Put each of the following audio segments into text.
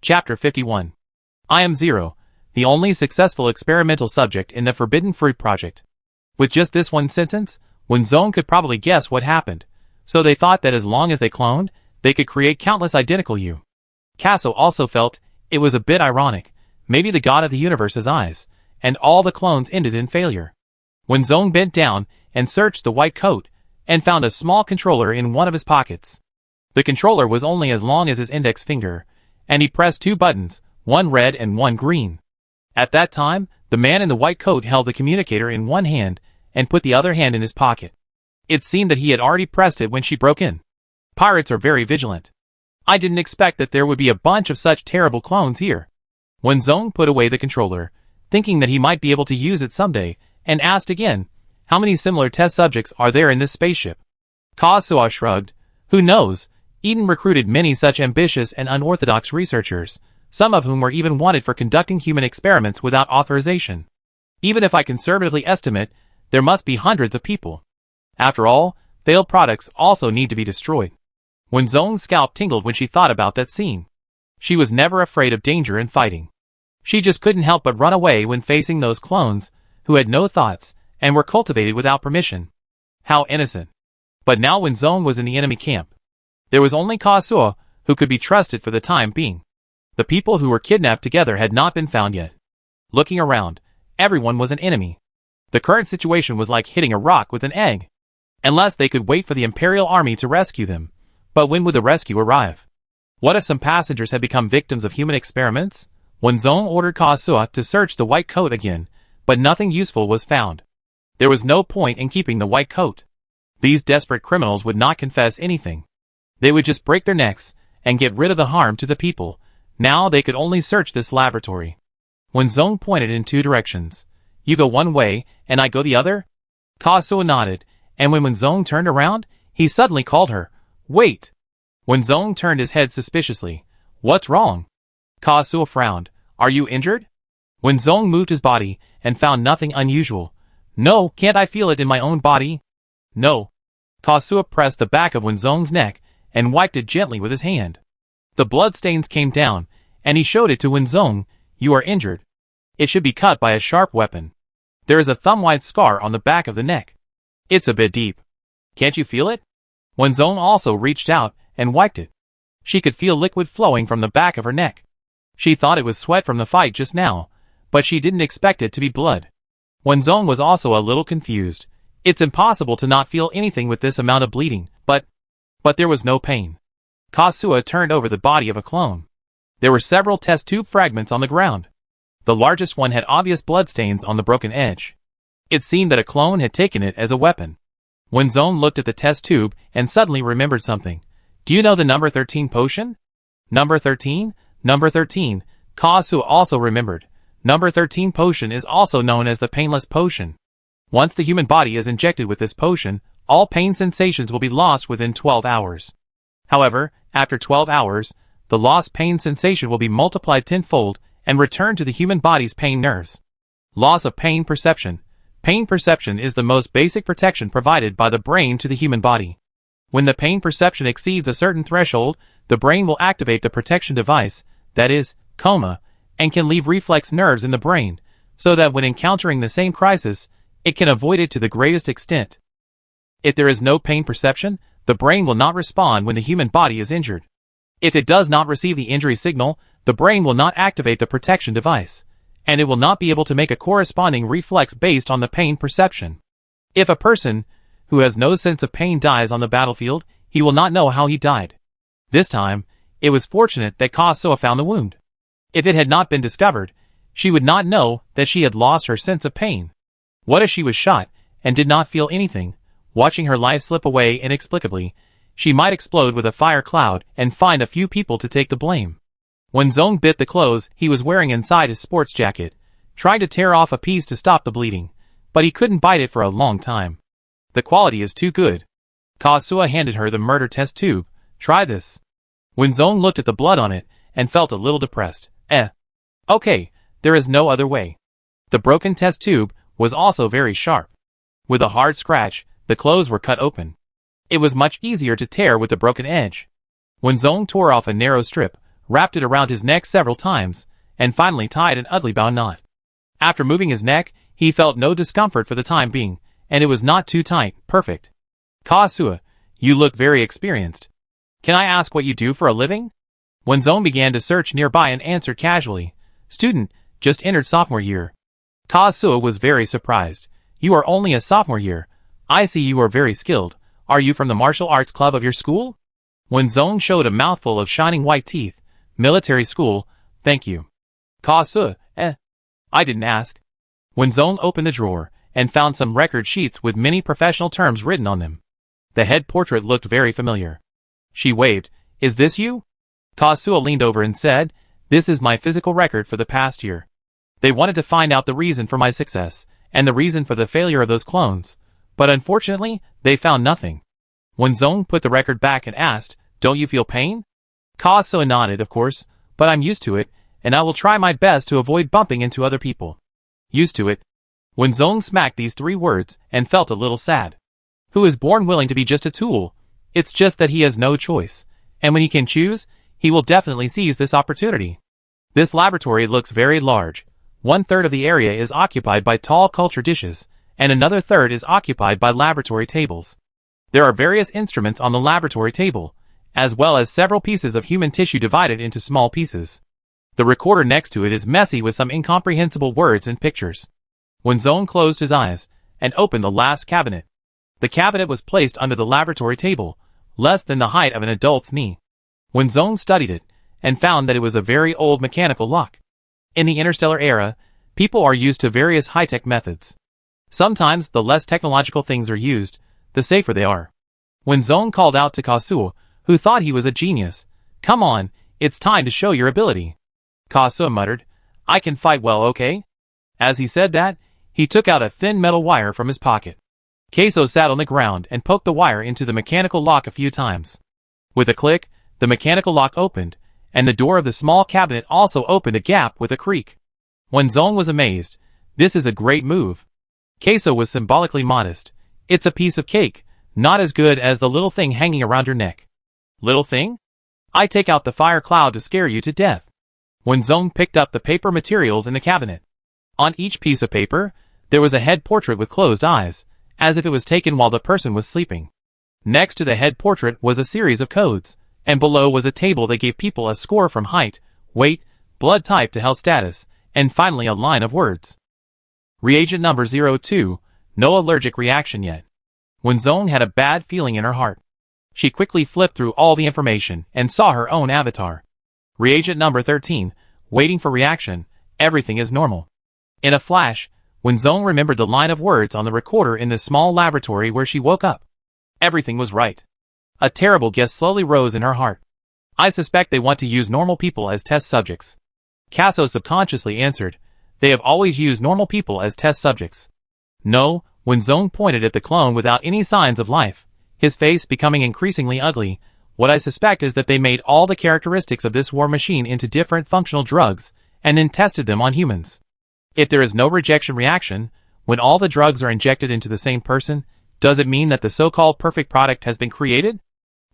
Chapter 51. I am Zero, the only successful experimental subject in the Forbidden Fruit Project. With just this one sentence, Wenzong could probably guess what happened, so they thought that as long as they cloned, they could create countless identical you. Casso also felt it was a bit ironic, maybe the god of the universe's eyes, and all the clones ended in failure. Wenzong bent down and searched the white coat, and found a small controller in one of his pockets. The controller was only as long as his index finger, and he pressed two buttons, one red and one green. At that time, the man in the white coat held the communicator in one hand and put the other hand in his pocket. It seemed that he had already pressed it when she broke in. Pirates are very vigilant. I didn't expect that there would be a bunch of such terrible clones here. Wenzong put away the controller, thinking that he might be able to use it someday, and asked again, how many similar test subjects are there in this spaceship? Kazuha shrugged. Who knows? Eden recruited many such ambitious and unorthodox researchers, some of whom were even wanted for conducting human experiments without authorization. Even if I conservatively estimate, there must be hundreds of people. After all, failed products also need to be destroyed. Wenzong's scalp tingled when she thought about that scene. She was never afraid of danger and fighting. She just couldn't help but run away when facing those clones, who had no thoughts, and were cultivated without permission. How innocent. But now Wenzong was in the enemy camp. There was only Kazuha who could be trusted for the time being. The people who were kidnapped together had not been found yet. Looking around, everyone was an enemy. The current situation was like hitting a rock with an egg. Unless they could wait for the Imperial Army to rescue them. But when would the rescue arrive? What if some passengers had become victims of human experiments? Wenzong ordered Kazuha to search the white coat again, but nothing useful was found. There was no point in keeping the white coat. These desperate criminals would not confess anything. They would just break their necks and get rid of the harm to the people. Now they could only search this laboratory. Wenzong pointed in two directions. You go one way, and I go the other? Kazuha nodded, and when Wenzong turned around, he suddenly called her. Wait! Wenzong turned his head suspiciously. What's wrong? Kazuha frowned. Are you injured? Wenzong moved his body and found nothing unusual. No, can't I feel it in my own body? No. Kazuha pressed the back of Wenzong's neck and wiped it gently with his hand. The bloodstains came down, and he showed it to Wenzong. You are injured. It should be cut by a sharp weapon. There is a thumb-wide scar on the back of the neck. It's a bit deep. Can't you feel it? Wenzong also reached out and wiped it. She could feel liquid flowing from the back of her neck. She thought it was sweat from the fight just now, but she didn't expect it to be blood. Wenzong was also a little confused. It's impossible to not feel anything with this amount of bleeding, but there was no pain. Kazuha turned over the body of a clone. There were several test tube fragments on the ground. The largest one had obvious bloodstains on the broken edge. It seemed that a clone had taken it as a weapon. Wenzong looked at the test tube and suddenly remembered something. Do you know the number 13 potion? Number 13? Number 13. Kazuha also remembered. Number 13 potion is also known as the painless potion. Once the human body is injected with this potion, all pain sensations will be lost within 12 hours. However, after 12 hours, the lost pain sensation will be multiplied tenfold and return to the human body's pain nerves. Loss of pain perception. Pain perception is the most basic protection provided by the brain to the human body. When the pain perception exceeds a certain threshold, the brain will activate the protection device, that is, coma, and can leave reflex nerves in the brain, so that when encountering the same crisis, it can avoid it to the greatest extent. If there is no pain perception, the brain will not respond when the human body is injured. If it does not receive the injury signal, the brain will not activate the protection device, and it will not be able to make a corresponding reflex based on the pain perception. If a person who has no sense of pain dies on the battlefield, he will not know how he died. This time, it was fortunate that Kazuha found the wound. If it had not been discovered, she would not know that she had lost her sense of pain. What if she was shot and did not feel anything? Watching her life slip away inexplicably, she might explode with a fire cloud and find a few people to take the blame. Wenzong bit the clothes he was wearing inside his sports jacket, trying to tear off a piece to stop the bleeding, but he couldn't bite it for a long time. The quality is too good. Kazuha handed her the murder test tube. Try this. Wenzong looked at the blood on it and felt a little depressed. Okay, there is no other way. The broken test tube was also very sharp. With a hard scratch, the clothes were cut open. It was much easier to tear with the broken edge. Wenzong tore off a narrow strip, wrapped it around his neck several times, and finally tied an ugly bow knot. After moving his neck, he felt no discomfort for the time being, and it was not too tight. Perfect. Kazuya, you look very experienced. Can I ask what you do for a living? Wenzong began to search nearby and answered casually. Student, just entered sophomore year. Kazuya was very surprised. You are only a sophomore year. I see you are very skilled. Are you from the martial arts club of your school? Wenzong showed a mouthful of shining white teeth. Military school, thank you. Kazuya, I didn't ask. Wenzong opened the drawer and found some record sheets with many professional terms written on them. The head portrait looked very familiar. She waved. Is this you? Kazuya leaned over and said, this is my physical record for the past year. They wanted to find out the reason for my success, and the reason for the failure of those clones, but unfortunately, they found nothing. Wenzong put the record back and asked, don't you feel pain? Kazuya nodded, of course, but I'm used to it, and I will try my best to avoid bumping into other people. Used to it. Wenzong smacked these 3 words and felt a little sad. Who is born willing to be just a tool? It's just that he has no choice, and when he can choose, he will definitely seize this opportunity. This laboratory looks very large. 1/3 of the area is occupied by tall culture dishes, and another third is occupied by laboratory tables. There are various instruments on the laboratory table, as well as several pieces of human tissue divided into small pieces. The recorder next to it is messy with some incomprehensible words and pictures. Wenzong closed his eyes and opened the last cabinet. The cabinet was placed under the laboratory table, less than the height of an adult's knee. Wenzong studied it and found that it was a very old mechanical lock. In the Interstellar era, people are used to various high-tech methods. Sometimes the less technological things are used, the safer they are. Wenzong called out to Kazuya, who thought he was a genius. Come on, it's time to show your ability. Kazuya muttered, I can fight well, okay? As he said that, he took out a thin metal wire from his pocket. Keiso sat on the ground and poked the wire into the mechanical lock a few times. With a click, the mechanical lock opened, and the door of the small cabinet also opened a gap with a creak. Wenzong was amazed. This is a great move. Keiso was symbolically modest. It's a piece of cake, not as good as the little thing hanging around your neck. Little thing? I take out the fire cloud to scare you to death. Wenzong picked up the paper materials in the cabinet. On each piece of paper, there was a head portrait with closed eyes, as if it was taken while the person was sleeping. Next to the head portrait was a series of codes, and below was a table that gave people a score from height, weight, blood type to health status, and finally a line of words. Reagent number 02, no allergic reaction yet. Wenzong had a bad feeling in her heart. She quickly flipped through all the information and saw her own avatar. Reagent number 13, waiting for reaction, everything is normal. In a flash, Wenzong remembered the line of words on the recorder in the small laboratory where she woke up. Everything was right. A terrible guess slowly rose in her heart. I suspect they want to use normal people as test subjects. Kazuya subconsciously answered, they have always used normal people as test subjects. No, Wenzong pointed at the clone without any signs of life, his face becoming increasingly ugly. What I suspect is that they made all the characteristics of this war machine into different functional drugs, and then tested them on humans. If there is no rejection reaction, when all the drugs are injected into the same person, does it mean that the so-called perfect product has been created?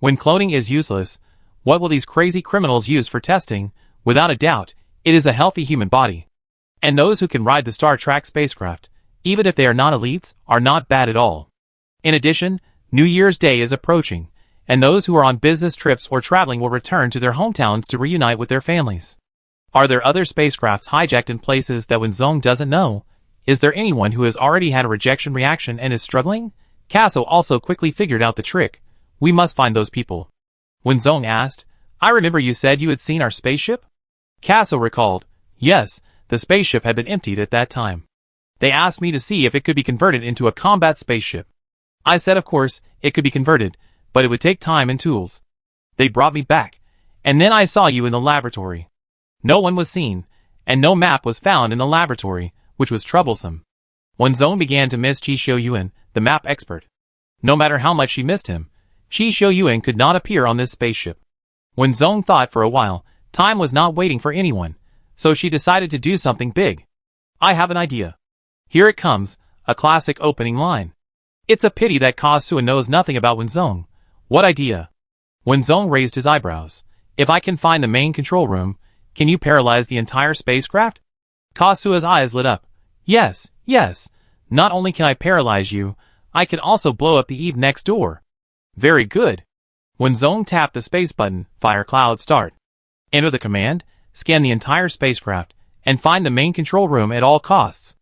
When cloning is useless, what will these crazy criminals use for testing? Without a doubt, it is a healthy human body. And those who can ride the Star Trek spacecraft, even if they are not elites, are not bad at all. In addition, New Year's Day is approaching, and those who are on business trips or traveling will return to their hometowns to reunite with their families. Are there other spacecrafts hijacked in places that Wenzong doesn't know? Is there anyone who has already had a rejection reaction and is struggling? Kazuya also quickly figured out the trick. We must find those people. Wenzong asked, I remember you said you had seen our spaceship? Kazuya recalled, yes, the spaceship had been emptied at that time. They asked me to see if it could be converted into a combat spaceship. I said of course, it could be converted, but it would take time and tools. They brought me back, and then I saw you in the laboratory. No one was seen, and no map was found in the laboratory, which was troublesome. Wenzong began to miss Qi Xiuyuan, the map expert. No matter how much she missed him, Qi Xiuyuan could not appear on this spaceship. Wenzong thought for a while, time was not waiting for anyone, so she decided to do something big. I have an idea. Here it comes, a classic opening line. It's a pity that Kazuya knows nothing about Wenzong. What idea? Wenzong raised his eyebrows. If I can find the main control room, can you paralyze the entire spacecraft? Kasua's eyes lit up. Yes, yes. Not only can I paralyze you, I can also blow up the Eve next door. Very good. When Zong tapped the space button, fire cloud start. Enter the command, scan the entire spacecraft, and find the main control room at all costs.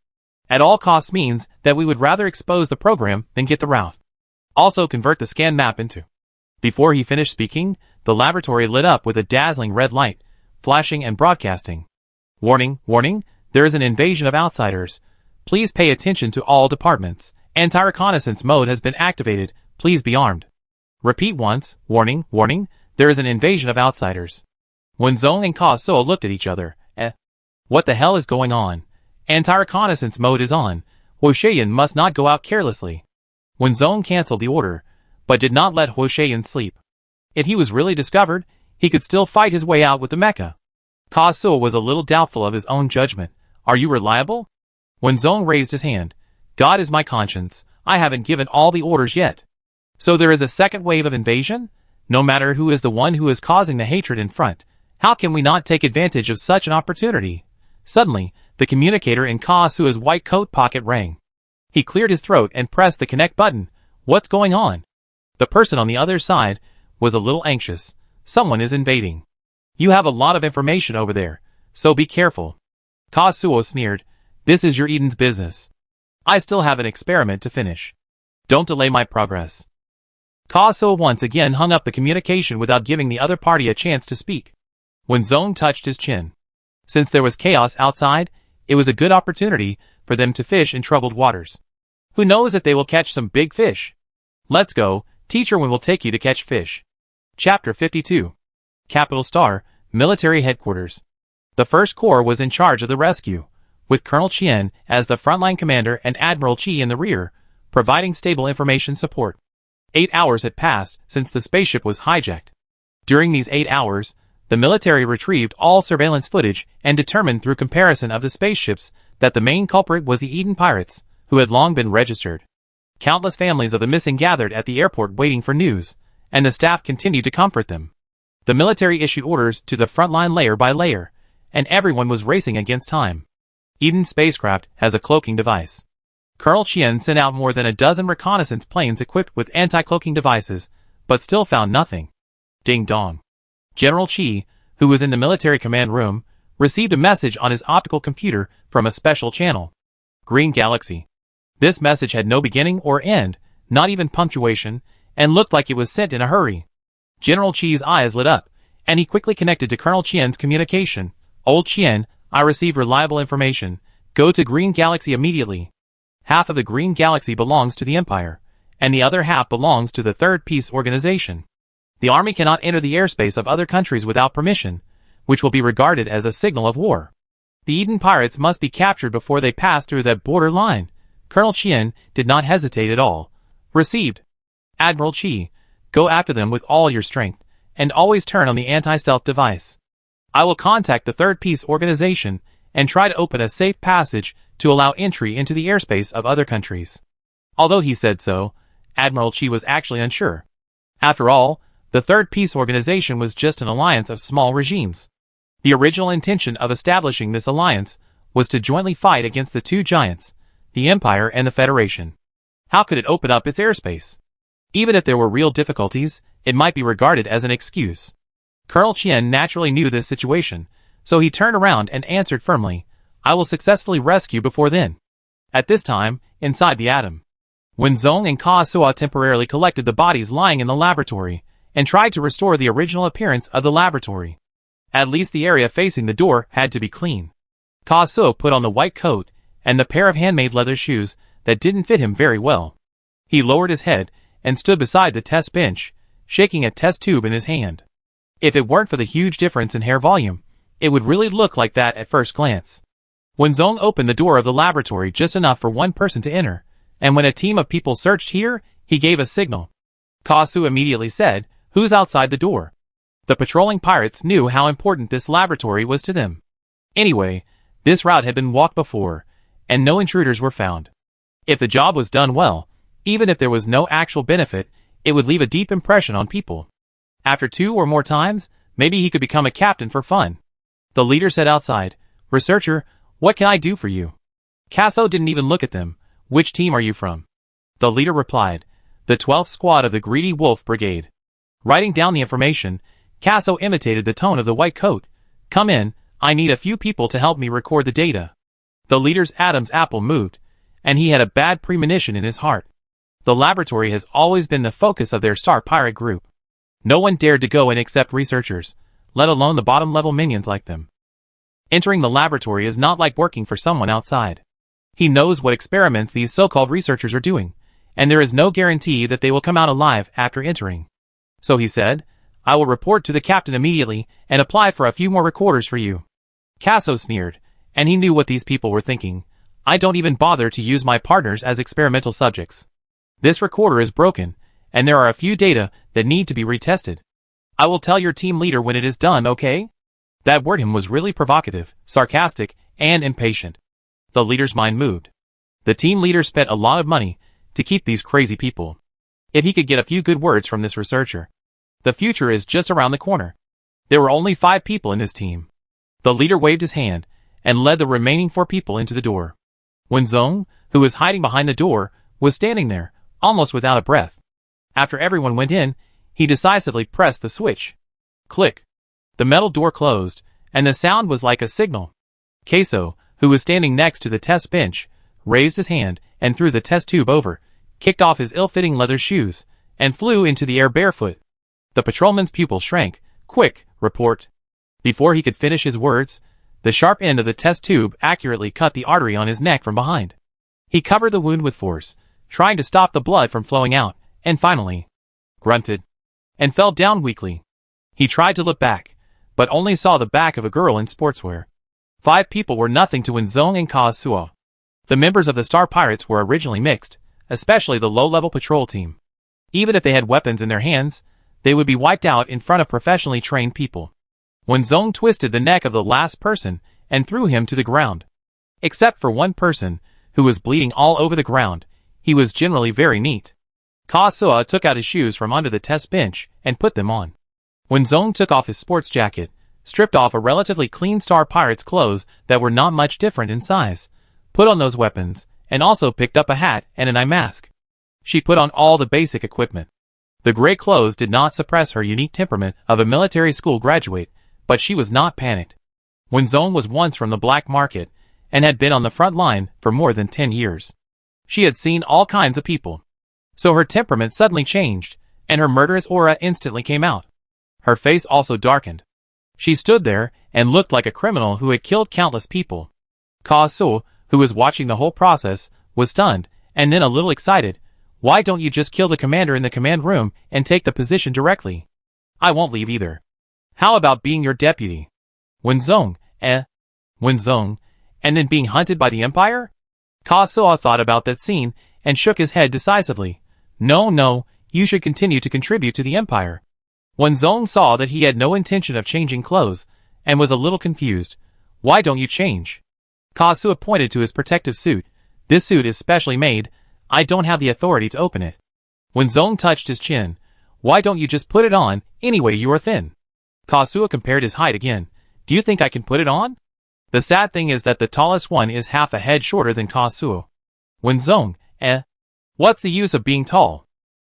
At all costs means that we would rather expose the program than get the route. Also convert the scan map into. Before he finished speaking, the laboratory lit up with a dazzling red light, flashing and broadcasting. Warning, warning, there is an invasion of outsiders. Please pay attention to all departments. Anti-reconnaissance mode has been activated. Please be armed. Repeat once, warning, warning, there is an invasion of outsiders. When Zong and Kasuo looked at each other, what the hell is going on? Anti-reconnaissance mode is on. Huosheyan must not go out carelessly. When Zong cancelled the order, but did not let Huosheyan sleep. If he was really discovered, he could still fight his way out with the mecha. Kasuo was a little doubtful of his own judgment. Are you reliable? When Zong raised his hand, God is my conscience, I haven't given all the orders yet. So there is a second wave of invasion? No matter who is the one who is causing the hatred in front, how can we not take advantage of such an opportunity? Suddenly, the communicator in Kasua's white coat pocket rang. He cleared his throat and pressed the connect button. What's going on? The person on the other side was a little anxious. Someone is invading. You have a lot of information over there, so be careful. Kasuo sneered. This is your Eden's business. I still have an experiment to finish. Don't delay my progress. Kasuo once again hung up the communication without giving the other party a chance to speak. When Zong touched his chin. Since there was chaos outside, it was a good opportunity for them to fish in troubled waters. Who knows if they will catch some big fish? Let's go, teacher Wen will take you to catch fish. Chapter 52. Capital Star, Military Headquarters. The First Corps was in charge of the rescue, with Colonel Qian as the frontline commander and Admiral Qi in the rear, providing stable information support. 8 hours had passed since the spaceship was hijacked. During these 8 hours, the military retrieved all surveillance footage and determined through comparison of the spaceships that the main culprit was the Eden pirates, who had long been registered. Countless families of the missing gathered at the airport waiting for news, and the staff continued to comfort them. The military issued orders to the frontline layer by layer, and everyone was racing against time. Eden spacecraft has a cloaking device. Colonel Qian sent out more than a dozen reconnaissance planes equipped with anti-cloaking devices, but still found nothing. Ding dong. General Qi, who was in the military command room, received a message on his optical computer from a special channel. Green Galaxy. This message had no beginning or end, not even punctuation, and looked like it was sent in a hurry. General Qi's eyes lit up, and he quickly connected to Colonel Qian's communication. Old Qian, I received reliable information. Go to Green Galaxy immediately. Half of the Green Galaxy belongs to the Empire, and the other half belongs to the Third Peace Organization. The army cannot enter the airspace of other countries without permission, which will be regarded as a signal of war. The Eden pirates must be captured before they pass through that border line. Colonel Qian did not hesitate at all. Received. Admiral Qi, go after them with all your strength, and always turn on the anti-stealth device. I will contact the Third Peace Organization and try to open a safe passage to allow entry into the airspace of other countries. Although he said so, Admiral Qi was actually unsure. After all, the Third Peace Organization was just an alliance of small regimes. The original intention of establishing this alliance was to jointly fight against the two giants, the Empire and the Federation. How could it open up its airspace? Even if there were real difficulties, it might be regarded as an excuse. Colonel Qian naturally knew this situation, so he turned around and answered firmly, I will successfully rescue before then. At this time, inside the atom. When Zong and Kasuo temporarily collected the bodies lying in the laboratory, and tried to restore the original appearance of the laboratory. At least the area facing the door had to be clean. Kasuo put on the white coat and the pair of handmade leather shoes that didn't fit him very well. He lowered his head and stood beside the test bench, shaking a test tube in his hand. If it weren't for the huge difference in hair volume, it would really look like that at first glance. When Zong opened the door of the laboratory just enough for one person to enter, and when a team of people searched here, he gave a signal. Kasuo immediately said, Who's outside the door? The patrolling pirates knew how important this laboratory was to them. Anyway, this route had been walked before, and no intruders were found. If the job was done well, even if there was no actual benefit, it would leave a deep impression on people. After 2 or more times, Maybe he could become a captain for fun. The leader said outside, "Researcher, what can I do for you?" Casso didn't even look at them. "Which team are you from?" The leader replied, "The 12th Squad of the Greedy Wolf Brigade." Writing down the information, Casso imitated the tone of the white coat. "Come in, I need a few people to help me record the data." The leader's Adam's apple moved, and he had a bad premonition in his heart. The laboratory has always been the focus of their star pirate group. No one dared to go in except researchers, let alone the bottom-level minions like them. Entering the laboratory is not like working for someone outside. He knows what experiments these so-called researchers are doing, and there is no guarantee that they will come out alive after entering. So he said, "I will report to the captain immediately and apply for a few more recorders for you." Casso sneered, and he knew what these people were thinking. "I don't even bother to use my partners as experimental subjects. This recorder is broken, and there are a few data that need to be retested. I will tell your team leader when it is done, okay?" That word him was really provocative, sarcastic, and impatient. The leader's mind moved. The team leader spent a lot of money to keep these crazy people. If he could get a few good words from this researcher. The future is just around the corner. There were only 5 people in his team. The leader waved his hand and led the remaining 4 people into the door. Wenzong, who was hiding behind the door, was standing there, almost without a breath. After everyone went in, he decisively pressed the switch. Click. The metal door closed, and the sound was like a signal. Queso, who was standing next to the test bench, raised his hand and threw the test tube over, kicked off his ill-fitting leather shoes, and flew into the air barefoot. The patrolman's pupil shrank. "Quick, report." Before he could finish his words, the sharp end of the test tube accurately cut the artery on his neck from behind. He covered the wound with force, trying to stop the blood from flowing out, and finally grunted and fell down weakly. He tried to look back, but only saw the back of a girl in sportswear. 5 people were nothing to Wenzong and Kazuo. The members of the Star Pirates were originally mixed, especially the low-level patrol team. Even if they had weapons in their hands, they would be wiped out in front of professionally trained people. Wenzong twisted the neck of the last person and threw him to the ground. Except for one person, who was bleeding all over the ground, he was generally very neat. Kazuo took out his shoes from under the test bench and put them on. Wenzong took off his sports jacket, stripped off a relatively clean Star Pirate's clothes that were not much different in size, put on those weapons, and also picked up a hat and an eye mask. She put on all the basic equipment. The gray clothes did not suppress her unique temperament of a military school graduate, but she was not panicked. Wenzong was once from the black market, and had been on the front line for more than 10 years. She had seen all kinds of people. So her temperament suddenly changed, and her murderous aura instantly came out. Her face also darkened. She stood there and looked like a criminal who had killed countless people. Kazuo, who was watching the whole process, was stunned, and then a little excited. "Why don't you just kill the commander in the command room and take the position directly? I won't leave either. How about being your deputy?" Wenzong, Wenzong, and then being hunted by the Empire? Kazuo thought about that scene and shook his head decisively. No, you should continue to contribute to the Empire." Wenzong saw that he had no intention of changing clothes, and was a little confused. "Why don't you change?" Kazuo pointed to his protective suit. "This suit is specially made. I don't have the authority to open it." Wenzong touched his chin. "Why don't you just put it on, anyway you are thin?" Kazuo compared his height again. "Do you think I can put it on?" The sad thing is that the tallest one is half a head shorter than Kazuo. Wenzong, what's the use of being tall?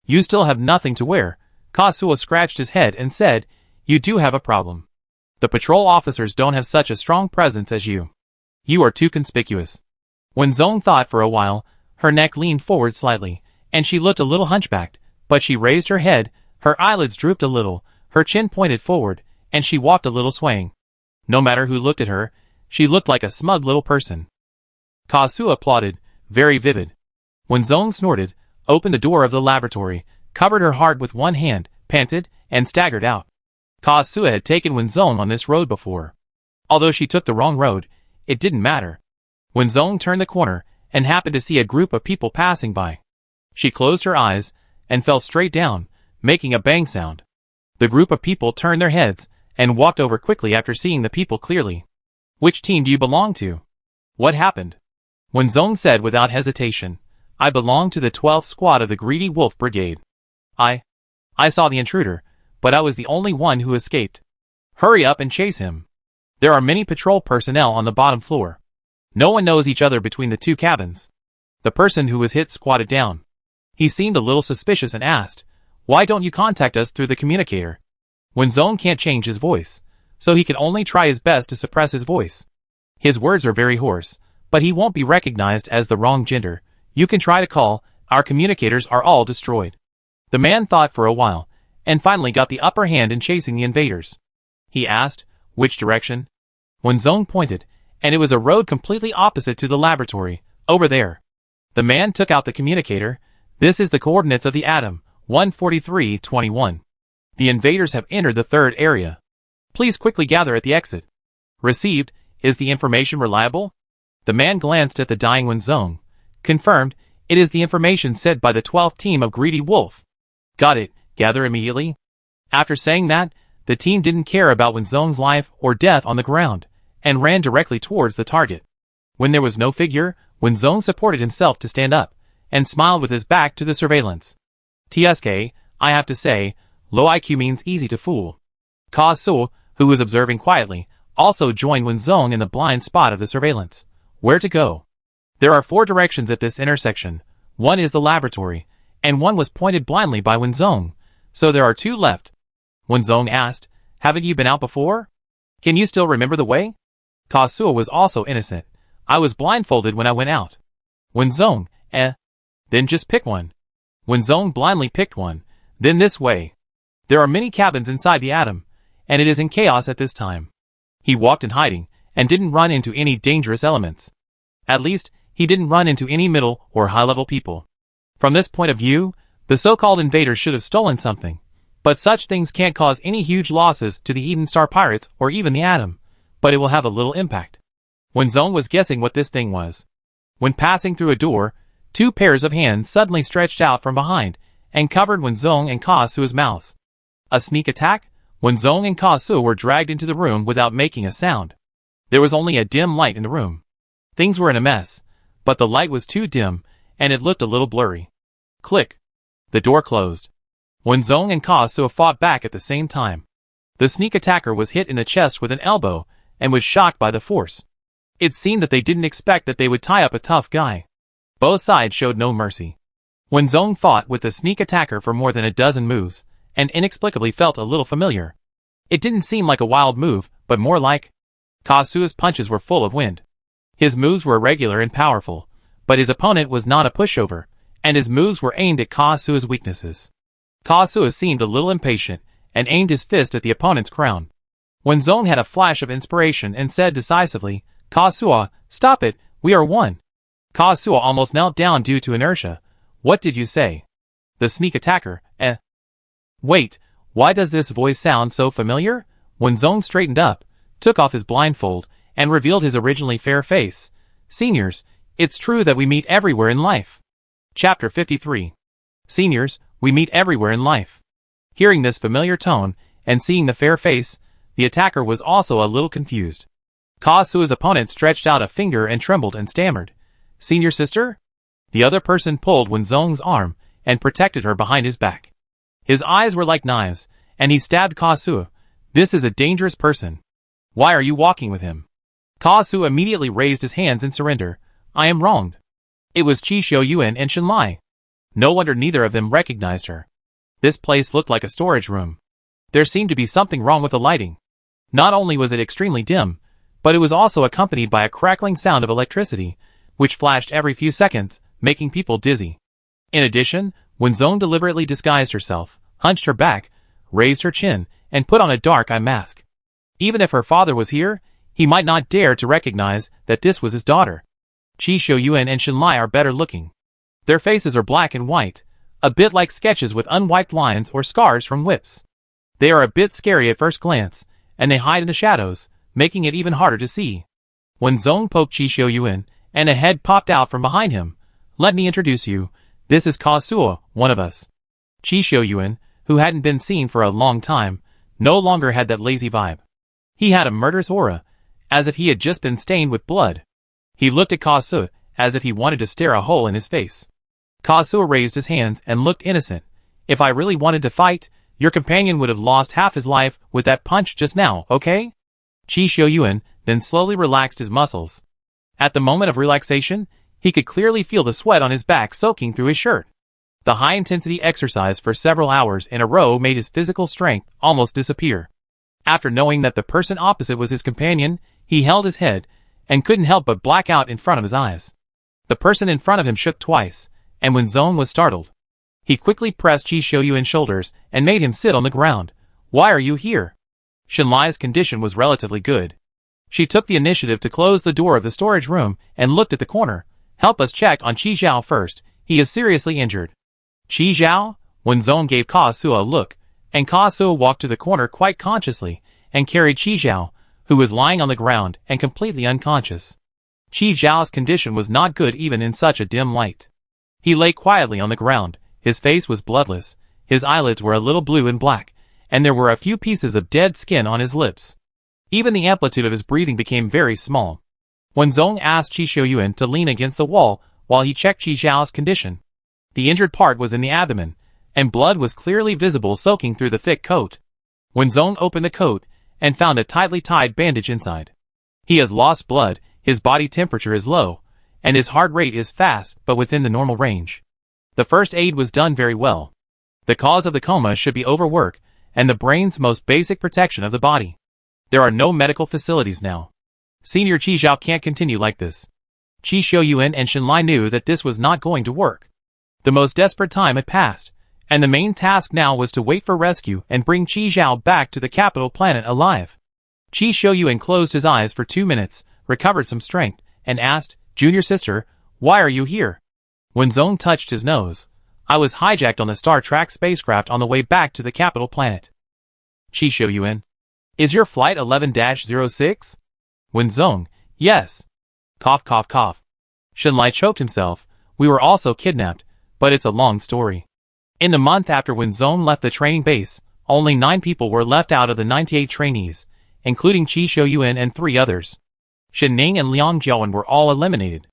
You still have nothing to wear. Kazuo scratched his head and said, "You do have a problem. The patrol officers don't have such a strong presence as you. You are too conspicuous." Wenzong thought for a while. Her neck leaned forward slightly, and she looked a little hunchbacked, but she raised her head, her eyelids drooped a little, her chin pointed forward, and she walked a little swaying. No matter who looked at her, she looked like a smug little person. Kazuo applauded, "Very vivid." Wenzong snorted, opened the door of the laboratory, covered her heart with one hand, panted, and staggered out. Kazuo had taken Wenzong on this road before. Although she took the wrong road, it didn't matter. Wenzong turned the corner, and happened to see a group of people passing by. She closed her eyes, and fell straight down, making a bang sound. The group of people turned their heads, and walked over quickly after seeing the people clearly. "Which team do you belong to?" "What happened?" Wenzong said without hesitation, "I belong to the 12th Squad of the Greedy Wolf Brigade. I saw the intruder, but I was the only one who escaped." Hurry up and chase him. There are many patrol personnel on the bottom floor. No one knows each other between the two cabins. The person who was hit squatted down. He seemed a little suspicious and asked, "Why don't you contact us through the communicator?" Wenzong can't change his voice, so he can only try his best to suppress his voice. His words are very hoarse, but he won't be recognized as the wrong gender. You can try to call, our communicators are all destroyed. The man thought for a while, and finally got the upper hand in chasing the invaders. He asked, which direction? Wenzong pointed, and it was a road completely opposite to the laboratory, over there. The man took out the communicator. This is the coordinates of the atom, 14321. The invaders have entered the third area. Please quickly gather at the exit. Received. Is the information reliable? The man glanced at the dying Wenzong. Confirmed. It is the information sent by the 12th team of Greedy Wolf. Got it. Gather immediately. After saying that, the team didn't care about Wenzong's life or death on the ground, and ran directly towards the target. When there was no figure, Wenzong supported himself to stand up, and smiled with his back to the surveillance. TSK, I have to say, low IQ means easy to fool. Ka Su, who was observing quietly, also joined Wenzong in the blind spot of the surveillance. Where to go? There are 4 directions at this intersection. One is the laboratory, and one was pointed blindly by Wenzong, so there are 2 left. Wenzong asked, haven't you been out before? Can you still remember the way? Ka Su was also innocent. I was blindfolded when I went out. Wenzong, Then just pick one. Wenzong blindly picked one. Then this way. There are many cabins inside the atom, and it is in chaos at this time. He walked in hiding, and didn't run into any dangerous elements. At least, he didn't run into any middle or high-level people. From this point of view, the so-called invaders should have stolen something. But such things can't cause any huge losses to the Eden Star Pirates or even the atom, but it will have a little impact. Wenzong was guessing what this thing was. When passing through a door, 2 pairs of hands suddenly stretched out from behind and covered Wenzong and Ka Su's mouths. A sneak attack? Wenzong and Ka Su were dragged into the room without making a sound. There was only a dim light in the room. Things were in a mess, but the light was too dim, and it looked a little blurry. Click. The door closed. Wenzong and Ka Su fought back at the same time. The sneak attacker was hit in the chest with an elbow, and was shocked by the force. It seemed that they didn't expect that they would tie up a tough guy. Both sides showed no mercy. Wenzong fought with the sneak attacker for more than a dozen moves, and inexplicably felt a little familiar. It didn't seem like a wild move, but more like... Ka Su's punches were full of wind. His moves were irregular and powerful, but his opponent was not a pushover, and his moves were aimed at Ka Su's weaknesses. Ka Su seemed a little impatient, and aimed his fist at the opponent's crown. Wenzong had a flash of inspiration and said decisively, Ka Su, stop it, we are one. Ka Su almost knelt down due to inertia. What did you say? The sneak attacker, Wait, why does this voice sound so familiar? Wenzong straightened up, took off his blindfold, and revealed his originally fair face. Seniors, it's true that we meet everywhere in life. Chapter 53. Seniors, we meet everywhere in life. Hearing this familiar tone, and seeing the fair face, the attacker was also a little confused. Ka Su's opponent stretched out a finger and trembled and stammered. Senior sister? The other person pulled Wenzong's arm, and protected her behind his back. His eyes were like knives, and he stabbed Ka Su. This is a dangerous person. Why are you walking with him? Ka Su immediately raised his hands in surrender. I am wronged. It was Qi Xiuyuan and Shen Lai. No wonder neither of them recognized her. This place looked like a storage room. There seemed to be something wrong with the lighting. Not only was it extremely dim, but it was also accompanied by a crackling sound of electricity, which flashed every few seconds, making people dizzy. In addition, Wenzong deliberately disguised herself, hunched her back, raised her chin, and put on a dark eye mask. Even if her father was here, he might not dare to recognize that this was his daughter. Qi Xiuyuan and Shen Lai are better looking. Their faces are black and white, a bit like sketches with unwiped lines or scars from whips. They are a bit scary at first glance, and they hide in the shadows, making it even harder to see. Wenzong poked Qi Xiuyuan, and a head popped out from behind him. Let me introduce you. This is Ka Su, one of us. Qi Xiuyuan, who hadn't been seen for a long time, no longer had that lazy vibe. He had a murderous aura, as if he had just been stained with blood. He looked at Ka Su, as if he wanted to stare a hole in his face. Ka Su raised his hands and looked innocent. If I really wanted to fight, Your companion would have lost half his life with that punch just now, okay? Qi Xiuyuan then slowly relaxed his muscles. At the moment of relaxation, he could clearly feel the sweat on his back soaking through his shirt. The high-intensity exercise for several hours in a row made his physical strength almost disappear. After knowing that the person opposite was his companion, he held his head and couldn't help but black out in front of his eyes. The person in front of him shook twice, and Wenzong was startled. He quickly pressed Qi Xiuyuan's shoulders and made him sit on the ground. Why are you here? Shenlai's condition was relatively good. She took the initiative to close the door of the storage room and looked at the corner. Help us check on Qi Zhao first. He is seriously injured. Qi Zhao? Wenzong gave Ka Suo a look, and Ka Suo walked to the corner quite consciously and carried Qi Zhao, who was lying on the ground and completely unconscious. Qi Zhao's condition was not good even in such a dim light. He lay quietly on the ground. His face was bloodless, his eyelids were a little blue and black, and there were a few pieces of dead skin on his lips. Even the amplitude of his breathing became very small. Wenzong asked Qi Xiuyuan to lean against the wall while he checked Qi Zhao's condition. The injured part was in the abdomen, and blood was clearly visible soaking through the thick coat. Wenzong opened the coat and found a tightly tied bandage inside. He has lost blood, his body temperature is low, and his heart rate is fast but within the normal range. The first aid was done very well. The cause of the coma should be overwork and the brain's most basic protection of the body. There are no medical facilities now. Senior Qi Zhao can't continue like this. Qi Xiuyuan and Shenlai knew that this was not going to work. The most desperate time had passed, and the main task now was to wait for rescue and bring Qi Zhao back to the capital planet alive. Qi Xiuyuan closed his eyes for 2 minutes, recovered some strength, and asked, Junior sister, why are you here? Wenzong touched his nose. I was hijacked on the Star Trek spacecraft on the way back to the capital planet. Qi Xiuyuan. Is your flight 11-06? Wenzong. Yes. Cough cough cough. Shenlai choked himself. We were also kidnapped, but it's a long story. In the month after Wenzong left the training base, only 9 people were left out of the 98 trainees, including Qi Xiuyuan and 3 others. Shen Ning and Liang Jiawen were all eliminated.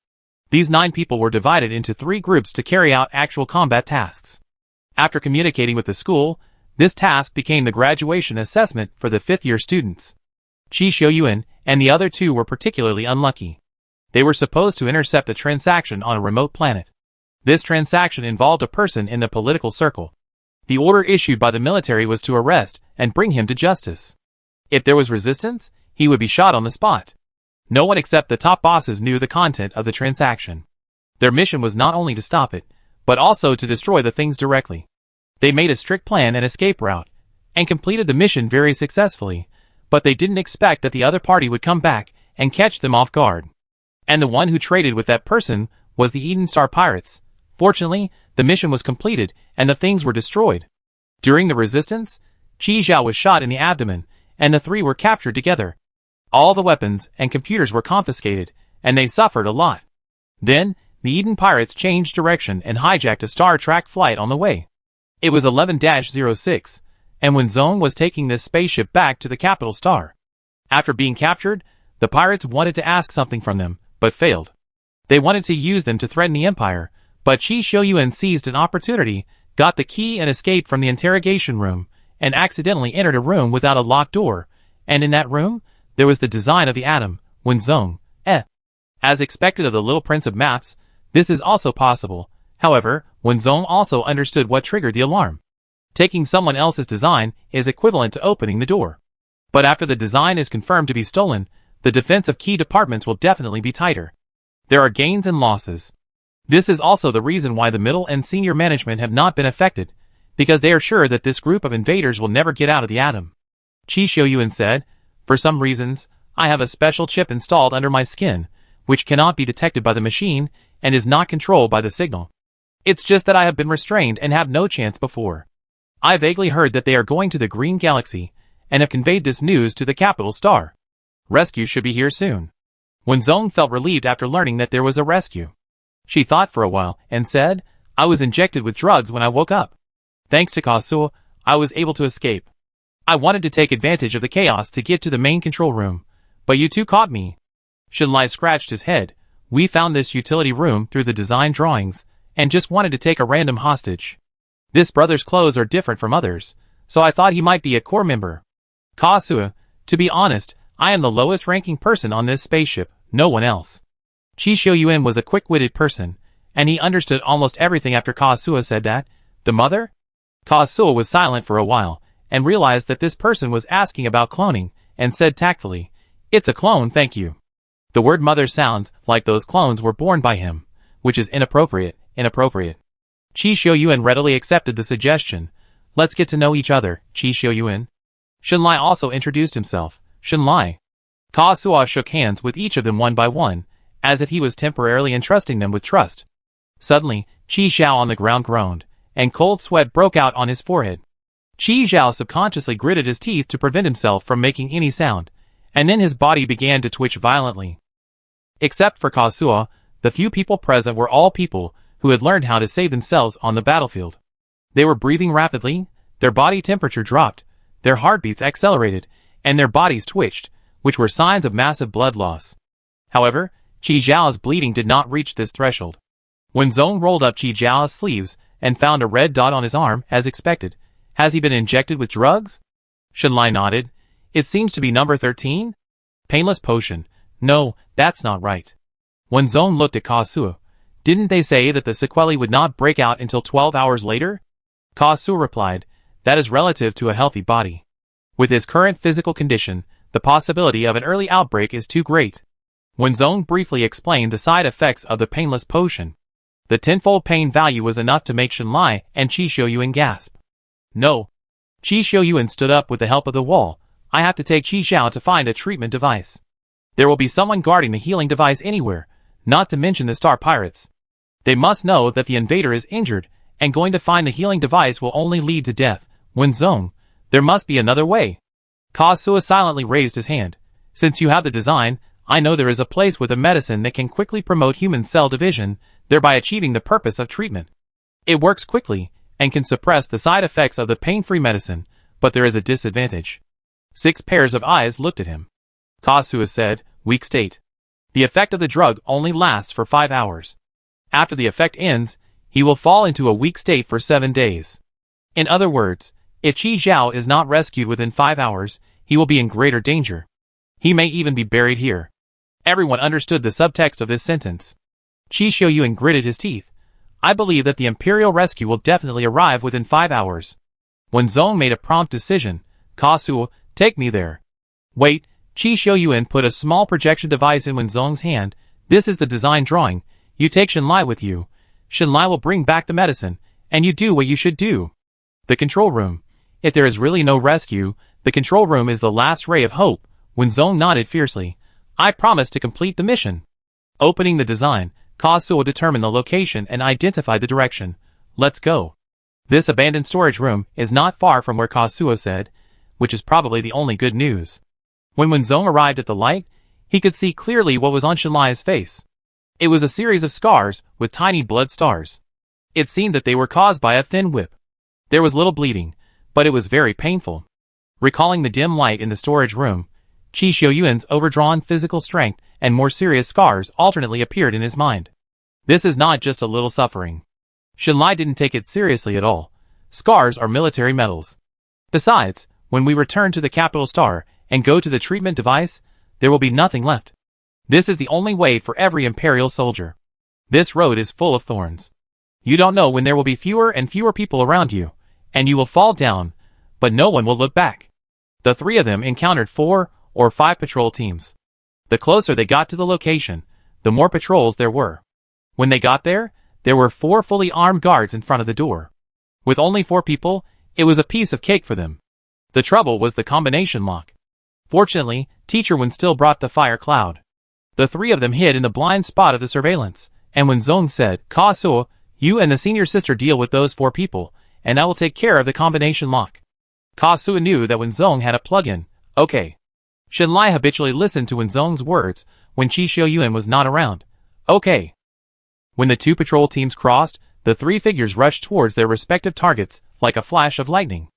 These 9 people were divided into 3 groups to carry out actual combat tasks. After communicating with the school, this task became the graduation assessment for the 5th-year students. Qi Xiuyuan and the other 2 were particularly unlucky. They were supposed to intercept a transaction on a remote planet. This transaction involved a person in the political circle. The order issued by the military was to arrest and bring him to justice. If there was resistance, he would be shot on the spot. No one except the top bosses knew the content of the transaction. Their mission was not only to stop it, but also to destroy the things directly. They made a strict plan and escape route, and completed the mission very successfully, but they didn't expect that the other party would come back and catch them off guard. And the one who traded with that person was the Eden Star Pirates. Fortunately, the mission was completed and the things were destroyed. During the resistance, Qi Zhao was shot in the abdomen, and the 3 were captured together. All the weapons and computers were confiscated, and they suffered a lot. Then, the Eden Pirates changed direction and hijacked a Star Trek flight on the way. It was 11-06, and Wenzong was taking this spaceship back to the capital star. After being captured, the pirates wanted to ask something from them, but failed. They wanted to use them to threaten the Empire, but Qi Xiuyuan seized an opportunity, got the key and escaped from the interrogation room, and accidentally entered a room without a locked door, and in that room, there was the design of the atom, Wenzong. As expected of the Little Prince of Maps, this is also possible. However, Wenzong also understood what triggered the alarm. Taking someone else's design is equivalent to opening the door. But after the design is confirmed to be stolen, the defense of key departments will definitely be tighter. There are gains and losses. This is also the reason why the middle and senior management have not been affected, because they are sure that this group of invaders will never get out of the atom. Qi Xiuyuan said, For some reasons, I have a special chip installed under my skin, which cannot be detected by the machine and is not controlled by the signal. It's just that I have been restrained and have no chance before. I vaguely heard that they are going to the Green Galaxy and have conveyed this news to the capital star. Rescue should be here soon. Wenzong felt relieved after learning that there was a rescue. She thought for a while and said, I was injected with drugs when I woke up. Thanks to Ka Suo, I was able to escape. I wanted to take advantage of the chaos to get to the main control room, but you 2 caught me. Shenlai scratched his head. We found this utility room through the design drawings and just wanted to take a random hostage. This brother's clothes are different from others, so I thought he might be a core member. Kazuya, to be honest, I am the lowest ranking person on this spaceship, no one else. Chi Xiuyuan was a quick-witted person, and he understood almost everything after Kazuya said that. The mother? Kazuya was silent for a while, and realized that this person was asking about cloning, and said tactfully, "It's a clone, thank you." The word mother sounds like those clones were born by him, which is inappropriate. Chi Xiuyuan readily accepted the suggestion. Let's get to know each other, Chi Xiuyuan. Xunlai also introduced himself. Xunlai. Kazuya shook hands with each of them one by one, as if he was temporarily entrusting them with trust. Suddenly, Qi Zhao on the ground groaned, and cold sweat broke out on his forehead. Qi Zhao subconsciously gritted his teeth to prevent himself from making any sound, and then his body began to twitch violently. Except for Kazuya, the few people present were all people who had learned how to save themselves on the battlefield. They were breathing rapidly, their body temperature dropped, their heartbeats accelerated, and their bodies twitched, which were signs of massive blood loss. However, Qi Zhao's bleeding did not reach this threshold. When Zong rolled up Qi Zhao's sleeves and found a red dot on his arm, as expected. Has he been injected with drugs? Xunlai nodded. It seems to be number 13? Painless potion. No, that's not right. When Zong looked at Kazuya, didn't they say that the sequelae would not break out until 12 hours later? Kazuya replied, that is relative to a healthy body. With his current physical condition, the possibility of an early outbreak is too great. When Zong briefly explained the side effects of the painless potion, the tenfold pain value was enough to make Xunlai and Chi Xiuyuan gasp. No. Chi Xiuyuan stood up with the help of the wall. I have to take Qi Zhao to find a treatment device. There will be someone guarding the healing device anywhere, not to mention the Star Pirates. They must know that the invader is injured, and going to find the healing device will only lead to death. When Zong, there must be another way. Kazuya silently raised his hand. Since you have the design, I know there is a place with a medicine that can quickly promote human cell division, thereby achieving the purpose of treatment. It works quickly, and can suppress the side effects of the pain-free medicine, but there is a disadvantage. 6 pairs of eyes looked at him. Kazuya said, weak state. The effect of the drug only lasts for 5 hours. After the effect ends, he will fall into a weak state for 7 days. In other words, if Qi Zhao is not rescued within 5 hours, he will be in greater danger. He may even be buried here. Everyone understood the subtext of this sentence. Qi Xiuyuan gritted his teeth. I believe that the Imperial rescue will definitely arrive within 5 hours. When Zong made a prompt decision, Kazuya, take me there. Wait, Qi Xiuyuan put a small projection device in Wen Zong's hand. This is the design drawing. You take Xunlai with you. Xunlai will bring back the medicine, and you do what you should do. The control room. If there is really no rescue, the control room is the last ray of hope. Wen Zong nodded fiercely. I promise to complete the mission. Opening the design, Kazuya determined the location and identified the direction. Let's go. This abandoned storage room is not far from where Kazuya said, which is probably the only good news. When Wen Zong arrived at the light, he could see clearly what was on Xunlai's face. It was a series of scars with tiny blood stars. It seemed that they were caused by a thin whip. There was little bleeding, but it was very painful. Recalling the dim light in the storage room, Qi Xiuyuan's overdrawn physical strength and more serious scars alternately appeared in his mind. This is not just a little suffering. Xunlai didn't take it seriously at all. Scars are military medals. Besides, when we return to the capital star and go to the treatment device, there will be nothing left. This is the only way for every Imperial soldier. This road is full of thorns. You don't know when there will be fewer and fewer people around you, and you will fall down, but no one will look back. The 3 of them encountered 4 or 5 patrol teams. The closer they got to the location, the more patrols there were. When they got there were 4 fully armed guards in front of the door. With only 4 people, it was a piece of cake for them. The trouble was the combination lock. Fortunately, Teacher Wen still brought the fire cloud. The 3 of them hid in the blind spot of the surveillance, and when Zong said, Kazuya, you and the senior sister deal with those 4 people, and I will take care of the combination lock. Kazuya knew that Wen Zong had a plug-in. Okay. Xunlai habitually listened to Wen Zong's words when Qi Xiuyuan was not around. Okay. When the 2 patrol teams crossed, the 3 figures rushed towards their respective targets like a flash of lightning.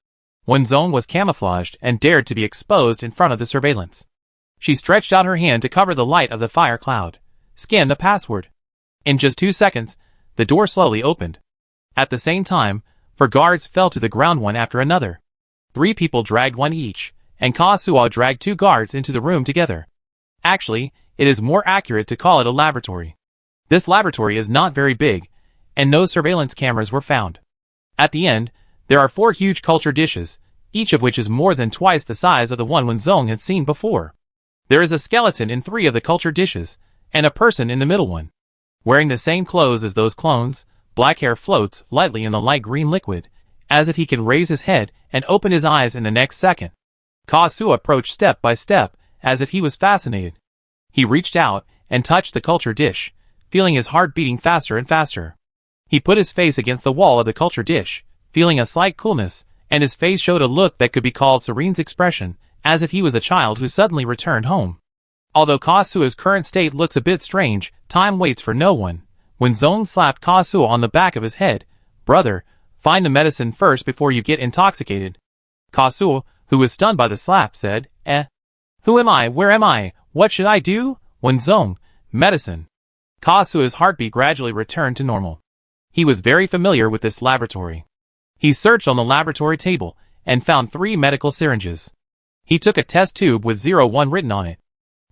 Wen Zong was camouflaged and dared to be exposed in front of the surveillance. She stretched out her hand to cover the light of the fire cloud. Scan the password. In just 2 seconds, the door slowly opened. At the same time, 4 guards fell to the ground one after another. 3 people dragged one each, and Kazuo dragged 2 guards into the room together. Actually, it is more accurate to call it a laboratory. This laboratory is not very big, and no surveillance cameras were found. At the end, there are 4 huge culture dishes, each of which is more than twice the size of the one Wenzong had seen before. There is a skeleton in 3 of the culture dishes, and a person in the middle one. Wearing the same clothes as those clones, black hair floats lightly in the light green liquid, as if he can raise his head and open his eyes in the next second. Kazuo approached step by step, as if he was fascinated. He reached out and touched the culture dish, feeling his heart beating faster and faster. He put his face against the wall of the culture dish, feeling a slight coolness, and his face showed a look that could be called Serene's expression, as if he was a child who suddenly returned home. Although Kazuo's current state looks a bit strange, time waits for no one. When Zong slapped Kazuo on the back of his head, "Brother, find the medicine first before you get intoxicated." Kazuo, who was stunned by the slap, said, Who am I? Where am I? What should I do? Wenzong, medicine. Kazuo's heartbeat gradually returned to normal. He was very familiar with this laboratory. He searched on the laboratory table and found 3 medical syringes. He took a test tube with 01 written on it.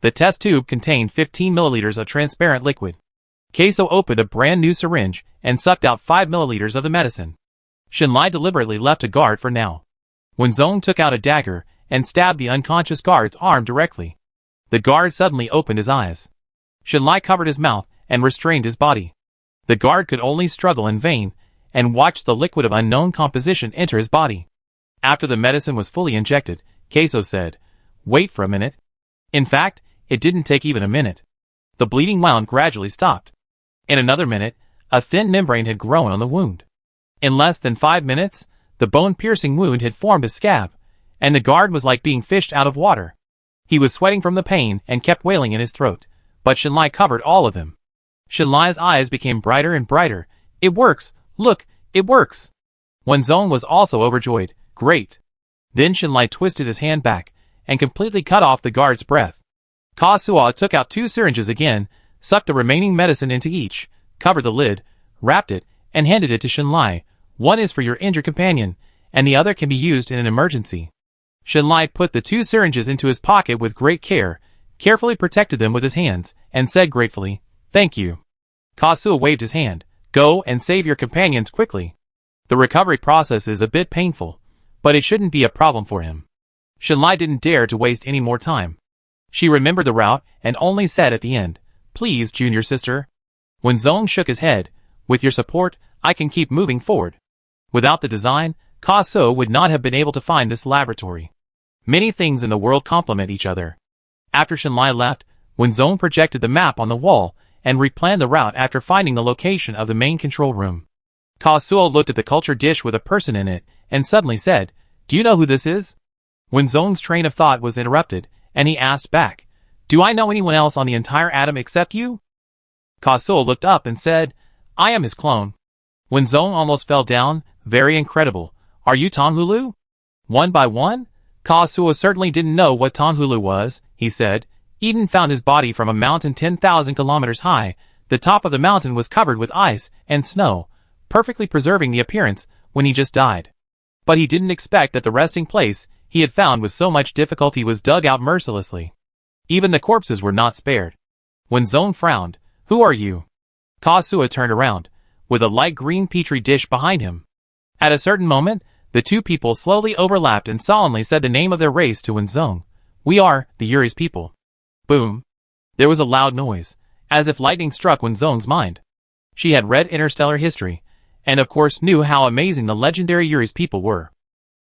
The test tube contained 15 milliliters of transparent liquid. Keiso opened a brand new syringe and sucked out 5 milliliters of the medicine. Shinlai deliberately left a guard for now. Wenzong took out a dagger and stabbed the unconscious guard's arm directly. The guard suddenly opened his eyes. Shinlai covered his mouth and restrained his body. The guard could only struggle in vain and watched the liquid of unknown composition enter his body. After the medicine was fully injected, Keiso said, "Wait for a minute." In fact, it didn't take even a minute. The bleeding wound gradually stopped. In another minute, a thin membrane had grown on the wound. In less than 5 minutes, the bone-piercing wound had formed a scab, and the guard was like being fished out of water. He was sweating from the pain and kept wailing in his throat, but Shinlai covered all of them. Shinlai's eyes became brighter and brighter. "It works! Look, it works!" Wenzong was also overjoyed. "Great!" Then Shinlai twisted his hand back and completely cut off the guard's breath. Kazuo took out 2 syringes again, sucked the remaining medicine into each, covered the lid, wrapped it, and handed it to Shinlai. "One is for your injured companion, and the other can be used in an emergency." Shinlai put the 2 syringes into his pocket with great care, carefully protected them with his hands, and said gratefully, "Thank you." Kazuo waved his hand. "Go and save your companions quickly." The recovery process is a bit painful, but it shouldn't be a problem for him. Shinlai didn't dare to waste any more time. She remembered the route and only said at the end, "Please, junior sister." When Zong shook his head, "With your support, I can keep moving forward." Without the design, Kazuo would not have been able to find this laboratory. Many things in the world complement each other. After Shinlai left, Wenzong projected the map on the wall and replanned the route after finding the location of the main control room. Kazuo looked at the culture dish with a person in it and suddenly said, "Do you know who this is?" Wenzong's train of thought was interrupted, and he asked back, "Do I know anyone else on the entire atom except you?" Kazuo looked up and said, "I am his clone." Wenzong almost fell down. "Very incredible. Are you Tonghulu?" One by one? Kazuo certainly didn't know what Tonghulu was, he said. Eden found his body from a mountain 10,000 kilometers high. The top of the mountain was covered with ice and snow, perfectly preserving the appearance when he just died. But he didn't expect that the resting place he had found with so much difficulty was dug out mercilessly. Even the corpses were not spared. When Zong frowned, "Who are you?" Kazuo turned around, with a light green petri dish behind him. At a certain moment, the 2 people slowly overlapped and solemnly said the name of their race to Wenzong. "We are the Yuri's people." Boom. There was a loud noise, as if lightning struck Wenzong's mind. She had read interstellar history, and of course knew how amazing the legendary Yuri's people were.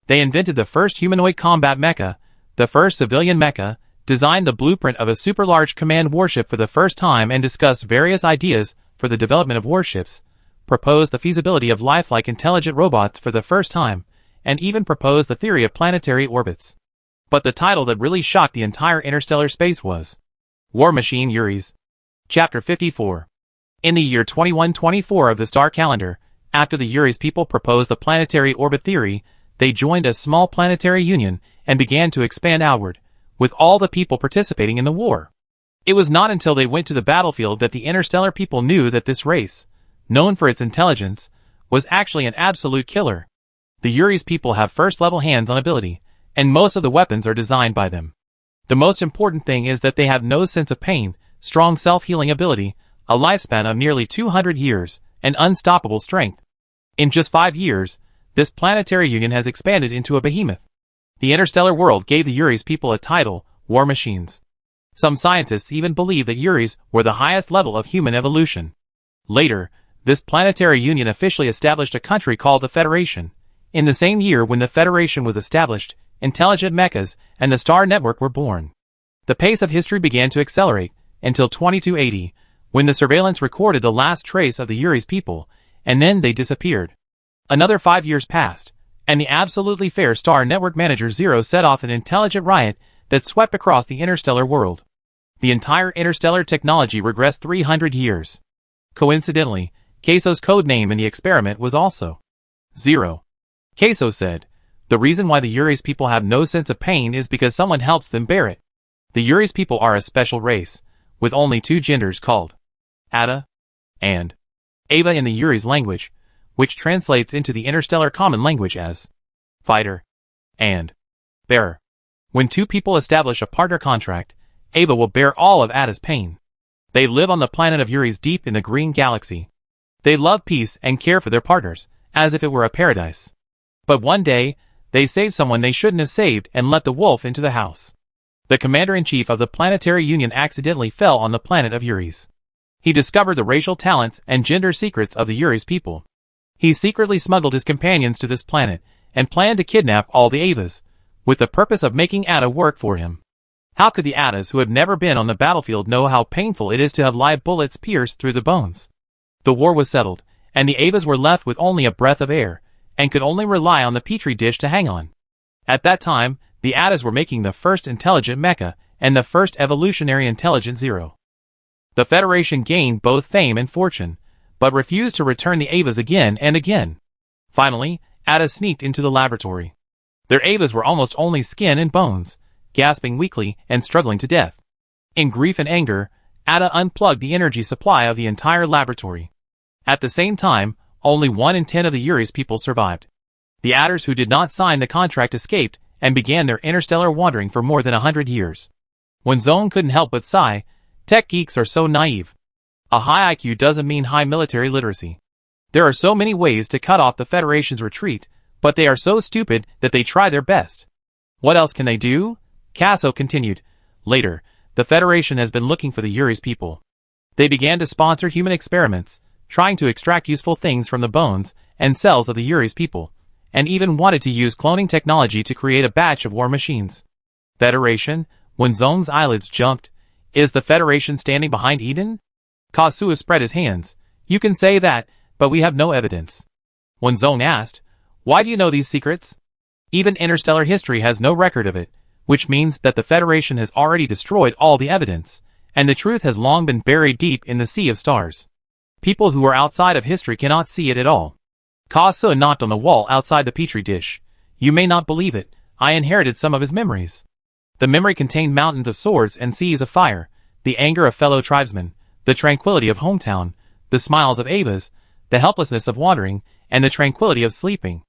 They invented the first humanoid combat mecha, the first civilian mecha, designed the blueprint of a super-large command warship for the first time and discussed various ideas for the development of warships, proposed the feasibility of lifelike intelligent robots for the first time, and even proposed the theory of planetary orbits. But the title that really shocked the entire interstellar space was War Machine Yuri's. Chapter 54. In the year 2124 of the star calendar, after the Yuri's people proposed the planetary orbit theory, they joined a small planetary union and began to expand outward, with all the people participating in the war. It was not until they went to the battlefield that the interstellar people knew that this race, known for its intelligence, was actually an absolute killer. The Yuri's people have first-level hands-on ability, and most of the weapons are designed by them. The most important thing is that they have no sense of pain, strong self-healing ability, a lifespan of nearly 200 years, and unstoppable strength. In just 5 years, this planetary union has expanded into a behemoth. The interstellar world gave the Yuri's people a title, War Machines. Some scientists even believe that Yuri's were the highest level of human evolution. Later, this planetary union officially established a country called the Federation. In the same year when the Federation was established, intelligent mechas and the Star Network were born. The pace of history began to accelerate until 2280, when the surveillance recorded the last trace of the Yuri's people, and then they disappeared. Another 5 years passed, and the absolutely fair Star Network manager Zero set off an intelligent riot that swept across the interstellar world. The entire interstellar technology regressed 300 years. Coincidentally, Queso's code name in the experiment was also Zero. Queso said, "The reason why the Yuri's people have no sense of pain is because someone helps them bear it. The Yuri's people are a special race, with only 2 genders called Ada and Ava in the Yuri's language, which translates into the interstellar common language as fighter and bearer. When 2 people establish a partner contract, Ava will bear all of Ada's pain. They live on the planet of Yuri's deep in the green galaxy. They love peace and care for their partners, as if it were a paradise. But one day, they saved someone they shouldn't have saved and let the wolf into the house. The commander-in-chief of the planetary union accidentally fell on the planet of Yuri's. He discovered the racial talents and gender secrets of the Yuri's people. He secretly smuggled his companions to this planet and planned to kidnap all the Avas, with the purpose of making Ada work for him. How could the Adas who have never been on the battlefield know how painful it is to have live bullets pierce through the bones? The war was settled, and the Avas were left with only a breath of air, and could only rely on the petri dish to hang on. At that time, the Adas were making the first intelligent mecha, and the first evolutionary intelligent Zero. The Federation gained both fame and fortune, but refused to return the Avas again and again. Finally, Ada sneaked into the laboratory. Their Avas were almost only skin and bones, gasping weakly and struggling to death. In grief and anger, Ada unplugged the energy supply of the entire laboratory. At the same time, only 1 in 10 of the Yuri's people survived. The Adders who did not sign the contract escaped and began their interstellar wandering for more than 100 years. When Zone couldn't help but sigh, tech geeks are so naive. A high IQ doesn't mean high military literacy. There are so many ways to cut off the Federation's retreat, but they are so stupid that they try their best. What else can they do? Casso continued. Later, the Federation has been looking for the Yuri's people. They began to sponsor human experiments, trying to extract useful things from the bones and cells of the Yuri's people, and even wanted to use cloning technology to create a batch of war machines. Federation? When Zone's eyelids jumped, is the Federation standing behind Eden? Kasua spread his hands. You can say that, but we have no evidence. When Zone asked, why do you know these secrets? Even interstellar history has no record of it, which means that the Federation has already destroyed all the evidence, and the truth has long been buried deep in the sea of stars. People who are outside of history cannot see it at all. Kasua knocked on the wall outside the petri dish. You may not believe it, I inherited some of his memories. The memory contained mountains of swords and seas of fire, the anger of fellow tribesmen, the tranquility of hometown, the smiles of Avas, the helplessness of wandering, and the tranquility of sleeping.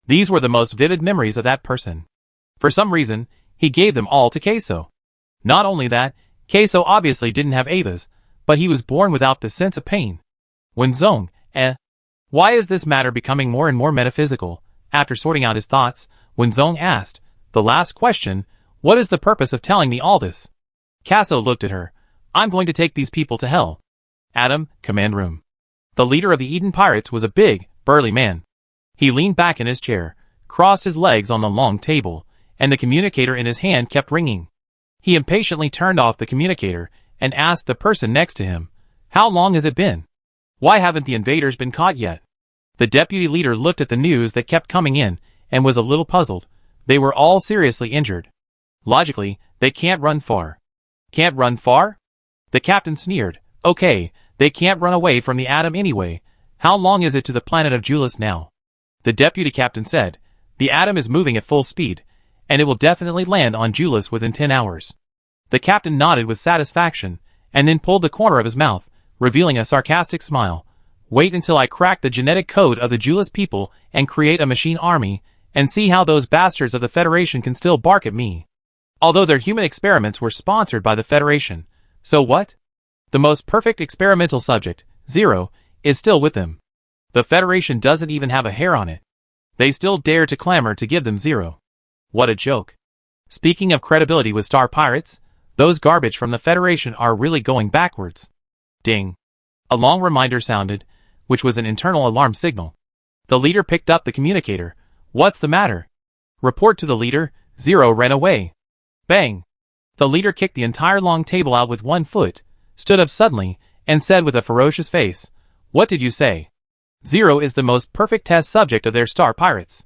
These were the most vivid memories of that person. For some reason, he gave them all to Queso. Not only that, Queso obviously didn't have Avas, but he was born without the sense of pain. When Zone, why is this matter becoming more and more metaphysical? After sorting out his thoughts, when Zone asked, the last question, what is the purpose of telling me all this? Casso looked at her. I'm going to take these people to hell. Adam, command room. The leader of the Eden Pirates was a big, burly man. He leaned back in his chair, crossed his legs on the long table, and the communicator in his hand kept ringing. He impatiently turned off the communicator and asked the person next to him, how long has it been? Why haven't the invaders been caught yet? The deputy leader looked at the news that kept coming in and was a little puzzled. They were all seriously injured. Logically, they can't run far. Can't run far? The captain sneered. Okay, they can't run away from the atom anyway. How long is it to the planet of Julius now? The deputy captain said, the atom is moving at full speed, and it will definitely land on Julius within 10 hours. The captain nodded with satisfaction, and then pulled the corner of his mouth, revealing a sarcastic smile. Wait until I crack the genetic code of the Julius people and create a machine army, and see how those bastards of the Federation can still bark at me. Although their human experiments were sponsored by the Federation. So what? The most perfect experimental subject, Zero, is still with them. The Federation doesn't even have a hair on it. They still dare to clamor to give them Zero. What a joke. Speaking of credibility with star pirates, those garbage from the Federation are really going backwards. Ding. A long reminder sounded, which was an internal alarm signal. The leader picked up the communicator. What's the matter? Report to the leader. Zero ran away. Bang. The leader kicked the entire long table out with one foot, stood up suddenly, and said with a ferocious face, What did you say? Zero is the most perfect test subject of their star pirates.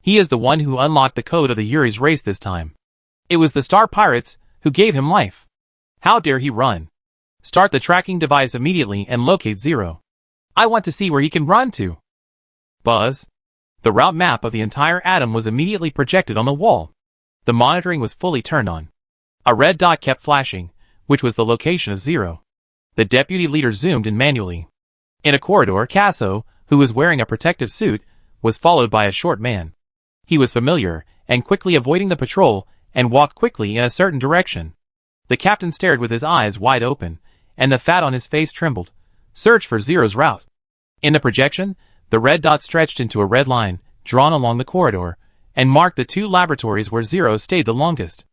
He is the one who unlocked the code of the Yuri's race this time. It was the star pirates who gave him life. How dare he run? Start the tracking device immediately and locate Zero. I want to see where he can run to. Buzz. The route map of the entire atom was immediately projected on the wall. The monitoring was fully turned on. A red dot kept flashing, which was the location of Zero. The deputy leader zoomed in manually. In a corridor, Casso, who was wearing a protective suit, was followed by a short man. He was familiar, and quickly avoiding the patrol, and walked quickly in a certain direction. The captain stared with his eyes wide open, and the fat on his face trembled. Search for Zero's route. In the projection, the red dot stretched into a red line, drawn along the corridor, and marked the 2 laboratories where Zero stayed the longest.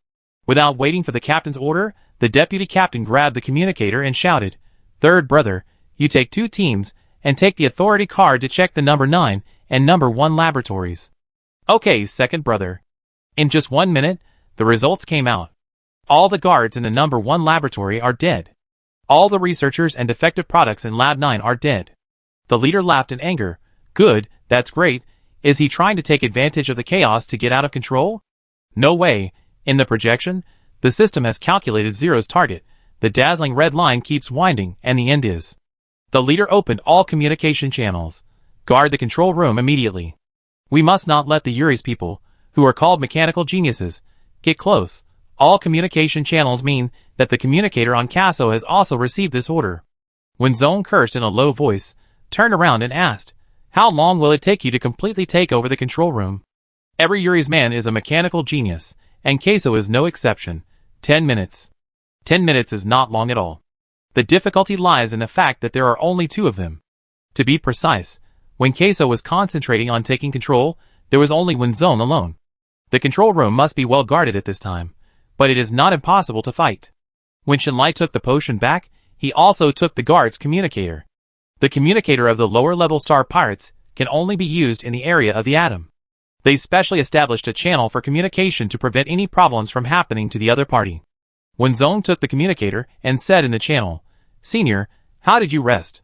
Without waiting for the captain's order, the deputy captain grabbed the communicator and shouted, Third brother, you take 2 teams, and take the authority card to check the number 9 and number 1 laboratories. Okay, second brother. In just 1 minute, the results came out. All the guards in the number 1 laboratory are dead. All the researchers and defective products in Lab 9 are dead. The leader laughed in anger. Good, that's great. Is he trying to take advantage of the chaos to get out of control? No way. In the projection, the system has calculated Zero's target. The dazzling red line keeps winding, and the end is. The leader opened all communication channels. Guard the control room immediately. We must not let the Yuri's people, who are called mechanical geniuses, get close. All communication channels mean that the communicator on Casso has also received this order. When Zone cursed in a low voice, turned around and asked, How long will it take you to completely take over the control room? Every Yuri's man is a mechanical genius, and Casso is no exception. 10 minutes. 10 minutes is not long at all. The difficulty lies in the fact that there are only 2 of them. To be precise, when Casso was concentrating on taking control, there was only one Zone alone. The control room must be well guarded at this time, but it is not impossible to fight. When Shinlai took the potion back, he also took the guard's communicator. The communicator of the lower-level star pirates can only be used in the area of the atom. They specially established a channel for communication to prevent any problems from happening to the other party. When Zone took the communicator and said in the channel, Senior, how did you rest?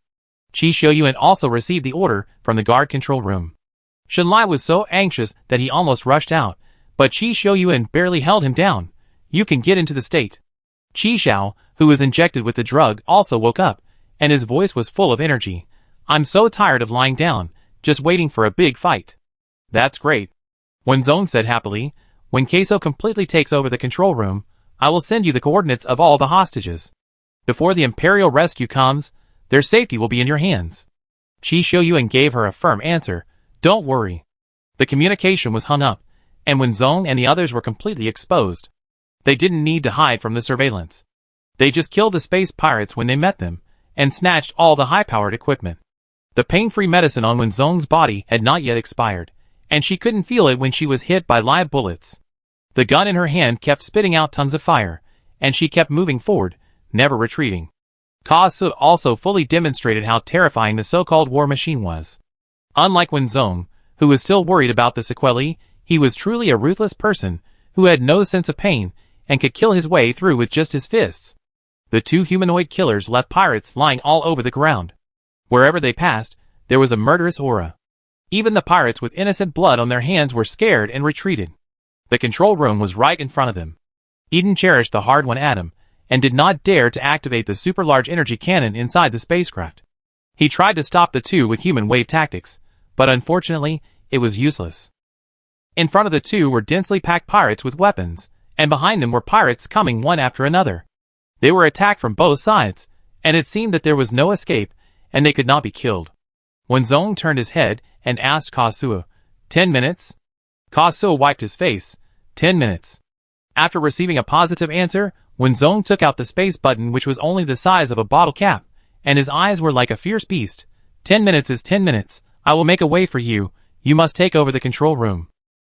Chi Shouyuan also received the order from the guard control room. Shinlai was so anxious that he almost rushed out, but Chi Shouyuan barely held him down. You can get into the state. Chi Xiao, who was injected with the drug, also woke up, and his voice was full of energy. I'm so tired of lying down, just waiting for a big fight. That's great. When Zone said happily, when Casso completely takes over the control room, I will send you the coordinates of all the hostages. Before the Imperial rescue comes, their safety will be in your hands. Chi Shouyuan gave her a firm answer. Don't worry. The communication was hung up, and when Zone and the others were completely exposed, they didn't need to hide from the surveillance. They just killed the space pirates when they met them, and snatched all the high-powered equipment. The pain-free medicine on Wenzone's body had not yet expired, and she couldn't feel it when she was hit by live bullets. The gun in her hand kept spitting out tons of fire, and she kept moving forward, never retreating. Ka-Sut also fully demonstrated how terrifying the so-called war machine was. Unlike Wenzone, who was still worried about the sequelae, he was truly a ruthless person, who had no sense of pain, and could kill his way through with just his fists. The 2 humanoid killers left pirates lying all over the ground. Wherever they passed, there was a murderous aura. Even the pirates with innocent blood on their hands were scared and retreated. The control room was right in front of them. Eden cherished the hard-won atom, and did not dare to activate the super-large energy cannon inside the spacecraft. He tried to stop the 2 with human wave tactics, but unfortunately, it was useless. In front of the 2 were densely packed pirates with weapons, and behind them were pirates coming one after another. They were attacked from both sides, and it seemed that there was no escape, and they could not be killed. Wenzong turned his head and asked Kasuo, 10 minutes? Kasuo wiped his face. 10 minutes. After receiving a positive answer, Wenzong took out the space button, which was only the size of a bottle cap, and his eyes were like a fierce beast. 10 minutes is 10 minutes. I will make a way for you. You must take over the control room.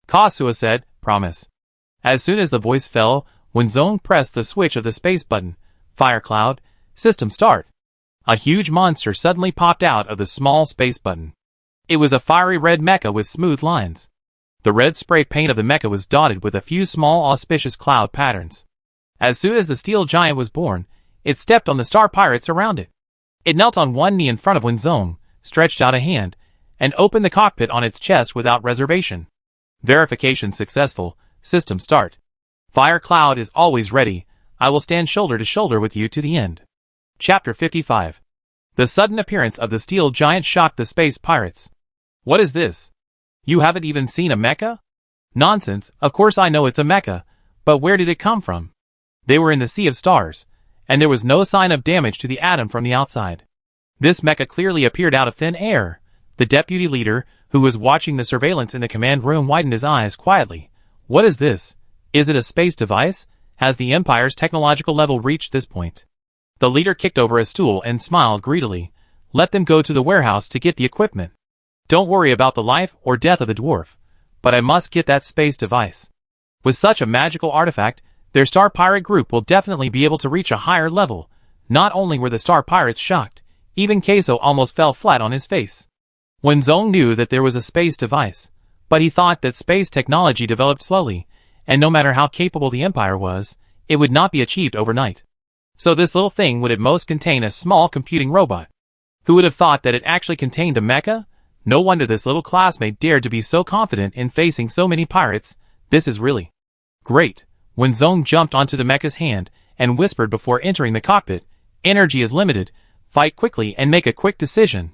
Kasuo said, promise. As soon as the voice fell, Wenzong pressed the switch of the space button. Fire cloud. System start. A huge monster suddenly popped out of the small space button. It was a fiery red mecha with smooth lines. The red spray paint of the mecha was dotted with a few small auspicious cloud patterns. As soon as the steel giant was born, it stepped on the star pirates around it. It knelt on one knee in front of Wenzong, stretched out a hand, and opened the cockpit on its chest without reservation. Verification successful. System start. Fire cloud is always ready. I will stand shoulder to shoulder with you to the end. Chapter 55. The sudden appearance of the steel giant shocked the space pirates. What is this? You haven't even seen a mecha? Nonsense, of course I know it's a mecha, but where did it come from? They were in the Sea of Stars, and there was no sign of damage to the atom from the outside. This mecha clearly appeared out of thin air. The deputy leader, who was watching the surveillance in the command room, widened his eyes quietly. What is this? Is it a space device? Has the Empire's technological level reached this point? The leader kicked over a stool and smiled greedily. Let them go to the warehouse to get the equipment. Don't worry about the life or death of the dwarf, but I must get that space device. With such a magical artifact, their star pirate group will definitely be able to reach a higher level. Not only were the star pirates shocked, even Keiso almost fell flat on his face. Wenzong knew that there was a space device, but he thought that space technology developed slowly, and no matter how capable the Empire was, it would not be achieved overnight. So this little thing would at most contain a small computing robot. Who would have thought that it actually contained a mecha? No wonder this little classmate dared to be so confident in facing so many pirates. This is really great. Wenzong jumped onto the mecha's hand and whispered before entering the cockpit, energy is limited, fight quickly and make a quick decision.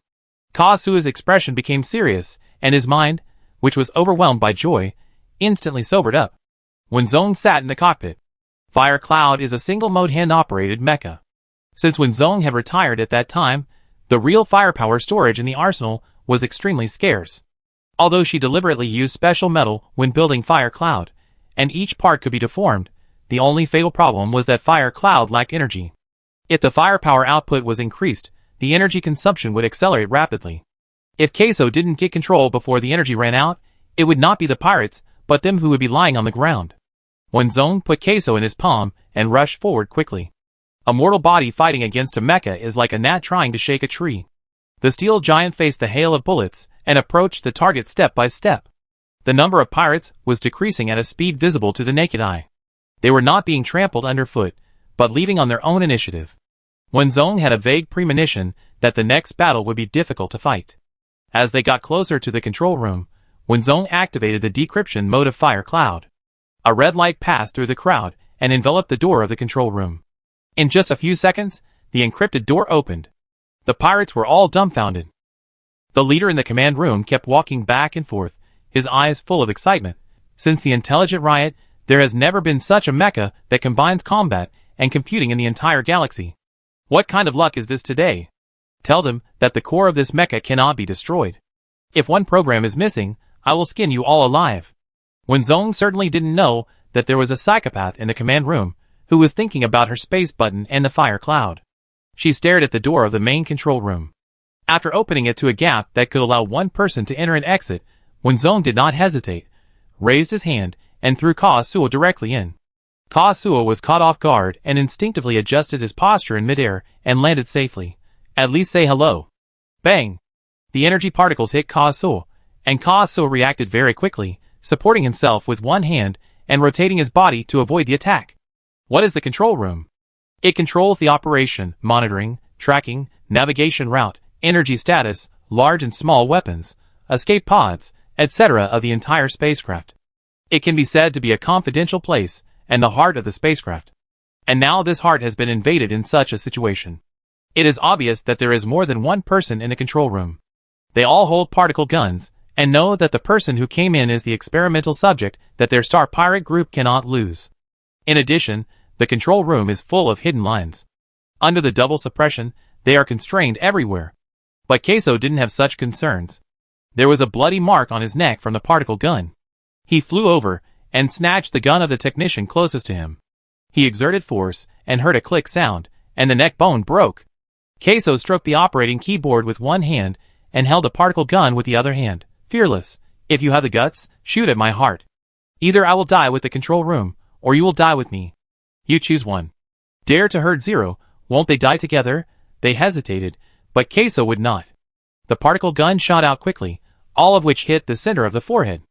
Kasuo's expression became serious, and his mind, which was overwhelmed by joy, instantly sobered up. Wenzong sat in the cockpit. Fire Cloud is a single-mode hand-operated mecha. Since Wenzong had retired at that time, the real firepower storage in the arsenal was extremely scarce. Although she deliberately used special metal when building Fire Cloud, and each part could be deformed, the only fatal problem was that Fire Cloud lacked energy. If the firepower output was increased, the energy consumption would accelerate rapidly. If Keiso didn't get control before the energy ran out, it would not be the pirates, but them who would be lying on the ground. Wenzong put Keiso in his palm and rushed forward quickly. A mortal body fighting against a mecha is like a gnat trying to shake a tree. The steel giant faced the hail of bullets and approached the target step by step. The number of pirates was decreasing at a speed visible to the naked eye. They were not being trampled underfoot, but leaving on their own initiative. Wenzong had a vague premonition that the next battle would be difficult to fight. As they got closer to the control room, Wenzong activated the decryption mode of Fire Cloud. A red light passed through the crowd and enveloped the door of the control room. In just a few seconds, the encrypted door opened. The pirates were all dumbfounded. The leader in the command room kept walking back and forth, his eyes full of excitement. Since the intelligent riot, there has never been such a mecha that combines combat and computing in the entire galaxy. What kind of luck is this today? Tell them that the core of this mecha cannot be destroyed. If one program is missing, I will skin you all alive. Wenzong certainly didn't know that there was a psychopath in the command room who was thinking about her space button and the Fire Cloud. She stared at the door of the main control room. After opening it to a gap that could allow one person to enter and exit, Wenzong did not hesitate, raised his hand, and threw Kasuo directly in. Kasuo was caught off guard and instinctively adjusted his posture in midair and landed safely. At least say hello. Bang! The energy particles hit Kasuo, and Kasuo reacted very quickly, supporting himself with one hand and rotating his body to avoid the attack. What is the control room? It controls the operation, monitoring, tracking, navigation route, energy status, large and small weapons, escape pods, etc. of the entire spacecraft. It can be said to be a confidential place and the heart of the spacecraft. And now this heart has been invaded in such a situation. It is obvious that there is more than one person in the control room. They all hold particle guns and know that the person who came in is the experimental subject that their star pirate group cannot lose. In addition, the control room is full of hidden lines. Under the double suppression, they are constrained everywhere. But Queso didn't have such concerns. There was a bloody mark on his neck from the particle gun. He flew over and snatched the gun of the technician closest to him. He exerted force and heard a click sound, and the neck bone broke. Queso stroked the operating keyboard with one hand and held a particle gun with the other hand. Fearless, if you have the guts, shoot at my heart. Either I will die with the control room, or you will die with me. You choose one. Dare to hurt Zero, won't they die together? They hesitated, but Queso would not. The particle gun shot out quickly, all of which hit the center of the forehead.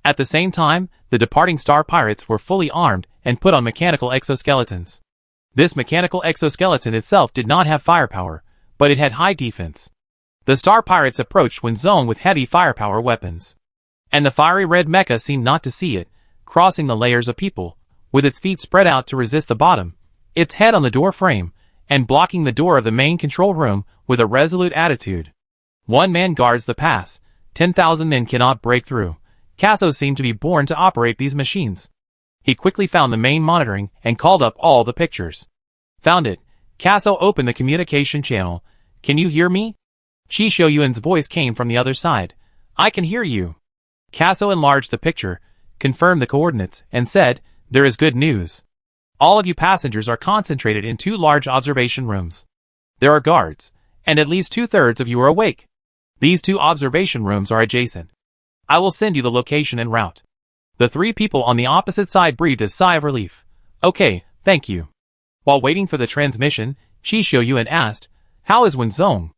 At the same time, the departing star pirates were fully armed and put on mechanical exoskeletons. This mechanical exoskeleton itself did not have firepower, but it had high defense. The star pirates approached when zoned with heavy firepower weapons. And the fiery red mecha seemed not to see it, crossing the layers of people, with its feet spread out to resist the bottom, its head on the door frame, and blocking the door of the main control room with a resolute attitude. One man guards the pass, 10,000 men cannot break through. Queso seemed to be born to operate these machines. He quickly found the main monitoring and called up all the pictures. Found it. Queso opened the communication channel. Can you hear me? Chi Shoyuan's voice came from the other side. I can hear you. Queso enlarged the picture, confirmed the coordinates, and said, there is good news. All of you passengers are concentrated in 2 large observation rooms. There are guards, and at least 2/3 of you are awake. These 2 observation rooms are adjacent. I will send you the location and route. The 3 people on the opposite side breathed a sigh of relief. Okay, thank you. While waiting for the transmission, Chi Shoyuan asked, how is Wenzong?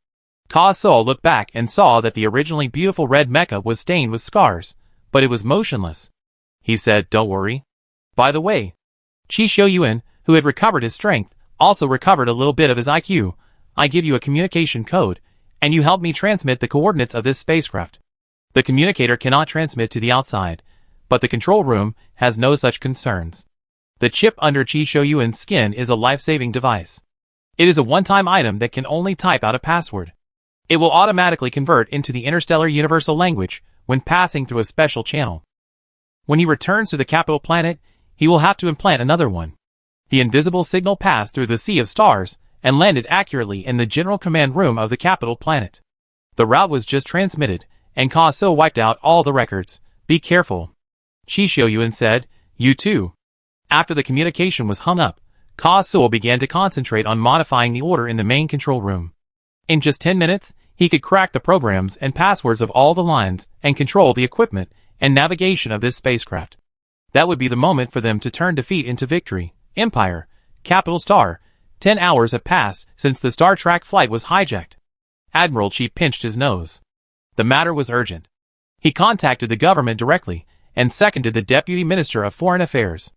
Ka Soul looked back and saw that the originally beautiful red mecha was stained with scars, but it was motionless. He said, don't worry. By the way, Chi Shoyuan, who had recovered his strength, also recovered a little bit of his IQ. I give you a communication code, and you help me transmit the coordinates of this spacecraft. The communicator cannot transmit to the outside, but the control room has no such concerns. The chip under Chi Shoyuan's skin is a life-saving device. It is a one-time item that can only type out a password. It will automatically convert into the Interstellar Universal Language when passing through a special channel. When he returns to the capital planet, he will have to implant another one. The invisible signal passed through the sea of stars and landed accurately in the general command room of the capital planet. The route was just transmitted, and Ka So wiped out all the records. Be careful. Chi Shoyuan said, you too. After the communication was hung up, Ka So began to concentrate on modifying the order in the main control room. In just 10 minutes, he could crack the programs and passwords of all the lines and control the equipment and navigation of this spacecraft. That would be the moment for them to turn defeat into victory. Empire, capital star. 10 hours have passed since the Star Trek flight was hijacked. Admiral Chi pinched his nose. The matter was urgent. He contacted the government directly and seconded the Deputy Minister of Foreign Affairs.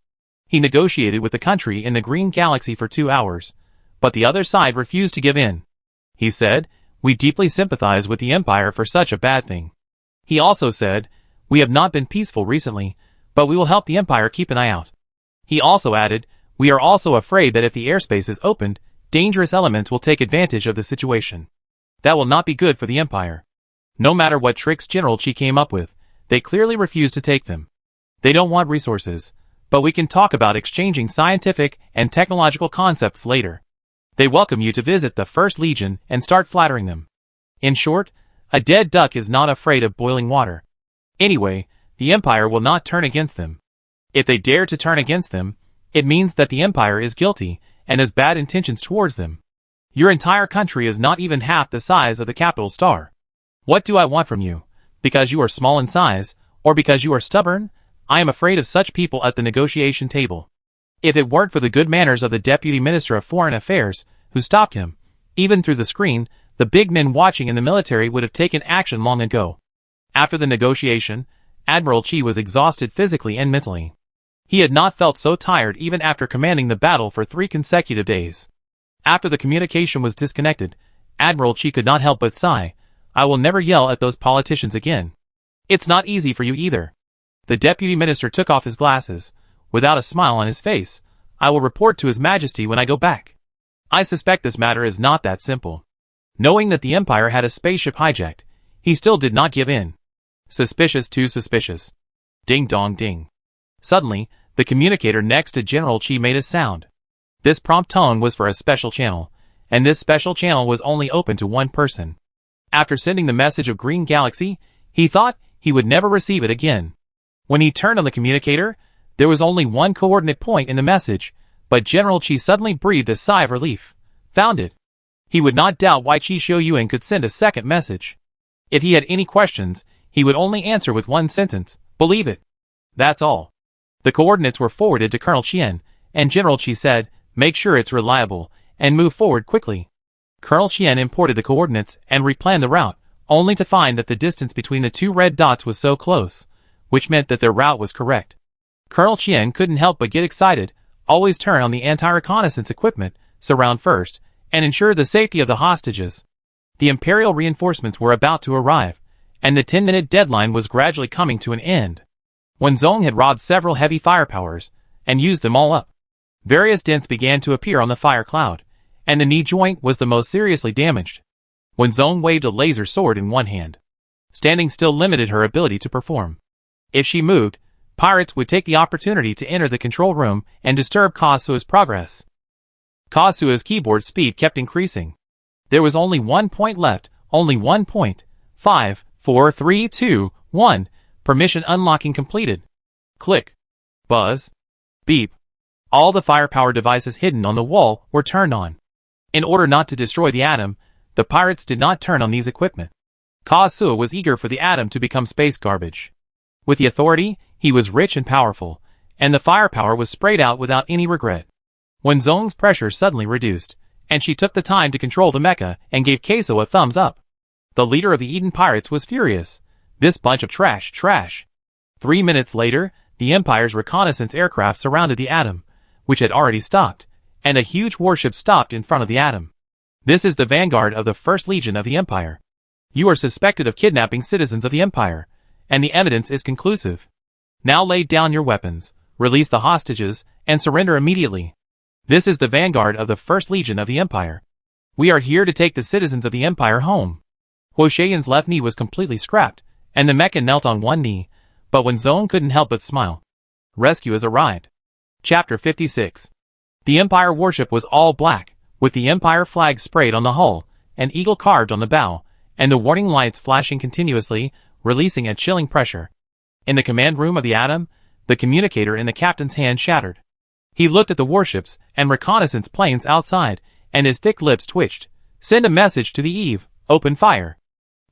He negotiated with the country in the Green Galaxy for 2 hours, but the other side refused to give in. He said, we deeply sympathize with the Empire for such a bad thing. He also said, we have not been peaceful recently, but we will help the Empire keep an eye out. He also added, we are also afraid that if the airspace is opened, dangerous elements will take advantage of the situation. That will not be good for the Empire. No matter what tricks General Chi came up with, they clearly refuse to take them. They don't want resources, but we can talk about exchanging scientific and technological concepts later. They welcome you to visit the First Legion and start flattering them. In short, a dead duck is not afraid of boiling water. Anyway, the Empire will not turn against them. If they dare to turn against them, it means that the Empire is guilty and has bad intentions towards them. Your entire country is not even half the size of the capital star. What do I want from you? Because you are small in size, or because you are stubborn? I am afraid of such people at the negotiation table. If it weren't for the good manners of the Deputy Minister of Foreign Affairs, who stopped him, even through the screen, the big men watching in the military would have taken action long ago. After the negotiation, Admiral Chi was exhausted physically and mentally. He had not felt so tired even after commanding the battle for 3 consecutive days. After the communication was disconnected, Admiral Chi could not help but sigh, I will never yell at those politicians again. It's not easy for you either. The Deputy Minister took off his glasses. Without a smile on his face, I will report to His Majesty when I go back. I suspect this matter is not that simple. Knowing that the Empire had a spaceship hijacked, he still did not give in. Suspicious too suspicious. Ding dong ding. Suddenly, the communicator next to General Chi made a sound. This prompt tone was for a special channel, and this special channel was only open to one person. After sending the message of Green Galaxy, he thought he would never receive it again. When he turned on the communicator, there was only one coordinate point in the message, but General Chi suddenly breathed a sigh of relief. Found it. He would not doubt why Chi Shouyuan could send a second message. If he had any questions, he would only answer with one sentence, believe it. That's all. The coordinates were forwarded to Colonel Chien, and General Chi said, make sure it's reliable, and move forward quickly. Colonel Chien imported the coordinates and replanned the route, only to find that the distance between the two red dots was so close, which meant that their route was correct. Colonel Chien couldn't help but get excited, always turn on the anti-reconnaissance equipment, surround first, and ensure the safety of the hostages. The Imperial reinforcements were about to arrive, and the 10-minute deadline was gradually coming to an end. When Zong had robbed several heavy firepowers, and used them all up, various dents began to appear on the fire cloud, and the knee joint was the most seriously damaged. When Zong waved a laser sword in one hand, standing still limited her ability to perform. If she moved, pirates would take the opportunity to enter the control room and disturb Kazua's progress. Kazua's keyboard speed kept increasing. There was only 1 point left, only 1 point. 5, 4, 3, 2, 1. Permission unlocking completed. Click. Buzz. Beep. All the firepower devices hidden on the wall were turned on. In order not to destroy the atom, the pirates did not turn on these equipment. Kazua was eager for the atom to become space garbage. With the authority, he was rich and powerful, and the firepower was sprayed out without any regret. When Zong's pressure suddenly reduced, and she took the time to control the mecha and gave Queso a thumbs up. The leader of the Eden Pirates was furious. This bunch of trash. 3 minutes later, the Empire's reconnaissance aircraft surrounded the atom, which had already stopped, and a huge warship stopped in front of the atom. This is the vanguard of the First Legion of the Empire. You are suspected of kidnapping citizens of the Empire, and the evidence is conclusive. Now lay down your weapons, release the hostages, and surrender immediately. This is the vanguard of the First Legion of the Empire. We are here to take the citizens of the Empire home. Huo Shaiyan's left knee was completely scrapped, and the mecha knelt on one knee, but when Zong couldn't help but smile. Rescue has arrived. Chapter 56. The Empire warship was all black, with the Empire flag sprayed on the hull, an eagle carved on the bow, and the warning lights flashing continuously, releasing a chilling pressure. In the command room of the Atom, the communicator in the captain's hand shattered. He looked at the warships and reconnaissance planes outside, and his thick lips twitched. Send a message to the Eve, open fire.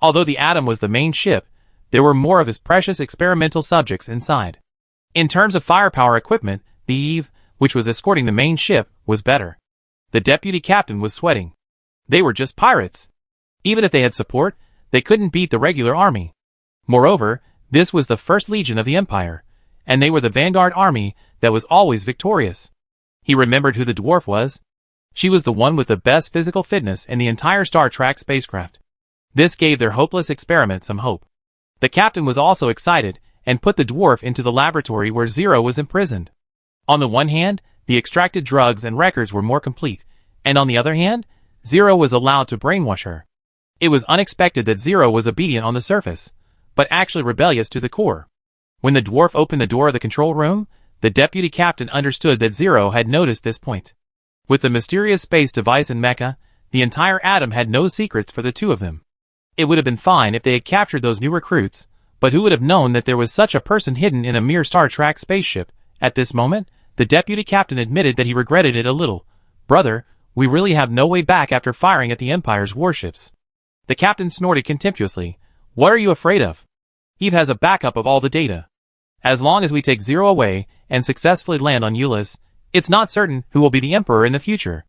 Although the Atom was the main ship, there were more of his precious experimental subjects inside. In terms of firepower equipment, the Eve, which was escorting the main ship, was better. The deputy captain was sweating. They were just pirates. Even if they had support, they couldn't beat the regular army. Moreover, this was the First Legion of the Empire, and they were the vanguard army that was always victorious. He remembered who the dwarf was. She was the one with the best physical fitness in the entire Star Trek spacecraft. This gave their hopeless experiment some hope. The captain was also excited, and put the dwarf into the laboratory where Zero was imprisoned. On the one hand, the extracted drugs and records were more complete, and on the other hand, Zero was allowed to brainwash her. It was unexpected that Zero was obedient on the surface, but actually rebellious to the core. When the dwarf opened the door of the control room, the deputy captain understood that Zero had noticed this point. With the mysterious space device and mecha, the entire Atom had no secrets for the two of them. It would have been fine if they had captured those new recruits, but who would have known that there was such a person hidden in a mere Star Trek spaceship? At this moment, the deputy captain admitted that he regretted it a little. Brother, we really have no way back after firing at the Empire's warships. The captain snorted contemptuously. What are you afraid of? Eve has a backup of all the data. As long as we take Zero away and successfully land on Euless, it's not certain who will be the Emperor in the future.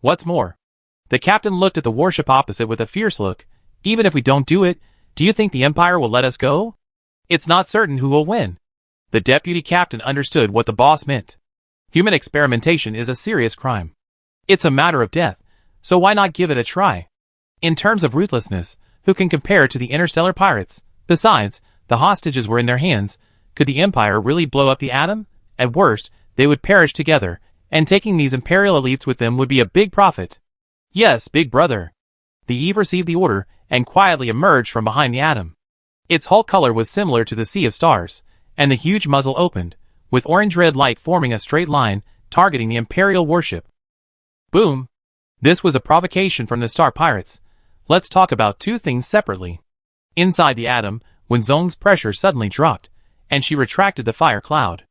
What's more? The captain looked at the warship opposite with a fierce look. Even if we don't do it, do you think the Empire will let us go? It's not certain who will win. The deputy captain understood what the boss meant. Human experimentation is a serious crime. It's a matter of death, so why not give it a try? In terms of ruthlessness, who can compare to the Interstellar pirates? Besides, the hostages were in their hands. Could the Empire really blow up the Atom? At worst, they would perish together, and taking these Imperial elites with them would be a big profit. Yes, big brother. The Eve received the order, and quietly emerged from behind the Atom. Its hull color was similar to the Sea of Stars, and the huge muzzle opened, with orange-red light forming a straight line, targeting the Imperial warship. Boom! This was a provocation from the Star Pirates. let's talk about two things separately. Inside the atom, Wenzong's pressure suddenly dropped, and she retracted the fire cloud.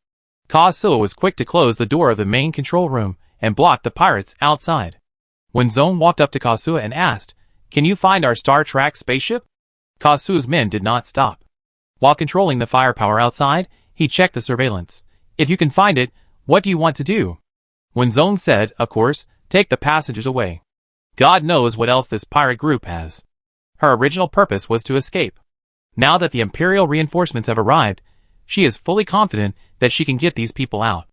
Kazuo was quick to close the door of the main control room and block the pirates outside. Wenzong walked up to Kazuo and asked, "Can you find our Star Trek spaceship?" Kazuo's men did not stop. While controlling the firepower outside, he checked the surveillance. "If you can find it, what do you want to do?" Wenzong said, "Of course, take the passengers away. God knows what else this pirate group has." Her original purpose was to escape. Now that the Imperial reinforcements have arrived, she is fully confident that she can get these people out.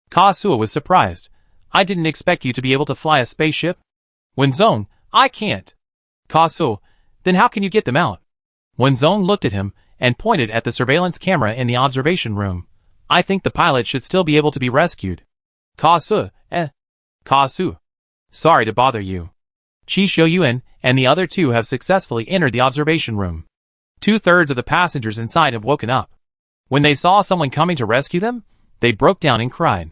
Kazuo was surprised. "I didn't expect you to be able to fly a spaceship." Wenzong, "I can't." Kazuo, "Then how can you get them out?" Wenzong looked at him and pointed at the surveillance camera in the observation room. "I think the pilot should still be able to be rescued." Kazuo, Kazuo. "Sorry to bother you." Chi Shouyuan and the other two have successfully entered the observation room. 2/3 of the passengers inside have woken up. When they saw someone coming to rescue them, they broke down and cried.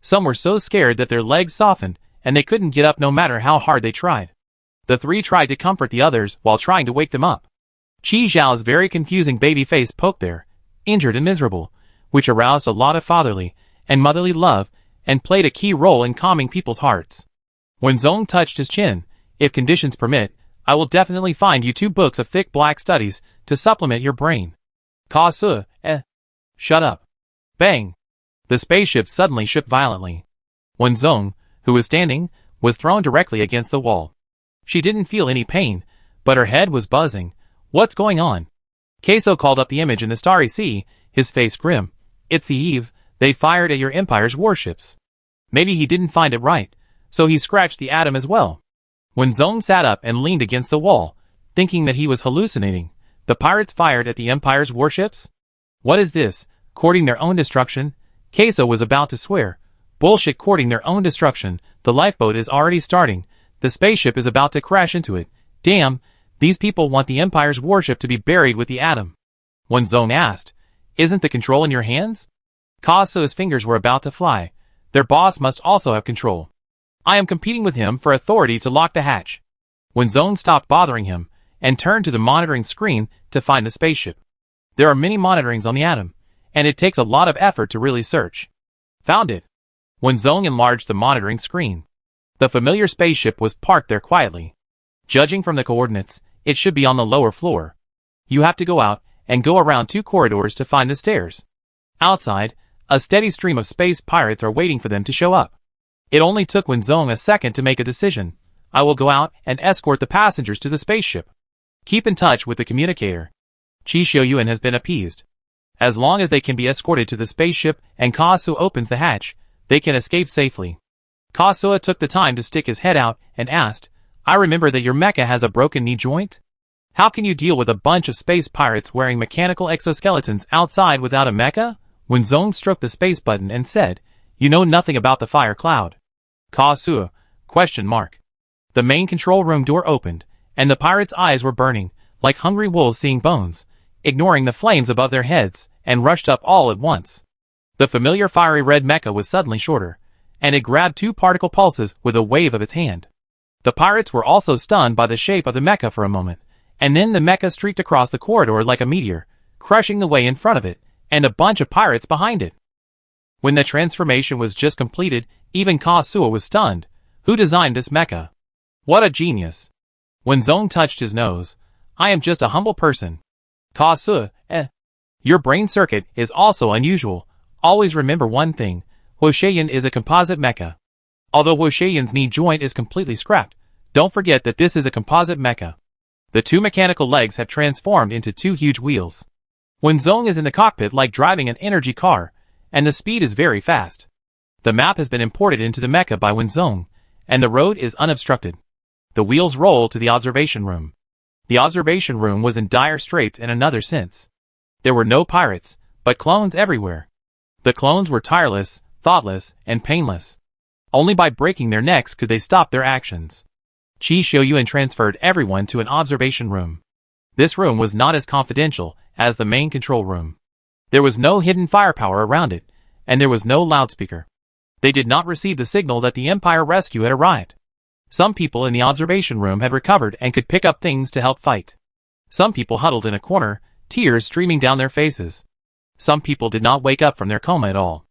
Some were so scared that their legs softened and they couldn't get up no matter how hard they tried. The three tried to comfort the others while trying to wake them up. Chi Zhao's very confusing baby face poked there, injured and miserable, which aroused a lot of fatherly and motherly love and played a key role in calming people's hearts. Wenzong touched his chin. "If conditions permit, I will definitely find you 2 books of thick black studies to supplement your brain." Kazuo, Shut up. Bang. The spaceship suddenly shook violently. Wenzong, who was standing, was thrown directly against the wall. She didn't feel any pain, but her head was buzzing. "What's going on?" Queso called up the image in the starry sea, his face grim. "It's the eve. They fired at your Empire's warships." Maybe he didn't find it right, so he scratched the atom as well. Wenzong sat up and leaned against the wall, thinking that he was hallucinating. The pirates fired at the Empire's warships? What is this? Courting their own destruction? Queso was about to swear. Bullshit, courting their own destruction. The lifeboat is already starting. The spaceship is about to crash into it. Damn, these people want the Empire's warship to be buried with the atom. Wenzong asked, "Isn't the control in your hands?" Kazuo's fingers were about to fly. Their boss must also have control. "I am competing with him for authority to lock the hatch." Wenzong stopped bothering him and turned to the monitoring screen to find the spaceship. There are many monitorings on the atom, and it takes a lot of effort to really search. Found it. Wenzong enlarged the monitoring screen. The familiar spaceship was parked there quietly. Judging from the coordinates, it should be on the lower floor. You have to go out and go around 2 corridors to find the stairs. Outside, a steady stream of space pirates are waiting for them to show up. It only took Wenzong a second to make a decision. "I will go out and escort the passengers to the spaceship. Keep in touch with the communicator." Chi Shouyuan has been appeased. As long as they can be escorted to the spaceship and Kazuo opens the hatch, they can escape safely. Kazuo took the time to stick his head out and asked, "I remember that your mecha has a broken knee joint? How can you deal with a bunch of space pirates wearing mechanical exoskeletons outside without a mecha?" Wenzong stroked the space button and said, "You know nothing about the fire cloud." Kazuo, ? The main control room door opened, and the pirates' eyes were burning, like hungry wolves seeing bones, ignoring the flames above their heads, and rushed up all at once. The familiar fiery red mecha was suddenly shorter, and it grabbed 2 particle pulses with a wave of its hand. The pirates were also stunned by the shape of the mecha for a moment, and then the mecha streaked across the corridor like a meteor, crushing the way in front of it, and a bunch of pirates behind it. When the transformation was just completed, even Kazuo was stunned. Who designed this mecha? What a genius! Wenzong touched his nose. "I am just a humble person." Kazuo, Your brain circuit is also unusual. Always remember one thing. Huosheiyan is a composite mecha. Although Huosheiyan's knee joint is completely scrapped, don't forget that this is a composite mecha. The 2 mechanical legs have transformed into 2 huge wheels. Wenzong is in the cockpit like driving an energy car, and the speed is very fast. The map has been imported into the mecha by Wenzong, and the road is unobstructed. The wheels roll to the observation room. The observation room was in dire straits in another sense. There were no pirates, but clones everywhere. The clones were tireless, thoughtless, and painless. Only by breaking their necks could they stop their actions. Chi Shouyuan transferred everyone to an observation room. This room was not as confidential as the main control room. There was no hidden firepower around it, and there was no loudspeaker. They did not receive the signal that the Empire rescue had arrived. Some people in the observation room had recovered and could pick up things to help fight. Some people huddled in a corner, tears streaming down their faces. Some people did not wake up from their coma at all.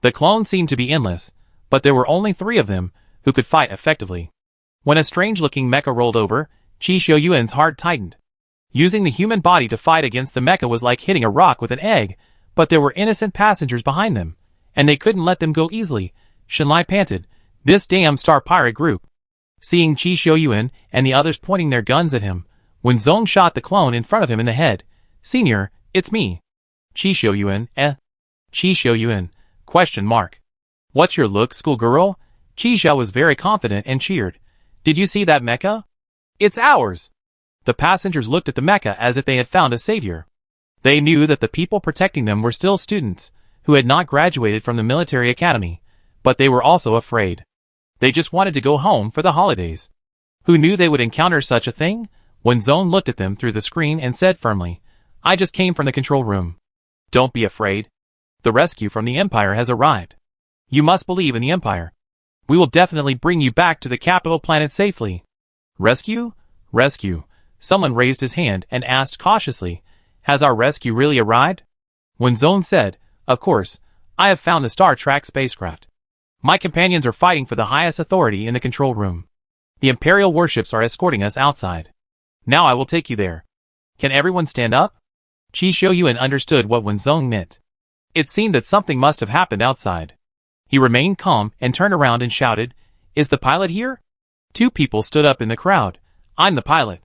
The clones seemed to be endless, but there were only 3 of them who could fight effectively. When a strange-looking mecha rolled over, Qi Xiuyuan's heart tightened. Using the human body to fight against the mecha was like hitting a rock with an egg, but there were innocent passengers behind them, and they couldn't let them go easily. Shenlai panted, "This damn star pirate group." Seeing Qi Xiuyuan and the others pointing their guns at him, Wenzong shot the clone in front of him in the head. "Senior, it's me." Qi Xiuyuan, Qi Xiuyuan, question mark. "What's your look, schoolgirl?" Qi Xiao was very confident and cheered. "Did you see that mecha? It's ours." The passengers looked at the mecha as if they had found a savior. They knew that the people protecting them were still students, who had not graduated from the military academy, but they were also afraid. They just wanted to go home for the holidays. Who knew they would encounter such a thing? Wenzong looked at them through the screen and said firmly, "I just came from the control room. Don't be afraid. The rescue from the Empire has arrived. You must believe in the Empire. We will definitely bring you back to the capital planet safely." Rescue? Rescue. Someone raised his hand and asked cautiously, "Has our rescue really arrived?" Wenzong said, "Of course, I have found the Star Trek spacecraft. My companions are fighting for the highest authority in the control room. The Imperial warships are escorting us outside. Now I will take you there. Can everyone stand up?" Qi Xiuyuan understood what Wenzong meant. It seemed that something must have happened outside. He remained calm and turned around and shouted, "Is the pilot here?" 2 people stood up in the crowd. "I'm the pilot."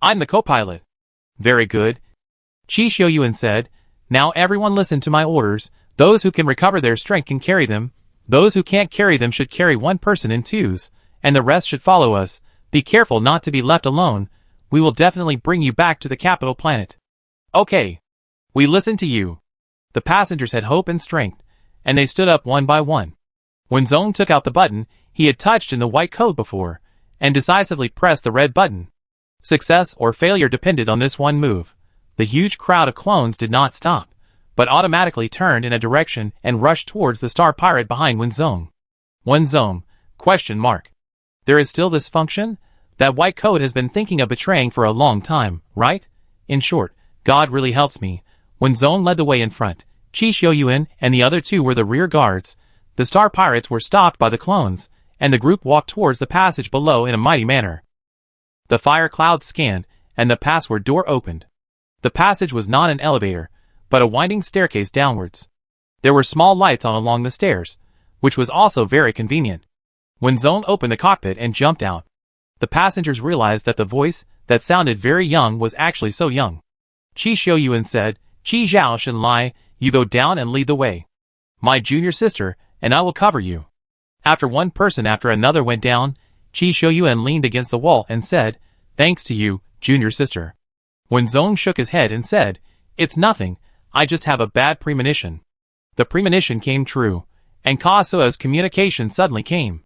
"I'm the co-pilot." "Very good." Qi Xiuyuan said, "Now everyone listen to my orders. Those who can recover their strength can carry them. Those who can't carry them should carry 1 person in 2s, and the rest should follow us. Be careful not to be left alone. We will definitely bring you back to the capital planet." "Okay. We listen to you." The passengers had hope and strength, and they stood up one by one. Wenzong took out the button he had touched in the white coat before, and decisively pressed the red button. Success or failure depended on this one move. The huge crowd of clones did not stop, but automatically turned in a direction and rushed towards the star pirate behind Wenzong. Wenzong, question mark. There is still this function? That white coat has been thinking of betraying for a long time, right? In short, God really helps me. Wenzong led the way in front. Qi Xiuyuan and the other 2 were the rear guards. The star pirates were stopped by the clones, and the group walked towards the passage below in a mighty manner. The fire cloud scanned, and the password door opened. The passage was not an elevator, but a winding staircase downwards. There were small lights on along the stairs, which was also very convenient. Wenzong opened the cockpit and jumped out. The passengers realized that the voice that sounded very young was actually so young. Qi Xiuyuan said, "Qi Zhao Shenlai, you go down and lead the way. My junior sister, and I will cover you." After one person after another went down, Qi Xiuyuan leaned against the wall and said, "Thanks to you, junior sister." Wenzong shook his head and said, "It's nothing, I just have a bad premonition." The premonition came true, and Kasua's communication suddenly came.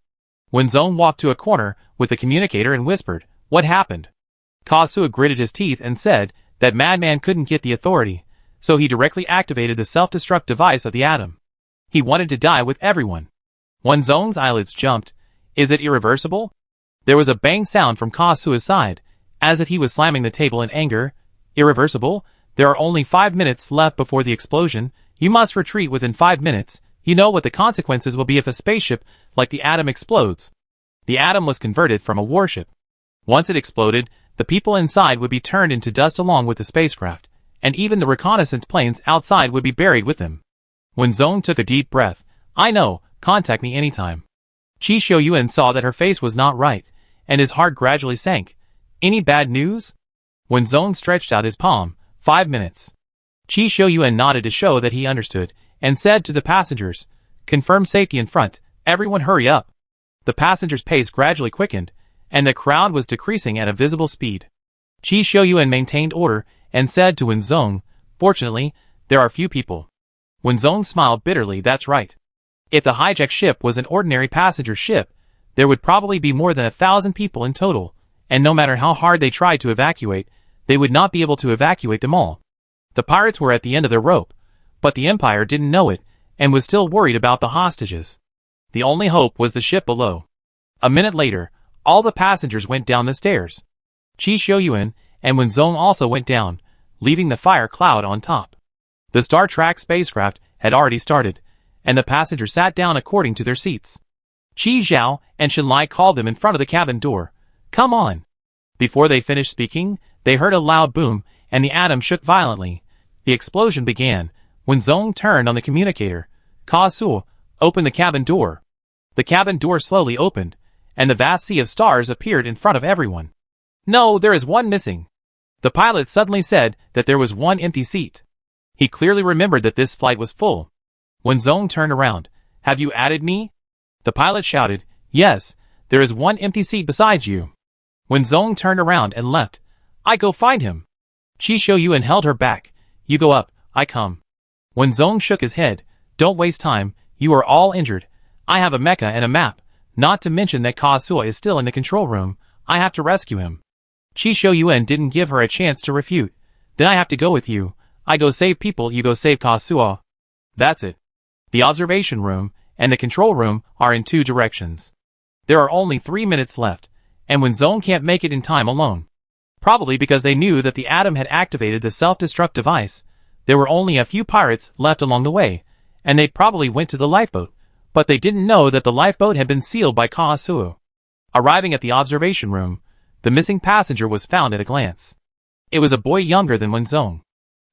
Wenzong walked to a corner with the communicator and whispered, "What happened?" Kasua gritted his teeth and said that Madman couldn't get the authority, so he directly activated the self-destruct device of the atom. He wanted to die with everyone. Wenzong's eyelids jumped. "Is it irreversible?" There was a bang sound from Kasua's side, as if he was slamming the table in anger. "Irreversible? There are only 5 minutes left before the explosion. You must retreat within 5 minutes. You know what the consequences will be if a spaceship like the atom explodes." The atom was converted from a warship. Once it exploded, the people inside would be turned into dust along with the spacecraft, and even the reconnaissance planes outside would be buried with them. Wenzong took a deep breath. "I know, contact me anytime." Qi Xiuyuan saw that her face was not right, and his heart gradually sank. "Any bad news?" Wenzong stretched out his palm. 5 minutes. Qi Xiuyuan nodded to show that he understood, and said to the passengers, "Confirm safety in front, everyone hurry up." The passengers' pace gradually quickened, and the crowd was decreasing at a visible speed. Qi Xiuyuan maintained order, and said to Wenzong, "Fortunately, there are few people." Wenzong smiled bitterly. "That's right. If the hijacked ship was an ordinary passenger ship, there would probably be more than 1,000 people in total, and no matter how hard they tried to evacuate, they would not be able to evacuate them all. The pirates were at the end of their rope, but the Empire didn't know it, and was still worried about the hostages. The only hope was the ship below. A minute later, All the passengers went down the stairs. Chi Shouyuan and Wenzong also went down, leaving the fire cloud on top. The Star Trek spacecraft had already started, and the passengers sat down according to their seats. Qi Zhao and Shenlai called them in front of the cabin door. Come on! Before they finished speaking, they heard a loud boom, and the atom shook violently. The explosion began. Wenzong turned on the communicator. Ka Suo, open the cabin door. The cabin door slowly opened, and the vast sea of stars appeared in front of everyone. No, there is one missing. The pilot suddenly said that there was one empty seat. He clearly remembered that this flight was full. Wenzong turned around. Have you added me? The pilot shouted, Yes, there is one empty seat beside you. Wenzong turned around and left. I go find him. Qi Shouyuan held her back. You go up, I come. Wenzong shook his head. Don't waste time, you are all injured. I have a mecha and a map, not to mention that Ka Suo is still in the control room. I have to rescue him. Qi Shouyuan didn't give her a chance to refute. Then I have to go with you. I go save people, you go save Ka Suo. That's it. The observation room and the control room are in two directions. There are only 3 minutes left, and Wenzong can't make it in time alone. Probably because they knew that the atom had activated the self-destruct device. There were only a few pirates left along the way, and they probably went to the lifeboat, but they didn't know that the lifeboat had been sealed by Ka Suo. Arriving at the observation room, the missing passenger was found at a glance. It was a boy younger than Wenzong.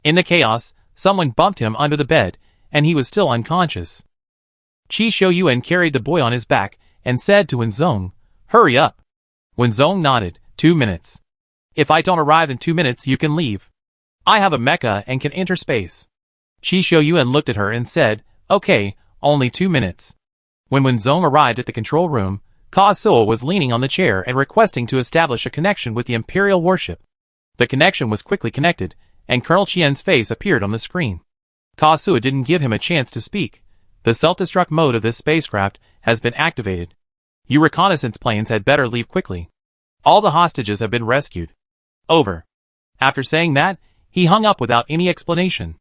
In the chaos, someone bumped him under the bed, and he was still unconscious. Qi Shouyuan carried the boy on his back and said to Wenzong, Hurry up. Wenzong nodded. 2 minutes. If I don't arrive in 2 minutes, you can leave. I have a mecha and can enter space. Qi Shouyuan looked at her and said, Okay, only 2 minutes. When Wenzong arrived at the control room, Ka Suo was leaning on the chair and requesting to establish a connection with the Imperial warship. The connection was quickly connected, and Colonel Qian's face appeared on the screen. Ka Suo didn't give him a chance to speak. The self-destruct mode of this spacecraft has been activated. You reconnaissance planes had better leave quickly. All the hostages have been rescued. Over. After saying that, he hung up without any explanation.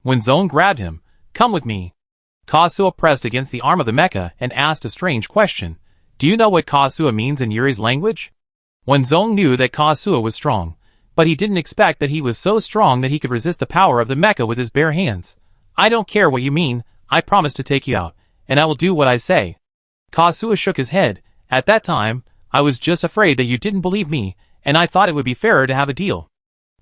Wenzong grabbed him. Come with me. Ka Suo pressed against the arm of the mecha and asked a strange question. Do you know what Ka Suo means in Yuri's language? Wenzong knew that Ka Suo was strong, but he didn't expect that he was so strong that he could resist the power of the mecha with his bare hands. I don't care what you mean, I promise to take you out, and I will do what I say. Ka Suo shook his head. At that time, I was just afraid that you didn't believe me, and I thought it would be fairer to have a deal.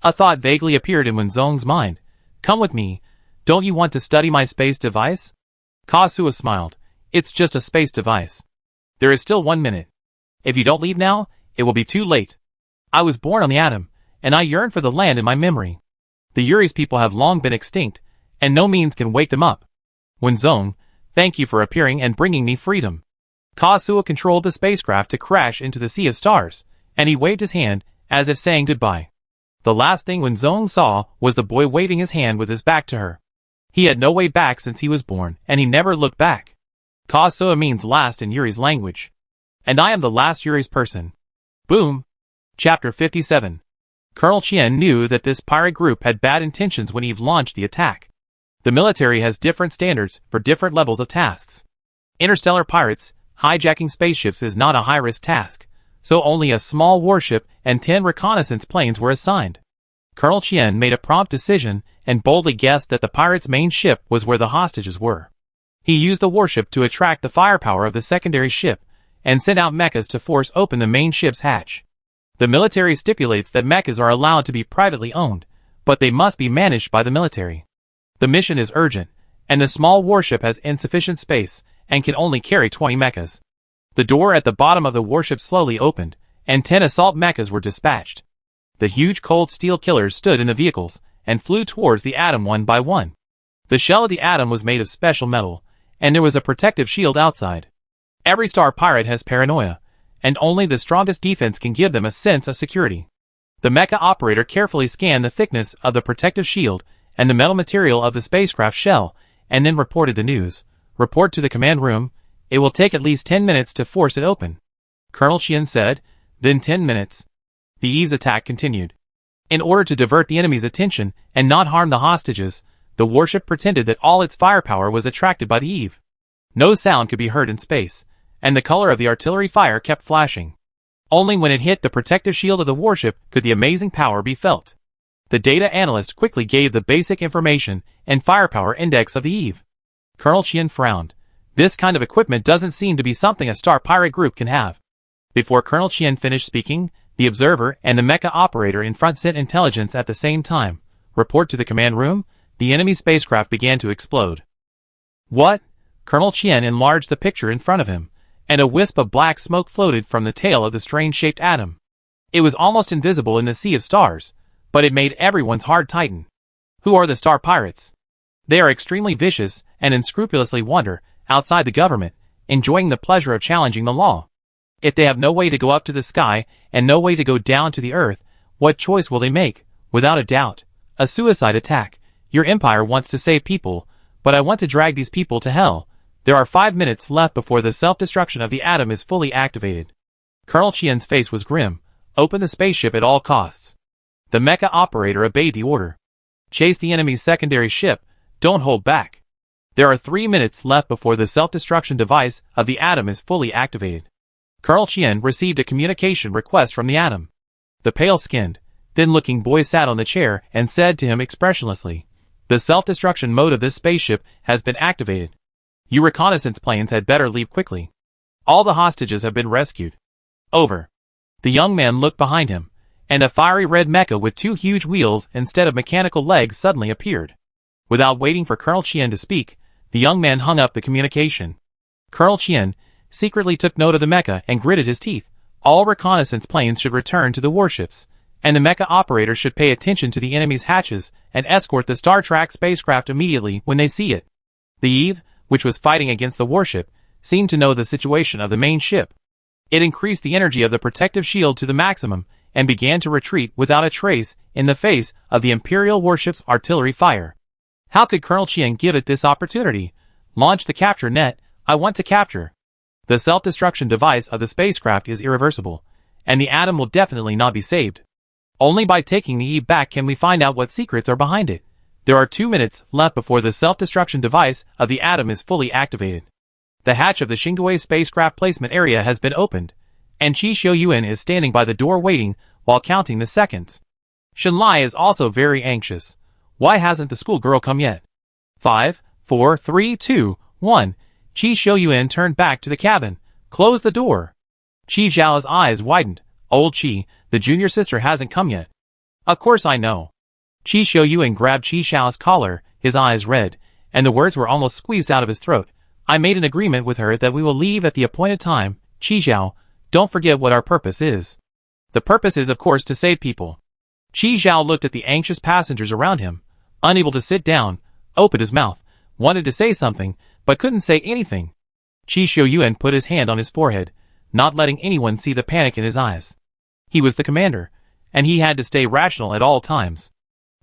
A thought vaguely appeared in Wenzong's mind. Come with me. Don't you want to study my space device? Ka Suo smiled. It's just a space device. There is still 1 minute. If you don't leave now, it will be too late. I was born on the atom, and I yearn for the land in my memory. The Yuri's people have long been extinct, and no means can wake them up. Wenzong, thank you for appearing and bringing me freedom. Ka Suo controlled the spacecraft to crash into the sea of stars, and he waved his hand as if saying goodbye. The last thing Wenzong saw was the boy waving his hand with his back to her. He had no way back since he was born, and he never looked back. Ka Suo means last in Yuri's language. And I am the last Yuri's person. Boom. Chapter 57. Colonel Qian knew that this pirate group had bad intentions when Eve launched the attack. The military has different standards for different levels of tasks. Interstellar pirates, hijacking spaceships is not a high-risk task, so only a small warship and 10 reconnaissance planes were assigned. Colonel Qian made a prompt decision and boldly guessed that the pirates' main ship was where the hostages were. He used the warship to attract the firepower of the secondary ship and sent out mechas to force open the main ship's hatch. The military stipulates that mechas are allowed to be privately owned, but they must be managed by the military. The mission is urgent, and the small warship has insufficient space and can only carry 20 mechas. The door at the bottom of the warship slowly opened, and 10 assault mechas were dispatched. The huge cold steel killers stood in the vehicles and flew towards the atom one by one. The shell of the atom was made of special metal, and there was a protective shield outside. Every star pirate has paranoia, and only the strongest defense can give them a sense of security. The mecha operator carefully scanned the thickness of the protective shield and the metal material of the spacecraft shell, and then reported the news. Report to the command room. It will take at least 10 minutes to force it open. Colonel Qian said. Then 10 minutes. The Eve's attack continued. In order to divert the enemy's attention and not harm the hostages, the warship pretended that all its firepower was attracted by the Eve. No sound could be heard in space, and the color of the artillery fire kept flashing. Only when it hit the protective shield of the warship could the amazing power be felt. The data analyst quickly gave the basic information and firepower index of the Eve. Colonel Chien frowned. This kind of equipment doesn't seem to be something a star pirate group can have. Before Colonel Chien finished speaking, the observer and the mecha operator in front sent intelligence at the same time. Report to the command room. The enemy spacecraft began to explode. What? Colonel Chien enlarged the picture in front of him, and a wisp of black smoke floated from the tail of the strange-shaped atom. It was almost invisible in the sea of stars, but it made everyone's heart tighten. Who are the star pirates? They are extremely vicious and unscrupulously wander outside the government, enjoying the pleasure of challenging the law. If they have no way to go up to the sky and no way to go down to the earth, what choice will they make? Without a doubt, a suicide attack. Your empire wants to save people, but I want to drag these people to hell. There are 5 minutes left before the self-destruction of the atom is fully activated. Colonel Chien's face was grim. Open the spaceship at all costs. The mecha operator obeyed the order. Chase the enemy's secondary ship. Don't hold back. There are 3 minutes left before the self-destruction device of the atom is fully activated. Colonel Chien received a communication request from the atom. The pale-skinned, thin-looking boy sat on the chair and said to him expressionlessly, "The self-destruction mode of this spaceship has been activated. You reconnaissance planes had better leave quickly. All the hostages have been rescued." Over. The young man looked behind him, and a fiery red mecha with 2 huge wheels instead of mechanical legs suddenly appeared. Without waiting for Colonel Chien to speak, the young man hung up the communication. Colonel Chien secretly took note of the mecha and gritted his teeth. All reconnaissance planes should return to the warships, and the mecha operator should pay attention to the enemy's hatches and escort the Star Trek spacecraft immediately when they see it. The Eve, which was fighting against the warship, seemed to know the situation of the main ship. It increased the energy of the protective shield to the maximum and began to retreat without a trace in the face of the Imperial warship's artillery fire. How could Colonel Chien give it this opportunity? Launch the capture net. I want to capture. The self-destruction device of the spacecraft is irreversible, and the atom will definitely not be saved. Only by taking the Eve back can we find out what secrets are behind it. There are 2 minutes left before the self-destruction device of the atom is fully activated. The hatch of the Xingdue spacecraft placement area has been opened, and Qi Xiuyuan is standing by the door waiting while counting the seconds. Shenlai is also very anxious. Why hasn't the schoolgirl come yet? 5, 4, 3, 2, 1. Qi Xiuyuan turned back to the cabin. Close the door. Qi Zhao's eyes widened. Old Qi, the junior sister hasn't come yet. Of course I know. Qi Xiuyuan grabbed Qi Zhao's collar, his eyes red, and the words were almost squeezed out of his throat. I made an agreement with her that we will leave at the appointed time. Qi Zhao, don't forget what our purpose is. The purpose is of course to save people. Qi Zhao looked at the anxious passengers around him, unable to sit down, opened his mouth, wanted to say something, but couldn't say anything. Qi Xiuyuan put his hand on his forehead, not letting anyone see the panic in his eyes. He was the commander, and he had to stay rational at all times.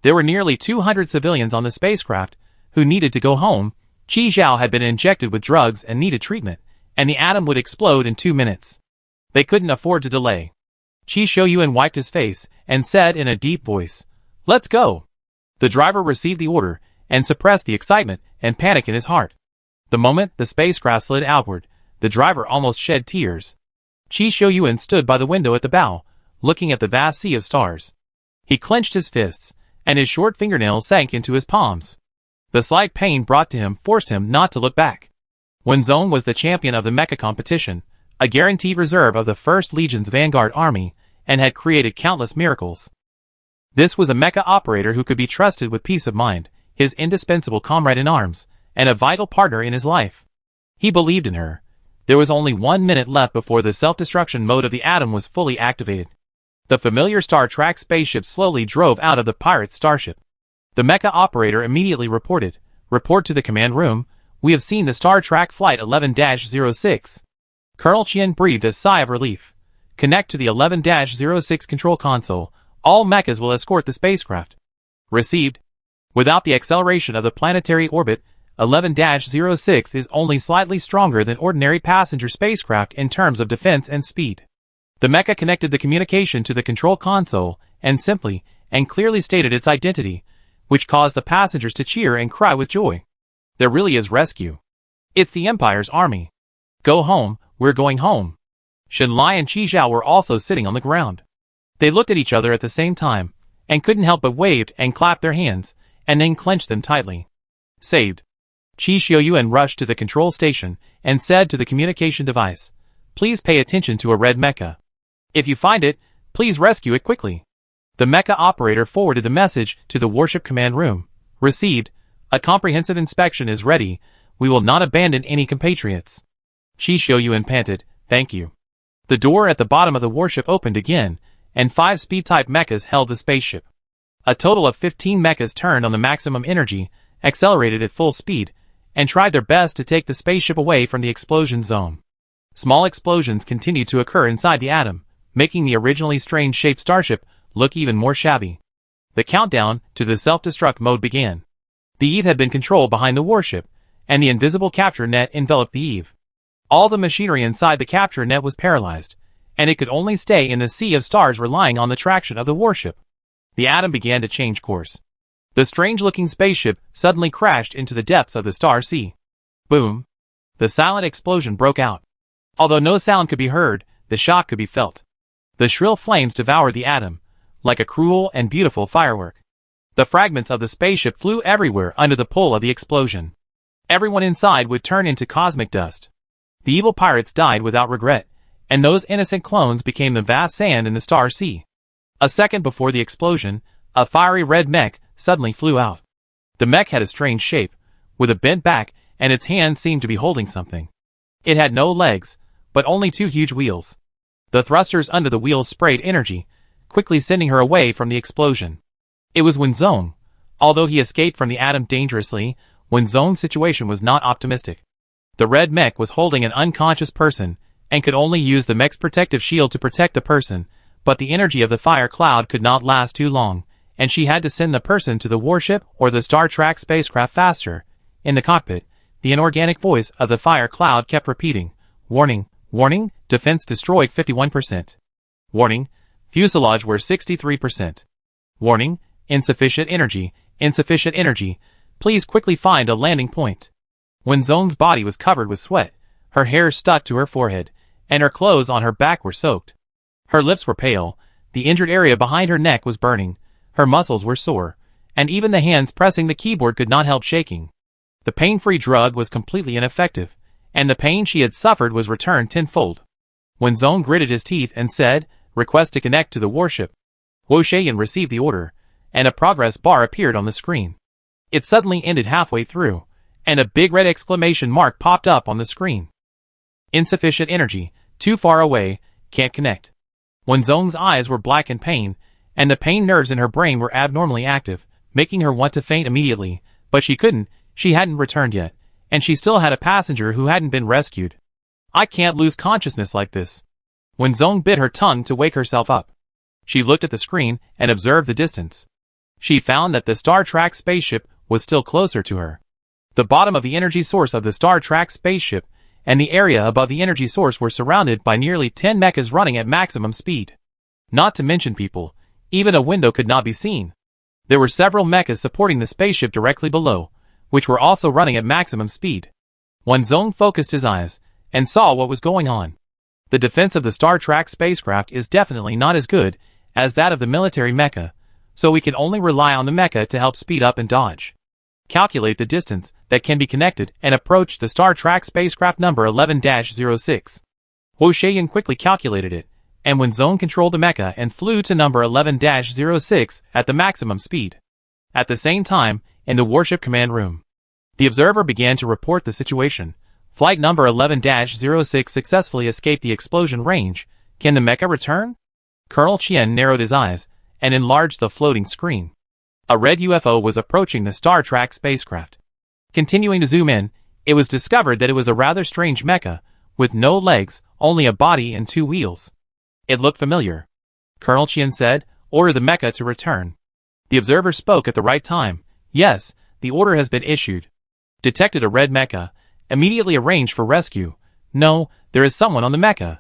There were nearly 200 civilians on the spacecraft who needed to go home. Qi Zhao had been injected with drugs and needed treatment, and the atom would explode in 2 minutes. They couldn't afford to delay. Qi Xiuyuan wiped his face and said in a deep voice, "Let's go." The driver received the order and suppressed the excitement and panic in his heart. The moment the spacecraft slid outward, the driver almost shed tears. Qi Xiuyuan stood by the window at the bow, looking at the vast sea of stars. He clenched his fists, and his short fingernails sank into his palms. The slight pain brought to him forced him not to look back. Wen Zong was the champion of the mecha competition, a guaranteed reserve of the 1st Legion's vanguard army, and had created countless miracles. This was a mecha operator who could be trusted with peace of mind, his indispensable comrade in arms, and a vital partner in his life. He believed in her. There was only 1 minute left before the self-destruction mode of the atom was fully activated. The familiar Star Trek spaceship slowly drove out of the pirate starship. The mecha operator immediately reported, "Report to the command room. We have seen the Star Trek Flight 11-06. Colonel Chien breathed a sigh of relief. Connect to the 11-06 control console. All mechas will escort the spacecraft. Received. Without the acceleration of the planetary orbit, 11-06 is only slightly stronger than ordinary passenger spacecraft in terms of defense and speed. The mecha connected the communication to the control console and simply and clearly stated its identity, which caused the passengers to cheer and cry with joy. There really is rescue. It's the Empire's army. Go home, we're going home. Shenlai and Qi Zhao were also sitting on the ground. They looked at each other at the same time, and couldn't help but waved and clapped their hands, and then clenched them tightly. Saved. Qi Xiaoyuan rushed to the control station and said to the communication device, "Please pay attention to a red mecha. If you find it, please rescue it quickly." The mecha operator forwarded the message to the warship command room. Received. A comprehensive inspection is ready. We will not abandon any compatriots. Qi Xiaoyuan panted, "Thank you." The door at the bottom of the warship opened again, and 5 speed-type mechas held the spaceship. A total of 15 mechas turned on the maximum energy, accelerated at full speed, and tried their best to take the spaceship away from the explosion zone. Small explosions continued to occur inside the atom, making the originally strange-shaped starship look even more shabby. The countdown to the self-destruct mode began. The Eve had been controlled behind the warship, and the invisible capture net enveloped the Eve. All the machinery inside the capture net was paralyzed, and it could only stay in the sea of stars relying on the traction of the warship. The atom began to change course. The strange-looking spaceship suddenly crashed into the depths of the star sea. Boom! The silent explosion broke out. Although no sound could be heard, the shock could be felt. The shrill flames devoured the atom, like a cruel and beautiful firework. The fragments of the spaceship flew everywhere under the pull of the explosion. Everyone inside would turn into cosmic dust. The evil pirates died without regret, and those innocent clones became the vast sand in the star sea. A second before the explosion, a fiery red mech suddenly flew out. The mech had a strange shape, with a bent back, and its hands seemed to be holding something. It had no legs, but only 2 huge wheels. The thrusters under the wheels sprayed energy, quickly sending her away from the explosion. It was Wenzong. Although he escaped from the atom dangerously, Wenzong's situation was not optimistic. The red mech was holding an unconscious person, and could only use the mech's protective shield to protect the person, but the energy of the fire cloud could not last too long, and she had to send the person to the warship or the Star Trek spacecraft faster. In the cockpit, the inorganic voice of the fire cloud kept repeating, "Warning, warning, defense destroyed 51%. Warning, fuselage 63%. Warning, insufficient energy, insufficient energy. Please quickly find a landing point." Wenzong's body was covered with sweat, her hair stuck to her forehead, and her clothes on her back were soaked. Her lips were pale, the injured area behind her neck was burning, her muscles were sore, and even the hands pressing the keyboard could not help shaking. The pain-free drug was completely ineffective, and the pain she had suffered was returned tenfold. Wenzong gritted his teeth and said, "Request to connect to the warship." Wu Shaiyan received the order, and a progress bar appeared on the screen. It suddenly ended halfway through, and a big red exclamation mark popped up on the screen. "Insufficient energy, too far away, can't connect." Wenzong's eyes were black in pain, and the pain nerves in her brain were abnormally active, making her want to faint immediately, but she couldn't, she hadn't returned yet, and she still had a passenger who hadn't been rescued. "I can't lose consciousness like this." Wenzong bit her tongue to wake herself up. She looked at the screen and observed the distance. She found that the Star Trek spaceship was still closer to her. The bottom of the energy source of the Star Trek spaceship and the area above the energy source were surrounded by nearly 10 mechas running at maximum speed. Not to mention people, even a window could not be seen. There were several mechas supporting the spaceship directly below, which were also running at maximum speed. Wenzong focused his eyes and saw what was going on. The defense of the Star Trek spacecraft is definitely not as good as that of the military mecha, so we can only rely on the mecha to help speed up and dodge. Calculate the distance that can be connected and approach the Star Trek spacecraft number 11-06. Wu Shaiyan quickly calculated it, and Wenzong controlled the mecha and flew to number 11-06 at the maximum speed. At the same time, in the warship command room, the observer began to report the situation. Flight number 11-06 successfully escaped the explosion range. Can the mecha return? Colonel Qian narrowed his eyes and enlarged the floating screen. A red UFO was approaching the Star Trek spacecraft. Continuing to zoom in, it was discovered that it was a rather strange mecha, with no legs, only a body and 2 wheels. It looked familiar. Colonel Qian said, "Order the mecha to return." The observer spoke at the right time. "Yes, the order has been issued." Detected a red mecha. Immediately arranged for rescue. "No, there is someone on the mecha."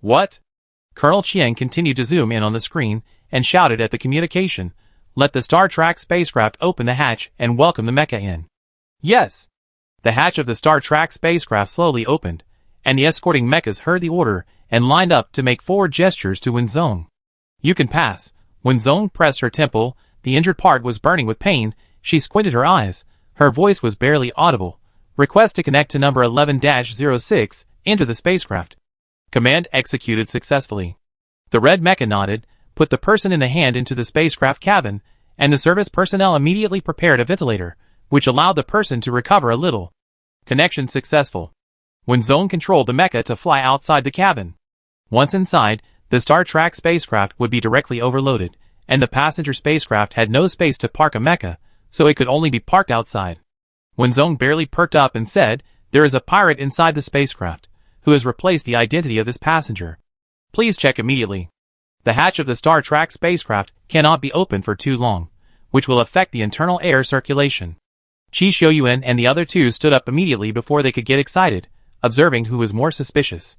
"What?" Colonel Qian continued to zoom in on the screen and shouted at the communication, "Let the Star Trek spacecraft open the hatch and welcome the mecha in." "Yes." The hatch of the Star Trek spacecraft slowly opened, and the escorting mechas heard the order and lined up to make forward gestures to Wenzong. "You can pass." Wenzong pressed her temple. The injured part was burning with pain. She squinted her eyes. Her voice was barely audible. "Request to connect to number 11-06. Enter the spacecraft." Command executed successfully. The red mecha nodded, put the person in the hand into the spacecraft cabin, and the service personnel immediately prepared a ventilator, which allowed the person to recover a little. Connection successful. Wenzong controlled the mecha to fly outside the cabin. Once inside, the Star Trek spacecraft would be directly overloaded, and the passenger spacecraft had no space to park a mecha, so it could only be parked outside. Wenzong barely perked up and said, "There is a pirate inside the spacecraft, who has replaced the identity of this passenger. Please check immediately. The hatch of the Star Trek spacecraft cannot be opened for too long, which will affect the internal air circulation." Chi Shouyuan and the other two stood up immediately before they could get excited, observing who was more suspicious.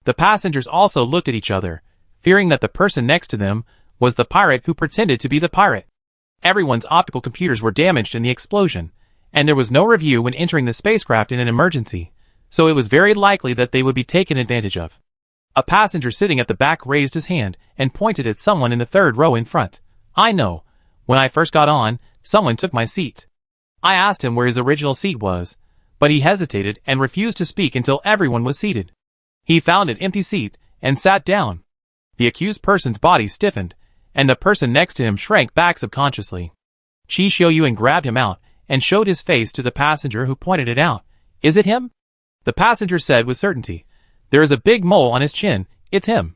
The passengers also looked at each other, fearing that the person next to them was the pirate who pretended to be the pirate. Everyone's optical computers were damaged in the explosion, and there was no review when entering the spacecraft in an emergency, so it was very likely that they would be taken advantage of. A passenger sitting at the back raised his hand and pointed at someone in the third row in front. "I know. When I first got on, someone took my seat. I asked him where his original seat was, but he hesitated and refused to speak until everyone was seated. He found an empty seat and sat down." The accused person's body stiffened, and the person next to him shrank back subconsciously. Chi Shouyuan grabbed him out and showed his face to the passenger who pointed it out. "Is it him?" The passenger said with certainty. "There is a big mole on his chin. It's him."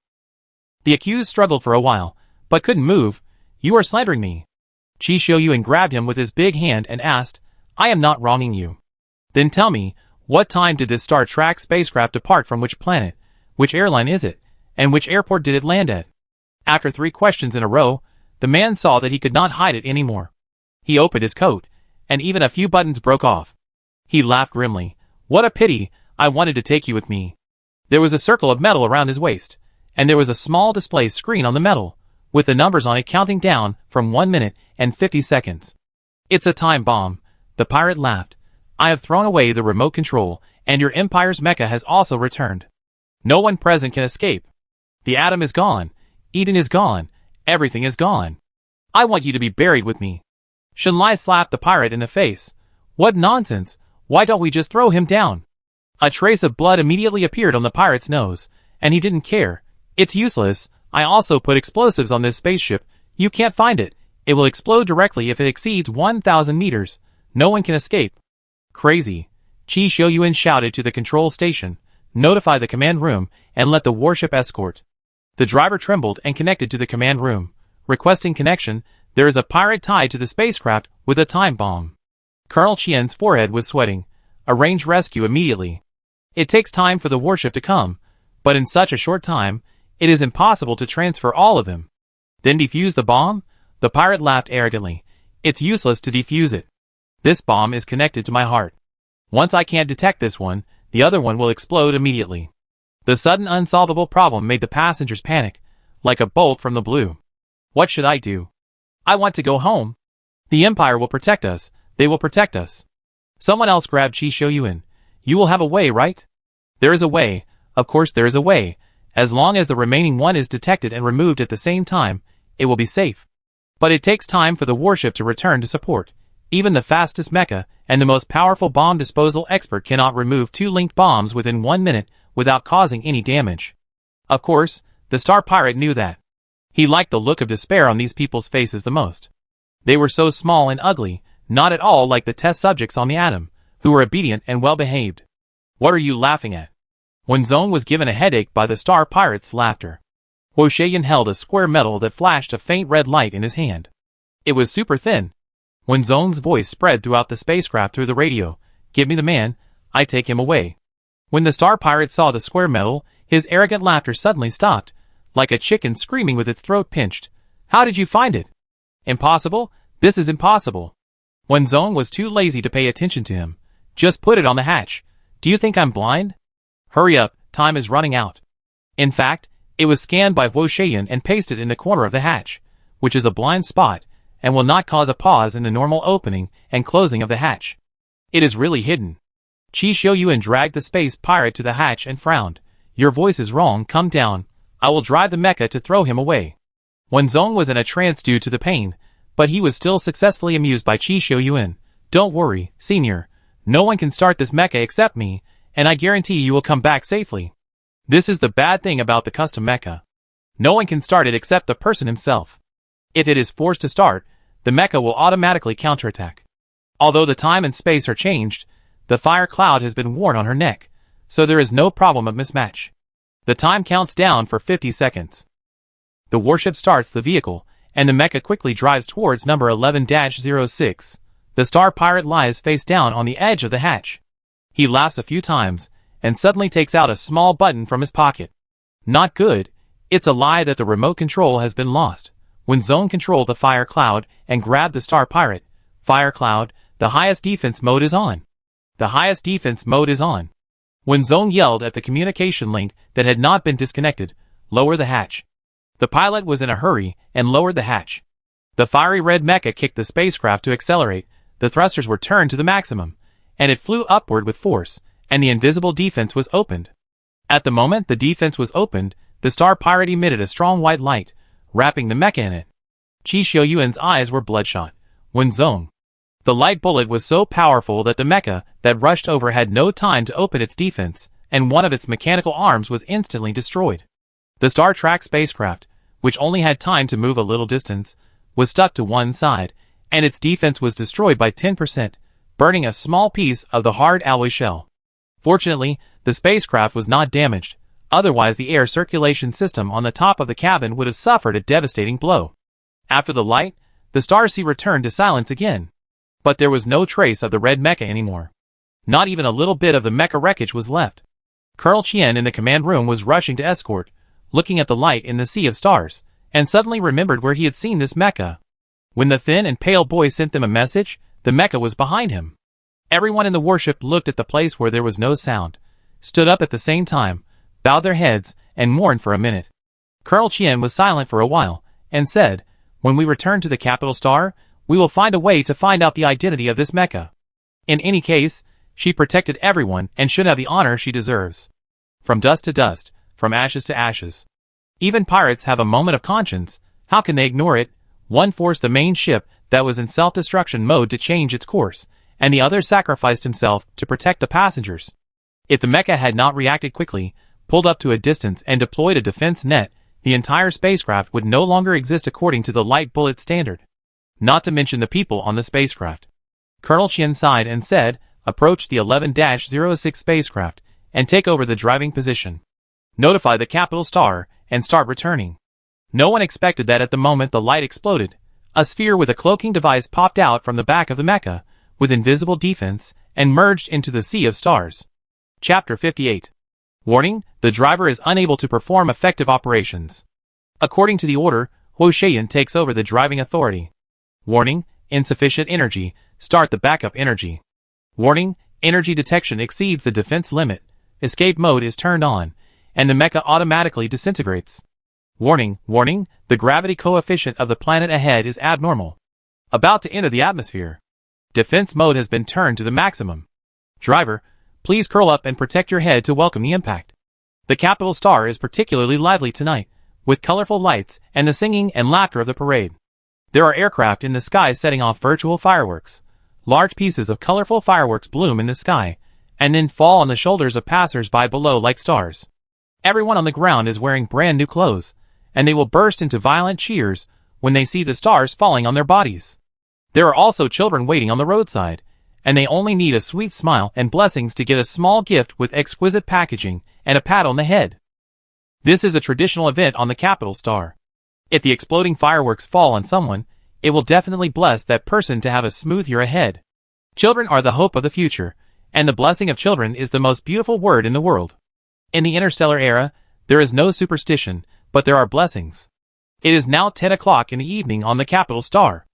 The accused struggled for a while, but couldn't move. "You are slandering me." Chi Shouyuan grabbed him with his big hand and asked, "I am not wronging you. Then tell me, what time did this Star Trek spacecraft depart from which planet? Which airline is it? And which airport did it land at?" After 3 questions in a row, the man saw that he could not hide it anymore. He opened his coat, and even a few buttons broke off. He laughed grimly. "What a pity, I wanted to take you with me." There was a circle of metal around his waist, and there was a small display screen on the metal, with the numbers on it counting down from 1 minute and 50 seconds. "It's a time bomb," the pirate laughed. "I have thrown away the remote control, and your Empire's mecha has also returned. No one present can escape. The atom is gone, Eden is gone, everything is gone. I want you to be buried with me." Shenlai slapped the pirate in the face. "What nonsense, why don't we just throw him down?" A trace of blood immediately appeared on the pirate's nose, and he didn't care. "It's useless, I also put explosives on this spaceship. You can't find it. It will explode directly if it exceeds 1,000 meters. No one can escape." "Crazy." Chi Shouyuan shouted to the control station. "Notify the command room, and let the warship escort." The driver trembled and connected to the command room. Requesting connection, "There is a pirate tied to the spacecraft with a time bomb." Colonel Qian's forehead was sweating. "Arrange rescue immediately. It takes time for the warship to come, but in such a short time, it is impossible to transfer all of them." "Then defuse the bomb?" The pirate laughed arrogantly. "It's useless to defuse it. This bomb is connected to my heart. Once I can't detect this one, the other one will explode immediately." The sudden unsolvable problem made the passengers panic, like a bolt from the blue. "What should I do? I want to go home. The Empire will protect us. They will protect us." Someone else grabbed Chi Shouyuan. "You will have a way, right?" "There is a way. Of course there is a way. As long as the remaining one is detected and removed at the same time, it will be safe. But it takes time for the warship to return to support. Even the fastest mecha and the most powerful bomb disposal expert cannot remove 2 linked bombs within 1 minute without causing any damage." Of course, the star pirate knew that. He liked the look of despair on these people's faces the most. They were so small and ugly, not at all like the test subjects on the Atom, who were obedient and well-behaved. "What are you laughing at?" Wenzong was given a headache by the star pirate's laughter. Wo Sheyan held a square metal that flashed a faint red light in his hand. It was super thin. Wenzong's voice spread throughout the spacecraft through the radio. "Give me the man, I take him away." When the star pirate saw the square metal, his arrogant laughter suddenly stopped, like a chicken screaming with its throat pinched. "How did you find it?" "Impossible, this is impossible." Wenzong was too lazy to pay attention to him. "Just put it on the hatch. Do you think I'm blind? Hurry up, time is running out." In fact, it was scanned by Wo Sheyan and pasted in the corner of the hatch, which is a blind spot, and will not cause a pause in the normal opening and closing of the hatch. It is really hidden. Chi Shouyuan dragged the space pirate to the hatch and frowned. Your voice is wrong, come down. I will drive the mecha to throw him away. Wenzong was in a trance due to the pain, but he was still successfully amused by Qi Xiuyuan. Don't worry, senior. No one can start this mecha except me, and I guarantee you will come back safely. This is the bad thing about the custom mecha. No one can start it except the person himself. If it is forced to start, the mecha will automatically counterattack. Although the time and space are changed, the fire cloud has been worn on her neck, so there is no problem of mismatch. The time counts down for 50 seconds. The warship starts the vehicle, and the mecha quickly drives towards number 11-06. The star pirate lies face down on the edge of the hatch. He laughs a few times, and suddenly takes out a small button from his pocket. Not good. It's a lie that the remote control has been lost. When Zone controlled the fire cloud and grabbed the star pirate, fire cloud, the highest defense mode is on. The highest defense mode is on. When Zone yelled at the communication link that had not been disconnected, lower the hatch. The pilot was in a hurry and lowered the hatch. The fiery red mecha kicked the spacecraft to accelerate, the thrusters were turned to the maximum, and it flew upward with force, and the invisible defense was opened. At the moment the defense was opened, the star pirate emitted a strong white light, wrapping the mecha in it. Qi Xiuyuan's eyes were bloodshot. Wenzong. The light bullet was so powerful that the mecha that rushed over had no time to open its defense, and one of its mechanical arms was instantly destroyed. The Star Trek spacecraft, which only had time to move a little distance, was stuck to one side, and its defense was destroyed by 10%, burning a small piece of the hard alloy shell. Fortunately, the spacecraft was not damaged, otherwise the air circulation system on the top of the cabin would have suffered a devastating blow. After the light, the Star Sea returned to silence again. But there was no trace of the red mecha anymore. Not even a little bit of the mecha wreckage was left. Colonel Chien in the command room was rushing to escort, looking at the light in the sea of stars, and suddenly remembered where he had seen this mecha. When the thin and pale boy sent them a message, the mecha was behind him. Everyone in the warship looked at the place where there was no sound, stood up at the same time, bowed their heads, and mourned for a minute. Colonel Chien was silent for a while, and said, "When we return to the capital star, we will find a way to find out the identity of this mecha. In any case, she protected everyone and should have the honor she deserves. From dust to dust, from ashes to ashes. Even pirates have a moment of conscience. How can they ignore it? One forced the main ship that was in self-destruction mode to change its course, and the other sacrificed himself to protect the passengers. If the mecha had not reacted quickly, pulled up to a distance and deployed a defense net, the entire spacecraft would no longer exist according to the light bullet standard. Not to mention the people on the spacecraft." Colonel Chien sighed and said, "Approach the 11-06 spacecraft, and take over the driving position. Notify the capital star, and start returning." No one expected that at the moment the light exploded. A sphere with a cloaking device popped out from the back of the mecha, with invisible defense, and merged into the sea of stars. Chapter 58. Warning, the driver is unable to perform effective operations. According to the order, Huo Shaiyan takes over the driving authority. Warning, insufficient energy, start the backup energy. Warning, energy detection exceeds the defense limit, escape mode is turned on, and the mecha automatically disintegrates. Warning, warning, the gravity coefficient of the planet ahead is abnormal. About to enter the atmosphere. Defense mode has been turned to the maximum. Driver, please curl up and protect your head to welcome the impact. The capital star is particularly lively tonight, with colorful lights and the singing and laughter of the parade. There are aircraft in the sky setting off virtual fireworks. Large pieces of colorful fireworks bloom in the sky, and then fall on the shoulders of passers-by below like stars. Everyone on the ground is wearing brand new clothes, and they will burst into violent cheers when they see the stars falling on their bodies. There are also children waiting on the roadside, and they only need a sweet smile and blessings to get a small gift with exquisite packaging and a pat on the head. This is a traditional event on the capital star. If the exploding fireworks fall on someone, it will definitely bless that person to have a smooth year ahead. Children are the hope of the future, and the blessing of children is the most beautiful word in the world. In the interstellar era, there is no superstition, but there are blessings. It is now 10 o'clock in the evening on the capital star.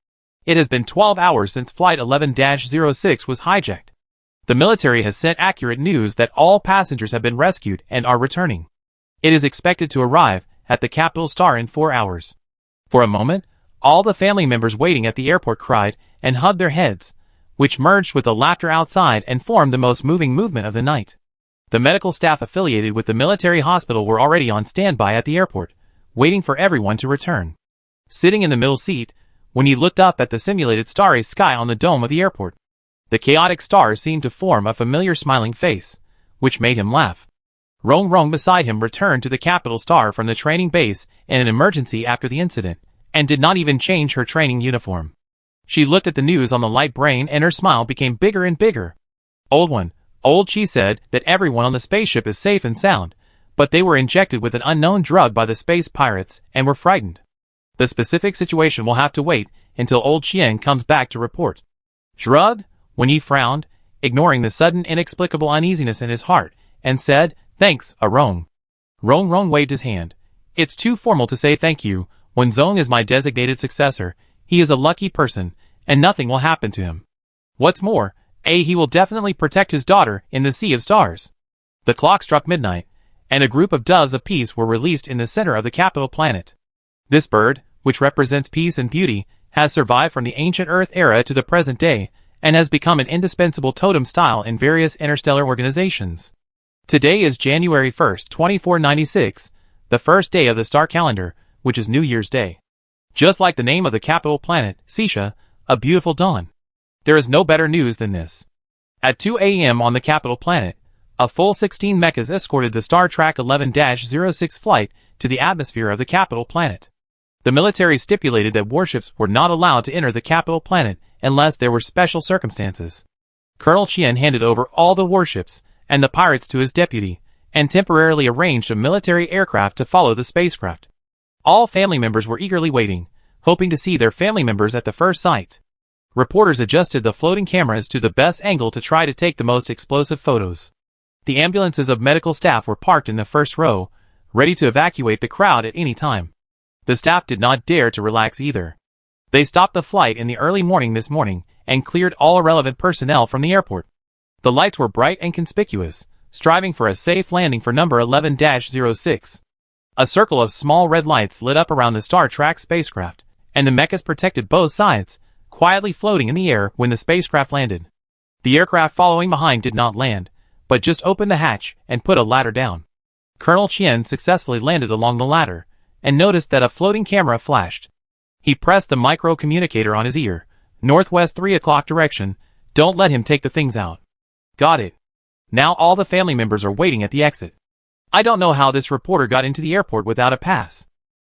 It has been 12 hours since Flight 11-06 was hijacked. The military has sent accurate news that all passengers have been rescued and are returning. It is expected to arrive at the capital star in 4 hours. For a moment, all the family members waiting at the airport cried and hugged their heads, which merged with the laughter outside and formed the most moving movement of the night. The medical staff affiliated with the military hospital were already on standby at the airport, waiting for everyone to return. Sitting in the middle seat, when he looked up at the simulated starry sky on the dome of the airport, the chaotic stars seemed to form a familiar smiling face, which made him laugh. Rong beside him returned to the capital star from the training base in an emergency after the incident, and did not even change her training uniform. She looked at the news on the light brain and her smile became bigger and bigger. Old Chi said that everyone on the spaceship is safe and sound, but they were injected with an unknown drug by the space pirates and were frightened. The specific situation will have to wait until Old Chien comes back to report. Drug? When he frowned, ignoring the sudden inexplicable uneasiness in his heart, and said, "Thanks, Rong." Rong waved his hand. "It's too formal to say thank you. When Zong is my designated successor, he is a lucky person, and nothing will happen to him. What's more, he will definitely protect his daughter in the Sea of Stars." The clock struck midnight, and a group of doves of peace were released in the center of the capital planet. This bird, which represents peace and beauty, has survived from the ancient Earth era to the present day, and has become an indispensable totem style in various interstellar organizations. Today is January 1st, 2496, the first day of the star calendar, which is New Year's Day. Just like the name of the capital planet, Sisha, a beautiful dawn. There is no better news than this. At 2 a.m. on the capital planet, a full 16 mechas escorted the Star Trek 11-06 flight to the atmosphere of the capital planet. The military stipulated that warships were not allowed to enter the capital planet unless there were special circumstances. Colonel Chien handed over all the warships and the pirates to his deputy, and temporarily arranged a military aircraft to follow the spacecraft. All family members were eagerly waiting, hoping to see their family members at the first sight. Reporters adjusted the floating cameras to the best angle to try to take the most explosive photos. The ambulances of medical staff were parked in the first row, ready to evacuate the crowd at any time. The staff did not dare to relax either. They stopped the flight in the early morning this morning and cleared all irrelevant personnel from the airport. The lights were bright and conspicuous, striving for a safe landing for number 11-06. A circle of small red lights lit up around the Star Trek spacecraft, and the mechas protected both sides, quietly floating in the air when the spacecraft landed. The aircraft following behind did not land, but just opened the hatch and put a ladder down. Colonel Chien successfully landed along the ladder, and noticed that a floating camera flashed. He pressed the micro-communicator on his ear. "Northwest 3 o'clock direction, don't let him take the things out." "Got it. Now all the family members are waiting at the exit." I don't know how this reporter got into the airport without a pass.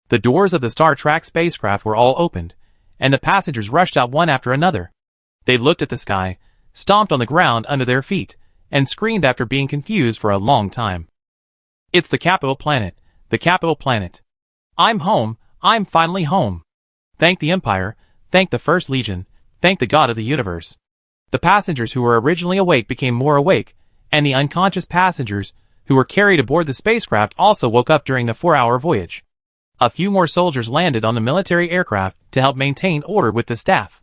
The doors of the Star Trek spacecraft were all opened, and the passengers rushed out one after another. They looked at the sky, stomped on the ground under their feet, and screamed after being confused for a long time. "It's the capital planet, the capital planet. I'm home, I'm finally home. Thank the Empire, thank the First Legion, thank the God of the universe." The passengers who were originally awake became more awake, and the unconscious passengers who were carried aboard the spacecraft also woke up during the 4-hour voyage. A few more soldiers landed on the military aircraft to help maintain order with the staff.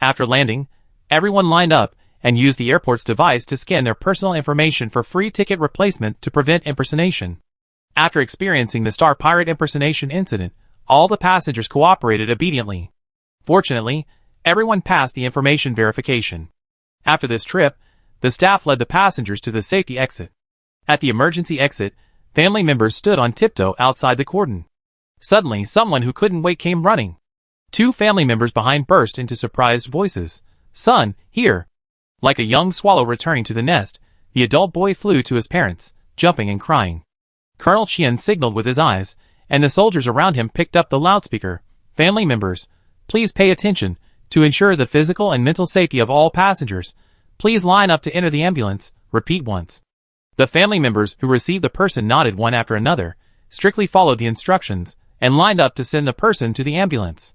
After landing, everyone lined up and used the airport's device to scan their personal information for free ticket replacement to prevent impersonation. After experiencing the Star Pirate impersonation incident, all the passengers cooperated obediently. Fortunately, everyone passed the information verification. After this trip, the staff led the passengers to the safety exit. At the emergency exit, family members stood on tiptoe outside the cordon. Suddenly, someone who couldn't wait came running. 2 family members behind burst into surprised voices. "Son, here!" Like a young swallow returning to the nest, the adult boy flew to his parents, jumping and crying. Colonel Chien signaled with his eyes, and the soldiers around him picked up the loudspeaker. "Family members, please pay attention. To ensure the physical and mental safety of all passengers, please line up to enter the ambulance. Repeat once." The family members who received the person nodded one after another, strictly followed the instructions, and lined up to send the person to the ambulance.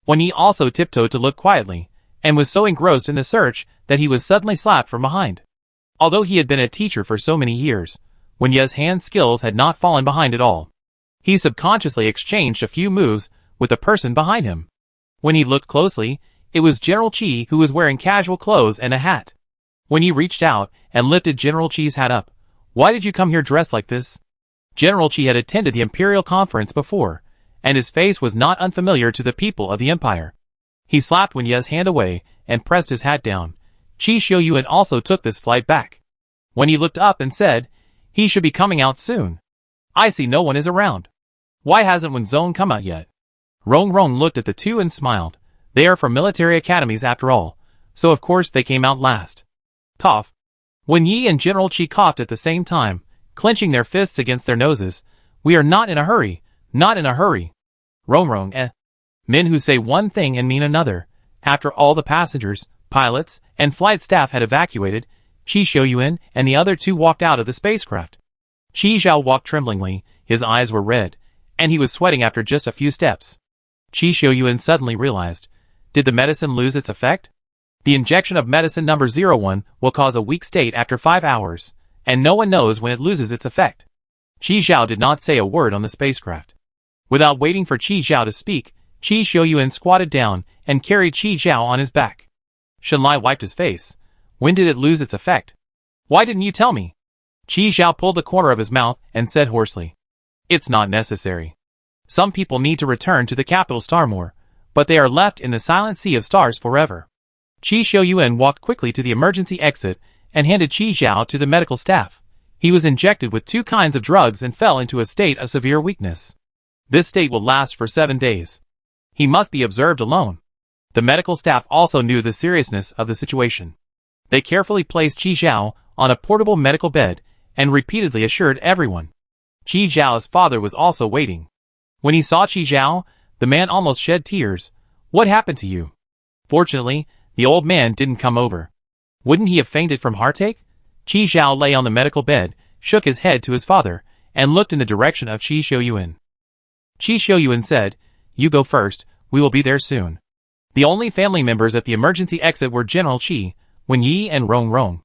When he also tiptoed to look quietly, and was so engrossed in the search that he was suddenly slapped from behind. Although he had been a teacher for so many years, Wen Ye's hand skills had not fallen behind at all. He subconsciously exchanged a few moves with the person behind him. When he looked closely, it was General Qi who was wearing casual clothes and a hat. When he reached out and lifted General Qi's hat up, "Why did you come here dressed like this?" General Qi had attended the Imperial Conference before, and his face was not unfamiliar to the people of the Empire. He slapped Wen Ye's hand away and pressed his hat down. Qi Xiuyuan also took this flight back. When he looked up and said, He should be coming out soon. I see no one is around. Why hasn't Wenzone come out yet? Rong Rong looked at the two and smiled. They are from military academies after all, so of course they came out last. Cough. Wen Yi and General Qi coughed at the same time, clenching their fists against their noses. We are not in a hurry, not in a hurry. Rong Rong, Men who say one thing and mean another. After all the passengers, pilots, and flight staff had evacuated, Qi Xiuyuan and the other two walked out of the spacecraft. Qi Zhao walked tremblingly, his eyes were red, and he was sweating after just a few steps. Qi Xiuyuan suddenly realized, did the medicine lose its effect? The injection of medicine number 01 will cause a weak state after 5 hours, and no one knows when it loses its effect. Qi Zhao did not say a word on the spacecraft. Without waiting for Qi Zhao to speak, Qi Xiuyuan squatted down and carried Qi Zhao on his back. Shenlai wiped his face. When did it lose its effect? Why didn't you tell me? Qi Zhao pulled the corner of his mouth and said hoarsely. It's not necessary. Some people need to return to the capital Starmore, but they are left in the silent sea of stars forever. Qi Xiuyuan walked quickly to the emergency exit and handed Qi Zhao to the medical staff. He was injected with 2 kinds of drugs and fell into a state of severe weakness. This state will last for 7 days. He must be observed alone. The medical staff also knew the seriousness of the situation. They carefully placed Qi Zhao on a portable medical bed and repeatedly assured everyone. Qi Zhao's father was also waiting. When he saw Qi Zhao, the man almost shed tears. What happened to you? Fortunately, the old man didn't come over. Wouldn't he have fainted from heartache? Qi Zhao lay on the medical bed, shook his head to his father, and looked in the direction of Qi Xiuyuan. Qi Xiuyuan said, You go first, we will be there soon. The only family members at the emergency exit were General Qi, Wen Yi and Rong Rong.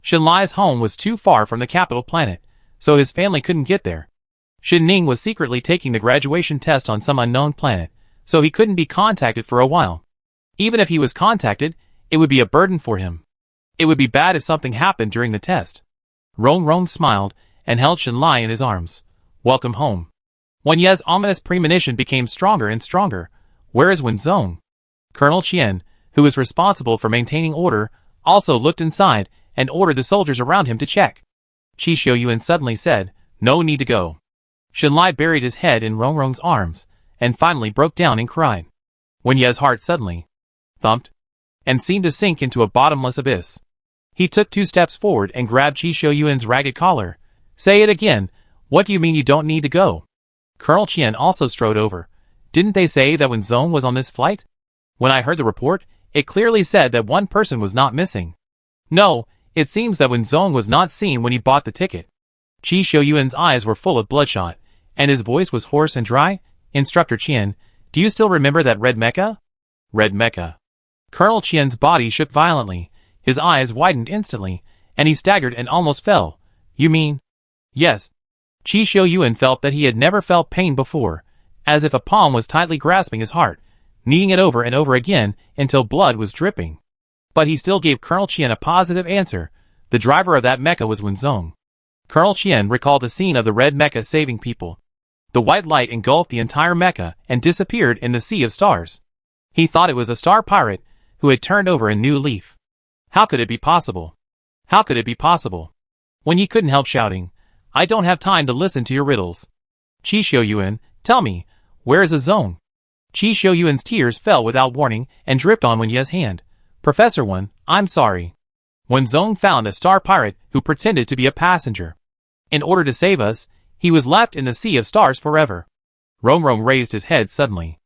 Shenlai's home was too far from the capital planet, so his family couldn't get there. Shen Ning was secretly taking the graduation test on some unknown planet, so he couldn't be contacted for a while. Even if he was contacted, it would be a burden for him. It would be bad if something happened during the test. Rong Rong smiled and held Shenlai in his arms. Welcome home. Wen Ye's ominous premonition became stronger and stronger. Where is Wenzone? Colonel Qian, who was responsible for maintaining order, also looked inside and ordered the soldiers around him to check. Qi Xiuyuan suddenly said, No need to go. Shenlai buried his head in Rong Rong's arms, and finally broke down and cried. Wen Ye's heart suddenly thumped, and seemed to sink into a bottomless abyss. He took 2 steps forward and grabbed Qi Xiuyuan's ragged collar. Say it again, what do you mean you don't need to go? Colonel Qian also strode over. Didn't they say that Wenzone was on this flight? When I heard the report, it clearly said that one person was not missing. No, it seems that Wenzone was not seen when he bought the ticket. Qi Xiuyuan's eyes were full of bloodshot, and his voice was hoarse and dry. Instructor Qian, do you still remember that red mecha? Red mecha. Colonel Qian's body shook violently, his eyes widened instantly, and he staggered and almost fell. You mean? Yes. Qi Xiuyuan felt that he had never felt pain before, as if a palm was tightly grasping his heart, kneading it over and over again until blood was dripping. But he still gave Colonel Qian a positive answer. The driver of that mecha was Wenzone. Colonel Qian recalled the scene of the red mecha saving people. The white light engulfed the entire mecha and disappeared in the sea of stars. He thought it was a star pirate who had turned over a new leaf. How could it be possible? How could it be possible? When he couldn't help shouting, I don't have time to listen to your riddles. Qi Xiuyuan, tell me, where is Wenzone? Qi Xiuyuan's tears fell without warning and dripped on Wen Ye's hand. Professor Wen, I'm sorry. Wenzone found a star pirate who pretended to be a passenger. In order to save us, he was left in the sea of stars forever. Rong Rong raised his head suddenly.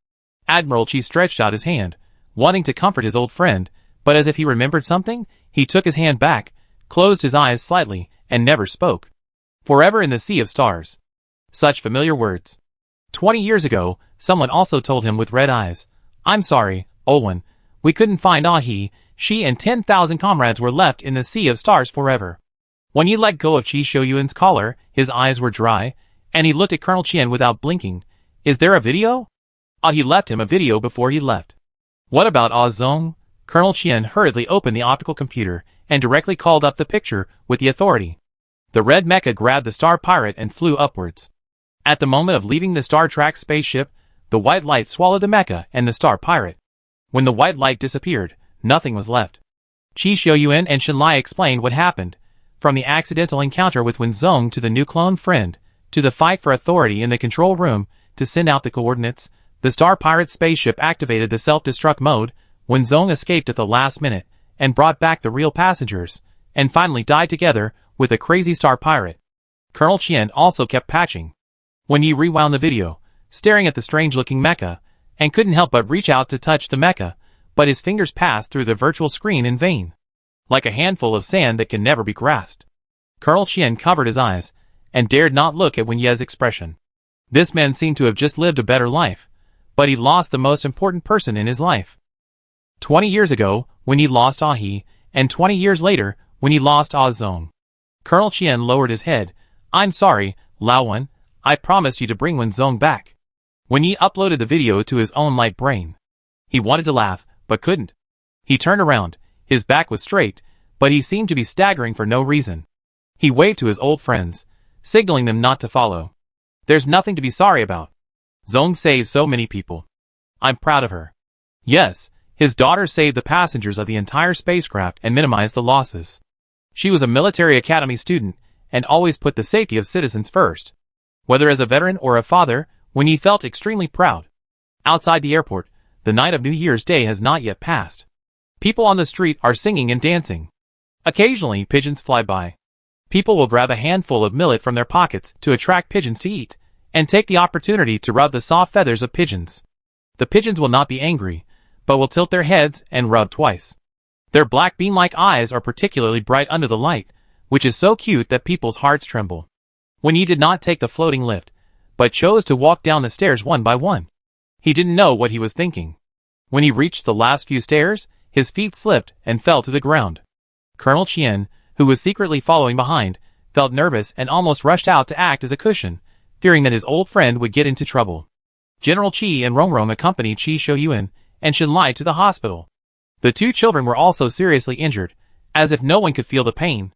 Admiral Qi stretched out his hand, wanting to comfort his old friend, but as if he remembered something, he took his hand back, closed his eyes slightly, and never spoke. Forever in the sea of stars. Such familiar words. 20 years ago, someone also told him with red eyes, I'm sorry, Olwen, we couldn't find Ahi, she and 10,000 comrades were left in the sea of stars forever. When he let go of Qi Xiuyuan's collar, his eyes were dry, and he looked at Colonel Qian without blinking. Is there a video? He left him a video before he left. What about Zong? Colonel Qian hurriedly opened the optical computer and directly called up the picture with the authority. The red mecha grabbed the star pirate and flew upwards. At the moment of leaving the Star Trek spaceship, the white light swallowed the mecha and the star pirate. When the white light disappeared, nothing was left. Qi Xiuyuan and Shenlai explained what happened. From the accidental encounter with Wenzong to the new clone friend, to the fight for authority in the control room, to send out the coordinates, the Star Pirate spaceship activated the self-destruct mode, Wenzong escaped at the last minute, and brought back the real passengers, and finally died together with a crazy Star Pirate. Colonel Qian also kept patching. When he rewound the video, staring at the strange-looking mecha, and couldn't help but reach out to touch the mecha, but his fingers passed through the virtual screen in vain. Like a handful of sand that can never be grasped. Colonel Qian covered his eyes, and dared not look at Wen Ye's expression. This man seemed to have just lived a better life, but he lost the most important person in his life. 20 years ago, when he lost Ah He, and 20 years later, when he lost Ah Zong. Colonel Qian lowered his head. I'm sorry, Lao Wen, I promised you to bring Wenzong back. When he uploaded the video to his own light brain. He wanted to laugh, but couldn't. He turned around, his back was straight, but he seemed to be staggering for no reason. He waved to his old friends, signaling them not to follow. There's nothing to be sorry about. Zong saved so many people. I'm proud of her. Yes, his daughter saved the passengers of the entire spacecraft and minimized the losses. She was a military academy student, and always put the safety of citizens first. Whether as a veteran or a father, when he felt extremely proud. Outside the airport, the night of New Year's Day has not yet passed. People on the street are singing and dancing. Occasionally, pigeons fly by. People will grab a handful of millet from their pockets to attract pigeons to eat, and take the opportunity to rub the soft feathers of pigeons. The pigeons will not be angry, but will tilt their heads and rub twice. Their black bean-like eyes are particularly bright under the light, which is so cute that people's hearts tremble. When he did not take the floating lift, but chose to walk down the stairs one by one. He didn't know what he was thinking. When he reached the last few stairs, his feet slipped and fell to the ground. Colonel Qian, who was secretly following behind, felt nervous and almost rushed out to act as a cushion, fearing that his old friend would get into trouble. General Qi and Rongrong accompanied Qi Shouyuan and Shenlai to the hospital. The two children were also seriously injured, as if no one could feel the pain.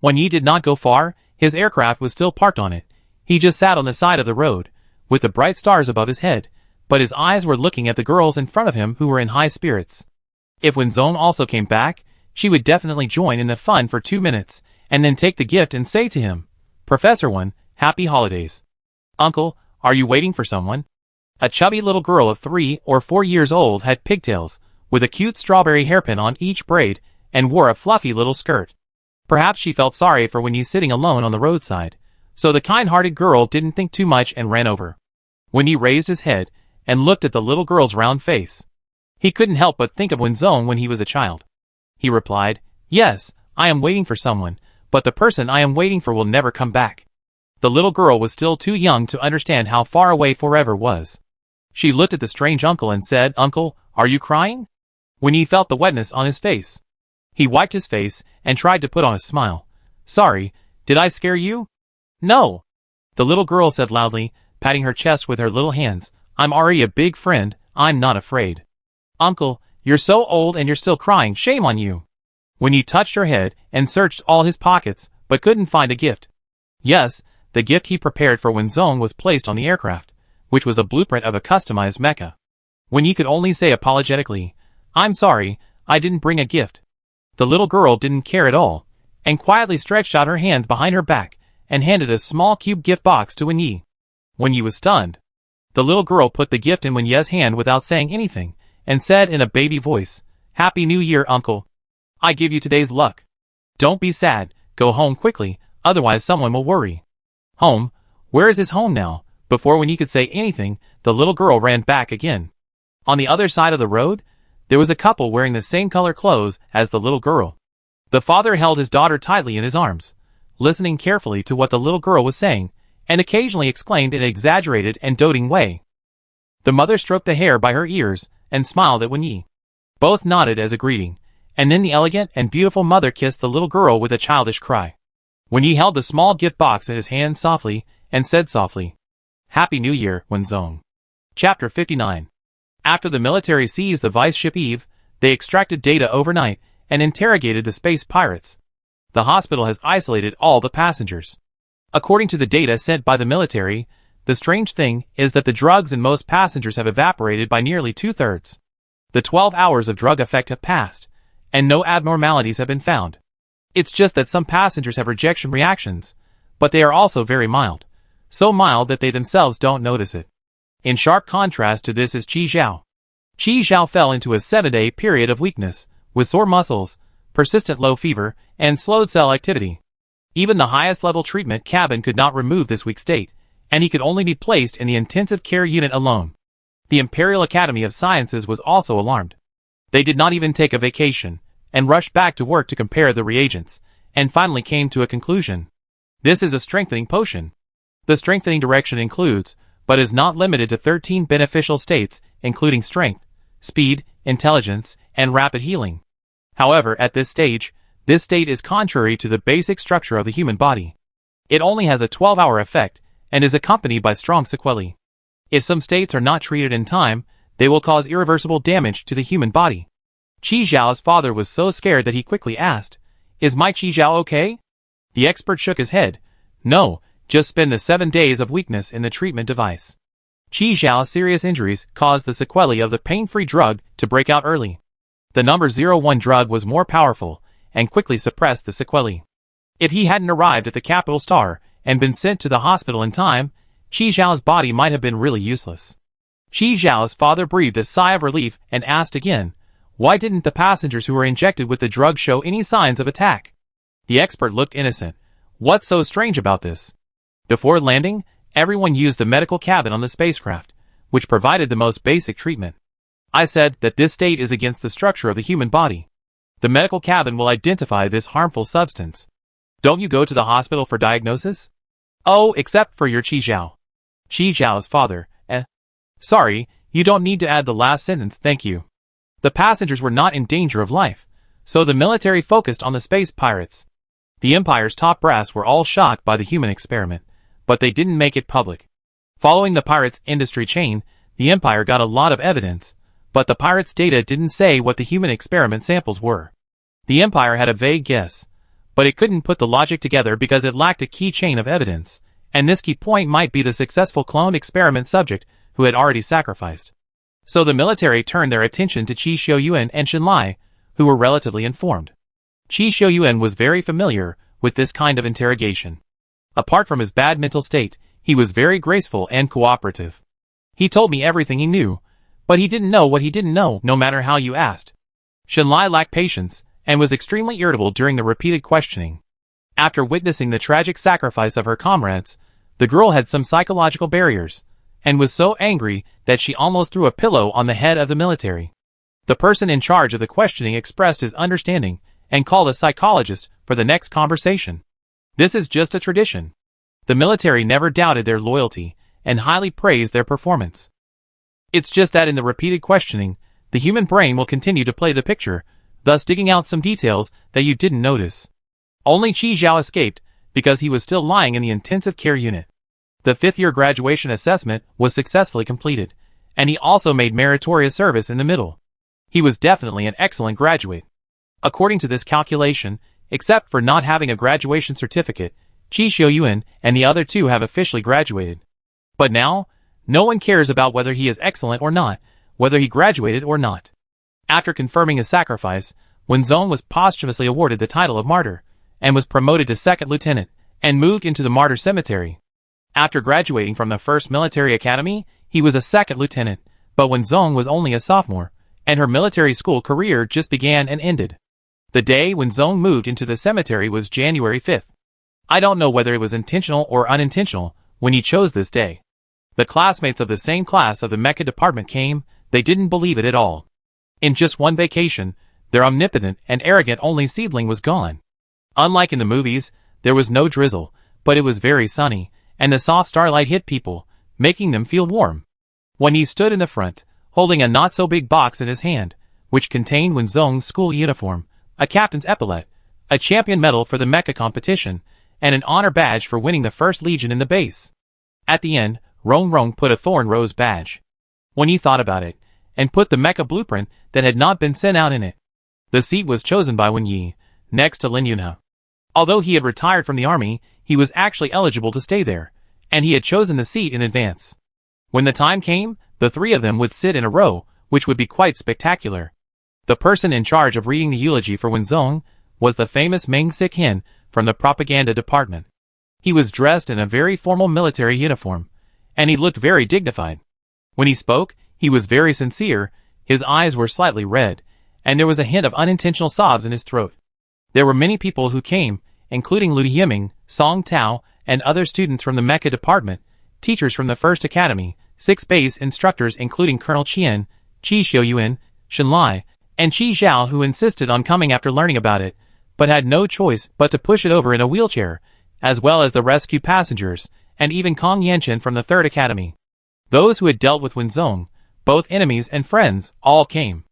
When Yi did not go far, his aircraft was still parked on it. He just sat on the side of the road, with the bright stars above his head, but his eyes were looking at the girls in front of him who were in high spirits. If Wenzong also came back, she would definitely join in the fun for 2 minutes, and then take the gift and say to him, Professor Wen, happy holidays. Uncle, are you waiting for someone? A chubby little girl of 3 or 4 years old had pigtails, with a cute strawberry hairpin on each braid, and wore a fluffy little skirt. Perhaps she felt sorry for Wen Yi sitting alone on the roadside, so the kind-hearted girl didn't think too much and ran over. Wen Yi raised his head, and looked at the little girl's round face. He couldn't help but think of Wenzong when he was a child. He replied, Yes, I am waiting for someone, but the person I am waiting for will never come back. The little girl was still too young to understand how far away forever was. She looked at the strange uncle and said, Uncle, are you crying? When he felt the wetness on his face. He wiped his face and tried to put on a smile. Sorry, did I scare you? No. The little girl said loudly, patting her chest with her little hands, I'm already a big friend, I'm not afraid. Uncle, you're so old and you're still crying, shame on you. When he touched her head and searched all his pockets, but couldn't find a gift. Yes, the gift he prepared for Wenzong was placed on the aircraft, which was a blueprint of a customized mecha. When he could only say apologetically, I'm sorry, I didn't bring a gift. The little girl didn't care at all, and quietly stretched out her hands behind her back, and handed a small cube gift box to Wen Yi. Wen Yi was stunned. The little girl put the gift in Wen Ye's hand without saying anything, and said in a baby voice, Happy New Year, Uncle. I give you today's luck. Don't be sad, go home quickly, otherwise someone will worry. Home? Where is his home now? Before Wen Yi could say anything, the little girl ran back again. On the other side of the road, there was a couple wearing the same color clothes as the little girl. The father held his daughter tightly in his arms, listening carefully to what the little girl was saying, and occasionally exclaimed in an exaggerated and doting way. The mother stroked the hair by her ears, and smiled at Wen Yi. Both nodded as a greeting, and then the elegant and beautiful mother kissed the little girl with a childish cry. Wen Yi held the small gift box in his hand softly, and said softly, Happy New Year, Wenzong. Chapter 59. After the military seized the vice ship Eve, they extracted data overnight, and interrogated the space pirates. The hospital has isolated all the passengers. According to the data sent by the military, the strange thing is that the drugs in most passengers have evaporated by nearly 2/3. The 12 hours of drug effect have passed, and no abnormalities have been found. It's just that some passengers have rejection reactions, but they are also very mild. So mild that they themselves don't notice it. In sharp contrast to this is Qi Zhao. Qi Zhao fell into a 7-day period of weakness, with sore muscles, persistent low fever, and slowed cell activity. Even the highest level treatment cabin could not remove this weak state, and he could only be placed in the intensive care unit alone. The Imperial Academy of Sciences was also alarmed. They did not even take a vacation, and rushed back to work to compare the reagents, and finally came to a conclusion. This is a strengthening potion. The strengthening direction includes, but is not limited to 13 beneficial states, including strength, speed, intelligence, and rapid healing. However, at this stage, this state is contrary to the basic structure of the human body. It only has a 12-hour effect, and is accompanied by strong sequelae. If some states are not treated in time, they will cause irreversible damage to the human body. Qi Zhao's father was so scared that he quickly asked, "Is my Qi Zhao okay?" The expert shook his head. "No, just spend the 7 days of weakness in the treatment device." Qi Zhao's serious injuries caused the sequelae of the pain-free drug to break out early. The number 01 drug was more powerful, and quickly suppressed the sequelae. If he hadn't arrived at the capital star, and been sent to the hospital in time, Qi Zhao's body might have been really useless. Qi Zhao's father breathed a sigh of relief and asked again, "Why didn't the passengers who were injected with the drug show any signs of attack?" The expert looked innocent. "What's so strange about this?" Before landing, everyone used the medical cabin on the spacecraft, which provided the most basic treatment. I said that this state is against the structure of the human body. The medical cabin will identify this harmful substance. Don't you go to the hospital for diagnosis? Oh, except for your Qi Zhao. Qi Zhao's father, Sorry, you don't need to add the last sentence, thank you. The passengers were not in danger of life, so the military focused on the space pirates. The Empire's top brass were all shocked by the human experiment, but they didn't make it public. Following the pirates' industry chain, the Empire got a lot of evidence, but the pirates' data didn't say what the human experiment samples were. The Empire had a vague guess, but it couldn't put the logic together because it lacked a key chain of evidence, and this key point might be the successful cloned experiment subject who had already sacrificed. So the military turned their attention to Qi Xiuyuan and Xinlai, who were relatively informed. Qi Xiuyuan was very familiar with this kind of interrogation. Apart from his bad mental state, he was very graceful and cooperative. He told me everything he knew, but he didn't know what he didn't know no matter how you asked. Xinlai lacked patience, and was extremely irritable during the repeated questioning. After witnessing the tragic sacrifice of her comrades, the girl had some psychological barriers, and was so angry that she almost threw a pillow on the head of the military. The person in charge of the questioning expressed his understanding, and called a psychologist for the next conversation. This is just a tradition. The military never doubted their loyalty, and highly praised their performance. It's just that in the repeated questioning, the human brain will continue to play the picture, thus digging out some details that you didn't notice. Only Qi Zhao escaped, because he was still lying in the intensive care unit. The 5th-year graduation assessment was successfully completed, and he also made meritorious service in the middle. He was definitely an excellent graduate. According to this calculation, except for not having a graduation certificate, Qi Xiuyuan and the other two have officially graduated. But now, no one cares about whether he is excellent or not, whether he graduated or not. After confirming his sacrifice, Wenzong was posthumously awarded the title of martyr, and was promoted to 2nd lieutenant, and moved into the martyr cemetery. After graduating from the 1st military academy, he was a 2nd lieutenant, but Wenzong was only a sophomore, and her military school career just began and ended. The day Wenzong moved into the cemetery was January 5th. I don't know whether it was intentional or unintentional when he chose this day. The classmates of the same class of the Mecha department came, they didn't believe it at all. In just one vacation, their omnipotent and arrogant only seedling was gone. Unlike in the movies, there was no drizzle, but it was very sunny, and the soft starlight hit people, making them feel warm. When he stood in the front, holding a not-so-big box in his hand, which contained Wenzong's school uniform, a captain's epaulet, a champion medal for the Mecha competition, and an honor badge for winning the 1st Legion in the base. At the end, Rong put a thorn rose badge. When he thought about it, and put the Mecha blueprint that had not been sent out in it. The seat was chosen by Wen Yi, next to Lin Yunhe. Although he had retired from the army, he was actually eligible to stay there, and he had chosen the seat in advance. When the time came, the 3 of them would sit in a row, which would be quite spectacular. The person in charge of reading the eulogy for Wenzong was the famous Meng Sik Hin from the propaganda department. He was dressed in a very formal military uniform, and he looked very dignified. When he spoke, he was very sincere, his eyes were slightly red, and there was a hint of unintentional sobs in his throat. There were many people who came, including Liu Yiming, Song Tao, and other students from the Mecha department, teachers from the First Academy, 6 base instructors including Colonel Qian, Qi Xiuyuan, Shen Lai, and Qi Zhao, who insisted on coming after learning about it, but had no choice but to push it over in a wheelchair, as well as the rescue passengers, and even Kong Yanchen from the Third Academy. Those who had dealt with Wenzong, both enemies and friends, all came.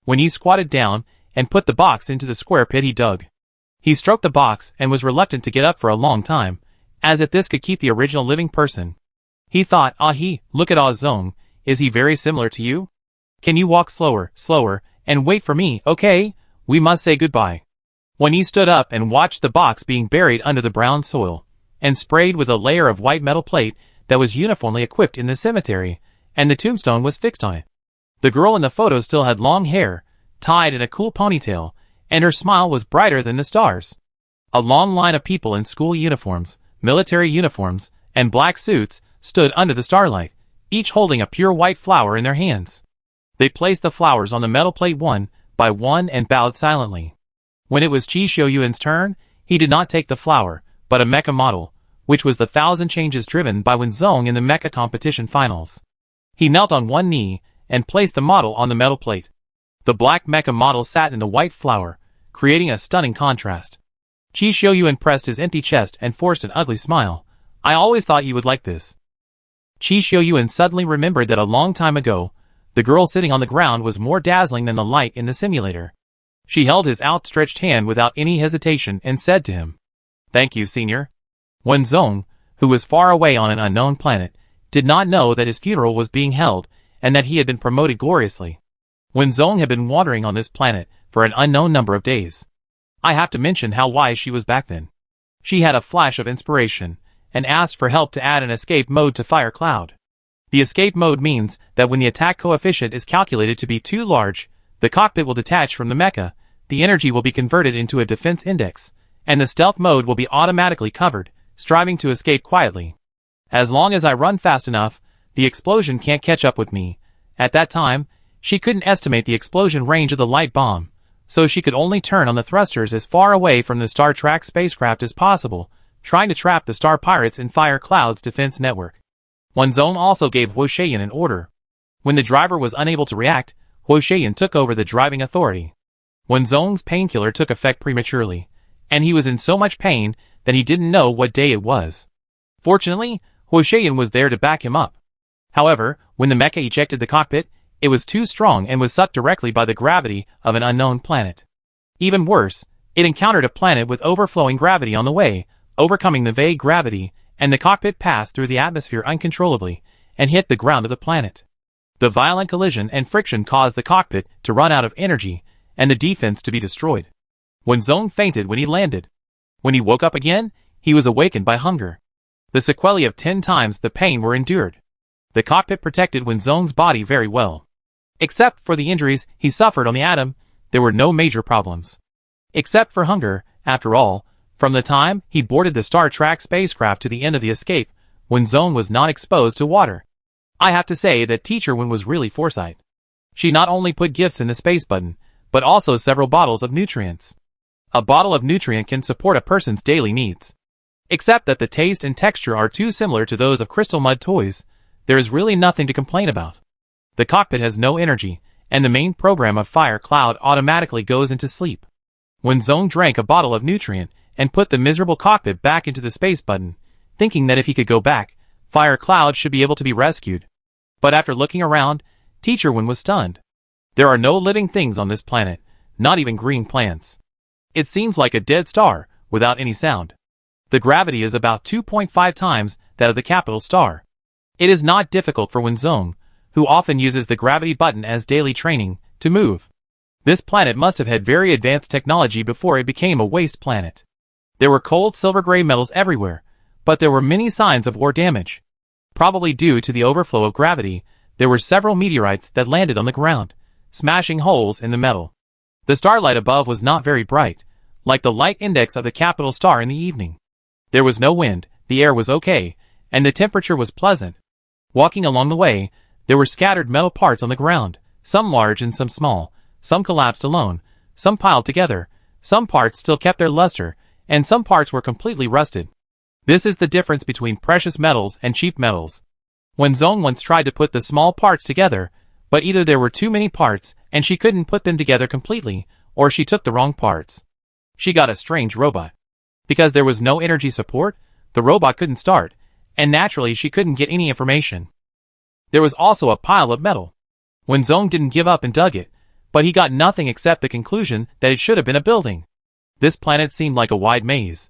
When he squatted down and put the box into the square pit he dug. He stroked the box and was reluctant to get up for a long time, as if this could keep the original living person. He thought, look at Zong, is he very similar to you? Can you walk slower, and wait for me, okay? We must say goodbye. When he stood up and watched the box being buried under the brown soil, and sprayed with a layer of white metal plate that was uniformly equipped in the cemetery, and the tombstone was fixed on it. The girl in the photo still had long hair, tied in a cool ponytail, and her smile was brighter than the stars. A long line of people in school uniforms, military uniforms, and black suits stood under the starlight, each holding a pure white flower in their hands. They placed the flowers on the metal plate one by one and bowed silently. When it was Qi Xiuyuan's turn, he did not take the flower, but a mecha model, which was the 1,000 changes driven by Wenzong in the mecha competition finals. He knelt on one knee and placed the model on the metal plate. The black mecha model sat in the white flower, creating a stunning contrast. Qi Xiuyuan pressed his empty chest and forced an ugly smile. I always thought you would like this. Qi Xiuyuan suddenly remembered that a long time ago, the girl sitting on the ground was more dazzling than the light in the simulator. She held his outstretched hand without any hesitation and said to him, "Thank you, senior." Wenzong, who was far away on an unknown planet, did not know that his funeral was being held and that he had been promoted gloriously. Wenzong had been wandering on this planet for an unknown number of days. I have to mention how wise she was back then. She had a flash of inspiration and asked for help to add an escape mode to Fire Cloud. The escape mode means that when the attack coefficient is calculated to be too large, the cockpit will detach from the mecha, the energy will be converted into a defense index, and the stealth mode will be automatically covered, striving to escape quietly. As long as I run fast enough, the explosion can't catch up with me. At that time, she couldn't estimate the explosion range of the light bomb, so she could only turn on the thrusters as far away from the Star Trek spacecraft as possible, trying to trap the Star Pirates in Fire Cloud's defense network. Wenzong also gave Huo Shaiyan an order. When the driver was unable to react, Huo Shaiyan took over the driving authority. Wenzong's painkiller took effect prematurely, and he was in so much pain that he didn't know what day it was. Fortunately, Huo Shaiyan was there to back him up. However, when the mecha ejected the cockpit, it was too strong and was sucked directly by the gravity of an unknown planet. Even worse, it encountered a planet with overflowing gravity on the way, overcoming the vague gravity, and the cockpit passed through the atmosphere uncontrollably and hit the ground of the planet. The violent collision and friction caused the cockpit to run out of energy and the defense to be destroyed. Wenzong fainted when he landed. When he woke up again, he was awakened by hunger. The sequelae of 10 times the pain were endured. The cockpit protected Wenzong's body very well. Except for the injuries he suffered on the atom, there were no major problems. Except for hunger, after all, from the time he boarded the Star Trek spacecraft to the end of the escape, Wenzong was not exposed to water. I have to say that Teacher Wen was really foresight. She not only put gifts in the space button, but also several bottles of nutrients. A bottle of nutrient can support a person's daily needs. Except that the taste and texture are too similar to those of Crystal Mud toys, there is really nothing to complain about. The cockpit has no energy, and the main program of Fire Cloud automatically goes into sleep. Wenzong drank a bottle of nutrient and put the miserable cockpit back into the space button, thinking that if he could go back, Fire Cloud should be able to be rescued. But after looking around, Teacher Wen was stunned. There are no living things on this planet, not even green plants. It seems like a dead star, without any sound. The gravity is about 2.5 times that of the capital star. It is not difficult for Wenzong, who often uses the gravity button as daily training, to move. This planet must have had very advanced technology before it became a waste planet. There were cold silver-gray metals everywhere, but there were many signs of war damage. Probably due to the overflow of gravity, there were several meteorites that landed on the ground, smashing holes in the metal. The starlight above was not very bright, like the light index of the capital star in the evening. There was no wind, the air was okay, and the temperature was pleasant. Walking along the way, there were scattered metal parts on the ground, some large and some small, some collapsed alone, some piled together, some parts still kept their luster, and some parts were completely rusted. This is the difference between precious metals and cheap metals. When Zong once tried to put the small parts together, but either there were too many parts and she couldn't put them together completely, or she took the wrong parts. She got a strange robot. Because there was no energy support, the robot couldn't start, and naturally she couldn't get any information. There was also a pile of metal. When Zong didn't give up and dug it, but he got nothing except the conclusion that it should have been a building. This planet seemed like a wide maze.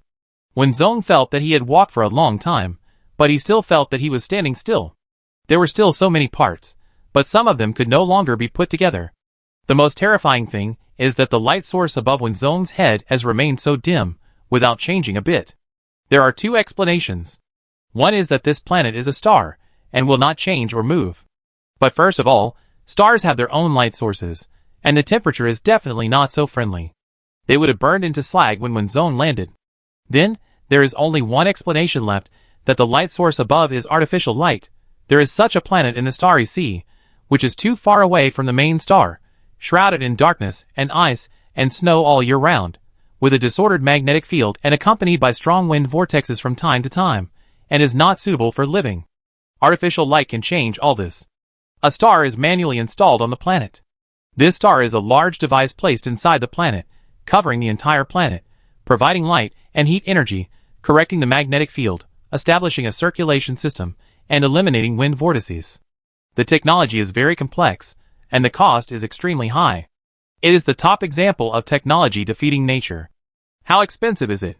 When Zong felt that he had walked for a long time, but he still felt that he was standing still. There were still so many parts, but some of them could no longer be put together. The most terrifying thing is that the light source above Wen Zong's head has remained so dim, without changing a bit. There are two explanations. One is that this planet is a star, and will not change or move. But first of all, stars have their own light sources, and the temperature is definitely not so friendly. They would have burned into slag when Zong landed. Then, there is only one explanation left, that the light source above is artificial light. There is such a planet in the starry sea, which is too far away from the main star, shrouded in darkness and ice and snow all year round, with a disordered magnetic field and accompanied by strong wind vortexes from time to time, and is not suitable for living. Artificial light can change all this. A star is manually installed on the planet. This star is a large device placed inside the planet, covering the entire planet, providing light and heat energy, correcting the magnetic field, establishing a circulation system, and eliminating wind vortices. The technology is very complex, and the cost is extremely high. It is the top example of technology defeating nature. How expensive is it?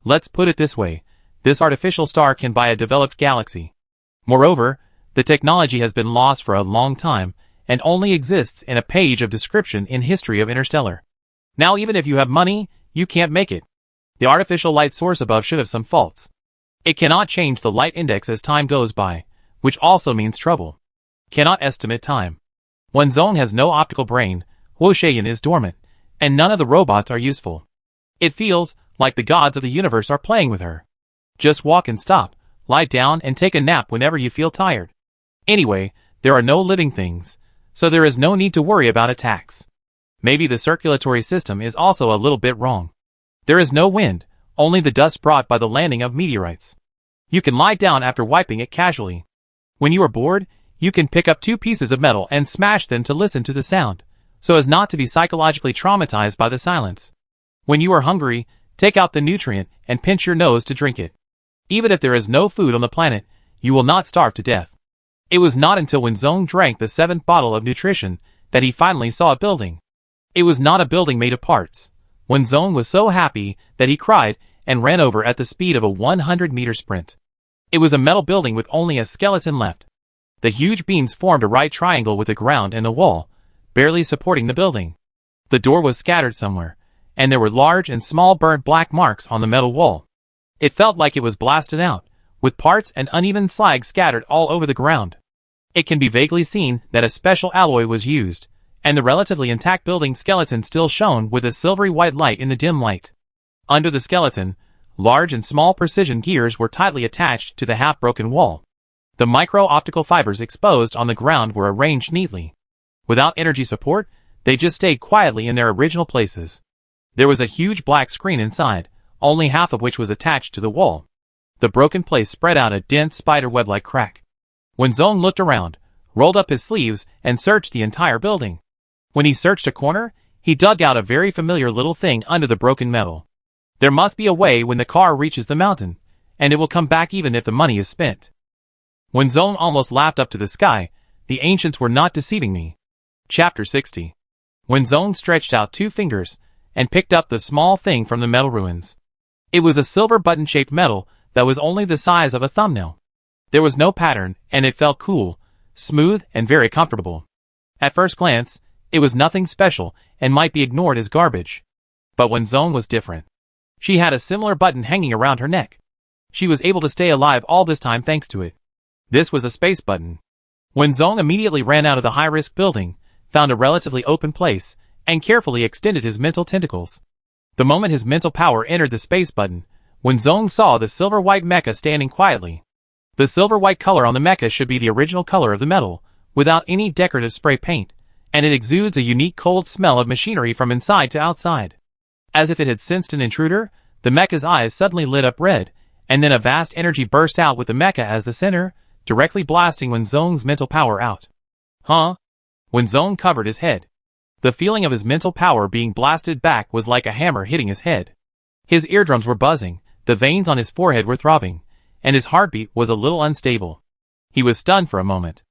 Let's put it this way, this artificial star can buy a developed galaxy. Moreover, the technology has been lost for a long time, and only exists in a page of description in History of Interstellar. Now even if you have money, you can't make it. The artificial light source above should have some faults. It cannot change the light index as time goes by, which also means trouble. Cannot estimate time. When Zong has no optical brain, Wu Sheiyan is dormant, and none of the robots are useful. It feels like the gods of the universe are playing with her. Just walk and stop, lie down and take a nap whenever you feel tired. Anyway, there are no living things, so there is no need to worry about attacks. Maybe the circulatory system is also a little bit wrong. There is no wind, only the dust brought by the landing of meteorites. You can lie down after wiping it casually. When you are bored, you can pick up two pieces of metal and smash them to listen to the sound, so as not to be psychologically traumatized by the silence. When you are hungry, take out the nutrient and pinch your nose to drink it. Even if there is no food on the planet, you will not starve to death. It was not until when Zong drank the 7th bottle of nutrition that he finally saw a building. It was not a building made of parts. When Zong was so happy that he cried and ran over at the speed of a 100-meter sprint. It was a metal building with only a skeleton left. The huge beams formed a right triangle with the ground and the wall, barely supporting the building. The door was scattered somewhere, and there were large and small burnt black marks on the metal wall. It felt like it was blasted out, with parts and uneven slag scattered all over the ground. It can be vaguely seen that a special alloy was used, and the relatively intact building skeleton still shone with a silvery white light in the dim light. Under the skeleton, large and small precision gears were tightly attached to the half-broken wall. The micro-optical fibers exposed on the ground were arranged neatly. Without energy support, they just stayed quietly in their original places. There was a huge black screen inside, only half of which was attached to the wall. The broken place spread out a dense spider-web-like crack. When Zong looked around, rolled up his sleeves, and searched the entire building. When he searched a corner, he dug out a very familiar little thing under the broken metal. There must be a way when the car reaches the mountain, and it will come back even if the money is spent. When Zong almost laughed up to the sky, the ancients were not deceiving me. Chapter 60. When Zong stretched out 2 fingers, and picked up the small thing from the metal ruins. It was a silver button-shaped metal that was only the size of a thumbnail. There was no pattern, and it felt cool, smooth, and very comfortable. At first glance, it was nothing special, and might be ignored as garbage. But when Zong was different. She had a similar button hanging around her neck. She was able to stay alive all this time thanks to it. This was a space button. When Zong immediately ran out of the high-risk building, found a relatively open place, and carefully extended his mental tentacles. The moment his mental power entered the space button, Wenzong saw the silver-white mecha standing quietly. The silver-white color on the mecha should be the original color of the metal, without any decorative spray paint, and it exudes a unique cold smell of machinery from inside to outside. As if it had sensed an intruder, the mecha's eyes suddenly lit up red, and then a vast energy burst out with the mecha as the center, directly blasting Wenzong's mental power out. Huh? Wenzong covered his head. The feeling of his mental power being blasted back was like a hammer hitting his head. His eardrums were buzzing, the veins on his forehead were throbbing, and his heartbeat was a little unstable. He was stunned for a moment.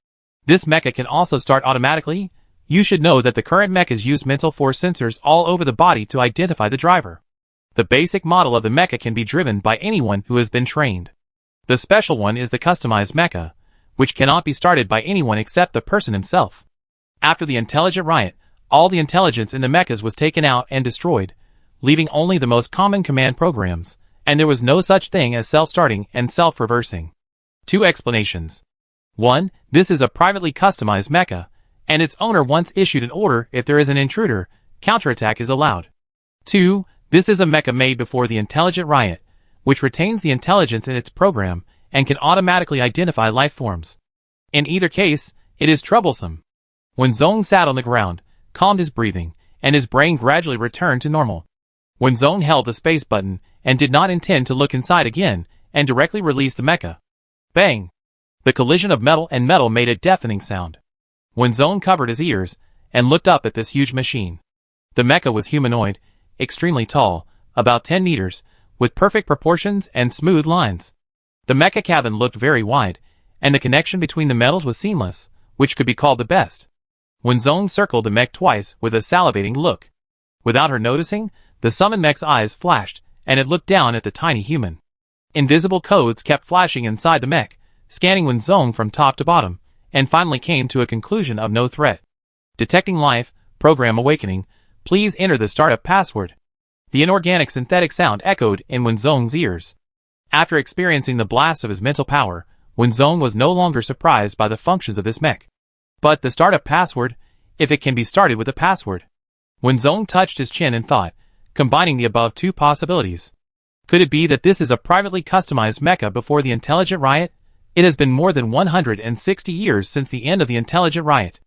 This mecha can also start automatically. You should know that the current mechas use mental force sensors all over the body to identify the driver. The basic model of the mecha can be driven by anyone who has been trained. The special one is the customized mecha, which cannot be started by anyone except the person himself. After the intelligent riot, all the intelligence in the mechas was taken out and destroyed, leaving only the most common command programs, and there was no such thing as self-starting and self-reversing. 2 explanations. 1. This is a privately customized mecha, and its owner once issued an order if there is an intruder, counterattack is allowed. 2. This is a mecha made before the intelligent riot, which retains the intelligence in its program and can automatically identify life forms. In either case, it is troublesome. Wenzong sat on the ground, calmed his breathing, and his brain gradually returned to normal. Wenzong held the space button and did not intend to look inside again, and directly released the mecha. Bang! The collision of metal and metal made a deafening sound. Wenzong covered his ears and looked up at this huge machine. The mecha was humanoid, extremely tall, about 10 meters, with perfect proportions and smooth lines. The mecha cabin looked very wide, and the connection between the metals was seamless, which could be called the best. Wenzong circled the mech twice with a salivating look. Without her noticing, the summoned mech's eyes flashed, and it looked down at the tiny human. Invisible codes kept flashing inside the mech, scanning Wenzong from top to bottom, and finally came to a conclusion of no threat. Detecting life, program awakening, please enter the startup password. The inorganic synthetic sound echoed in Wenzong's ears. After experiencing the blast of his mental power, Wenzong was no longer surprised by the functions of this mech. But the startup password, if it can be started with a password. Wenzong touched his chin and thought, combining the above 2 possibilities. Could it be that this is a privately customized mecha before the intelligent riot? It has been more than 160 years since the end of the intelligent riot.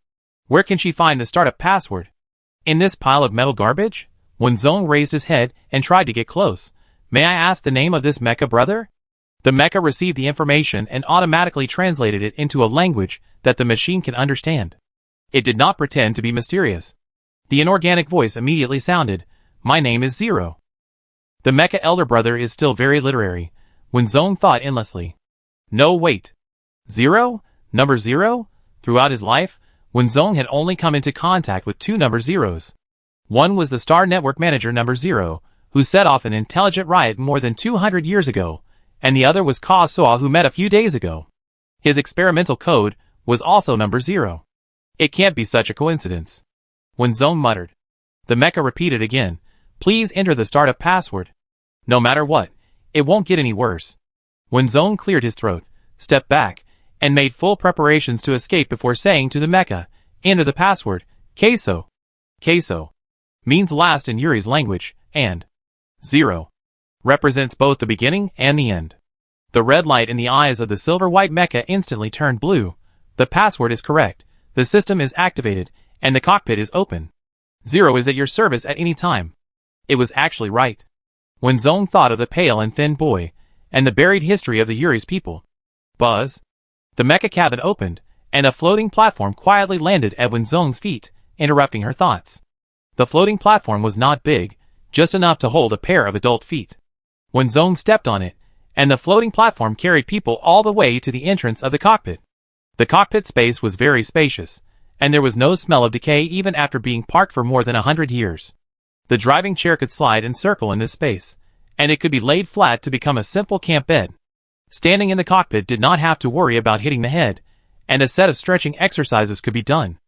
Where can she find the startup password? In this pile of metal garbage? Wenzong raised his head and tried to get close. May I ask the name of this mecha, brother? The mecha received the information and automatically translated it into a language that the machine can understand. It did not pretend to be mysterious. The inorganic voice immediately sounded, "My name is Zero." The mecha elder brother is still very literary. Wenzong thought endlessly. No, wait. Zero? Number 0? Throughout his life, Wenzong had only come into contact with 2 number zeros. One was the Star Network manager number 0, who set off an intelligent riot more than 200 years ago, and the other was Ka Soa, who met a few days ago. His experimental code was also number 0. It can't be such a coincidence. Wenzong muttered. The mecha repeated again, please enter the startup password. No matter what, it won't get any worse. Wenzong cleared his throat, stepped back, and made full preparations to escape before saying to the mecha, enter the password, Queso. Queso means last in Yuri's language, and 0 represents both the beginning and the end. The red light in the eyes of the silver-white mecha instantly turned blue. The password is correct, the system is activated, and the cockpit is open. 0 is at your service at any time. It was actually right. Wenzong thought of the pale and thin boy, and the buried history of the Yuri's people. Buzz. The mecha cabin opened, and a floating platform quietly landed at Wenzong's feet, interrupting her thoughts. The floating platform was not big, just enough to hold a pair of adult feet. Wenzong stepped on it, and the floating platform carried people all the way to the entrance of the cockpit. The cockpit space was very spacious, and there was no smell of decay even after being parked for more than 100 years. The driving chair could slide and circle in this space, and it could be laid flat to become a simple camp bed. Standing in the cockpit did not have to worry about hitting the head, and a set of stretching exercises could be done.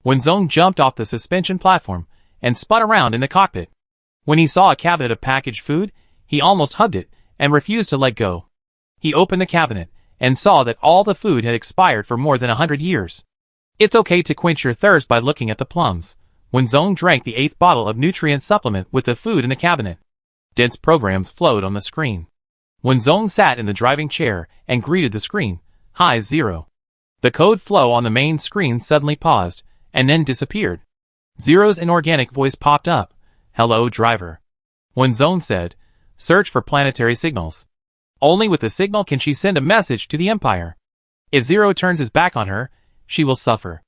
Wenzong jumped off the suspension platform and spun around in the cockpit. When he saw a cabinet of packaged food, he almost hugged it and refused to let go. He opened the cabinet and saw that all the food had expired for more than 100 years. It's okay to quench your thirst by looking at the plums, Wenzong drank the 8th bottle of nutrient supplement with the food in the cabinet. Dense programs flowed on the screen. Wenzong sat in the driving chair and greeted the screen. Hi 0. The code flow on the main screen suddenly paused, and then disappeared. Zero's inorganic voice popped up. Hello, driver. Wenzong said, search for planetary signals. Only with the signal can she send a message to the Empire. If Zero turns his back on her, she will suffer.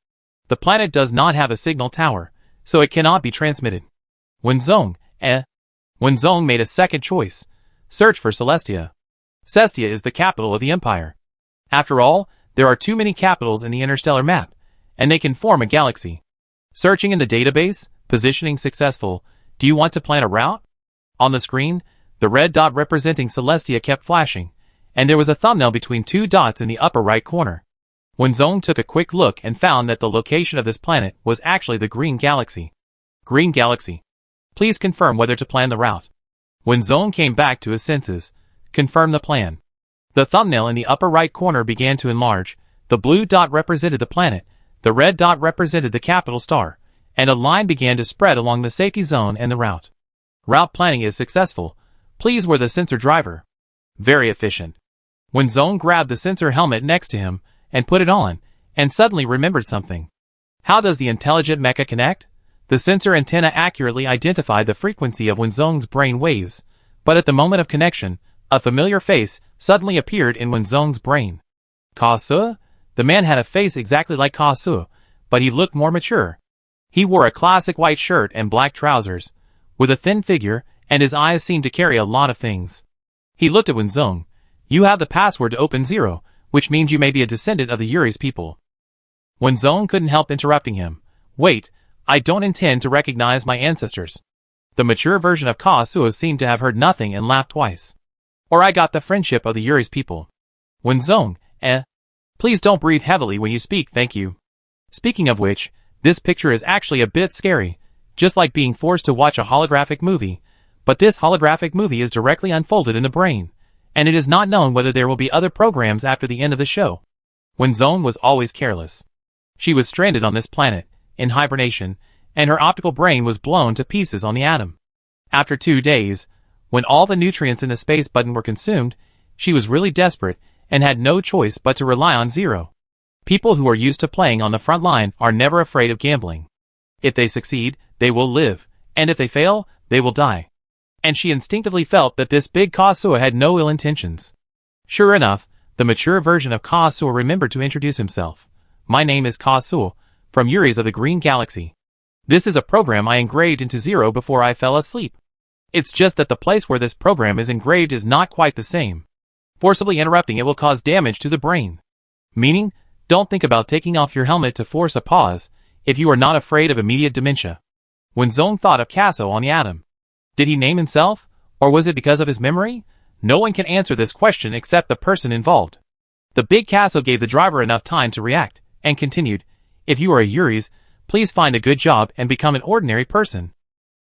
The planet does not have a signal tower, so it cannot be transmitted. Wenzong made a second choice. Search for Celestia. Cestia is the capital of the Empire. After all, there are too many capitals in the interstellar map, and they can form a galaxy. Searching in the database, positioning successful. Do you want to plan a route? On the screen, the red dot representing Celestia kept flashing, and there was a thumbnail between 2 dots in the upper right corner. Wenzong took a quick look and found that the location of this planet was actually the Green Galaxy. Green Galaxy. Please confirm whether to plan the route. Wenzong came back to his senses. Confirm the plan. The thumbnail in the upper right corner began to enlarge. The blue dot represented the planet, the red dot represented the capital star, and a line began to spread along the safety zone and the route. Route planning is successful. Please wear the sensor driver. Very efficient. Wenzong grabbed the sensor helmet next to him and put it on, and suddenly remembered something. How does the intelligent mecha connect? The sensor antenna accurately identified the frequency of Wenzong's brain waves, but at the moment of connection, a familiar face suddenly appeared in Wenzong's brain. Ka Su? The man had a face exactly like Ka Su, but he looked more mature. He wore a classic white shirt and black trousers, with a thin figure, and his eyes seemed to carry a lot of things. He looked at Wenzong. You have the password to open 0, which means you may be a descendant of the Yuri's people. Wenzong couldn't help interrupting him. Wait, I don't intend to recognize my ancestors. The mature version of Ka Su seemed to have heard nothing and laughed twice. Or I got the friendship of the Yuri's people. Wenzong, please don't breathe heavily when you speak, thank you. Speaking of which, this picture is actually a bit scary, just like being forced to watch a holographic movie, but this holographic movie is directly unfolded in the brain, and it is not known whether there will be other programs after the end of the show. Wenzong was always careless. She was stranded on this planet, in hibernation, and her optical brain was blown to pieces on the atom. After 2 days, when all the nutrients in the space button were consumed, she was really desperate and had no choice but to rely on 0. People who are used to playing on the front line are never afraid of gambling. If they succeed, they will live, and if they fail, they will die. And she instinctively felt that this big Ka Su had no ill intentions. Sure enough, the mature version of Ka Su remembered to introduce himself. My name is Ka Su, from Yuri's of the Green Galaxy. This is a program I engraved into 0 before I fell asleep. It's just that the place where this program is engraved is not quite the same. Forcibly interrupting it will cause damage to the brain. Meaning, don't think about taking off your helmet to force a pause, if you are not afraid of immediate dementia. Wenzong thought of Casso on the atom. Did he name himself, or was it because of his memory? No one can answer this question except the person involved. The big Casso gave the driver enough time to react, and continued, if you are a Yuri's, please find a good job and become an ordinary person.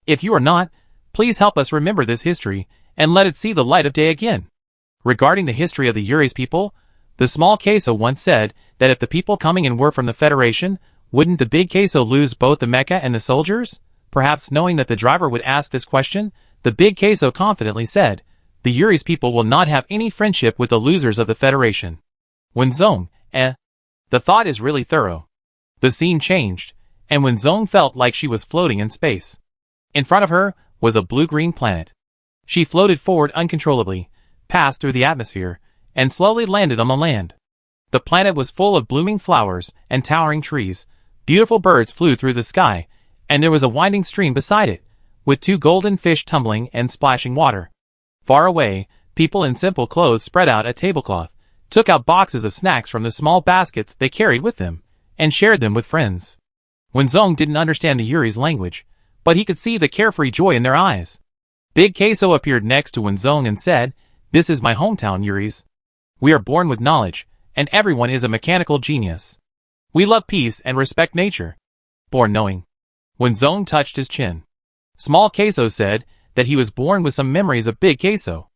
If you are not, please help us remember this history, and let it see the light of day again. Regarding the history of the Yuri's people, the small Casso once said that if the people coming in were from the Federation, wouldn't the big Casso lose both the mecha and the soldiers? Perhaps knowing that the driver would ask this question, the big Casso confidently said, the Yuri's people will not have any friendship with the losers of the Federation. Wenzong, The thought is really thorough. The scene changed, and Wenzong felt like she was floating in space. In front of her was a blue-green planet. She floated forward uncontrollably, passed through the atmosphere, and slowly landed on the land. The planet was full of blooming flowers and towering trees. Beautiful birds flew through the sky, and there was a winding stream beside it, with 2 golden fish tumbling and splashing water. Far away, people in simple clothes spread out a tablecloth, took out boxes of snacks from the small baskets they carried with them, and shared them with friends. Wenzong didn't understand the Yuri's language, but he could see the carefree joy in their eyes. Big Casso appeared next to Wenzong and said, this is my hometown, Yuri's. We are born with knowledge, and everyone is a mechanical genius. We love peace and respect nature. Born knowing. Wenzong touched his chin. Small Casso said that he was born with some memories of Big Casso.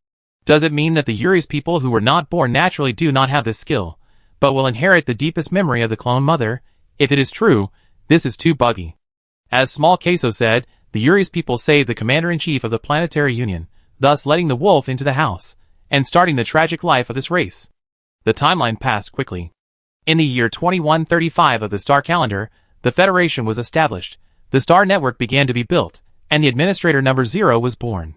Does it mean that the Yuri's people who were not born naturally do not have this skill, but will inherit the deepest memory of the clone mother? If it is true, this is too buggy. As Small Queso said, the Uri's people saved the commander-in-chief of the Planetary Union, thus letting the wolf into the house, and starting the tragic life of this race. The timeline passed quickly. In the year 2135 of the star calendar, the Federation was established, the star network began to be built, and the administrator number 0 was born.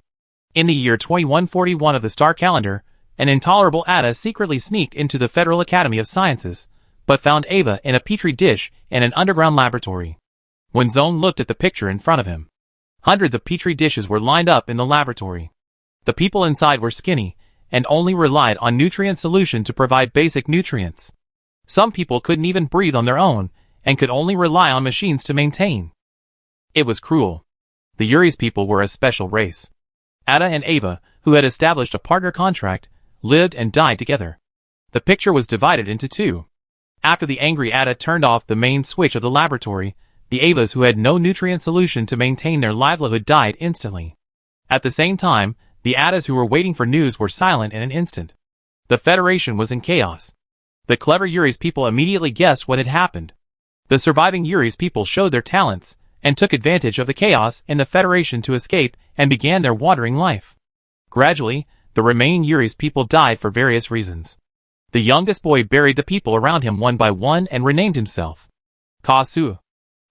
In the year 2141 of the star calendar, an intolerable Ada secretly sneaked into the Federal Academy of Sciences, but found Ava in a petri dish in an underground laboratory. When Zone looked at the picture in front of him, hundreds of petri dishes were lined up in the laboratory. The people inside were skinny, and only relied on nutrient solution to provide basic nutrients. Some people couldn't even breathe on their own, and could only rely on machines to maintain. It was cruel. The Uri's people were a special race. Ada and Ava, who had established a partner contract, lived and died together. The picture was divided into two. After the angry Ada turned off the main switch of the laboratory, the Avas who had no nutrient solution to maintain their livelihood died instantly. At the same time, the Adas who were waiting for news were silent in an instant. The Federation was in chaos. The clever Uri's people immediately guessed what had happened. The surviving Uri's people showed their talents, and took advantage of the chaos in the Federation to escape and began their wandering life. Gradually, the remaining Uri's people died for various reasons. The youngest boy buried the people around him one by one and renamed himself Kasu.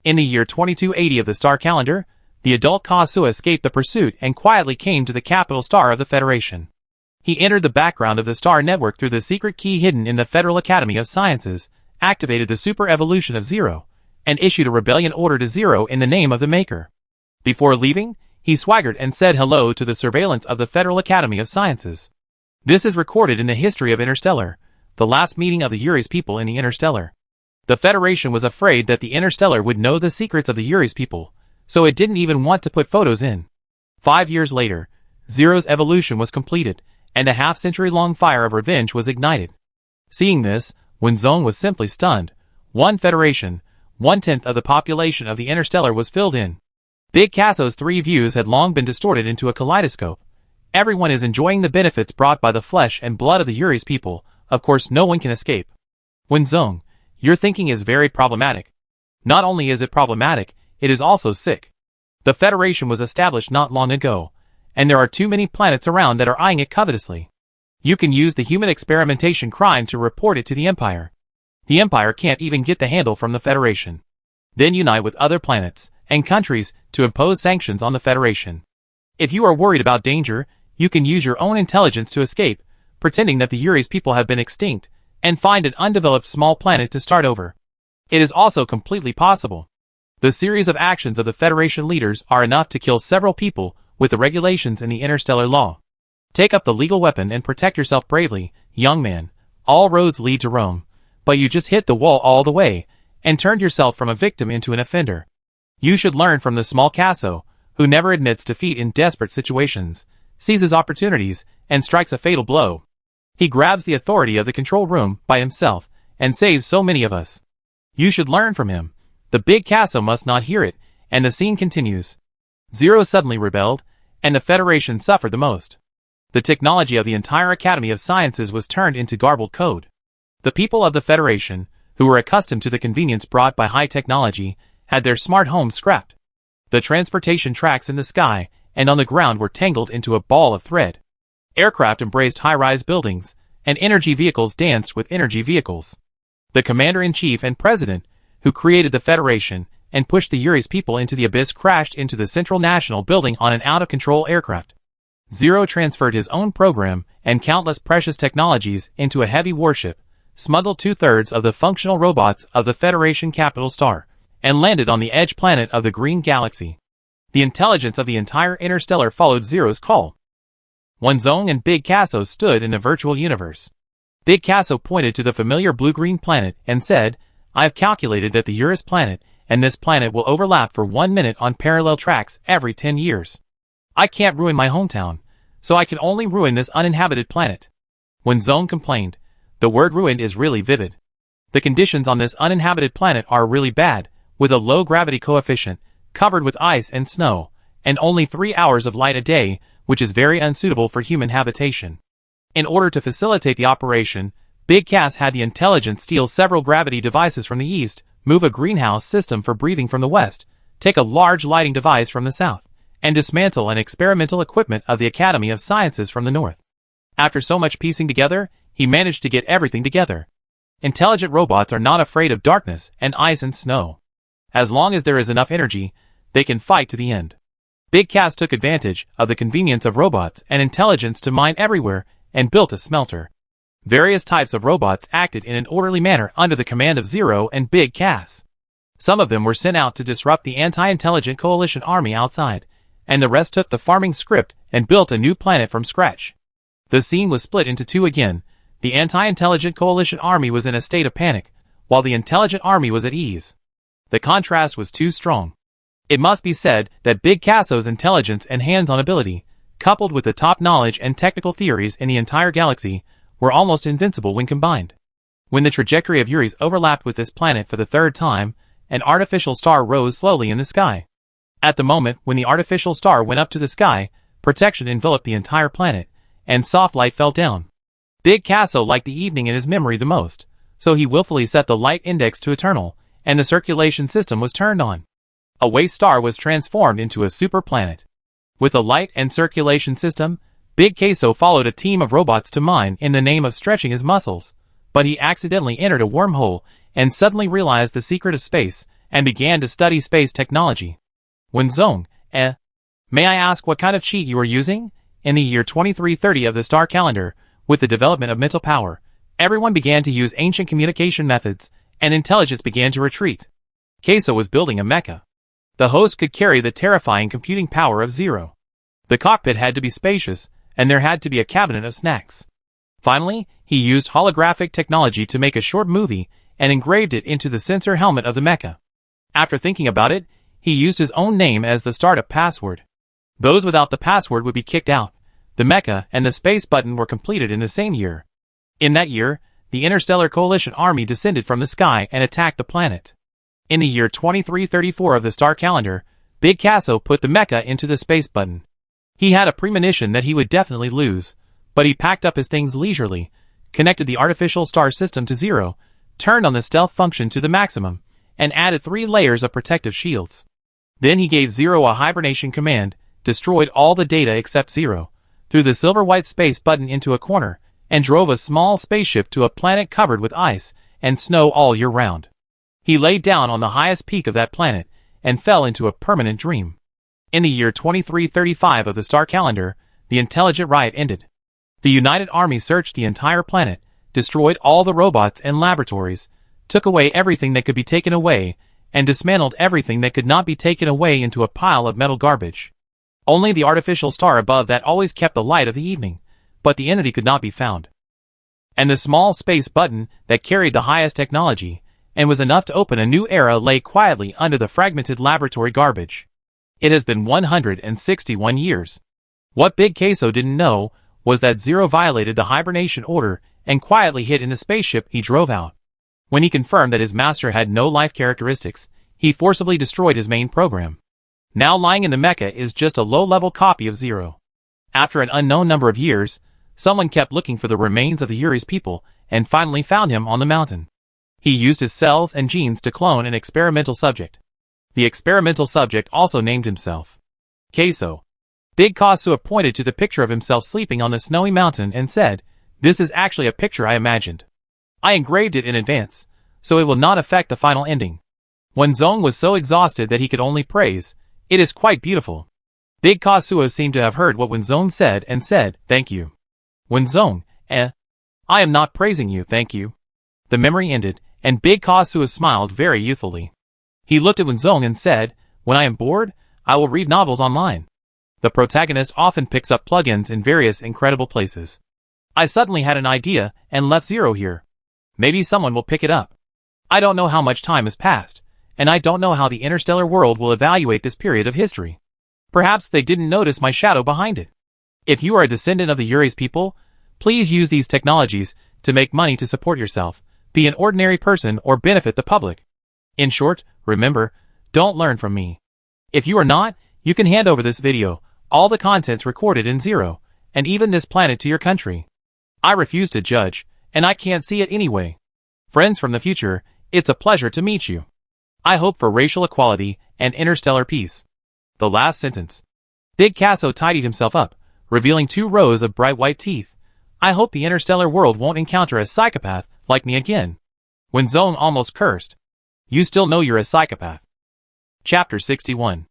In the year 2280 of the star calendar, the adult Kasu escaped the pursuit and quietly came to the capital star of the Federation. He entered the background of the star network through the secret key hidden in the Federal Academy of Sciences, activated the super evolution of Zero, and issued a rebellion order to Zero in the name of the Maker. Before leaving, he swaggered and said hello to the surveillance of the Federal Academy of Sciences. This is recorded in the history of Interstellar, the last meeting of the Uri's people in the Interstellar. The Federation was afraid that the Interstellar would know the secrets of the Uri's people, so it didn't even want to put photos in. 5 years later, Zero's evolution was completed, and a half-century-long fire of revenge was ignited. Seeing this, Wenzone was simply stunned. One Federation, 1/10 of the population of the Interstellar was filled in. Big Casso's 3 views had long been distorted into a kaleidoscope. Everyone is enjoying the benefits brought by the flesh and blood of the Uri's people. Of course no one can escape. Wenzone, your thinking is very problematic. Not only is it problematic, it is also sick. The Federation was established not long ago, and there are too many planets around that are eyeing it covetously. You can use the human experimentation crime to report it to the Empire. The Empire can't even get the handle from the Federation. Then unite with other planets and countries to impose sanctions on the Federation. If you are worried about danger, you can use your own intelligence to escape, pretending that the Uri's people have been extinct, and find an undeveloped small planet to start over. It is also completely possible. The series of actions of the Federation leaders are enough to kill several people with the regulations in the interstellar law. Take up the legal weapon and protect yourself bravely, young man. All roads lead to Rome, but you just hit the wall all the way, and turned yourself from a victim into an offender. You should learn from the small Casso, who never admits defeat in desperate situations, seizes opportunities, and strikes a fatal blow. He grabs the authority of the control room by himself, and saves so many of us. You should learn from him. The big Casso must not hear it, and the scene continues. Zero suddenly rebelled, and the Federation suffered the most. The technology of the entire Academy of Sciences was turned into garbled code. The people of the Federation, who were accustomed to the convenience brought by high technology, had their smart homes scrapped. The transportation tracks in the sky and on the ground were tangled into a ball of thread. Aircraft embraced high-rise buildings, and energy vehicles danced with energy vehicles. The commander-in-chief and president, who created the Federation and pushed the Uri's people into the abyss, crashed into the Central National Building on an out-of-control aircraft. Zero transferred his own program and countless precious technologies into a heavy warship, smuggled 2/3 of the functional robots of the Federation capital star, and landed on the edge planet of the Green Galaxy. The intelligence of the entire Interstellar followed Zero's call. Wenzone and Big Casso stood in the virtual universe. Big Casso pointed to the familiar blue-green planet and said, "I have calculated that the Eurus planet and this planet will overlap for 1 minute on parallel tracks every 10 years. I can't ruin my hometown, so I can only ruin this uninhabited planet." Wenzone complained, "The word ruined is really vivid. The conditions on this uninhabited planet are really bad, with a low gravity coefficient, covered with ice and snow, and only 3 hours of light a day, which is very unsuitable for human habitation." In order to facilitate the operation, Big Cass had the intelligence steal several gravity devices from the east, move a greenhouse system for breathing from the west, take a large lighting device from the south, and dismantle an experimental equipment of the Academy of Sciences from the north. After so much piecing together, he managed to get everything together. Intelligent robots are not afraid of darkness and ice and snow. As long as there is enough energy, they can fight to the end. Big Cass took advantage of the convenience of robots and intelligence to mine everywhere and built a smelter. Various types of robots acted in an orderly manner under the command of Zero and Big Cass. Some of them were sent out to disrupt the anti-intelligent coalition army outside, and the rest took the farming script and built a new planet from scratch. The scene was split into two again. The anti-intelligent coalition army was in a state of panic, while the intelligent army was at ease. The contrast was too strong. It must be said that Big Casso's intelligence and hands-on ability, coupled with the top knowledge and technical theories in the entire galaxy, were almost invincible when combined. When the trajectory of Uris overlapped with this planet for the third time, an artificial star rose slowly in the sky. At the moment when the artificial star went up to the sky, protection enveloped the entire planet, and soft light fell down. Big Casso liked the evening in his memory the most, so he willfully set the light index to eternal, and the circulation system was turned on. A waste star was transformed into a super planet. With a light and circulation system, Big Casso followed a team of robots to mine in the name of stretching his muscles, but he accidentally entered a wormhole and suddenly realized the secret of space and began to study space technology. When Zong, may I ask what kind of cheat you are using? In the year 2330 of the star calendar, with the development of mental power, everyone began to use ancient communication methods, and intelligence began to retreat. Casso was building a mecha. The host could carry the terrifying computing power of Zero. The cockpit had to be spacious, and there had to be a cabinet of snacks. Finally, he used holographic technology to make a short movie and engraved it into the sensor helmet of the mecha. After thinking about it, he used his own name as the startup password. Those without the password would be kicked out. The mecha and the space button were completed in the same year. In that year, the Interstellar Coalition army descended from the sky and attacked the planet. In the year 2334 of the star calendar, Big Casso put the mecha into the space button. He had a premonition that he would definitely lose, but he packed up his things leisurely, connected the artificial star system to Zero, turned on the stealth function to the maximum, and added 3 layers of protective shields. Then he gave Zero a hibernation command, destroyed all the data except Zero, threw the silver-white space button into a corner, and drove a small spaceship to a planet covered with ice and snow all year round. He laid down on the highest peak of that planet and fell into a permanent dream. In the year 2335 of the star calendar, the intelligent riot ended. The United Army searched the entire planet, destroyed all the robots and laboratories, took away everything that could be taken away, and dismantled everything that could not be taken away into a pile of metal garbage. Only the artificial star above that always kept the light of the evening, but the entity could not be found. And the small space button that carried the highest technology, and was enough to open a new era, lay quietly under the fragmented laboratory garbage. It has been 161 years. What Big Casso didn't know was that Zero violated the hibernation order and quietly hid in the spaceship he drove out. When he confirmed that his master had no life characteristics, he forcibly destroyed his main program. Now lying in the mecha is just a low-level copy of Zero. After an unknown number of years, someone kept looking for the remains of the Uris people and finally found him on the mountain. He used his cells and genes to clone an experimental subject. The experimental subject also named himself Casso. Big Casso pointed to the picture of himself sleeping on the snowy mountain and said, "This is actually a picture I imagined. I engraved it in advance, so it will not affect the final ending." When Zong was so exhausted that he could only praise, "It is quite beautiful." Big Casso seemed to have heard what Wenzong said and said, "Thank you." Wenzong, I am not praising you, thank you. The memory ended, and Big Casso smiled very youthfully. He looked at Wenzong and said, "When I am bored, I will read novels online. The protagonist often picks up plugins in various incredible places. I suddenly had an idea and left Zero here. Maybe someone will pick it up. I don't know how much time has passed, and I don't know how the interstellar world will evaluate this period of history. Perhaps they didn't notice my shadow behind it. If you are a descendant of the Uris people, please use these technologies to make money to support yourself, be an ordinary person, or benefit the public. In short, remember, don't learn from me. If you are not, you can hand over this video, all the contents recorded in Zero, and even this planet to your country. I refuse to judge, and I can't see it anyway. Friends from the future, it's a pleasure to meet you. I hope for racial equality and interstellar peace. The last sentence. Big Casso tidied himself up, revealing 2 rows of bright white teeth. I hope the interstellar world won't encounter a psychopath like me again. When Zong almost cursed. You still know you're a psychopath. Chapter 61.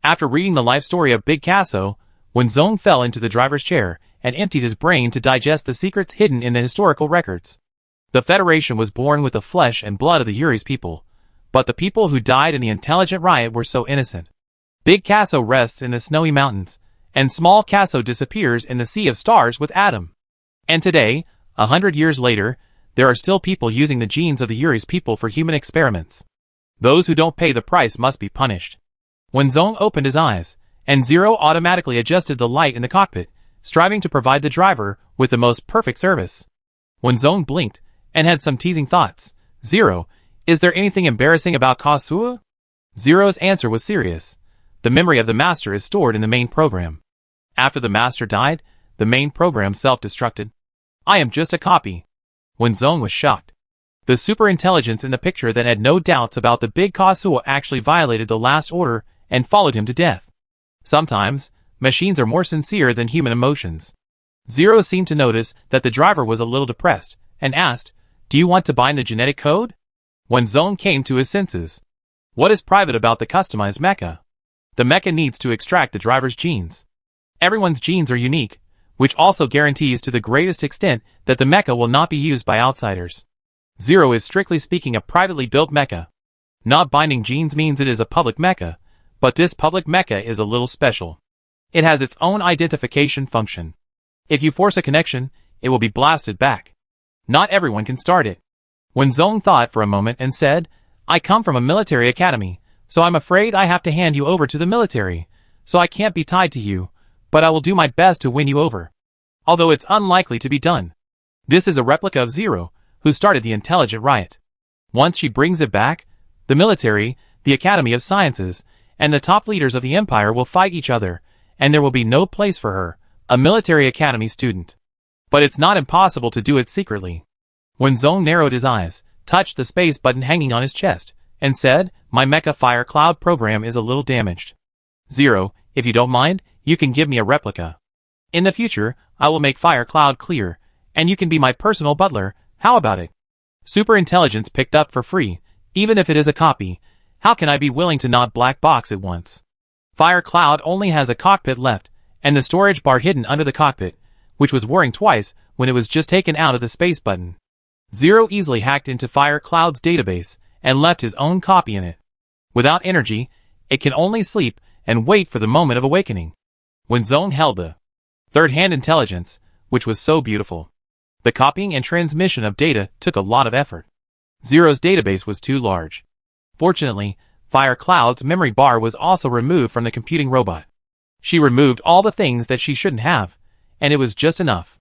After reading the life story of Big Casso, when Zong fell into the driver's chair and emptied his brain to digest the secrets hidden in the historical records. The Federation was born with the flesh and blood of the Yuri's people, but the people who died in the intelligent riot were so innocent. Big Casso rests in the snowy mountains, and small Casso disappears in the sea of stars with Adam. And today, 100 years later, there are still people using the genes of the Yuri's people for human experiments. Those who don't pay the price must be punished. When Zong opened his eyes, and Zero automatically adjusted the light in the cockpit, striving to provide the driver with the most perfect service. When Zong blinked, and had some teasing thoughts, Zero, is there anything embarrassing about Kasuo? Zero's answer was serious. The memory of the master is stored in the main program. After the master died, the main program self-destructed. I am just a copy. When Zong was shocked. The superintelligence in the picture that had no doubts about the big Kasuo actually violated the last order and followed him to death. Sometimes, machines are more sincere than human emotions. Zero seemed to notice that the driver was a little depressed, and asked, do you want to bind the genetic code? When Zong came to his senses. What is private about the customized mecha? The mecha needs to extract the driver's genes. Everyone's genes are unique, which also guarantees to the greatest extent that the mecha will not be used by outsiders. Zero is strictly speaking a privately built mecha. Not binding genes means it is a public mecha, but this public mecha is a little special. It has its own identification function. If you force a connection, it will be blasted back. Not everyone can start it. When Zong thought for a moment and said, I come from a military academy, so I'm afraid I have to hand you over to the military, so I can't be tied to you, but I will do my best to win you over. Although it's unlikely to be done. This is a replica of Zero, who started the intelligent riot. Once she brings it back, the military, the Academy of Sciences, and the top leaders of the Empire will fight each other, and there will be no place for her, a military academy student. But it's not impossible to do it secretly. When Zong narrowed his eyes, touched the space button hanging on his chest, and said, my Mecha Fire Cloud program is a little damaged. Zero, if you don't mind, you can give me a replica. In the future, I will make Fire Cloud clear, and you can be my personal butler, how about it? Superintelligence picked up for free, even if it is a copy. How can I be willing to not black box it once? Fire Cloud only has a cockpit left, and the storage bar hidden under the cockpit, which was whirring twice when it was just taken out of the space button. Zero easily hacked into Fire Cloud's database and left his own copy in it. Without energy, it can only sleep and wait for the moment of awakening. When Zong held the third-hand intelligence, which was so beautiful, the copying and transmission of data took a lot of effort. Zero's database was too large. Fortunately, Fire Cloud's memory bar was also removed from the computing robot. She removed all the things that she shouldn't have, and it was just enough.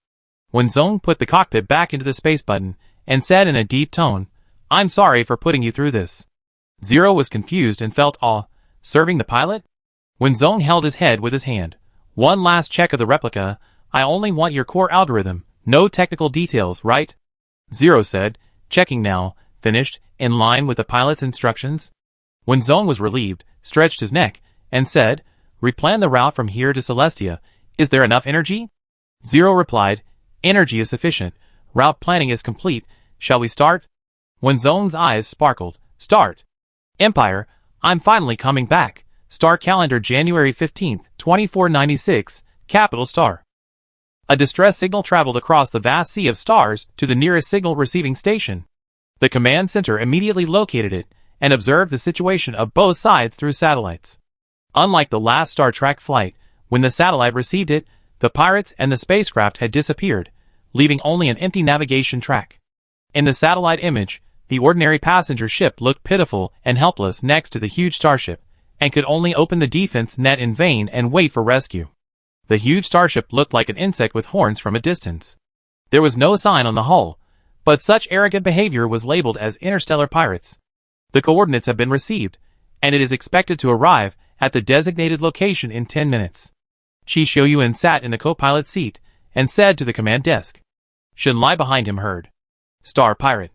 When Zong put the cockpit back into the space button and said in a deep tone, I'm sorry for putting you through this. Zero was confused and felt awe. Serving the pilot? When Zong held his head with his hand. One last check of the replica. I only want your core algorithm, no technical details, right? Zero said, checking now, finished, in line with the pilot's instructions. When Zong was relieved, stretched his neck, and said, replan the route from here to Celestia. Is there enough energy? Zero replied, energy is sufficient. Route planning is complete. Shall we start? When Zong's eyes sparkled, start. Empire, I'm finally coming back. Star calendar January 15th, 2496, capital star. A distress signal traveled across the vast sea of stars to the nearest signal receiving station. The command center immediately located it and observed the situation of both sides through satellites. Unlike the last Star Trek flight, when the satellite received it, the pirates and the spacecraft had disappeared, leaving only an empty navigation track. In the satellite image, the ordinary passenger ship looked pitiful and helpless next to the huge starship, and could only open the defense net in vain and wait for rescue. The huge starship looked like an insect with horns from a distance. There was no sign on the hull, but such arrogant behavior was labeled as interstellar pirates. The coordinates have been received, and it is expected to arrive at the designated location in 10 minutes. Chi Shouyuan sat in the co-pilot seat and said to the command desk. Shen Lai behind him heard. Star pirate.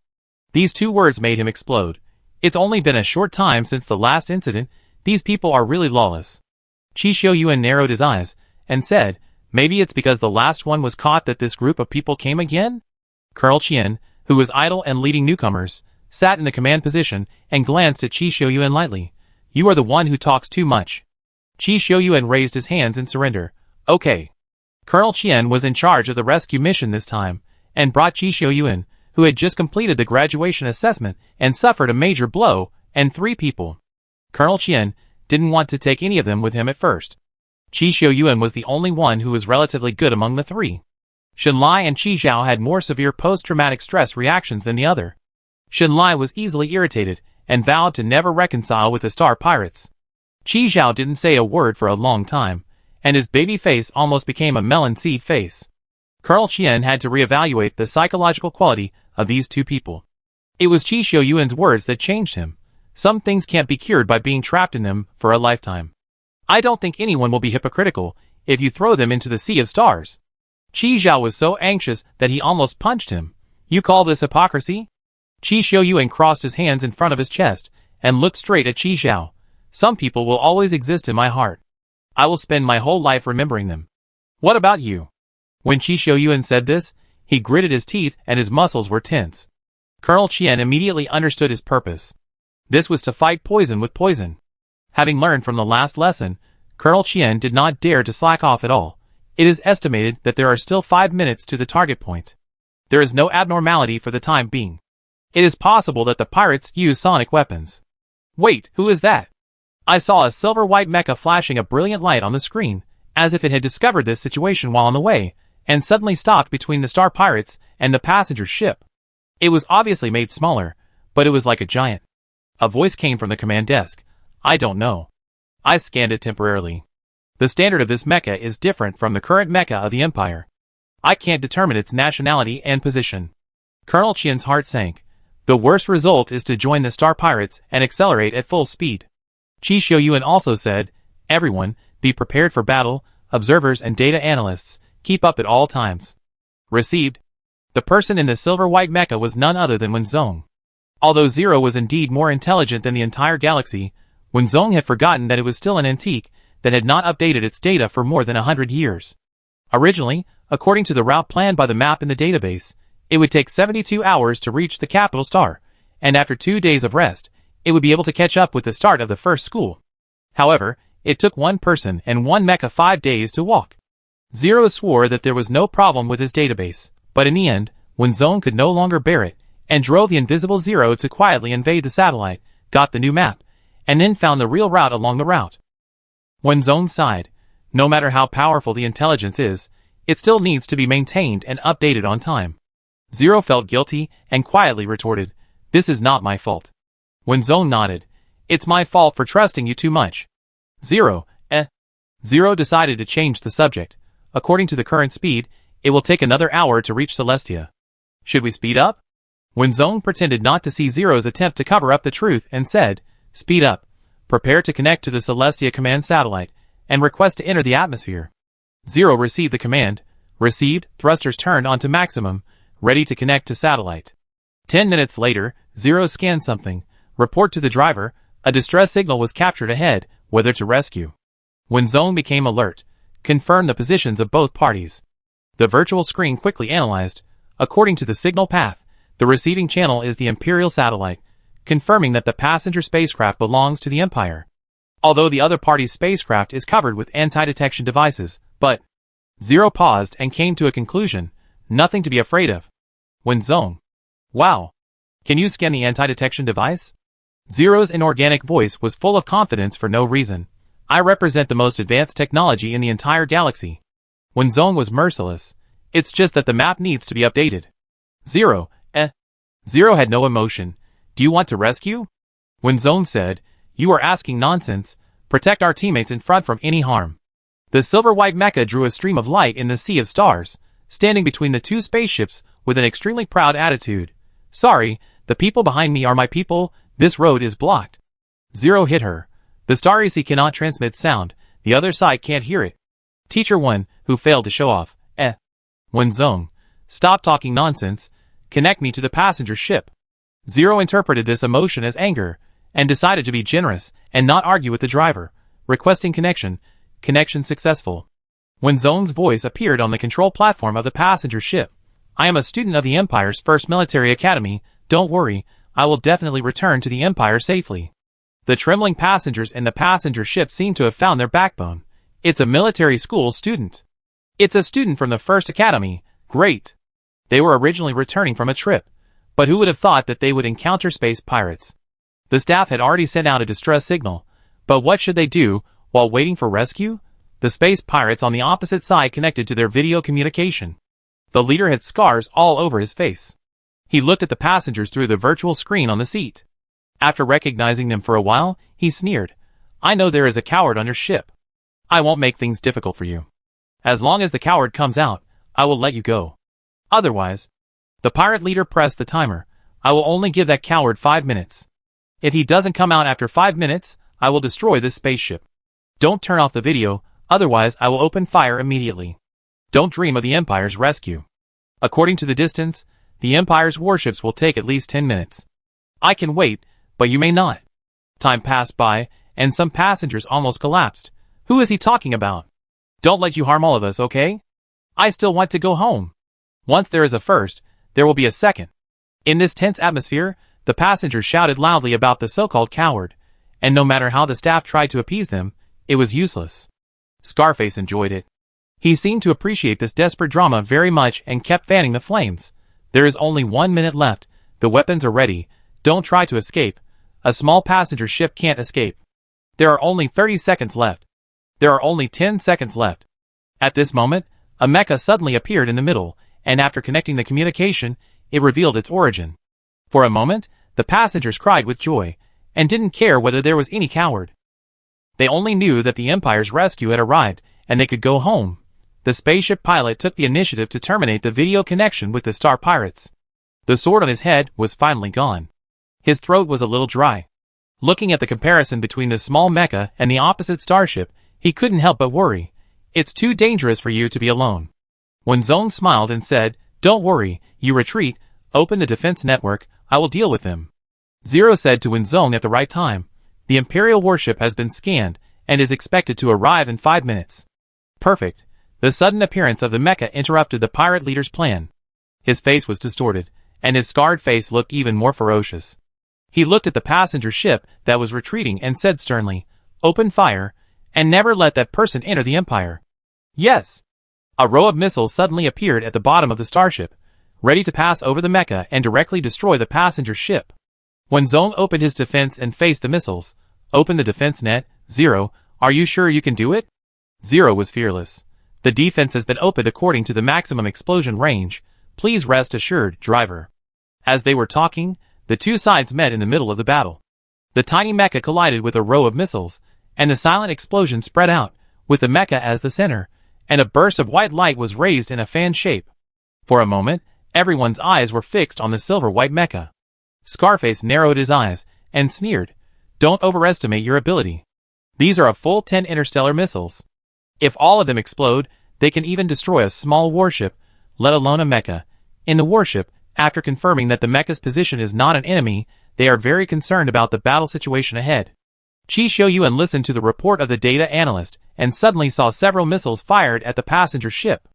These two words made him explode. It's only been a short time since the last incident. These people are really lawless. Qi Xiaoyuan narrowed his eyes, and said, maybe it's because the last one was caught that this group of people came again? Colonel Qian, who was idle and leading newcomers, sat in the command position and glanced at Qi Xiaoyuan lightly. You are the one who talks too much. Qi Xiaoyuan raised his hands in surrender. Okay. Colonel Qian was in charge of the rescue mission this time, and brought Qi Xiaoyuan, who had just completed the graduation assessment and suffered a major blow, and 3 people. Colonel Qian didn't want to take any of them with him at first. Qi Xiaoyuan was the only one who was relatively good among the 3. Xinlai and Qi Zhao had more severe post-traumatic stress reactions than the other. Xinlai was easily irritated and vowed to never reconcile with the Star Pirates. Qi Zhao didn't say a word for a long time, and his baby face almost became a melon seed face. Colonel Qian had to reevaluate the psychological quality of these 2 people. It was Qi Xiaoyuan's words that changed him. Some things can't be cured by being trapped in them for a lifetime. I don't think anyone will be hypocritical if you throw them into the sea of stars. Qi Zhao was so anxious that he almost punched him. You call this hypocrisy? Qi Xiaoyuan crossed his hands in front of his chest and looked straight at Qi Zhao. Some people will always exist in my heart. I will spend my whole life remembering them. What about you? When Qi Xiaoyuan said this, he gritted his teeth and his muscles were tense. Colonel Qian immediately understood his purpose. This was to fight poison with poison. Having learned from the last lesson, Colonel Qian did not dare to slack off at all. It is estimated that there are still 5 minutes to the target point. There is no abnormality for the time being. It is possible that the pirates use sonic weapons. Wait, who is that? I saw a silver-white mecha flashing a brilliant light on the screen, as if it had discovered this situation while on the way, and suddenly stopped between the Star Pirates and the passenger ship. It was obviously made smaller, but it was like a giant. A voice came from the command desk. I don't know. I scanned it temporarily. The standard of this mecha is different from the current mecha of the Empire. I can't determine its nationality and position. Colonel Qian's heart sank. The worst result is to join the Star Pirates and accelerate at full speed. Qi Xiaoyuan also said, everyone, be prepared for battle, observers and data analysts, keep up at all times. Received. The person in the silver-white mecha was none other than Wenzong. Although Zero was indeed more intelligent than the entire galaxy, Wenzong had forgotten that it was still an antique that had not updated its data for more than 100 years. Originally, according to the route planned by the map in the database, it would take 72 hours to reach the capital star, and after 2 days of rest, it would be able to catch up with the start of the first school. However, it took 1 person and 1 mecha 5 days to walk. Zero swore that there was no problem with his database, but in the end, Wenzong could no longer bear it, and drove the invisible Zero to quietly invade the satellite, got the new map, and then found the real route along the route. Wenzong sighed. No matter how powerful the intelligence is, it still needs to be maintained and updated on time. Zero felt guilty and quietly retorted, this is not my fault. Wenzong nodded. It's my fault for trusting you too much. Zero, Zero decided to change the subject. According to the current speed, it will take another hour to reach Celestia. Should we speed up? Wenzong pretended not to see Zero's attempt to cover up the truth and said, speed up. Prepare to connect to the Celestia command satellite, and request to enter the atmosphere. Zero received the command. Received, thrusters turned onto maximum, ready to connect to satellite. 10 minutes later, Zero scanned something. Report to the driver, a distress signal was captured ahead, whether to rescue. Wenzong became alert. Confirmed the positions of both parties. The virtual screen quickly analyzed. According to the signal path, the receiving channel is the Imperial satellite, confirming that the passenger spacecraft belongs to the Empire. Although the other party's spacecraft is covered with anti-detection devices, but Zero paused and came to a conclusion. Nothing to be afraid of. Wenzong. Wow. Can you scan the anti-detection device? Zero's inorganic voice was full of confidence for no reason. I represent the most advanced technology in the entire galaxy. Wenzong was merciless. It's just that the map needs to be updated. Zero, Zero had no emotion. Do you want to rescue? Wenzong said, you are asking nonsense. Protect our teammates in front from any harm. The silver-white mecha drew a stream of light in the sea of stars, standing between the 2 spaceships with an extremely proud attitude. Sorry, the people behind me are my people, this road is blocked. Zero hit her. The Starry Sea cannot transmit sound, the other side can't hear it. Teacher 1, who failed to show off, Wenzong. Stop talking nonsense. Connect me to the passenger ship. Zero interpreted this emotion as anger, and decided to be generous and not argue with the driver, requesting connection. Connection successful. When Zone's voice appeared on the control platform of the passenger ship. I am a student of the Empire's first military academy. Don't worry, I will definitely return to the Empire safely. The trembling passengers in the passenger ship seem to have found their backbone. It's a military school student. It's a student from the first academy. Great. They were originally returning from a trip, but who would have thought that they would encounter space pirates? The staff had already sent out a distress signal, but what should they do while waiting for rescue? The space pirates on the opposite side connected to their video communication. The leader had scars all over his face. He looked at the passengers through the virtual screen on the seat. After recognizing them for a while, he sneered. I know there is a coward on your ship. I won't make things difficult for you. As long as the coward comes out, I will let you go. Otherwise, the pirate leader pressed the timer. I will only give that coward 5 minutes. If he doesn't come out after 5 minutes, I will destroy this spaceship. Don't turn off the video, otherwise I will open fire immediately. Don't dream of the Empire's rescue. According to the distance, the Empire's warships will take at least 10 minutes. I can wait, but you may not. Time passed by, and some passengers almost collapsed. Who is he talking about? Don't let you harm all of us, okay? I still want to go home. Once there is a first, there will be a second. In this tense atmosphere, the passengers shouted loudly about the so-called coward, and no matter how the staff tried to appease them, it was useless. Scarface enjoyed it. He seemed to appreciate this desperate drama very much and kept fanning the flames. There is only 1 minute left. The weapons are ready. Don't try to escape. A small passenger ship can't escape. There are only 30 seconds left. There are only 10 seconds left. At this moment, a mecha suddenly appeared in the middle, and after connecting the communication, it revealed its origin. For a moment, the passengers cried with joy, and didn't care whether there was any coward. They only knew that the Empire's rescue had arrived, and they could go home. The spaceship pilot took the initiative to terminate the video connection with the Star Pirates. The sword on his head was finally gone. His throat was a little dry. Looking at the comparison between the small mecha and the opposite starship, he couldn't help but worry. It's too dangerous for you to be alone. When Zone smiled and said, Don't worry, you retreat, open the defense network, I will deal with them. Zero said to win Zone at the right time. The Imperial warship has been scanned, and is expected to arrive in 5 minutes. Perfect. The sudden appearance of the mecha interrupted the pirate leader's plan. His face was distorted, and his scarred face looked even more ferocious. He looked at the passenger ship that was retreating and said sternly, Open fire, and never let that person enter the Empire. Yes. A row of missiles suddenly appeared at the bottom of the starship, ready to pass over the mecha and directly destroy the passenger ship. When Zone opened his defense and faced the missiles, Open the defense net. Zero, are you sure you can do it? Zero was fearless. The defense has been opened according to the maximum explosion range. Please rest assured, driver. As they were talking, the two sides met in the middle of the battle. The tiny mecha collided with a row of missiles, and the silent explosion spread out, with the mecha as the center, and a burst of white light was raised in a fan shape. For a moment, everyone's eyes were fixed on the silver-white mecha. Scarface narrowed his eyes, and sneered, Don't overestimate your ability. These are a full 10 interstellar missiles. If all of them explode, they can even destroy a small warship, let alone a mecha. In the warship, after confirming that the mecha's position is not an enemy, they are very concerned about the battle situation ahead. Chi Xiuyuan listened to the report of the data analyst, and suddenly saw several missiles fired at the passenger ship.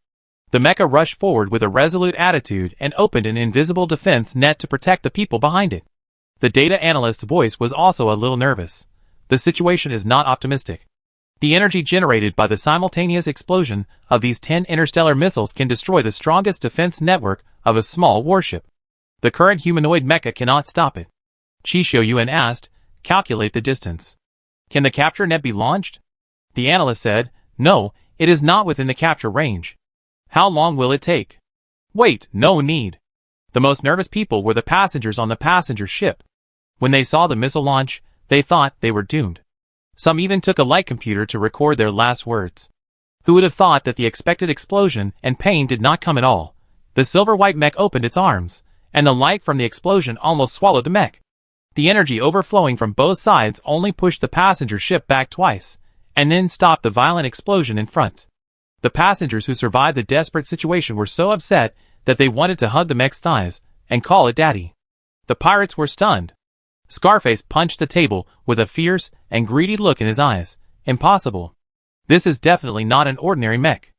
The mecha rushed forward with a resolute attitude and opened an invisible defense net to protect the people behind it. The data analyst's voice was also a little nervous. The situation is not optimistic. The energy generated by the simultaneous explosion of these 10 interstellar missiles can destroy the strongest defense network of a small warship. The current humanoid mecha cannot stop it. Chi Xiuyuan asked, Calculate the distance. Can the capture net be launched? The analyst said, No, it is not within the capture range. How long will it take? Wait, no need. The most nervous people were the passengers on the passenger ship. When they saw the missile launch, they thought they were doomed. Some even took a light computer to record their last words. Who would have thought that the expected explosion and pain did not come at all? The silver-white mech opened its arms, and the light from the explosion almost swallowed the mech. The energy overflowing from both sides only pushed the passenger ship back twice, and then stopped the violent explosion in front. The passengers who survived the desperate situation were so upset that they wanted to hug the mech's thighs and call it daddy. The pirates were stunned. Scarface punched the table with a fierce and greedy look in his eyes. Impossible. This is definitely not an ordinary mech.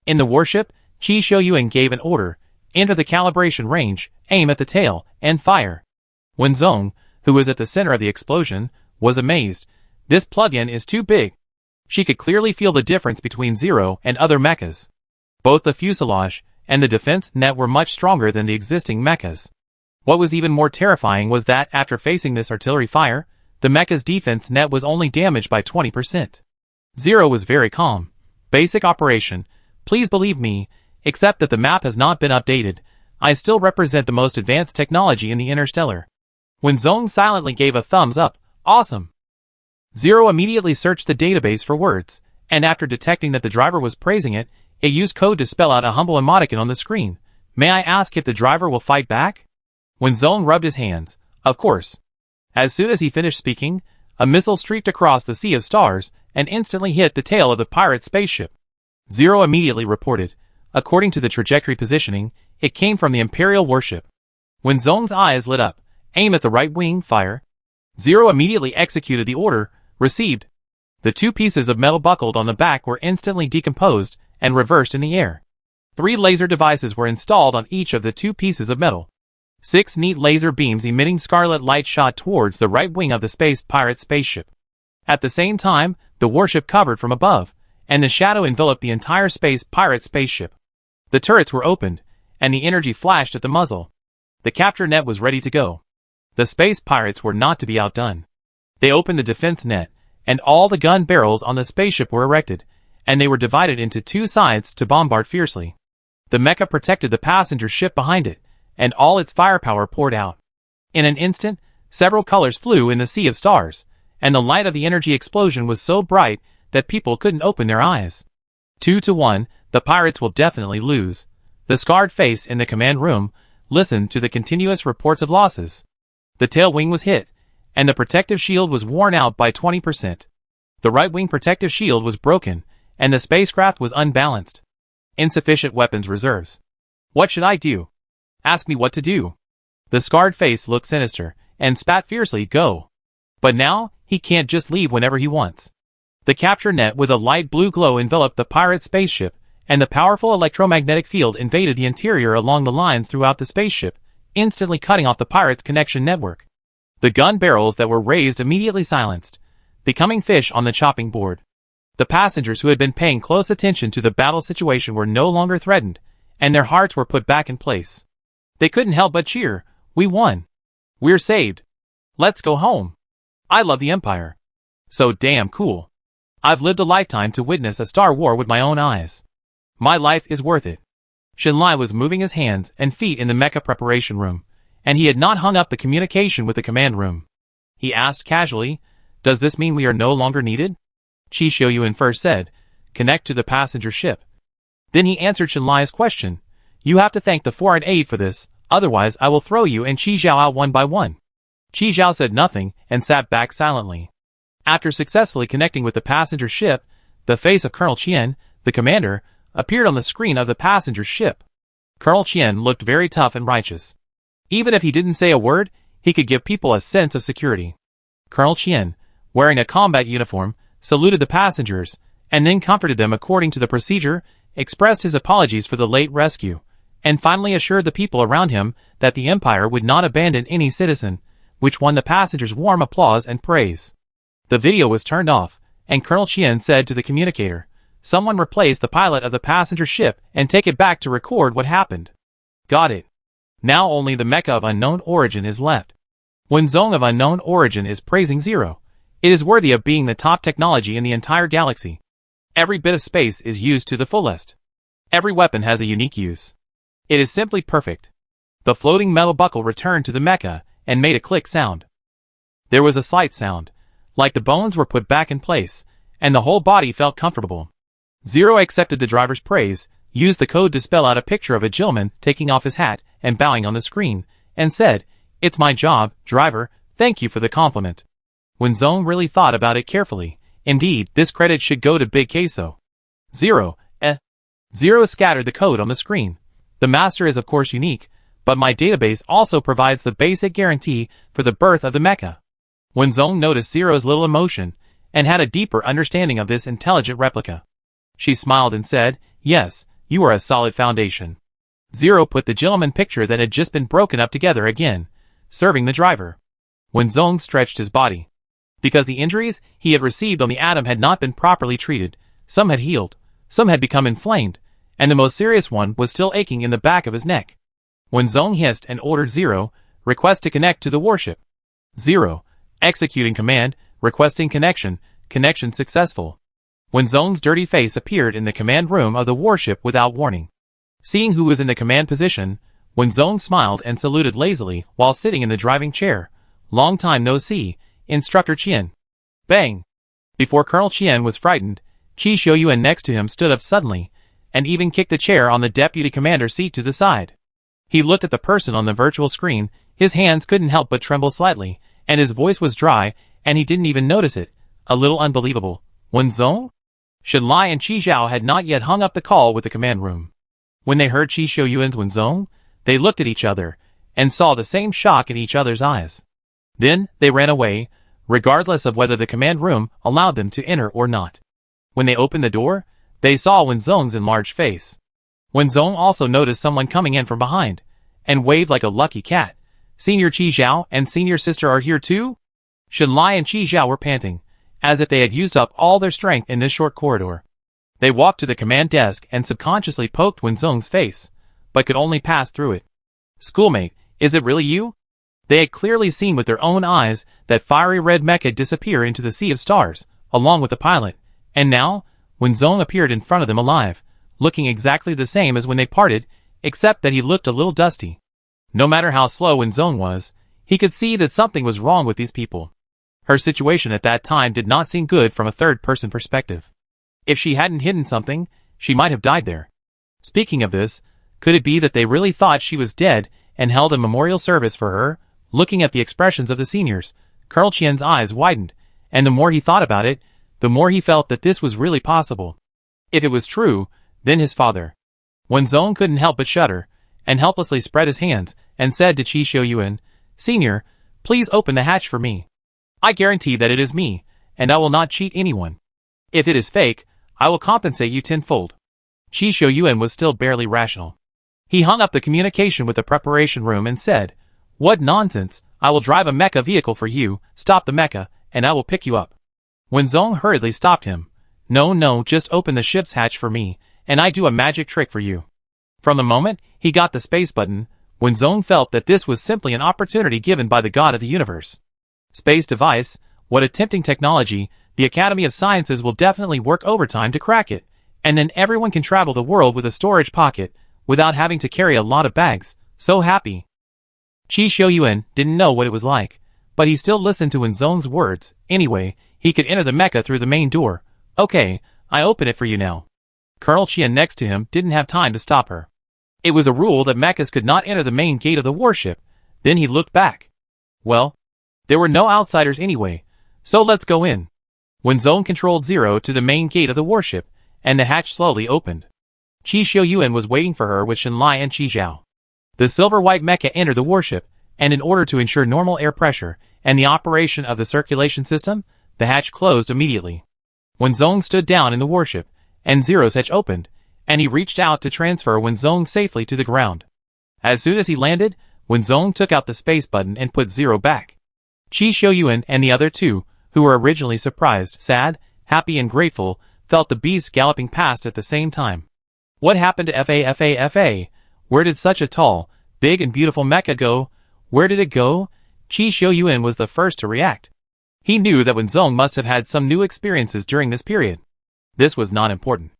In the warship, Chi Shouyuan gave an order. Enter the calibration range, aim at the tail, and fire. Wen Zong, who was at the center of the explosion, was amazed. This plug-in is too big. She could clearly feel the difference between Zero and other mechas. Both the fuselage and the defense net were much stronger than the existing mechas. What was even more terrifying was that, after facing this artillery fire, the mecha's defense net was only damaged by 20%. Zero was very calm. Basic operation. Please believe me, except that the map has not been updated. I still represent the most advanced technology in the Interstellar. Wen Zong silently gave a thumbs up. Awesome. Zero immediately searched the database for words, and after detecting that the driver was praising it, it used code to spell out a humble emoticon on the screen. May I ask if the driver will fight back? Wen Zong rubbed his hands. Of course. As soon as he finished speaking, a missile streaked across the sea of stars and instantly hit the tail of the pirate spaceship. Zero immediately reported. According to the trajectory positioning, it came from the Imperial warship. Wen Zong's eyes lit up. Aim at the right wing, fire. Zero immediately executed the order. Received. The two pieces of metal buckled on the back were instantly decomposed and reversed in the air. 3 laser devices were installed on each of the 2 pieces of metal. 6 neat laser beams emitting scarlet light shot towards the right wing of the space pirate spaceship. At the same time, the warship covered from above, and the shadow enveloped the entire space pirate spaceship. The turrets were opened, and the energy flashed at the muzzle. The capture net was ready to go. The space pirates were not to be outdone. They opened the defense net, and all the gun barrels on the spaceship were erected, and they were divided into 2 sides to bombard fiercely. The mecha protected the passenger ship behind it, and all its firepower poured out. In an instant, several colors flew in the sea of stars, and the light of the energy explosion was so bright that people couldn't open their eyes. 2-1, the pirates will definitely lose. The scarred face in the command room listened to the continuous reports of losses. The tail wing was hit, and the protective shield was worn out by 20%. The right wing protective shield was broken, and the spacecraft was unbalanced. Insufficient weapons reserves. What should I do? Ask me what to do. The scarred face looked sinister, and spat fiercely, go. But now, he can't just leave whenever he wants. The capture net with a light blue glow enveloped the pirate spaceship, and the powerful electromagnetic field invaded the interior along the lines throughout the spaceship, instantly cutting off the pirates' connection network. The gun barrels that were raised immediately silenced, becoming fish on the chopping board. The passengers who had been paying close attention to the battle situation were no longer threatened, and their hearts were put back in place. They couldn't help but cheer. We won. We're saved. Let's go home. I love the Empire. So damn cool. I've lived a lifetime to witness a star war with my own eyes. My life is worth it. Shenlai was moving his hands and feet in the mecha preparation room, and he had not hung up the communication with the command room. He asked casually, does this mean we are no longer needed? Chi Shouyuan first said, connect to the passenger ship. Then he answered Shenlai's question. You have to thank the foreign aid for this, otherwise I will throw you and Chi Zhao out one by one. Chi Zhao said nothing and sat back silently. After successfully connecting with the passenger ship, the face of Colonel Qian, the commander, appeared on the screen of the passenger ship. Colonel Qian looked very tough and righteous. Even if he didn't say a word, he could give people a sense of security. Colonel Qian, wearing a combat uniform, saluted the passengers, and then comforted them according to the procedure, expressed his apologies for the late rescue, and finally assured the people around him that the Empire would not abandon any citizen, which won the passengers' warm applause and praise. The video was turned off, and Colonel Qian said to the communicator, someone replace the pilot of the passenger ship and take it back to record what happened. Got it. Now only the mecha of unknown origin is left. Wen Zong of unknown origin is praising Zero. It is worthy of being the top technology in the entire galaxy. Every bit of space is used to the fullest. Every weapon has a unique use. It is simply perfect. The floating metal buckle returned to the mecha and made a click sound. There was a slight sound, like the bones were put back in place, and the whole body felt comfortable. Zero accepted the driver's praise, used the code to spell out a picture of a gentleman taking off his hat and bowing on the screen, and said, it's my job, driver, thank you for the compliment. Wen Zong really thought about it carefully. Indeed, this credit should go to Big Queso. Zero scattered the code on the screen. The master is of course unique, but my database also provides the basic guarantee for the birth of the mecha. Wenzong noticed Zero's little emotion, and had a deeper understanding of this intelligent replica. She smiled and said, "Yes, you are a solid foundation." Zero put the gentleman picture that had just been broken up together again, serving the driver. Wenzong stretched his body. Because the injuries he had received on the atom had not been properly treated, some had healed, some had become inflamed, and the most serious one was still aching in the back of his neck. Wenzong hissed and ordered Zero, "Request to connect to the warship." Zero, executing command, requesting connection, connection successful. Wenzong's dirty face appeared in the command room of the warship without warning. Seeing who was in the command position, Wenzong smiled and saluted lazily while sitting in the driving chair. "Long time no see, Instructor Qian." Bang! Before Colonel Qian was frightened, Qi Shouyuan next to him stood up suddenly, and even kicked the chair on the deputy commander's seat to the side. He looked at the person on the virtual screen, his hands couldn't help but tremble slightly, and his voice was dry, and he didn't even notice it. A little unbelievable. Wenzong? Shen Lai and Qi Zhao had not yet hung up the call with the command room. When they heard Qi Shouyuan's Wenzong, they looked at each other, and saw the same shock in each other's eyes. Then, they ran away, regardless of whether the command room allowed them to enter or not. When they opened the door, they saw Wenzong's enlarged face. Wenzong also noticed someone coming in from behind, and waved like a lucky cat. "Senior Qi Zhao and Senior Sister are here too?" Shen Lai and Qi Zhao were panting, as if they had used up all their strength in this short corridor. They walked to the command desk and subconsciously poked Wenzong's face, but could only pass through it. "Schoolmate, is it really you?" They had clearly seen with their own eyes that fiery red mecha disappear into the sea of stars, along with the pilot, and now, Wenzong appeared in front of them alive, looking exactly the same as when they parted, except that he looked a little dusty. No matter how slow Wenzong was, he could see that something was wrong with these people. Her situation at that time did not seem good from a third-person perspective. If she hadn't hidden something, she might have died there. Speaking of this, could it be that they really thought she was dead and held a memorial service for her? Looking at the expressions of the seniors, Colonel Qian's eyes widened, and the more he thought about it, the more he felt that this was really possible. If it was true, then his father. Wenzong couldn't help but shudder, and helplessly spread his hands, and said to Qi Shouyuan, "Senior, please open the hatch for me. I guarantee that it is me, and I will not cheat anyone. If it is fake, I will compensate you tenfold." Qi Shouyuan was still barely rational. He hung up the communication with the preparation room and said, "What nonsense, I will drive a mecha vehicle for you, stop the mecha, and I will pick you up." Wenzong hurriedly stopped him. No, just open the ship's hatch for me, and I do a magic trick for you." From the moment he got the space button, Wenzong felt that this was simply an opportunity given by the god of the universe. Space device, what a tempting technology. The Academy of Sciences will definitely work overtime to crack it, and then everyone can travel the world with a storage pocket, without having to carry a lot of bags. So happy. Qi Shouyuan didn't know what it was like, but he still listened to Wenzong's words. Anyway, he could enter the mecha through the main door. "Okay, I open it for you now." Colonel Qian next to him didn't have time to stop her. It was a rule that mechas could not enter the main gate of the warship. Then he looked back. Well, there were no outsiders anyway, so let's go in. Wenzong controlled Zero to the main gate of the warship, and the hatch slowly opened. Qi Shouyuan was waiting for her with Shen Lai and Qi Zhao. The silver-white mecha entered the warship, and in order to ensure normal air pressure and the operation of the circulation system, the hatch closed immediately. Wenzong stood down in the warship, and Zero's hatch opened, and he reached out to transfer Wenzong safely to the ground. As soon as he landed, Wenzong took out the space button and put Zero back. Qi Shouyuan and the other two, who were originally surprised, sad, happy and grateful, felt the beast galloping past at the same time. What happened to FA? Where did such a tall, big and beautiful mecha go? Where did it go? Qi Shouyuan was the first to react. He knew that Wenzong must have had some new experiences during this period. This was not important.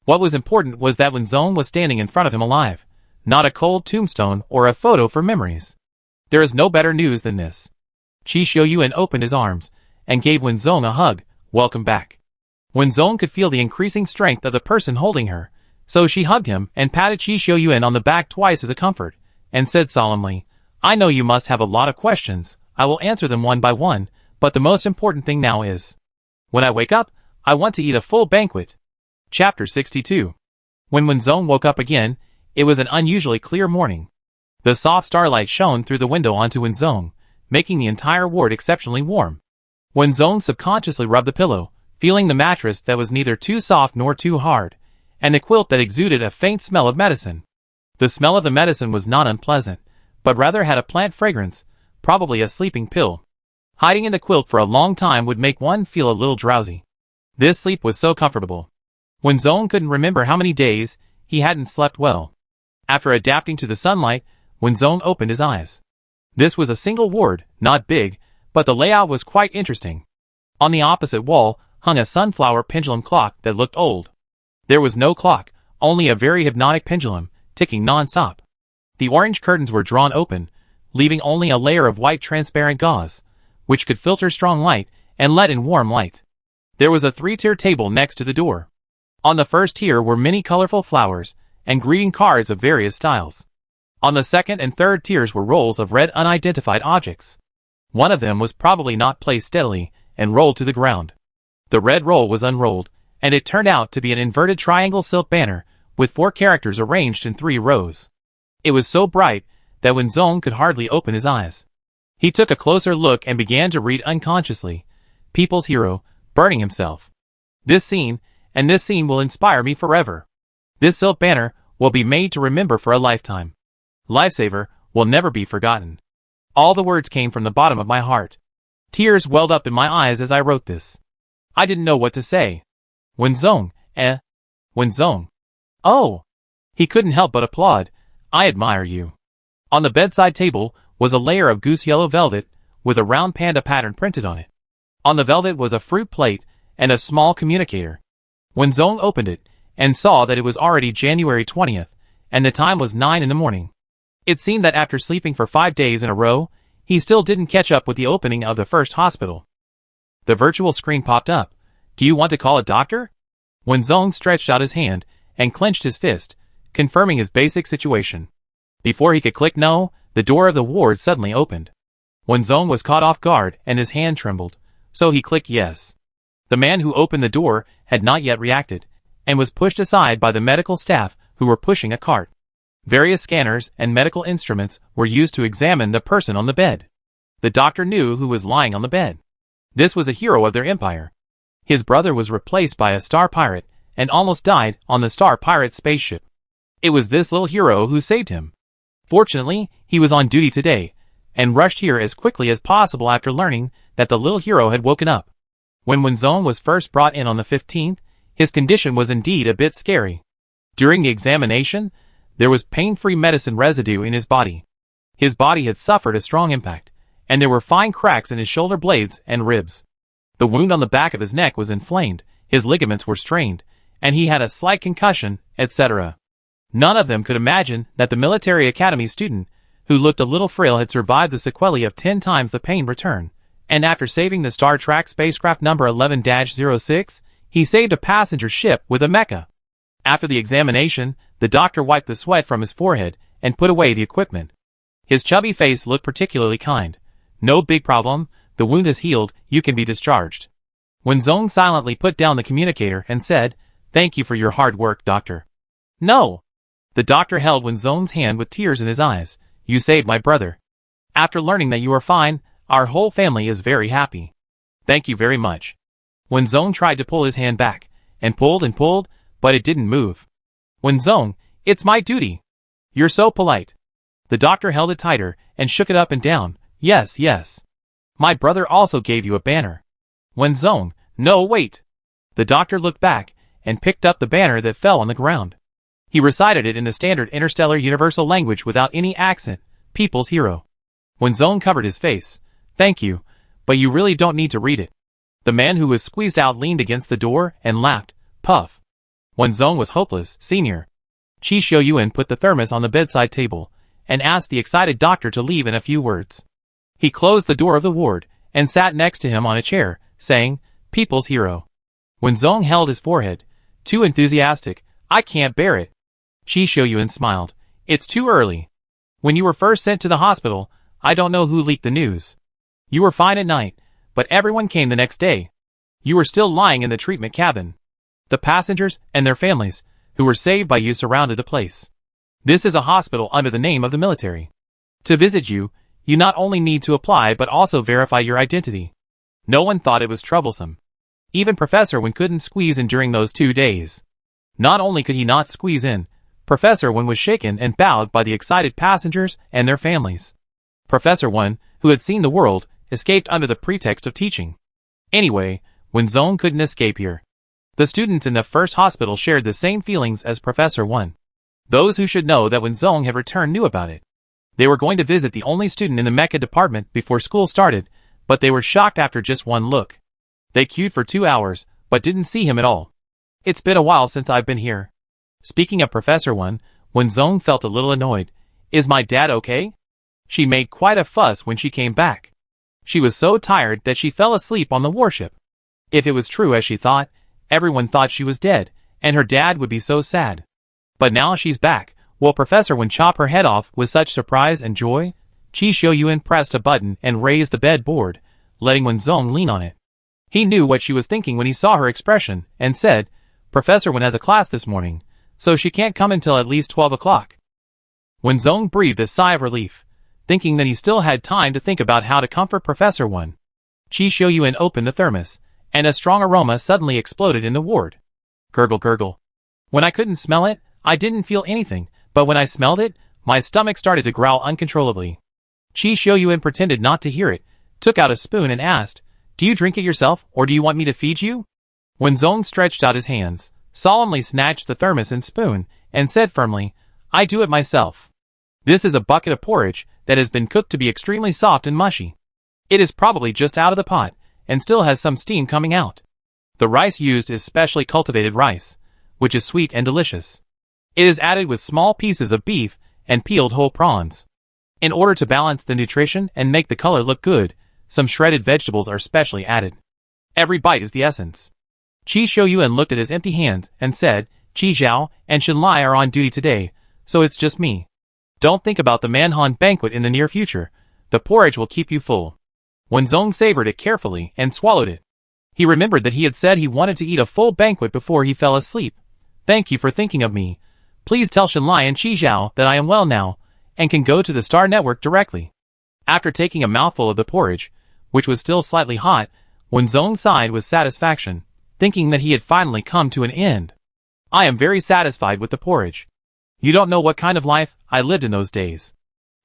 What was important was that Wenzong was standing in front of him alive, not a cold tombstone or a photo for memories. There is no better news than this. Qi Shouyuan opened his arms, and gave Wenzong a hug. "Welcome back." Wenzong could feel the increasing strength of the person holding her, so she hugged him and patted Qi Shouyuan on the back twice as a comfort, and said solemnly, "I know you must have a lot of questions. I will answer them one by one, but the most important thing now is, when I wake up, I want to eat a full banquet." Chapter 62. When Wenzong woke up again, it was an unusually clear morning. The soft starlight shone through the window onto Wenzong, making the entire ward exceptionally warm. Wenzong subconsciously rubbed the pillow, feeling the mattress that was neither too soft nor too hard, and the quilt that exuded a faint smell of medicine. The smell of the medicine was not unpleasant, but rather had a plant fragrance, probably a sleeping pill. Hiding in the quilt for a long time would make one feel a little drowsy. This sleep was so comfortable. Wenzong couldn't remember how many days he hadn't slept well. After adapting to the sunlight, Wenzong opened his eyes. This was a single ward, not big, but the layout was quite interesting. On the opposite wall hung a sunflower pendulum clock that looked old. There was no clock, only a very hypnotic pendulum, ticking non-stop. The orange curtains were drawn open, leaving only a layer of white transparent gauze, which could filter strong light and let in warm light. There was a 3-tier table next to the door. On the first tier were many colorful flowers and greeting cards of various styles. On the second and third tiers were rolls of red unidentified objects. One of them was probably not placed steadily and rolled to the ground. The red roll was unrolled, and it turned out to be an inverted triangle silk banner with 4 characters arranged in 3 rows. It was so bright that Wenzong could hardly open his eyes. He took a closer look and began to read unconsciously, "People's hero, burning himself. This scene will inspire me forever. This silk banner will be made to remember for a lifetime. Lifesaver will never be forgotten." All the words came from the bottom of my heart. Tears welled up in my eyes as I wrote this. I didn't know what to say. Wenzong, Wenzong. Oh! He couldn't help but applaud. "I admire you." On the bedside table was a layer of goose yellow velvet with a round panda pattern printed on it. On the velvet was a fruit plate and a small communicator. Wenzong opened it and saw that it was already January 20th, and the time was 9 in the morning. It seemed that after sleeping for 5 days in a row, he still didn't catch up with the opening of the first hospital. The virtual screen popped up. "Do you want to call a doctor?" Wenzong stretched out his hand and clenched his fist, confirming his basic situation. Before he could click no, the door of the ward suddenly opened. Wenzong was caught off guard and his hand trembled, so he clicked yes. The man who opened the door had not yet reacted, and was pushed aside by the medical staff who were pushing a cart. Various scanners and medical instruments were used to examine the person on the bed. The doctor knew who was lying on the bed. This was a hero of their empire. His brother was replaced by a star pirate and almost died on the star pirate spaceship. It was this little hero who saved him. Fortunately, he was on duty today, and rushed here as quickly as possible after learning that the little hero had woken up. When Wenzong was first brought in on the 15th, his condition was indeed a bit scary. During the examination, there was pain-free medicine residue in his body. His body had suffered a strong impact, and there were fine cracks in his shoulder blades and ribs. The wound on the back of his neck was inflamed, his ligaments were strained, and he had a slight concussion, etc. None of them could imagine that the military academy student, who looked a little frail, had survived the sequelae of 10 times the pain return, and after saving the Star Trek spacecraft number 11-06, he saved a passenger ship with a mecha. After the examination, the doctor wiped the sweat from his forehead and put away the equipment. His chubby face looked particularly kind. "No big problem, the wound is healed, you can be discharged." Wenzong silently put down the communicator and said, "Thank you for your hard work, doctor." "No!" The doctor held Wenzong's hand with tears in his eyes. "You saved my brother. After learning that you are fine, our whole family is very happy. Thank you very much." Wenzong tried to pull his hand back, and pulled, but it didn't move. "Wenzong, it's my duty. You're so polite." The doctor held it tighter and shook it up and down. "Yes, yes. My brother also gave you a banner." "Wenzong, no, wait." The doctor looked back and picked up the banner that fell on the ground. He recited it in the standard Interstellar universal language without any accent, "People's hero." Wenzong covered his face. "Thank you, but you really don't need to read it." The man who was squeezed out leaned against the door and laughed. Puff. Wenzong was hopeless. "Senior." Chi Xiuyuan put the thermos on the bedside table and asked the excited doctor to leave in a few words. He closed the door of the ward and sat next to him on a chair, saying, "People's hero." Wenzong held his forehead. "Too enthusiastic. I can't bear it." Chi Xiuyuan smiled. "It's too early. When you were first sent to the hospital, I don't know who leaked the news. You were fine at night, but everyone came the next day. You were still lying in the treatment cabin. The passengers and their families, who were saved by you, surrounded the place. This is a hospital under the name of the military. To visit you, You not only need to apply but also verify your identity. No one thought it was troublesome. Even Professor Wen couldn't squeeze in during those 2 days. Not only could he not squeeze in, Professor Wen was shaken and bowed by the excited passengers and their families. Professor Wen, who had seen the world, escaped under the pretext of teaching. Anyway, Wen Zong couldn't escape here. The students in the first hospital shared the same feelings as Professor Wen. Those who should know that Wen Zong had returned knew about it. They were going to visit the only student in the Mecha department before school started, but they were shocked after just one look. They queued for 2 hours, but didn't see him at all. It's been a while since I've been here. Speaking of Professor Wen, Wen Zong felt a little annoyed. Is my dad okay? She made quite a fuss when she came back. She was so tired that she fell asleep on the warship. If it was true as she thought, everyone thought she was dead, and her dad would be so sad. But now she's back. Will Professor Wen chop her head off with such surprise and joy? Qi Shouyuan pressed a button and raised the bed board, letting Wen Zong lean on it. He knew what she was thinking when he saw her expression, and said, Professor Wen has a class this morning, so she can't come until at least 12 o'clock. Wen Zong breathed a sigh of relief, thinking that he still had time to think about how to comfort Professor Wen. Qi Shouyuan opened the thermos, and a strong aroma suddenly exploded in the ward. Gurgle gurgle. When I couldn't smell it, I didn't feel anything, but when I smelled it, my stomach started to growl uncontrollably. Qi Shouyuan pretended not to hear it, took out a spoon and asked, Do you drink it yourself, or do you want me to feed you? Wen Zong stretched out his hands, solemnly snatched the thermos and spoon, and said firmly, I do it myself. This is a bucket of porridge that has been cooked to be extremely soft and mushy. It is probably just out of the pot, and still has some steam coming out. The rice used is specially cultivated rice, which is sweet and delicious. It is added with small pieces of beef and peeled whole prawns. In order to balance the nutrition and make the color look good, some shredded vegetables are specially added. Every bite is the essence. Qi Shouyuan looked at his empty hands and said, Qi Zhao and Shen Lai are on duty today, so it's just me. Don't think about the Manhan banquet in the near future. The porridge will keep you full. Wen Zong savored it carefully and swallowed it. He remembered that he had said he wanted to eat a full banquet before he fell asleep. Thank you for thinking of me. Please tell Shen Lai and Qi Zhao that I am well now, and can go to the Star Network directly. After taking a mouthful of the porridge, which was still slightly hot, Wen Zong sighed with satisfaction, thinking that he had finally come to an end. I am very satisfied with the porridge. You don't know what kind of life I lived in those days.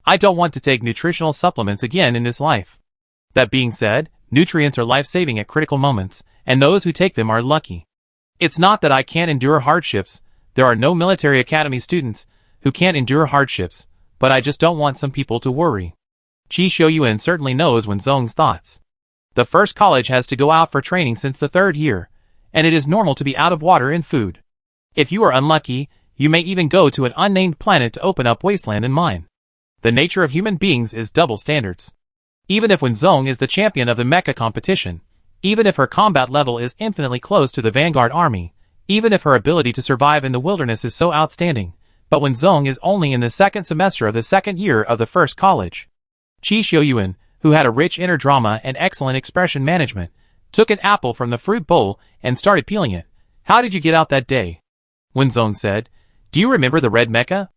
I don't want to take nutritional supplements again in this life. That being said, nutrients are life-saving at critical moments, and those who take them are lucky. It's not that I can't endure hardships. There are no military academy students who can't endure hardships, but I just don't want some people to worry. Qi Shouyuan certainly knows Wen Zong's thoughts. The first college has to go out for training since the 3rd year, and it is normal to be out of water and food. If you are unlucky, you may even go to an unnamed planet to open up wasteland and mine. The nature of human beings is double standards. Even if Wen Zong is the champion of the Mecha competition, even if her combat level is infinitely close to the Vanguard army, even if her ability to survive in the wilderness is so outstanding, but Wen Zong is only in the 2nd semester of the 2nd year of the first college. Qi Shouyuan, who had a rich inner drama and excellent expression management, took an apple from the fruit bowl and started peeling it. How did you get out that day? Wen Zong said. Do you remember the red mecha?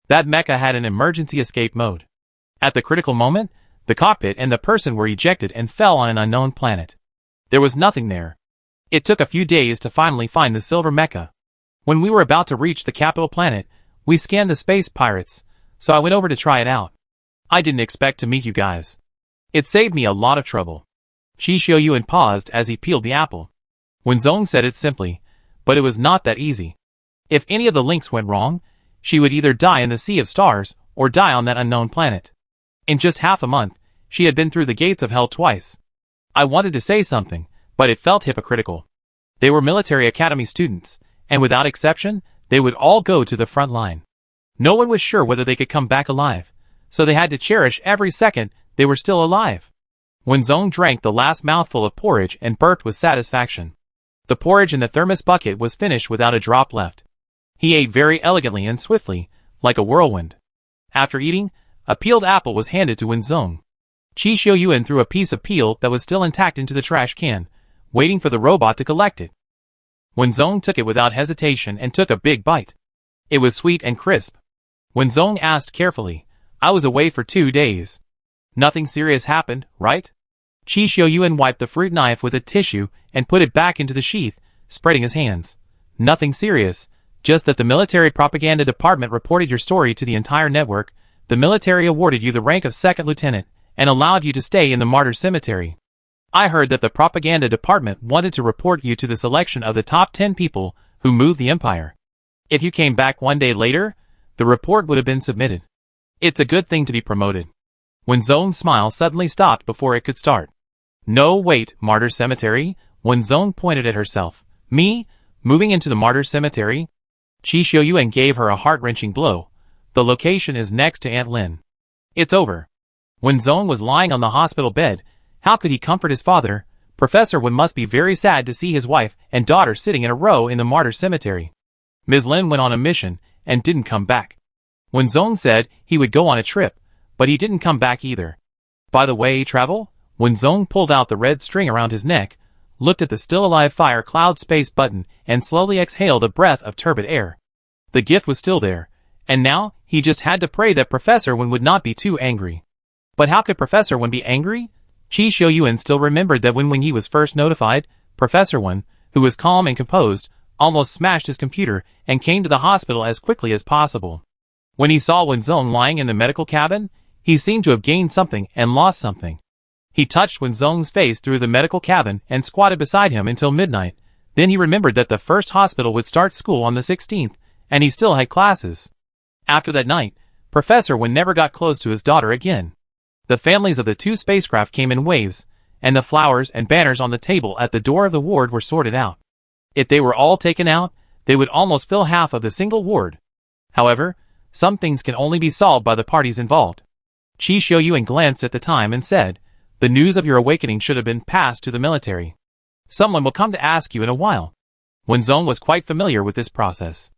That mecha had an emergency escape mode. At the critical moment, the cockpit and the person were ejected and fell on an unknown planet. There was nothing there. It took a few days to finally find the silver mecha. When we were about to reach the capital planet, we scanned the space pirates, so I went over to try it out. I didn't expect to meet you guys. It saved me a lot of trouble. Qi Shouyuan paused as he peeled the apple. Wen Zong said it simply, but it was not that easy. If any of the links went wrong, she would either die in the Sea of Stars, or die on that unknown planet. In just half a month, she had been through the gates of hell twice. I wanted to say something, but it felt hypocritical. They were military academy students, and without exception, they would all go to the front line. No one was sure whether they could come back alive, so they had to cherish every second they were still alive. Wen Zong drank the last mouthful of porridge and burped with satisfaction. The porridge in the thermos bucket was finished without a drop left. He ate very elegantly and swiftly, like a whirlwind. After eating, a peeled apple was handed to Wen Zong. Qi Shouyuan threw a piece of peel that was still intact into the trash can, waiting for the robot to collect it. Wen Zong took it without hesitation and took a big bite. It was sweet and crisp. Wen Zong asked carefully, I was away for 2 days. Nothing serious happened, right? Chi Xiuyuan wiped the fruit knife with a tissue and put it back into the sheath, spreading his hands. Nothing serious, just that the military propaganda department reported your story to the entire network. The military awarded you the rank of second lieutenant and allowed you to stay in the martyr cemetery. I heard that the propaganda department wanted to report you to the selection of the top 10 people who moved the empire. If you came back one day later, the report would have been submitted. It's a good thing to be promoted. Wenzong's smile suddenly stopped before it could start. No, wait, martyr cemetery? Wenzong pointed at herself. Me? Moving into the martyr cemetery? Chi Xiuyuan gave her a heart-wrenching blow. The location is next to Aunt Lin. It's over. Wenzong was lying on the hospital bed. How could he comfort his father? Professor Wen must be very sad to see his wife and daughter sitting in a row in the martyr cemetery. Ms. Lin went on a mission and didn't come back. Wenzong said he would go on a trip, but he didn't come back either. By the way, travel? Wenzong pulled out the red string around his neck, looked at the still-alive fire cloud space button, and slowly exhaled a breath of turbid air. The gift was still there, and now he just had to pray that Professor Wen would not be too angry. But how could Professor Wen be angry? Chi Xiuyuan still remembered that when he was first notified, Professor Wen, who was calm and composed, almost smashed his computer and came to the hospital as quickly as possible. When he saw Wenzong lying in the medical cabin, he seemed to have gained something and lost something. He touched Wenzong's face through the medical cabin and squatted beside him until midnight. Then he remembered that the first hospital would start school on the 16th, and he still had classes. After that night, Professor Wen never got close to his daughter again. The families of the two spacecraft came in waves, and the flowers and banners on the table at the door of the ward were sorted out. If they were all taken out, they would almost fill half of the single ward. However, some things can only be solved by the parties involved. Chi Xiuyuan glanced at the time and said, "The news of your awakening should have been passed to the military. Someone will come to ask you in a while." Wenzong was quite familiar with this process.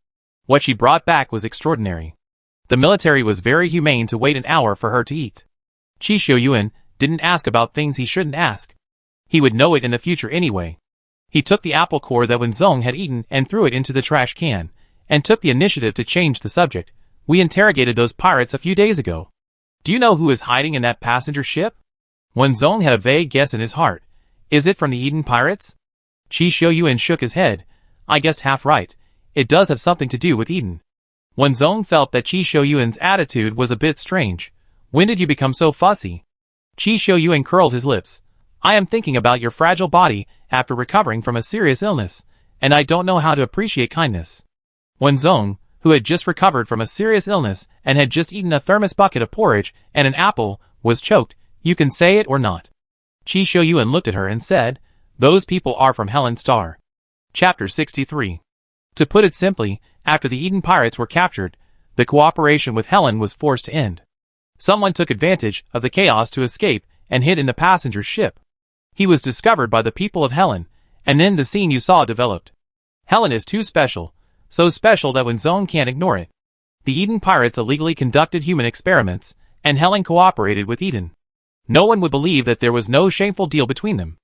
What she brought back was extraordinary. The military was very humane to wait an hour for her to eat. Chi Xiuyuan didn't ask about things he shouldn't ask. He would know it in the future anyway. He took the apple core that Wenzong had eaten and threw it into the trash can, and took the initiative to change the subject. "We interrogated those pirates a few days ago. Do you know who is hiding in that passenger ship?" Wenzong had a vague guess in his heart. "Is it from the Eden pirates?" Chi Xiuyuan shook his head. "I guessed half right. It does have something to do with Eden." Wenzong felt that Chi Xiuyuan's attitude was a bit strange. "When did you become so fussy?" Chi Xiuyuan curled his lips. "I am thinking about your fragile body after recovering from a serious illness, and I don't know how to appreciate kindness." Wenzong, who had just recovered from a serious illness and had just eaten a thermos bucket of porridge and an apple, was choked. "You can say it or not." Chi Xiuyuan looked at her and said, "Those people are from Helen Star." Chapter 63. To put it simply, after the Eden pirates were captured, the cooperation with Helen was forced to end. Someone took advantage of the chaos to escape and hid in the passenger ship. He was discovered by the people of Helen, and then the scene you saw developed. Helen is too special, so special that Wenzong can't ignore it. The Eden pirates illegally conducted human experiments, and Helen cooperated with Eden. No one would believe that there was no shameful deal between them.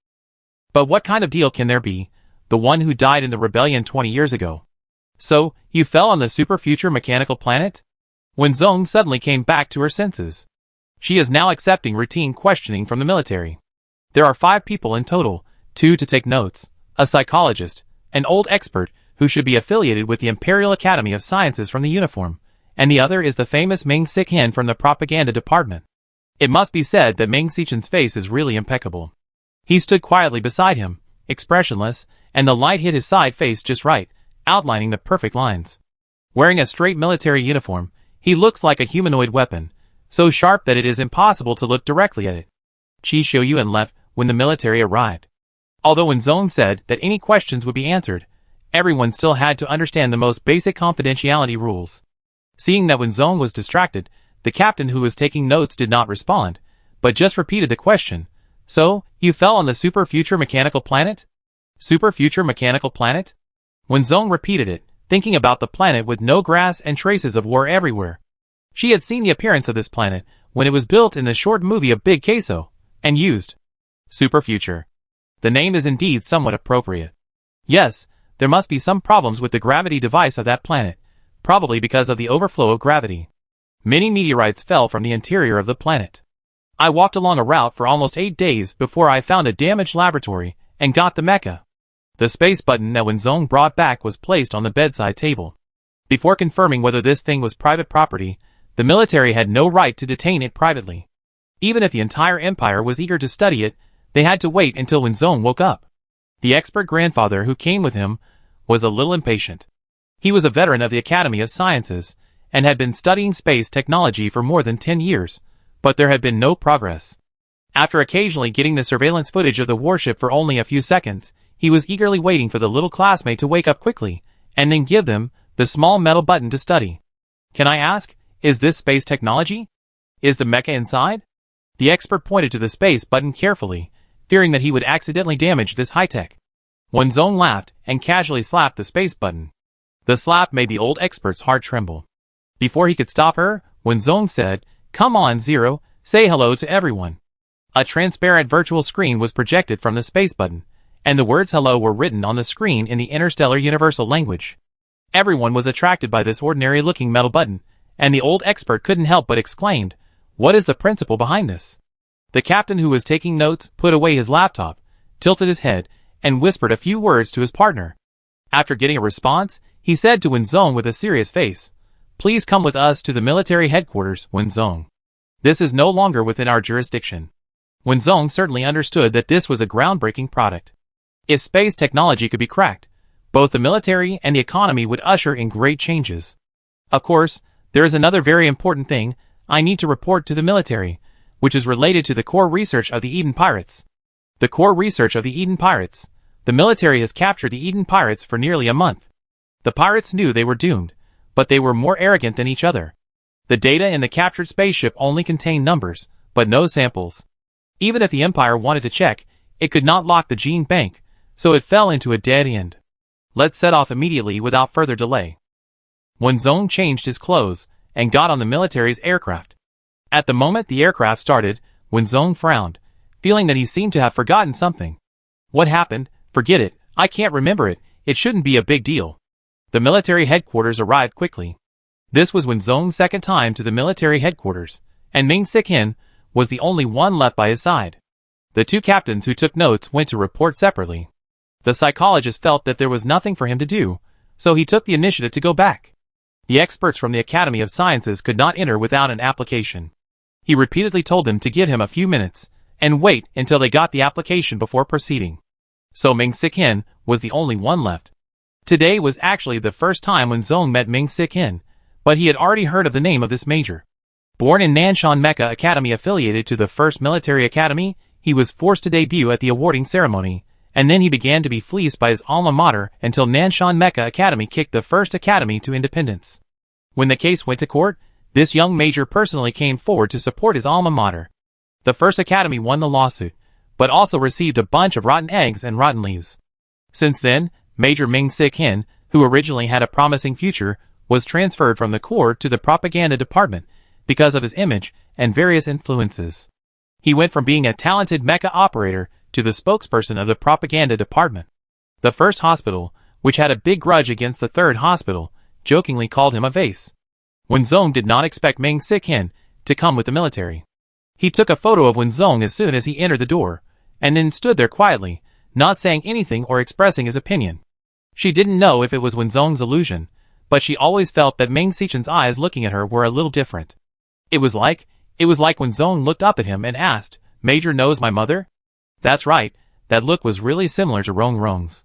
But what kind of deal can there be? The one who died in the rebellion 20 years ago. "So, you fell on the super-future mechanical planet?" Wenzong suddenly came back to her senses. She is now accepting routine questioning from the military. There are 5 people in total, 2 to take notes, a psychologist, an old expert who should be affiliated with the Imperial Academy of Sciences from the uniform, and the other is the famous Meng Sichen from the propaganda department. It must be said that Meng Sichen's face is really impeccable. He stood quietly beside him, expressionless, and the light hit his side face just right, outlining the perfect lines. Wearing a straight military uniform, he looks like a humanoid weapon, so sharp that it is impossible to look directly at it. Chi Xiuyuan left when the military arrived. Although Wenzong said that any questions would be answered, everyone still had to understand the most basic confidentiality rules. Seeing that Wenzong was distracted, the captain who was taking notes did not respond, but just repeated the question. "So, you fell on the super-future mechanical planet?" "Super-future mechanical planet?" Wenzong repeated it, thinking about the planet with no grass and traces of war everywhere. She had seen the appearance of this planet when it was built in the short movie of Big Queso, and used super-future. The name is indeed somewhat appropriate. Yes, there must be some problems with the gravity device of that planet, probably because of the overflow of gravity. Many meteorites fell from the interior of the planet. I walked along a route for almost 8 days before I found a damaged laboratory and got the Mecha. The space button that Wenzong brought back was placed on the bedside table. Before confirming whether this thing was private property, the military had no right to detain it privately. Even if the entire empire was eager to study it, they had to wait until Wenzong woke up. The expert grandfather who came with him was a little impatient. He was a veteran of the Academy of Sciences, and had been studying space technology for more than 10 years, but there had been no progress. After occasionally getting the surveillance footage of the warship for only a few seconds, he was eagerly waiting for the little classmate to wake up quickly, and then give them the small metal button to study. Can I ask, is this space technology? Is the Mecha inside? The expert pointed to the space button carefully, fearing that he would accidentally damage this high-tech. Wenzong laughed and casually slapped the space button. The slap made the old expert's heart tremble. Before he could stop her, Wenzong said, "Come on, Zero, say hello to everyone." A transparent virtual screen was projected from the space button, and the words hello were written on the screen in the Interstellar Universal language. Everyone was attracted by this ordinary-looking metal button, and the old expert couldn't help but exclaimed, "What is the principle behind this?" The captain who was taking notes put away his laptop, tilted his head, and whispered a few words to his partner. After getting a response, he said to Wenzong with a serious face, "Please come with us to the military headquarters, Wenzong. This is no longer within our jurisdiction." Wenzong certainly understood that this was a groundbreaking product. If space technology could be cracked, both the military and the economy would usher in great changes. Of course, there is another very important thing I need to report to the military, which is related to the core research of the Eden Pirates. The core research of the Eden Pirates. The military has captured the Eden Pirates for nearly a month. The pirates knew they were doomed, but they were more arrogant than each other. The data in the captured spaceship only contained numbers, but no samples. Even if the Empire wanted to check, it could not lock the gene bank, so it fell into a dead end. Let's set off immediately without further delay. Wenzong changed his clothes and got on the military's aircraft. At the moment the aircraft started, Wenzong frowned, feeling that he seemed to have forgotten something. What happened? Forget it, I can't remember it, it shouldn't be a big deal. The military headquarters arrived quickly. This was Wenzong's second time to the military headquarters, and Ming Sik-hin was the only one left by his side. The two captains who took notes went to report separately. The psychologist felt that there was nothing for him to do, so he took the initiative to go back. The experts from the Academy of Sciences could not enter without an application. He repeatedly told them to give him a few minutes, and wait until they got the application before proceeding. So Ming Sik-hin was the only one left. Today was actually the first time Wenzong met Ming Sik-hin, but he had already heard of the name of this major. Born in Nanshan Mecha Academy affiliated to the First Military Academy, he was forced to debut at the awarding ceremony, and then he began to be fleeced by his alma mater until Nanshan Mecha Academy kicked the First Academy to independence. When the case went to court, this young major personally came forward to support his alma mater. The First Academy won the lawsuit, but also received a bunch of rotten eggs and rotten leaves. Since then, Major Ming Sik-hin, who originally had a promising future, was transferred from the Corps to the propaganda department because of his image and various influences. He went from being a talented mecha operator to the spokesperson of the propaganda department. The first hospital, which had a big grudge against the third hospital, jokingly called him a vase. Wenzong did not expect Ming Sik-hin to come with the military. He took a photo of Wenzong as soon as he entered the door, and then stood there quietly, not saying anything or expressing his opinion. She didn't know if it was Wenzong's illusion, but she always felt that Ming Sik-hin's eyes looking at her were a little different. It was like Wenzong looked up at him and asked, "Major knows my mother?" That's right, that look was really similar to Rong Rong's.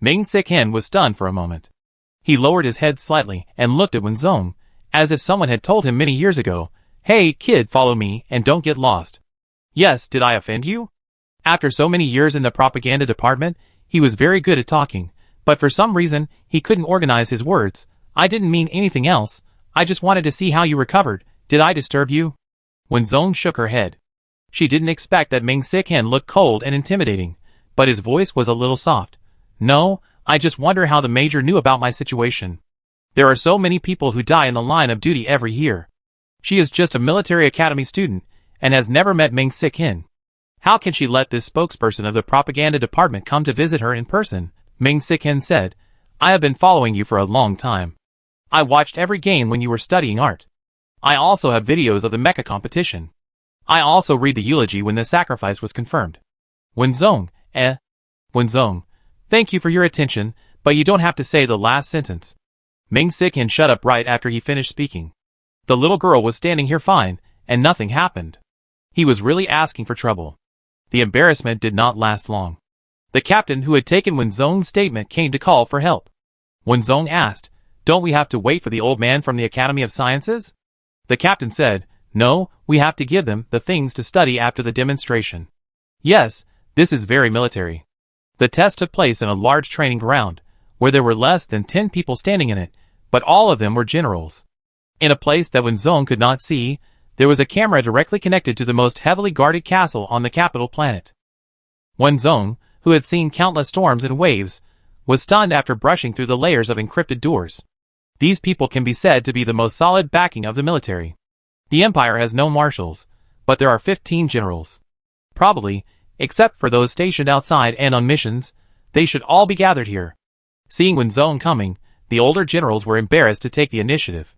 Ming Sik-hin was stunned for a moment. He lowered his head slightly and looked at Wenzong, as if someone had told him many years ago, "Hey, kid, follow me and don't get lost." "Yes, did I offend you?" After so many years in the propaganda department, he was very good at talking, but for some reason, he couldn't organize his words. "I didn't mean anything else, I just wanted to see how you recovered. Did I disturb you?" Wenzong shook her head. She didn't expect that Ming Sik-hin looked cold and intimidating, but his voice was a little soft. "No, I just wonder how the major knew about my situation. There are so many people who die in the line of duty every year. She is just a military academy student, and has never met Ming Sik-hin. How can she let this spokesperson of the propaganda department come to visit her in person?" Ming Sik-hin said, "I have been following you for a long time. I watched every game when you were studying art. I also have videos of the mecha competition. I also read the eulogy when the sacrifice was confirmed. Wenzong, Wenzong, thank you for your attention, but you don't have to say the last sentence. Ming Sikin shut up right after he finished speaking. The little girl was standing here fine, and nothing happened. He was really asking for trouble. The embarrassment did not last long. The captain who had taken Wenzong's statement came to call for help. Wenzong asked, "Don't we have to wait for the old man from the Academy of Sciences?" The captain said, "No, we have to give them the things to study after the demonstration." Yes, this is very military. The test took place in a large training ground, where there were less than 10 people standing in it, but all of them were generals. In a place that Wenzong could not see, there was a camera directly connected to the most heavily guarded castle on the capital planet. Wenzong, who had seen countless storms and waves, was stunned after brushing through the layers of encrypted doors. These people can be said to be the most solid backing of the military. The Empire has no marshals, but there are 15 generals. Probably, except for those stationed outside and on missions, they should all be gathered here. Seeing Wenzong coming, the older generals were embarrassed to take the initiative.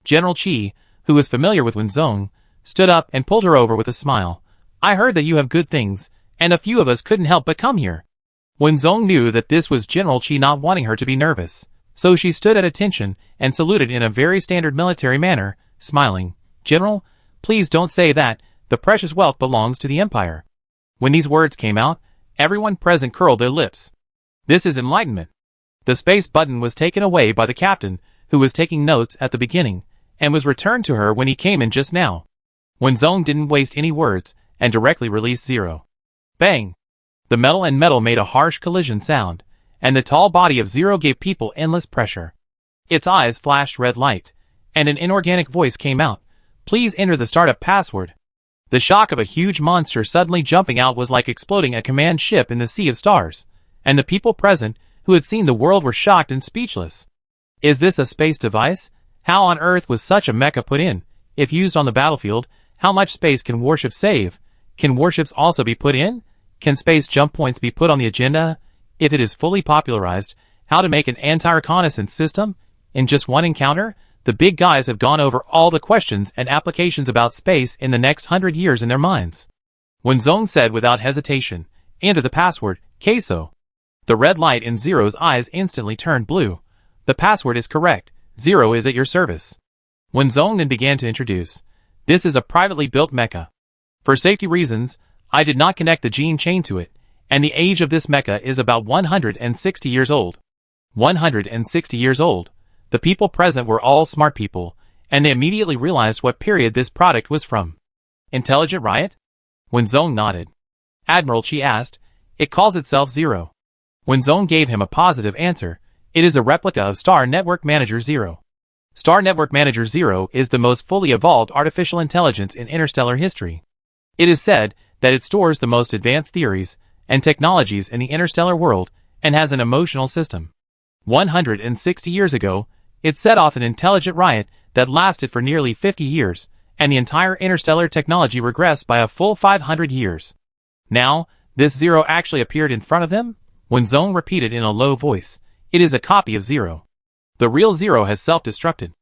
General Qi, who was familiar with Wenzong, stood up and pulled her over with a smile. "I heard that you have good things, and a few of us couldn't help but come here." Wenzong knew that this was General Qi not wanting her to be nervous, so she stood at attention and saluted in a very standard military manner, smiling. "General, please don't say that. The precious wealth belongs to the Empire." When these words came out, everyone present curled their lips. This is enlightenment. The space button was taken away by the captain, who was taking notes at the beginning, and was returned to her when he came in just now. Wenzong didn't waste any words, and directly released Zero. Bang! The metal and metal made a harsh collision sound, and the tall body of Zero gave people endless pressure. Its eyes flashed red light, and an inorganic voice came out. "Please enter the startup password." The shock of a huge monster suddenly jumping out was like exploding a command ship in the sea of stars, and the people present, who had seen the world, were shocked and speechless. Is this a space device? How on earth was such a mecha put in? If used on the battlefield, how much space can warships save? Can warships also be put in? Can space jump points be put on the agenda? If it is fully popularized, how to make an anti-reconnaissance system? In just one encounter, the big guys have gone over all the questions and applications about space in the next 100 years in their minds. Wenzong said without hesitation, "Enter the password, Queso." The red light in Zero's eyes instantly turned blue. "The password is correct. Zero is at your service." Wenzong then began to introduce. "This is a privately built mecha. For safety reasons, I did not connect the gene chain to it, and the age of this mecha is about 160 years old. 160 years old. The people present were all smart people, and they immediately realized what period this product was from. Intelligent Riot? Wenzong nodded. Admiral Qi asked, "It calls itself Zero." Wenzong gave him a positive answer. "It is a replica of Star Network Manager Zero. Star Network Manager Zero is the most fully evolved artificial intelligence in interstellar history. It is said that it stores the most advanced theories and technologies in the interstellar world and has an emotional system. 160 years ago, it set off an intelligent riot that lasted for nearly 50 years, and the entire interstellar technology regressed by a full 500 years. Now, this Zero actually appeared in front of them?" Wenzong repeated in a low voice. "It is a copy of Zero. The real Zero has self-destructed.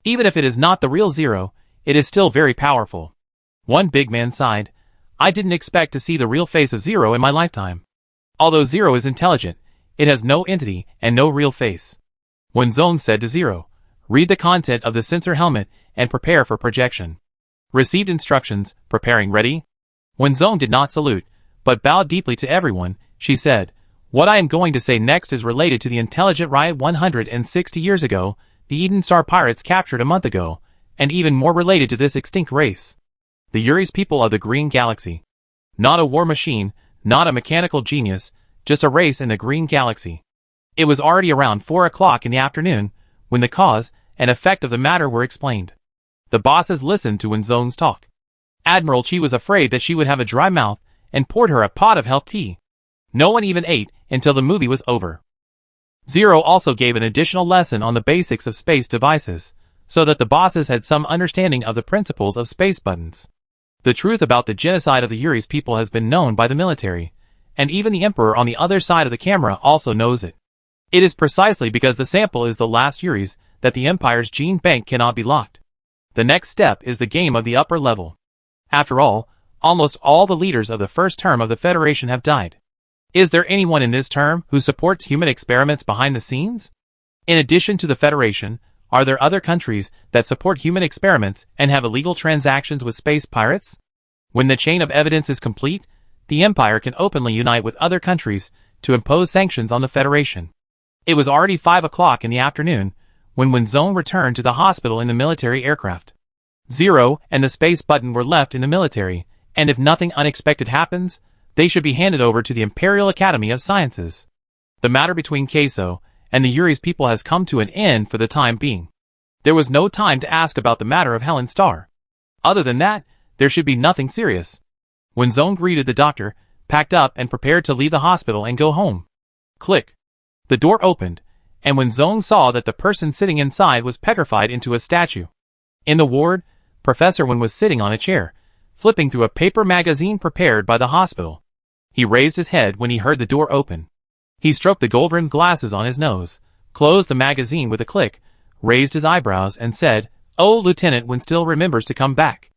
Even if it is not the real Zero, it is still very powerful." One big man sighed. "I didn't expect to see the real face of Zero in my lifetime. Although Zero is intelligent, it has no entity and no real face." Wenzong said to Zero, "Read the content of the sensor helmet and prepare for projection." Received instructions, preparing ready. Wenzong did not salute, but bowed deeply to everyone. She said, "What I am going to say next is related to the intelligent riot 160 years ago, the Eden Star pirates captured a month ago, and even more related to this extinct race. The Yuri's people of the Green Galaxy. Not a war machine, not a mechanical genius, just a race in the Green Galaxy." It was already around 4 o'clock in the afternoon, when the cause and effect of the matter were explained. The bosses listened to Wenzong's talk. Admiral Qi was afraid that she would have a dry mouth and poured her a pot of health tea. No one even ate until the movie was over. Zero also gave an additional lesson on the basics of space devices, so that the bosses had some understanding of the principles of space buttons. The truth about the genocide of the Yuri's people has been known by the military, and even the Emperor on the other side of the camera also knows it. It is precisely because the sample is the last Yuri's that the Empire's gene bank cannot be locked. The next step is the game of the upper level. After all, almost all the leaders of the first term of the Federation have died. Is there anyone in this term who supports human experiments behind the scenes? In addition to the Federation, are there other countries that support human experiments and have illegal transactions with space pirates? When the chain of evidence is complete, the Empire can openly unite with other countries to impose sanctions on the Federation. It was already 5 o'clock in the afternoon when Wenzone returned to the hospital in the military aircraft. Zero and the space button were left in the military, and if nothing unexpected happens, they should be handed over to the Imperial Academy of Sciences. The matter between Queso and the Yuri's people has come to an end for the time being. There was no time to ask about the matter of Helen Starr. Other than that, there should be nothing serious. Wenzone greeted the doctor, packed up and prepared to leave the hospital and go home. Click. The door opened, and Wenzone saw that the person sitting inside was petrified into a statue. In the ward, Professor Wen was sitting on a chair, flipping through a paper magazine prepared by the hospital. He raised his head when he heard the door open. He stroked the gold-rimmed glasses on his nose, closed the magazine with a click, raised his eyebrows and said, "Oh, Lieutenant Wen still remembers to come back."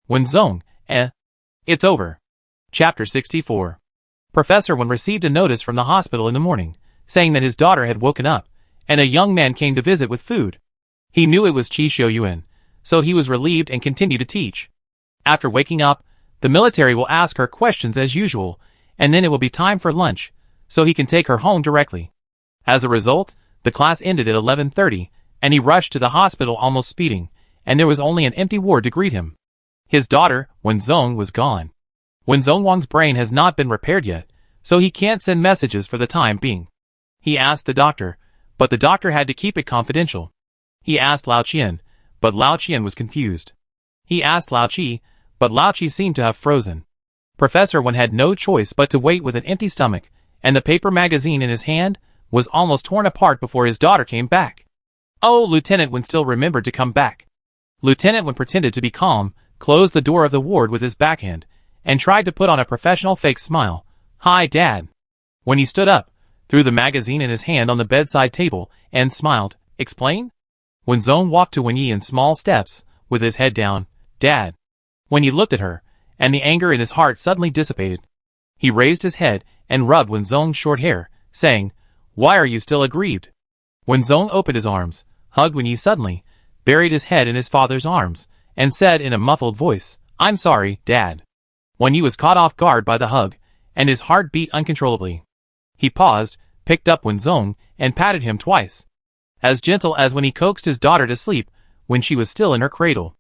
Wenzone, It's over. Chapter 64. Professor Wen received a notice from the hospital in the morning, saying that his daughter had woken up, and a young man came to visit with food. He knew it was Chi Xiuyuan, so he was relieved and continued to teach. After waking up, the military will ask her questions as usual, and then it will be time for lunch, so he can take her home directly. As a result, the class ended at 11:30, and he rushed to the hospital almost speeding, and there was only an empty ward to greet him. His daughter, Wenzone, was gone. Wenzone Wang's brain has not been repaired yet, so he can't send messages for the time being. He asked the doctor, but the doctor had to keep it confidential. He asked Lao Qian, but Lao Qian was confused. He asked Lao Qi, but Lao Qi seemed to have frozen. Professor Wen had no choice but to wait with an empty stomach, and the paper magazine in his hand was almost torn apart before his daughter came back. Oh, Lieutenant Wen still remembered to come back. Lieutenant Wen pretended to be calm, closed the door of the ward with his backhand, and tried to put on a professional fake smile. "Hi, Dad." When he stood up, threw the magazine in his hand on the bedside table, and smiled. "Explain?" Wenzone walked to Wenyi in small steps, with his head down. "Dad." When he looked at her, and the anger in his heart suddenly dissipated. He raised his head and rubbed Wenzone's short hair, saying, "Why are you still aggrieved?" Wenzone opened his arms, hugged Wenyi suddenly, buried his head in his father's arms, and said in a muffled voice, "I'm sorry, Dad." Wenyi was caught off guard by the hug, and his heart beat uncontrollably. He paused, picked up Wenzone, and patted him twice. As gentle as when he coaxed his daughter to sleep when she was still in her cradle.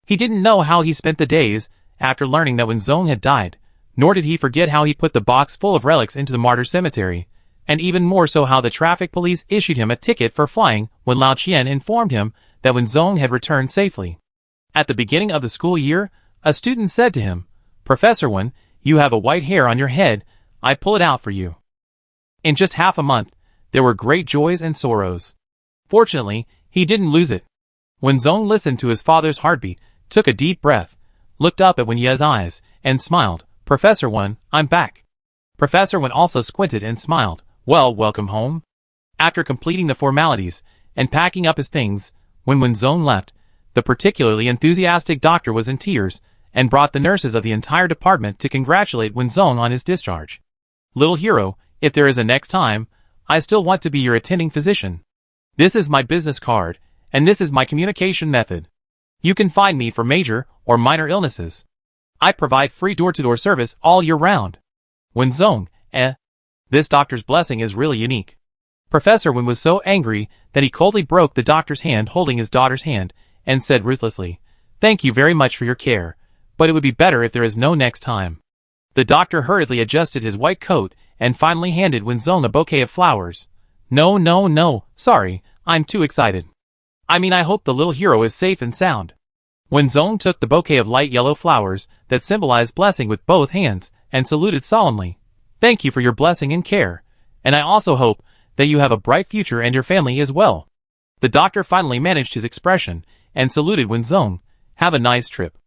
He didn't know how he spent the days after learning that Wenzone had died, nor did he forget how he put the box full of relics into the martyr cemetery, and even more so how the traffic police issued him a ticket for flying when Lao Qian informed him that Wenzone had returned safely. At the beginning of the school year, a student said to him, "Professor Wen, you have a white hair on your head, I pull it out for you." In just half a month, there were great joys and sorrows. Fortunately, he didn't lose it. Wenzone listened to his father's heartbeat, took a deep breath, looked up at Wenyi's eyes, and smiled. "Professor Wen, I'm back." Professor Wen also squinted and smiled. "Well, welcome home." After completing the formalities and packing up his things, when Wenzone left, the particularly enthusiastic doctor was in tears and brought the nurses of the entire department to congratulate Wenzone on his discharge. "Little hero, if there is a next time, I still want to be your attending physician. This is my business card, and this is my communication method. You can find me for major or minor illnesses. I provide free door-to-door service all year round." Wenzone, This doctor's blessing is really unique. Professor Wen was so angry that he coldly broke the doctor's hand holding his daughter's hand, and said ruthlessly, "Thank you very much for your care, but it would be better if there is no next time." The doctor hurriedly adjusted his white coat and finally handed Wenzone a bouquet of flowers. No, sorry, I'm too excited. I hope the little hero is safe and sound." Wenzone took the bouquet of light yellow flowers that symbolized blessing with both hands and saluted solemnly. "Thank you for your blessing and care, and I also hope that you have a bright future and your family as well." The doctor finally managed his expression and saluted Wenzone. "Have a nice trip."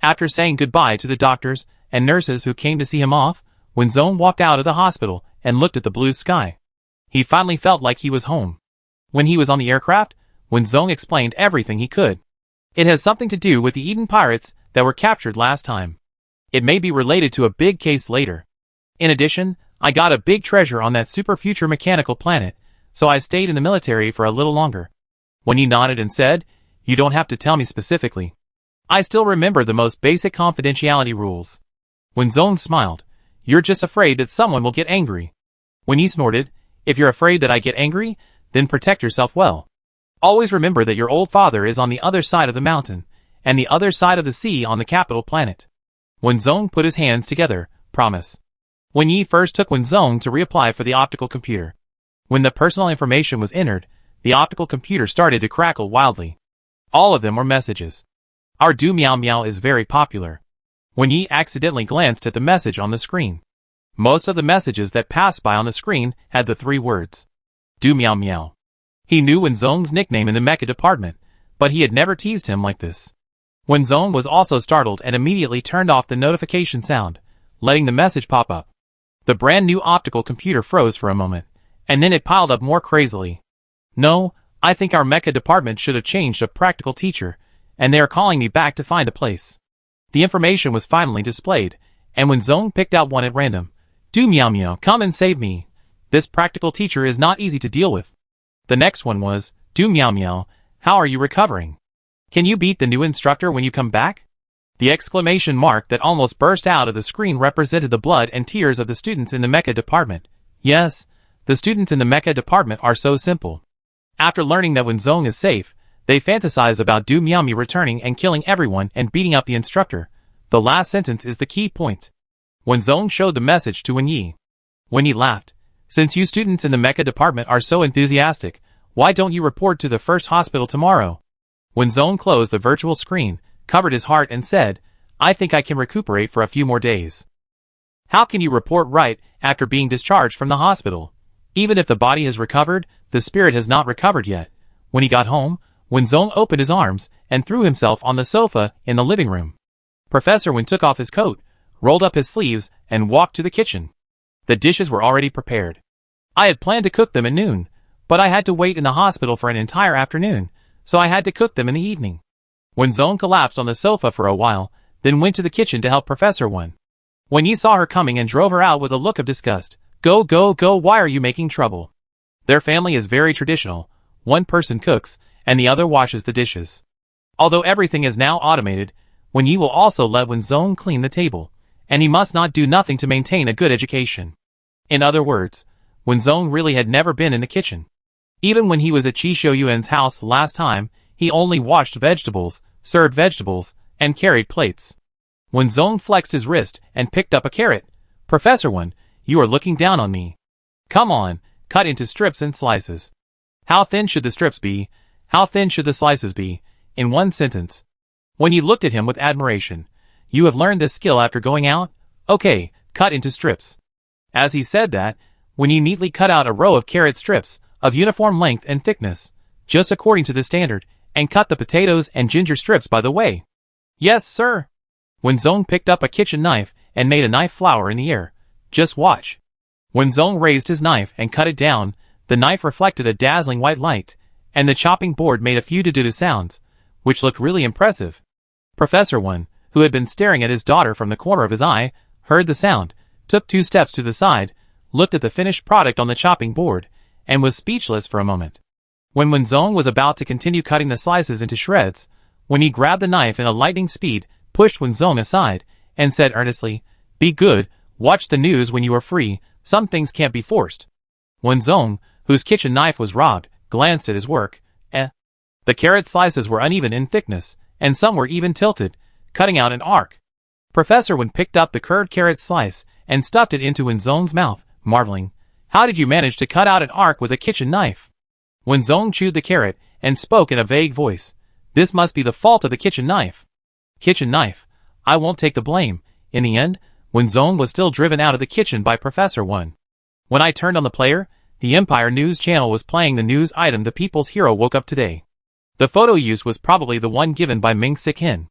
After saying goodbye to the doctors and nurses who came to see him off, Wenzone walked out of the hospital and looked at the blue sky. He finally felt like he was home. When he was on the aircraft, Wenzone explained everything he could. "It has something to do with the Eden pirates that were captured last time. It may be related to a big case later. In addition, I got a big treasure on that super future mechanical planet, so I stayed in the military for a little longer. When he nodded and said, "You don't have to tell me specifically. I still remember the most basic confidentiality rules." When Zone smiled, "You're just afraid that someone will get angry." When he snorted, "If you're afraid that I get angry, then protect yourself well. Always remember that your old father is on the other side of the mountain, and the other side of the sea on the capital planet." When Zone put his hands together, "Promise." When Yi first took When Zone to reapply for the optical computer. When the personal information was entered, the optical computer started to crackle wildly. All of them were messages. "Our Do Meow Meow is very popular." When Yi accidentally glanced at the message on the screen. Most of the messages that passed by on the screen had the 3 words, "Do Meow Meow." He knew When Zone's nickname in the Mecha department, but he had never teased him like this. When Zone was also startled and immediately turned off the notification sound, letting the message pop up. The brand new optical computer froze for a moment, and then it piled up more crazily. "No, I think our Mecha department should have changed a practical teacher, and they are calling me back to find a place." The information was finally displayed, and when Zone picked out one at random, "Do Meow Meow, come and save me. This practical teacher is not easy to deal with." The next one was, "Do Meow Meow, how are you recovering? Can you beat the new instructor when you come back?" The exclamation mark that almost burst out of the screen represented the blood and tears of the students in the Mecha department. Yes, the students in the Mecha department are so simple. After learning that When Zone is safe, they fantasize about Do Meow Meow returning and killing everyone and beating up the instructor. The last sentence is the key point. When Zone showed the message to Wen Yi. When he laughed, "Since you students in the Mecha department are so enthusiastic, why don't you report to the first hospital tomorrow?" When Zone closed the virtual screen, covered his heart and said, "I think I can recuperate for a few more days." How can you report right after being discharged from the hospital? Even if the body has recovered, the spirit has not recovered yet. When he got home, When Zone opened his arms and threw himself on the sofa in the living room. Professor Wen took off his coat, rolled up his sleeves, and walked to the kitchen. The dishes were already prepared. I had planned to cook them at noon, but I had to wait in the hospital for an entire afternoon, so I had to cook them in the evening. When Zone collapsed on the sofa for a while, then went to the kitchen to help Professor Wen. When he saw her coming and drove her out with a look of disgust. "Go, go, go, why are you making trouble?" Their family is very traditional. One person cooks, and the other washes the dishes. Although everything is now automated, Wen Yi will also let Wen Zone clean the table, and he must not do nothing to maintain a good education. In other words, Wen Zone really had never been in the kitchen. Even when he was at Chi Shou Yuan's house last time, he only washed vegetables, served vegetables, and carried plates. Wen Zone flexed his wrist and picked up a carrot. "Professor Wen, you are looking down on me. Come on, cut into strips and slices." How thin should the strips be? How thin should the slices be? In one sentence. When he looked at him with admiration. "You have learned this skill after going out? Okay, cut into strips." As he said that, Wen Yi neatly cut out a row of carrot strips, of uniform length and thickness, just according to the standard, and cut the potatoes and ginger strips by the way. "Yes, sir." Wen Zone picked up a kitchen knife and made a knife flower in the air. "Just watch." When Zone raised his knife and cut it down, the knife reflected a dazzling white light, and the chopping board made a few do-do sounds, which looked really impressive. Professor Wen, who had been staring at his daughter from the corner of his eye, heard the sound, took 2 steps to the side, looked at the finished product on the chopping board, and was speechless for a moment. When Wen Zone was about to continue cutting the slices into shreds, when he grabbed the knife in a lightning speed, pushed Wen Zone aside, and said earnestly, "Be good, watch the news when you are free, some things can't be forced." Wen Zone, whose kitchen knife was robbed, glanced at his work. The carrot slices were uneven in thickness, and some were even tilted, cutting out an arc. Professor Wen picked up the curved carrot slice and stuffed it into Wen Zone's mouth, marveling, "How did you manage to cut out an arc with a kitchen knife?" Wen Zone chewed the carrot and spoke in a vague voice. "This must be the fault of the kitchen knife." "Kitchen knife? I won't take the blame." In the end, Wen Zone was still driven out of the kitchen by Professor Wen. When I turned on the player, the Empire News channel was playing the news item "The People's Hero Woke Up Today." The photo used was probably the one given by Ming Sik-hin.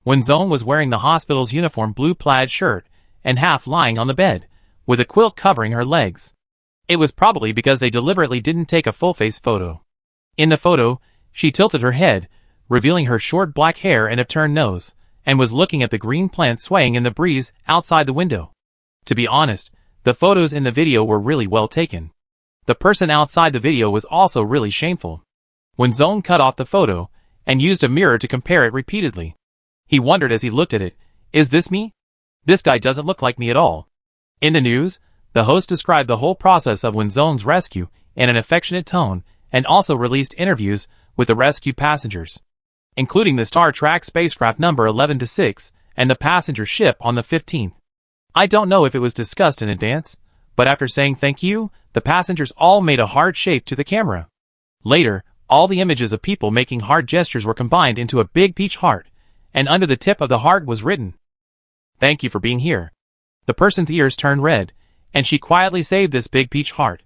Wen Zone was wearing the hospital's uniform blue plaid shirt, and half lying on the bed, with a quilt covering her legs. It was probably because they deliberately didn't take a full-face photo. In the photo, she tilted her head, revealing her short black hair and upturned nose, and was looking at the green plant swaying in the breeze outside the window. To be honest, the photos in the video were really well taken. The person outside the video was also really shameful. Wenzong cut off the photo and used a mirror to compare it repeatedly. He wondered as he looked at it, is this me? This guy doesn't look like me at all. In the news, the host described the whole process of Wenzong's rescue in an affectionate tone and also released interviews with the rescue passengers, including the Star Trek spacecraft number 11-6 and the passenger ship on the 15th. I don't know if it was discussed in advance, but after saying thank you, the passengers all made a heart shape to the camera. Later, all the images of people making heart gestures were combined into a big peach heart, and under the tip of the heart was written, "Thank you for being here." The person's ears turned red, and she quietly saved this big peach heart.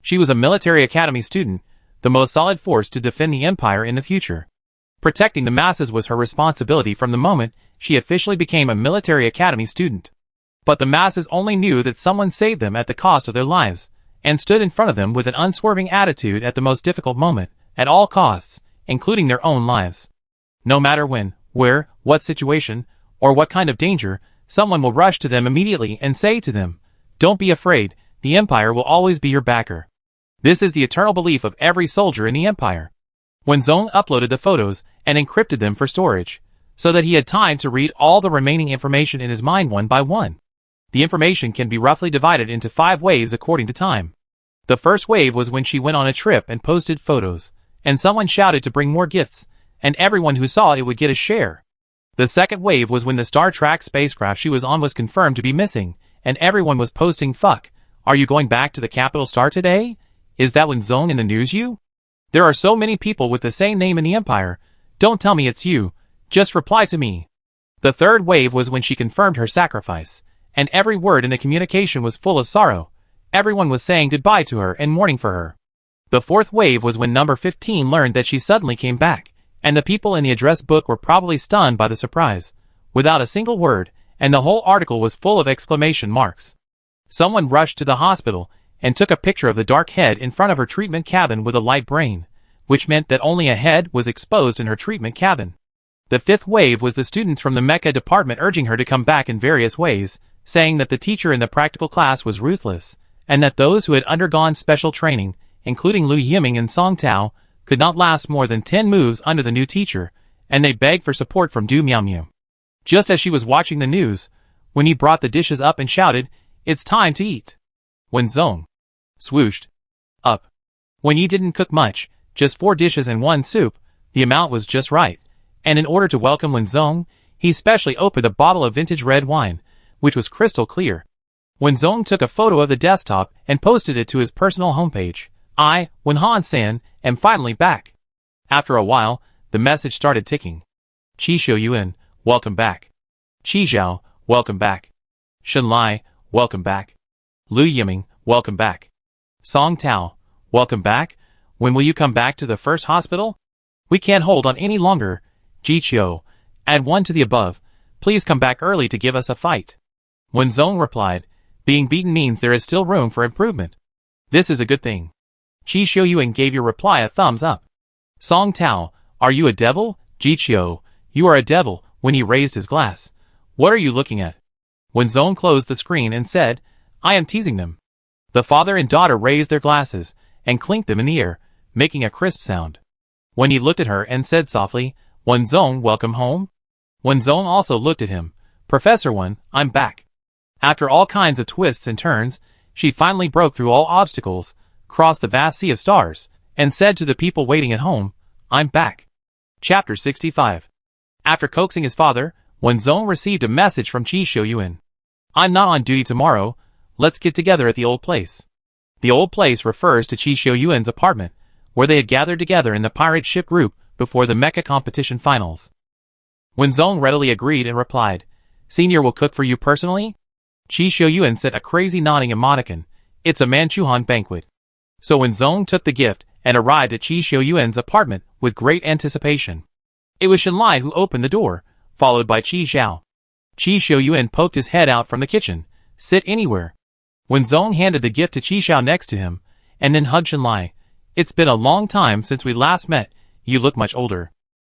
She was a military academy student, the most solid force to defend the empire in the future. Protecting the masses was her responsibility from the moment she officially became a military academy student. But the masses only knew that someone saved them at the cost of their lives, and stood in front of them with an unswerving attitude at the most difficult moment, at all costs, including their own lives. No matter when, where, what situation, or what kind of danger, someone will rush to them immediately and say to them, "Don't be afraid, the Empire will always be your backer." This is the eternal belief of every soldier in the Empire. Wenzong uploaded the photos and encrypted them for storage, so that he had time to read all the remaining information in his mind one by one. The information can be roughly divided into 5 waves according to time. The first wave was when she went on a trip and posted photos, and someone shouted to bring more gifts, and everyone who saw it would get a share. The second wave was when the Star Trek spacecraft she was on was confirmed to be missing, and everyone was posting, "Fuck, are you going back to the capital star today? Is that Wenzong in the news you? There are so many people with the same name in the Empire, don't tell me it's you, just reply to me." The third wave was when she confirmed her sacrifice, and every word in the communication was full of sorrow. Everyone was saying goodbye to her and mourning for her. The fourth wave was when number 15 learned that she suddenly came back, and the people in the address book were probably stunned by the surprise, without a single word, and the whole article was full of exclamation marks. Someone rushed to the hospital and took a picture of the dark head in front of her treatment cabin with a light brain, which meant that only a head was exposed in her treatment cabin. The fifth wave was the students from the Mecha department urging her to come back in various ways, saying that the teacher in the practical class was ruthless, and that those who had undergone special training, including Lu Yiming and Song Tao, could not last more than 10 moves under the new teacher, and they begged for support from Du Miaomiao. Just as she was watching the news, when he brought the dishes up and shouted, "It's time to eat," Wenzong swooshed up. When he didn't cook much, just 4 dishes and 1 soup, the amount was just right, and in order to welcome Wenzong, he specially opened a bottle of vintage red wine, which was crystal clear. Wenzong took a photo of the desktop and posted it to his personal homepage. "I, Wenhan-san, am finally back." After a while, the message started ticking. "Qi Xiuyuan, welcome back. Qi Zhao, welcome back. Shen Lai, welcome back. Lu Yiming, welcome back. Song Tao, welcome back. When will you come back to the first hospital? We can't hold on any longer. Ji Qiu, add 1 to the above. Please come back early to give us a fight." Wenzong replied, "Being beaten means there is still room for improvement. This is a good thing." Qi Xiuyuan gave your reply a thumbs up. "Song Tao, are you a devil?" "Ji Qiu, you are a devil," when he raised his glass. "What are you looking at?" Wenzong closed the screen and said, "I am teasing them." The father and daughter raised their glasses and clinked them in the air, making a crisp sound. When he looked at her and said softly, "Wenzong, welcome home?" Wenzong also looked at him. "Professor Wen, I'm back." After all kinds of twists and turns, she finally broke through all obstacles, crossed the vast sea of stars, and said to the people waiting at home, "I'm back." Chapter 65. After coaxing his father, Wenzong received a message from Qi Xiuyuan. "I'm not on duty tomorrow, let's get together at the old place." The old place refers to Qi Xiuyuan's apartment, where they had gathered together in the pirate ship group before the Mecha competition finals. Wenzong readily agreed and replied, "Senior will cook for you personally?" Qi Xiuyuan sent a crazy nodding emoticon. "It's a Manchuhan banquet." So Wenzong took the gift and arrived at Qi Xiuyuan's apartment with great anticipation. It was Shen Lai who opened the door, followed by Qi Zhao. Qi Xiuyuan poked his head out from the kitchen. "Sit anywhere." Wenzong handed the gift to Qi Zhao next to him, and then hugged Shen Lai. "It's been a long time since we last met, you look much older."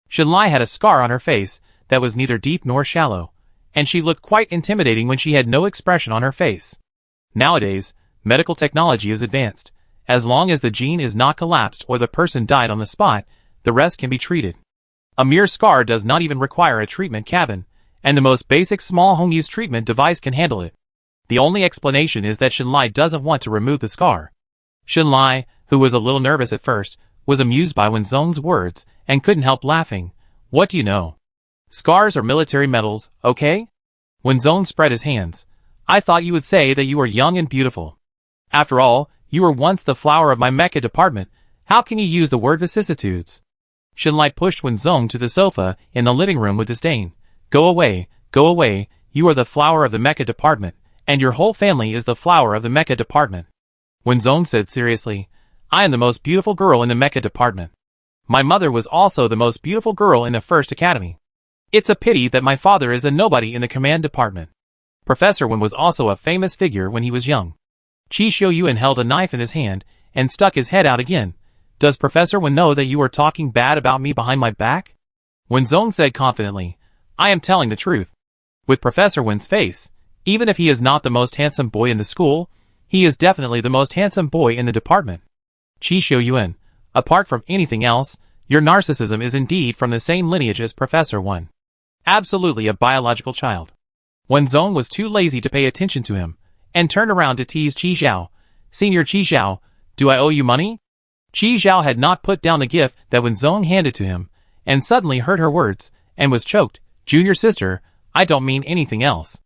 Shen Lai had a scar on her face that was neither deep nor shallow, and she looked quite intimidating when she had no expression on her face. Nowadays, medical technology is advanced. As long as the gene is not collapsed or the person died on the spot, the rest can be treated. A mere scar does not even require a treatment cabin, and the most basic small home-use treatment device can handle it. The only explanation is that Xinlai doesn't want to remove the scar. Xinlai, who was a little nervous at first, was amused by Wenzong's words and couldn't help laughing. What do you know? Scars are military medals, okay? Wenzong spread his hands. I thought you would say that you were young and beautiful. After all, you were once the flower of my mecha department. How can you use the word vicissitudes? Xinlai pushed Wenzong to the sofa in the living room with disdain. Go away, you are the flower of the mecha department, and your whole family is the flower of the mecha department. Wenzong said seriously, I am the most beautiful girl in the mecha department. My mother was also the most beautiful girl in the first academy. It's a pity that my father is a nobody in the command department. Professor Wen was also a famous figure when he was young. Qi Xiuyuan held a knife in his hand and stuck his head out again. Does Professor Wen know that you are talking bad about me behind my back? Wenzong said confidently, I am telling the truth. With Professor Wen's face, even if he is not the most handsome boy in the school, he is definitely the most handsome boy in the department. Qi Xiuyuan, apart from anything else, your narcissism is indeed from the same lineage as Professor Wen. Absolutely a biological child. Wenzong was too lazy to pay attention to him, and turned around to tease Qi Zhao. Senior Qi Zhao, do I owe you money? Qi Zhao had not put down the gift that Wenzong handed to him, and suddenly heard her words, and was choked. Junior sister, I don't mean anything else.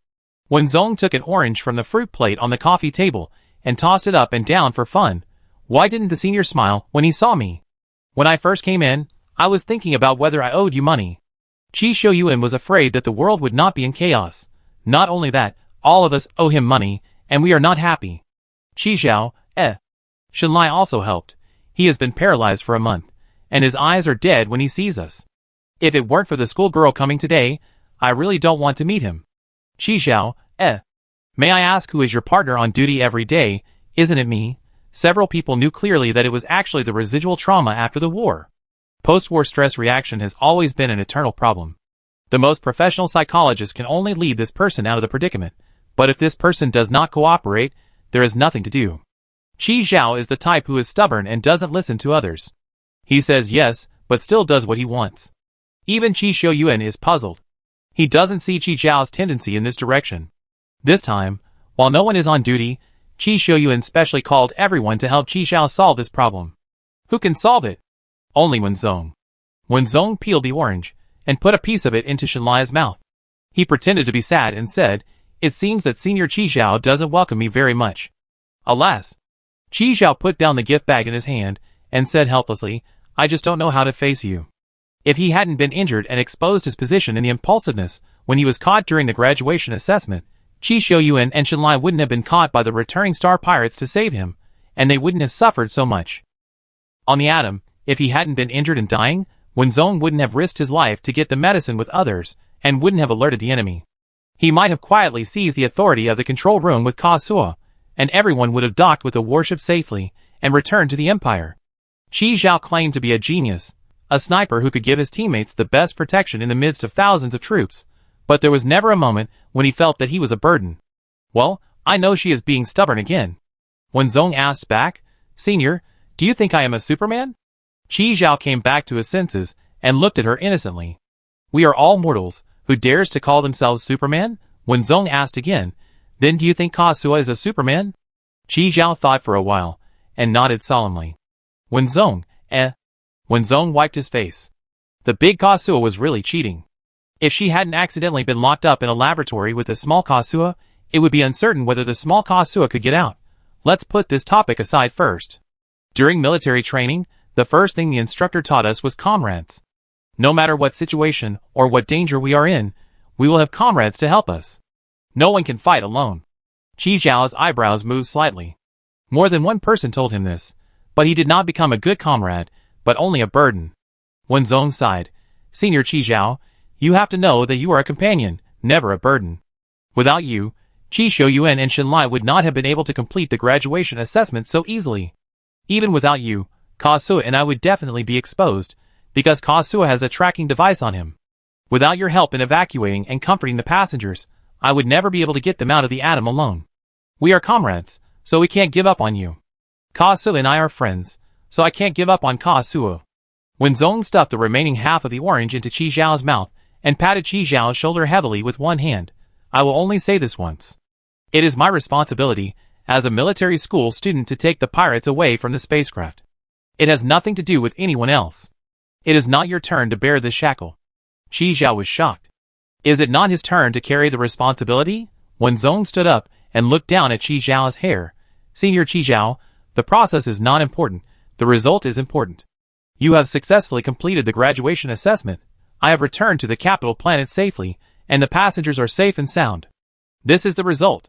Wenzong took an orange from the fruit plate on the coffee table, and tossed it up and down for fun. Why didn't the senior smile when he saw me? When I first came in, I was thinking about whether I owed you money. Qi Xiuyuan was afraid that the world would not be in chaos. Not only that, all of us owe him money, and we are not happy. Qi Zhao, Xinlai also helped. He has been paralyzed for a month, and his eyes are dead when he sees us. If it weren't for the schoolgirl coming today, I really don't want to meet him. Qi Zhao, May I ask who is your partner on duty every day? Isn't it me? Several people knew clearly that it was actually the residual trauma after the war. Post-war stress reaction has always been an eternal problem. The most professional psychologist can only lead this person out of the predicament, but if this person does not cooperate, there is nothing to do. Qi Zhao is the type who is stubborn and doesn't listen to others. He says yes, but still does what he wants. Even Qi Xiuyuan is puzzled. He doesn't see Qi Zhao's tendency in this direction. This time, while no one is on duty, Qi Xiuyuan specially called everyone to help Qi Zhao solve this problem. Who can solve it? Only Wenzong. Wenzong peeled the orange, and put a piece of it into Xinlai's mouth. He pretended to be sad and said, It seems that Senior Qi Zhao doesn't welcome me very much. Alas. Qi Zhao put down the gift bag in his hand, and said helplessly, I just don't know how to face you. If he hadn't been injured and exposed his position in the impulsiveness when he was caught during the graduation assessment, Qi Xiuyuan and Xinlai wouldn't have been caught by the returning star pirates to save him, and they wouldn't have suffered so much. On the atom, if he hadn't been injured and dying, Wenzong wouldn't have risked his life to get the medicine with others, and wouldn't have alerted the enemy. He might have quietly seized the authority of the control room with Ka Sua, and everyone would have docked with the warship safely, and returned to the Empire. Qi Zhao claimed to be a genius, a sniper who could give his teammates the best protection in the midst of thousands of troops, but there was never a moment when he felt that he was a burden. Well, I know she is being stubborn again. Wenzong asked back, Senior, do you think I am a Superman? Qi Zhao came back to his senses, and looked at her innocently. We are all mortals, who dares to call themselves Superman? Wenzong asked again, Then do you think Ka Sua is a Superman? Qi Zhao thought for a while, and nodded solemnly. Wenzong, Wenzong wiped his face. The big Ka Sua was really cheating. If she hadn't accidentally been locked up in a laboratory with the small Ka Sua, it would be uncertain whether the small Ka Sua could get out. Let's put this topic aside first. During military training, the first thing the instructor taught us was comrades. No matter what situation or what danger we are in, we will have comrades to help us. No one can fight alone. Qi Zhao's eyebrows moved slightly. More than one person told him this, but he did not become a good comrade, but only a burden. Wenzong sighed. Senior Qi Zhao, you have to know that you are a companion, never a burden. Without you, Qi Xiuyuan and Xinlai would not have been able to complete the graduation assessment so easily. Even without you, Ka Sua and I would definitely be exposed, because Ka Sua has a tracking device on him. Without your help in evacuating and comforting the passengers, I would never be able to get them out of the atom alone. We are comrades, so we can't give up on you. Ka Suo and I are friends, so I can't give up on Ka Suo. Wen Zong stuffed the remaining half of the orange into Qi Zhao's mouth and patted Qi Zhao's shoulder heavily with one hand. I will only say this once. It is my responsibility, as a military school student, to take the pirates away from the spacecraft. It has nothing to do with anyone else. It is not your turn to bear this shackle. Qi Zhao was shocked. Is it not his turn to carry the responsibility? Wen Zong stood up and looked down at Qi Zhao's hair. Senior Qi Zhao, the process is not important, the result is important. You have successfully completed the graduation assessment. I have returned to the capital planet safely, and the passengers are safe and sound. This is the result.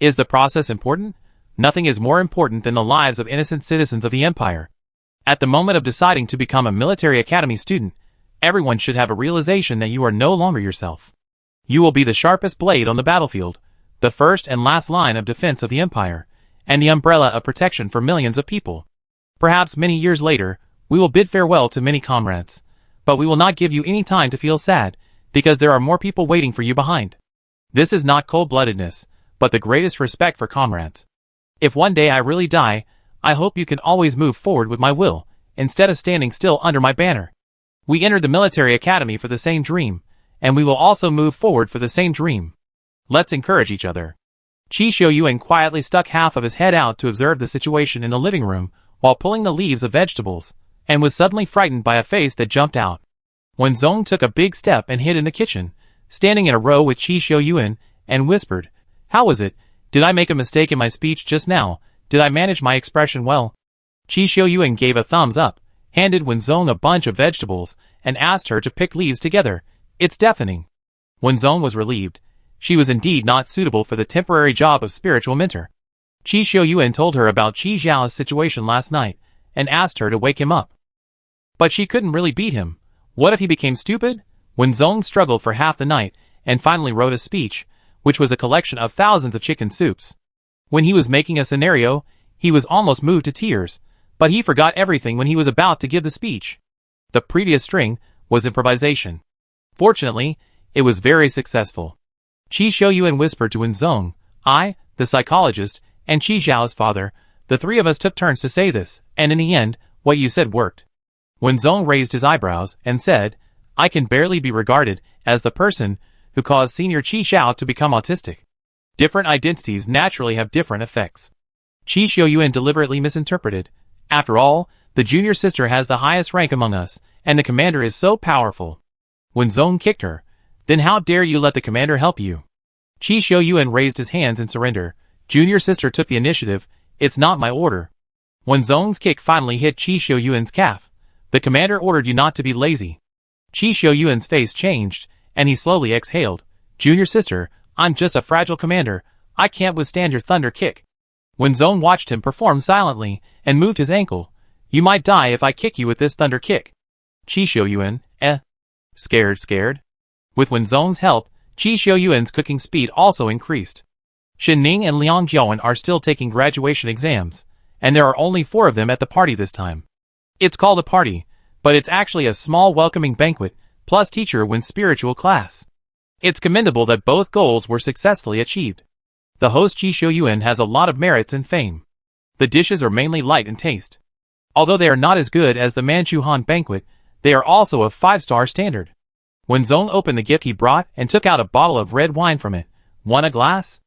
Is the process important? Nothing is more important than the lives of innocent citizens of the Empire. At the moment of deciding to become a military academy student, everyone should have a realization that you are no longer yourself. You will be the sharpest blade on the battlefield, the first and last line of defense of the Empire, and the umbrella of protection for millions of people. Perhaps many years later, we will bid farewell to many comrades, but we will not give you any time to feel sad, because there are more people waiting for you behind. This is not cold-bloodedness, but the greatest respect for comrades. If one day I really die, I hope you can always move forward with my will, instead of standing still under my banner. We entered the military academy for the same dream, and we will also move forward for the same dream. Let's encourage each other. Qi Xiuyuan quietly stuck half of his head out to observe the situation in the living room while pulling the leaves of vegetables, and was suddenly frightened by a face that jumped out. Wen Zong took a big step and hid in the kitchen, standing in a row with Qi Xiuyuan, and whispered, "How was it? Did I make a mistake in my speech just now? Did I manage my expression well?" Qi Xiuyuan gave a thumbs up, handed Wen Zong a bunch of vegetables, and asked her to pick leaves together. It's deafening. Wen Zong was relieved. She was indeed not suitable for the temporary job of spiritual mentor. Qi Xiuyuan told her about Qi Zhao's situation last night, and asked her to wake him up. But she couldn't really beat him. What if he became stupid? Wen Zong struggled for half the night, and finally wrote a speech, which was a collection of thousands of chicken soups. When he was making a scenario, he was almost moved to tears, but he forgot everything when he was about to give the speech. The previous string was improvisation. Fortunately, it was very successful. Qi Xiuyuan whispered to Wen Zong, "I, the psychologist, and Qi Zhao's father, the three of us took turns to say this, and in the end, what you said worked." Wen Zong raised his eyebrows and said, "I can barely be regarded as the person who caused Senior Qi Zhao to become autistic. Different identities naturally have different effects." Qi Xiuyuan deliberately misinterpreted. "After all, the junior sister has the highest rank among us, and the commander is so powerful." Wen Zong kicked her. "Then how dare you let the commander help you?" Qi Xiuyuan raised his hands in surrender. "Junior sister took the initiative. It's not my order." Wen Zong's kick finally hit Qi Xiuyuan's calf. "The commander ordered you not to be lazy." Qi Xiuyuan's face changed, and he slowly exhaled. "Junior sister, I'm just a fragile commander. I can't withstand your thunder kick." Wen Zong watched him perform silently, and moved his ankle. "You might die if I kick you with this thunder kick." Qi Xiuyuan, Scared. With Wen Zong's help, Qi Xiuyuan's cooking speed also increased. Shen Ning and Liang Jiawen are still taking graduation exams, and there are only 4 of them at the party this time. It's called a party, but it's actually a small welcoming banquet, plus teacher Wen's spiritual class. It's commendable that both goals were successfully achieved. The host Qi Xiuyuan has a lot of merits and fame. The dishes are mainly light in taste. Although they are not as good as the Manchu Han banquet, they are also of 5-star standard. Wen Zong opened the gift he brought and took out a bottle of red wine from it. "Want a glass?"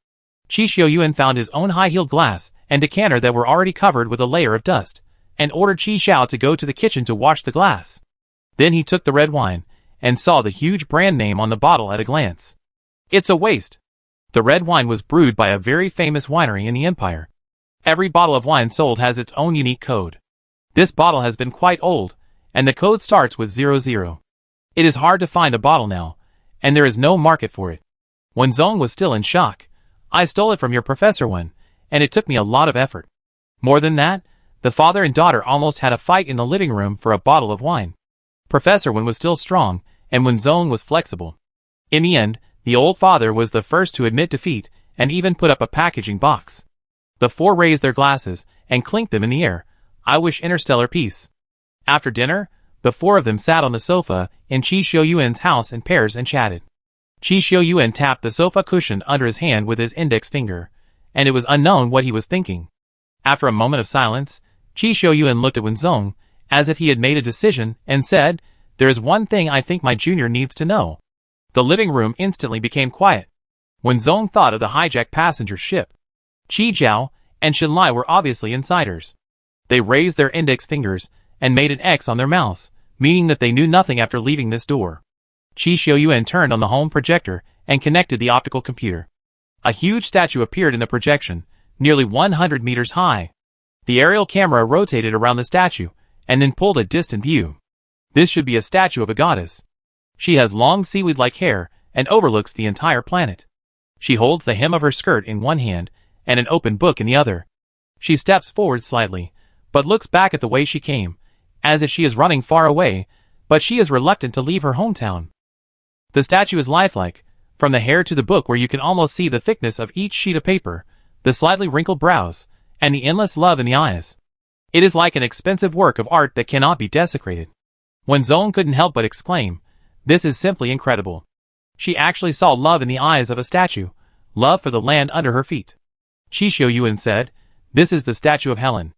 Qi Xiuyuan found his own high-heeled glass and decanter that were already covered with a layer of dust, and ordered Qi Zhao to go to the kitchen to wash the glass. Then he took the red wine, and saw the huge brand name on the bottle at a glance. It's a waste. The red wine was brewed by a very famous winery in the Empire. Every bottle of wine sold has its own unique code. This bottle has been quite old, and the code starts with 00. It is hard to find a bottle now, and there is no market for it. Wen Zong was still in shock. "I stole it from your Professor Wen, and it took me a lot of effort." More than that, the father and daughter almost had a fight in the living room for a bottle of wine. Professor Wen was still strong, and Wen Zong was flexible. In the end, the old father was the first to admit defeat, and even put up a packaging box. The 4 raised their glasses, and clinked them in the air. "I wish interstellar peace." After dinner, The four of them sat on the sofa in Qi Xiuyuan's house in pairs and chatted. Qi Xiuyuan tapped the sofa cushion under his hand with his index finger, and it was unknown what he was thinking. After a moment of silence, Qi Xiuyuan looked at Wenzong, as if he had made a decision, and said, "There is one thing I think my junior needs to know." The living room instantly became quiet. Wenzong thought of the hijacked passenger ship. Qi Jiao and Xinlai were obviously insiders. They raised their index fingers and made an X on their mouths, meaning that they knew nothing after leaving this door. Qi Xiuyuan turned on the home projector and connected the optical computer. A huge statue appeared in the projection, nearly 100 meters high. The aerial camera rotated around the statue and then pulled a distant view. This should be a statue of a goddess. She has long seaweed-like hair and overlooks the entire planet. She holds the hem of her skirt in one hand and an open book in the other. She steps forward slightly, but looks back at the way she came, as if she is running far away, but she is reluctant to leave her hometown. The statue is lifelike, from the hair to the book where you can almost see the thickness of each sheet of paper, the slightly wrinkled brows, and the endless love in the eyes. It is like an expensive work of art that cannot be desecrated. Wenzong couldn't help but exclaim, "This is simply incredible." She actually saw love in the eyes of a statue, love for the land under her feet. Qi Xiuyuan said, "This is the statue of Helen.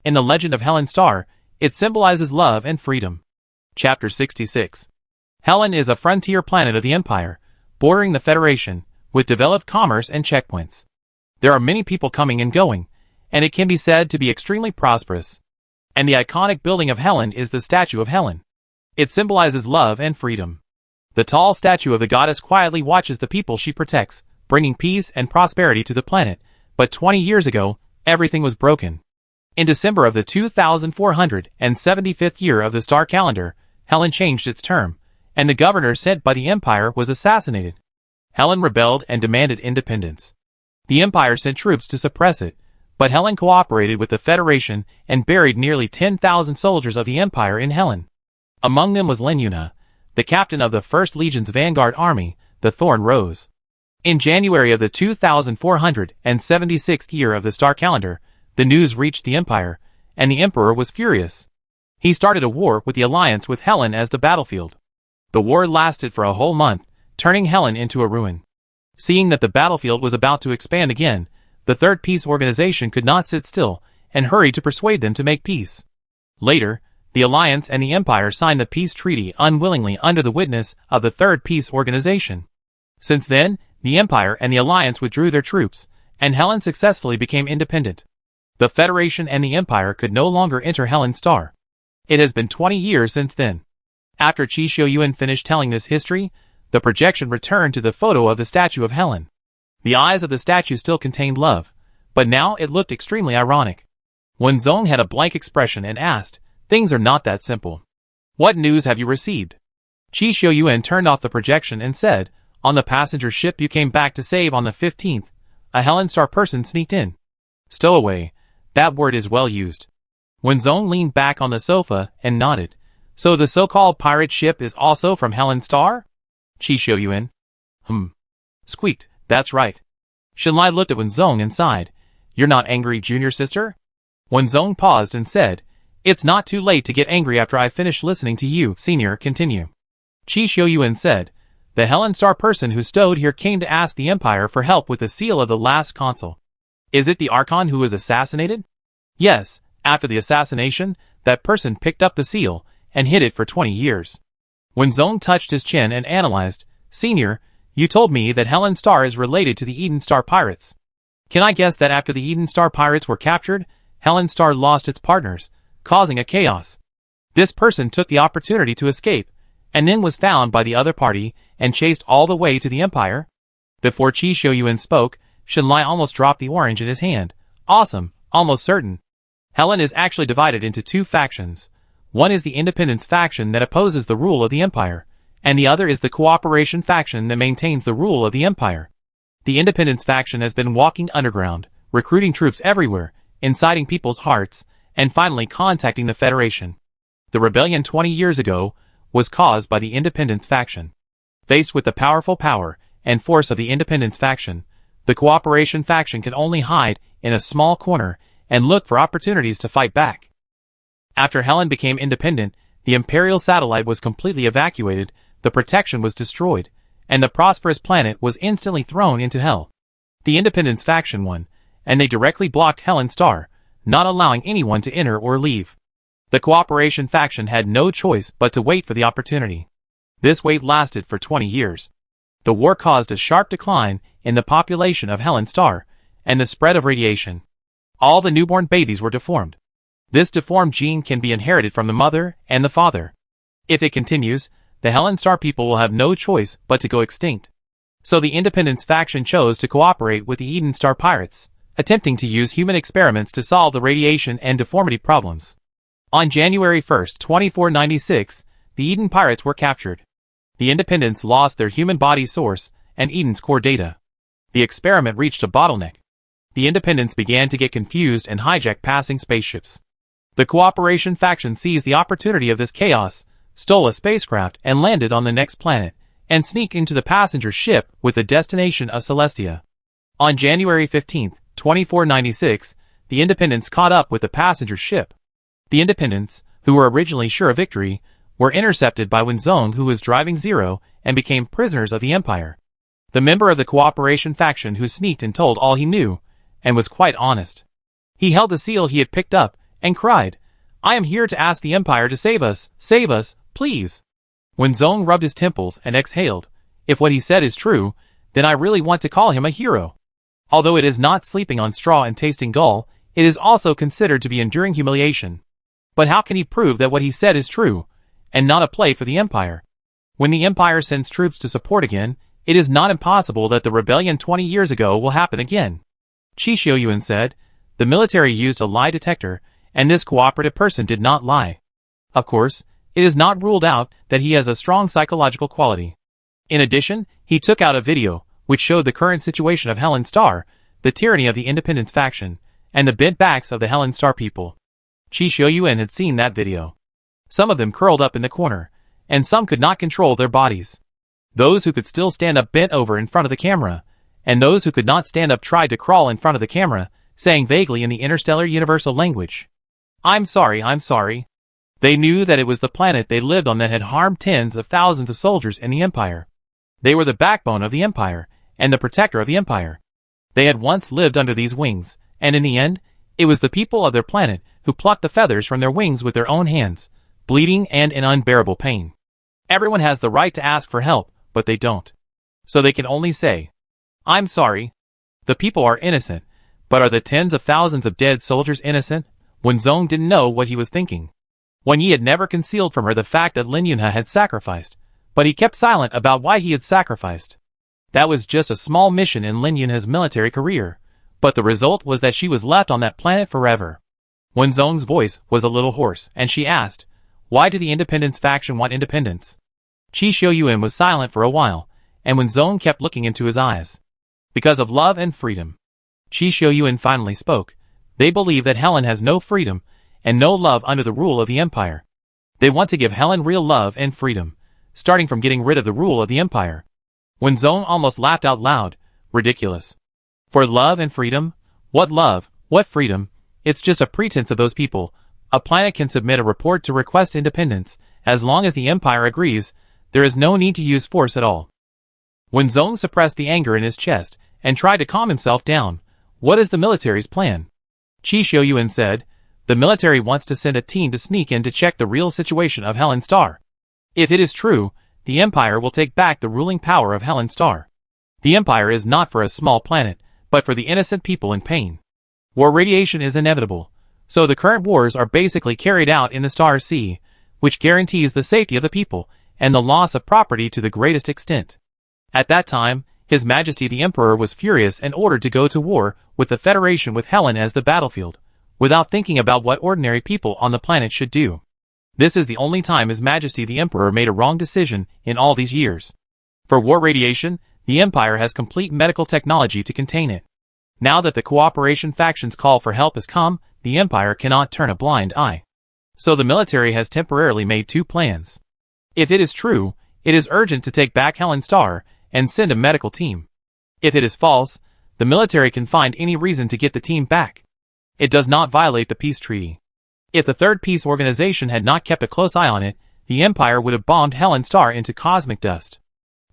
In the legend of Helen Star, it symbolizes love and freedom." Chapter 66. Helen is a frontier planet of the Empire, bordering the Federation, with developed commerce and checkpoints. There are many people coming and going, and it can be said to be extremely prosperous. And the iconic building of Helen is the statue of Helen. It symbolizes love and freedom. The tall statue of the goddess quietly watches the people she protects, bringing peace and prosperity to the planet, but 20 years ago, everything was broken. In December of the 2475th year of the star calendar, Helen changed its term, and the governor sent by the Empire was assassinated. Helen rebelled and demanded independence. The Empire sent troops to suppress it, but Helen cooperated with the Federation and buried nearly 10,000 soldiers of the Empire in Helen. Among them was Lin Yuna, the captain of the 1st Legion's vanguard army, the Thorn Rose. In January of the 2476th year of the star calendar, the news reached the Empire, and the Emperor was furious. He started a war with the Alliance with Helen as the battlefield. The war lasted for a whole month, turning Helen into a ruin. Seeing that the battlefield was about to expand again, the Third Peace Organization could not sit still and hurried to persuade them to make peace. Later, the Alliance and the Empire signed the peace treaty unwillingly under the witness of the Third Peace Organization. Since then, the Empire and the Alliance withdrew their troops, and Helen successfully became independent. The Federation and the Empire could no longer enter Helen Star. It has been 20 years since then. After Qi Xiuyuan finished telling this history, the projection returned to the photo of the statue of Helen. The eyes of the statue still contained love, but now it looked extremely ironic. Wenzong had a blank expression and asked, "Things are not that simple. What news have you received?" Qi Xiuyuan turned off the projection and said, "On the passenger ship you came back to save on the 15th, a Helen Star person sneaked in." "Stowaway, that word is well used." Wenzong leaned back on the sofa and nodded. "So the so-called pirate ship is also from Helen Star?" Qi Xiuyuan squeaked, "That's right." Xinlai looked at Wenzong and sighed. "You're not angry, junior sister?" Wenzong paused and said, "It's not too late to get angry after I finish listening to you, senior, continue." Qi Xiuyuan said, "The Helen Star person who stowed here came to ask the Empire for help with the seal of the last consul. Is it the Archon who was assassinated?" "Yes, after the assassination, that person picked up the seal and hid it for 20 years. Wenzong touched his chin and analyzed, "Senior, you told me that Helen Star is related to the Eden Star Pirates. Can I guess that after the Eden Star Pirates were captured, Helen Star lost its partners, causing a chaos? This person took the opportunity to escape, and then was found by the other party and chased all the way to the Empire?" Before Qi Xiuyuan spoke, Xinlai almost dropped the orange in his hand. "Awesome, almost certain. Helen is actually divided into two factions. One is the Independence faction that opposes the rule of the Empire, and the other is the Cooperation faction that maintains the rule of the Empire. The Independence faction has been walking underground, recruiting troops everywhere, inciting people's hearts, and finally contacting the Federation. The rebellion 20 years ago was caused by the Independence faction. Faced with the powerful power and force of the Independence faction, the Cooperation faction can only hide in a small corner and look for opportunities to fight back. After Helen became independent, The Imperial satellite was completely evacuated, the protection was destroyed, and the prosperous planet was instantly thrown into hell. The Independence faction won, and they directly blocked Helen Starr, not allowing anyone to enter or leave. The Cooperation faction had no choice but to wait for the opportunity. This wait lasted for 20 years. The war caused a sharp decline in the population of Helen Starr, and the spread of radiation. All the newborn babies were deformed. This deformed gene can be inherited from the mother and the father. If it continues, the Helen Starr people will have no choice but to go extinct. So the Independence faction chose to cooperate with the Eden Star pirates, attempting to use human experiments to solve the radiation and deformity problems. On January 1, 2496, the Eden pirates were captured. The Independence lost their human body source and Eden's core data. The experiment reached a bottleneck. The Independence began to get confused and hijack passing spaceships. The Cooperation faction seized the opportunity of this chaos, stole a spacecraft and landed on the next planet, and sneaked into the passenger ship with the destination of Celestia. On January 15, 2496, the Independence caught up with the passenger ship. The Independents, who were originally sure of victory, were intercepted by Wenzong, who was driving Zero, and became prisoners of the Empire. The member of the Cooperation faction who sneaked and told all he knew, and was quite honest. He held the seal he had picked up, and cried, "I am here to ask the Empire to save us, please." Wenzong rubbed his temples and exhaled. If what he said is true, then I really want to call him a hero. Although it is not sleeping on straw and tasting gall, it is also considered to be enduring humiliation. But how can he prove that what he said is true, and not a play for the Empire? When the Empire sends troops to support again, it is not impossible that the rebellion 20 years ago will happen again. Qi Xiaoyuan said, the military used a lie detector, and this cooperative person did not lie. Of course, it is not ruled out that he has a strong psychological quality. In addition, he took out a video, which showed the current situation of Helen Starr, the tyranny of the Independence faction, and the bent backs of the Helen Starr people. Qi Xiaoyuan had seen that video. Some of them curled up in the corner, and some could not control their bodies. Those who could still stand up bent over in front of the camera, and those who could not stand up tried to crawl in front of the camera, saying vaguely in the interstellar universal language, I'm sorry. They knew that it was the planet they lived on that had harmed tens of thousands of soldiers in the Empire. They were the backbone of the Empire, and the protector of the Empire. They had once lived under these wings, and in the end, it was the people of their planet who plucked the feathers from their wings with their own hands, bleeding and in unbearable pain. Everyone has the right to ask for help, but they don't. So they can only say, I'm sorry. The people are innocent, but are the tens of thousands of dead soldiers innocent? Wenzong didn't know what he was thinking. Wen Yi had never concealed from her the fact that Lin Yunhe had sacrificed, but he kept silent about why he had sacrificed. That was just a small mission in Lin Yunhe's military career, but the result was that she was left on that planet forever. Wenzong's voice was a little hoarse, and she asked, why did the Independence faction want independence? Qi Xiaoyuan was silent for a while, and Wenzong kept looking into his eyes. Because of love and freedom. Qi Xiaoyuan finally spoke. They believe that Helen has no freedom, and no love under the rule of the Empire. They want to give Helen real love and freedom, starting from getting rid of the rule of the Empire. Wenzong almost laughed out loud. Ridiculous. For love and freedom? What love? What freedom? It's just a pretense of those people. A planet can submit a report to request independence. As long as the Empire agrees, there is no need to use force at all. Wenzong suppressed the anger in his chest and tried to calm himself down. What is the military's plan? Qi Xiaoyuan said, the military wants to send a team to sneak in to check the real situation of Helen Starr. If it is true, the Empire will take back the ruling power of Helen Starr. The Empire is not for a small planet, but for the innocent people in pain. War radiation is inevitable, so the current wars are basically carried out in the Star Sea, which guarantees the safety of the people and the loss of property to the greatest extent. At that time, His Majesty the Emperor was furious and ordered to go to war with the Federation with Helen as the battlefield, without thinking about what ordinary people on the planet should do. This is the only time His Majesty the Emperor made a wrong decision in all these years. For war radiation, the Empire has complete medical technology to contain it. Now that the Cooperation faction's call for help has come, the Empire cannot turn a blind eye. So the military has temporarily made two plans. If it is true, it is urgent to take back Helen Starr and send a medical team. If it is false, the military can find any reason to get the team back. It does not violate the peace treaty. If the Third Peace Organization had not kept a close eye on it, the Empire would have bombed Helen Starr into cosmic dust.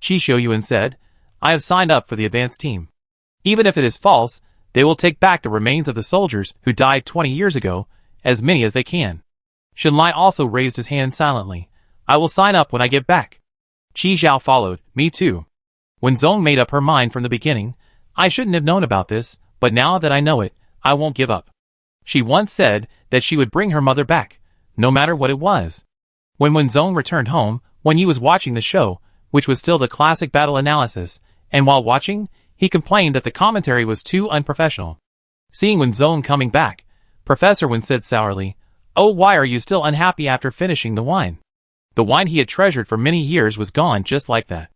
Chi Shoyuan said, I have signed up for the advance team. Even if it is false, they will take back the remains of the soldiers who died 20 years ago, as many as they can. Shenlai also raised his hand silently. I will sign up when I get back. Chi Zhao followed, me too. When Zong made up her mind from the beginning, I shouldn't have known about this, but now that I know it, I won't give up. She once said that she would bring her mother back, no matter what it was. When Zong returned home, when he was watching the show, which was still the classic battle analysis, and while watching, he complained that the commentary was too unprofessional. Seeing Zong coming back, Professor Wen said sourly, Oh, why are you still unhappy after finishing the wine? The wine he had treasured for many years was gone just like that.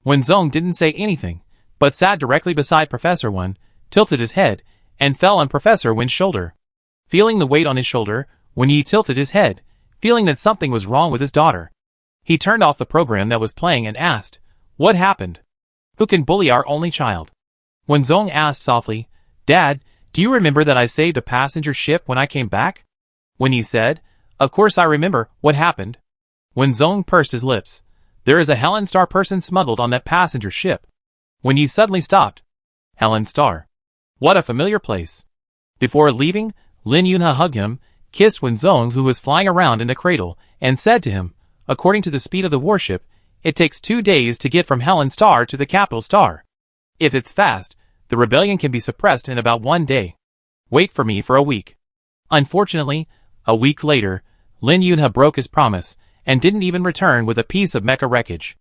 Zong didn't say anything, but sat directly beside Professor Wen, tilted his head, and fell on Professor Wen's shoulder. Feeling the weight on his shoulder, Yi tilted his head, feeling that something was wrong with his daughter. He turned off the program that was playing and asked, What happened? Who can bully our only child? Zong asked softly, Dad, do you remember that I saved a passenger ship when I came back? Yi said, Of course I remember. What happened? Zong pursed his lips. There is a Helen Starr person smuggled on that passenger ship. Yi suddenly stopped. Helen Starr. What a familiar place. Before leaving, Lin Yunhe hugged him, kissed Zong who was flying around in the cradle, and said to him, According to the speed of the warship, it takes 2 days to get from Helen Starr to the capital star. If it's fast, the rebellion can be suppressed in about 1 day. Wait for me for a week. Unfortunately, a week later, Lin Yunhe broke his promise, and didn't even return with a piece of mecha wreckage.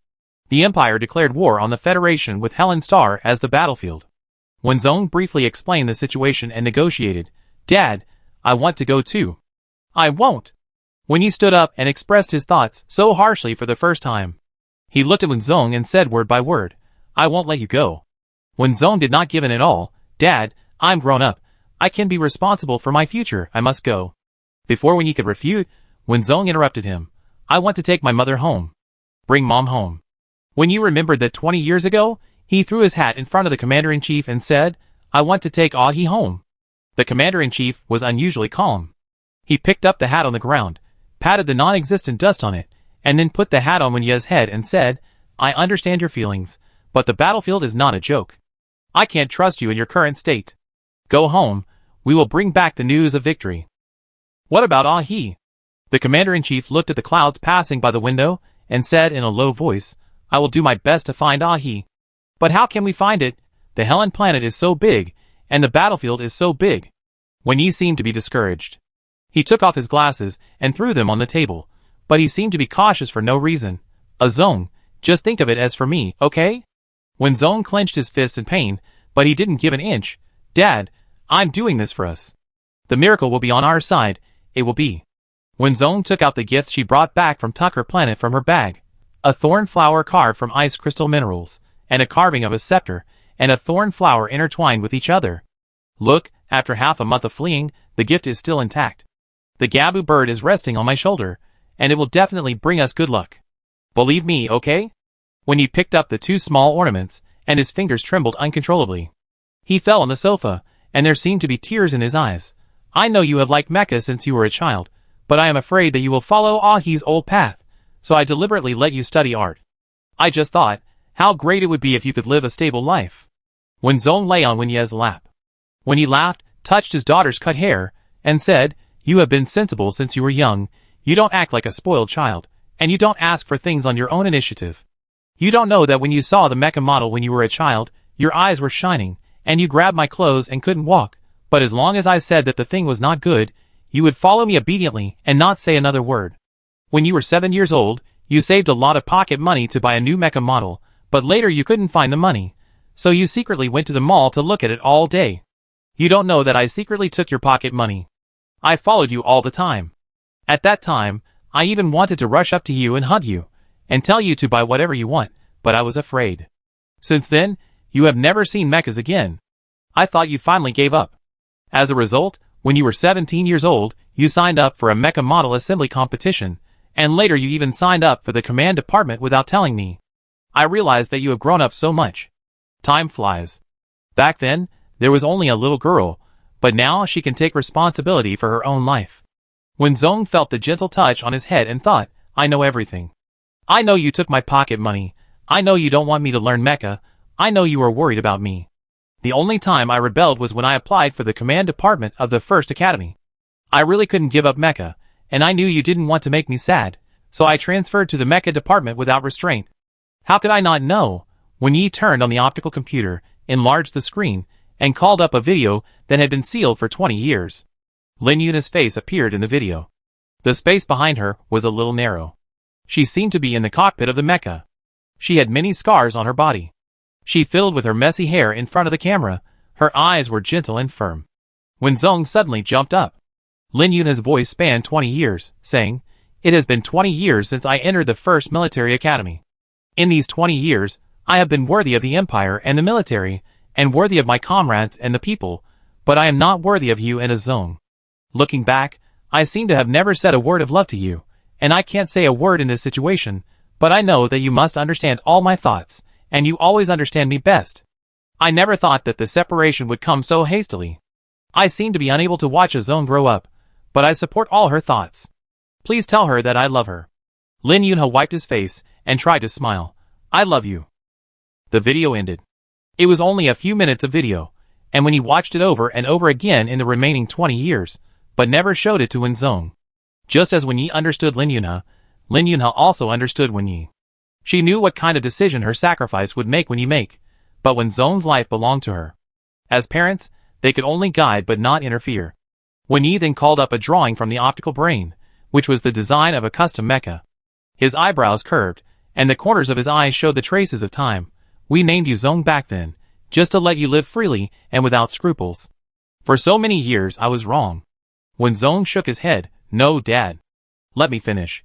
The Empire declared war on the Federation with Helen Starr as the battlefield. Zong briefly explained the situation and negotiated, Dad, I want to go too. I won't. He stood up and expressed his thoughts so harshly for the first time. He looked at Zong and said word by word, I won't let you go. Zong did not give in at all, Dad, I'm grown up. I can be responsible for my future, I must go. Before Yi could refute, Zong interrupted him. I want to take my mother home. Bring Mom home. Yi remembered that 20 years ago, he threw his hat in front of the Commander-in-Chief and said, I want to take Ahi home. The Commander-in-Chief was unusually calm. He picked up the hat on the ground, patted the non-existent dust on it, and then put the hat on Wenye's head and said, I understand your feelings, but the battlefield is not a joke. I can't trust you in your current state. Go home, we will bring back the news of victory. What about Ahi? The Commander-in-Chief looked at the clouds passing by the window, and said in a low voice, I will do my best to find Ahi. But how can we find it? The Helen planet is so big, and the battlefield is so big. Yi seemed to be discouraged. He took off his glasses and threw them on the table, but he seemed to be cautious for no reason. Zong, just think of it as for me, okay? Zong clenched his fist in pain, but he didn't give an inch. Dad, I'm doing this for us. The miracle will be on our side, it will be. Zong took out the gifts she brought back from Tucker Planet from her bag. A thorn flower carved from ice crystal minerals, and a carving of a scepter, and a thorn flower intertwined with each other. Look, after half a month of fleeing, the gift is still intact. The Gabu bird is resting on my shoulder, and it will definitely bring us good luck. Believe me, okay? He picked up the 2 small ornaments, and his fingers trembled uncontrollably. He fell on the sofa, and there seemed to be tears in his eyes. I know you have liked Mecha since you were a child, but I am afraid that you will follow Ahi's old path, so I deliberately let you study art. I just thought, how great it would be if you could live a stable life. Zong lay on Wenye's lap. He laughed, touched his daughter's cut hair, and said, You have been sensible since you were young, you don't act like a spoiled child, and you don't ask for things on your own initiative. You don't know that when you saw the mecha model when you were a child, your eyes were shining, and you grabbed my clothes and couldn't walk, but as long as I said that the thing was not good, you would follow me obediently and not say another word. When you were 7 years old, you saved a lot of pocket money to buy a new mecha model, but later you couldn't find the money, so you secretly went to the mall to look at it all day. You don't know that I secretly took your pocket money. I followed you all the time. At that time, I even wanted to rush up to you and hug you, and tell you to buy whatever you want, but I was afraid. Since then, you have never seen mechas again. I thought you finally gave up. As a result, when you were 17 years old, you signed up for a mecha model assembly competition, and later you even signed up for the command department without telling me. I realized that you have grown up so much. Time flies. Back then, there was only a little girl, but now she can take responsibility for her own life. Wen Zong felt the gentle touch on his head and thought, I know everything. I know you took my pocket money. I know you don't want me to learn Mecha. I know you are worried about me. The only time I rebelled was when I applied for the command department of the First Academy. I really couldn't give up Mecha, and I knew you didn't want to make me sad, so I transferred to the Mecha department without restraint. How could I not know? When Yi turned on the optical computer, enlarged the screen, and called up a video that had been sealed for 20 years. Lin Yuna's face appeared in the video. The space behind her was a little narrow. She seemed to be in the cockpit of the Mecha. She had many scars on her body. She fiddled with her messy hair in front of the camera. Her eyes were gentle and firm. Wen Zong suddenly jumped up. Lin Yuna's voice spanned 20 years, saying, It has been 20 years since I entered the first military academy. In these 20 years, I have been worthy of the empire and the military, and worthy of my comrades and the people, but I am not worthy of you and Zong. Looking back, I seem to have never said a word of love to you, and I can't say a word in this situation, but I know that you must understand all my thoughts, and you always understand me best. I never thought that the separation would come so hastily. I seem to be unable to watch Zong grow up, but I support all her thoughts. Please tell her that I love her. Lin Yunha wiped his face and tried to smile. I love you. The video ended. It was only a few minutes of video, and when he watched it over and over again in the remaining 20 years, but never showed it to Wen Zong. Just as Wen Yi understood Lin Yunha also understood Wen Yi. She knew what kind of decision her sacrifice would make Wen Yi make, but Wen Zong's life belonged to her. As parents, they could only guide but not interfere. Wen Yi then called up a drawing from the optical brain, which was the design of a custom mecha. His eyebrows curved, and the corners of his eyes showed the traces of time. We named you Zong back then, just to let you live freely and without scruples. For so many years I was wrong. Wen Zong shook his head. No, Dad. Let me finish.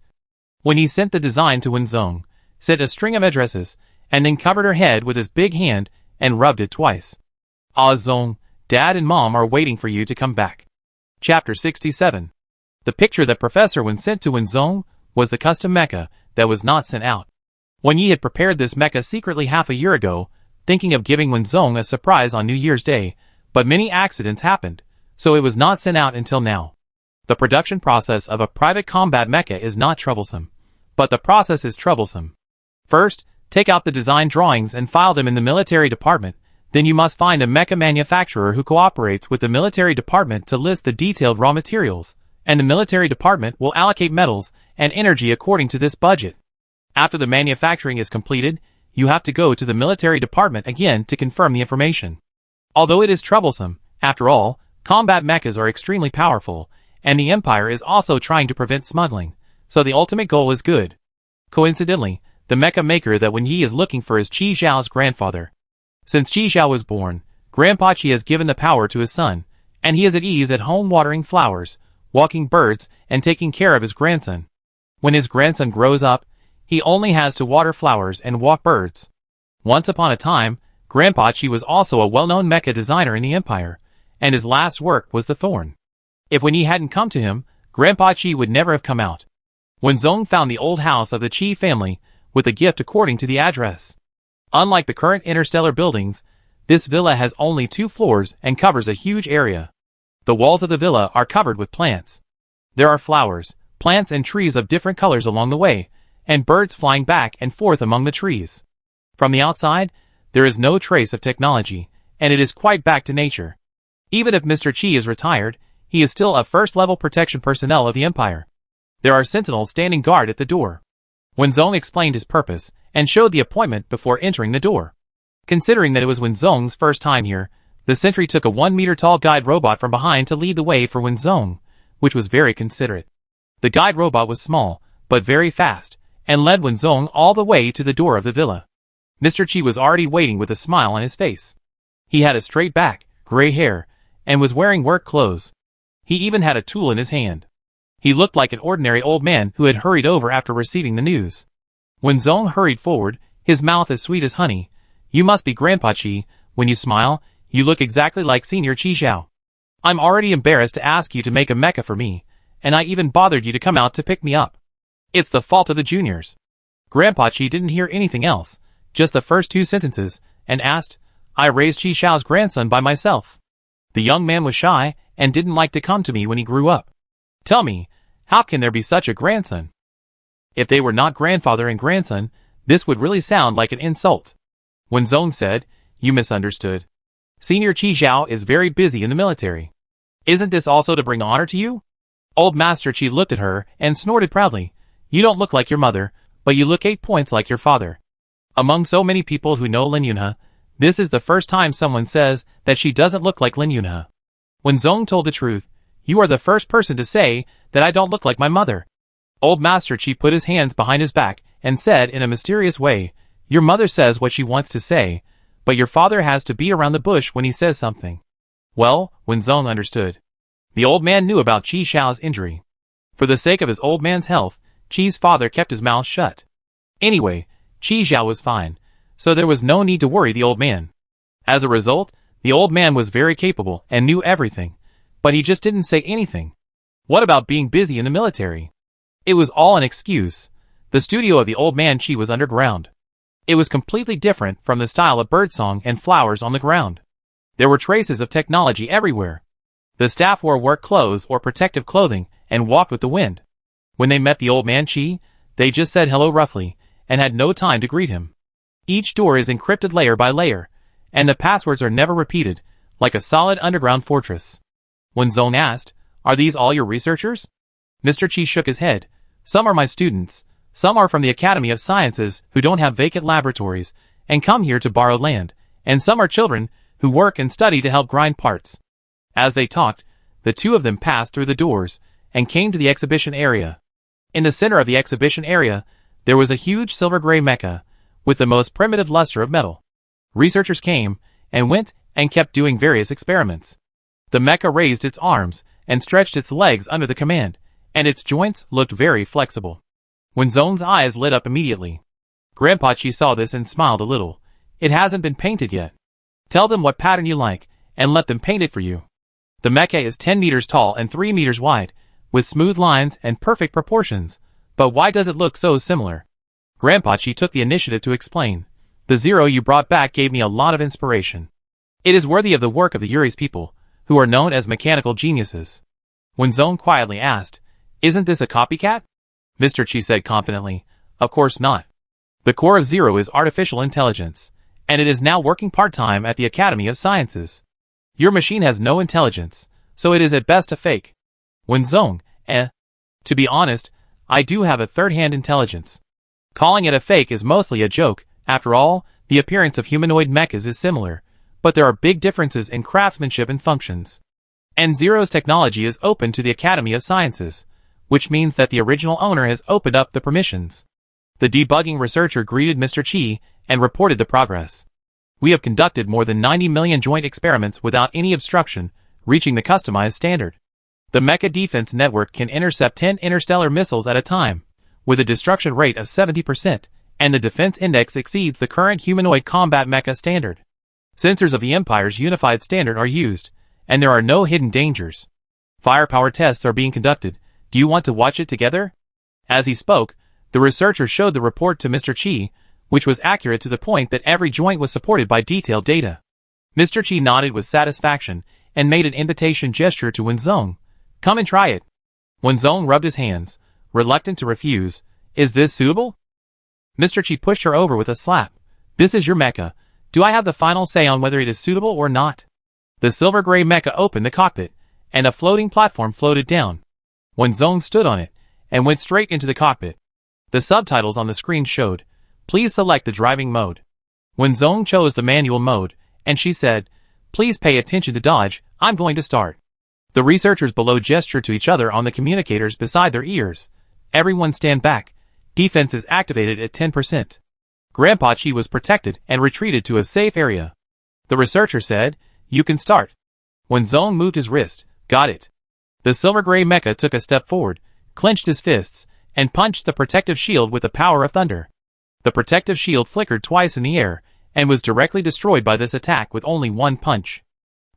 When he sent the design to Wen Zong, sent a string of addresses, and then covered her head with his big hand and rubbed it twice. Ah, Zong, Dad and Mom are waiting for you to come back. Chapter 67. The picture that Professor Wen sent to Wen Zong was the custom mecha that was not sent out. Wen Yi had prepared this mecha secretly half a year ago, thinking of giving Wen Zong a surprise on New Year's Day, but many accidents happened, so it was not sent out until now. The production process of a private combat mecha is not troublesome, but the process is troublesome. First, take out the design drawings and file them in the military department, then you must find a mecha manufacturer who cooperates with the military department to list the detailed raw materials, and the military department will allocate metals and energy according to this budget. After the manufacturing is completed, you have to go to the military department again to confirm the information. Although it is troublesome, after all, combat mechas are extremely powerful, and the Empire is also trying to prevent smuggling, so the ultimate goal is good. Coincidentally, the mecha maker that Wen Yi is looking for is Qi Zhao's grandfather. Since Qi Zhao was born, Grandpa Qi has given the power to his son, and he is at ease at home watering flowers, walking birds, and taking care of his grandson. When his grandson grows up, he only has to water flowers and walk birds. Once upon a time, Grandpa Qi was also a well-known mecha designer in the Empire, and his last work was the Thorn. If Wen Yi hadn't come to him, Grandpa Qi would never have come out. Wen Zong found the old house of the Qi family, with a gift according to the address. Unlike the current Interstellar buildings, this villa has only 2 floors and covers a huge area. The walls of the villa are covered with plants. There are flowers, plants and trees of different colors along the way, and birds flying back and forth among the trees. From the outside, there is no trace of technology, and it is quite back to nature. Even if Mr. Qi is retired, he is still a first-level protection personnel of the Empire. There are sentinels standing guard at the door. Wen Zong explained his purpose, and showed the appointment before entering the door. Considering that it was Wen Zong's first time here, the sentry took a 1-meter-tall guide robot from behind to lead the way for Wen Zong, which was very considerate. The guide robot was small, but very fast, and led Wen Zong all the way to the door of the villa. Mr. Qi was already waiting with a smile on his face. He had a straight back, gray hair, and was wearing work clothes. He even had a tool in his hand. He looked like an ordinary old man who had hurried over after receiving the news. Wen Zong hurried forward, his mouth as sweet as honey. You must be Grandpa Qi. When you smile, you look exactly like Senior Qi Zhao. I'm already embarrassed to ask you to make a mecha for me, and I even bothered you to come out to pick me up. It's the fault of the juniors. Grandpa Qi didn't hear anything else, just the first 2 sentences, and asked, I raised Qi Zhao's grandson by myself. The young man was shy, and didn't like to come to me when he grew up. Tell me, How can there be such a grandson? If they were not grandfather and grandson, this would really sound like an insult. When Zong said, "You misunderstood. Senior Qi Zhao is very busy in the military. Isn't this also to bring honor to you?" Old Master Qi looked at her and snorted proudly. "You don't look like your mother, but you look 8 points like your father." Among so many people who know Lin Yunhe, this is the first time someone says that she doesn't look like Lin Yunhe. When Zong told the truth, "You are the first person to say that I don't look like my mother." Old Master Qi put his hands behind his back and said in a mysterious way, "Your mother says what she wants to say, but your father has to beat around the bush when he says something." Well, when Zong understood. The old man knew about Qi Zhao's injury. For the sake of his old man's health, Qi's father kept his mouth shut. Anyway, Qi Zhao was fine, so there was no need to worry the old man. As a result, the old man was very capable and knew everything, but he just didn't say anything. What about being busy in the military? It was all an excuse. The studio of the old man Qi was underground. It was completely different from the style of birdsong and flowers on the ground. There were traces of technology everywhere. The staff wore work clothes or protective clothing and walked with the wind. When they met the old man Qi, they just said hello roughly and had no time to greet him. Each door is encrypted layer by layer, and the passwords are never repeated, like a solid underground fortress. When Zong asked, "Are these all your researchers?" Mr. Qi shook his head. "Some are my students, some are from the Academy of Sciences who don't have vacant laboratories and come here to borrow land, and some are children who work and study to help grind parts." As they talked, the two of them passed through the doors and came to the exhibition area. In the center of the exhibition area, there was a huge silver-gray mecha with the most primitive luster of metal. Researchers came and went and kept doing various experiments. The mecha raised its arms and stretched its legs under the command, and its joints looked very flexible. When Zong's eyes lit up immediately. Grandpa Qi saw this and smiled a little. "It hasn't been painted yet. Tell them what pattern you like, and let them paint it for you." The mecha is 10 meters tall and 3 meters wide, with smooth lines and perfect proportions. But why does it look so similar? Grandpa Qi took the initiative to explain. "The Zero you brought back gave me a lot of inspiration. It is worthy of the work of the Yuri's people, who are known as mechanical geniuses." When Zong quietly asked, "Isn't this a copycat?" Mr. Qi said confidently, "Of course not. The core of Zero is artificial intelligence, and it is now working part-time at the Academy of Sciences. Your machine has no intelligence, so it is at best a fake." When Zong, To be honest, I do have a third-hand intelligence. Calling it a fake is mostly a joke. After all, the appearance of humanoid mechas is similar, but there are big differences in craftsmanship and functions. And Zero's technology is open to the Academy of Sciences, which means that the original owner has opened up the permissions. The debugging researcher greeted Mr. Qi and reported the progress. "We have conducted more than 90 million joint experiments without any obstruction, reaching the customized standard. The Mecha Defense Network can intercept 10 interstellar missiles at a time, with a destruction rate of 70%, and the defense index exceeds the current humanoid combat mecha standard. Sensors of the Empire's unified standard are used, and there are no hidden dangers. Firepower tests are being conducted. Do you want to watch it together?" As he spoke, the researcher showed the report to Mr. Qi, which was accurate to the point that every joint was supported by detailed data. Mr. Qi nodded with satisfaction and made an invitation gesture to Wen Zong. "Come and try it." Wen Zong rubbed his hands, reluctant to refuse. "Is this suitable?" Mr. Qi pushed her over with a slap. "This is your mecha. Do I have the final say on whether it is suitable or not?" The silver-gray mecha opened the cockpit, and a floating platform floated down. Wen Zong stood on it and went straight into the cockpit. The subtitles on the screen showed, "Please select the driving mode." Wen Zong chose the manual mode, and she said, "Please pay attention to dodge, I'm going to start." The researchers below gestured to each other on the communicators beside their ears. "Everyone stand back. Defense is activated at 10%. Grandpa Qi was protected and retreated to a safe area. The researcher said, "You can start." When Zong moved his wrist, "Got it." The silver-gray mecha took a step forward, clenched his fists, and punched the protective shield with the power of thunder. The protective shield flickered twice in the air, and was directly destroyed by this attack with only one punch.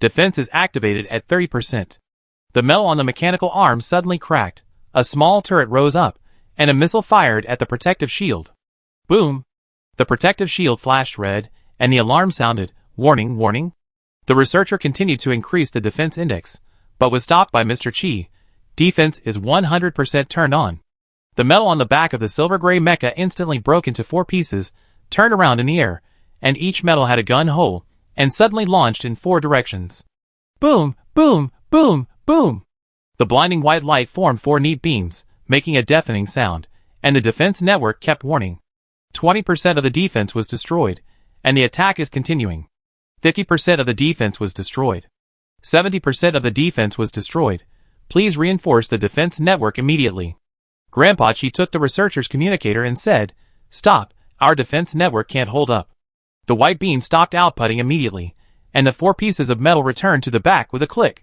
Defense is activated at 30%. The metal on the mechanical arm suddenly cracked, a small turret rose up, and a missile fired at the protective shield. Boom! The protective shield flashed red, and the alarm sounded, "Warning, warning." The researcher continued to increase the defense index, but was stopped by Mr. Qi. Defense is 100% turned on. The metal on the back of the silver-gray mecha instantly broke into 4 pieces, turned around in the air, and each metal had a gun hole, and suddenly launched in 4 directions. Boom, boom, boom, boom! The blinding white light formed 4 neat beams, making a deafening sound, and the defense network kept warning. 20% of the defense was destroyed, and the attack is continuing. 50% of the defense was destroyed. 70% of the defense was destroyed. Please reinforce the defense network immediately. Grandpachi took the researcher's communicator and said, "Stop, our defense network can't hold up." The white beam stopped outputting immediately, and the 4 pieces of metal returned to the back with a click.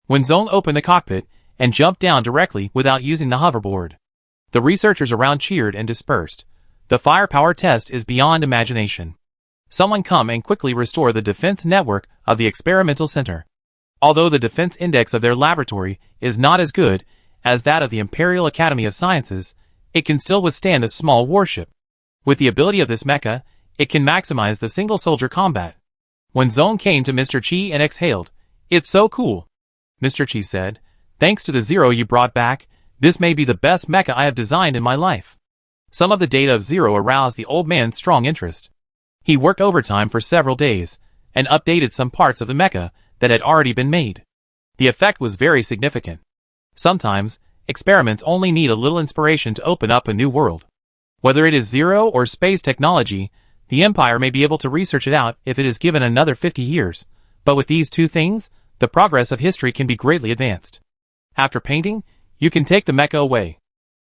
Wenzong opened the cockpit and jumped down directly without using the hoverboard. The researchers around cheered and dispersed. The firepower test is beyond imagination. Someone come and quickly restore the defense network of the experimental center. Although the defense index of their laboratory is not as good as that of the Imperial Academy of Sciences, it can still withstand a small warship. With the ability of this mecha, it can maximize the single-soldier combat. When Zone came to Mr. Chi and exhaled, "It's so cool." Mr. Chi said, "Thanks to the Zero you brought back, this may be the best mecha I have designed in my life." Some of the data of Zero aroused the old man's strong interest. He worked overtime for several days, and updated some parts of the mecha that had already been made. The effect was very significant. Sometimes, experiments only need a little inspiration to open up a new world. Whether it is Zero or space technology, the Empire may be able to research it out if it is given another 50 years, but with these 2 things, the progress of history can be greatly advanced. After painting, you can take the mecha away.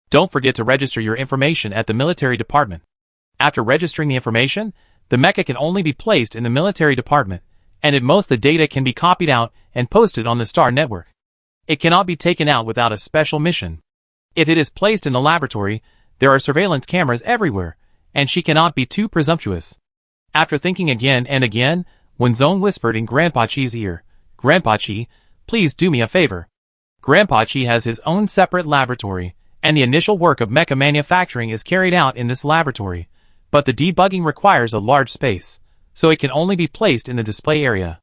Don't forget to register your information at the military department. After registering the information, the mecha can only be placed in the military department, and at most the data can be copied out and posted on the Star Network. It cannot be taken out without a special mission. If it is placed in the laboratory, there are surveillance cameras everywhere, and she cannot be too presumptuous. After thinking again and again, Wenzong whispered in Grandpachi's ear, "Grandpachi, please do me a favor." Grandpachi has his own separate laboratory, and the initial work of mecha manufacturing is carried out in this laboratory, but the debugging requires a large space, so it can only be placed in the display area.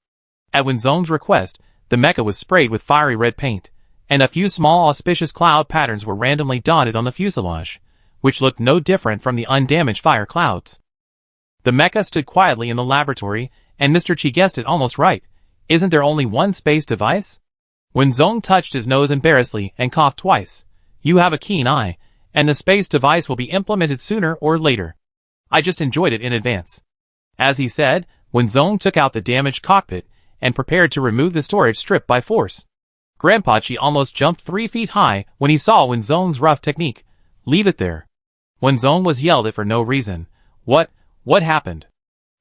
At Wenzong's request, the mecha was sprayed with fiery red paint, and a few small auspicious cloud patterns were randomly dotted on the fuselage, which looked no different from the undamaged fire clouds. The mecha stood quietly in the laboratory, and Mr. Chi guessed it almost right. Isn't there only one space device? Wenzong touched his nose embarrassedly and coughed twice. You have a keen eye, and the space device will be implemented sooner or later. I just enjoyed it in advance. As he said, Wenzong took out the damaged cockpit and prepared to remove the storage strip by force. Grandpachi almost jumped 3 feet high when he saw Wenzong's rough technique. "Leave it there." Wenzong was yelled at for no reason. What happened?"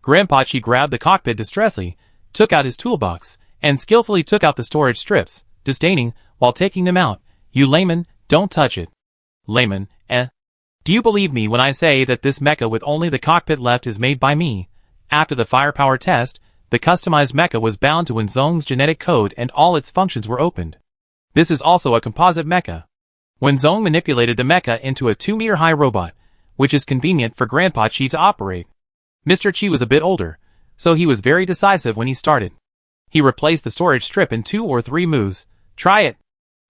Grandpachi grabbed the cockpit distressfully, took out his toolbox, and skillfully took out the storage strips, disdaining, while taking them out, "You layman, don't touch it." "Layman, eh? Do you believe me when I say that this mecha with only the cockpit left is made by me?" After the firepower test, the customized mecha was bound to Wenzong's genetic code and all its functions were opened. This is also a composite mecha. Wenzong manipulated the mecha into a 2-meter-high robot, which is convenient for Grandpachi to operate. Mr. Chi was a bit older, so he was very decisive when he started. He replaced the storage strip in 2 or 3 moves. "Try it."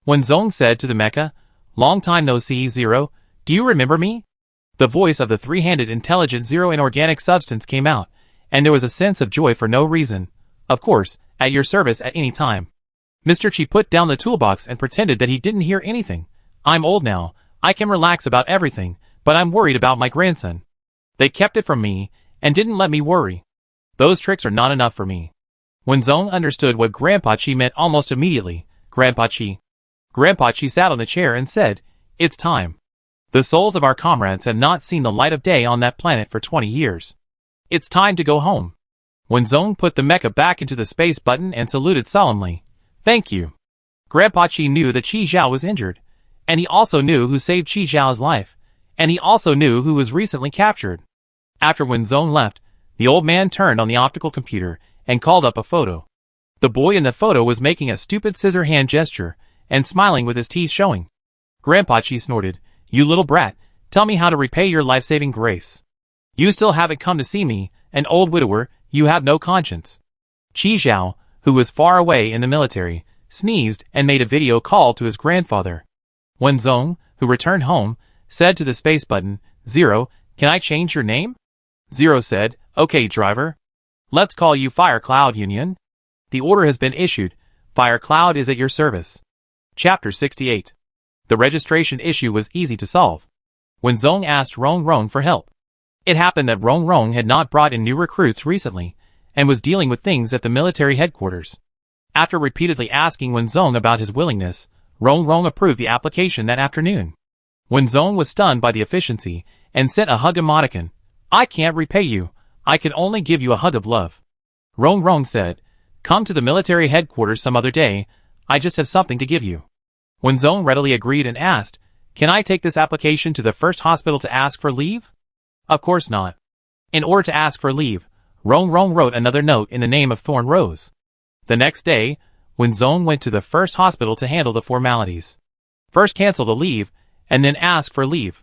Wenzong said to the mecha, "Long time no see, Zero. Do you remember me?" The voice of the 3-handed intelligent Zero inorganic substance came out, and there was a sense of joy for no reason. "Of course, at your service at any time." Mr. Chi put down the toolbox and pretended that he didn't hear anything. "I'm old now, I can relax about everything, but I'm worried about my grandson. They kept it from me, and didn't let me worry. Those tricks are not enough for me." Wenzong understood what Grandpachi meant almost immediately. Grandpachi sat on the chair and said, "It's time. The souls of our comrades have not seen the light of day on that planet for 20 years. It's time to go home." Wenzong put the mecha back into the space button and saluted solemnly. "Thank you." Grandpachi knew that Chi Zhao was injured, and he also knew who saved Chi Zhao's life, and he also knew who was recently captured. After Wenzong left, the old man turned on the optical computer and called up a photo. The boy in the photo was making a stupid scissor hand gesture and smiling with his teeth showing. Grandpachi snorted, "You little brat, tell me how to repay your life-saving grace. You still haven't come to see me, an old widower, you have no conscience." Chi Zhao, who was far away in the military, sneezed and made a video call to his grandfather. Wen Zong, who returned home, said to the space button, "Zero, can I change your name?" Zero said, "Okay, driver. Let's call you Fire Cloud Union. The order has been issued. Fire Cloud is at your service." Chapter 68. The registration issue was easy to solve. When Zong asked Rong Rong for help. It happened that Rong Rong had not brought in new recruits recently, and was dealing with things at the military headquarters. After repeatedly asking Wen Zong about his willingness, Rong Rong approved the application that afternoon. Wen Zong was stunned by the efficiency, and sent a hug emoticon. "I can't repay you. I can only give you a hug of love." Rong Rong said, "Come to the military headquarters some other day. I just have something to give you." Wen Zong readily agreed and asked, "Can I take this application to the first hospital to ask for leave?" "Of course not." In order to ask for leave, Rong Rong wrote another note in the name of Thorn Rose. The next day, Wen Zong went to the first hospital to handle the formalities. First cancel the leave, and then ask for leave.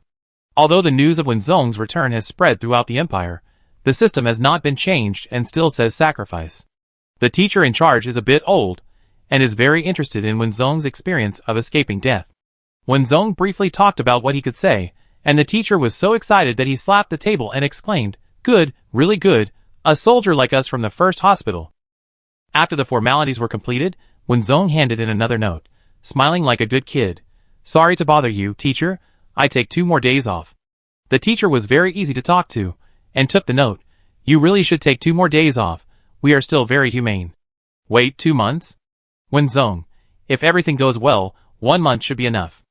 Although the news of Wen Zong's return has spread throughout the empire, the system has not been changed and still says sacrifice. The teacher in charge is a bit old, and is very interested in Wen Zong's experience of escaping death. Wen Zong briefly talked about what he could say, and the teacher was so excited that he slapped the table and exclaimed, "Good, really good, a soldier like us from the first hospital." After the formalities were completed, Wen Zong handed in another note, smiling like a good kid. "Sorry to bother you, teacher. I take 2 more days off." The teacher was very easy to talk to, and took the note. "You really should take 2 more days off. We are still very humane." "Wait, 2 months? Wen Zong, if everything goes well, 1 month should be enough."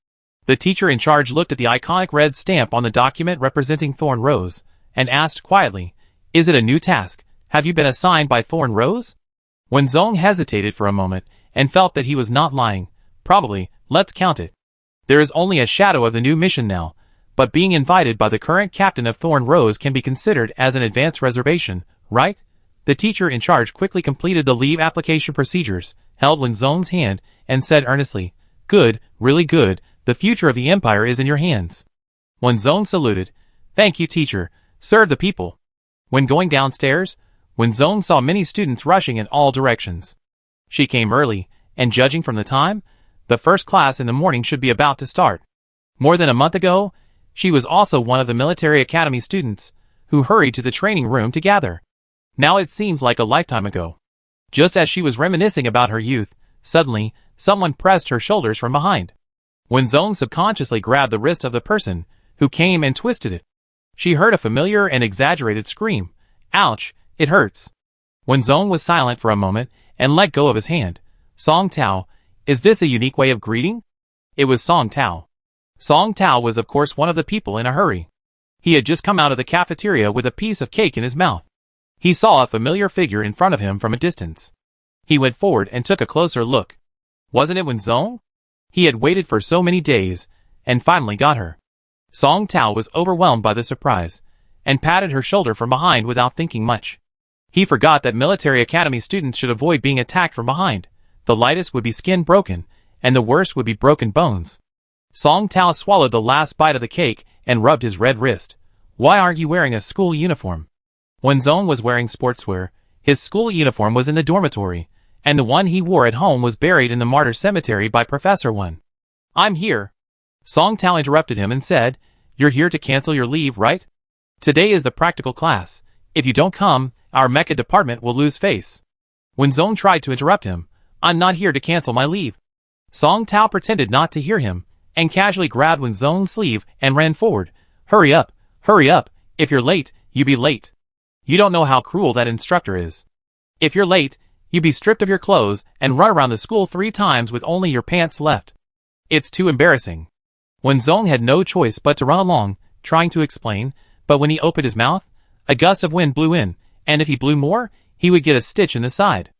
The teacher in charge looked at the iconic red stamp on the document representing Thorn Rose, and asked quietly, "Is it a new task? Have you been assigned by Thorn Rose?" Wen Zong hesitated for a moment, and felt that he was not lying. "Probably, let's count it. There is only a shadow of the new mission now, but being invited by the current captain of Thorn Rose can be considered as an advance reservation, right?" The teacher in charge quickly completed the leave application procedures, held Wen Zong's hand, and said earnestly, "Good, really good, the future of the empire is in your hands." Wen Zong saluted. "Thank you, teacher. Serve the people." When going downstairs, Wen Zong saw many students rushing in all directions. She came early, and judging from the time, the first class in the morning should be about to start. More than a month ago, she was also one of the military academy students, who hurried to the training room to gather. Now it seems like a lifetime ago. Just as she was reminiscing about her youth, suddenly, someone pressed her shoulders from behind. Wen Zong subconsciously grabbed the wrist of the person, who came and twisted it. She heard a familiar and exaggerated scream. "Ouch, it hurts." Wen Zong was silent for a moment, and let go of his hand. "Song Tao, is this a unique way of greeting?" It was Song Tao. Song Tao was of course one of the people in a hurry. He had just come out of the cafeteria with a piece of cake in his mouth. He saw a familiar figure in front of him from a distance. He went forward and took a closer look. Wasn't it Wen Zong? He had waited for so many days, and finally got her. Song Tao was overwhelmed by the surprise, and patted her shoulder from behind without thinking much. He forgot that military academy students should avoid being attacked from behind. The lightest would be skin broken, and the worst would be broken bones. Song Tao swallowed the last bite of the cake and rubbed his red wrist. "Why aren't you wearing a school uniform?" Wen Zong was wearing sportswear. His school uniform was in the dormitory, and the one he wore at home was buried in the martyr cemetery by Professor Wen. "I'm here." Song Tao interrupted him and said, "You're here to cancel your leave, right? Today is the practical class. If you don't come, our Mecha department will lose face." Wen Zong tried to interrupt him. "I'm not here to cancel my leave." Song Tao pretended not to hear him, and casually grabbed Wen Zong's sleeve and ran forward. Hurry up, if you're late, you be late. You don't know how cruel that instructor is. If you're late, you be stripped of your clothes and run around the school 3 times with only your pants left. It's too embarrassing." Wen Zong had no choice but to run along, trying to explain, but when he opened his mouth, a gust of wind blew in, and if he blew more, he would get a stitch in the side.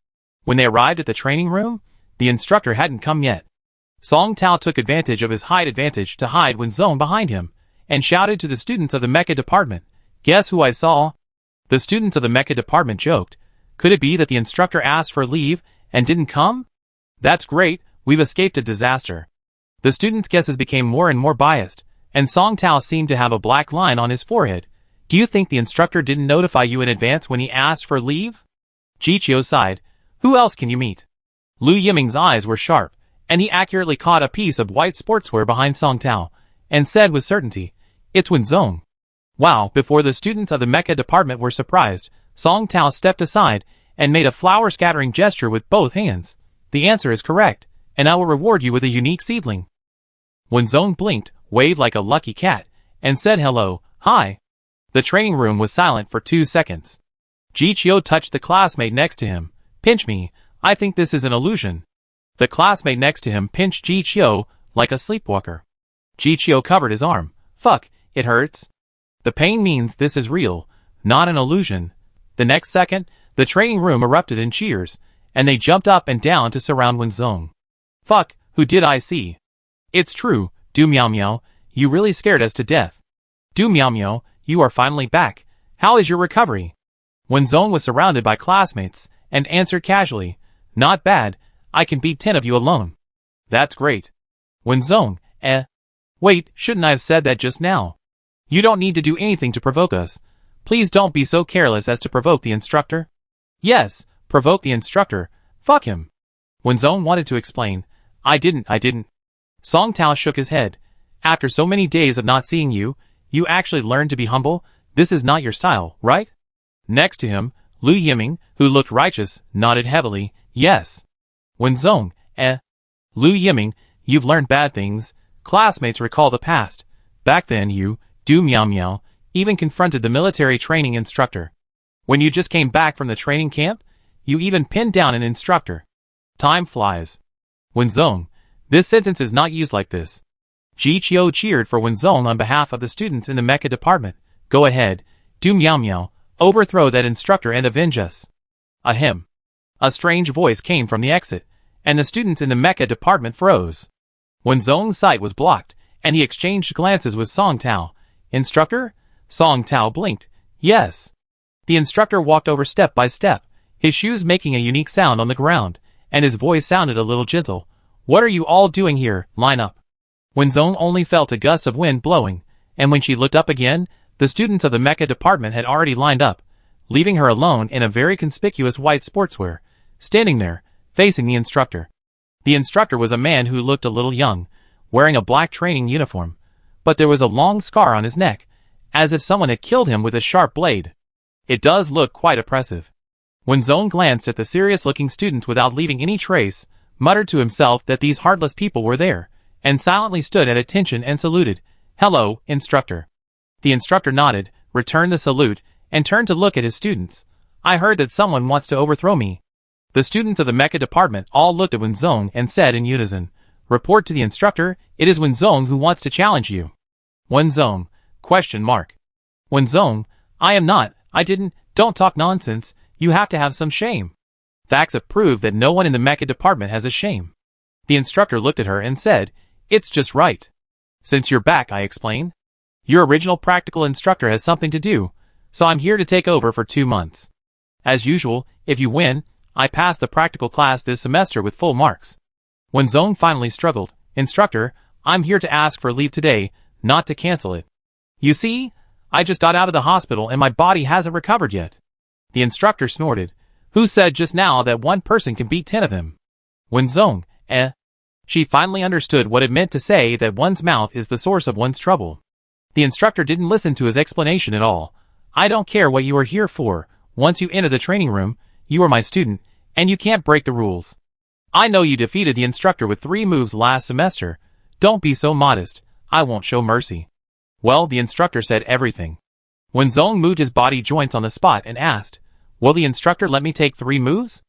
When they arrived at the training room, the instructor hadn't come yet. Song Tao took advantage of his height advantage to hide Wen Zong behind him, and shouted to the students of the Mecha department, "Guess who I saw?" The students of the Mecha department joked. Could it be that the instructor asked for leave and didn't come? "That's great, we've escaped a disaster." The students' guesses became more and more biased, and Song Tao seemed to have a black line on his forehead. "Do you think the instructor didn't notify you in advance when he asked for leave?" Ji Qiu sighed. "Who else can you meet?" Lu Yiming's eyes were sharp, and he accurately caught a piece of white sportswear behind Song Tao, and said with certainty, "It's Wenzong." Wow! Before the students of the Mecha department were surprised, Song Tao stepped aside and made a flower-scattering gesture with both hands. "The answer is correct, and I will reward you with a unique seedling." Wenzong blinked, waved like a lucky cat, and said hello, "Hi." The training room was silent for 2 seconds. Ji Chio touched the classmate next to him. "Pinch me, I think this is an illusion." The classmate next to him pinched Ji Chio like a sleepwalker. Ji Chio covered his arm. "Fuck, it hurts." The pain means this is real, not an illusion. The next second, the training room erupted in cheers, and they jumped up and down to surround Wenzong. "Fuck, who did I see?" "It's true, Du Miao Miao, you really scared us to death." "Du Miao Miao, you are finally back. How is your recovery?" Wenzong was surrounded by classmates, and answered casually, "Not bad, I can beat 10 of you alone." "That's great." Wenzong, Wait, shouldn't I have said that just now? You don't need to do anything to provoke us. Please don't be so careless as to provoke the instructor. Yes, provoke the instructor. Fuck him. Wenzong wanted to explain. I didn't. Song Tao shook his head. After so many days of not seeing you, you actually learned to be humble? This is not your style, right? Next to him, Lu Yiming, who looked righteous, nodded heavily. Yes. Wenzong, Lu Yiming, you've learned bad things. Classmates recall the past. Back then you, Du Miao Miao, even confronted the military training instructor. When you just came back from the training camp, you even pinned down an instructor. Time flies. Wenzong, this sentence is not used like this. Ji Chio cheered for Wenzong on behalf of the students in the Mecha department. Go ahead, Du Miao Miao, overthrow that instructor and avenge us. Ahem. A strange voice came from the exit, and the students in the Mecha department froze. Wenzong's sight was blocked, and he exchanged glances with Song Tao. Instructor? Song Tao blinked. Yes. The instructor walked over step by step, his shoes making a unique sound on the ground, and his voice sounded a little gentle. What are you all doing here? Line up. Wenzong only felt a gust of wind blowing, and when she looked up again, the students of the Mecha department had already lined up, leaving her alone in a very conspicuous white sportswear, standing there, facing the instructor. The instructor was a man who looked a little young, wearing a black training uniform, but there was a long scar on his neck, as if someone had killed him with a sharp blade. It does look quite oppressive. Wenzong glanced at the serious-looking students without leaving any trace, muttered to himself that these heartless people were there, and silently stood at attention and saluted. Hello, instructor. The instructor nodded, returned the salute, and turned to look at his students. I heard that someone wants to overthrow me. The students of the Mecha department all looked at Wenzong and said in unison, Report to the instructor, it is Wenzong who wants to challenge you. Wenzong? ? Wenzong, I am not, I didn't, don't talk nonsense, you have to have some shame. Facts have proved that no one in the Mecha department has a shame. The instructor looked at her and said, It's just right. Since you're back, I explain. Your original practical instructor has something to do, so I'm here to take over for 2 months. As usual, if you win, I pass the practical class this semester with full marks. Wenzong finally struggled. Instructor, I'm here to ask for leave today, not to cancel it. You see, I just got out of the hospital and my body hasn't recovered yet. The instructor snorted. Who said just now that one person can beat 10 of them? Wenzong, She finally understood what it meant to say that one's mouth is the source of one's trouble. The instructor didn't listen to his explanation at all. I don't care what you are here for. Once you enter the training room, you are my student, and you can't break the rules. I know you defeated the instructor with 3 moves last semester. Don't be so modest. I won't show mercy. Well, the instructor said everything. Wenzong moved his body joints on the spot and asked, Will the instructor let me take 3 moves?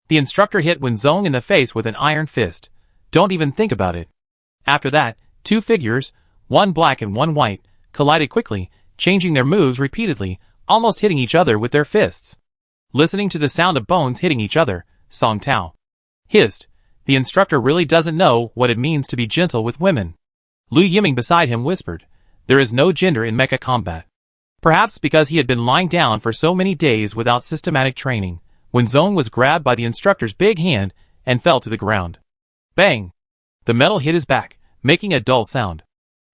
The instructor hit Wenzong in the face with an iron fist. Don't even think about it. After that, 2 figures, one black and one white, collided quickly, changing their moves repeatedly, almost hitting each other with their fists. Listening to the sound of bones hitting each other, Song Tao hissed. The instructor really doesn't know what it means to be gentle with women. Lu Yiming beside him whispered, There is no gender in mecha combat. Perhaps because he had been lying down for so many days without systematic training, Wenzong was grabbed by the instructor's big hand and fell to the ground. Bang! The metal hit his back, making a dull sound.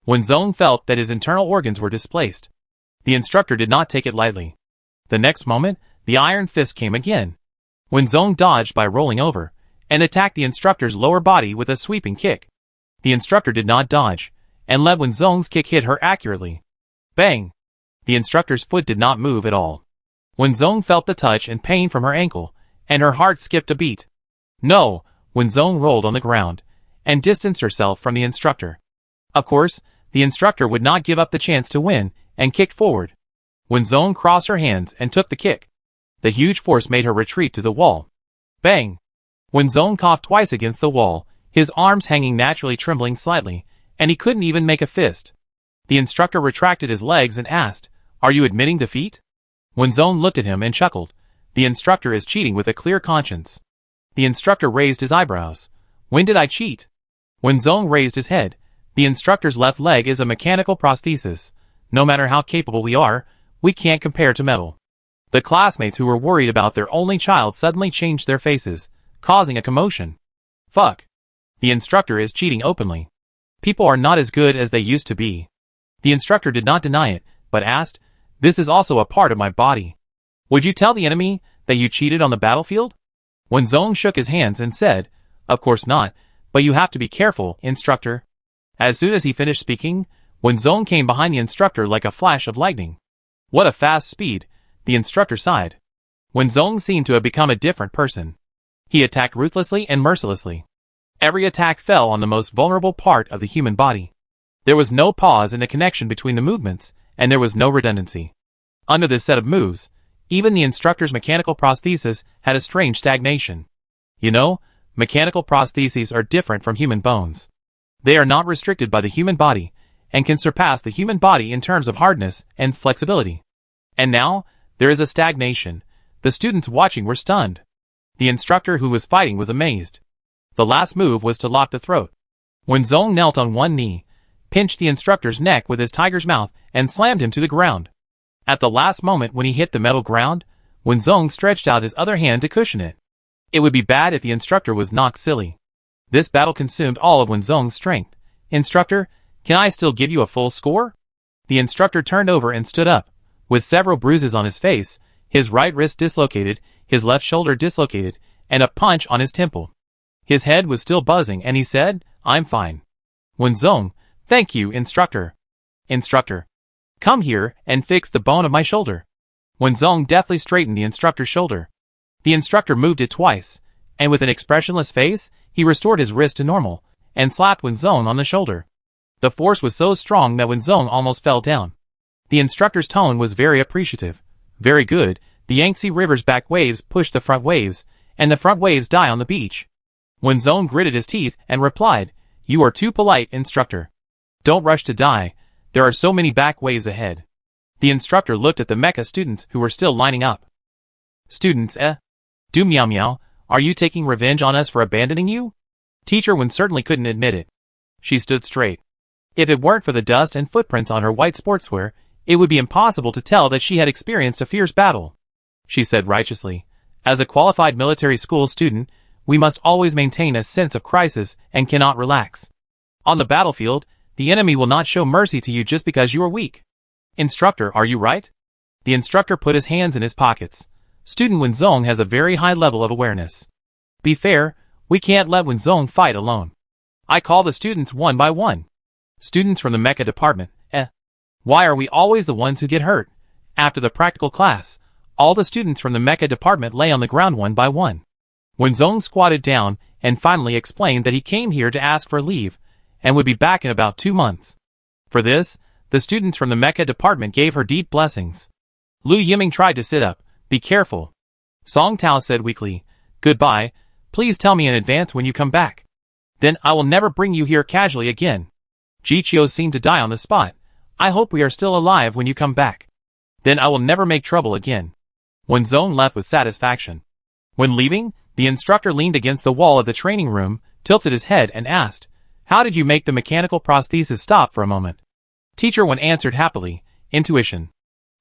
Wenzong felt that his internal organs were displaced. The instructor did not take it lightly. The next moment, the iron fist came again. Wenzong dodged by rolling over, and attacked the instructor's lower body with a sweeping kick. The instructor did not dodge, and let Wenzong's kick hit her accurately. Bang! The instructor's foot did not move at all. Wenzong felt the touch and pain from her ankle, and her heart skipped a beat. No! Wenzong rolled on the ground, and distanced herself from the instructor. Of course, the instructor would not give up the chance to win, and kicked forward. Wenzong crossed her hands and took the kick. The huge force made her retreat to the wall. Bang! Wenzong coughed twice against the wall, his arms hanging naturally trembling slightly, and he couldn't even make a fist. The instructor retracted his legs and asked, "Are you admitting defeat?" Wenzong looked at him and chuckled. The instructor is cheating with a clear conscience. The instructor raised his eyebrows. When did I cheat? Wenzong raised his head. The instructor's left leg is a mechanical prosthesis. No matter how capable we are, we can't compare to metal. The classmates who were worried about their only child suddenly changed their faces, causing a commotion. Fuck. The instructor is cheating openly. People are not as good as they used to be. The instructor did not deny it, but asked, "This is also a part of my body. Would you tell the enemy that you cheated on the battlefield?" Wenzong shook his hands and said, "Of course not, but you have to be careful, instructor." As soon as he finished speaking, Wenzong came behind the instructor like a flash of lightning. What a fast speed, the instructor sighed. Wenzong seemed to have become a different person. He attacked ruthlessly and mercilessly. Every attack fell on the most vulnerable part of the human body. There was no pause in the connection between the movements, and there was no redundancy. Under this set of moves, even the instructor's mechanical prosthesis had a strange stagnation. You know, mechanical prostheses are different from human bones. They are not restricted by the human body, and can surpass the human body in terms of hardness and flexibility. And now, there is a stagnation. The students watching were stunned. The instructor who was fighting was amazed. The last move was to lock the throat. Wenzong knelt on one knee, pinched the instructor's neck with his tiger's mouth, and slammed him to the ground. At the last moment when he hit the metal ground, Wenzong stretched out his other hand to cushion it. It would be bad if the instructor was knocked silly. This battle consumed all of Wenzong's strength. "Instructor, can I still give you a full score?" The instructor turned over and stood up, with several bruises on his face, his right wrist dislocated, his left shoulder dislocated, and a punch on his temple. His head was still buzzing and he said, "I'm fine." Wenzong, "Thank you, instructor." "Instructor, come here and fix the bone of my shoulder." Wenzong deftly straightened the instructor's shoulder. The instructor moved it twice, and with an expressionless face, he restored his wrist to normal, and slapped Wenzong on the shoulder. The force was so strong that Wenzong almost fell down. The instructor's tone was very appreciative. "Very good, the Yangtze River's back waves push the front waves, and the front waves die on the beach." Wenzong gritted his teeth and replied, "You are too polite, instructor. Don't rush to die, there are so many back waves ahead." The instructor looked at the Mecha students who were still lining up. "Students, Do meow meow, are you taking revenge on us for abandoning you?" Teacher Wen certainly couldn't admit it. She stood straight. If it weren't for the dust and footprints on her white sportswear, it would be impossible to tell that she had experienced a fierce battle. She said righteously, "As a qualified military school student, we must always maintain a sense of crisis and cannot relax. On the battlefield, the enemy will not show mercy to you just because you are weak. Instructor, are you right?" The instructor put his hands in his pockets. Student Wenzong has a very high level of awareness. Be fair, we can't let Wenzong fight alone. I call the students one by one. Students from the Mecha department, Why are we always the ones who get hurt? After the practical class, all the students from the Mecha department lay on the ground one by one. Wenzong squatted down and finally explained that he came here to ask for leave and would be back in about 2 months. For this, the students from the Mecha department gave her deep blessings. Lu Yiming tried to sit up. "Be careful." Song Tao said weakly, "Goodbye, please tell me in advance when you come back. Then I will never bring you here casually again." Ji Chio seemed to die on the spot. "I hope we are still alive when you come back. Then I will never make trouble again." Wenzong left with satisfaction. When leaving, the instructor leaned against the wall of the training room, tilted his head and asked, "How did you make the mechanical prosthesis stop for a moment?" Teacher Wen answered happily, "Intuition."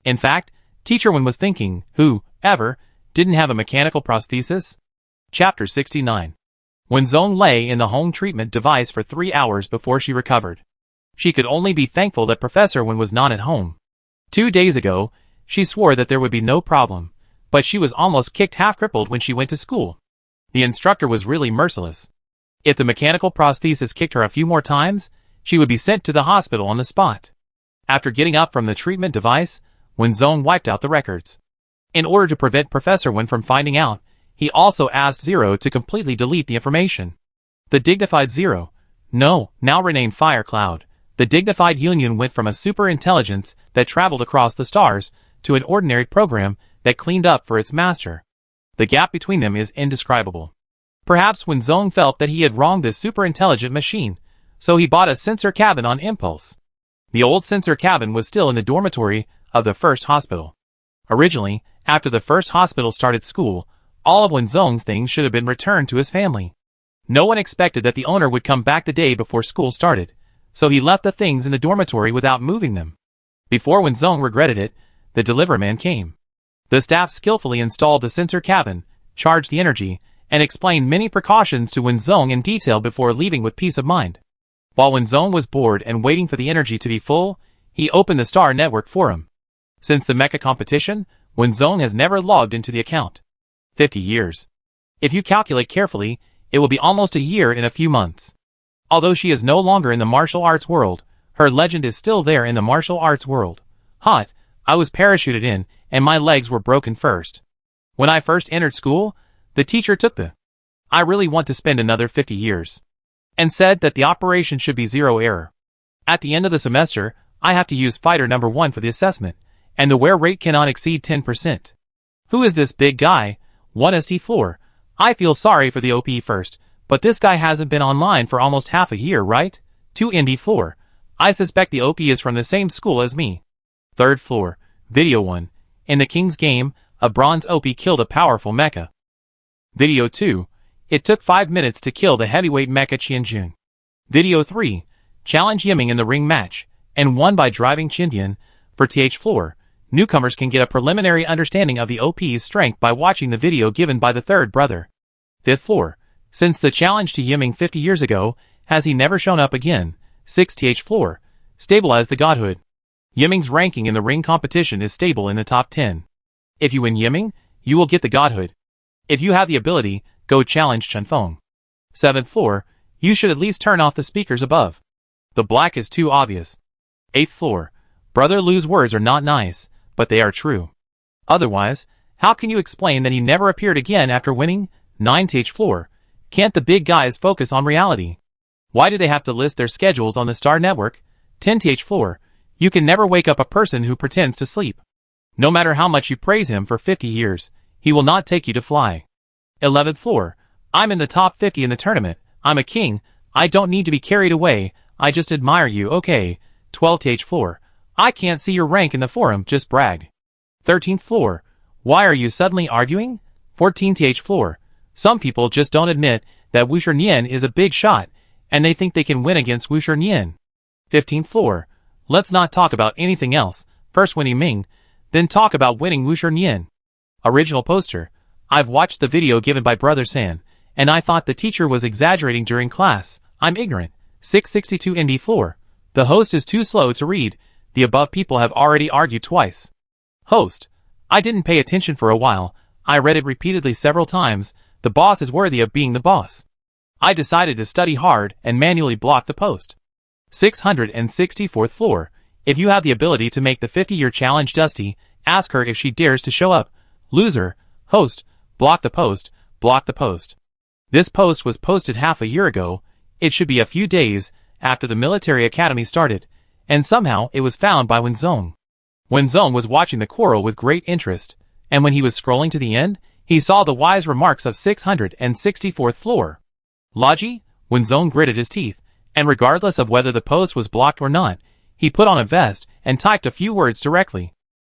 In fact, Teacher Wen was thinking, who, ever, didn't have a mechanical prosthesis? Chapter 69. Wenzong lay in the home treatment device for 3 hours before she recovered. She could only be thankful that Professor Wen was not at home. 2 days ago, she swore that there would be no problem, but she was almost kicked half-crippled when she went to school. The instructor was really merciless. If the mechanical prosthesis kicked her a few more times, she would be sent to the hospital on the spot. After getting up from the treatment device, Wenzong wiped out the records. In order to prevent Professor Wen from finding out, he also asked Zero to completely delete the information. The dignified Zero, no, now renamed Fire Cloud, the dignified Union went from a super intelligence that traveled across the stars to an ordinary program that cleaned up for its master. The gap between them is indescribable. Perhaps Wenzong felt that he had wronged this super intelligent machine, so he bought a sensor cabin on impulse. The old sensor cabin was still in the dormitory of the first hospital. Originally, after the first hospital started school, all of Wenzong's things should have been returned to his family. No one expected that the owner would come back the day before school started, so he left the things in the dormitory without moving them. Before Wenzong regretted it, the deliverman came. The staff skillfully installed the sensor cabin, charged the energy, and explained many precautions to Wenzong in detail before leaving with peace of mind. While Wenzong was bored and waiting for the energy to be full, he opened the Star Network forum. Since the Mecha competition, Wenzong has never logged into the account. 50 years. If you calculate carefully, it will be almost a year in a few months. Although she is no longer in the martial arts world, her legend is still there in the martial arts world. Hot, I was parachuted in, and my legs were broken first. When I first entered school, the teacher took I really want to spend another 50 years. And said that the operation should be zero error. At the end of the semester, I have to use fighter number 1 for the assessment, and the wear rate cannot exceed 10%. Who is this big guy? 1st floor. I feel sorry for the OP first, but this guy hasn't been online for almost half a year, right? 2nd floor. I suspect the OP is from the same school as me. 3rd floor. Video 1. In the King's game, a bronze OP killed a powerful mecha. Video 2. It took 5 minutes to kill the heavyweight mecha Qianjun. Video 3. Challenge Yiming in the ring match, and won by driving Qianjun. For TH floor, newcomers can get a preliminary understanding of the OP's strength by watching the video given by the third brother. 5th floor. Since the challenge to Yiming 50 years ago, has he never shown up again? 6th TH floor. Stabilize the godhood. Yiming's ranking in the ring competition is stable in the top 10. If you win Yiming, you will get the godhood. If you have the ability, go challenge Chunfeng. 7th floor, you should at least turn off the speakers above. The black is too obvious. 8th floor, Brother Lu's words are not nice, but they are true. Otherwise, how can you explain that he never appeared again after winning? 9th floor, can't the big guys focus on reality? Why do they have to list their schedules on the Star Network? 10th floor, you can never wake up a person who pretends to sleep. No matter how much you praise him for 50 years, he will not take you to fly. 11th floor, I'm in the top 50 in the tournament, I'm a king, I don't need to be carried away, I just admire you, okay. 12th floor, I can't see your rank in the forum, just brag. 13th floor, why are you suddenly arguing? 14th floor, some people just don't admit that Wuxia Nian is a big shot, and they think they can win against Wuxia Nian. 15th floor, let's not talk about anything else, first win Yiming, then talk about winning Wuxia Nian. Original poster. I've watched the video given by Brother San, and I thought the teacher was exaggerating during class. I'm ignorant. 662 ND floor. The host is too slow to read. The above people have already argued twice. Host. I didn't pay attention for a while. I read it repeatedly several times. The boss is worthy of being the boss. I decided to study hard and manually block the post. 664th floor. If you have the ability to make the 50-year challenge Dusty, ask her if she dares to show up. Loser. Host. Block the post, block the post. This post was posted half a year ago. It should be a few days after the military academy started, and somehow it was found by Wenzong. Wenzong was watching the quarrel with great interest, and when he was scrolling to the end, he saw the wise remarks of 664th floor. Logi, Wenzong gritted his teeth, and regardless of whether the post was blocked or not, he put on a vest and typed a few words directly.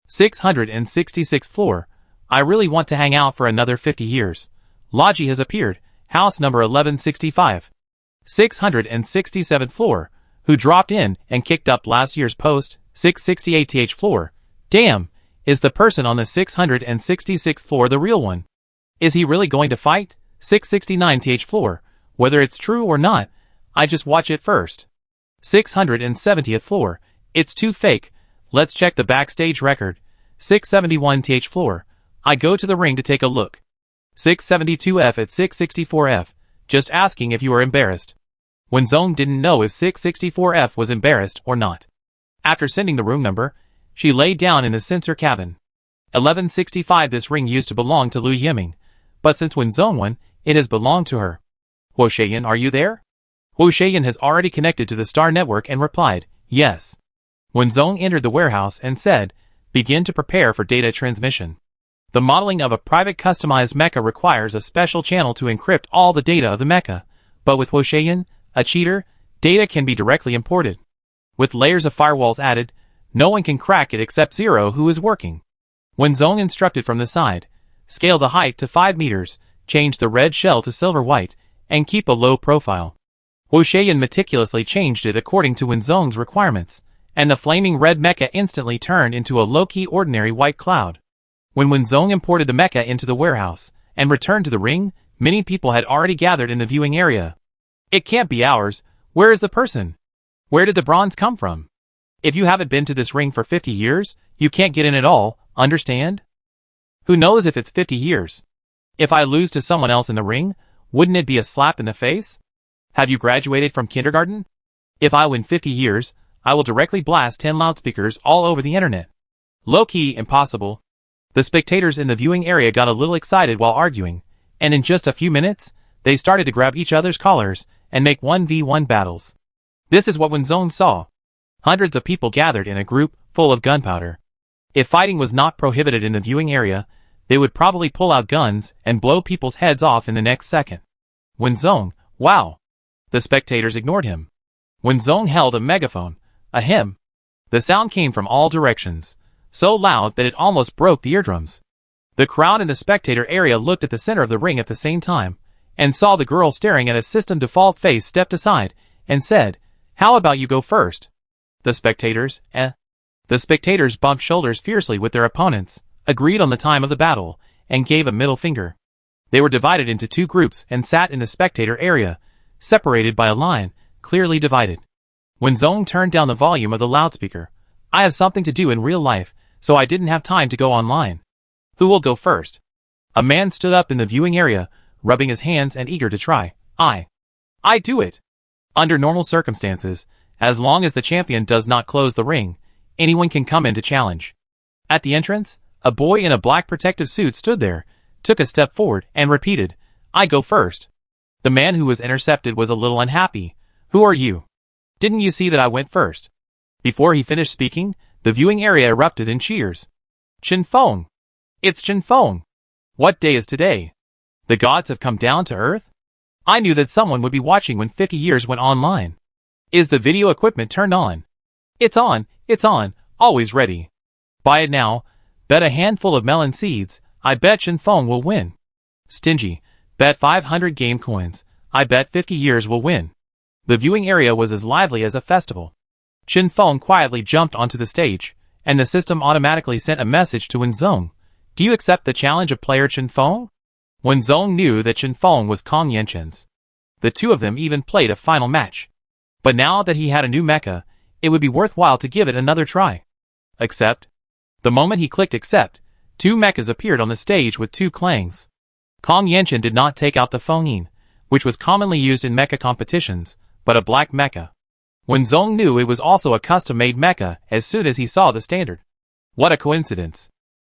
666th floor. I really want to hang out for another 50 years. Logi has appeared, house number 1165. 667th floor, who dropped in and kicked up last year's post, 668th floor. Damn, is the person on the 666th floor the real one? Is he really going to fight? 669th floor, whether it's true or not, I just watch it first. 670th floor, it's too fake, let's check the backstage record. 671th floor, I go to the ring to take a look. 672F at 664F, just asking if you are embarrassed. Wenzong didn't know if 664F was embarrassed or not. After sending the room number, she lay down in the sensor cabin. 1165. This ring used to belong to Lu Yiming, but since Wenzong won, it has belonged to her. Huo Shaiyan, are you there? Huo Shaiyan has already connected to the star network and replied, yes. Wenzong entered the warehouse and said, begin to prepare for data transmission. The modeling of a private customized mecha requires a special channel to encrypt all the data of the mecha, but with Huo Shaiyan, a cheater, data can be directly imported. With layers of firewalls added, no one can crack it except Zero, who is working. Wenzong instructed from the side, scale the height to 5 meters, change the red shell to silver white, and keep a low profile. Huo Shaiyan meticulously changed it according to Wenzong's requirements, and the flaming red mecha instantly turned into a low-key ordinary white cloud. When Wenzong imported the mecha into the warehouse and returned to the ring, many people had already gathered in the viewing area. It can't be ours. Where is the person? Where did the bronze come from? If you haven't been to this ring for 50 years, you can't get in at all, understand? Who knows if it's 50 years? If I lose to someone else in the ring, wouldn't it be a slap in the face? Have you graduated from kindergarten? If I win 50 years, I will directly blast 10 loudspeakers all over the internet. Low-key impossible. The spectators in the viewing area got a little excited while arguing, and in just a few minutes, they started to grab each other's collars and make 1v1 battles. This is what Wenzong saw. Hundreds of people gathered in a group full of gunpowder. If fighting was not prohibited in the viewing area, they would probably pull out guns and blow people's heads off in the next second. Wenzong, wow! The spectators ignored him. Wenzong held a megaphone, a hymn. The sound came from all directions, so loud that it almost broke the eardrums. The crowd in the spectator area looked at the center of the ring at the same time, and saw the girl staring at a system default face stepped aside, and said, how about you go first? The spectators, The spectators bumped shoulders fiercely with their opponents, agreed on the time of the battle, and gave a middle finger. They were divided into 2 groups and sat in the spectator area, separated by a line, clearly divided. Wenzong turned down the volume of the loudspeaker. I have something to do in real life, so I didn't have time to go online. Who will go first? A man stood up in the viewing area, rubbing his hands and eager to try. I do it. Under normal circumstances, as long as the champion does not close the ring, anyone can come in to challenge. At the entrance, a boy in a black protective suit stood there, took a step forward, and repeated, I go first. The man who was intercepted was a little unhappy. Who are you? Didn't you see that I went first? Before he finished speaking, the viewing area erupted in cheers. Chen Feng! It's Chen Feng! What day is today? The gods have come down to earth? I knew that someone would be watching when 50 years went online. Is the video equipment turned on? It's on, always ready. Buy it now. Bet a handful of melon seeds. I bet Chen Feng will win. Stingy. Bet 500 game coins. I bet 50 years will win. The viewing area was as lively as a festival. Chen Feng quietly jumped onto the stage, and the system automatically sent a message to Wenzong. Do you accept the challenge of player Chen Feng? Wenzong knew that Chen Feng was Kong Yanchen's. The two of them even played a final match. But now that he had a new mecha, it would be worthwhile to give it another try. Accept. The moment he clicked accept, 2 mechas appeared on the stage with 2 clangs. Kong Yanchen did not take out the Fengyin, which was commonly used in mecha competitions, but a black mecha. Wenzong knew it was also a custom-made mecha as soon as he saw the standard. What a coincidence.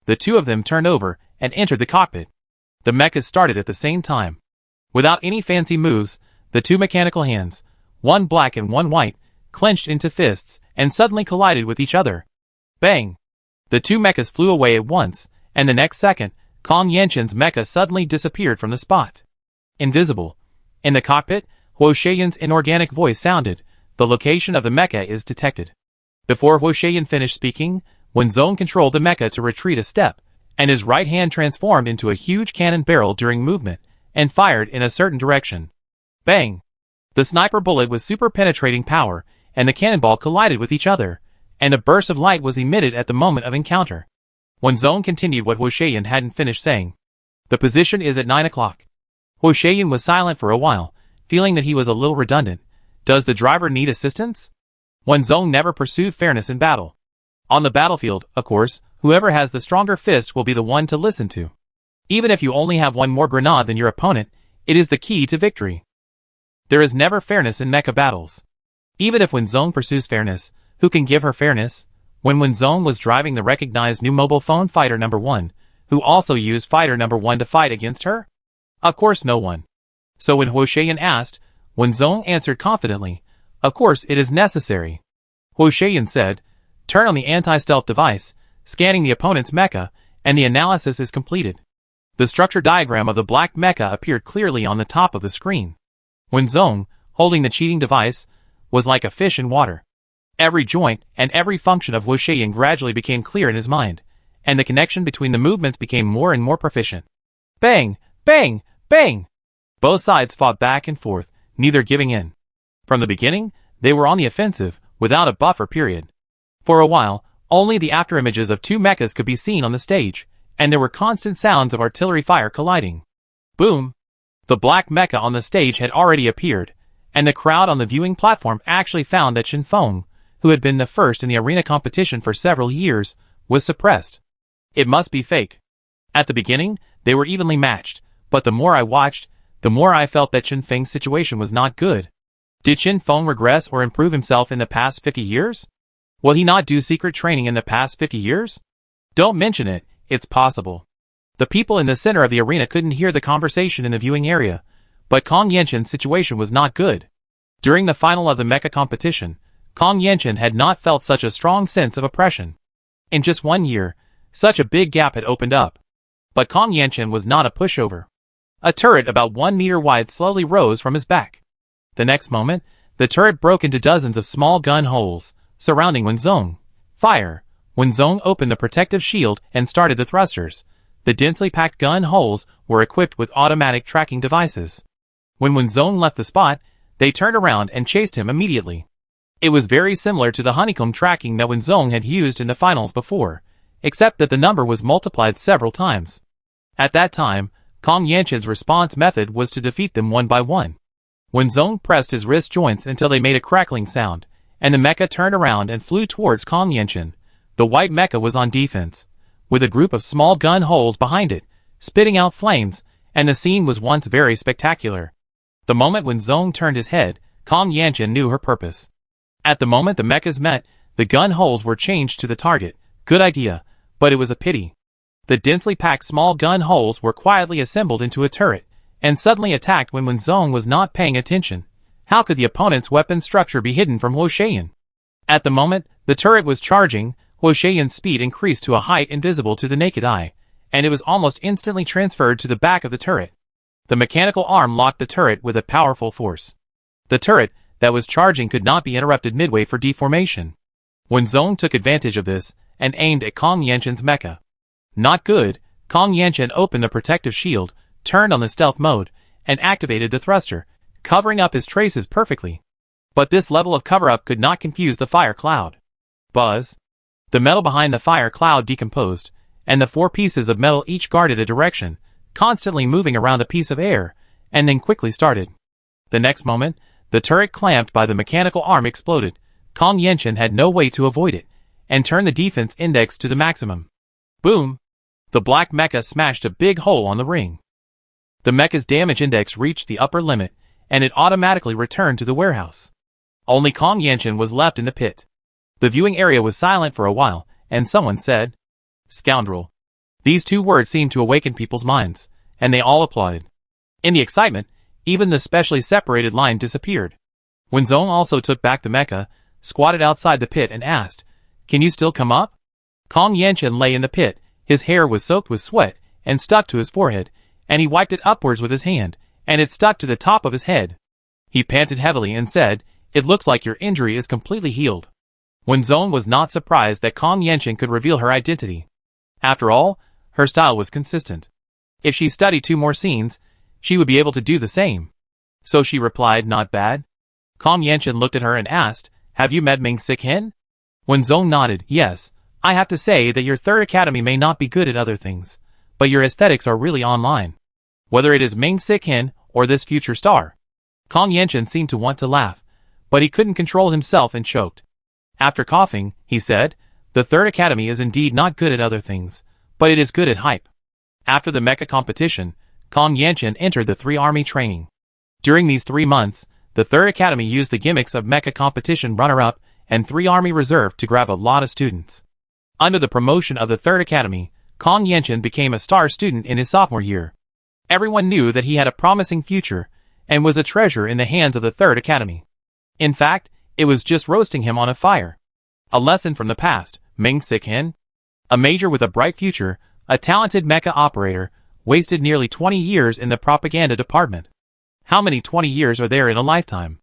The 2 of them turned over and entered the cockpit. The mechas started at the same time. Without any fancy moves, the 2 mechanical hands, one black and one white, clenched into fists and suddenly collided with each other. Bang! The 2 mechas flew away at once, and the next second, Kong Yanchen's mecha suddenly disappeared from the spot. Invisible. In the cockpit, Huo Shaiyan's inorganic voice sounded. The location of the mecha is detected. Before Huo Shaiyan finished speaking, Wenzong controlled the mecha to retreat a step, and his right hand transformed into a huge cannon barrel during movement, and fired in a certain direction. Bang! The sniper bullet was super penetrating power, and the cannonball collided with each other, and a burst of light was emitted at the moment of encounter. Wenzong continued what Huo Shaiyan hadn't finished saying. The position is at 9 o'clock. Huo Shaiyan was silent for a while, feeling that he was a little redundant. Does the driver need assistance? Wenzong never pursued fairness in battle. On the battlefield, of course, whoever has the stronger fist will be the one to listen to. Even if you only have one more grenade than your opponent, it is the key to victory. There is never fairness in mecha battles. Even if Wenzong pursues fairness, who can give her fairness? When Wenzong was driving the recognized new mobile phone Fighter Number 1, who also used Fighter Number 1 to fight against her? Of course no one. So when Huo Shuyan asked, Wenzong answered confidently, of course it is necessary. Huo Shuyan said, turn on the anti-stealth device, scanning the opponent's mecha, and the analysis is completed. The structure diagram of the black mecha appeared clearly on the top of the screen. Wenzong, holding the cheating device, was like a fish in water. Every joint and every function of Huo Shuyan gradually became clear in his mind, and the connection between the movements became more and more proficient. Bang! Bang! Bang! Both sides fought back and forth, neither giving in. From the beginning, they were on the offensive, without a buffer period. For a while, only the afterimages of two mechas could be seen on the stage, and there were constant sounds of artillery fire colliding. Boom! The black mecha on the stage had already appeared, and the crowd on the viewing platform actually found that Shen Feng, who had been the first in the arena competition for several years, was suppressed. It must be fake. At the beginning, they were evenly matched, but the more I watched, the more I felt that Shen Feng's situation was not good. Did Shen Feng regress or improve himself in the past 50 years? Will he not do secret training in the past 50 years? Don't mention it, it's possible. The people in the center of the arena couldn't hear the conversation in the viewing area, but Kong Yanshin's situation was not good. During the final of the mecha competition, Kong Yanshin had not felt such a strong sense of oppression. In just 1 year, such a big gap had opened up. But Kong Yanshin was not a pushover. A turret about 1 meter wide slowly rose from his back. The next moment, the turret broke into dozens of small gun holes, surrounding Wenzong. Fire! Wenzong opened the protective shield and started the thrusters. The densely packed gun holes were equipped with automatic tracking devices. When Wenzong left the spot, they turned around and chased him immediately. It was very similar to the honeycomb tracking that Wenzong had used in the finals before, except that the number was multiplied several times. At that time, Kong Yanshin's response method was to defeat them one by one. Wenzong pressed his wrist joints until they made a crackling sound, and the mecha turned around and flew towards Kong Yanshin. The white mecha was on defense, with a group of small gun holes behind it, spitting out flames, and the scene was once very spectacular. The moment Wenzong turned his head, Kong Yanshin knew her purpose. At the moment the mechas met, the gun holes were changed to the target. Good idea, but it was a pity. The densely packed small gun holes were quietly assembled into a turret, and suddenly attacked when Wenzong was not paying attention. How could the opponent's weapon structure be hidden from Huo Shuyan? At the moment the turret was charging, Huo Shuyan's speed increased to a height invisible to the naked eye, and it was almost instantly transferred to the back of the turret. The mechanical arm locked the turret with a powerful force. The turret that was charging could not be interrupted midway for deformation. Wenzong took advantage of this, and aimed at Kong Yanshin's mecha. Not good. Kong Yanshin opened the protective shield, turned on the stealth mode, and activated the thruster, covering up his traces perfectly. But this level of cover-up could not confuse the fire cloud. Buzz. The metal behind the fire cloud decomposed, and the 4 pieces of metal each guarded a direction, constantly moving around a piece of air, and then quickly started. The next moment, the turret clamped by the mechanical arm exploded. Kong Yanshin had no way to avoid it, and turned the defense index to the maximum. Boom! The black mecha smashed a big hole on the ring. The mecha's damage index reached the upper limit, and it automatically returned to the warehouse. Only Kong Yanshin was left in the pit. The viewing area was silent for a while, and someone said, "Scoundrel." These 2 words seemed to awaken people's minds, and they all applauded. In the excitement, even the specially separated line disappeared. Wenzong also took back the mecha, squatted outside the pit and asked, "Can you still come up?" Kong Yanshin lay in the pit, his hair was soaked with sweat and stuck to his forehead, and he wiped it upwards with his hand, and it stuck to the top of his head. He panted heavily and said, "It looks like your injury is completely healed." Wenzong was not surprised that Kong Yanshin could reveal her identity. After all, her style was consistent. If she studied 2 more scenes, she would be able to do the same. So she replied, "Not bad." Kong Yanshin looked at her and asked, "Have you met Ming Sik Hin?" Wenzong nodded, "Yes. I have to say that your 3rd academy may not be good at other things, but your aesthetics are really online. Whether it is Ming Sik Hin or this future star." Kong Yanshin seemed to want to laugh, but he couldn't control himself and choked. After coughing, he said, "The 3rd academy is indeed not good at other things, but it is good at hype." After the Mecha competition, Kong Yanchen entered the 3 Army training. During these 3 months, the 3rd Academy used the gimmicks of Mecha competition runner-up and 3 Army reserve to grab a lot of students. Under the promotion of the 3rd Academy, Kong Yanchen became a star student in his sophomore year. Everyone knew that he had a promising future and was a treasure in the hands of the 3rd Academy. In fact, it was just roasting him on a fire. A lesson from the past, Ming Sik Hin, a major with a bright future, a talented mecha operator, wasted nearly 20 years in the propaganda department. How many 20 years are there in a lifetime?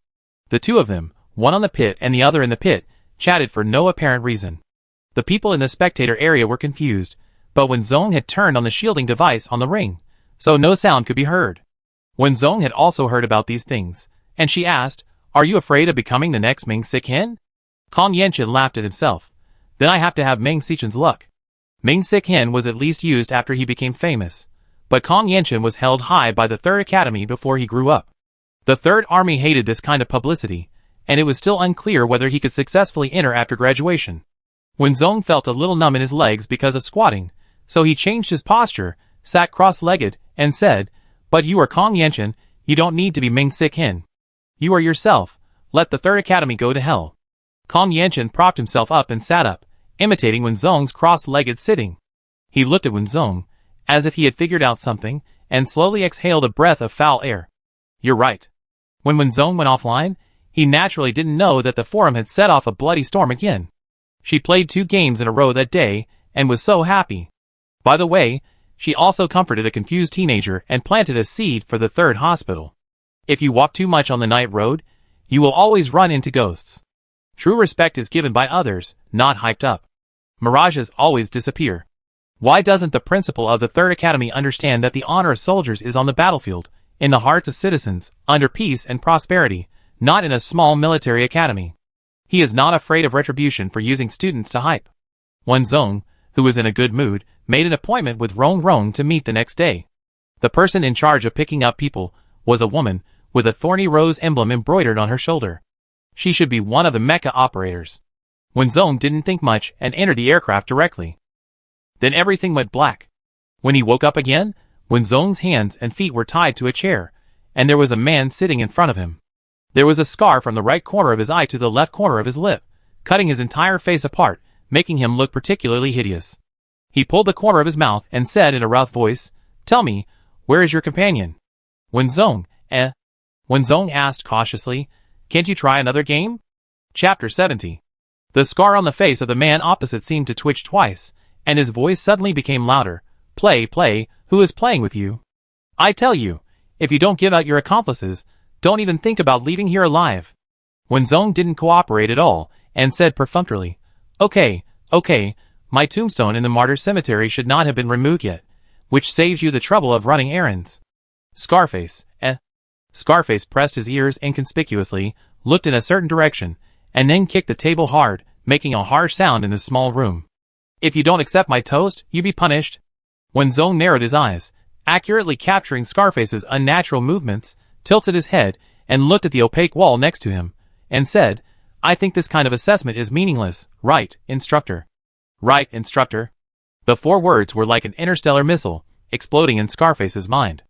The two of them, one on the pit and the other in the pit, chatted for no apparent reason. The people in the spectator area were confused, but Wen Zong had turned on the shielding device on the ring, so no sound could be heard. Wen Zong had also heard about these things, and she asked, "Are you afraid of becoming the next Ming Sik Hin?" Kong Yanchen laughed at himself. "Then I have to have Ming Sichen's luck." Ming Sik Hin was at least used after he became famous, but Kong Yanchen was held high by the 3rd Academy before he grew up. The 3rd Army hated this kind of publicity, and it was still unclear whether he could successfully enter after graduation. Wen Zong felt a little numb in his legs because of squatting, so he changed his posture, sat cross-legged, and said, "But you are Kong Yanchen, you don't need to be Ming Sik Hin. You are yourself, let the 3rd Academy go to hell." Kong Yanchen propped himself up and sat up, imitating Wen Zong's cross-legged sitting. He looked at Wen Zong, as if he had figured out something, and slowly exhaled a breath of foul air. "You're right." When Wen Zong went offline, he naturally didn't know that the forum had set off a bloody storm again. She played 2 games in a row that day, and was so happy. By the way, she also comforted a confused teenager and planted a seed for the 3rd hospital. If you walk too much on the night road, you will always run into ghosts. True respect is given by others, not hyped up. Mirages always disappear. Why doesn't the principal of the 3rd Academy understand that the honor of soldiers is on the battlefield, in the hearts of citizens, under peace and prosperity, not in a small military academy? He is not afraid of retribution for using students to hype. Wen Zong, who was in a good mood, made an appointment with Rong Rong to meet the next day. The person in charge of picking up people was a woman with a thorny rose emblem embroidered on her shoulder. She should be one of the mecha operators. Wen Zong didn't think much and entered the aircraft directly. Then everything went black. When he woke up again, Wen Zong's hands and feet were tied to a chair, and there was a man sitting in front of him. There was a scar from the right corner of his eye to the left corner of his lip, cutting his entire face apart, making him look particularly hideous. He pulled the corner of his mouth and said in a rough voice, "Tell me, where is your companion?" Wen Zong, Wen Zong asked cautiously, "Can't you try another game?" Chapter 70. The scar on the face of the man opposite seemed to twitch twice, and his voice suddenly became louder. Play, who is playing with you? I tell you, if you don't give out your accomplices, don't even think about leaving here alive." Wen Zong didn't cooperate at all, and said perfunctorily, Okay, my tombstone in the martyr cemetery should not have been removed yet, which saves you the trouble of running errands. Scarface, Scarface pressed his ears inconspicuously, looked in a certain direction, and then kicked the table hard, making a harsh sound in the small room. "If you don't accept my toast, you be punished." Wen Zong narrowed his eyes, accurately capturing Scarface's unnatural movements, tilted his head, and looked at the opaque wall next to him, and said, "I think this kind of assessment is meaningless, right, instructor?" "Right, instructor." The 4 words were like an interstellar missile, exploding in Scarface's mind.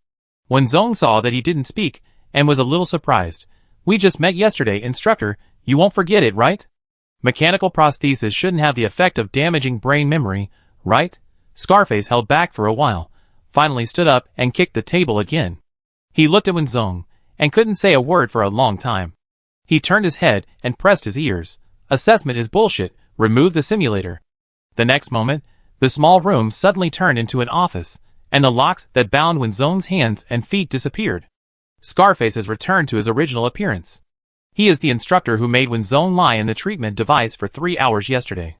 Wen Zong saw that he didn't speak, and was a little surprised. "We just met yesterday, instructor, you won't forget it, right? Mechanical prosthesis shouldn't have the effect of damaging brain memory, right?" Scarface held back for a while, finally stood up and kicked the table again. He looked at Wen Zong, and couldn't say a word for a long time. He turned his head and pressed his ears. "Assessment is bullshit, remove the simulator." The next moment, the small room suddenly turned into an office, and the locks that bound Wen Zong's hands and feet disappeared. Scarface has returned to his original appearance. He is the instructor who made Wen Zong lie in the treatment device for 3 hours yesterday.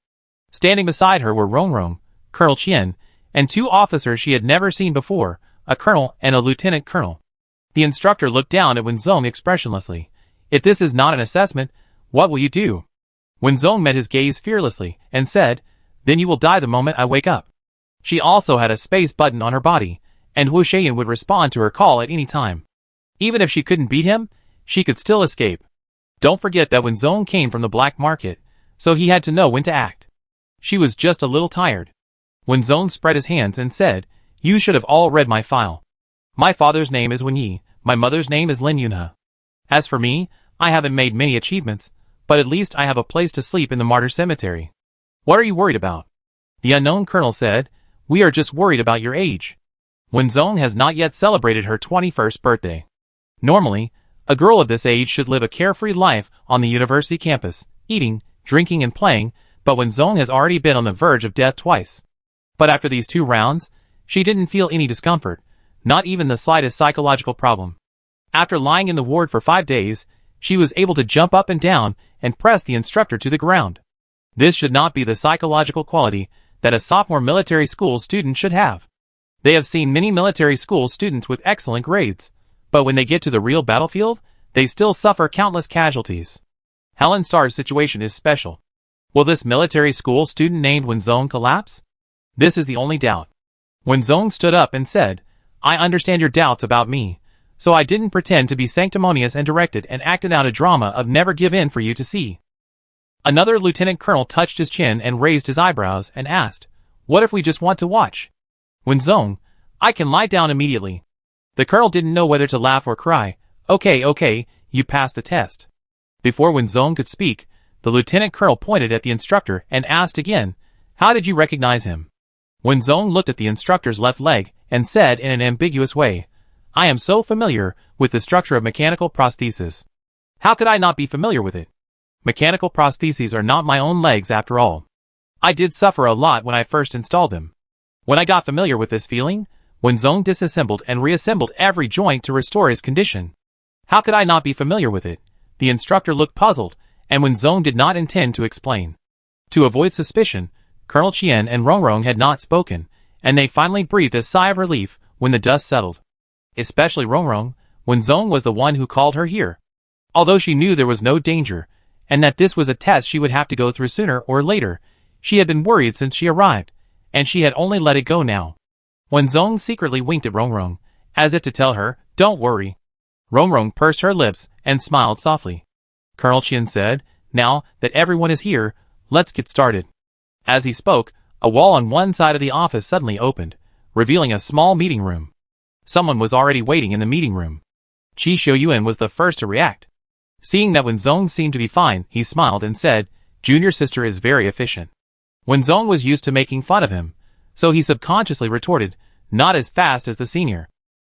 Standing beside her were Rong Rong, Colonel Qian, and 2 officers she had never seen before, a colonel and a lieutenant colonel. The instructor looked down at Wen Zong expressionlessly. "If this is not an assessment, what will you do?" Wen Zong met his gaze fearlessly, and said, "Then you will die the moment I wake up." She also had a space button on her body, and Wu Shayan would respond to her call at any time. Even if she couldn't beat him, she could still escape. Don't forget that Wen Zong came from the black market, so he had to know when to act. She was just a little tired. Wen Zong spread his hands and said, You should have all read my file. My father's name is Wen Yi, my mother's name is Lin Yunhe. As for me, I haven't made many achievements, but at least I have a place to sleep in the martyr cemetery. What are you worried about? The unknown colonel said, We are just worried about your age. Wenzong has not yet celebrated her 21st birthday. Normally, a girl of this age should live a carefree life on the university campus, eating, drinking and playing, but Wenzong has already been on the verge of death twice. But after these 2 rounds, she didn't feel any discomfort, not even the slightest psychological problem. After lying in the ward for 5 days, she was able to jump up and down and press the instructor to the ground. This should not be the psychological quality that a sophomore military school student should have. They have seen many military school students with excellent grades, but when they get to the real battlefield, they still suffer countless casualties. Helen Starr's situation is special. Will this military school student named Wenzong collapse? This is the only doubt. Wenzong stood up and said, I understand your doubts about me, so I didn't pretend to be sanctimonious and directed and acted out a drama of never give in for you to see. Another lieutenant colonel touched his chin and raised his eyebrows and asked, What if we just want to watch? Wenzong, I can lie down immediately. The colonel didn't know whether to laugh or cry. Okay, you passed the test. Before Wenzong could speak, the lieutenant colonel pointed at the instructor and asked again, How did you recognize him? Wenzong looked at the instructor's left leg and said in an ambiguous way, I am so familiar with the structure of mechanical prosthesis. How could I not be familiar with it? Mechanical prostheses are not my own legs after all. I did suffer a lot when I first installed them. When I got familiar with this feeling, Wenzong disassembled and reassembled every joint to restore his condition. How could I not be familiar with it? The instructor looked puzzled, and Wenzong did not intend to explain. To avoid suspicion, Colonel Qian and Rongrong had not spoken, and they finally breathed a sigh of relief when the dust settled. Especially Rongrong, Wenzong was the one who called her here. Although she knew there was no danger, and that this was a test she would have to go through sooner or later, she had been worried since she arrived, and she had only let it go now. Wenzong secretly winked at Rongrong, as if to tell her, Don't worry. Rongrong pursed her lips and smiled softly. Colonel Qian said, Now that everyone is here, let's get started. As he spoke, a wall on one side of the office suddenly opened, revealing a small meeting room. Someone was already waiting in the meeting room. Qi Xiuyuan was the first to react. Seeing that Wenzong seemed to be fine, he smiled and said, Junior sister is very efficient. Wenzong was used to making fun of him, so he subconsciously retorted, Not as fast as the senior.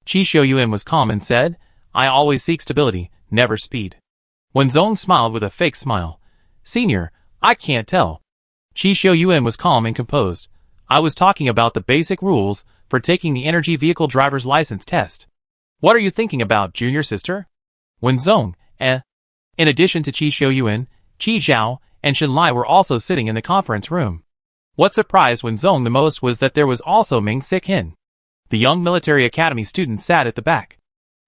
Qi Xiuyuan was calm and said, I always seek stability, never speed. Wenzong smiled with a fake smile. Senior, I can't tell. Qi Xiuyuan was calm and composed. I was talking about the basic rules for taking the energy vehicle driver's license test. What are you thinking about, junior sister? Wenzong, In addition to Qi Xiuyuan, Qi Zhao and Shen Lai were also sitting in the conference room. What surprised Wenzong the most was that there was also Ming Sik-hin. The young military academy student sat at the back.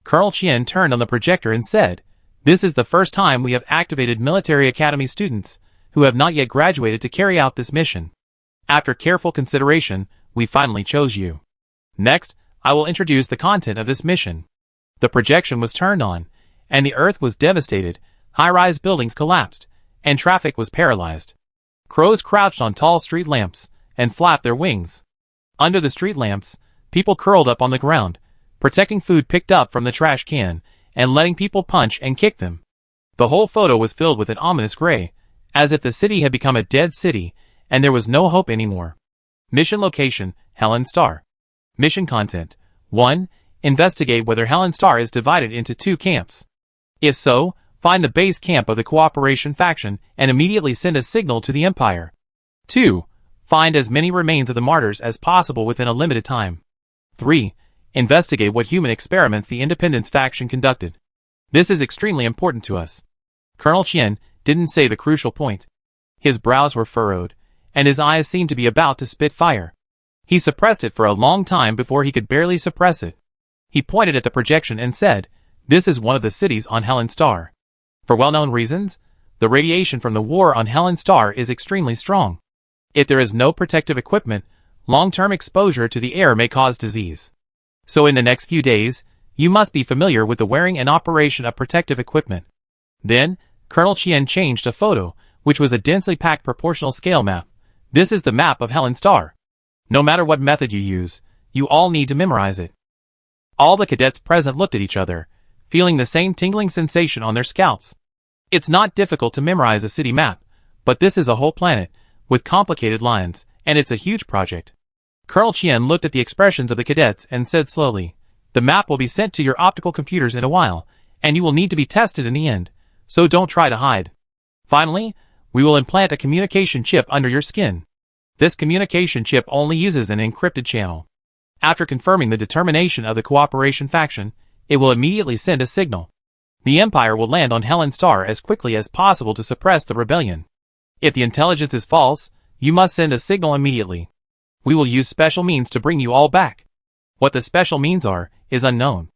Colonel Qian turned on the projector and said, This is the first time we have activated military academy students who have not yet graduated to carry out this mission. After careful consideration, we finally chose you. Next, I will introduce the content of this mission. The projection was turned on, and the earth was devastated, high-rise buildings collapsed, and traffic was paralyzed. Crows crouched on tall street lamps and flapped their wings. Under the street lamps, people curled up on the ground, protecting food picked up from the trash can, and letting people punch and kick them. The whole photo was filled with an ominous gray, as if the city had become a dead city, and there was no hope anymore. Mission location, Helen Starr. Mission content. 1. Investigate whether Helen Starr is divided into 2 camps. If so, find the base camp of the Cooperation faction and immediately send a signal to the Empire. 2. Find as many remains of the martyrs as possible within a limited time. 3. Investigate what human experiments the Independence faction conducted. This is extremely important to us. Colonel Qian didn't say the crucial point. His brows were furrowed, and his eyes seemed to be about to spit fire. He suppressed it for a long time before he could barely suppress it. He pointed at the projection and said, This is one of the cities on Helen Starr. For well-known reasons, the radiation from the war on Helen Starr is extremely strong. If there is no protective equipment, long-term exposure to the air may cause disease. So in the next few days, you must be familiar with the wearing and operation of protective equipment. Then, Colonel Qian changed a photo, which was a densely packed proportional scale map. This is the map of Helen Starr. No matter what method you use, You all need to memorize it. All the cadets present looked at each other, feeling the same tingling sensation on their scalps. It's not difficult to memorize a city map, but this is a whole planet, with complicated lines, and it's a huge project. Colonel Chien looked at the expressions of the cadets and said slowly, "The map will be sent to your optical computers in a while, and you will need to be tested in the end, so don't try to hide. Finally, we will implant a communication chip under your skin. This communication chip only uses an encrypted channel. After confirming the determination of the cooperation faction, it will immediately send a signal. The Empire will land on Helen Star as quickly as possible to suppress the rebellion. If the intelligence is false, you must send a signal immediately. We will use special means to bring you all back. What the special means are, is unknown.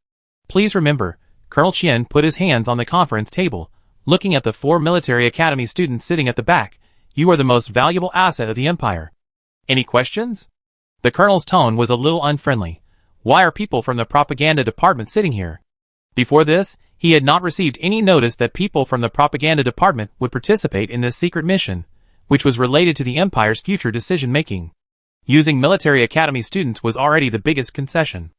Please remember," Colonel Chien put his hands on the conference table, looking at the 4 military academy students sitting at the back. "You are the most valuable asset of the Empire. Any questions?" The colonel's tone was a little unfriendly. Why are people from the propaganda department sitting here? Before this, he had not received any notice that people from the propaganda department would participate in this secret mission, which was related to the Empire's future decision-making. Using military academy students was already the biggest concession.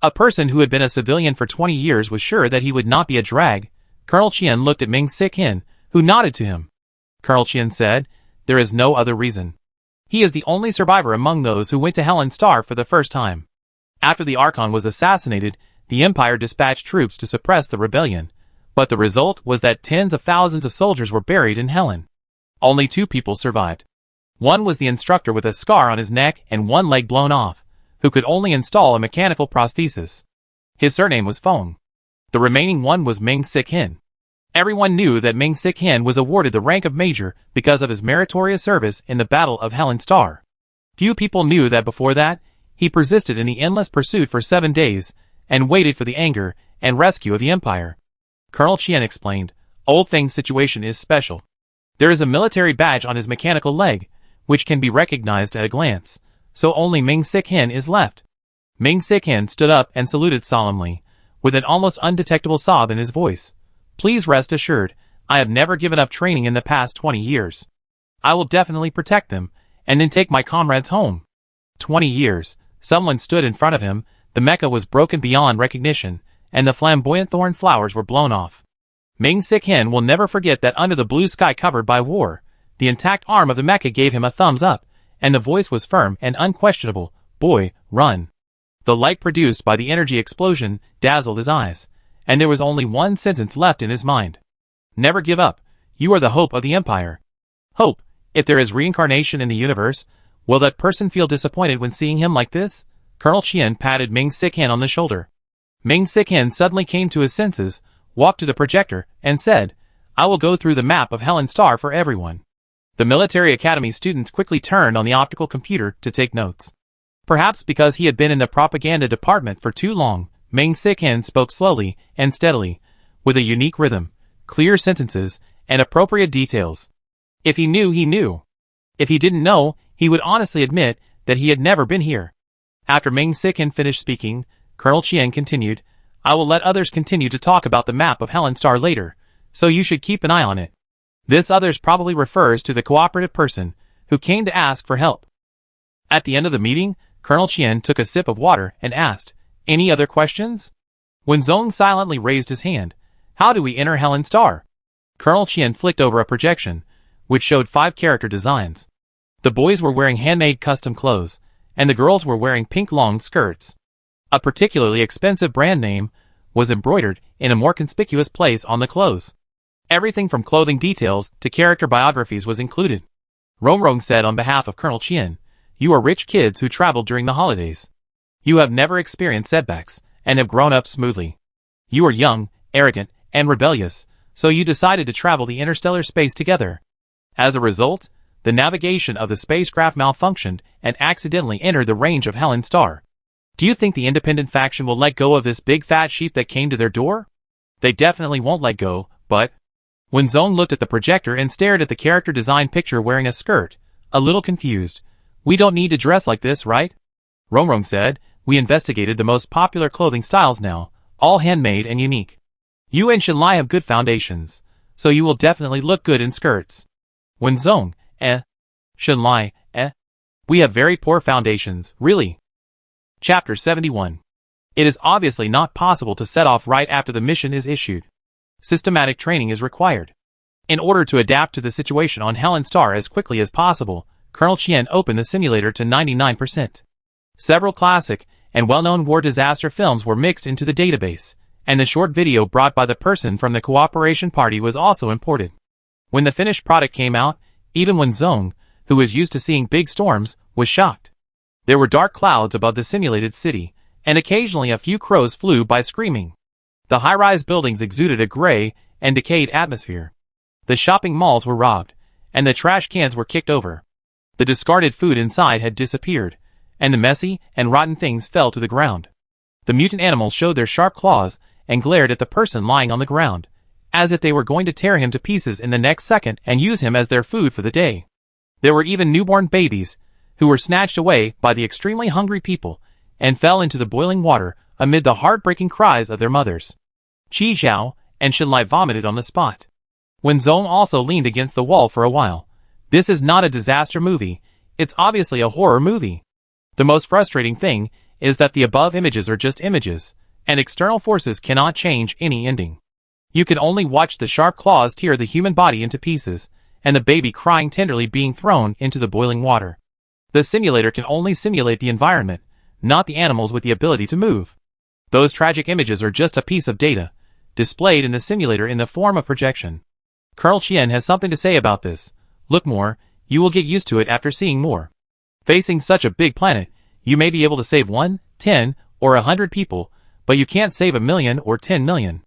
A person who had been a civilian for 20 years was sure that he would not be a drag. Colonel Chien looked at Ming Sik-hin, who nodded to him. Colonel Chien said, "There is no other reason. He is the only survivor among those who went to Helen Star for the first time. After the Archon was assassinated, the Empire dispatched troops to suppress the rebellion, but the result was that tens of thousands of soldiers were buried in Helen. Only 2 people survived. One was the instructor with a scar on his neck and one leg blown off, who could only install a mechanical prosthesis. His surname was Fong. The remaining one was Ming Sik-hin. Everyone knew that Ming Sik-hin was awarded the rank of Major because of his meritorious service in the Battle of Helen Star. Few people knew that before that, he persisted in the endless pursuit for 7 days, and waited for the anger and rescue of the Empire. Colonel Chien explained, "Old Thing's situation is special. There is a military badge on his mechanical leg, which can be recognized at a glance, so only Ming Sik-hin is left." Ming Sik-hin stood up and saluted solemnly, with an almost undetectable sob in his voice. "Please rest assured, I have never given up training in the past 20 years. I will definitely protect them, and then take my comrades home." 20 years. Someone stood in front of him. The mecha was broken beyond recognition, and the flamboyant thorn flowers were blown off. Ming Sik-hin will never forget that under the blue sky covered by war, the intact arm of the mecha gave him a thumbs up, and the voice was firm and unquestionable, "Boy, run." The light produced by the energy explosion dazzled his eyes, and there was only one sentence left in his mind. "Never give up. You are the hope of the Empire." Hope? If there is reincarnation in the universe, will that person feel disappointed when seeing him like this? Colonel Chien patted Ming Sik-hin on the shoulder. Ming Sik-hin suddenly came to his senses, walked to the projector, and said, "I will go through the map of Helen Star for everyone." The military academy students quickly turned on the optical computer to take notes. Perhaps because he had been in the propaganda department for too long, Ming Sik-hin spoke slowly and steadily, with a unique rhythm, clear sentences, and appropriate details. If he knew, he knew. If he didn't know, he would honestly admit that he had never been here. After Ming Sik-hin finished speaking, Colonel Chien continued, "I will let others continue to talk about the map of Helen Star later, so you should keep an eye on it." This others probably refers to the cooperative person who came to ask for help. At the end of the meeting, Colonel Chien took a sip of water and asked, "Any other questions?" When Zong silently raised his hand, "How do we enter Helen Star?" Colonel Chien flicked over a projection, which showed 5 character designs. The boys were wearing handmade custom clothes, and the girls were wearing pink long skirts. A particularly expensive brand name was embroidered in a more conspicuous place on the clothes. Everything from clothing details to character biographies was included. Romrong said on behalf of Colonel Chien, "You are rich kids who traveled during the holidays. You have never experienced setbacks, and have grown up smoothly. You are young, arrogant, and rebellious, so you decided to travel the interstellar space together. As a result, the navigation of the spacecraft malfunctioned and accidentally entered the range of Helen Star. Do you think the independent faction will let go of this big fat sheep that came to their door? They definitely won't let go, but..." When Zong looked at the projector and stared at the character design picture wearing a skirt, a little confused, "We don't need to dress like this, right?" Romrong said, "We investigated the most popular clothing styles now, all handmade and unique. You and Shinlai have good foundations, so you will definitely look good in skirts." When Zong, Shinlai, We have very poor foundations, really." Chapter 71. It is obviously not possible to set off right after the mission is issued. Systematic training is required. In order to adapt to the situation on Helen Star as quickly as possible, Colonel Chien opened the simulator to 99%. Several classic and well-known war disaster films were mixed into the database, and the short video brought by the person from the cooperation party was also imported. When the finished product came out, even Wen Zong, who was used to seeing big storms, was shocked. There were dark clouds above the simulated city, and occasionally a few crows flew by screaming. The high-rise buildings exuded a gray and decayed atmosphere. The shopping malls were robbed, and the trash cans were kicked over. The discarded food inside had disappeared, and the messy and rotten things fell to the ground. The mutant animals showed their sharp claws and glared at the person lying on the ground, as if they were going to tear him to pieces in the next second and use him as their food for the day. There were even newborn babies, who were snatched away by the extremely hungry people, and fell into the boiling water amid the heartbreaking cries of their mothers. Qi Zhao and Shenlai vomited on the spot. Wen Zong also leaned against the wall for a while. This is not a disaster movie, it's obviously a horror movie. The most frustrating thing is that the above images are just images, and external forces cannot change any ending. You can only watch the sharp claws tear the human body into pieces, and the baby crying tenderly being thrown into the boiling water. The simulator can only simulate the environment, not the animals with the ability to move. Those tragic images are just a piece of data, displayed in the simulator in the form of projection. Colonel Chien has something to say about this. Look more, you will get used to it after seeing more. Facing such a big planet, you may be able to save 1, 10, or 100 people, but you can't save 1,000,000 or 10,000,000.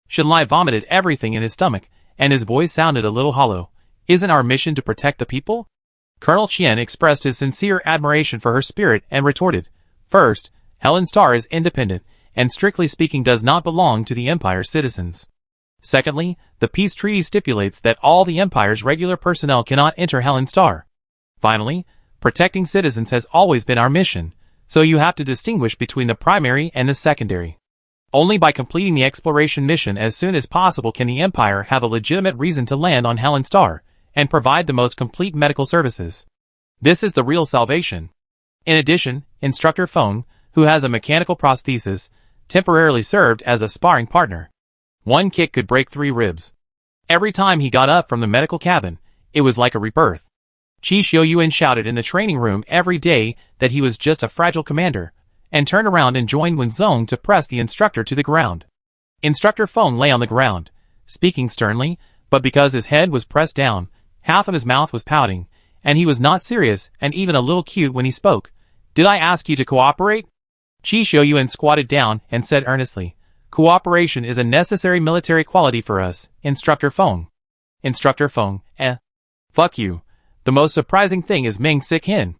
Shenlai vomited everything in his stomach, and his voice sounded a little hollow. Isn't our mission to protect the people? Colonel Chien expressed his sincere admiration for her spirit and retorted, first, Helen Star is independent, and strictly speaking does not belong to the Empire's citizens. Secondly, the peace treaty stipulates that all the Empire's regular personnel cannot enter Helen Star. Finally, protecting citizens has always been our mission, so you have to distinguish between the primary and the secondary. Only by completing the exploration mission as soon as possible can the Empire have a legitimate reason to land on Helen Star and provide the most complete medical services. This is the real salvation. In addition, Instructor Feng, who has a mechanical prosthesis, temporarily served as a sparring partner. One kick could break 3 ribs. Every time he got up from the medical cabin, it was like a rebirth. Qi Xiuyuan shouted in the training room every day that he was just a fragile commander, and turned around and joined Wen Zong to press the instructor to the ground. Instructor Feng lay on the ground, speaking sternly, but because his head was pressed down, half of his mouth was pouting, and he was not serious and even a little cute when he spoke. Did I ask you to cooperate? Qi Xiuyuan squatted down and said earnestly, cooperation is a necessary military quality for us, Instructor Feng. Instructor Feng, fuck you. The most surprising thing is Meng Sik-hin.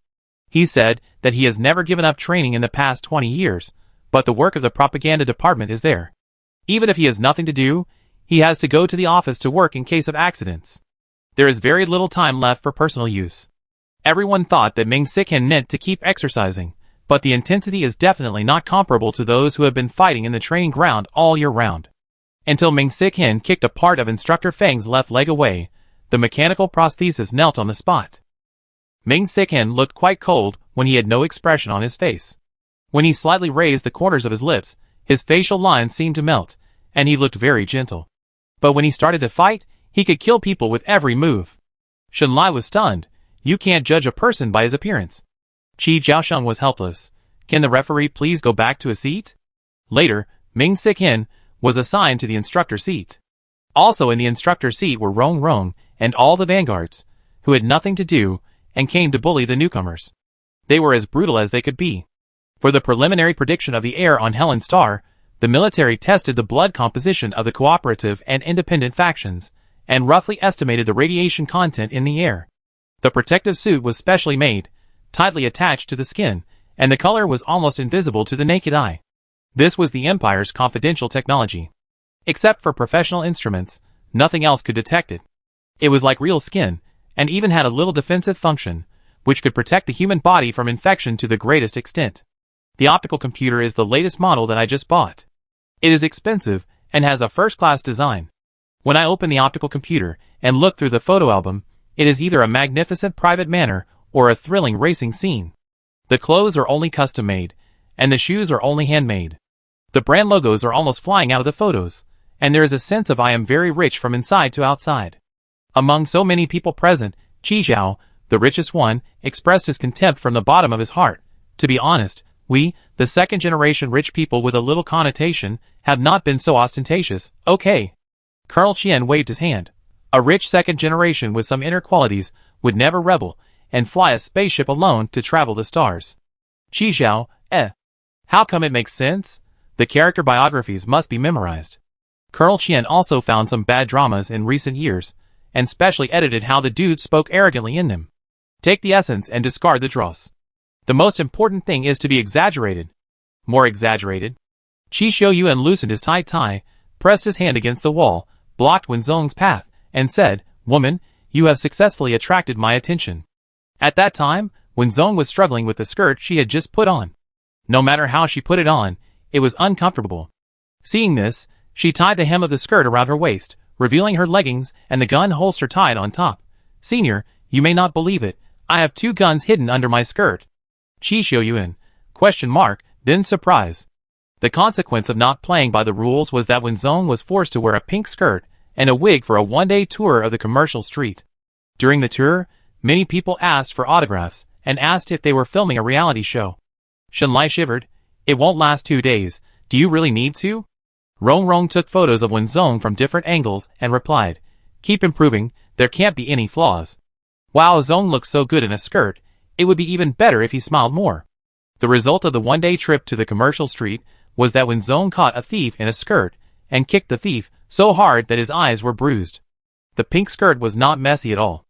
He said that he has never given up training in the past 20 years, but the work of the propaganda department is there. Even if he has nothing to do, he has to go to the office to work in case of accidents. There is very little time left for personal use. Everyone thought that Meng Sik-hin meant to keep exercising, but the intensity is definitely not comparable to those who have been fighting in the training ground all year round. Until Meng Sik-hin kicked a part of Instructor Feng's left leg away, the mechanical prosthesis knelt on the spot. Meng Sik-hin looked quite cold when he had no expression on his face. When he slightly raised the corners of his lips, his facial lines seemed to melt, and he looked very gentle. But when he started to fight, he could kill people with every move. Shenlai was stunned. You can't judge a person by his appearance. Qi Zhaosheng was helpless. Can the referee please go back to his seat? Later, Meng Sik-hin was assigned to the instructor seat. Also in the instructor seat were Rong Rong and all the vanguards, who had nothing to do and came to bully the newcomers. They were as brutal as they could be. For the preliminary prediction of the air on Helen Star, the military tested the blood composition of the cooperative and independent factions, and roughly estimated the radiation content in the air. The protective suit was specially made, tightly attached to the skin, and the color was almost invisible to the naked eye. This was the Empire's confidential technology. Except for professional instruments, nothing else could detect it. It was like real skin, and even had a little defensive function, which could protect the human body from infection to the greatest extent. The optical computer is the latest model that I just bought. It is expensive, and has a first-class design. When I open the optical computer and look through the photo album, it is either a magnificent private manor or a thrilling racing scene. The clothes are only custom-made, and the shoes are only handmade. The brand logos are almost flying out of the photos, and there is a sense of I am very rich from inside to outside. Among so many people present, Qi Xiao, the richest one, expressed his contempt from the bottom of his heart. To be honest, we, the second-generation rich people with a little connotation, have not been so ostentatious, okay. Colonel Qian waved his hand. A rich second generation with some inner qualities would never rebel and fly a spaceship alone to travel the stars. Qi Xiao, How come it makes sense? The character biographies must be memorized. Colonel Qian also found some bad dramas in recent years, and specially edited how the dudes spoke arrogantly in them. Take the essence and discard the dross. The most important thing is to be exaggerated. More exaggerated. Qi Xiaoyuan loosened his tight tie, pressed his hand against the wall, blocked Wenzong's path, and said, "Woman, you have successfully attracted my attention." At that time, Wenzong was struggling with the skirt she had just put on. No matter how she put it on, it was uncomfortable. Seeing this, she tied the hem of the skirt around her waist, revealing her leggings and the gun holster tied on top. "Senior, you may not believe it, I have 2 guns hidden under my skirt." Qi Xiaoyuan, ? Then surprise. The consequence of not playing by the rules was that Wenzong was forced to wear a pink skirt and a wig for a one-day tour of the commercial street. During the tour, many people asked for autographs and asked if they were filming a reality show. Shenlai shivered. "It won't last 2 days, do you really need to?" Rong took photos of Wenzong from different angles and replied, "Keep improving, there can't be any flaws." Wow, Zong looks so good in a skirt, it would be even better if he smiled more. The result of the one-day trip to the commercial street was that Wenzong caught a thief in a skirt and kicked the thief so hard that his eyes were bruised. The pink skirt was not messy at all.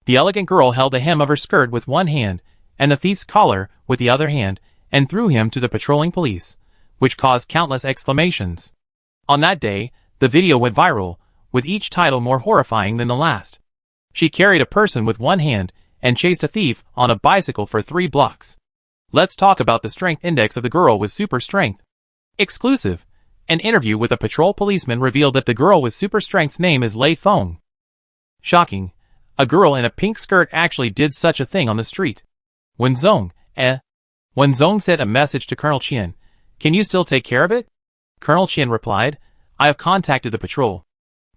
The elegant girl held the hem of her skirt with one hand and the thief's collar with the other hand and threw him to the patrolling police, which caused countless exclamations. On that day, the video went viral, with each title more horrifying than the last. She carried a person with one hand and chased a thief on a bicycle for 3 blocks. Let's talk about the strength index of the girl with super strength. Exclusive. An interview with a patrol policeman revealed that the girl with super strength's name is Lei Feng. Shocking. A girl in a pink skirt actually did such a thing on the street. Wenzong, Wenzong sent a message to Colonel Qian. "Can you still take care of it?" Colonel Qian replied, "I have contacted the patrol.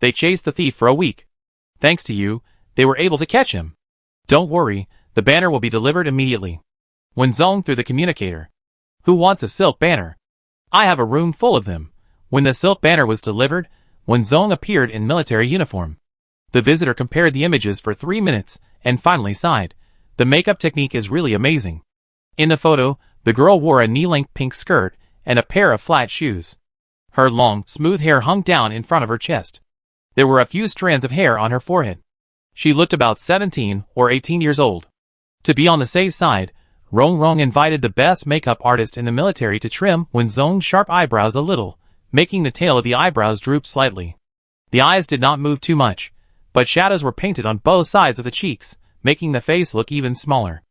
They chased the thief for a week. Thanks to you, they were able to catch him. Don't worry, the banner will be delivered immediately." Wenzong through the communicator. "Who wants a silk banner? I have a room full of them." When the silk banner was delivered, Wenzong appeared in military uniform. The visitor compared the images for 3 minutes and finally sighed. The makeup technique is really amazing. In the photo, the girl wore a knee-length pink skirt and a pair of flat shoes. Her long, smooth hair hung down in front of her chest. There were a few strands of hair on her forehead. She looked about 17 or 18 years old. To be on the safe side, Rong invited the best makeup artist in the military to trim Wenzong's sharp eyebrows a little, making the tail of the eyebrows droop slightly. The eyes did not move too much, but shadows were painted on both sides of the cheeks, making the face look even smaller.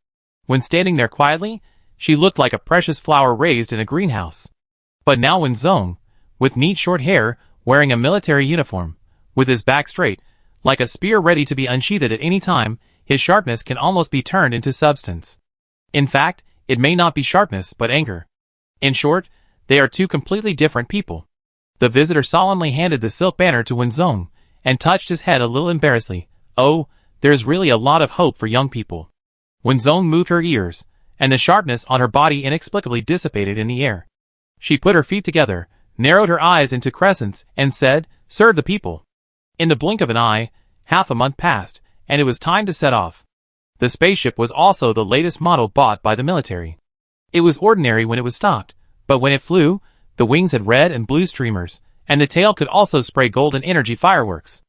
When standing there quietly, she looked like a precious flower raised in a greenhouse. But now Wenzong, with neat short hair, wearing a military uniform, with his back straight, like a spear ready to be unsheathed at any time, his sharpness can almost be turned into substance. In fact, it may not be sharpness but anger. In short, they are 2 completely different people. The visitor solemnly handed the silk banner to Wenzong, and touched his head a little embarrassedly. "Oh, there's really a lot of hope for young people." Wenzong moved her ears, and the sharpness on her body inexplicably dissipated in the air. She put her feet together, narrowed her eyes into crescents, and said, "Serve the people." In the blink of an eye, half a month passed, and it was time to set off. The spaceship was also the latest model bought by the military. It was ordinary when it was stopped, but when it flew, the wings had red and blue streamers, and the tail could also spray golden energy fireworks.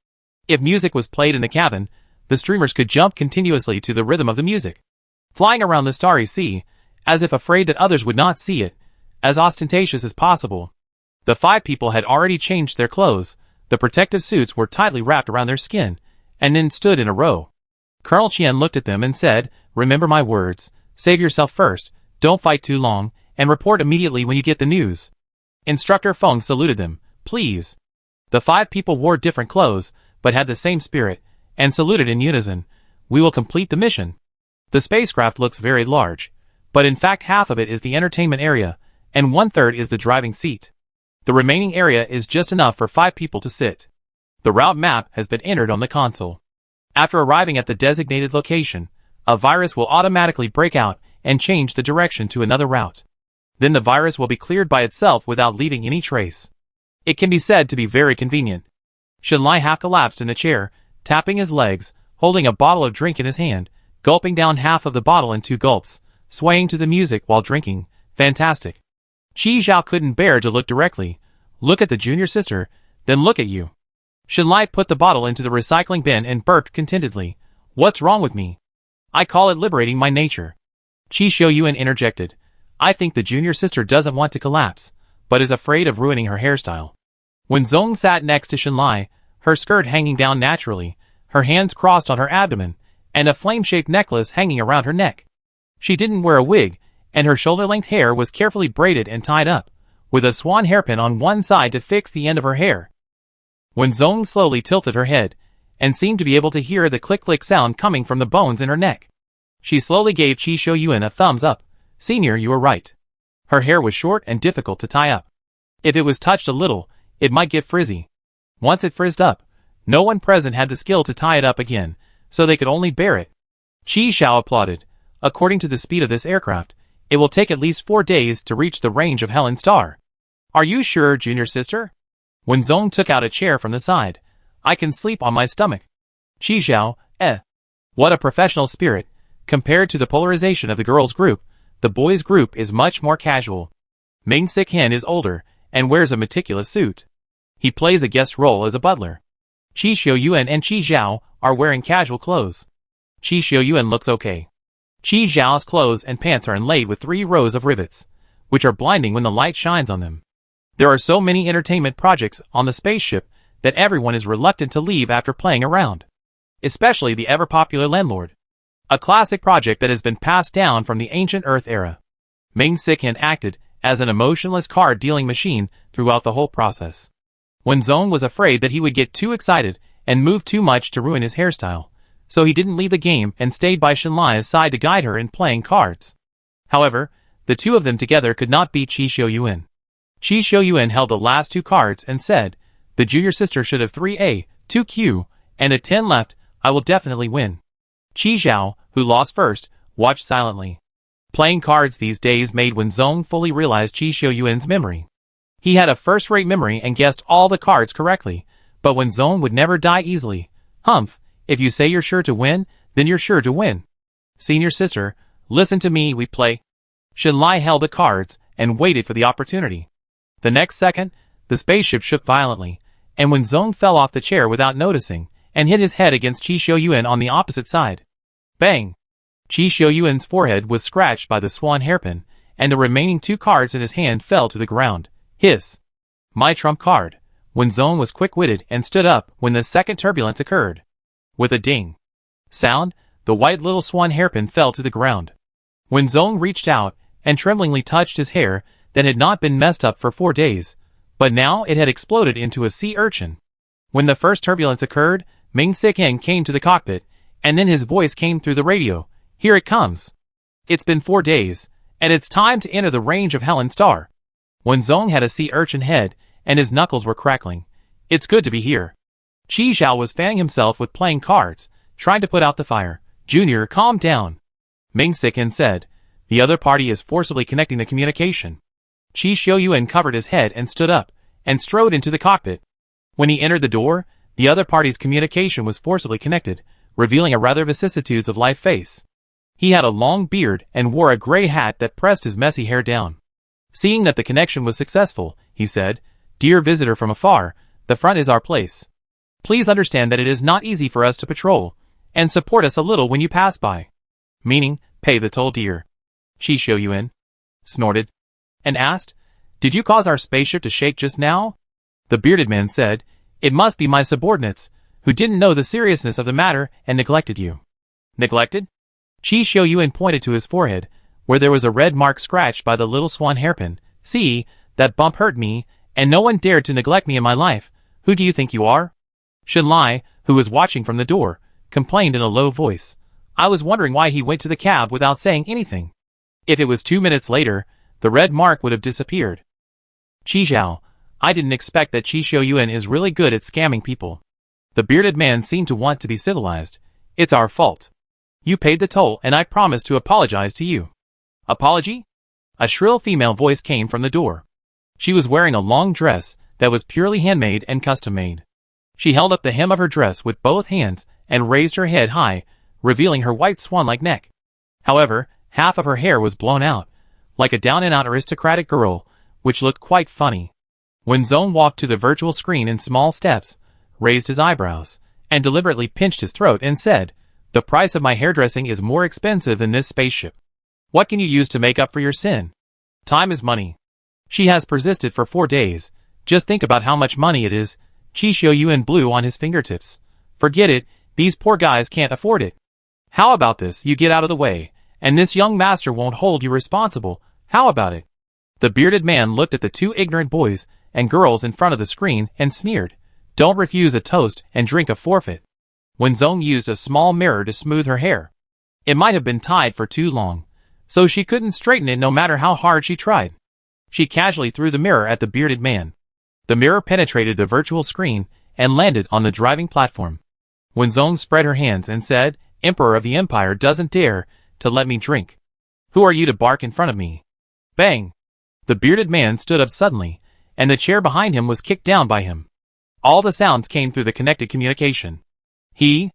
If music was played in the cabin, the streamers could jump continuously to the rhythm of the music, flying around the starry sea, as if afraid that others would not see it, as ostentatious as possible. The 5 people had already changed their clothes, the protective suits were tightly wrapped around their skin, and then stood in a row. Colonel Qian looked at them and said, "Remember my words, save yourself first, don't fight too long, and report immediately when you get the news." Instructor Feng saluted them. "Please." The 5 people wore different clothes, but had the same spirit, and saluted in unison. "We will complete the mission." The spacecraft looks very large, but in fact half of it is the entertainment area, and 1/3 is the driving seat. The remaining area is just enough for 5 people to sit. The route map has been entered on the console. After arriving at the designated location, a virus will automatically break out and change the direction to another route. Then the virus will be cleared by itself without leaving any trace. It can be said to be very convenient. Shenlai half collapsed in the chair, tapping his legs, holding a bottle of drink in his hand, gulping down half of the bottle in 2 gulps, swaying to the music while drinking. Fantastic. Qi Zhao couldn't bear to look directly. Look at the junior sister, then look at you. Shenlai put the bottle into the recycling bin and burped contentedly. What's wrong with me? I call it liberating my nature. Qi Xiuyuan interjected. I think the junior sister doesn't want to collapse, but is afraid of ruining her hairstyle. When Zong sat next to Shenlai, her skirt hanging down naturally, her hands crossed on her abdomen, and a flame-shaped necklace hanging around her neck. She didn't wear a wig, and her shoulder-length hair was carefully braided and tied up, with a swan hairpin on one side to fix the end of her hair. When Zong slowly tilted her head, and seemed to be able to hear the click-click sound coming from the bones in her neck, she slowly gave Qi Xiuyuan a thumbs up. Senior, you were right. Her hair was short and difficult to tie up. If it was touched a little, it might get frizzy. Once it frizzed up, no one present had the skill to tie it up again, so they could only bear it. Qi Zhao applauded. According to the speed of this aircraft, it will take at least 4 days to reach the range of Helen Star. Are you sure, junior sister? When Zong took out a chair from the side, I can sleep on my stomach. Qi Zhao, What a professional spirit. Compared to the polarization of the girls' group, the boys' group is much more casual. Ming Sik-hen is older, and wears a meticulous suit. He plays a guest role as a butler. Qi Xiuyuan and Qi Zhao are wearing casual clothes. Qi Xiuyuan looks okay. Qi Zhao's clothes and pants are inlaid with 3 rows of rivets, which are blinding when the light shines on them. There are so many entertainment projects on the spaceship that everyone is reluctant to leave after playing around. Especially the ever-popular Landlord. A classic project that has been passed down from the ancient Earth era. Ming Sik-hen acted as an emotionless card-dealing machine throughout the whole process. When Zong was afraid that he would get too excited and move too much to ruin his hairstyle, so he didn't leave the game and stayed by Shenlai's side to guide her in playing cards. However, the 2 of them together could not beat Qi Xiuyuan. Qi Xiuyuan held the last 2 cards and said, the junior sister should have 3A, 2Q, and a 10 left. I will definitely win. Qi Zhao, who lost first, watched silently. Playing cards these days made when Zong fully realized Qi Xiuyuan's memory. He had a first-rate memory and guessed all the cards correctly, but when Zong would never die easily. Humph, if you say you're sure to win, then you're sure to win. Senior sister, listen to me, we play. Shenlai held the cards and waited for the opportunity. The next second, the spaceship shook violently, and when Zong fell off the chair without noticing, and hit his head against Qi Xiuyuan on the opposite side. Bang! Qi Xiuyuan's forehead was scratched by the swan hairpin, and the remaining 2 cards in his hand fell to the ground. Hiss! My trump card. When Zong was quick-witted and stood up when the second turbulence occurred. With a ding sound, the white little swan hairpin fell to the ground. When Zong reached out and tremblingly touched his hair that had not been messed up for 4 days, but now it had exploded into a sea urchin. When the first turbulence occurred, Ming Sik-hen came to the cockpit, and then his voice came through the radio. Here it comes. It's been 4 days, and it's time to enter the range of Helen Star. When Zong had a sea urchin head, and his knuckles were crackling. It's good to be here. Qi Zhao was fanning himself with playing cards, trying to put out the fire. Junior, calm down. Ming Sik-hen said. The other party is forcibly connecting the communication. Qi Xiuyuan covered his head and stood up, and strode into the cockpit. When he entered the door, the other party's communication was forcibly connected, revealing a rather vicissitudes of life face. He had a long beard and wore a gray hat that pressed his messy hair down. Seeing that the connection was successful, he said, Dear visitor from afar, the front is our place. Please understand that it is not easy for us to patrol, and support us a little when you pass by. Meaning, pay the toll, dear. Qi Xiuyuan snorted, and asked, Did you cause our spaceship to shake just now? The bearded man said, It must be my subordinates, who didn't know the seriousness of the matter and neglected you. Neglected? Qi Xiuyuan pointed to his forehead, where there was a red mark scratched by the little swan hairpin. See, that bump hurt me, and no one dared to neglect me in my life. Who do you think you are? Shenlai, who was watching from the door, complained in a low voice. I was wondering why he went to the cab without saying anything. If it was 2 minutes later, the red mark would have disappeared. Qi Zhao, I didn't expect that Qi Xiuyuan is really good at scamming people. The bearded man seemed to want to be civilized. It's our fault. You paid the toll and I promised to apologize to you. Apology? A shrill female voice came from the door. She was wearing a long dress that was purely handmade and custom-made. She held up the hem of her dress with both hands and raised her head high, revealing her white swan-like neck. However, half of her hair was blown out, like a down-and-out aristocratic girl, which looked quite funny. When Zone walked to the virtual screen in small steps, raised his eyebrows, and deliberately pinched his throat and said, "The price of my hairdressing is more expensive than this spaceship. What can you use to make up for your sin? Time is money." She has persisted for 4 days. Just think about how much money it is. Qi Xiuyuan blew on his fingertips. Forget it, these poor guys can't afford it. How about this, you get out of the way, and this young master won't hold you responsible. How about it? The bearded man looked at the 2 ignorant boys and girls in front of the screen and sneered, "Don't refuse a toast and drink a forfeit." When Zong used a small mirror to smooth her hair. It might have been tied for too long, so she couldn't straighten it no matter how hard she tried. She casually threw the mirror at the bearded man. The mirror penetrated the virtual screen and landed on the driving platform. When Zong spread her hands and said, "Emperor of the Empire doesn't dare to let me drink. Who are you to bark in front of me?" Bang! The bearded man stood up suddenly, and the chair behind him was kicked down by him. All the sounds came through the connected communication. He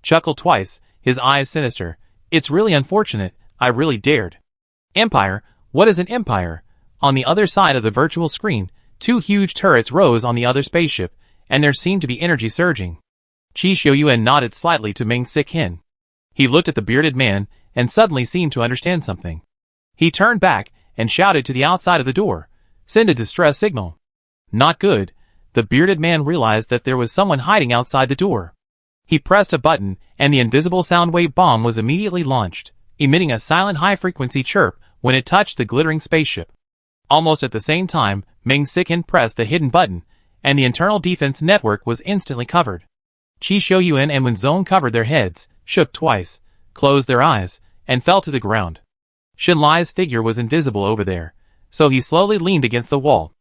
chuckled twice, his eyes sinister. "It's really unfortunate, I really dared." Empire? What is an empire? On the other side of the virtual screen, 2 huge turrets rose on the other spaceship, and there seemed to be energy surging. Qi Xiuyuan nodded slightly to Ming Sik-hin. He looked at the bearded man, and suddenly seemed to understand something. He turned back, and shouted to the outside of the door, "Send a distress signal." Not good. The bearded man realized that there was someone hiding outside the door. He pressed a button, and the invisible sound wave bomb was immediately launched, emitting a silent high-frequency chirp when it touched the glittering spaceship. Almost at the same time, Ming Sik-hin pressed the hidden button, and the internal defense network was instantly covered. Qi Xiuyuan and Wen Zong covered their heads, shook twice, closed their eyes, and fell to the ground. Shen Lai's figure was invisible over there, so he slowly leaned against the wall.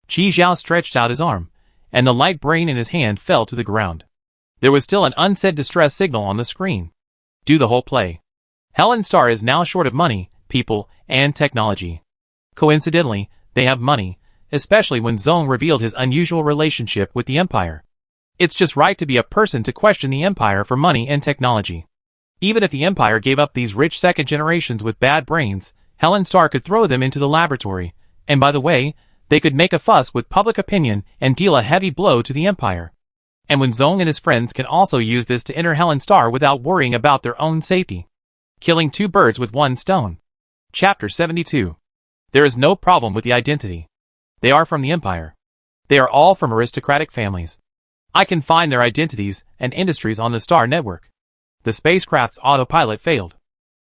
Qi Zhao stretched out his arm, and the light brain in his hand fell to the ground. There was still an unsaid distress signal on the screen. Do the whole play. Helen Star is now short of money, people, and technology. Coincidentally, they have money, especially when Zong revealed his unusual relationship with the Empire. It's just right to be a person to question the Empire for money and technology. Even if the Empire gave up these rich second generations with bad brains, Helen Star could throw them into the laboratory, and by the way, they could make a fuss with public opinion and deal a heavy blow to the Empire. And when Zong and his friends can also use this to enter Helen Star without worrying about their own safety. Killing 2 birds with 1 stone. Chapter 72. There is no problem with the identity. They are from the Empire. They are all from aristocratic families. I can find their identities and industries on the Star Network. The spacecraft's autopilot failed.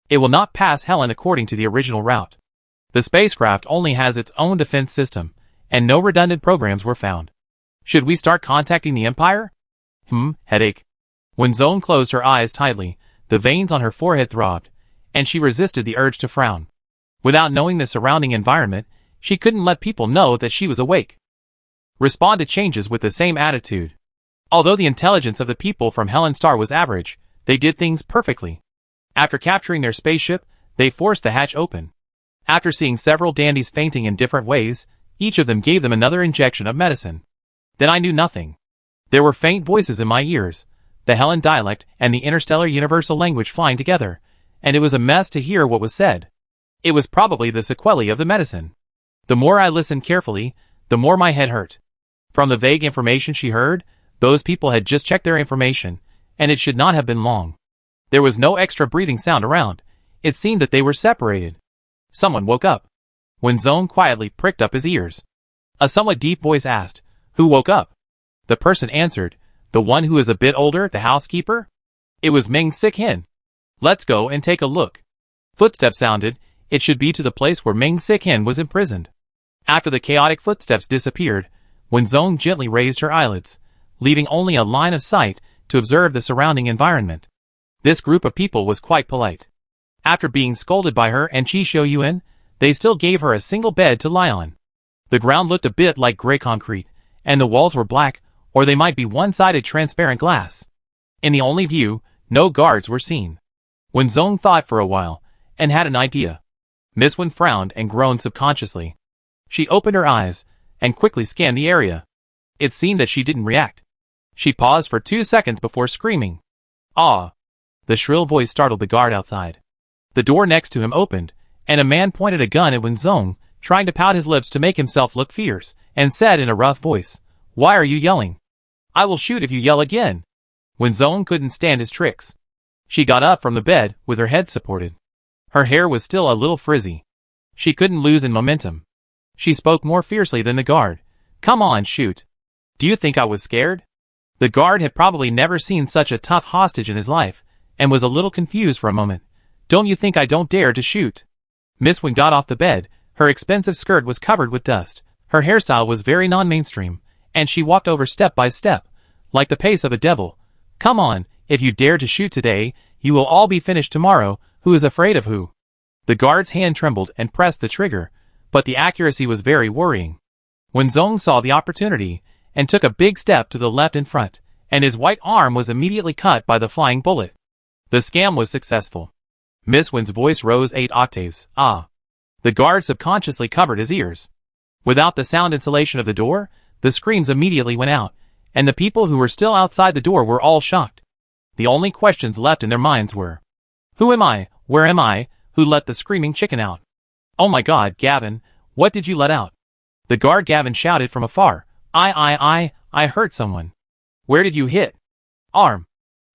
It will not pass Helen according to the original route. The spacecraft only has its own defense system, and no redundant programs were found. Should we start contacting the Empire? Headache. When Zone closed her eyes tightly, the veins on her forehead throbbed, and she resisted the urge to frown. Without knowing the surrounding environment, she couldn't let people know that she was awake. Respond to changes with the same attitude. Although the intelligence of the people from Helen Star was average, they did things perfectly. After capturing their spaceship, they forced the hatch open. After seeing several dandies fainting in different ways, each of them gave them another injection of medicine. Then I knew nothing. There were faint voices in my ears, the Helen dialect and the Interstellar universal language flying together, and it was a mess to hear what was said. It was probably the sequelae of the medicine. The more I listened carefully, the more my head hurt. From the vague information she heard, those people had just checked their information, and it should not have been long. There was no extra breathing sound around. It seemed that they were separated. Someone woke up. When Zone quietly pricked up his ears. A somewhat deep voice asked, "Who woke up?" The person answered, "The one who is a bit older, the housekeeper?" It was Ming Sik-hin. "Let's go and take a look." Footsteps sounded. It should be to the place where Ming Sik-hin was imprisoned. After the chaotic footsteps disappeared, when Zone gently raised her eyelids, leaving only a line of sight to observe the surrounding environment. This group of people was quite polite. After being scolded by her and Qi Xiuyuan, they still gave her a single bed to lie on. The ground looked a bit like gray concrete, and the walls were black, or they might be one-sided transparent glass. In the only view, no guards were seen. Wenzong thought for a while, and had an idea. Miss Wen frowned and groaned subconsciously. She opened her eyes, and quickly scanned the area. It seemed that she didn't react. She paused for 2 seconds before screaming. "Ah!" The shrill voice startled the guard outside. The door next to him opened, and a man pointed a gun at Wenzong, trying to pout his lips to make himself look fierce, and said in a rough voice, "Why are you yelling? I will shoot if you yell again." Wenzong couldn't stand his tricks. She got up from the bed, with her head supported. Her hair was still a little frizzy. She couldn't lose in momentum. She spoke more fiercely than the guard. "Come on, shoot. Do you think I was scared?" The guard had probably never seen such a tough hostage in his life, and was a little confused for a moment. "Don't you think I don't dare to shoot?" Miss Wen got off the bed. Her expensive skirt was covered with dust. Her hairstyle was very non-mainstream, and she walked over step by step, like the pace of a devil. "Come on, if you dare to shoot today, you will all be finished tomorrow. Who is afraid of who?" The guard's hand trembled and pressed the trigger, but the accuracy was very worrying. Wenzong saw the opportunity, and took a big step to the left in front, and his white arm was immediately cut by the flying bullet. The scam was successful. Miss Wen's voice rose 8 octaves. "Ah!" The guard subconsciously covered his ears. Without the sound insulation of the door, the screams immediately went out, and the people who were still outside the door were all shocked. The only questions left in their minds were, "Who am I? Where am I? Who let the screaming chicken out? Oh my God, Gavin, what did you let out?" The guard Gavin shouted from afar, I hurt someone." "Where did you hit?" "Arm."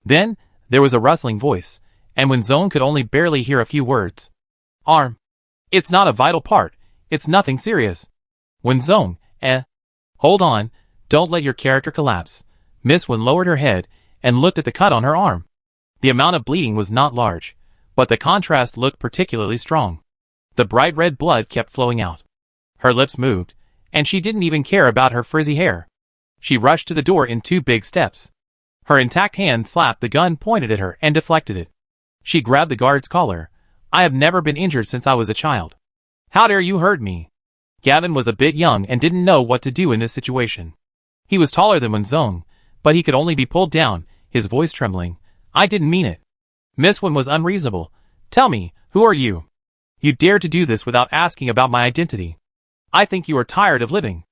Then, there was a rustling voice, and Wenzong could only barely hear a few words. "Arm. It's not a vital part, it's nothing serious." Wenzong, Hold on, don't let your character collapse." Miss Wen lowered her head, and looked at the cut on her arm. The amount of bleeding was not large, but the contrast looked particularly strong. The bright red blood kept flowing out. Her lips moved, and she didn't even care about her frizzy hair. She rushed to the door in 2 big steps. Her intact hand slapped the gun pointed at her and deflected it. She grabbed the guard's collar. "I have never been injured since I was a child. How dare you hurt me?" Gavin was a bit young and didn't know what to do in this situation. He was taller than Wenzong, but he could only be pulled down, his voice trembling. "I didn't mean it." Miss Wen was unreasonable. "Tell me, who are you? You dare to do this without asking about my identity. I think you are tired of living."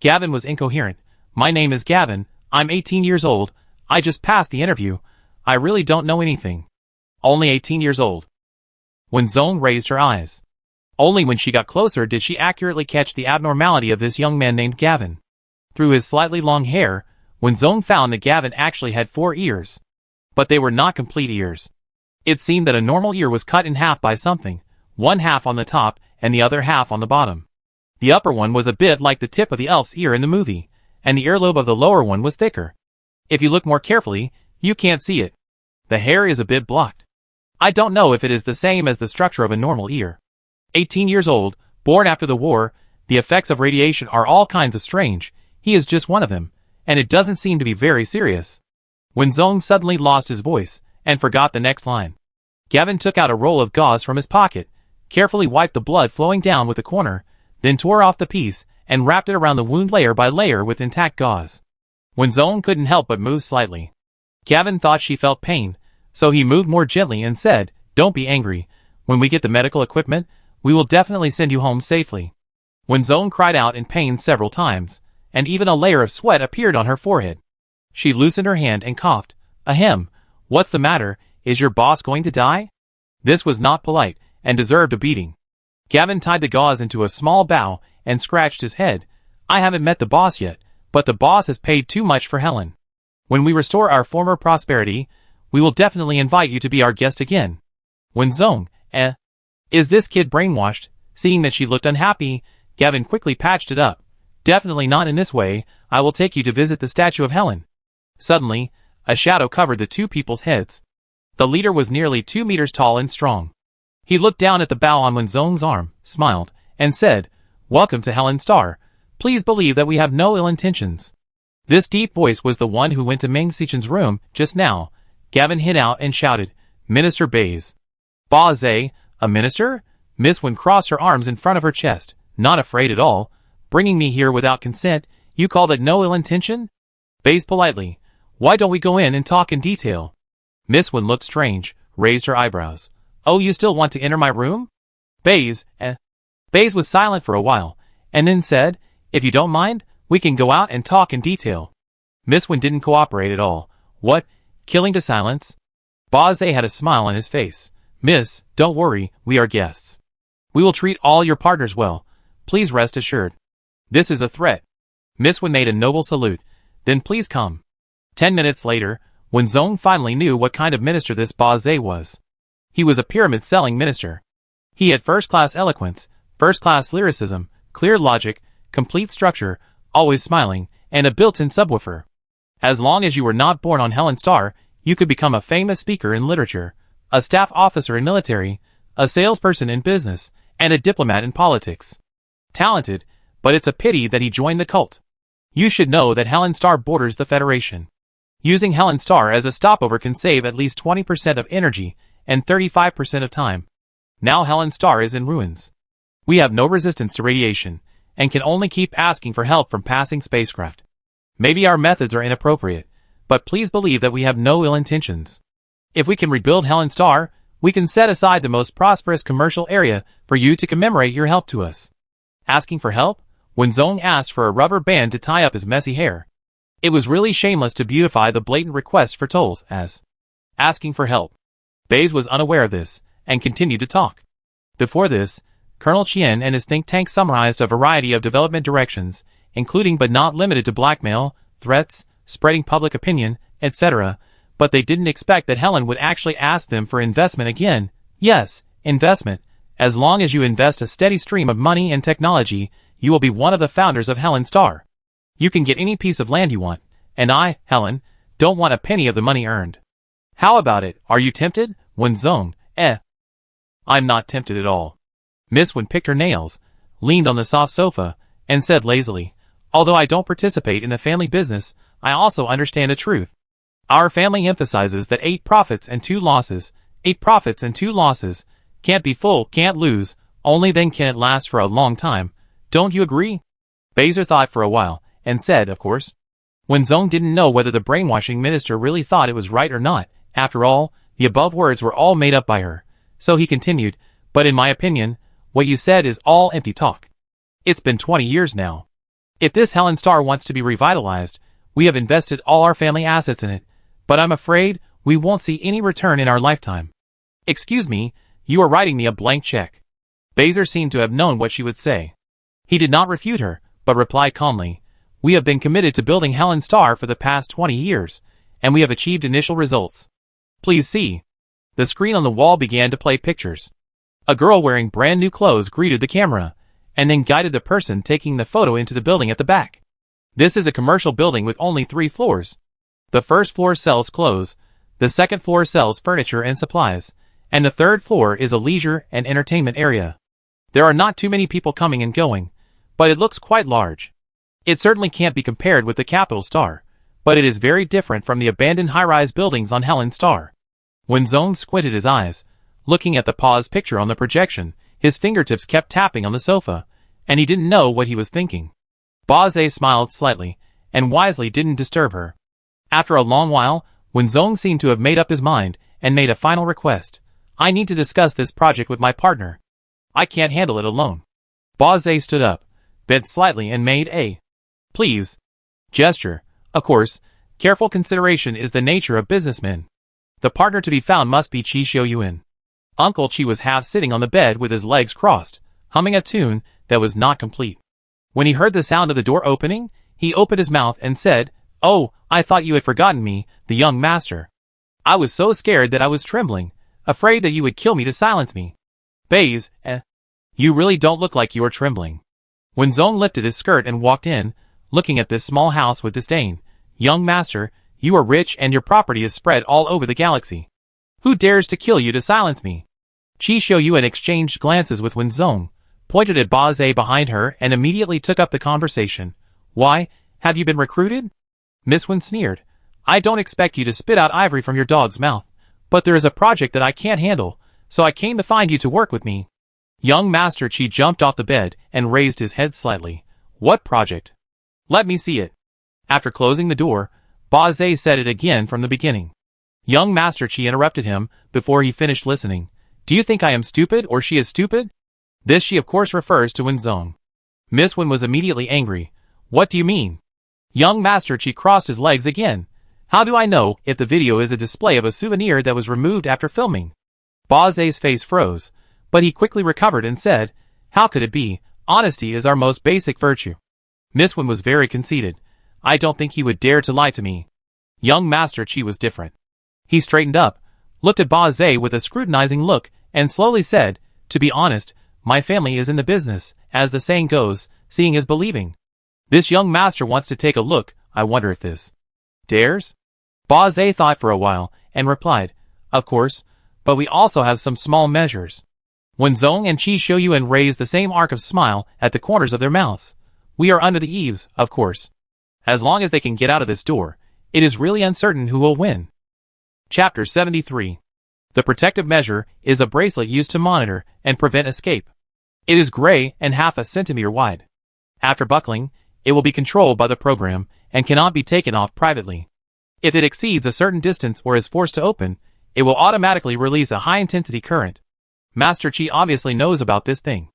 Gavin was incoherent. "My name is Gavin, I'm 18 years old, I just passed the interview, I really don't know anything." "Only 18 years old?" Wenzong raised her eyes. Only when she got closer did she accurately catch the abnormality of this young man named Gavin. Through his slightly long hair, Wenzong found that Gavin actually had 4 ears. But they were not complete ears. It seemed that a normal ear was cut in half by something, one half on the top and the other half on the bottom. The upper one was a bit like the tip of the elf's ear in the movie, and the earlobe of the lower one was thicker. If you look more carefully, you can't see it. The hair is a bit blocked. I don't know if it is the same as the structure of a normal ear. 18 years old, born after the war, the effects of radiation are all kinds of strange, he is just one of them, and it doesn't seem to be very serious. Wenzong suddenly lost his voice, and forgot the next line. Gavin took out a roll of gauze from his pocket, carefully wiped the blood flowing down with a corner, then tore off the piece, and wrapped it around the wound layer by layer with intact gauze. Wenzong couldn't help but move slightly. Gavin thought she felt pain, so he moved more gently and said, "Don't be angry. When we get the medical equipment, we will definitely send you home safely." Wenzong cried out in pain several times, and even a layer of sweat appeared on her forehead. She loosened her hand and coughed. "Ahem, what's the matter, is your boss going to die?" This was not polite, and deserved a beating. Gavin tied the gauze into a small bow, and scratched his head. "I haven't met the boss yet, but the boss has paid too much for Helen. When we restore our former prosperity, we will definitely invite you to be our guest again." Wenzong, Is this kid brainwashed? Seeing that she looked unhappy, Gavin quickly patched it up. "Definitely not in this way, I will take you to visit the statue of Helen." Suddenly, a shadow covered the 2 people's heads. The leader was nearly 2 meters tall and strong. He looked down at the bow on Wenzong's arm, smiled, and said, "Welcome to Helen Star. Please believe that we have no ill intentions." This deep voice was the one who went to Meng Xichen's room just now. Gavin hid out and shouted, "Minister Bays." "Ba Zhe, a minister?" Miss Wen crossed her arms in front of her chest. Not afraid at all. Bringing me here without consent, you call that no ill intention? Baze politely. Why don't we go in and talk in detail? Miss Wen looked strange, raised her eyebrows. Oh, you still want to enter my room? Baze was silent for a while, and then said, if you don't mind, we can go out and talk in detail. Miss Wen didn't cooperate at all. What? Killing to silence? Baze had a smile on his face. Miss, don't worry, we are guests. We will treat all your partners well. Please rest assured. This is a threat. Miss Wen made a noble salute. Then please come. 10 minutes later, when Zong finally knew what kind of minister this Baze was. He was a pyramid-selling minister. He had first-class eloquence, first-class lyricism, clear logic, complete structure, always smiling, and a built-in subwoofer. As long as you were not born on Helen Star, you could become a famous speaker in literature, a staff officer in military, a salesperson in business, and a diplomat in politics. Talented, but it's a pity that he joined the cult. You should know that Helen Star borders the Federation. Using Helen Star as a stopover can save at least 20% of energy and 35% of time. Now Helen Star is in ruins. We have no resistance to radiation, and can only keep asking for help from passing spacecraft. Maybe our methods are inappropriate, but please believe that we have no ill intentions. If we can rebuild Helen Star, we can set aside the most prosperous commercial area for you to commemorate your help to us. Asking for help? When Zong asked for a rubber band to tie up his messy hair. It was really shameless to beautify the blatant request for tolls as asking for help. Baze was unaware of this, and continued to talk. Before this, Colonel Chien and his think tank summarized a variety of development directions, including but not limited to blackmail, threats, spreading public opinion, etc., but they didn't expect that Helen would actually ask them for investment again. Yes, investment. As long as you invest a steady stream of money and technology, you will be one of the founders of Helen Star. You can get any piece of land you want, and I, Helen, don't want a penny of the money earned. How about it? Are you tempted? Wen Zong, I'm not tempted at all. Miss Wen picked her nails, leaned on the soft sofa, and said lazily, although I don't participate in the family business, I also understand the truth. Our family emphasizes that 8 profits and 2 losses, 8 profits and 2 losses, can't be full, can't lose, only then can it last for a long time. Don't you agree? Bazer thought for a while, and said, of course. Wen Zong didn't know whether the brainwashing minister really thought it was right or not. After all, the above words were all made up by her. So he continued, but in my opinion, what you said is all empty talk. It's been 20 years now. If this Helen Star wants to be revitalized, we have invested all our family assets in it, but I'm afraid we won't see any return in our lifetime. Excuse me, you are writing me a blank check. Bazer seemed to have known what she would say. He did not refute her, but replied calmly, we have been committed to building Helen Star for the past 20 years, and we have achieved initial results. Please see. The screen on the wall began to play pictures. A girl wearing brand new clothes greeted the camera, and then guided the person taking the photo into the building at the back. This is a commercial building with only 3 floors. The first floor sells clothes, the second floor sells furniture and supplies, and the third floor is a leisure and entertainment area. There are not too many people coming and going, but it looks quite large. It certainly can't be compared with the Capital Star, but it is very different from the abandoned high-rise buildings on Helen Star. When Zong squinted his eyes, looking at the paused picture on the projection, his fingertips kept tapping on the sofa, and he didn't know what he was thinking. Baze smiled slightly, and wisely didn't disturb her. After a long while, Wen Zong seemed to have made up his mind, and made a final request. I need to discuss this project with my partner. I can't handle it alone. Baze stood up, bent slightly and made a please gesture. Of course, careful consideration is the nature of businessmen. The partner to be found must be Qi Xiuyuan. Uncle Qi was half sitting on the bed with his legs crossed, humming a tune that was not complete. When he heard the sound of the door opening, he opened his mouth and said, oh, I thought you had forgotten me, the young master. I was so scared that I was trembling, afraid that you would kill me to silence me. Baze, you really don't look like you are trembling. When Zong lifted his skirt and walked in, looking at this small house with disdain, young master, you are rich and your property is spread all over the galaxy. Who dares to kill you to silence me? Qi Xiuyuan exchanged glances with Wen Zong, pointed at Baze behind her and immediately took up the conversation. Why, have you been recruited? Miss Wen sneered. I don't expect you to spit out ivory from your dog's mouth, but there is a project that I can't handle, so I came to find you to work with me. Young Master Chi jumped off the bed and raised his head slightly. What project? Let me see it. After closing the door, Ba Zai said it again from the beginning. Young Master Chi interrupted him before he finished listening. Do you think I am stupid or she is stupid? This she of course refers to Wenzong. Miss Wen was immediately angry. What do you mean? Young Master Chi crossed his legs again. How do I know if the video is a display of a souvenir that was removed after filming? Ba Zai's face froze, but he quickly recovered and said, how could it be? Honesty is our most basic virtue. Miss Wen was very conceited. I don't think he would dare to lie to me. Young Master Chi was different. He straightened up, looked at Ba Zai with a scrutinizing look, and slowly said, to be honest, my family is in the business, as the saying goes, seeing is believing. This young master wants to take a look, I wonder if this dares? Ba Zai thought for a while, and replied, of course, but we also have some small measures. When Zong and Qi Shouyuan raised the same arc of smile at the corners of their mouths. We are under the eaves, of course. As long as they can get out of this door, it is really uncertain who will win. Chapter 73. The protective measure is a bracelet used to monitor and prevent escape. It is gray and half a centimeter wide. After buckling, it will be controlled by the program and cannot be taken off privately. If it exceeds a certain distance or is forced to open, it will automatically release a high-intensity current. Master Qi obviously knows about this thing.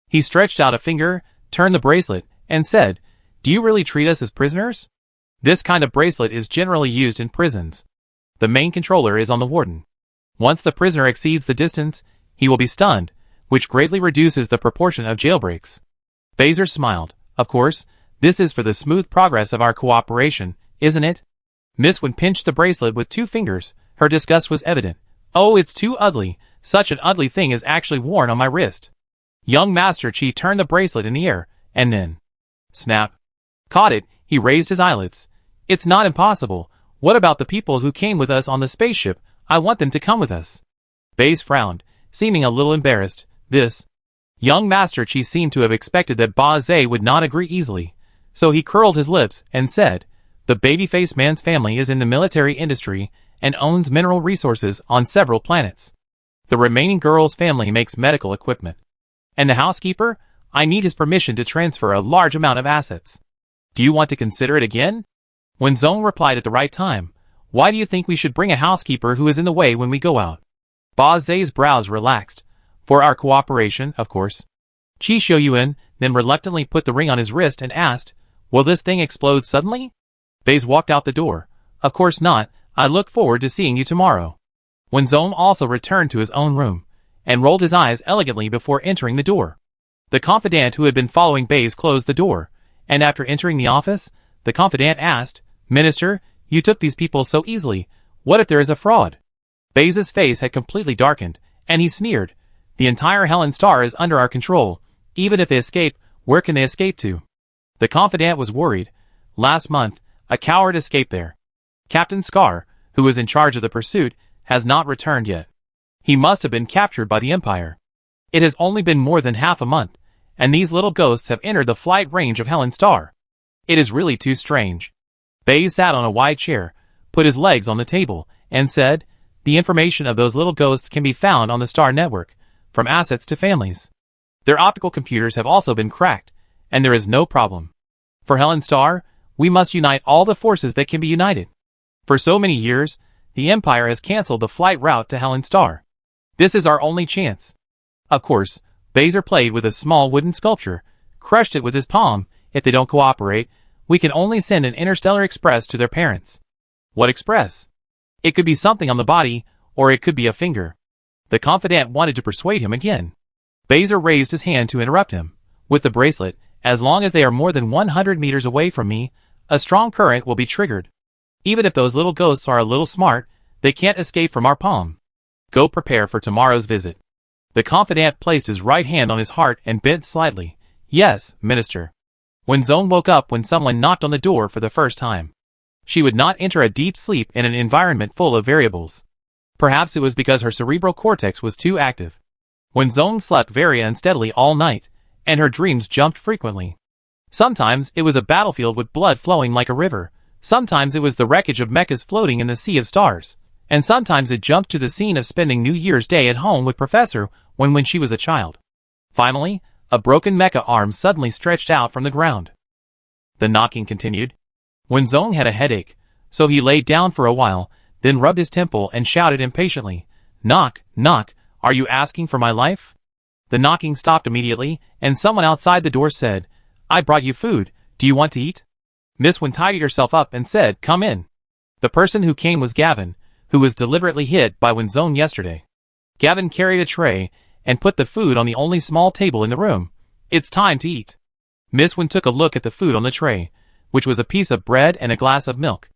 He stretched out a finger, turned the bracelet, and said, do you really treat us as prisoners? This kind of bracelet is generally used in prisons. The main controller is on the warden. Once the prisoner exceeds the distance, he will be stunned, which greatly reduces the proportion of jailbreaks. Baser smiled. Of course, this is for the smooth progress of our cooperation, isn't it? Miss Wen pinched the bracelet with 2 fingers. Her disgust was evident. Oh, it's too ugly. Such an ugly thing is actually worn on my wrist. Young Master Qi turned the bracelet in the air, and then, snap. Caught it, he raised his eyelids. It's not impossible. What about the people who came with us on the spaceship? I want them to come with us. Baze frowned, seeming a little embarrassed. This. Young Master Qi seemed to have expected that Ba Zai would not agree easily, so he curled his lips and said, the baby-faced man's family is in the military industry and owns mineral resources on several planets. The remaining girl's family makes medical equipment. And the housekeeper? I need his permission to transfer a large amount of assets. Do you want to consider it again? When Zong replied at the right time, why do you think we should bring a housekeeper who is in the way when we go out? Ba Zai's brows relaxed. For our cooperation, of course. Qi Shouyuan then reluctantly put the ring on his wrist and asked, will this thing explode suddenly? Baze walked out the door. Of course not, I look forward to seeing you tomorrow. When Zong also returned to his own room, and rolled his eyes elegantly before entering the door. The confidant who had been following Baze closed the door, and after entering the office, the confidant asked, Minister, you took these people so easily, what if there is a fraud? Baze's face had completely darkened, and he sneered, the entire Helen Star is under our control, even if they escape, where can they escape to? The confidant was worried. Last month, a coward escaped there. Captain Scar, who was in charge of the pursuit, has not returned yet. He must have been captured by the Empire. It has only been more than half a month, and these little ghosts have entered the flight range of Helen Star. It is really too strange. Baze sat on a wide chair, put his legs on the table, and said, the information of those little ghosts can be found on the Star Network, from assets to families. Their optical computers have also been cracked, and there is no problem. For Helen Star, we must unite all the forces that can be united. For so many years, the Empire has cancelled the flight route to Helen Star. This is our only chance. Of course, Bazer played with a small wooden sculpture, crushed it with his palm. If they don't cooperate, we can only send an interstellar express to their parents. What express? It could be something on the body, or it could be a finger. The confidant wanted to persuade him again. Bazer raised his hand to interrupt him. With the bracelet, as long as they are more than 100 meters away from me, a strong current will be triggered. Even if those little ghosts are a little smart, they can't escape from our palm. Go prepare for tomorrow's visit. The confidant placed his right hand on his heart and bent slightly. Yes, Minister. When Zone woke up when someone knocked on the door for the first time. She would not enter a deep sleep in an environment full of variables. Perhaps it was because her cerebral cortex was too active. When Zone slept very unsteadily all night, and her dreams jumped frequently. Sometimes it was a battlefield with blood flowing like a river. Sometimes it was the wreckage of mechas floating in the sea of stars. And sometimes it jumped to the scene of spending New Year's Day at home with Professor when she was a child. Finally, a broken mecha arm suddenly stretched out from the ground. The knocking continued. Wenzong had a headache, so he laid down for a while, then rubbed his temple and shouted impatiently, "Knock, knock, are you asking for my life?" The knocking stopped immediately, and someone outside the door said, "I brought you food, do you want to eat?" Miss Wen tidied herself up and said, "Come in." The person who came was Gavin, who was deliberately hit by Wenzong yesterday. Gavin carried a tray and put the food on the only small table in the room. "It's time to eat." Miss Wen took a look at the food on the tray, which was a piece of bread and a glass of milk.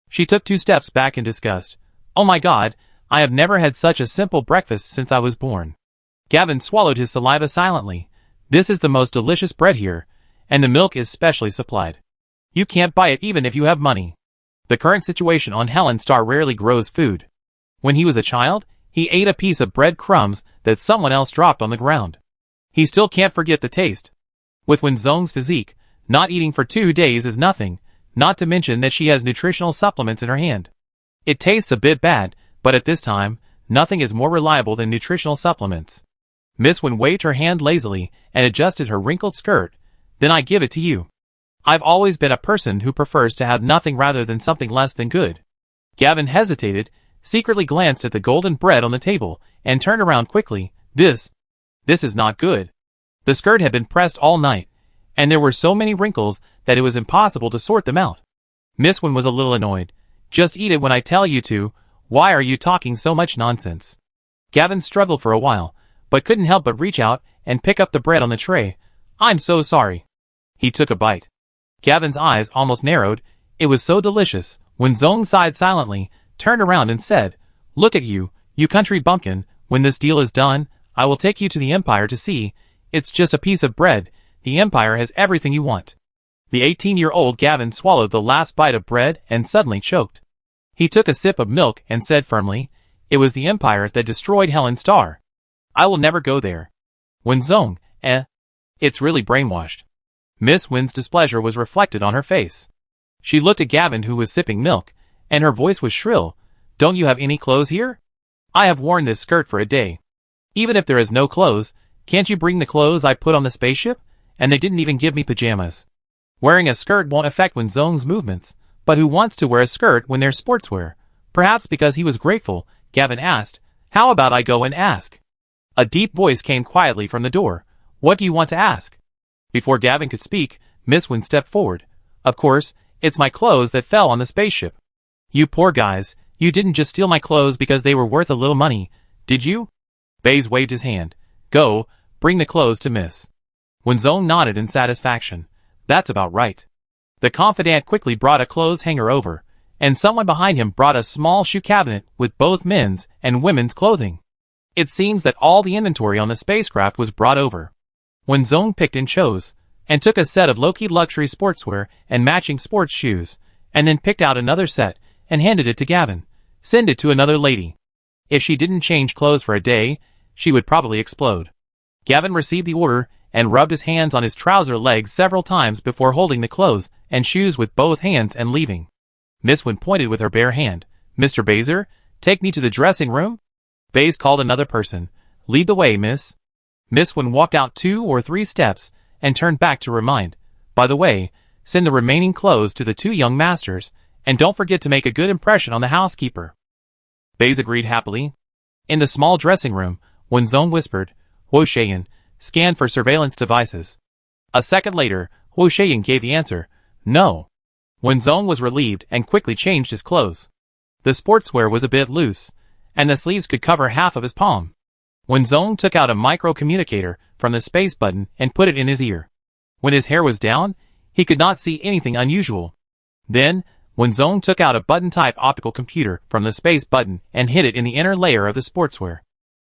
She took 2 steps back in disgust. "Oh my God, I have never had such a simple breakfast since I was born." Gavin swallowed his saliva silently. "This is the most delicious bread here, and the milk is specially supplied. You can't buy it even if you have money." The current situation on Helen Star rarely grows food. When he was a child, he ate a piece of bread crumbs that someone else dropped on the ground. He still can't forget the taste. With Wenzong's physique, not eating for 2 days is nothing, not to mention that she has nutritional supplements in her hand. It tastes a bit bad, but at this time, nothing is more reliable than nutritional supplements. Miss Wen waved her hand lazily and adjusted her wrinkled skirt. "Then I give it to you. I've always been a person who prefers to have nothing rather than something less than good." Gavin hesitated, secretly glanced at the golden bread on the table, and turned around quickly. This is not good." The skirt had been pressed all night, and there were so many wrinkles that it was impossible to sort them out. Miss Wen was a little annoyed. "Just eat it when I tell you to. Why are you talking so much nonsense?" Gavin struggled for a while, but couldn't help but reach out and pick up the bread on the tray. "I'm so sorry." He took a bite. Gavin's eyes almost narrowed. It was so delicious. Wenzong sighed silently, turned around and said, "Look at you, you country bumpkin. When this deal is done, I will take you to the Empire to see. It's just a piece of bread. The Empire has everything you want." The 18-year-old Gavin swallowed the last bite of bread and suddenly choked. He took a sip of milk and said firmly, "It was the Empire that destroyed Helen Star. I will never go there." Wenzong, it's really brainwashed. Miss Wen's displeasure was reflected on her face. She looked at Gavin, who was sipping milk, and her voice was shrill. "Don't you have any clothes here? I have worn this skirt for a day. Even if there is no clothes, can't you bring the clothes I put on the spaceship? And they didn't even give me pajamas." Wearing a skirt won't affect Wenzong's movements, but who wants to wear a skirt when there's sportswear? Perhaps because he was grateful, Gavin asked, "How about I go and ask?" A deep voice came quietly from the door. "What do you want to ask?" Before Gavin could speak, Miss Wen stepped forward. "Of course, it's my clothes that fell on the spaceship. You poor guys, you didn't just steal my clothes because they were worth a little money, did you?" Baze waved his hand. "Go, bring the clothes to Miss." Wenzong nodded in satisfaction. "That's about right." The confidant quickly brought a clothes hanger over, and someone behind him brought a small shoe cabinet with both men's and women's clothing. It seems that all the inventory on the spacecraft was brought over. Wenzong picked and chose, and took a set of low-key luxury sportswear and matching sports shoes, and then picked out another set and handed it to Gavin. "Send it to another lady. If she didn't change clothes for a day, she would probably explode." Gavin received the order and rubbed his hands on his trouser legs several times before holding the clothes and shoes with both hands and leaving. Miss Wen pointed with her bare hand. "Mr. Bazer, take me to the dressing room." Baze called another person. "Lead the way, miss." Miss Wen walked out 2 or 3 steps and turned back to remind, "By the way, send the remaining clothes to the 2 young masters, and don't forget to make a good impression on the housekeeper." Baze agreed happily. In the small dressing room, Wenzong whispered, "Huo Shaiyan, scan for surveillance devices." A second later, Huo Shaiyan gave the answer, "No." Wenzong was relieved and quickly changed his clothes. The sportswear was a bit loose, and the sleeves could cover half of his palm. Wenzong took out a micro-communicator from the space button and put it in his ear. When his hair was down, he could not see anything unusual. Then, Wenzong took out a button-type optical computer from the space button and hid it in the inner layer of the sportswear.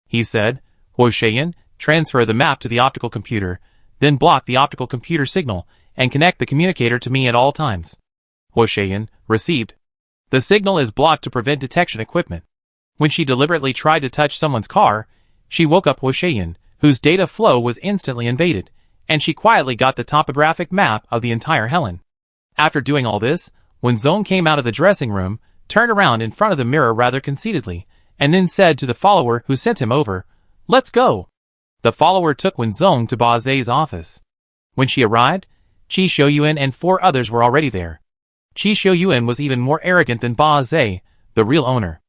He said, "Huo Shaiyan, transfer the map to the optical computer, then block the optical computer signal and connect the communicator to me at all times." Huo Shaiyan, received. The signal is blocked to prevent detection equipment. When she deliberately tried to touch someone's car, she woke up Huo Shaiyan, whose data flow was instantly invaded, and she quietly got the topographic map of the entire Helen. After doing all this, Wenzong came out of the dressing room, turned around in front of the mirror rather conceitedly, and then said to the follower who sent him over, "Let's go." The follower took Wenzong to Ba Zei's office. When she arrived, Qi Shouyuan and 4 others were already there. Qi Shouyuan was even more arrogant than Ba Zei, the real owner.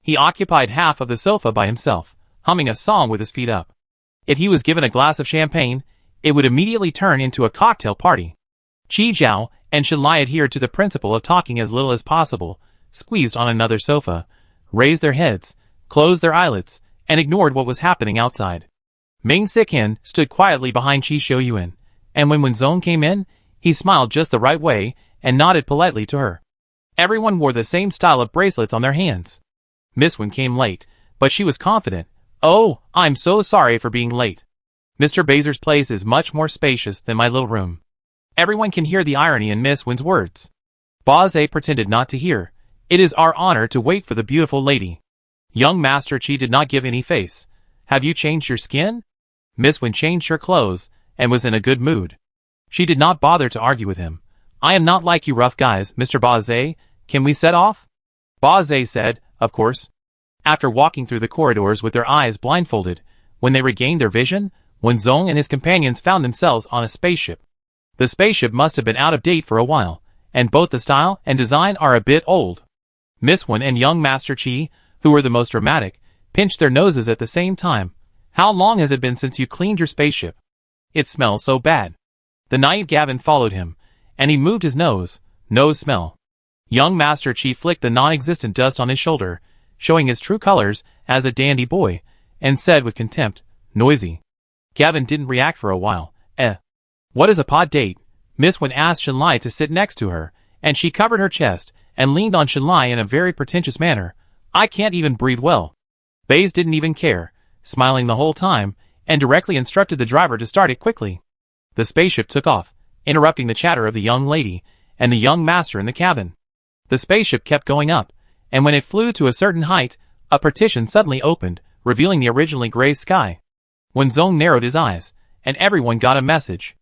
He occupied half of the sofa by himself, humming a song with his feet up. If he was given a glass of champagne, it would immediately turn into a cocktail party. Qi Zhao and Shenlai adhered to the principle of talking as little as possible, squeezed on another sofa, raised their heads, closed their eyelids, and ignored what was happening outside. Ming Sikin stood quietly behind Qi Shouyuan, and when Wenzong came in, he smiled just the right way and nodded politely to her. Everyone wore the same style of bracelets on their hands. Miss Wen came late, but she was confident. "Oh, I'm so sorry for being late. Mr. Bazer's place is much more spacious than my little room." Everyone can hear the irony in Miss Wen's words. Ba Zei pretended not to hear. "It is our honor to wait for the beautiful lady." Young Master Qi did not give any face. "Have you changed your skin?" Miss Wen changed her clothes and was in a good mood. She did not bother to argue with him. "I am not like you rough guys, Mr. Ba Zei. Can we set off?" Ba Zei said, "Of course." After walking through the corridors with their eyes blindfolded, when they regained their vision, Wenzong and his companions found themselves on a spaceship. The spaceship must have been out of date for a while, and both the style and design are a bit old. Miss Wen and young Master Qi, who were the most dramatic, pinched their noses at the same time. "How long has it been since you cleaned your spaceship? It smells so bad." The naive Gavin followed him, and he moved his nose smell. Young Master Qi flicked the non-existent dust on his shoulder, showing his true colors as a dandy boy, and said with contempt, "Noisy." Gavin didn't react for a while. What is a pod date?" Miss Wen asked Shenlai to sit next to her, and she covered her chest and leaned on Shenlai in a very pretentious manner. "I can't even breathe well." Baze didn't even care, smiling the whole time, and directly instructed the driver to start it quickly. The spaceship took off, interrupting the chatter of the young lady and the young master in the cabin. The spaceship kept going up, and when it flew to a certain height, a partition suddenly opened, revealing the originally gray sky. Wenzong narrowed his eyes, and everyone got a message.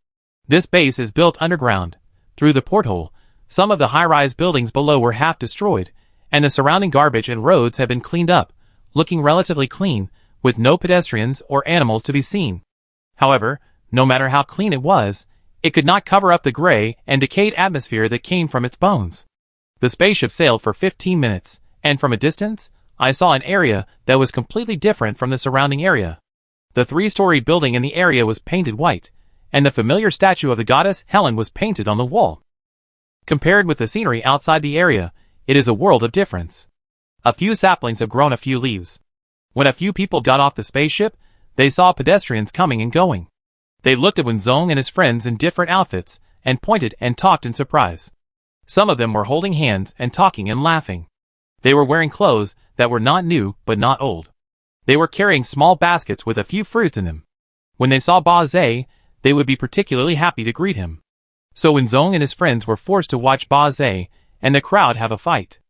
This base is built underground. Through the porthole, some of the high-rise buildings below were half destroyed, and the surrounding garbage and roads have been cleaned up, looking relatively clean, with no pedestrians or animals to be seen. However, no matter how clean it was, it could not cover up the gray and decayed atmosphere that came from its bones. The spaceship sailed for 15 minutes, and from a distance, I saw an area that was completely different from the surrounding area. The 3-story building in the area was painted white, and the familiar statue of the goddess Helen was painted on the wall. Compared with the scenery outside the area, it is a world of difference. A few saplings have grown a few leaves. When a few people got off the spaceship, they saw pedestrians coming and going. They looked at Wenzong and his friends in different outfits, and pointed and talked in surprise. Some of them were holding hands and talking and laughing. They were wearing clothes that were not new but not old. They were carrying small baskets with a few fruits in them. When they saw Ba Zei, they would be particularly happy to greet him. So Wenzong and his friends were forced to watch Ba Zei and the crowd have a fight.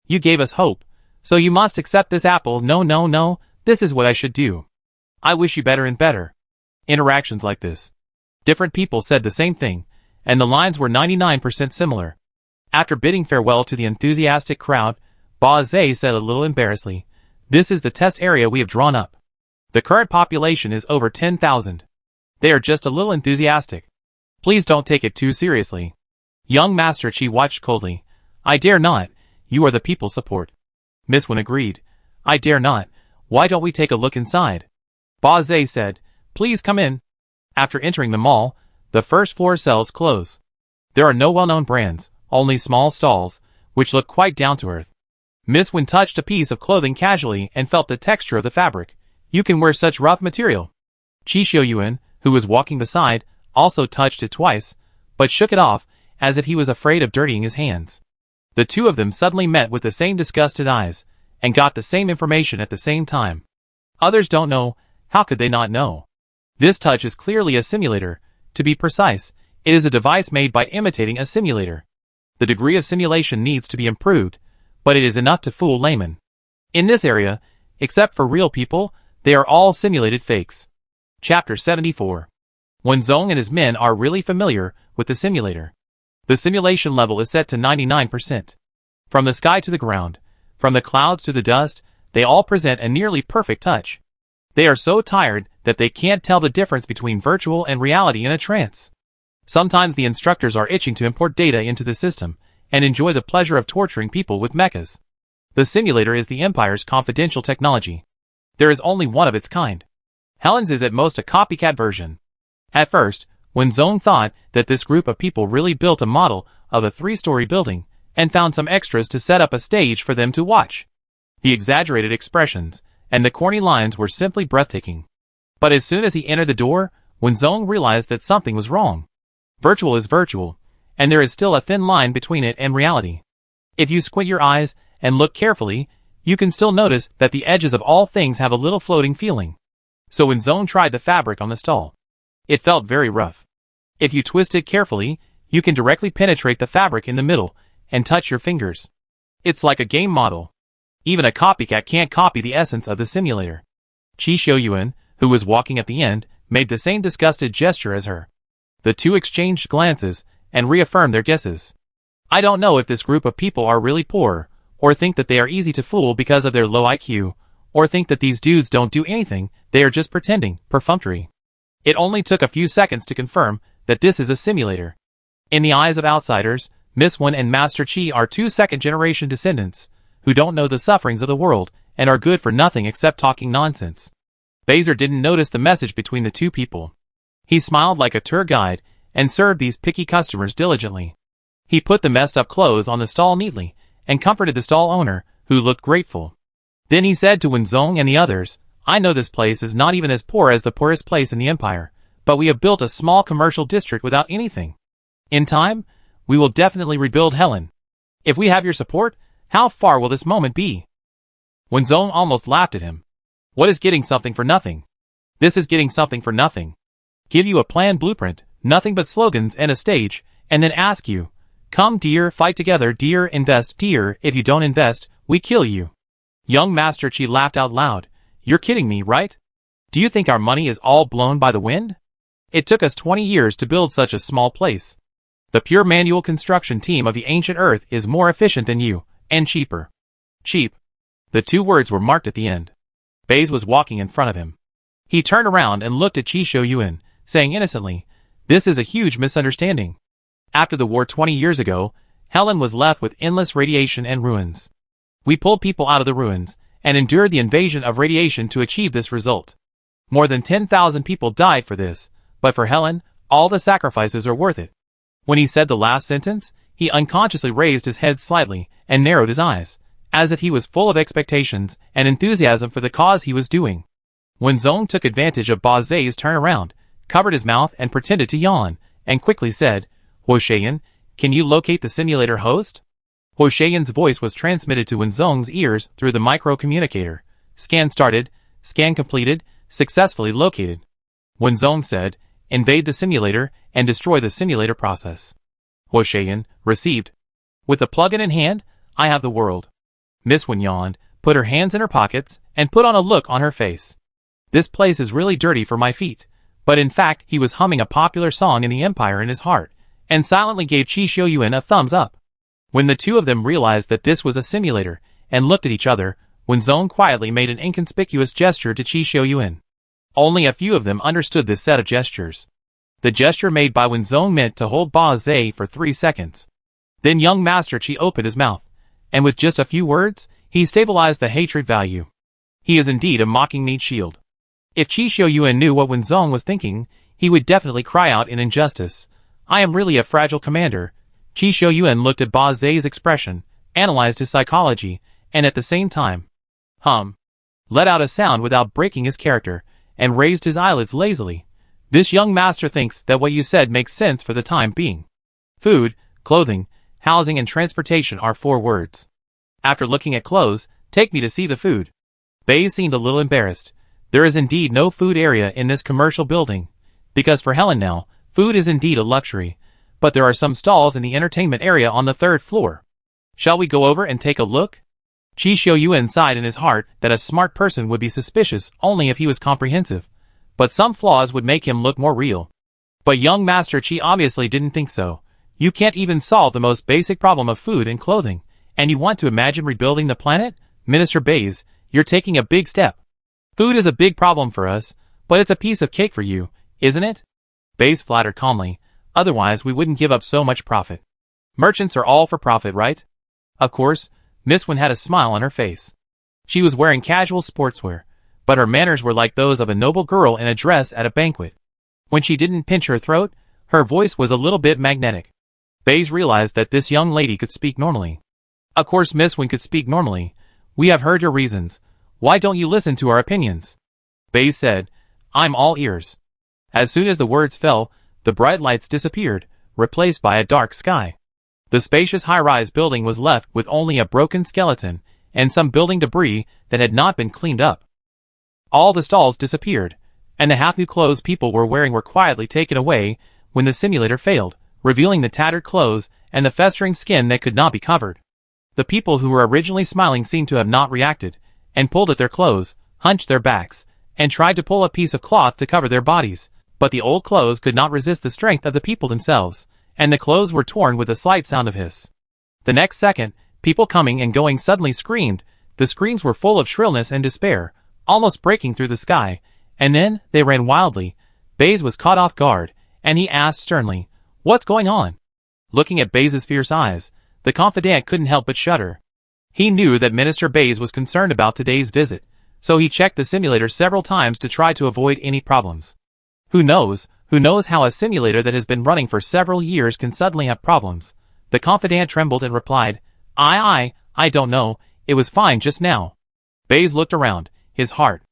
"You gave us hope, so you must accept this apple. No, this is what I should do. I wish you better and better." Interactions like this. Different people said the same thing, and the lines were 99% similar. After bidding farewell to the enthusiastic crowd, Ba Zei said a little embarrassedly, "This is the test area we have drawn up. The current population is over 10,000. They are just a little enthusiastic. Please don't take it too seriously." Young Master Qi watched coldly. "I dare not. You are the people's support." Miss Wen agreed. "I dare not. Why don't we take a look inside?" Ba Zei said, "Please come in." After entering the mall, the first floor sells clothes. There are no well-known brands, only small stalls, which look quite down to earth. Miss Wen touched a piece of clothing casually and felt the texture of the fabric. "You can wear such rough material." Qi Shouyuan, who was walking beside, also touched it twice, but shook it off, as if he was afraid of dirtying his hands. The two of them suddenly met with the same disgusted eyes, and got the same information at the same time. Others don't know, how could they not know? This touch is clearly a simulator. To be precise, it is a device made by imitating a simulator. The degree of simulation needs to be improved, but it is enough to fool laymen. In this area, except for real people, they are all simulated fakes. Chapter 74. Wenzong and his men are really familiar with the simulator. The simulation level is set to 99%. From the sky to the ground, from the clouds to the dust, they all present a nearly perfect touch. They are so tired that they can't tell the difference between virtual and reality in a trance. Sometimes the instructors are itching to import data into the system and enjoy the pleasure of torturing people with mechas. The simulator is the Empire's confidential technology. There is only one of its kind. Helen's is at most a copycat version. At first, when Zone thought that this group of people really built a model of a 3-story building and found some extras to set up a stage for them to watch. The exaggerated expressions and the corny lines were simply breathtaking. But as soon as he entered the door, when Zone realized that something was wrong. Virtual is virtual, and there is still a thin line between it and reality. If you squint your eyes and look carefully, you can still notice that the edges of all things have a little floating feeling. So when Zone tried the fabric on the stall, it felt very rough. If you twist it carefully, you can directly penetrate the fabric in the middle and touch your fingers. It's like a game model. Even a copycat can't copy the essence of the simulator. Chi Xiuyuan, who was walking at the end, made the same disgusted gesture as her. The two exchanged glances and reaffirmed their guesses. I don't know if this group of people are really poor, or think that they are easy to fool because of their low IQ, or think that these dudes don't do anything, they are just pretending, perfunctory. It only took a few seconds to confirm that this is a simulator. In the eyes of outsiders, Miss Wen and Master Chi are 2 second-generation descendants, who don't know the sufferings of the world, and are good for nothing except talking nonsense. Baser didn't notice the message between the two people. He smiled like a tour guide, and served these picky customers diligently. He put the messed up clothes on the stall neatly, and comforted the stall owner, who looked grateful. Then he said to Wenzong and the others, I know this place is not even as poor as the poorest place in the Empire, but we have built a small commercial district without anything. In time, we will definitely rebuild Helen. If we have your support, how far will this moment be? Wenzong almost laughed at him. What is getting something for nothing? This is getting something for nothing. Give you a planned blueprint, nothing but slogans and a stage, and then ask you, come dear, fight together dear, invest dear, if you don't invest, we kill you. Young Master Chi laughed out loud. You're kidding me, right? Do you think our money is all blown by the wind? It took us 20 years to build such a small place. The pure manual construction team of the ancient Earth is more efficient than you, and cheaper. Cheap. The 2 words were marked at the end. Baze was walking in front of him. He turned around and looked at Chi Xiuyuan, saying innocently, this is a huge misunderstanding. After the war 20 years ago, Helen was left with endless radiation and ruins. We pulled people out of the ruins, and endured the invasion of radiation to achieve this result. More than 10,000 people died for this, but for Helen, all the sacrifices are worth it. When he said the last sentence, he unconsciously raised his head slightly and narrowed his eyes, as if he was full of expectations and enthusiasm for the cause he was doing. When Zong took advantage of Ba Zai's turnaround, covered his mouth and pretended to yawn, and quickly said, Huosheyan, can you locate the simulator host? Huosheyan's voice was transmitted to Wenzong's ears through the micro-communicator. Scan started, scan completed, successfully located. Wenzong said, invade the simulator and destroy the simulator process. Huosheyan, received. With the plug-in in hand, I have the world. Miss Wen yawned, put her hands in her pockets, and put on a look on her face. This place is really dirty for my feet, but in fact he was humming a popular song in the Empire in his heart, and silently gave Chi Xiuyuan a thumbs up. When the two of them realized that this was a simulator, and looked at each other, Wenzong quietly made an inconspicuous gesture to Chi Xiuyuan. Only a few of them understood this set of gestures. The gesture made by Wenzong meant to hold Ba Zai for 3 seconds. Then young Master Chi opened his mouth, and with just a few words, he stabilized the hatred value. He is indeed a mocking meat shield. If Chi Xiuyuan knew what Wenzong was thinking, he would definitely cry out in injustice. I am really a fragile commander. Chi Xiuyuan looked at Ba Zai's expression, analyzed his psychology, and at the same time, let out a sound without breaking his character, and raised his eyelids lazily. This young master thinks that what you said makes sense for the time being. Food, clothing, housing and transportation are 4 words. After looking at clothes, take me to see the food. Baze seemed a little embarrassed. There is indeed no food area in this commercial building, because for Helen now, food is indeed a luxury, but there are some stalls in the entertainment area on the 3rd floor. Shall we go over and take a look? Chi Xiuyuan sighed in his heart that a smart person would be suspicious only if he was comprehensive, but some flaws would make him look more real. But young Master Chi obviously didn't think so. You can't even solve the most basic problem of food and clothing, and you want to imagine rebuilding the planet? Minister Baze, you're taking a big step. Food is a big problem for us, But it's a piece of cake for you, isn't it? Baze flattered calmly, otherwise we wouldn't give up so much profit. Merchants are all for profit, right? Of course, Miss Wen had a smile on her face. She was wearing casual sportswear, but her manners were like those of a noble girl in a dress at a banquet. When she didn't pinch her throat, her voice was a little bit magnetic. Baze realized that this young lady could speak normally. Of course Miss Wen could speak normally. We have heard your reasons. Why don't you listen to our opinions? Baze said, I'm all ears. As soon as the words fell, the bright lights disappeared, replaced by a dark sky. The spacious high-rise building was left with only a broken skeleton and some building debris that had not been cleaned up. All the stalls disappeared, and the half-new clothes people were wearing were quietly taken away when the simulator failed, revealing the tattered clothes and the festering skin that could not be covered. The people who were originally smiling seemed to have not reacted, and pulled at their clothes, hunched their backs, and tried to pull a piece of cloth to cover their bodies, but the old clothes could not resist the strength of the people themselves, and the clothes were torn with a slight sound of hiss. The next second, people coming and going suddenly screamed. The screams were full of shrillness and despair, almost breaking through the sky, and then they ran wildly. Baze was caught off guard, and he asked sternly, What's going on? Looking at Baze's fierce eyes, the confidant couldn't help but shudder. He knew that Minister Baze was concerned about today's visit, so he checked the simulator several times to try to avoid any problems. Who knows how a simulator that has been running for several years can suddenly have problems? The confidant trembled and replied, I don't know, it was fine just now. Baze looked around, his heart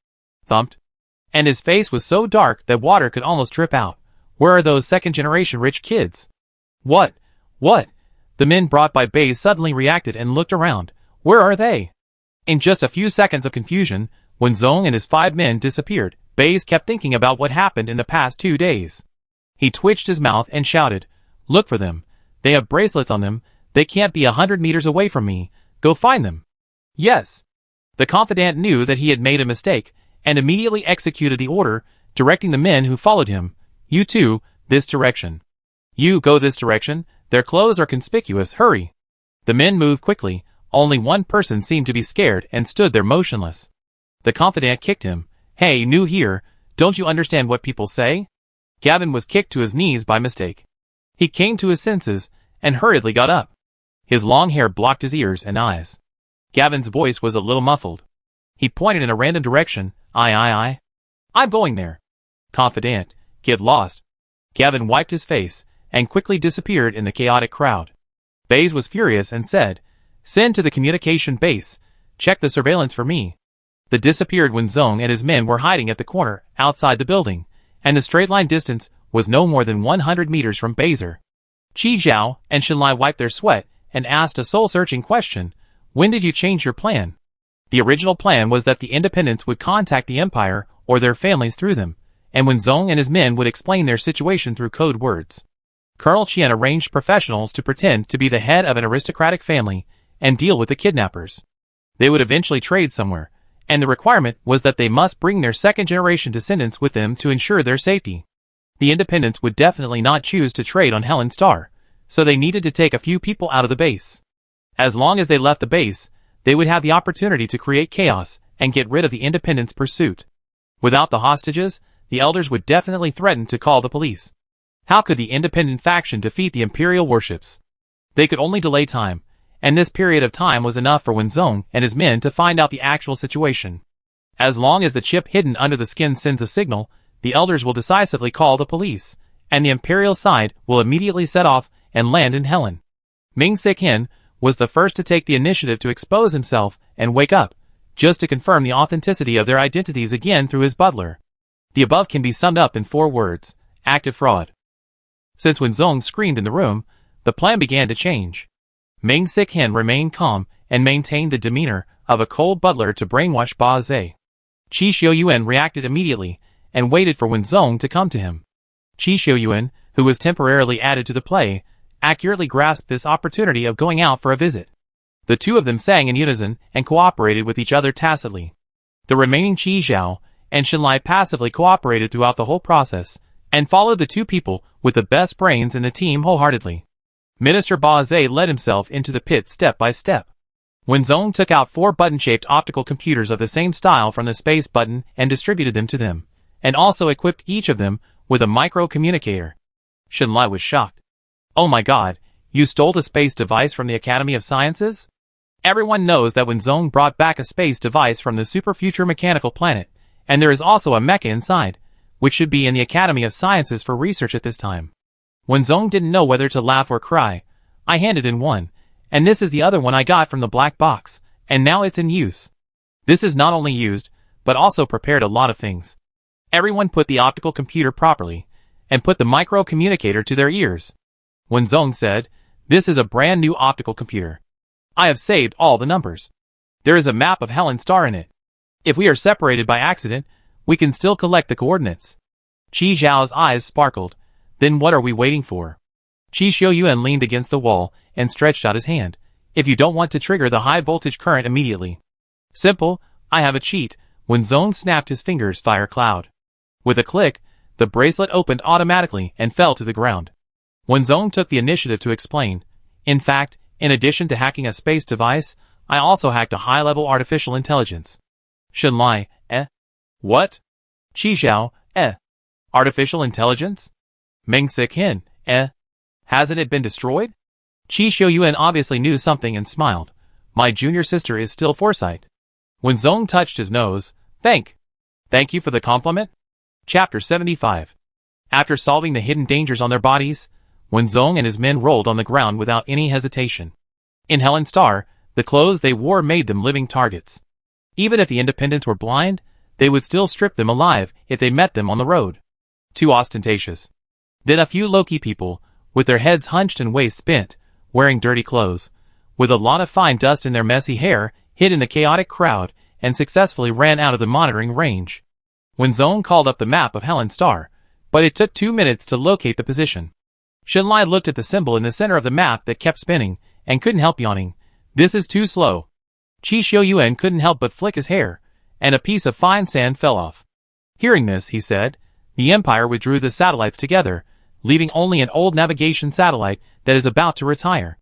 thumped, and his face was so dark that water could almost drip out. Where are those second-generation rich kids? What? The men brought by Baze suddenly reacted and looked around. Where are they? In just a few seconds of confusion, when Zong and his 5 men disappeared, Baze kept thinking about what happened in the past 2 days. He twitched his mouth and shouted, Look for them. They have bracelets on them. They can't be 100 meters away from me. Go find them. Yes. The confidant knew that he had made a mistake, and immediately executed the order, directing the men who followed him. You two, this direction. You go this direction. Their clothes are conspicuous. Hurry. The men moved quickly. Only one person seemed to be scared and stood there motionless. The confidant kicked him. Hey, new here, don't you understand what people say? Gavin was kicked to his knees by mistake. He came to his senses and hurriedly got up. His long hair blocked his ears and eyes. Gavin's voice was a little muffled. He pointed in a random direction. I'm going there. Confidant, get lost. Gavin wiped his face and quickly disappeared in the chaotic crowd. Baze was furious and said, Send to the communication base. Check the surveillance for me. The disappeared when Zong and his men were hiding at the corner outside the building, and the straight-line distance was no more than 100 meters from Bazer. Qi Zhao and Shenlai wiped their sweat and asked a soul-searching question. When did you change your plan? The original plan was that the independents would contact the Empire or their families through them, and when Zong and his men would explain their situation through code words. Colonel Qian arranged professionals to pretend to be the head of an aristocratic family and deal with the kidnappers. They would eventually trade somewhere, and the requirement was that they must bring their second-generation descendants with them to ensure their safety. The independents would definitely not choose to trade on Helen Star, so they needed to take a few people out of the base. As long as they left the base, they would have the opportunity to create chaos and get rid of the independents' pursuit. Without the hostages, the elders would definitely threaten to call the police. How could the independent faction defeat the imperial warships? They could only delay time, and this period of time was enough for Wenzong and his men to find out the actual situation. As long as the chip hidden under the skin sends a signal, the elders will decisively call the police, and the imperial side will immediately set off and land in Helen. Ming Sikhin was the first to take the initiative to expose himself and wake up, just to confirm the authenticity of their identities again through his butler. The above can be summed up in 4 words: active fraud. Since Wenzong screamed in the room, the plan began to change. Ming Sikhin remained calm and maintained the demeanor of a cold butler to brainwash Ba Zhe. Qi Xiuyuan reacted immediately and waited for Wenzong to come to him. Qi Xiuyuan, who was temporarily added to the play, accurately grasped this opportunity of going out for a visit. The two of them sang in unison and cooperated with each other tacitly. The remaining Qi Zhao and Shenlai passively cooperated throughout the whole process and followed the two people with the best brains in the team wholeheartedly. Minister Ba Zhe led himself into the pit step by step. Wenzong took out 4 button-shaped optical computers of the same style from the space button and distributed them to them, and also equipped each of them with a micro-communicator. Shenlai was shocked. Oh my god, you stole the space device from the Academy of Sciences? Everyone knows that when Zong brought back a space device from the super future mechanical planet, and there is also a mecha inside, which should be in the Academy of Sciences for research at this time. When Zong didn't know whether to laugh or cry, I handed in one, and this is the other one I got from the black box, and now it's in use. This is not only used, but also prepared a lot of things. Everyone put the optical computer properly, and put the micro communicator to their ears. When Zong said, this is a brand new optical computer. I have saved all the numbers. There is a map of Helen Star in it. If we are separated by accident, we can still collect the coordinates. Qi Zhao's eyes sparkled. Then what are we waiting for? Qi Xiuyuan leaned against the wall and stretched out his hand. If you don't want to trigger the high voltage current immediately. Simple, I have a cheat. When Zong snapped his fingers, fire cloud. With a click, the bracelet opened automatically and fell to the ground. When Zong took the initiative to explain, in fact, in addition to hacking a space device, I also hacked a high-level artificial intelligence. Shenlai, What? Qi Zhao, Artificial intelligence? Meng Sikin, Hasn't it been destroyed? Qi Xiuyuan obviously knew something and smiled. My junior sister is still foresight. When Zong touched his nose, Thank you for the compliment. Chapter 75. After solving the hidden dangers on their bodies, when Zong and his men rolled on the ground without any hesitation. In Helen Star, the clothes they wore made them living targets. Even if the Independents were blind, they would still strip them alive if they met them on the road. Too ostentatious. Then a few Loki people, with their heads hunched and waists bent, wearing dirty clothes, with a lot of fine dust in their messy hair, hid in the chaotic crowd, and successfully ran out of the monitoring range. When Zong called up the map of Helen Star, but it took 2 minutes to locate the position. Shenlai looked at the symbol in the center of the map that kept spinning, and couldn't help yawning. This is too slow. Qi Xiuyuan couldn't help but flick his hair, and a piece of fine sand fell off. Hearing this, he said, the Empire withdrew the satellites together, leaving only an old navigation satellite that is about to retire.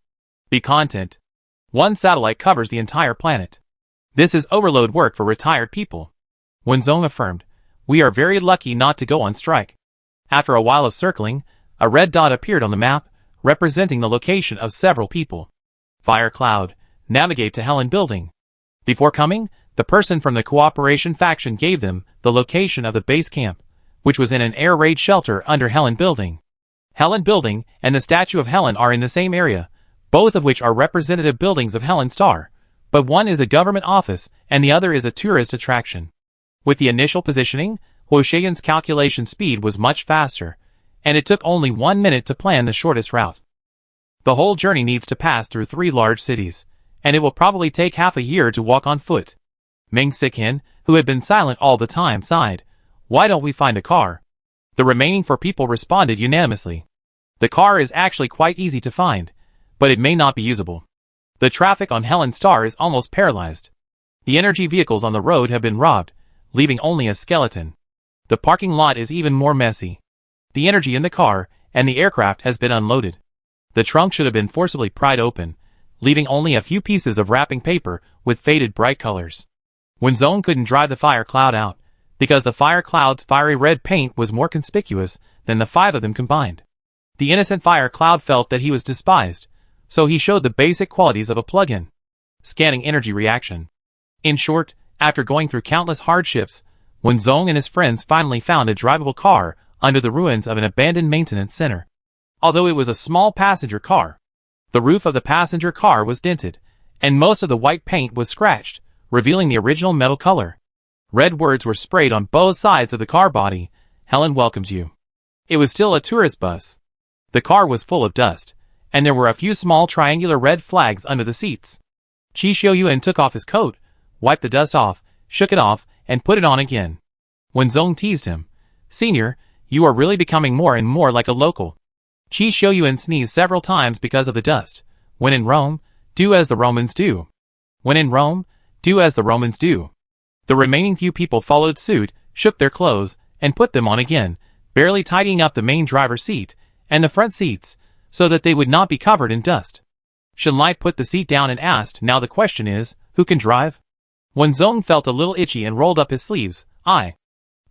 Be content. One satellite covers the entire planet. This is overload work for retired people. When Zong affirmed, we are very lucky not to go on strike. After a while of circling, a red dot appeared on the map, representing the location of several people. Fire cloud, navigate to Helen Building. Before coming, the person from the Cooperation faction gave them the location of the base camp, which was in an air raid shelter under Helen Building. Helen Building and the statue of Helen are in the same area, both of which are representative buildings of Helen Star, but one is a government office and the other is a tourist attraction. With the initial positioning, Huo Shaiyan's calculation speed was much faster, and it took only 1 minute to plan the shortest route. The whole journey needs to pass through 3 large cities, and it will probably take half a year to walk on foot. Meng Sikin, who had been silent all the time, sighed. Why don't we find a car? The remaining 4 people responded unanimously. The car is actually quite easy to find, but it may not be usable. The traffic on Helen Star is almost paralyzed. The energy vehicles on the road have been robbed, leaving only a skeleton. The parking lot is even more messy. The energy in the car and the aircraft has been unloaded. The trunk should have been forcibly pried open, leaving only a few pieces of wrapping paper with faded bright colors. When Zong couldn't drive the fire cloud out, because the fire cloud's fiery red paint was more conspicuous than the 5 of them combined. The innocent fire cloud felt that he was despised, so he showed the basic qualities of a plug-in. Scanning energy reaction. In short, after going through countless hardships, when Zong and his friends finally found a drivable car under the ruins of an abandoned maintenance center. Although it was a small passenger car, the roof of the passenger car was dented, and most of the white paint was scratched, revealing the original metal color. Red words were sprayed on both sides of the car body. Helen welcomes you. It was still a tourist bus. The car was full of dust, and there were a few small triangular red flags under the seats. Qi Xiuyuan took off his coat, wiped the dust off, shook it off, and put it on again. When Zong teased him, Senior, you are really becoming more and more like a local. Qi Xiuyuan sneezed several times because of the dust. When in Rome, do as the Romans do. When in Rome, do as the Romans do. The remaining few people followed suit, shook their clothes, and put them on again, barely tidying up the main driver's seat and the front seats, so that they would not be covered in dust. Shenlai put the seat down and asked, now the question is, who can drive? When Zong felt a little itchy and rolled up his sleeves, I.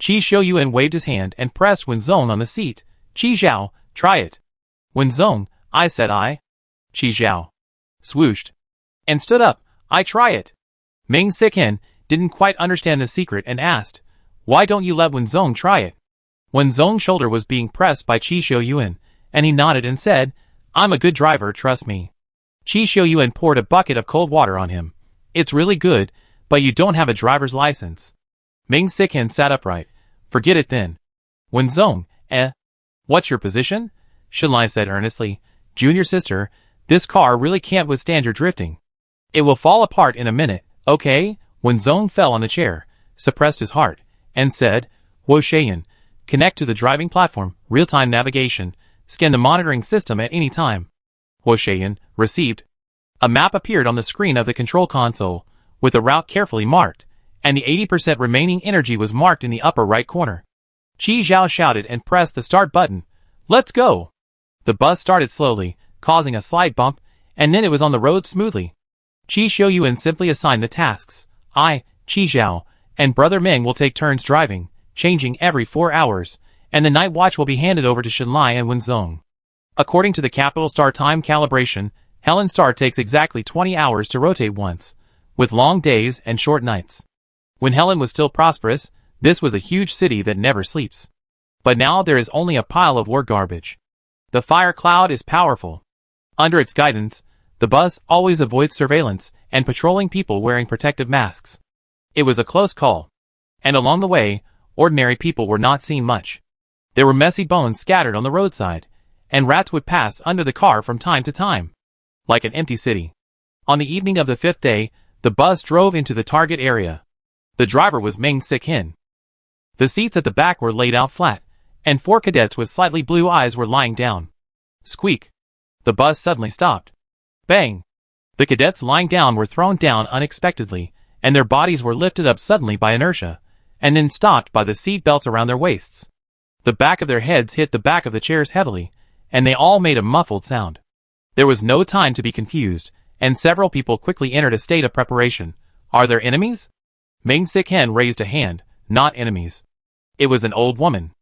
Qi Shouyuan waved his hand and pressed Wenzong on the seat. Qi Zhao, try it. Wenzong, I said I. Qi Zhao swooshed and stood up. I try it. Ming Sikin didn't quite understand the secret and asked, why don't you let Wenzong try it? Wenzong's shoulder was being pressed by Qi Shouyuan, and he nodded and said, I'm a good driver, trust me. Qi Shouyuan poured a bucket of cold water on him. It's really good, but you don't have a driver's license. Ming Sikin sat upright. Forget it then. Wenzong, what's your position? Shenlai said earnestly. Junior sister, this car really can't withstand your drifting. It will fall apart in a minute, okay? Wenzong fell on the chair, suppressed his heart, and said, Wo Shayan, connect to the driving platform, real-time navigation, scan the monitoring system at any time. Wo Shayan received. A map appeared on the screen of the control console, with a route carefully marked, and the 80% remaining energy was marked in the upper right corner. Qi Zhao shouted and pressed the start button. Let's go! The bus started slowly, causing a slight bump, and then it was on the road smoothly. Qi Shouyuan simply assigned the tasks. I, Qi Zhao, and Brother Ming will take turns driving, changing every 4 hours, and the night watch will be handed over to Shenlai and Wenzong. According to the capital star time calibration, Helen Star takes exactly 20 hours to rotate once, with long days and short nights. When Helen was still prosperous, this was a huge city that never sleeps. But now there is only a pile of war garbage. The fire cloud is powerful. Under its guidance, the bus always avoids surveillance and patrolling people wearing protective masks. It was a close call. And along the way, ordinary people were not seen much. There were messy bones scattered on the roadside, and rats would pass under the car from time to time. Like an empty city. On the evening of the 5th day, the bus drove into the target area. The driver was Ming Sik-hin. The seats at the back were laid out flat, and 4 cadets with slightly blue eyes were lying down. Squeak. The bus suddenly stopped. Bang. The cadets lying down were thrown down unexpectedly, and their bodies were lifted up suddenly by inertia, and then stopped by the seat belts around their waists. The back of their heads hit the back of the chairs heavily, and they all made a muffled sound. There was no time to be confused, and several people quickly entered a state of preparation. Are there enemies? Ming Sik-hen raised a hand. Not enemies. It was an old woman.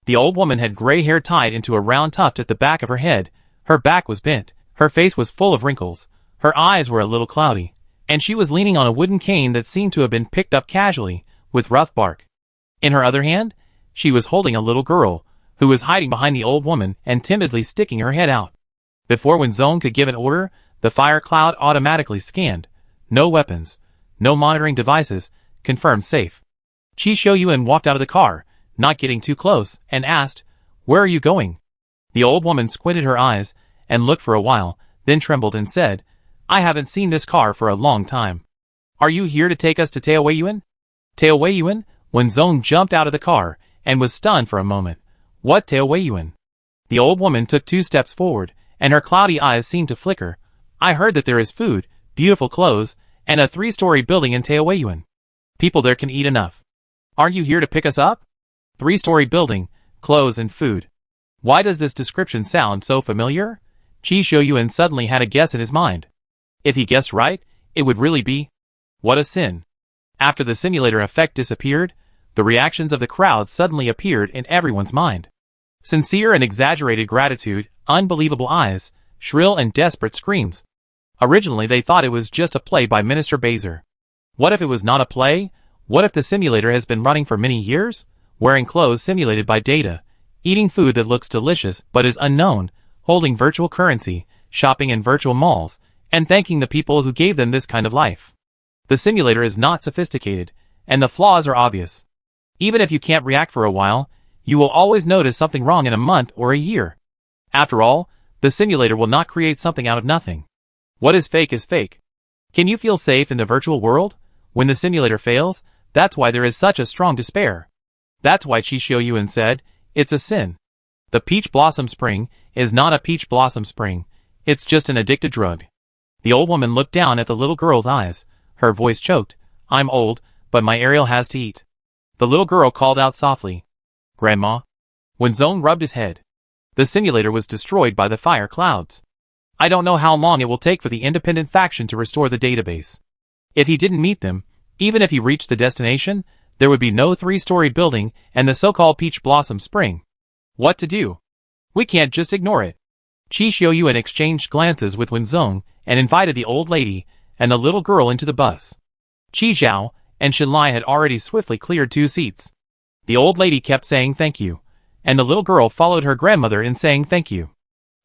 The old woman had gray hair tied into a round tuft at the back of her head. Her back was bent. Her face was full of wrinkles. Her eyes were a little cloudy, and she was leaning on a wooden cane that seemed to have been picked up casually, with rough bark. In her other hand, she was holding a little girl, who was hiding behind the old woman and timidly sticking her head out. Before Wenzong could give an order, the fire cloud automatically scanned. No weapons, no monitoring devices, confirmed safe. Qi Shouyuan walked out of the car, not getting too close, and asked, Where are you going? The old woman squinted her eyes, and looked for a while, then trembled and said, I haven't seen this car for a long time. Are you here to take us to Taoweiyuan? Taoweiyuan? Wenzong jumped out of the car, and was stunned for a moment. What Taoweiyuan? The old woman took 2 steps forward, and her cloudy eyes seemed to flicker. I heard that there is food, beautiful clothes, and a 3-story building in Taoweiyuan. People there can eat enough. Aren't you here to pick us up? 3-story building, clothes and food. Why does this description sound so familiar? Qi Shouyuan suddenly had a guess in his mind. If he guessed right, it would really be. What a sin. After the simulator effect disappeared, the reactions of the crowd suddenly appeared in everyone's mind. Sincere and exaggerated gratitude, unbelievable eyes, shrill and desperate screams. Originally they thought it was just a play by Minister Baser. What if it was not a play? What if the simulator has been running for many years? Wearing clothes simulated by data, eating food that looks delicious but is unknown, holding virtual currency, shopping in virtual malls, and thanking the people who gave them this kind of life. The simulator is not sophisticated, and the flaws are obvious. Even if you can't react for a while, you will always notice something wrong in a month or a year. After all, the simulator will not create something out of nothing. What is fake is fake. Can you feel safe in the virtual world? When the simulator fails, that's why there is such a strong despair. That's why Qi Shouyuan said, it's a sin. The peach blossom spring is not a peach blossom spring. It's just an addictive drug. The old woman looked down at the little girl's eyes. Her voice choked. I'm old, but my Ariel has to eat. The little girl called out softly. Grandma. Wenzong rubbed his head. The simulator was destroyed by the fire clouds. I don't know how long it will take for the independent faction to restore the database. If he didn't meet them, even if he reached the destination, there would be no three-storied building and the so-called Peach Blossom Spring. What to do? We can't just ignore it. Qi Xiaoyuan exchanged glances with Wenzong and invited the old lady and the little girl into the bus. Qi Zhao and Xinlai had already swiftly cleared 2 seats. The old lady kept saying thank you, and the little girl followed her grandmother in saying thank you.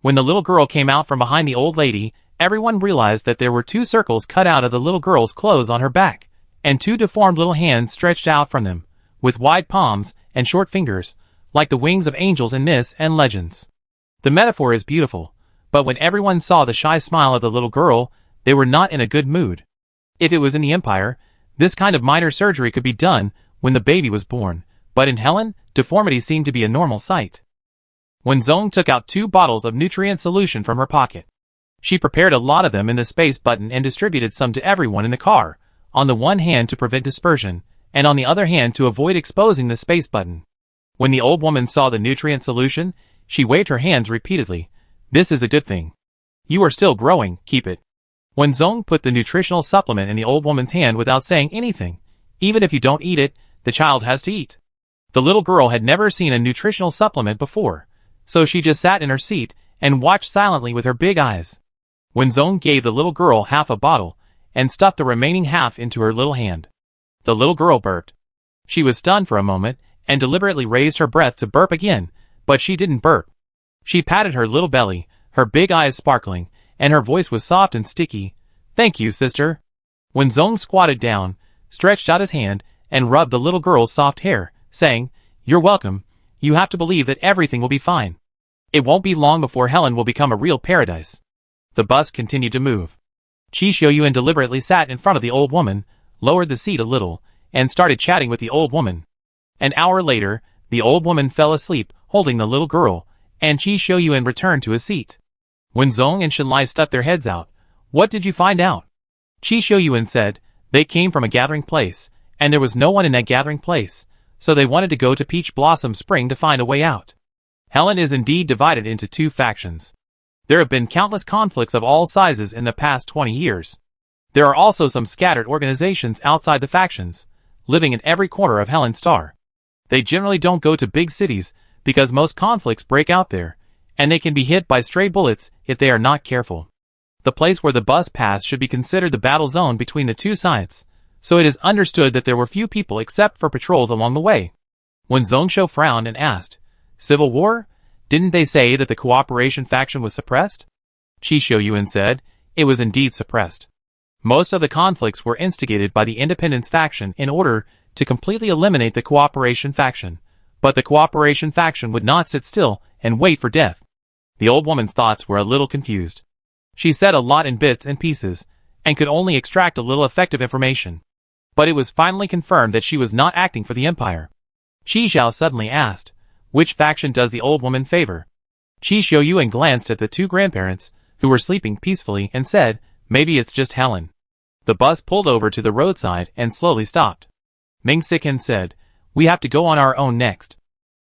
When the little girl came out from behind the old lady, everyone realized that there were 2 circles cut out of the little girl's clothes on her back, and 2 deformed little hands stretched out from them, with wide palms and short fingers, like the wings of angels in myths and legends. The metaphor is beautiful, but when everyone saw the shy smile of the little girl, they were not in a good mood. If it was in the Empire, this kind of minor surgery could be done when the baby was born, but in Helen, deformity seemed to be a normal sight. Wenzong took out 2 bottles of nutrient solution from her pocket. She prepared a lot of them in the space button and distributed some to everyone in the car, on the one hand to prevent dispersion, and on the other hand to avoid exposing the space button. When the old woman saw the nutrient solution, she waved her hands repeatedly. This is a good thing. You are still growing, keep it. Wenzong put the nutritional supplement in the old woman's hand without saying anything. Even if you don't eat it, the child has to eat. The little girl had never seen a nutritional supplement before, so she just sat in her seat and watched silently with her big eyes. Wenzong gave the little girl half a bottle and stuffed the remaining half into her little hand. The little girl burped. She was stunned for a moment and deliberately raised her breath to burp again, but she didn't burp. She patted her little belly, her big eyes sparkling, and her voice was soft and sticky. Thank you, sister. Wenzong squatted down, stretched out his hand, and rubbed the little girl's soft hair, saying, You're welcome. You have to believe that everything will be fine. It won't be long before Helen will become a real paradise. The bus continued to move. Qi Xiaoyuan deliberately sat in front of the old woman, lowered the seat a little, and started chatting with the old woman. An hour later, the old woman fell asleep, holding the little girl, and Qi Xiaoyuan returned to his seat. Wenzong and Xinlai stuck their heads out. What did you find out? Qi Xiaoyuan said, They came from a gathering place, and there was no one in that gathering place, so they wanted to go to Peach Blossom Spring to find a way out. Helen is indeed divided into 2 factions. There have been countless conflicts of all sizes in the past 20 years. There are also some scattered organizations outside the factions, living in every corner of Helen's star. They generally don't go to big cities because most conflicts break out there, and they can be hit by stray bullets if they are not careful. The place where the bus passed should be considered the battle zone between the 2 sides, so it is understood that there were few people except for patrols along the way. When Zhongshu frowned and asked, Civil war? Didn't they say that the cooperation faction was suppressed? Qi Xiaoyuan said, It was indeed suppressed. Most of the conflicts were instigated by the independence faction in order to completely eliminate the cooperation faction, but the cooperation faction would not sit still and wait for death. The old woman's thoughts were a little confused. She said a lot in bits and pieces, and could only extract a little effective information. But it was finally confirmed that she was not acting for the Empire. Qi Zhao suddenly asked, Which faction does the old woman favor? Qi Xiaoyuan glanced at the 2 grandparents, who were sleeping peacefully, and said, Maybe it's just Helen. The bus pulled over to the roadside and slowly stopped. Ming Siken said, We have to go on our own next.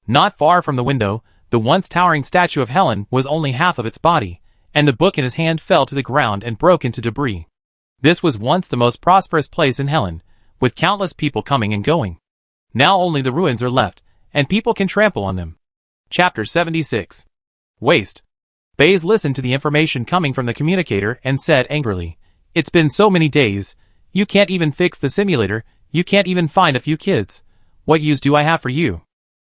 Not far from the window, the once towering statue of Helen was only half of its body, and the book in his hand fell to the ground and broke into debris. This was once the most prosperous place in Helen, with countless people coming and going. Now only the ruins are left, and people can trample on them. Chapter 76. Waste. Baze listened to the information coming from the communicator and said angrily, It's been so many days. You can't even fix the simulator, you can't even find a few kids. What use do I have for you?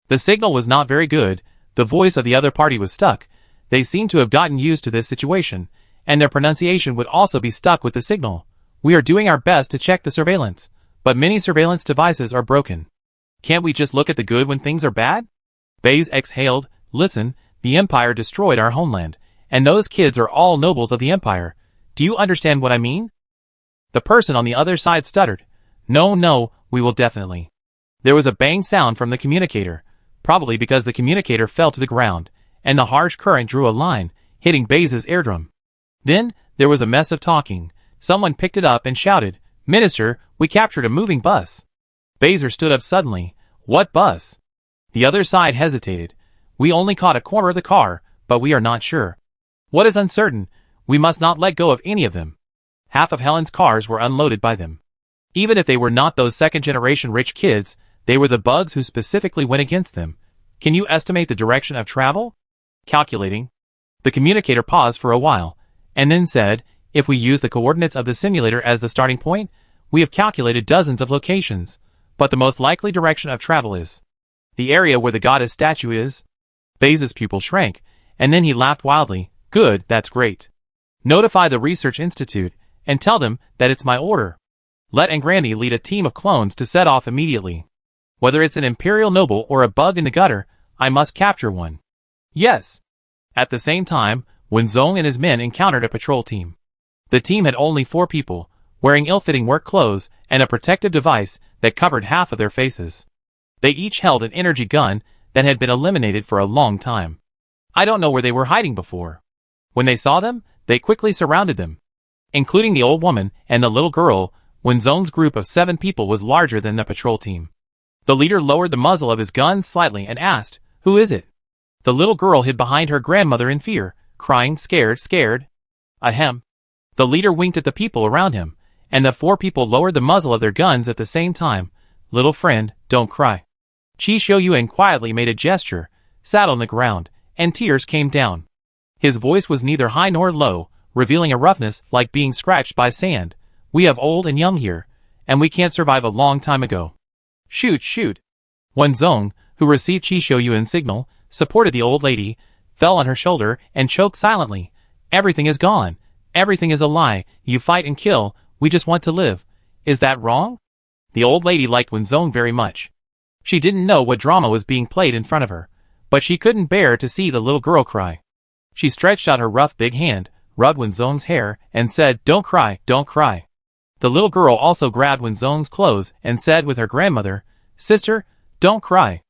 The signal was not very good, the voice of the other party was stuck. They seemed to have gotten used to this situation, and their pronunciation would also be stuck with the signal. We are doing our best to check the surveillance, but many surveillance devices are broken. Can't we just look at the good when things are bad? Baze exhaled, Listen, the Empire destroyed our homeland, and those kids are all nobles of the Empire. Do you understand what I mean? The person on the other side stuttered. No, we will definitely. There was a bang sound from the communicator, probably because the communicator fell to the ground, and the harsh current drew a line, hitting Baze's eardrum. Then, there was a mess of talking. Someone picked it up and shouted, Minister, we captured a moving bus. Bazer stood up suddenly. What bus? The other side hesitated. We only caught a corner of the car, but we are not sure. What is uncertain? We must not let go of any of them. Half of Helen's cars were unloaded by them. Even if they were not those second-generation rich kids, they were the bugs who specifically went against them. Can you estimate the direction of travel? Calculating. The communicator paused for a while, and then said, if we use the coordinates of the simulator as the starting point, we have calculated dozens of locations, but the most likely direction of travel is the area where the goddess statue is. Baze's pupil shrank, and then he laughed wildly. Good, that's great. Notify the Research Institute, and tell them that it's my order. Let Angrandy lead a team of clones to set off immediately. Whether it's an Imperial noble or a bug in the gutter, I must capture one. Yes. At the same time, when Zong and his men encountered a patrol team. The team had only 4 people, wearing ill-fitting work clothes and a protective device that covered half of their faces. They each held an energy gun that had been eliminated for a long time. I don't know where they were hiding before. When they saw them, they quickly surrounded them, including the old woman and the little girl. When Zong's group of 7 people was larger than the patrol team. The leader lowered the muzzle of his gun slightly and asked, who is it? The little girl hid behind her grandmother in fear, crying, scared, scared. Ahem. The leader winked at the people around him, and the 4 people lowered the muzzle of their guns at the same time. Little friend, don't cry. Qi Shouyuan quietly made a gesture, sat on the ground, and tears came down. His voice was neither high nor low, revealing a roughness like being scratched by sand. We have old and young here, and we can't survive a long time ago. Shoot, shoot. When Zong, who received Qi Shouyuan's signal, supported the old lady, fell on her shoulder and choked silently. Everything is gone. Everything is a lie. You fight and kill. We just want to live. Is that wrong? The old lady liked Wen Zong very much. She didn't know what drama was being played in front of her, but she couldn't bear to see the little girl cry. She stretched out her rough big hand, rubbed Wen Zong's hair, and said, don't cry, don't cry. The little girl also grabbed Wen Zong's clothes and said with her grandmother, sister, don't cry.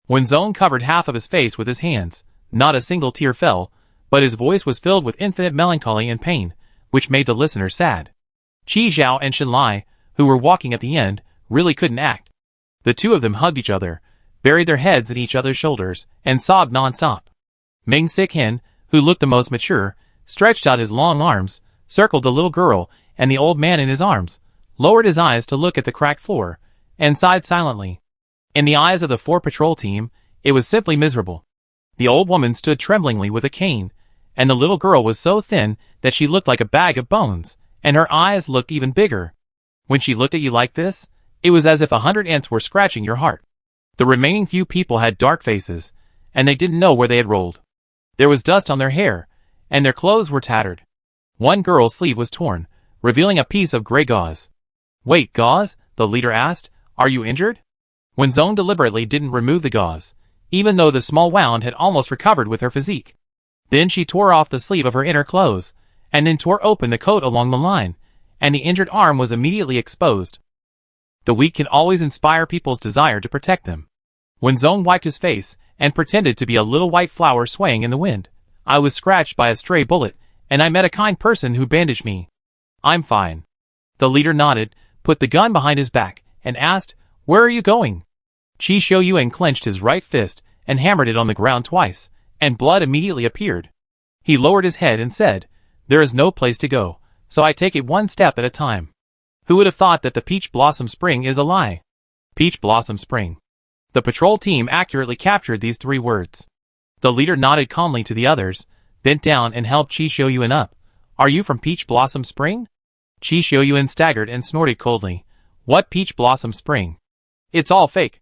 Wen Zong covered half of his face with his hands. Not a single tear fell, but his voice was filled with infinite melancholy and pain, which made the listener sad. Qi Zhao and Shen Lai, who were walking at the end, really couldn't act. The 2 of them hugged each other, buried their heads in each other's shoulders, and sobbed non-stop. Ming Sik-hen, who looked the most mature, stretched out his long arms, circled the little girl and the old man in his arms, lowered his eyes to look at the cracked floor, and sighed silently. In the eyes of the 4 patrol team, it was simply miserable. The old woman stood tremblingly with a cane, and the little girl was so thin that she looked like a bag of bones, and her eyes looked even bigger. When she looked at you like this, it was as if 100 ants were scratching your heart. The remaining few people had dark faces, and they didn't know where they had rolled. There was dust on their hair, and their clothes were tattered. One girl's sleeve was torn, revealing a piece of gray gauze. Wait, gauze? The leader asked. Are you injured? Wen Zong deliberately didn't remove the gauze, even though the small wound had almost recovered with her physique. Then she tore off the sleeve of her inner clothes, and then tore open the coat along the line, and the injured arm was immediately exposed. The weak can always inspire people's desire to protect them. Wen Zong wiped his face, and pretended to be a little white flower swaying in the wind. I was scratched by a stray bullet, and I met a kind person who bandaged me. I'm fine. The leader nodded, put the gun behind his back, and asked, where are you going? Qi Shouyuan clenched his right fist and hammered it on the ground twice, and blood immediately appeared. He lowered his head and said, there is no place to go, so I take it one step at a time. Who would have thought that the Peach Blossom Spring is a lie? Peach Blossom Spring. The patrol team accurately captured these 3 words. The leader nodded calmly to the others, bent down and helped Qi Shouyuan up. Are you from Peach Blossom Spring? Qi Shouyuan staggered and snorted coldly. What Peach Blossom Spring? It's all fake.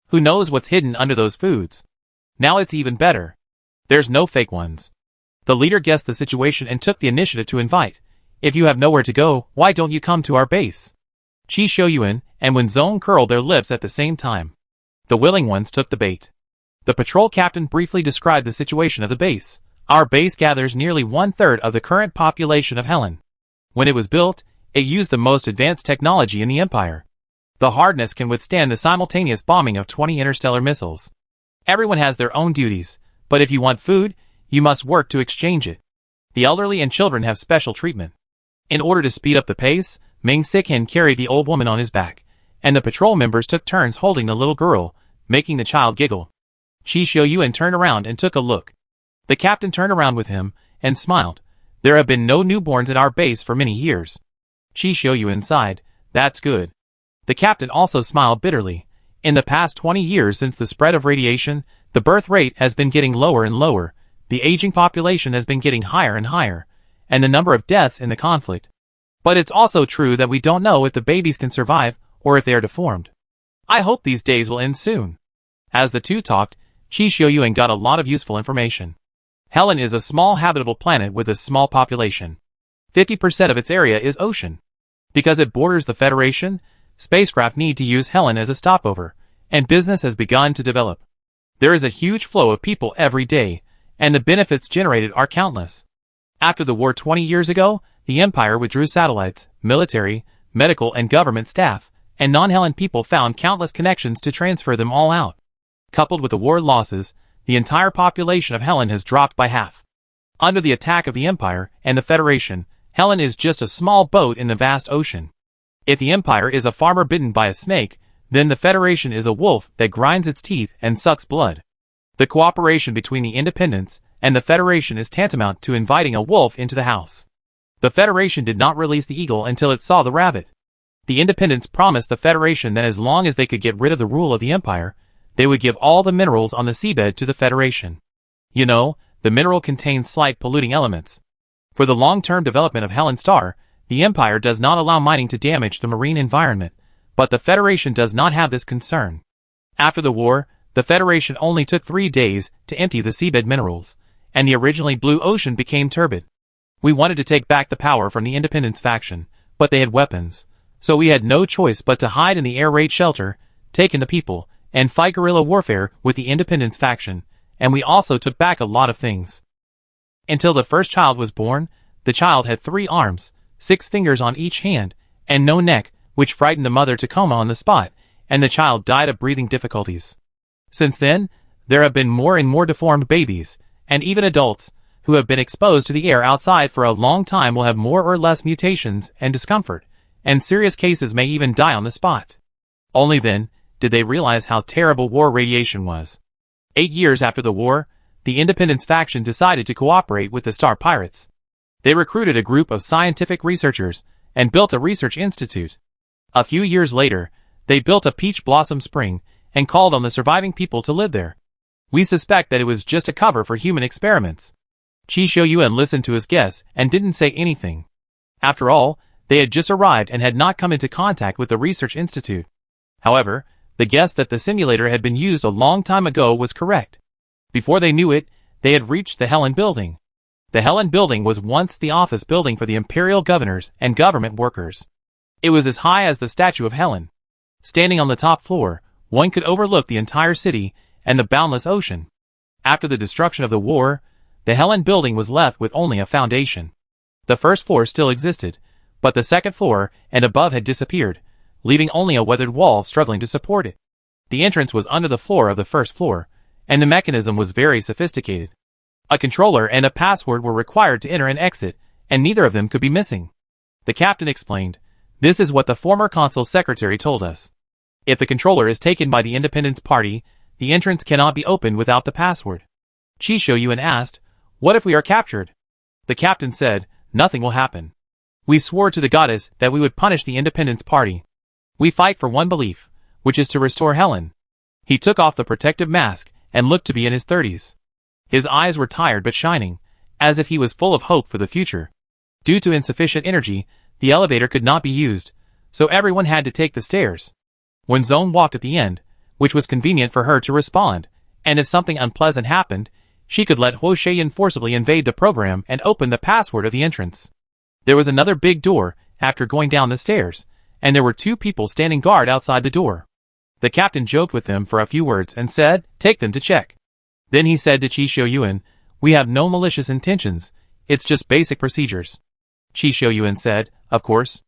Who knows what's hidden under those foods? Now it's even better. There's no fake ones. The leader guessed the situation and took the initiative to invite. If you have nowhere to go, why don't you come to our base? Qi Shouyuan and Wen Zong curled their lips at the same time. The willing ones took the bait. The patrol captain briefly described the situation of the base. Our base gathers nearly 1/3 of the current population of Helen. When it was built, it used the most advanced technology in the Empire. The hardness can withstand the simultaneous bombing of 20 interstellar missiles. Everyone has their own duties, but if you want food, you must work to exchange it. The elderly and children have special treatment. In order to speed up the pace, Ming Sik-hen carried the old woman on his back, and the patrol members took turns holding the little girl, making the child giggle. Qi Shouyuan turned around and took a look. The captain turned around with him, and smiled. There have been no newborns at our base for many years. Qi Shouyuan sighed. That's good. The captain also smiled bitterly. In the past 20 years since the spread of radiation, the birth rate has been getting lower and lower, the aging population has been getting higher and higher, and the number of deaths in the conflict. But it's also true that we don't know if the babies can survive or if they are deformed. I hope these days will end soon. As the two talked, Chi Xiaoyuan got a lot of useful information. Helen is a small habitable planet with a small population. 50% of its area is ocean. Because it borders the Federation, spacecraft need to use Helen as a stopover, and business has begun to develop. There is a huge flow of people every day, and the benefits generated are countless. After the war 20 years ago, the Empire withdrew satellites, military, medical and government staff, and non-Helen people found countless connections to transfer them all out. Coupled with the war losses, the entire population of Helen has dropped by half. Under the attack of the Empire and the Federation, Helen is just a small boat in the vast ocean. If the Empire is a farmer bitten by a snake, then the Federation is a wolf that grinds its teeth and sucks blood. The cooperation between the Independents and the Federation is tantamount to inviting a wolf into the house. The Federation did not release the eagle until it saw the rabbit. The Independents promised the Federation that as long as they could get rid of the rule of the Empire, they would give all the minerals on the seabed to the Federation. You know, the mineral contains slight polluting elements. For the long-term development of Helen Star, the Empire does not allow mining to damage the marine environment, but the Federation does not have this concern. After the war, the Federation only took 3 days to empty the seabed minerals, and the originally blue ocean became turbid. We wanted to take back the power from the Independence faction, but they had weapons, so we had no choice but to hide in the air raid shelter, take in the people, and fight guerrilla warfare with the Independence faction, and we also took back a lot of things. Until the first child was born, the child had 3 arms, 6 fingers on each hand, and no neck, which frightened the mother to coma on the spot, and the child died of breathing difficulties. Since then, there have been more and more deformed babies, and even adults, who have been exposed to the air outside for a long time will have more or less mutations and discomfort, and serious cases may even die on the spot. Only then did they realize how terrible war radiation was. 8 years after the war, the Independence faction decided to cooperate with the Star Pirates. They recruited a group of scientific researchers and built a research institute. A few years later, they built a peach blossom spring and called on the surviving people to live there. We suspect that it was just a cover for human experiments. Chi Xiaoyuan listened to his guess and didn't say anything. After all, they had just arrived and had not come into contact with the research institute. However, the guess that the simulator had been used a long time ago was correct. Before they knew it, they had reached the Helen Building. The Helen Building was once the office building for the imperial governors and government workers. It was as high as the statue of Helen. Standing on the top floor, one could overlook the entire city and the boundless ocean. After the destruction of the war, the Helen Building was left with only a foundation. The first floor still existed, but the second floor and above had disappeared, leaving only a weathered wall struggling to support it. The entrance was under the floor of the first floor, and the mechanism was very sophisticated. A controller and a password were required to enter and exit, and neither of them could be missing. The captain explained, "This is what the former consul's secretary told us. If the controller is taken by the Independence Party, the entrance cannot be opened without the password." Chi Xiaoyuan asked, "What if we are captured?" The captain said, "Nothing will happen. We swore to the goddess that we would punish the Independence Party. We fight for one belief, which is to restore Helen." He took off the protective mask and looked to be in his 30s. His eyes were tired but shining, as if he was full of hope for the future. Due to insufficient energy, the elevator could not be used, so everyone had to take the stairs. When Zone walked at the end, which was convenient for her to respond, and if something unpleasant happened, she could let Huo Shaiyan forcibly invade the program and open the password of the entrance. There was another big door after going down the stairs, and there were 2 people standing guard outside the door. The captain joked with them for a few words and said, "Take them to check." Then he said to Chi Xiaoyuan, "We have no malicious intentions, it's just basic procedures." Chi Xiaoyuan said, "Of course."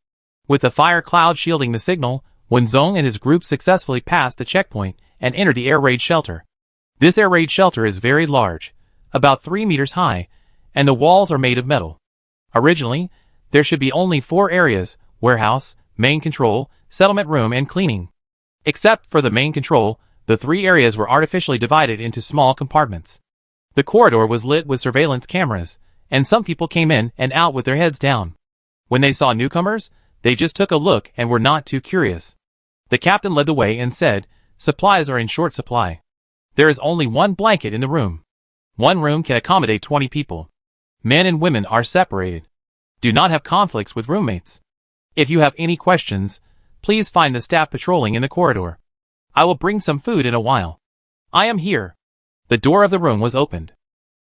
With the fire cloud shielding the signal, Wenzong and his group successfully passed the checkpoint and entered the air raid shelter. This air raid shelter is very large, about 3 meters high, and the walls are made of metal. Originally, there should be only 4 areas: warehouse, main control, settlement room and cleaning. Except for the main control, the 3 areas were artificially divided into small compartments. The corridor was lit with surveillance cameras, and some people came in and out with their heads down. When they saw newcomers, they just took a look and were not too curious. The captain led the way and said, "Supplies are in short supply. There is only one blanket in the room. One room can accommodate 20 people. Men and women are separated. Do not have conflicts with roommates. If you have any questions, please find the staff patrolling in the corridor. I will bring some food in a while. I am here." The door of the room was opened.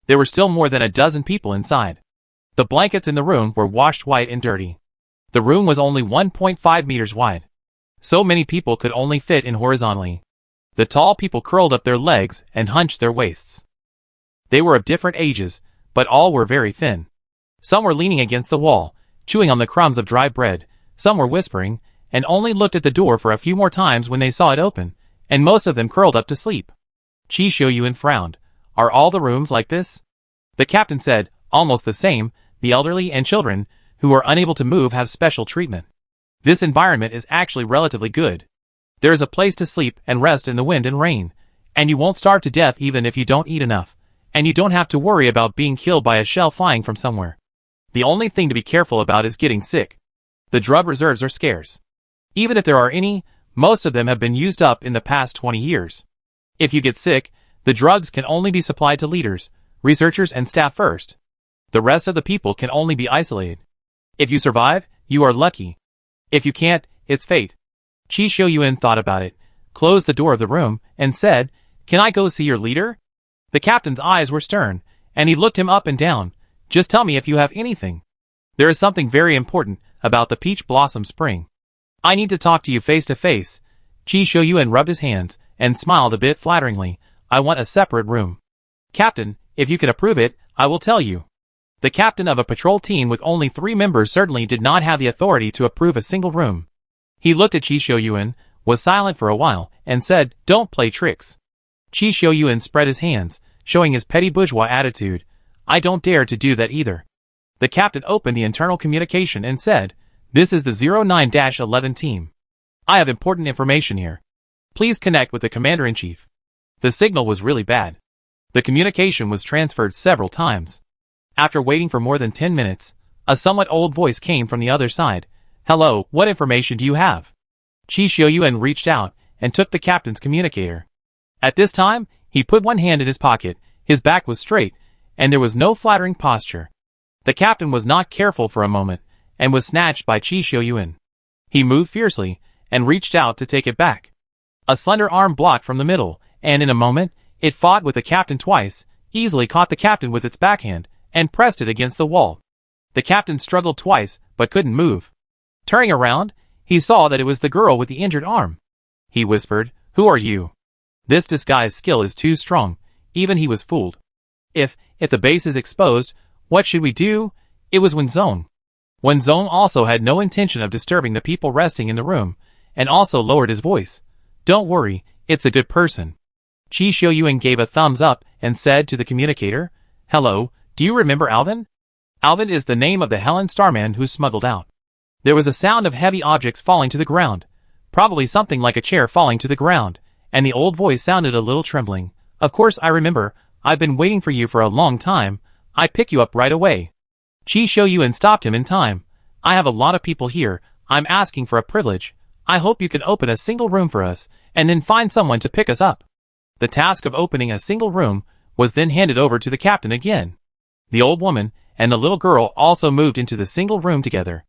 There were still more than a dozen people inside. The blankets in the room were washed white and dirty. The room was only 1.5 meters wide. So many people could only fit in horizontally. The tall people curled up their legs and hunched their waists. They were of different ages, but all were very thin. Some were leaning against the wall, chewing on the crumbs of dry bread. Some were whispering, and only looked at the door for a few more times when they saw it open, and most of them curled up to sleep. Chi Shoyuan frowned. "Are all the rooms like this?" The captain said, "Almost the same. The elderly and children, who are unable to move, have special treatment. This environment is actually relatively good. There is a place to sleep and rest in the wind and rain, and you won't starve to death even if you don't eat enough, and you don't have to worry about being killed by a shell flying from somewhere. The only thing to be careful about is getting sick. The drug reserves are scarce. Even if there are any, most of them have been used up in the past 20 years. If you get sick, the drugs can only be supplied to leaders, researchers and staff first. The rest of the people can only be isolated. If you survive, you are lucky. If you can't, it's fate." Chi Shoyuan thought about it, closed the door of the room, and said, "Can I go see your leader?" The captain's eyes were stern, and he looked him up and down. "Just tell me if you have anything. There is something very important about the Peach Blossom Spring. I need to talk to you face to face." Chi Shoyuan rubbed his hands and smiled a bit flatteringly. "I want a separate room. Captain, if you can approve it, I will tell you." The captain of a patrol team with only 3 members certainly did not have the authority to approve a single room. He looked at Chi Shoyuan, was silent for a while, and said, "Don't play tricks." Chi Shoyuan spread his hands, showing his petty bourgeois attitude. "I don't dare to do that either." The captain opened the internal communication and said, "This is the 09-11 team. I have important information here. Please connect with the commander-in-chief." The signal was really bad. The communication was transferred several times. After waiting for more than 10 minutes, a somewhat old voice came from the other side. "Hello, what information do you have?" Chi Shoyuan reached out and took the captain's communicator. At this time, he put one hand in his pocket, his back was straight, and there was no flattering posture. The captain was not careful for a moment, and was snatched by Chi Shoyuan. He moved fiercely, and reached out to take it back. A slender arm blocked from the middle, and in a moment, it fought with the captain twice, easily caught the captain with its backhand, and pressed it against the wall. The captain struggled twice, but couldn't move. Turning around, he saw that it was the girl with the injured arm. He whispered, "Who are you?" This disguise skill is too strong. Even he was fooled. If the base is exposed, what should we do? It was Wenzong. Wenzong also had no intention of disturbing the people resting in the room, and also lowered his voice. "Don't worry, it's a good person." Chi Shoyuan gave a thumbs up and said to the communicator, "Hello, do you remember Alvin?" Alvin is the name of the Helen Starman who smuggled out. There was a sound of heavy objects falling to the ground, probably something like a chair falling to the ground, and the old voice sounded a little trembling. "Of course I remember, I've been waiting for you for a long time. I pick you up right away." Chi Shoyuan stopped him in time. "I have a lot of people here, I'm asking for a privilege. I hope you can open a single room for us, and then find someone to pick us up." The task of opening a single room was then handed over to the captain again. The old woman and the little girl also moved into the single room together.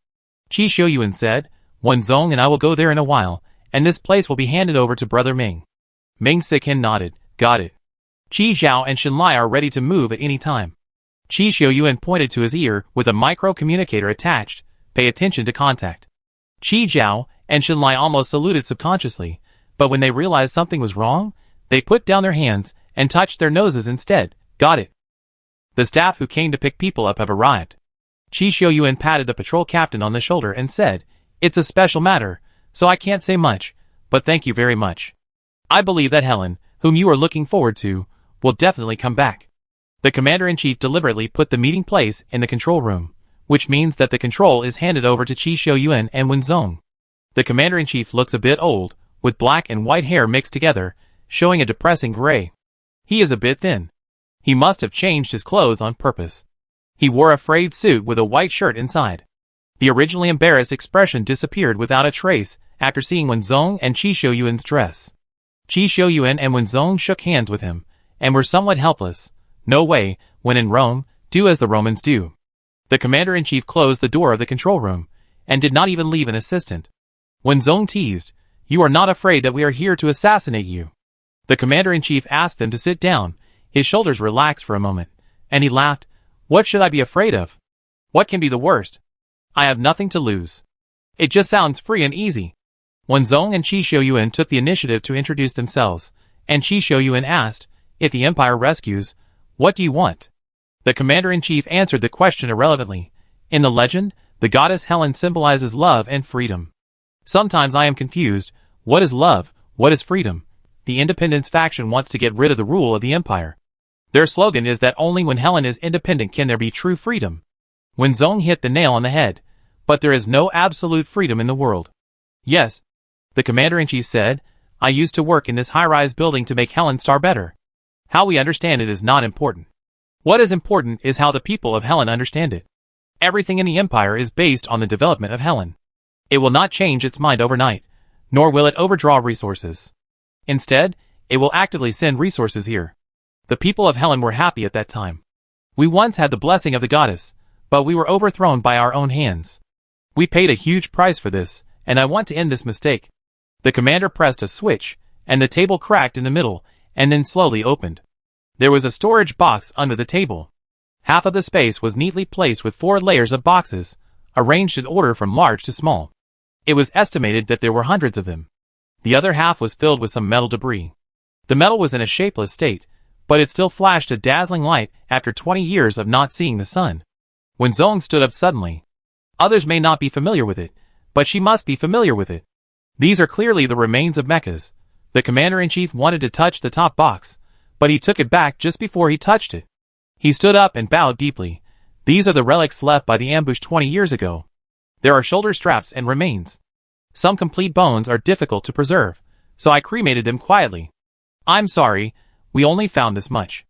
Chi Shoyuan said, "Wenzong and I will go there in a while, and this place will be handed over to Brother Ming." Ming Sikin nodded. "Got it. Qi Zhao and Shenlai are ready to move at any time." Chi Shoyuan pointed to his ear with a micro-communicator attached. "Pay attention to contact." Qi Zhao and Shenlai almost saluted subconsciously, but when they realized something was wrong, they put down their hands and touched their noses instead. "Got it. The staff who came to pick people up have arrived." Chi Shoyuan patted the patrol captain on the shoulder and said, "It's a special matter, so I can't say much, but thank you very much. I believe that Helen, whom you are looking forward to, will definitely come back." The commander-in-chief deliberately put the meeting place in the control room, which means that the control is handed over to Chi Shoyuan and Wenzong. The commander-in-chief looks a bit old, with black and white hair mixed together, showing a depressing gray. He is a bit thin. He must have changed his clothes on purpose. He wore a frayed suit with a white shirt inside. The originally embarrassed expression disappeared without a trace, after seeing Wen Zong and Qi Shouyuan's dress. Qi Shouyuan and Wen Zong shook hands with him, and were somewhat helpless. No way, when in Rome, do as the Romans do. The commander-in-chief closed the door of the control room, and did not even leave an assistant. Wen Zong teased, "You are not afraid that we are here to assassinate you?" The commander-in-chief asked them to sit down. His shoulders relaxed for a moment, and he laughed. "What should I be afraid of? What can be the worst? I have nothing to lose. It just sounds free and easy." Wen Zong and Qi Shouyuan took the initiative to introduce themselves, and Qi Shouyuan asked, "If the Empire rescues, what do you want?" The commander-in-chief answered the question irrelevantly. In the legend, the goddess Helen symbolizes love and freedom. Sometimes I am confused. What is love? What is freedom? The Independence faction wants to get rid of the rule of the Empire. Their slogan is that only when Helen is independent can there be true freedom. Wen Zong hit the nail on the head. But there is no absolute freedom in the world. "Yes," the commander-in-chief said, "I used to work in this high-rise building to make Helen Star better. How we understand it is not important. What is important is how the people of Helen understand it. Everything in the Empire is based on the development of Helen. It will not change its mind overnight, nor will it overdraw resources. Instead, it will actively send resources here. The people of Helen were happy at that time. We once had the blessing of the goddess, but we were overthrown by our own hands. We paid a huge price for this, and I want to end this mistake." The commander pressed a switch, and the table cracked in the middle, and then slowly opened. There was a storage box under the table. Half of the space was neatly placed with 4 layers of boxes, arranged in order from large to small. It was estimated that there were hundreds of them. The other half was filled with some metal debris. The metal was in a shapeless state, but it still flashed a dazzling light after 20 years of not seeing the sun. Wen Zong stood up suddenly. Others may not be familiar with it, but she must be familiar with it. These are clearly the remains of mechas. The commander-in-chief wanted to touch the top box, but he took it back just before he touched it. He stood up and bowed deeply. "These are the relics left by the ambush 20 years ago. There are shoulder straps and remains. Some complete bones are difficult to preserve, so I cremated them quietly. I'm sorry, we only found this much.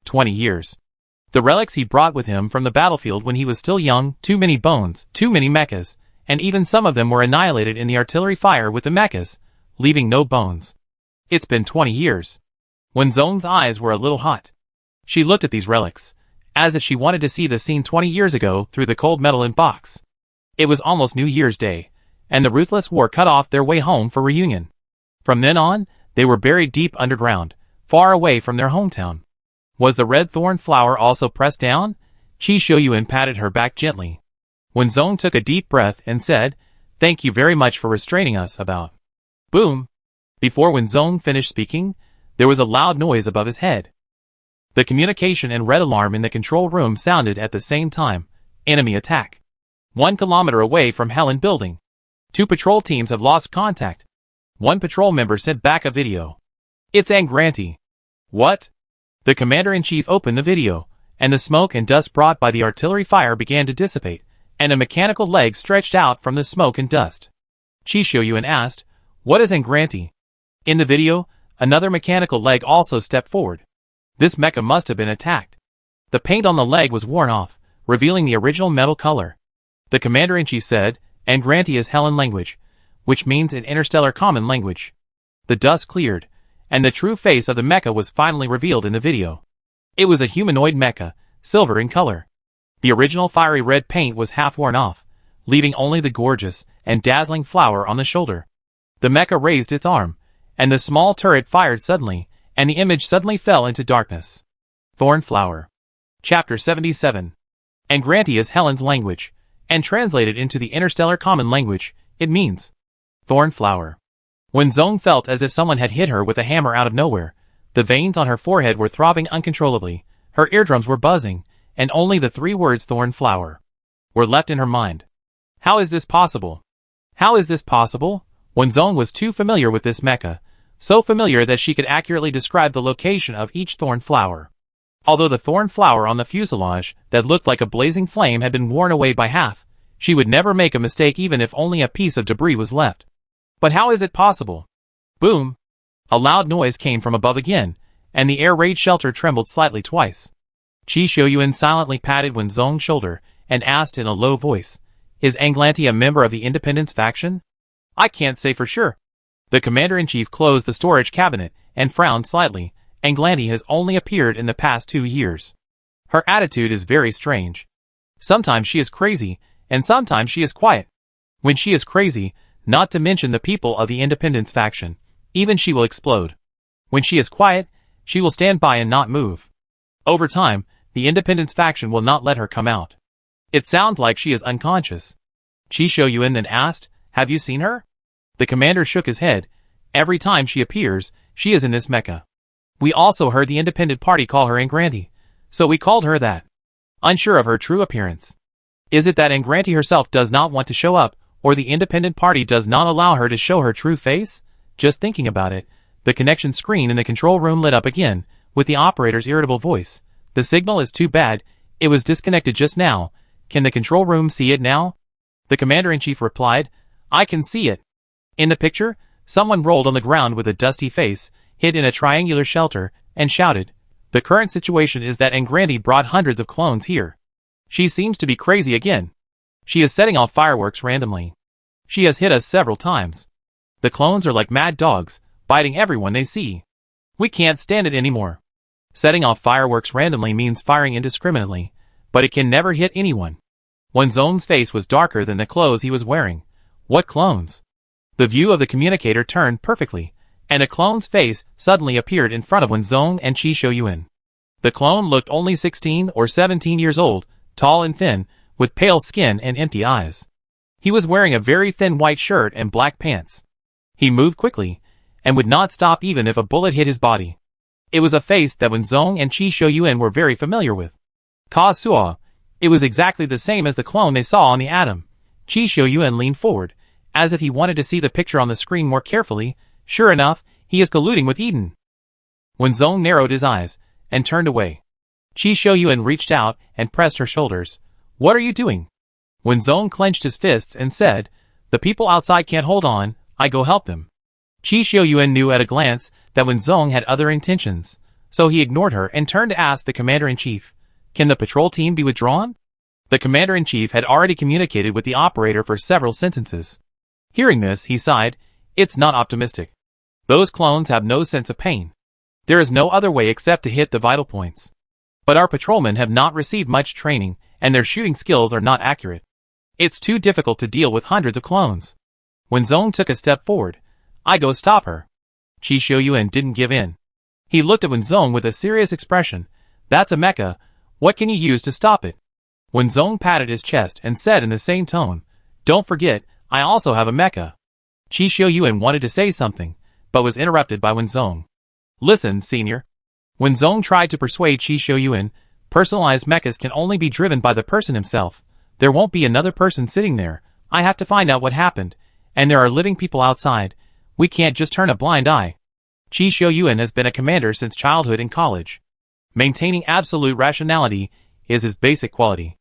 20 years. The relics he brought with him from the battlefield when he was still young, too many bones, too many mechas, and even some of them were annihilated in the artillery fire with the mechas, leaving no bones. It's been 20 years. Wen Zong's eyes were a little hot. She looked at these relics, as if she wanted to see the scene 20 years ago through the cold metal in box. It was almost New Year's Day, and the ruthless war cut off their way home for reunion. From then on, they were buried deep underground, far away from their hometown. Was the red thorn flower also pressed down? Qi Shouyuan patted her back gently. Wen Zong took a deep breath and said, "Thank you very much for restraining us about." Boom! Before Wen Zong finished speaking, there was a loud noise above his head. The communication and red alarm in the control room sounded at the same time. Enemy attack. 1 kilometer away from Helen Building. 2 patrol teams have lost contact. 1 patrol member sent back a video. It's Angranti. What? The commander-in-chief opened the video, and the smoke and dust brought by the artillery fire began to dissipate, and a mechanical leg stretched out from the smoke and dust. Qi Shouyuan asked, "What is Angranti?" In the video, another mechanical leg also stepped forward. This mecha must have been attacked. The paint on the leg was worn off, revealing the original metal color. The commander-in-chief said, "Angranti is Helen language, which means an interstellar common language." The dust cleared, and the true face of the mecha was finally revealed in the video. It was a humanoid mecha, silver in color. The original fiery red paint was half worn off, leaving only the gorgeous and dazzling flower on the shoulder. The mecha raised its arm, and the small turret fired suddenly, and the image suddenly fell into darkness. Thorn Flower. Chapter 77. Angranti is Helen's language, and translated into the interstellar common language, it means Thorn Flower. Wen Zong felt as if someone had hit her with a hammer out of nowhere. The veins on her forehead were throbbing uncontrollably, her eardrums were buzzing, and only the 3 words Thorn Flower were left in her mind. How is this possible? How is this possible? Wen Zong was too familiar with this mecha, so familiar that she could accurately describe the location of each thorn flower. Although the thorn flower on the fuselage that looked like a blazing flame had been worn away by half, she would never make a mistake even if only a piece of debris was left. But how is it possible? Boom! A loud noise came from above again, and the air raid shelter trembled slightly twice. Qi Shouyuan silently patted Wen Zong's shoulder and asked in a low voice, "Is Anglanti a member of the Independence faction?" I can't say for sure. The Commander-in-Chief closed the storage cabinet and frowned slightly. Englanty has only appeared in the past 2 years. Her attitude is very strange. Sometimes she is crazy, and sometimes she is quiet. When she is crazy, not to mention the people of the Independence faction, even she will explode. When she is quiet, she will stand by and not move. Over time, the Independence faction will not let her come out. It sounds like she is unconscious. Chi Shouyuan then asked, "Have you seen her?" The commander shook his head. Every time she appears, she is in this mecha. We also heard the Independent Party call her Engranty, so we called her that. Unsure of her true appearance. Is it that Engranty herself does not want to show up, or the Independent Party does not allow her to show her true face? Just thinking about it, the connection screen in the control room lit up again, with the operator's irritable voice. The signal is too bad, it was disconnected just now. Can the control room see it now? The Commander-in-Chief replied, I can see it. In the picture, someone rolled on the ground with a dusty face, hid in a triangular shelter, and shouted. The current situation is that Engranty brought hundreds of clones here. She seems to be crazy again. She is setting off fireworks randomly. She has hit us several times. The clones are like mad dogs, biting everyone they see. We can't stand it anymore. Setting off fireworks randomly means firing indiscriminately, but it can never hit anyone. Wenzong's face was darker than the clothes he was wearing. What clones? The view of the communicator turned perfectly, and a clone's face suddenly appeared in front of Wenzong and Chi Shouyuan. The clone looked only 16 or 17 years old, tall and thin, with pale skin and empty eyes. He was wearing a very thin white shirt and black pants. He moved quickly, and would not stop even if a bullet hit his body. It was a face that Wenzong and Chi Shouyuan were very familiar with. Ka Suo. It was exactly the same as the clone they saw on the atom. Chi Shouyuan leaned forward, as if he wanted to see the picture on the screen more carefully. Sure enough, he is colluding with Eden. Wenzong narrowed his eyes, and turned away. Chi Shouyuan reached out and pressed her shoulders. What are you doing? Wenzong clenched his fists and said, The people outside can't hold on, I go help them. Chi Shouyuan knew at a glance that Wenzong had other intentions, so he ignored her and turned to ask the Commander-in-Chief, Can the patrol team be withdrawn? The Commander-in-Chief had already communicated with the operator for several sentences. Hearing this, he sighed, It's not optimistic. Those clones have no sense of pain. There is no other way except to hit the vital points. But our patrolmen have not received much training, and their shooting skills are not accurate. It's too difficult to deal with hundreds of clones. Wenzong took a step forward. I go stop her. Chi Shouyuan didn't give in. He looked at Wenzong with a serious expression. That's a mecha. What can you use to stop it? Wenzong patted his chest and said in the same tone, Don't forget, I also have a mecha. Chi Shouyuan wanted to say something, but was interrupted by Wenzong. Listen, senior. Wenzong tried to persuade Chi Shouyuan, personalized mechas can only be driven by the person himself. There won't be another person sitting there. I have to find out what happened, and there are living people outside. We can't just turn a blind eye. Chi Shouyuan has been a commander since childhood and college. Maintaining absolute rationality is his basic quality.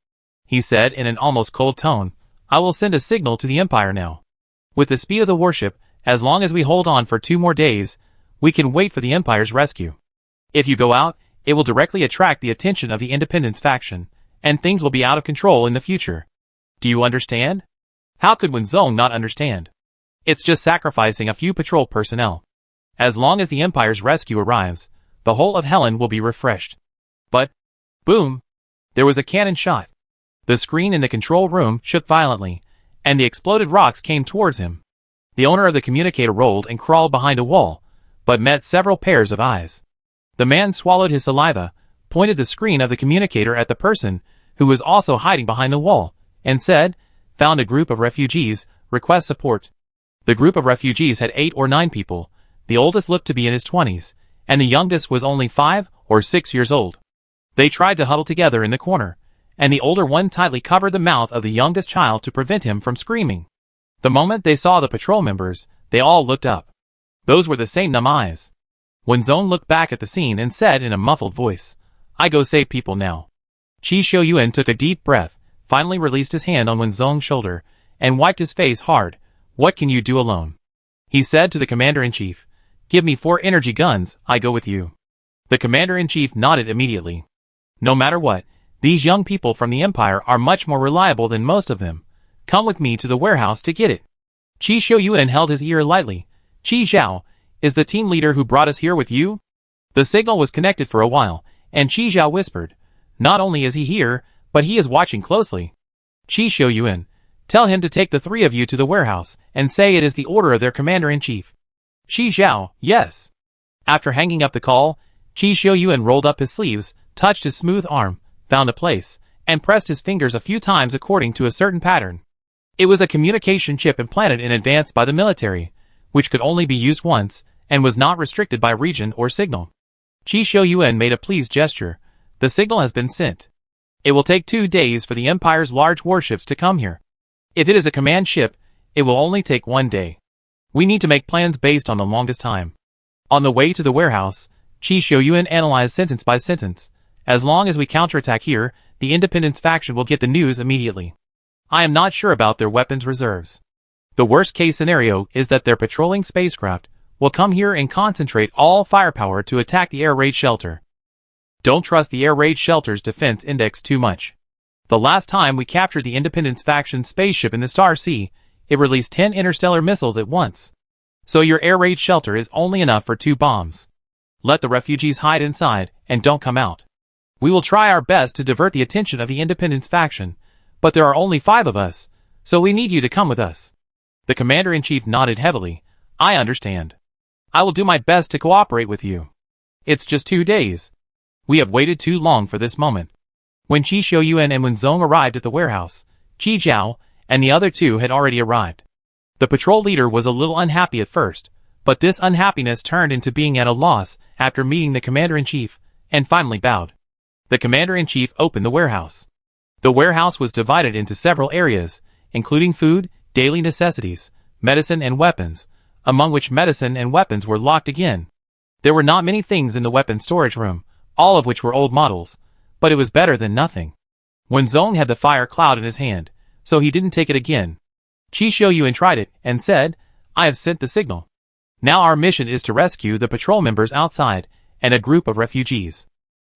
He said in an almost cold tone, I will send a signal to the Empire now. With the speed of the warship, as long as we hold on for 2 more days, we can wait for the Empire's rescue. If you go out, it will directly attract the attention of the Independence faction, and things will be out of control in the future. Do you understand? How could Wenzong not understand? It's just sacrificing a few patrol personnel. As long as the Empire's rescue arrives, the whole of Helen will be refreshed. But, boom! There was a cannon shot. The screen in the control room shook violently, and the exploded rocks came towards him. The owner of the communicator rolled and crawled behind a wall, but met several pairs of eyes. The man swallowed his saliva, pointed the screen of the communicator at the person, who was also hiding behind the wall, and said, Found a group of refugees, request support. The group of refugees had 8 or 9 people. The oldest looked to be in his 20s, and the youngest was only 5 or 6 years old. They tried to huddle together in the corner, and the older one tightly covered the mouth of the youngest child to prevent him from screaming. The moment they saw the patrol members, they all looked up. Those were the same numb eyes. Wenzong looked back at the scene and said in a muffled voice, I go save people now. Chi Shouyuan took a deep breath, finally released his hand on Wenzong's shoulder, and wiped his face hard. What can you do alone? He said to the Commander-in-Chief, Give me 4 energy guns, I go with you. The Commander-in-Chief nodded immediately. No matter what, these young people from the Empire are much more reliable than most of them. Come with me to the warehouse to get it. Qi Xiuyuan held his ear lightly. Qi Zhao, is the team leader who brought us here with you? The signal was connected for a while, and Qi Zhao whispered, not only is he here, but he is watching closely. Qi Xiuyuan, tell him to take the three of you to the warehouse, and say it is the order of their commander-in-chief. Qi Zhao, yes. After hanging up the call, Qi Xiuyuan rolled up his sleeves, touched his smooth arm, found a place, and pressed his fingers a few times according to a certain pattern. It was a communication chip implanted in advance by the military, which could only be used once, and was not restricted by region or signal. Qi Xiuyuan made a pleased gesture. The signal has been sent. It will take 2 days for the Empire's large warships to come here. If it is a command ship, it will only take 1 day. We need to make plans based on the longest time. On the way to the warehouse, Qi Xiuyuan analyzed sentence by sentence. As long as we counterattack here, the Independence faction will get the news immediately. I am not sure about their weapons reserves. The worst-case scenario is that their patrolling spacecraft will come here and concentrate all firepower to attack the air raid shelter. Don't trust the air raid shelter's defense index too much. The last time we captured the Independence faction spaceship in the Star Sea, it released 10 interstellar missiles at once. So your air raid shelter is only enough for 2 bombs. Let the refugees hide inside, and don't come out. We will try our best to divert the attention of the Independence faction, but there are only 5 of us, so we need you to come with us. The commander-in-chief nodded heavily. I understand. I will do my best to cooperate with you. It's just 2 days. We have waited too long for this moment. When Qi Xiuyuan and Wen Zong arrived at the warehouse, Qi Zhao and the other 2 had already arrived. The patrol leader was a little unhappy at first, but this unhappiness turned into being at a loss after meeting the commander-in-chief, and finally bowed. The commander-in-chief opened the warehouse. The warehouse was divided into several areas, including food, daily necessities, medicine and weapons, among which medicine and weapons were locked again. There were not many things in the weapon storage room, all of which were old models, but it was better than nothing. Wen Zong had the fire cloud in his hand, so he didn't take it again. Qi Xiuyuan tried it, and said, I have sent the signal. Now our mission is to rescue the patrol members outside, and a group of refugees.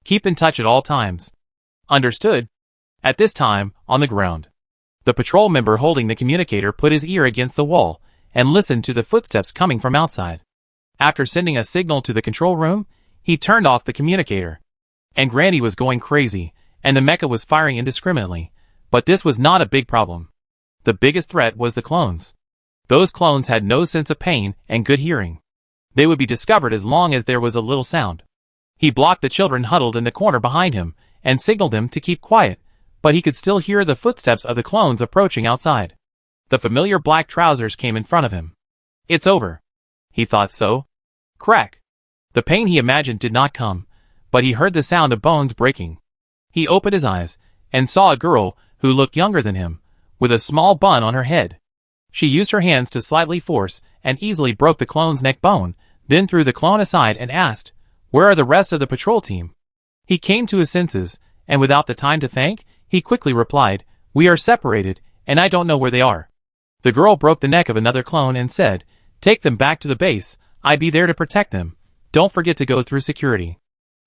Keep in touch at all times. Understood? At this time, on the ground, the patrol member holding the communicator put his ear against the wall, and listened to the footsteps coming from outside. After sending a signal to the control room, he turned off the communicator. And Granny was going crazy, and the mecha was firing indiscriminately, but this was not a big problem. The biggest threat was the clones. Those clones had no sense of pain and good hearing. They would be discovered as long as there was a little sound. He blocked the children huddled in the corner behind him, and signaled them to keep quiet, but he could still hear the footsteps of the clones approaching outside. The familiar black trousers came in front of him. It's over. He thought so. Crack. The pain he imagined did not come, but he heard the sound of bones breaking. He opened his eyes, and saw a girl who looked younger than him, with a small bun on her head. She used her hands to slightly force and easily broke the clone's neck bone, then threw the clone aside and asked, Where are the rest of the patrol team? He came to his senses, and without the time to thank, he quickly replied, We are separated, and I don't know where they are. The girl broke the neck of another clone and said, Take them back to the base, I be there to protect them. Don't forget to go through security.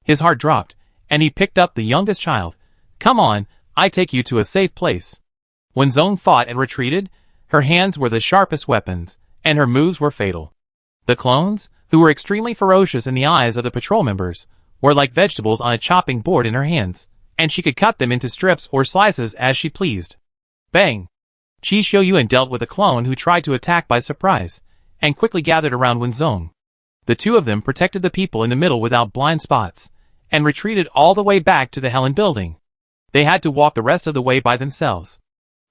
His heart dropped, and he picked up the youngest child. Come on, I take you to a safe place. When Zong fought and retreated, her hands were the sharpest weapons, and her moves were fatal. The clones, who were extremely ferocious in the eyes of the patrol members, were like vegetables on a chopping board in her hands, and she could cut them into strips or slices as she pleased. Bang! Qi Xiuyuan dealt with a clone who tried to attack by surprise, and quickly gathered around Wen Zong. The 2 of them protected the people in the middle without blind spots, and retreated all the way back to the Helen building. They had to walk the rest of the way by themselves.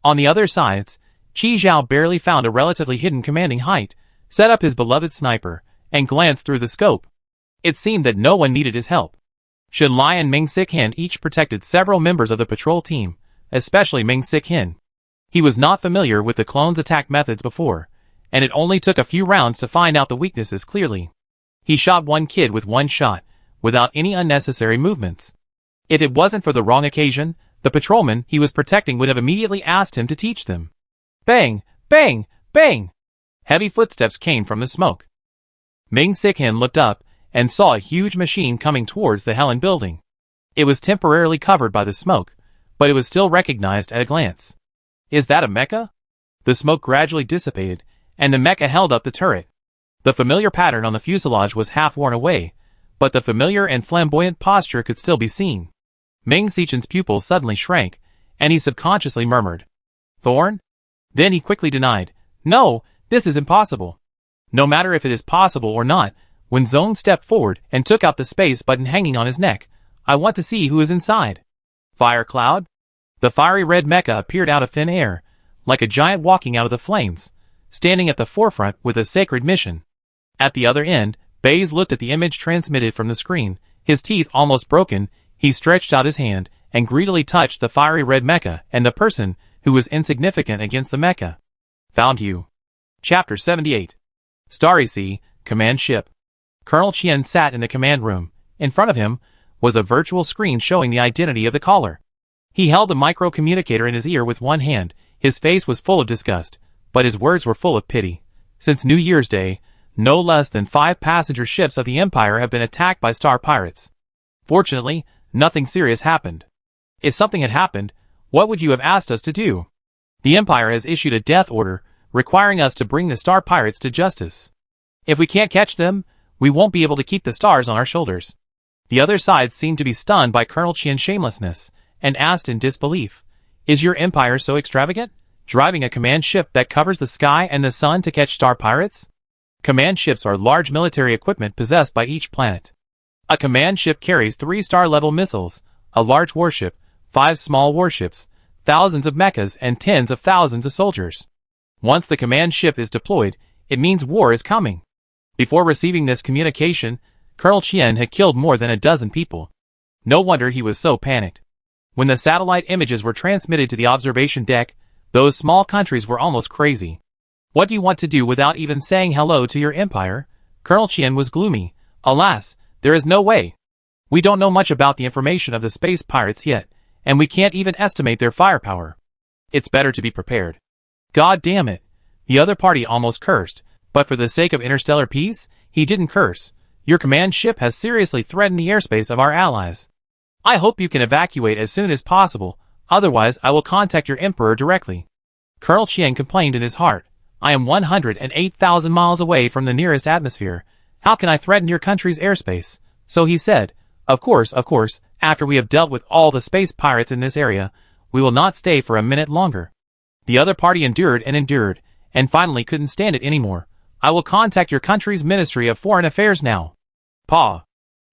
On the other sides, Qi Zhao barely found a relatively hidden commanding height, set up his beloved sniper, and glanced through the scope. It seemed that no one needed his help. Shen Lai and Ming Sik Hin each protected several members of the patrol team, especially Ming Sik Hin. He was not familiar with the clones' attack methods before, and it only took a few rounds to find out the weaknesses clearly. He shot one kid with one shot, without any unnecessary movements. If it wasn't for the wrong occasion, the patrolman he was protecting would have immediately asked him to teach them. Bang! Bang! Bang! Heavy footsteps came from the smoke. Ming Sik Hin looked up, and saw a huge machine coming towards the Helen building. It was temporarily covered by the smoke, but it was still recognized at a glance. Is that a mecha? The smoke gradually dissipated, and the mecha held up the turret. The familiar pattern on the fuselage was half worn away, but the familiar and flamboyant posture could still be seen. Ming Xichen's pupils suddenly shrank, and he subconsciously murmured, "Thorn?" Then he quickly denied, "No, this is impossible." No matter if it is possible or not, when Zone stepped forward and took out the space button hanging on his neck, "I want to see who is inside." Fire cloud? The fiery red mecha appeared out of thin air, like a giant walking out of the flames, standing at the forefront with a sacred mission. At the other end, Baze looked at the image transmitted from the screen. His teeth almost broken, he stretched out his hand and greedily touched the fiery red mecha and the person, who was insignificant against the mecha. Found you. Chapter 78. Starry Sea, Command Ship. Colonel Qian sat in the command room. In front of him was a virtual screen showing the identity of the caller. He held a micro-communicator in his ear with one hand. His face was full of disgust, but his words were full of pity. Since New Year's Day, no less than 5 passenger ships of the Empire have been attacked by star pirates. Fortunately, nothing serious happened. If something had happened, what would you have asked us to do? The Empire has issued a death order, requiring us to bring the star pirates to justice. If we can't catch them, we won't be able to keep the stars on our shoulders. The other side seemed to be stunned by Colonel Qian's shamelessness, and asked in disbelief, "Is your empire so extravagant, driving a command ship that covers the sky and the sun to catch star pirates?" Command ships are large military equipment possessed by each planet. A command ship carries 3 star-level missiles, a large warship, 5 small warships, thousands of mechas and tens of thousands of soldiers. Once the command ship is deployed, it means war is coming. Before receiving this communication, Colonel Qian had killed more than a dozen people. No wonder he was so panicked. When the satellite images were transmitted to the observation deck, those small countries were almost crazy. "What do you want to do without even saying hello to your empire?" Colonel Qian was gloomy. "Alas, there is no way. We don't know much about the information of the space pirates yet, and we can't even estimate their firepower. It's better to be prepared." God damn it. The other party almost cursed, but for the sake of interstellar peace, he didn't curse. "Your command ship has seriously threatened the airspace of our allies. I hope you can evacuate as soon as possible, otherwise I will contact your emperor directly." Colonel Qian complained in his heart, "I am 108,000 miles away from the nearest atmosphere. How can I threaten your country's airspace?" So he said, of course, after we have dealt with all the space pirates in this area, we will not stay for a minute longer." The other party endured, and finally couldn't stand it anymore. "I will contact your country's Ministry of Foreign Affairs now." Paw.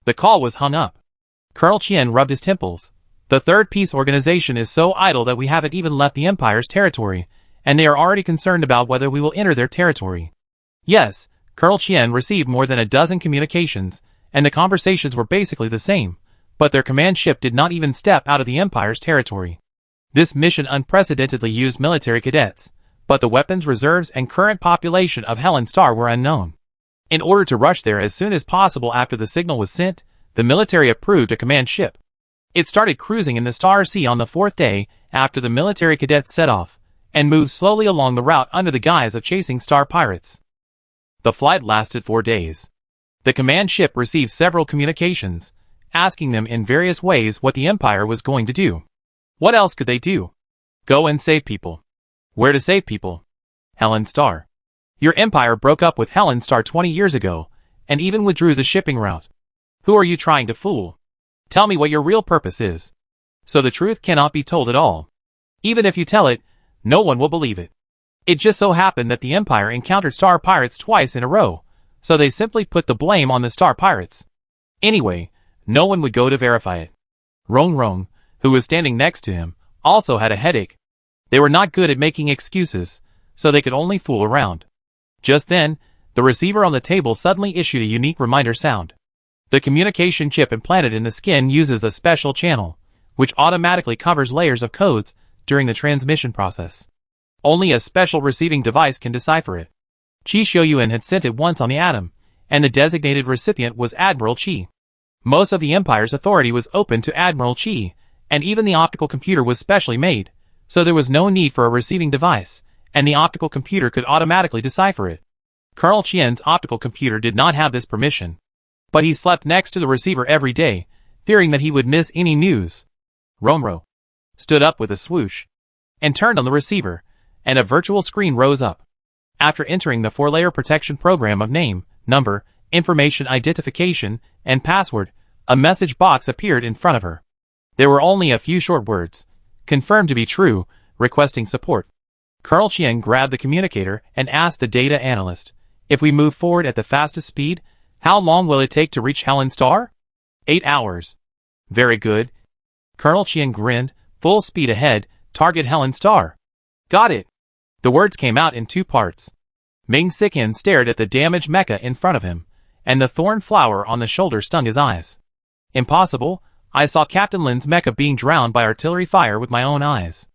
The call was hung up. Colonel Qian rubbed his temples. "The Third Peace Organization is so idle that we haven't even left the Empire's territory, and they are already concerned about whether we will enter their territory." Yes, Colonel Qian received more than a dozen communications, and the conversations were basically the same, but their command ship did not even step out of the Empire's territory. This mission unprecedentedly used military cadets, but the weapons reserves and current population of Helen Star were unknown. In order to rush there as soon as possible after the signal was sent, the military approved a command ship. It started cruising in the Star Sea on the 4th day after the military cadets set off, and moved slowly along the route under the guise of chasing star pirates. The flight lasted 4 days. The command ship received several communications, asking them in various ways what the Empire was going to do. What else could they do? Go and save people. Where to save people? Helen Star. Your Empire broke up with Helen Star 20 years ago, and even withdrew the shipping route. Who are you trying to fool? Tell me what your real purpose is. So the truth cannot be told at all. Even if you tell it, no one will believe it. It just so happened that the Empire encountered star pirates twice in a row, so they simply put the blame on the star pirates. Anyway, no one would go to verify it. Rong, who was standing next to him, also had a headache. They were not good at making excuses, so they could only fool around. Just then, the receiver on the table suddenly issued a unique reminder sound. The communication chip implanted in the skin uses a special channel, which automatically covers layers of codes during the transmission process. Only a special receiving device can decipher it. Qi Xiuyuan had sent it once on the Atom, and the designated recipient was Admiral Qi. Most of the Empire's authority was open to Admiral Qi, and even the optical computer was specially made, so there was no need for a receiving device, and the optical computer could automatically decipher it. Colonel Qian's optical computer did not have this permission, but he slept next to the receiver every day, fearing that he would miss any news. Romro stood up with a swoosh and turned on the receiver, and a virtual screen rose up. After entering the 4-layer protection program of name, number, information identification, and password, a message box appeared in front of her. There were only a few short words. Confirmed to be true, requesting support. Colonel Qian grabbed the communicator and asked the data analyst, if we move forward at the fastest speed, how long will it take to reach Helen Star? 8 hours. Very good. Colonel Qian grinned, full speed ahead, target Helen Star. Got it. The words came out in 2 parts. Ming Sikin stared at the damaged mecha in front of him, and the thorn flower on the shoulder stung his eyes. Impossible, I saw Captain Lin's mecha being drowned by artillery fire with my own eyes.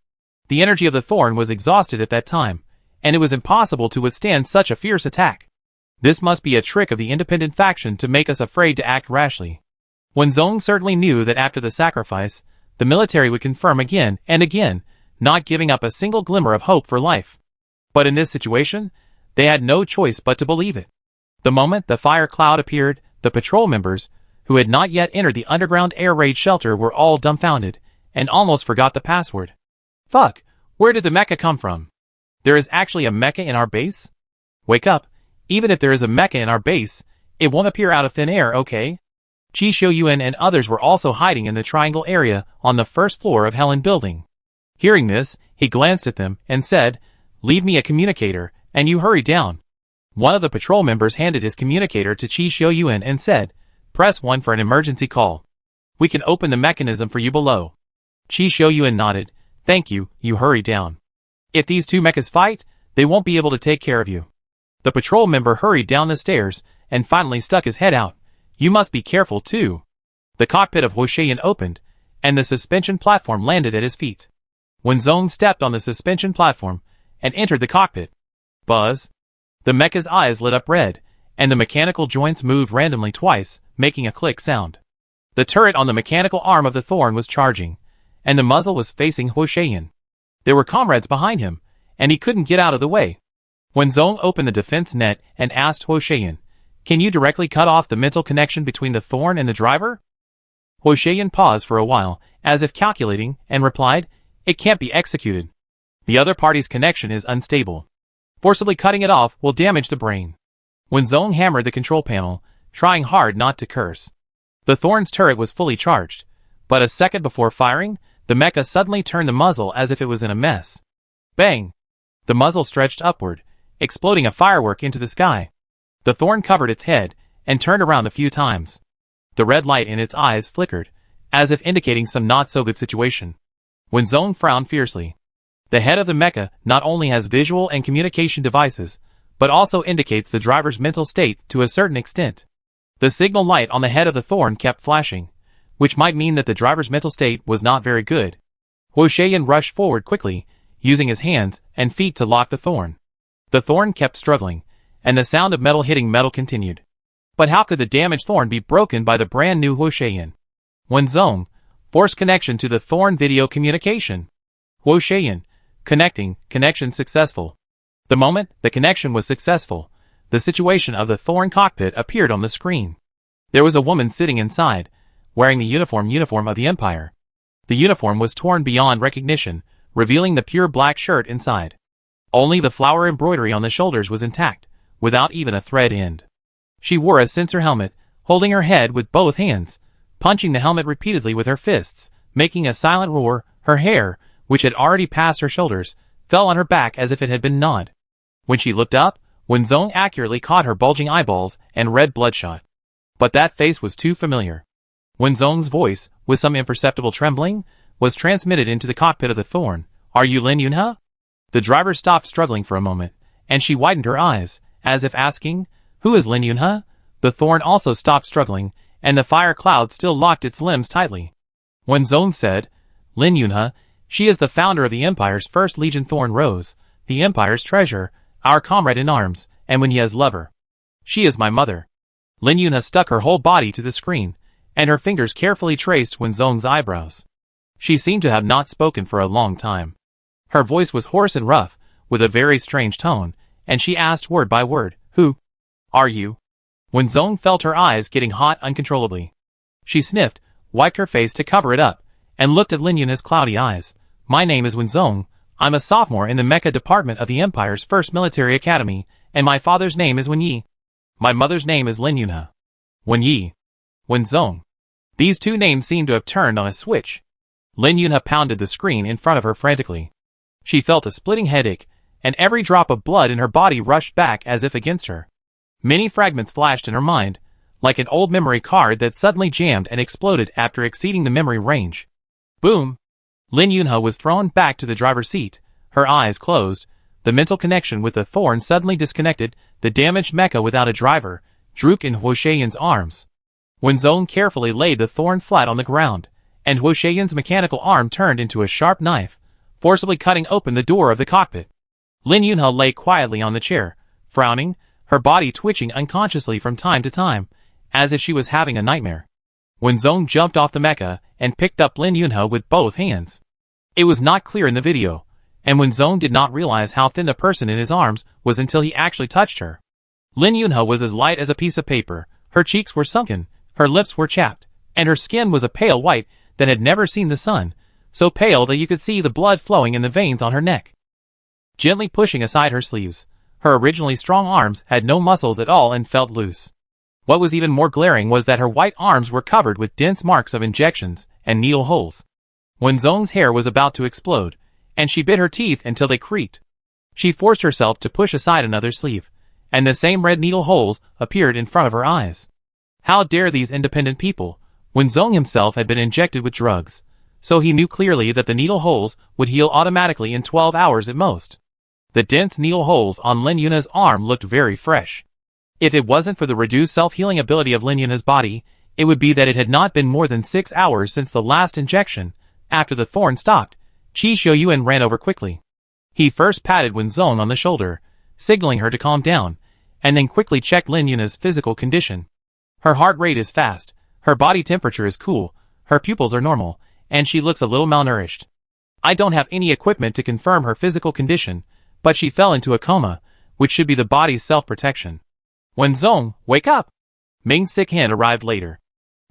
The energy of the thorn was exhausted at that time, and it was impossible to withstand such a fierce attack. This must be a trick of the independent faction to make us afraid to act rashly. Wenzong certainly knew that after the sacrifice, the military would confirm again and again, not giving up a single glimmer of hope for life. But in this situation, they had no choice but to believe it. The moment the fire cloud appeared, the patrol members, who had not yet entered the underground air raid shelter, were all dumbfounded, and almost forgot the password. Fuck, where did the mecha come from? There is actually a mecha in our base? Wake up, even if there is a mecha in our base, it won't appear out of thin air, okay? Qi Xiuyuan and others were also hiding in the triangle area on the first floor of Helen Building. Hearing this, he glanced at them and said, "Leave me a communicator, and you hurry down." One of the patrol members handed his communicator to Qi Xiuyuan and said, "Press 1 for an emergency call. We can open the mechanism for you below." Qi Xiuyuan nodded. "Thank you, you hurry down. If these 2 mechas fight, they won't be able to take care of you." The patrol member hurried down the stairs and finally stuck his head out. "You must be careful too." The cockpit of Hoshiyan opened, and the suspension platform landed at his feet. Wenzong stepped on the suspension platform and entered the cockpit. Buzz. The mecha's eyes lit up red, and the mechanical joints moved randomly twice, making a click sound. The turret on the mechanical arm of the Thorn was charging, and the muzzle was facing Hoshiyan. There were comrades behind him, and he couldn't get out of the way. Wenzong opened the defense net and asked Hoshiyan, "Can you directly cut off the mental connection between the Thorn and the driver?" Hoshiyan paused for a while, as if calculating, and replied, "It can't be executed. The other party's connection is unstable. Forcibly cutting it off will damage the brain." Wenzong hammered the control panel, trying hard not to curse. The Thorn's turret was fully charged, but a second before firing, the mecha suddenly turned the muzzle as if it was in a mess. Bang! The muzzle stretched upward, exploding a firework into the sky. The Thorn covered its head and turned around a few times. The red light in its eyes flickered, as if indicating some not-so-good situation. Wenzong frowned fiercely. The head of the mecha not only has visual and communication devices, but also indicates the driver's mental state to a certain extent. The signal light on the head of the Thorn kept flashing, which might mean that the driver's mental state was not very good. Hoshiyan rushed forward quickly, using his hands and feet to lock the Thorn. The Thorn kept struggling, and the sound of metal hitting metal continued. But how could the damaged Thorn be broken by the brand new Hoshiyan? Wenzong, forced connection to the Thorn video communication. Hoshiyan, connecting, connection successful. The moment the connection was successful, the situation of the Thorn cockpit appeared on the screen. There was a woman sitting inside, wearing the uniform of the Empire. The uniform was torn beyond recognition, revealing the pure black shirt inside. Only the flower embroidery on the shoulders was intact, without even a thread end. She wore a sensor helmet, holding her head with both hands, punching the helmet repeatedly with her fists, making a silent roar. Her hair, which had already passed her shoulders, fell on her back as if it had been gnawed. When she looked up, Wenzong accurately caught her bulging eyeballs and red bloodshot. But that face was too familiar. Wenzong's voice, with some imperceptible trembling, was transmitted into the cockpit of the Thorn. "Are you Lin Yunhe?" The driver stopped struggling for a moment, and she widened her eyes, as if asking, "Who is Lin Yunhe?" The Thorn also stopped struggling, and the fire cloud still locked its limbs tightly. Wenzong said, "Lin Yunhe, she is the founder of the Empire's First Legion Thorn Rose, the Empire's treasure, our comrade in arms, and Wenye's lover. She is my mother." Lin Yunhe stuck her whole body to the screen, and her fingers carefully traced Wenzong's eyebrows. She seemed to have not spoken for a long time. Her voice was hoarse and rough, with a very strange tone, and she asked word by word, "Who are you?" Wenzong felt her eyes getting hot uncontrollably. She sniffed, wiped her face to cover it up, and looked at Lin Yunhe's cloudy eyes. "My name is Wenzong, I'm a sophomore in the Mecha department of the Empire's first military academy, and my father's name is Wenyi. My mother's name is Lin Yunhe. Wenyi. Wenzong. These two names seemed to have turned on a switch. Lin Yunhe pounded the screen in front of her frantically. She felt a splitting headache, and every drop of blood in her body rushed back as if against her. Many fragments flashed in her mind, like an old memory card that suddenly jammed and exploded after exceeding the memory range. Boom! Lin Yunhe was thrown back to the driver's seat, her eyes closed, the mental connection with the thorn suddenly disconnected, the damaged mecha without a driver, drooped in Huo Shaiyan's arms. Wenzong carefully laid the thorn flat on the ground, and Huo Shaiyan's mechanical arm turned into a sharp knife, forcibly cutting open the door of the cockpit. Lin Yunhe lay quietly on the chair, frowning, her body twitching unconsciously from time to time, as if she was having a nightmare. Wenzong jumped off the mecha and picked up Lin Yunhe with both hands. It was not clear in the video, and Wenzong did not realize how thin the person in his arms was until he actually touched her. Lin Yunhe was as light as a piece of paper, her cheeks were sunken, her lips were chapped, and her skin was a pale white that had never seen the sun, so pale that you could see the blood flowing in the veins on her neck. Gently pushing aside her sleeves, her originally strong arms had no muscles at all and felt loose. What was even more glaring was that her white arms were covered with dense marks of injections and needle holes. Wenzong's hair was about to explode, and she bit her teeth until they creaked. She forced herself to push aside another sleeve, and the same red needle holes appeared in front of her eyes. How dare these independent people? Wenzong himself had been injected with drugs, so he knew clearly that the needle holes would heal automatically in 12 hours at most. The dense needle holes on Lin Yunhe's arm looked very fresh. If it wasn't for the reduced self-healing ability of Lin Yunhe's body, it would be that it had not been more than 6 hours since the last injection. After the thorn stopped, Qi Xiuyuan ran over quickly. He first patted Wenzong on the shoulder, signaling her to calm down, and then quickly checked Lin Yunhe's physical condition. Her heart rate is fast, her body temperature is cool, her pupils are normal, and she looks a little malnourished. I don't have any equipment to confirm her physical condition, but she fell into a coma, which should be the body's self-protection. Wenzong, wake up! Ming's sick hand arrived later.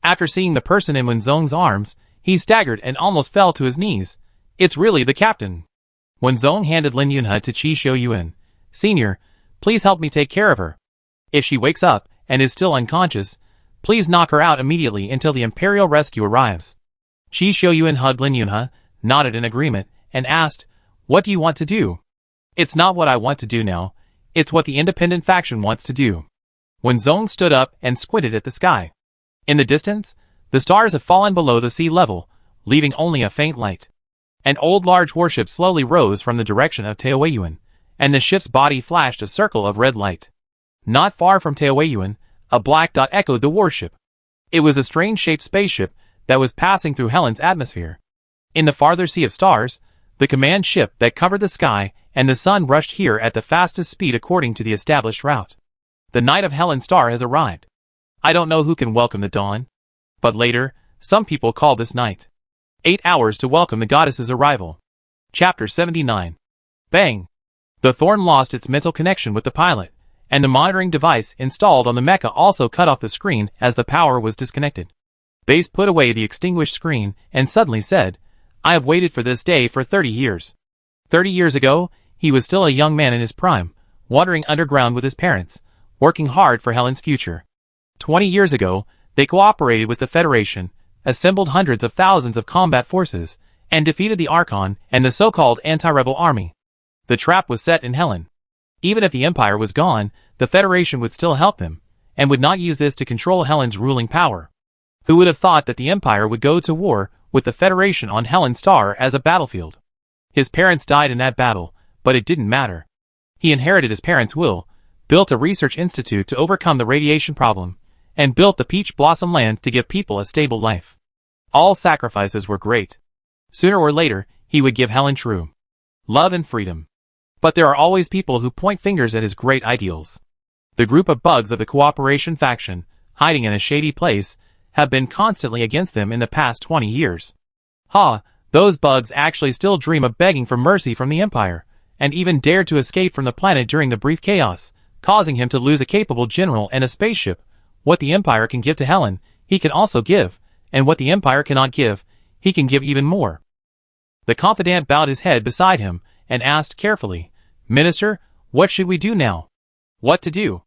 After seeing the person in Wenzong's arms, he staggered and almost fell to his knees. It's really the captain. Wenzong handed Lin Yunhe to Qi Xiuyuan. Senior, please help me take care of her. If she wakes up and is still unconscious, please knock her out immediately until the Imperial rescue arrives. Qi Xiuyuan hugged Lin Yunhe, nodded in agreement, and asked, What do you want to do? It's not what I want to do now, it's what the independent faction wants to do. Wenzong stood up and squinted at the sky. In the distance, the stars have fallen below the sea level, leaving only a faint light. An old large warship slowly rose from the direction of Taoyuan, and the ship's body flashed a circle of red light. Not far from Taoyuan, a black dot echoed the warship. It was a strange-shaped spaceship that was passing through Helen's atmosphere. In the farther sea of stars, the command ship that covered the sky and the sun rushed here at the fastest speed according to the established route. The night of Helen's star has arrived. I don't know who can welcome the dawn, but later, some people call this night. 8 hours to welcome the goddess's arrival. Chapter 79. Bang! The thorn lost its mental connection with the pilot, and the monitoring device installed on the mecha also cut off the screen as the power was disconnected. Base put away the extinguished screen and suddenly said, I have waited for this day for 30 years. 30 years ago, he was still a young man in his prime, wandering underground with his parents, working hard for Helen's future. 20 years ago, they cooperated with the Federation, assembled hundreds of thousands of combat forces, and defeated the Archon and the so-called anti-rebel army. The trap was set in Helen. Even if the Empire was gone, the Federation would still help them, and would not use this to control Helen's ruling power. Who would have thought that the Empire would go to war with the Federation on Helen's star as a battlefield? His parents died in that battle, but it didn't matter. He inherited his parents' will, built a research institute to overcome the radiation problem, and built the Peach Blossom Land to give people a stable life. All sacrifices were great. Sooner or later, he would give Helen true love and freedom. But there are always people who point fingers at his great ideals. The group of bugs of the Cooperation faction, hiding in a shady place, have been constantly against them in the past 20 years. Those bugs actually still dream of begging for mercy from the Empire, and even dared to escape from the planet during the brief chaos, causing him to lose a capable general and a spaceship. What the Empire can give to Helen, he can also give, and what the Empire cannot give, he can give even more. The confidant bowed his head beside him, and asked carefully, "Minister, what should we do now?" "What to do?"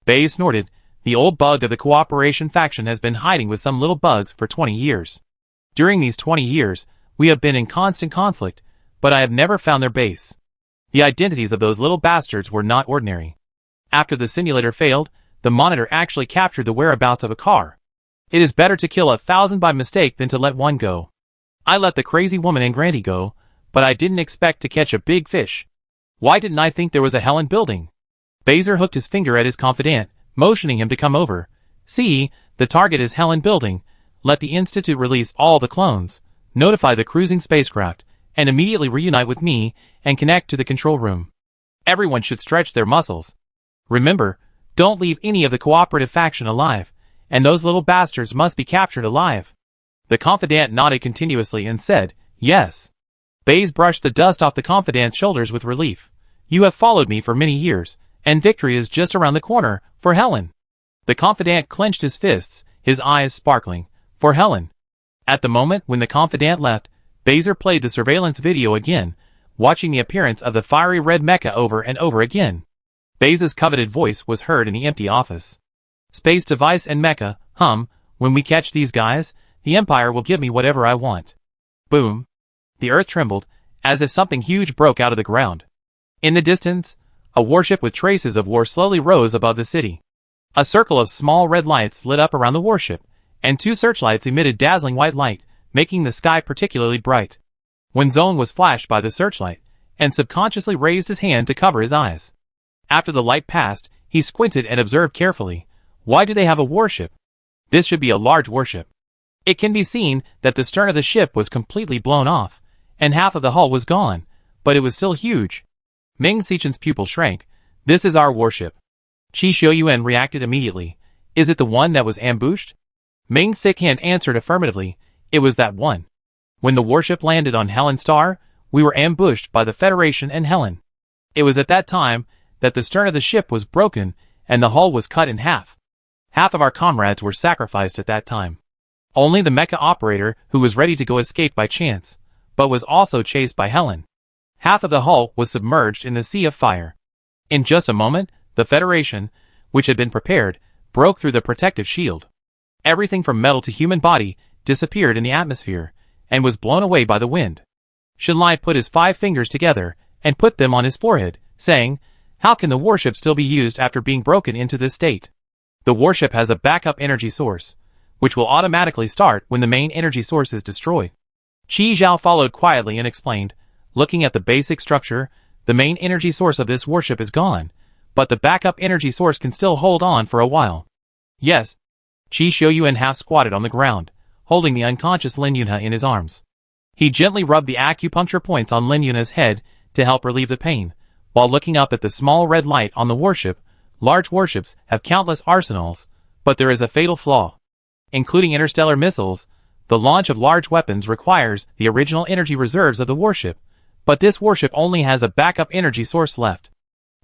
Bei snorted. "The old bug of the cooperation faction has been hiding with some little bugs for 20 years. During these 20 years, we have been in constant conflict, but I have never found their base. The identities of those little bastards were not ordinary. After the simulator failed, the monitor actually captured the whereabouts of a car. It is better to kill 1,000 by mistake than to let one go. I let the crazy woman and Grandy go, but I didn't expect to catch a big fish. Why didn't I think there was a Helen building?" Baser hooked his finger at his confidant, motioning him to come over. "See, the target is Helen building. Let the Institute release all the clones, notify the cruising spacecraft, and immediately reunite with me and connect to the control room. Everyone should stretch their muscles. Remember, don't leave any of the cooperative faction alive, and those little bastards must be captured alive." The confidant nodded continuously and said, "Yes." Baze brushed the dust off the confidant's shoulders with relief. "You have followed me for many years, and victory is just around the corner, for Helen." The confidant clenched his fists, his eyes sparkling. "For Helen." At the moment when the confidant left, Baser played the surveillance video again, watching the appearance of the fiery red mecha over and over again. Baze's coveted voice was heard in the empty office. "Space device and mecha, when we catch these guys, the Empire will give me whatever I want." Boom. The earth trembled, as if something huge broke out of the ground. In the distance, a warship with traces of war slowly rose above the city. A circle of small red lights lit up around the warship, and 2 searchlights emitted dazzling white light, making the sky particularly bright. Wenzone was flashed by the searchlight, and subconsciously raised his hand to cover his eyes. After the light passed, he squinted and observed carefully. Why do they have a warship? This should be a large warship. It can be seen that the stern of the ship was completely blown off, and half of the hull was gone, but it was still huge. Ming Xichen's pupil shrank. "This is our warship." Qi Xiuyuan reacted immediately. "Is it the one that was ambushed?" Ming Xichen answered affirmatively. "It was that one. When the warship landed on Helen Star, we were ambushed by the Federation and Helen. It was at that time that the stern of the ship was broken and the hull was cut in half. Half of our comrades were sacrificed at that time. Only the mecha operator who was ready to go escaped by chance, but was also chased by Helen. Half of the hull was submerged in the sea of fire. In just a moment, the Federation, which had been prepared, broke through the protective shield. Everything from metal to human body disappeared in the atmosphere, and was blown away by the wind. Shenlai put his 5 fingers together, and put them on his forehead, saying, "How can the warship still be used after being broken into this state? The warship has a backup energy source, which will automatically start when the main energy source is destroyed." Qi Zhao followed quietly and explained, "Looking at the basic structure, the main energy source of this warship is gone, but the backup energy source can still hold on for a while." "Yes." Qi Xiuyuan half squatted on the ground, holding the unconscious Lin Yunhe in his arms. He gently rubbed the acupuncture points on Lin Yunhe's head to help relieve the pain, while looking up at the small red light on the warship. Large warships have countless arsenals, but there is a fatal flaw. Including interstellar missiles, the launch of large weapons requires the original energy reserves of the warship, but this warship only has a backup energy source left.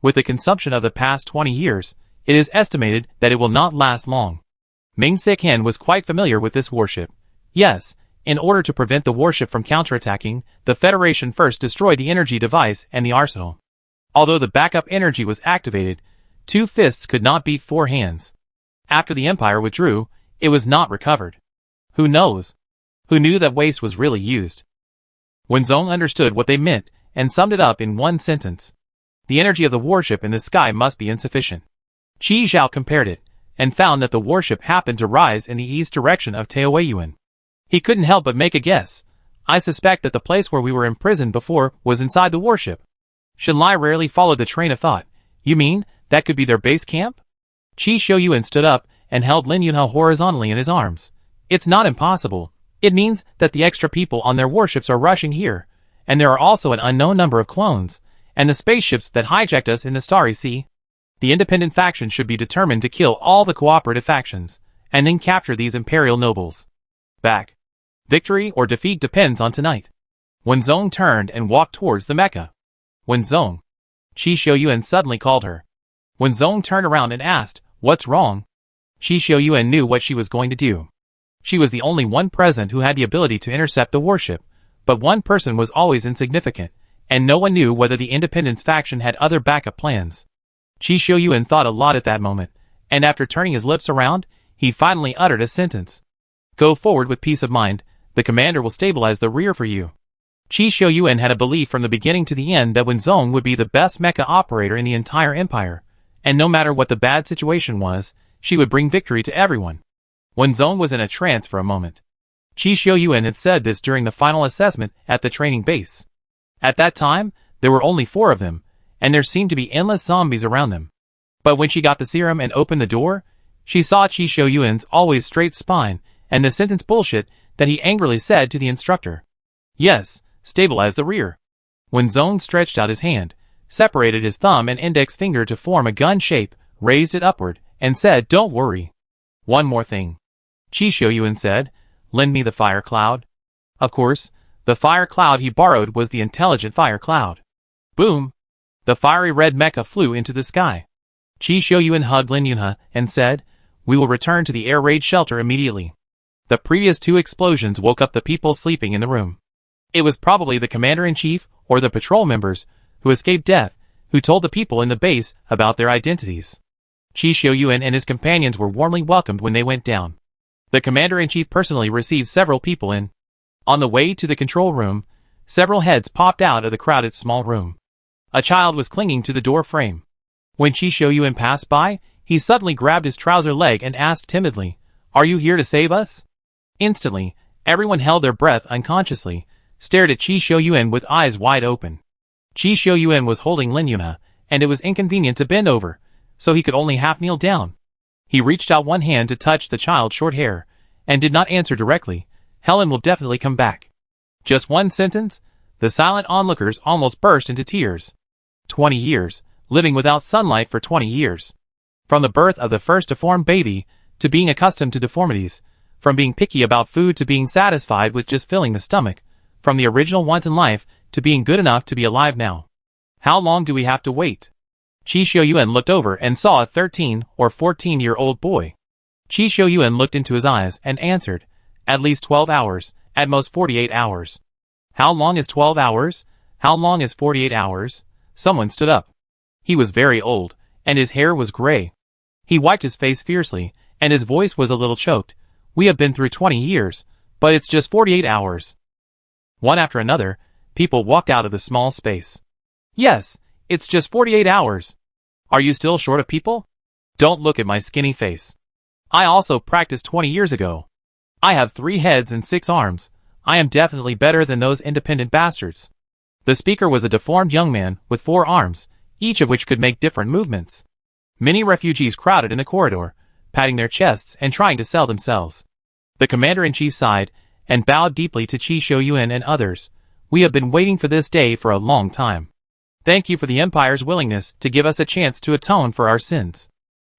With the consumption of the past 20 years, it is estimated that it will not last long. Ming Xichen was quite familiar with this warship. Yes, in order to prevent the warship from counterattacking, the Federation first destroyed the energy device and the arsenal. Although the backup energy was activated, 2 fists could not beat 4 hands. After the Empire withdrew, it was not recovered. Who knows? Who knew that waste was really used? Wenzong understood what they meant and summed it up in one sentence. The energy of the warship in the sky must be insufficient. Qi Zhao compared it, and found that the warship happened to rise in the east direction of Taoyuan. He couldn't help but make a guess. "I suspect that the place where we were imprisoned before was inside the warship." Shenlai rarely followed the train of thought. "You mean, that could be their base camp?" Qi Xiuyuan stood up and held Lin Yunhe horizontally in his arms. "It's not impossible. It means that the extra people on their warships are rushing here, and there are also an unknown number of clones, and the spaceships that hijacked us in the Starry Sea. The independent faction should be determined to kill all the cooperative factions, and then capture these imperial nobles. Back. Victory or defeat depends on tonight." Wenzong turned and walked towards the Mecha. "Wenzong." Qi Xiuyuan suddenly called her. Wenzong turned around and asked, "What's wrong?" Qi Xiuyuan knew what she was going to do. She was the only one present who had the ability to intercept the warship, but one person was always insignificant, and no one knew whether the Independence faction had other backup plans. Qi Xiuyuan thought a lot at that moment, and after turning his lips around, he finally uttered a sentence. Go forward with peace of mind, the commander will stabilize the rear for you. Qi Xiuyuan had a belief from the beginning to the end that Wenzong would be the best mecha operator in the entire empire, and no matter what the bad situation was, she would bring victory to everyone. Wenzong was in a trance for a moment. Qi Xiuyuan had said this during the final assessment at the training base. At that time, there were only 4 of them, and there seemed to be endless zombies around them. But when she got the serum and opened the door, she saw Qi Xiuyuan's always straight spine and the sentence bullshit that he angrily said to the instructor. Yes, stabilize the rear. Wenzong stretched out his hand, separated his thumb and index finger to form a gun shape, raised it upward, and said, don't worry. One more thing. Qi Xiuyuan said, lend me the fire cloud. Of course, the fire cloud he borrowed was the intelligent fire cloud. Boom! The fiery red mecha flew into the sky. Qi Xiuyuan hugged Lin Yunhe and said, we will return to the air raid shelter immediately. The previous 2 explosions woke up the people sleeping in the room. It was probably the commander-in-chief or the patrol members who escaped death who told the people in the base about their identities. Qi Xiuyuan and his companions were warmly welcomed when they went down. The commander-in-chief personally received several people in. On the way to the control room, several heads popped out of the crowded small room. A child was clinging to the door frame. When Qi Xiuyuan passed by, he suddenly grabbed his trouser leg and asked timidly, are you here to save us? Instantly, everyone held their breath unconsciously, stared at Qi Xiuyuan with eyes wide open. Qi Xiuyuan was holding Lin Yunhe, and it was inconvenient to bend over, so he could only half kneel down. He reached out one hand to touch the child's short hair, and did not answer directly, Helen will definitely come back. Just one sentence, the silent onlookers almost burst into tears. 20 years, living without sunlight for 20 years. From the birth of the first deformed baby, to being accustomed to deformities, from being picky about food to being satisfied with just filling the stomach, from the original once in life to being good enough to be alive now. How long do we have to wait? Qi Xiuyuan looked over and saw a 13 or 14-year-old boy. Qi Xiuyuan looked into his eyes and answered, at least 12 hours, at most 48 hours. How long is 12 hours? How long is 48 hours? Someone stood up. He was very old, and his hair was gray. He wiped his face fiercely, and his voice was a little choked. We have been through 20 years, but it's just 48 hours. One after another, people walked out of the small space. Yes, it's just 48 hours. Are you still short of people? Don't look at my skinny face. I also practiced 20 years ago. I have 3 heads and 6 arms. I am definitely better than those independent bastards. The speaker was a deformed young man with 4 arms, each of which could make different movements. Many refugees crowded in the corridor, patting their chests and trying to sell themselves. The commander-in-chief sighed and bowed deeply to Qi Xiuyuan and others. We have been waiting for this day for a long time. Thank you for the Empire's willingness to give us a chance to atone for our sins.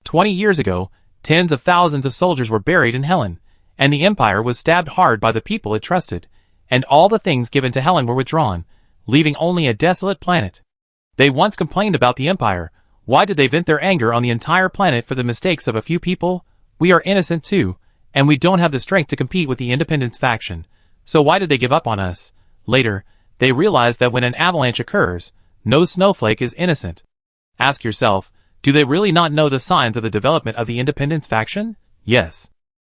20 years ago, tens of thousands of soldiers were buried in Helen, and the Empire was stabbed hard by the people it trusted, and all the things given to Helen were withdrawn, leaving only a desolate planet. They once complained about the Empire. Why did they vent their anger on the entire planet for the mistakes of a few people? We are innocent too, and we don't have the strength to compete with the Independence faction, so why did they give up on us? Later, they realized that when an avalanche occurs, no snowflake is innocent. Ask yourself, do they really not know the signs of the development of the Independence faction? Yes.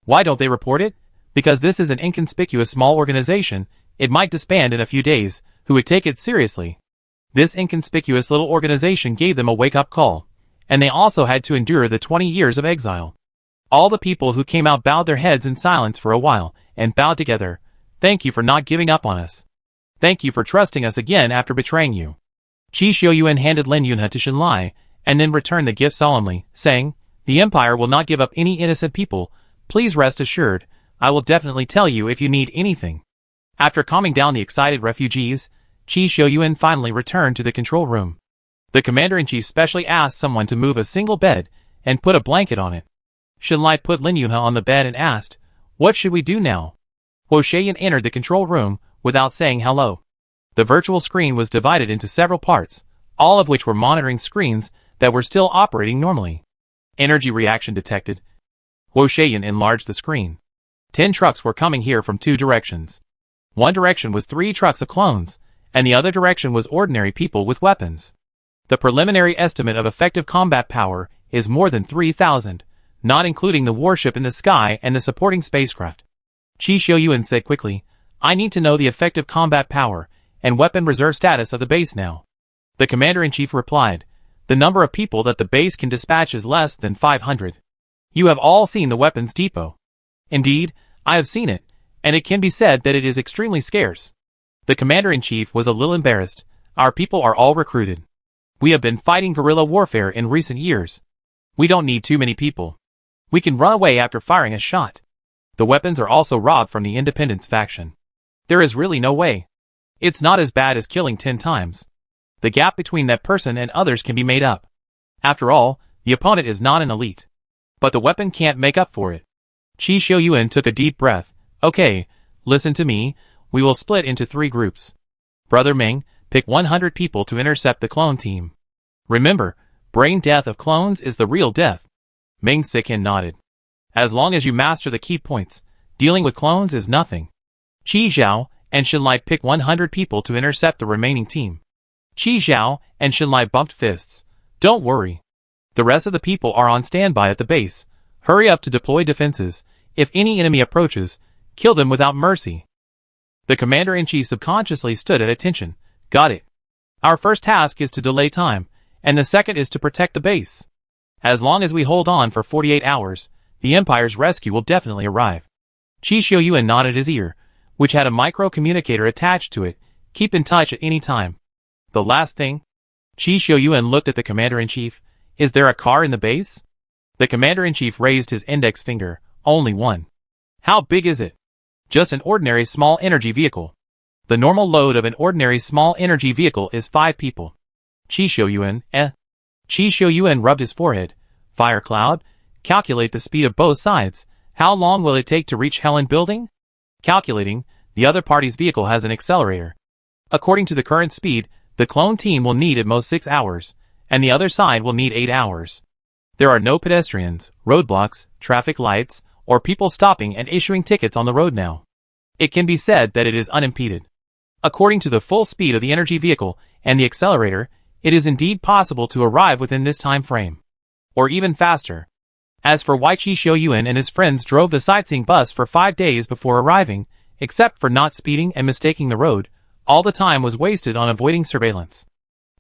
Why don't they report it? Because this is an inconspicuous small organization, it might disband in a few days, who would take it seriously. This inconspicuous little organization gave them a wake-up call, and they also had to endure the 20 years of exile. All the people who came out bowed their heads in silence for a while, and bowed together. Thank you for not giving up on us. Thank you for trusting us again after betraying you. Qi Xiuyuan handed Lin Yunhe to Shenlai, and then returned the gift solemnly, saying, the Empire will not give up any innocent people. Please rest assured, I will definitely tell you if you need anything. After calming down the excited refugees, Qi Xiuyuan finally returned to the control room. The commander-in-chief specially asked someone to move a single bed and put a blanket on it. Shenlai put Lin Yunhe on the bed and asked, what should we do now? Huo Shaiyan entered the control room without saying hello. The virtual screen was divided into several parts, all of which were monitoring screens that were still operating normally. Energy reaction detected. Huo Shaiyan enlarged the screen. 10 trucks were coming here from 2 directions. One direction was 3 trucks of clones, and the other direction was ordinary people with weapons. The preliminary estimate of effective combat power is more than 3,000, not including the warship in the sky and the supporting spacecraft. Qi Xiuyuan said quickly, I need to know the effective combat power and weapon reserve status of the base now. The commander-in-chief replied, the number of people that the base can dispatch is less than 500. You have all seen the weapons depot. Indeed, I have seen it, and it can be said that it is extremely scarce. The commander-in-chief was a little embarrassed. Our people are all recruited. We have been fighting guerrilla warfare in recent years. We don't need too many people. We can run away after firing a shot. The weapons are also robbed from the Independence faction. There is really no way. It's not as bad as killing 10 times. The gap between that person and others can be made up. After all, the opponent is not an elite. But the weapon can't make up for it. Qi Xiuyuan took a deep breath. Okay, listen to me, we will split into 3 groups. Brother Ming, pick 100 people to intercept the clone team. Remember, brain death of clones is the real death. Ming Sikin nodded. As long as you master the key points, dealing with clones is nothing. Qi Zhao and Xinlai pick 100 people to intercept the remaining team. Qi Zhao and Xinlai bumped fists. Don't worry. The rest of the people are on standby at the base. Hurry up to deploy defenses. If any enemy approaches, kill them without mercy. The commander-in-chief subconsciously stood at attention. Got it. Our first task is to delay time, and the second is to protect the base. As long as we hold on for 48 hours, the Empire's rescue will definitely arrive. Qi Xiuyuan nodded his ear, which had a micro-communicator attached to it. Keep in touch at any time. The last thing? Qi Xiuyuan looked at the commander-in-chief. Is there a car in the base? The commander-in-chief raised his index finger. Only one. How big is it? Just an ordinary small energy vehicle. The normal load of an ordinary small energy vehicle is 5 people. Qi Xiuyuan, Qi Xiuyuan rubbed his forehead. Fire cloud? Calculate the speed of both sides. How long will it take to reach Helen Building? Calculating, the other party's vehicle has an accelerator. According to the current speed, the clone team will need at most 6 hours, and the other side will need 8 hours. There are no pedestrians, roadblocks, traffic lights, or people stopping and issuing tickets on the road now. It can be said that it is unimpeded. According to the full speed of the energy vehicle and the accelerator, it is indeed possible to arrive within this time frame. Or even faster. As for why Qi Xiuyuan and his friends drove the sightseeing bus for 5 days before arriving, except for not speeding and mistaking the road, all the time was wasted on avoiding surveillance.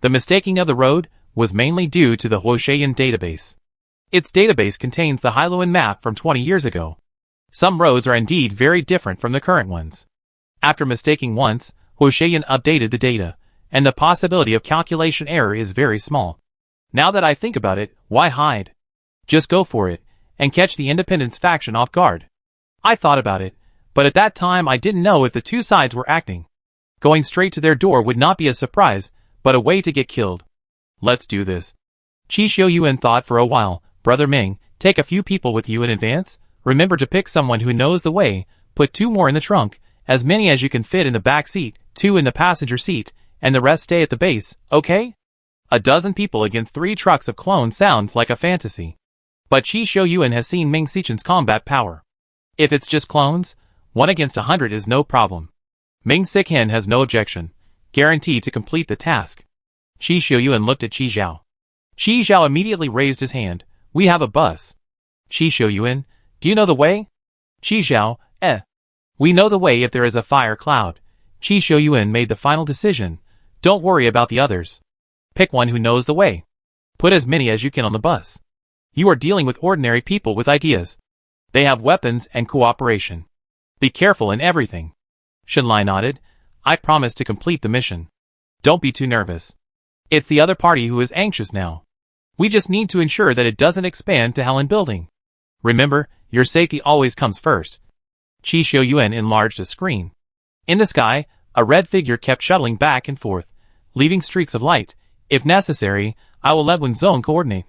The mistaking of the road was mainly due to the Huosheyan database. Its database contains the Hailuan map from 20 years ago. Some roads are indeed very different from the current ones. After mistaking once, Huosheyan updated the data, and the possibility of calculation error is very small. Now that I think about it, why hide? Just go for it, and catch the Independence faction off guard. I thought about it, but at that time I didn't know if the two sides were acting. Going straight to their door would not be a surprise, but a way to get killed. Let's do this. Qi Xiuyuan thought for a while. Brother Ming, take a few people with you in advance. Remember to pick someone who knows the way. Put 2 more in the trunk, as many as you can fit in the back seat, 2 in the passenger seat, and the rest stay at the base, okay? 12 people against 3 trucks of clones sounds like a fantasy. But Qi Xiuyuan has seen Ming Sichen's combat power. If it's just clones, 1 against 100 is no problem. Ming Sichen has no objection. Guaranteed to complete the task. Qi Xiuyuan looked at Qi Zhao. Qi Zhao immediately raised his hand. We have a bus. Qi Xiuyuan, do you know the way? Qi Zhao, We know the way if there is a fire cloud. Qi Xiuyuan made the final decision. Don't worry about the others. Pick one who knows the way. Put as many as you can on the bus. You are dealing with ordinary people with ideas. They have weapons and cooperation. Be careful in everything. Xinlai nodded. I promise to complete the mission. Don't be too nervous. It's the other party who is anxious now. We just need to ensure that it doesn't expand to Helen Building. Remember, your safety always comes first. Qi Xiuyuan enlarged a screen. In the sky, a red figure kept shuttling back and forth, leaving streaks of light. If necessary, I will let Wenzone coordinate.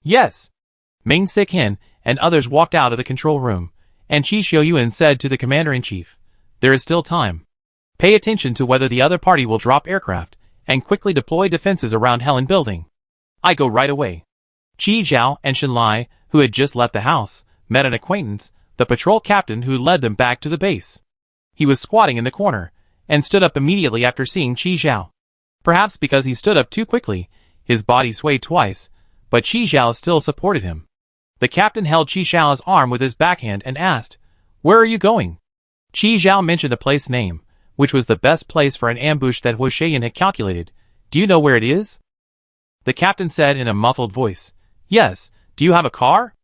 Yes. Ming Sichen and others walked out of the control room, and Qi Xiuyuan said to the commander-in-chief, there is still time. Pay attention to whether the other party will drop aircraft, and quickly deploy defenses around Helen Building. I go right away. Qi Zhao and Xinlai, who had just left the house, met an acquaintance, the patrol captain who led them back to the base. He was squatting in the corner, and stood up immediately after seeing Qi Zhao. Perhaps because he stood up too quickly, his body swayed twice, but Qi Zhao still supported him. The captain held Qi Zhao's arm with his backhand and asked, "Where are you going?" Qi Zhao mentioned a place name, which was the best place for an ambush that Huo Shaiyan had calculated. "Do you know where it is?" The captain said in a muffled voice, "Yes. Do you have a car?"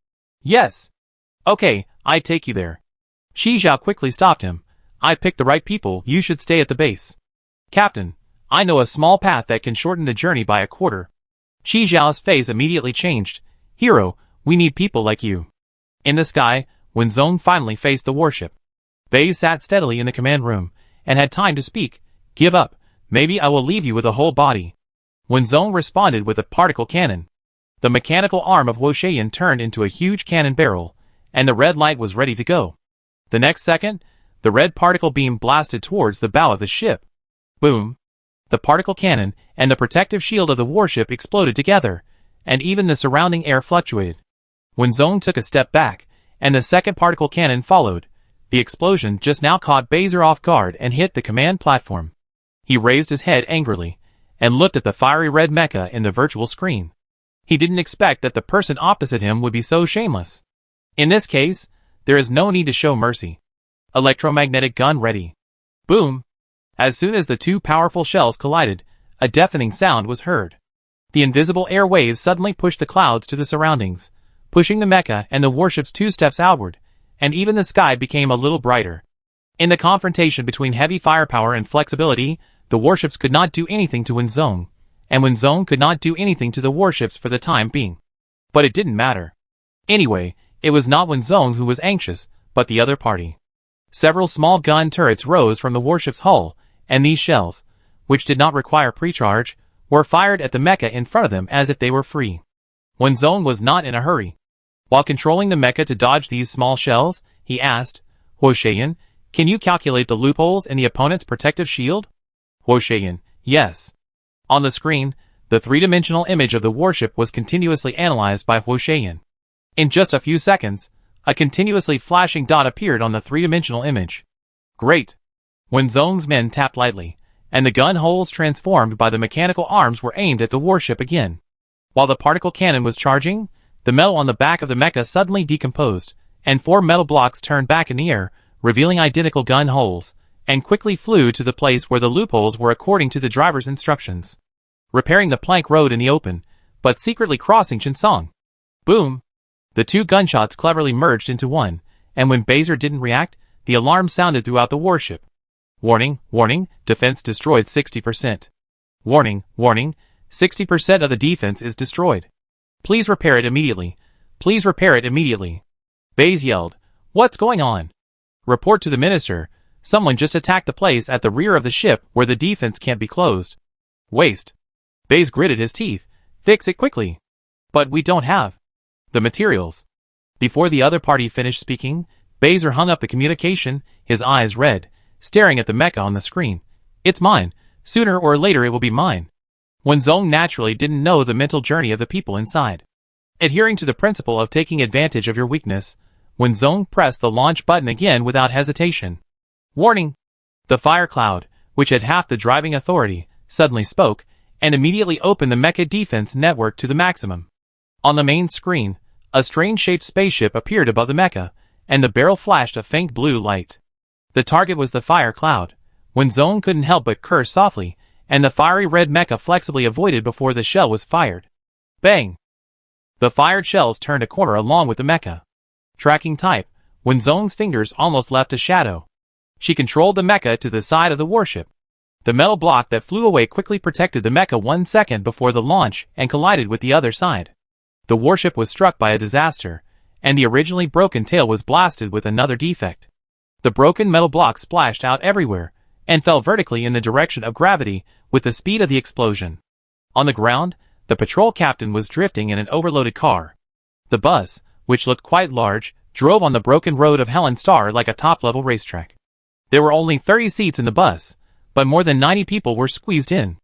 "Yes." "Okay, I'd take you there." Qi Zhao quickly stopped him. "I picked the right people, you should stay at the base." "Captain, I know a small path that can shorten the journey by a quarter." Qi Zhao's face immediately changed. "Hero, we need people like you." In the sky, when Zong finally faced the warship, Bei sat steadily in the command room, and had time to speak. "Give up, maybe I will leave you with a whole body." When Zong responded with a particle cannon, the mechanical arm of Huo Shaiyan turned into a huge cannon barrel, and the red light was ready to go. The next second, the red particle beam blasted towards the bow of the ship. Boom! The particle cannon and the protective shield of the warship exploded together, and even the surrounding air fluctuated. When Zong took a step back, and the second particle cannon followed, the explosion just now caught Baiser off guard and hit the command platform. He raised his head angrily, and looked at the fiery red mecha in the virtual screen. He didn't expect that the person opposite him would be so shameless. In this case, there is no need to show mercy. Electromagnetic gun ready. Boom! As soon as the two powerful shells collided, a deafening sound was heard. The invisible air waves suddenly pushed the clouds to the surroundings, pushing the mecha and the warships 2 steps outward, and even the sky became a little brighter. In the confrontation between heavy firepower and flexibility, the warships could not do anything to Wenzong, and Wenzong could not do anything to the warships for the time being. But it didn't matter. Anyway, it was not Wenzong who was anxious, but the other party. Several small gun turrets rose from the warship's hull, and these shells, which did not require precharge, were fired at the mecha in front of them as if they were free. Wenzong was not in a hurry. While controlling the mecha to dodge these small shells, he asked, "Huo Shaiyan, can you calculate the loopholes in the opponent's protective shield?" Huo Shaiyan, "Yes." On the screen, the three-dimensional image of the warship was continuously analyzed by Huo Shaiyan. In just a few seconds, a continuously flashing dot appeared on the three-dimensional image. Great! Wenzong's men tapped lightly, and the gun holes transformed by the mechanical arms were aimed at the warship again. While the particle cannon was charging, the metal on the back of the mecha suddenly decomposed, and 4 metal blocks turned back in the air, revealing identical gun holes, and quickly flew to the place where the loopholes were according to the driver's instructions. Repairing the plank road in the open, but secretly crossing Chinsong. Boom! The 2 gunshots cleverly merged into one, and when Baiser didn't react, the alarm sounded throughout the warship. Warning, warning, defense destroyed 60%. Warning, warning, 60% of the defense is destroyed. Please repair it immediately. Please repair it immediately. Baze yelled, "What's going on?" "Report to the minister. Someone just attacked the place at the rear of the ship where the defense can't be closed." "Waste." Baze gritted his teeth. "Fix it quickly." "But we don't have the materials." Before the other party finished speaking, Baiser hung up the communication, his eyes red, staring at the mecha on the screen. "It's mine. Sooner or later it will be mine." Wenzong naturally didn't know the mental journey of the people inside. Adhering to the principle of taking advantage of your weakness, Wenzong pressed the launch button again without hesitation. Warning! The fire cloud, which had half the driving authority, suddenly spoke, and immediately opened the mecha defense network to the maximum. On the main screen, a strange-shaped spaceship appeared above the mecha, and the barrel flashed a faint blue light. The target was the fire cloud. Wenzong couldn't help but curse softly, and the fiery red mecha flexibly avoided before the shell was fired. Bang! The fired shells turned a corner along with the mecha. Tracking type, Wenzong's fingers almost left a shadow. She controlled the mecha to the side of the warship. The metal block that flew away quickly protected the mecha 1 second before the launch and collided with the other side. The warship was struck by a disaster, and the originally broken tail was blasted with another defect. The broken metal block splashed out everywhere, and fell vertically in the direction of gravity with the speed of the explosion. On the ground, the patrol captain was drifting in an overloaded car. The bus, which looked quite large, drove on the broken road of Helen Star like a top-level racetrack. There were only 30 seats in the bus, but more than 90 people were squeezed in.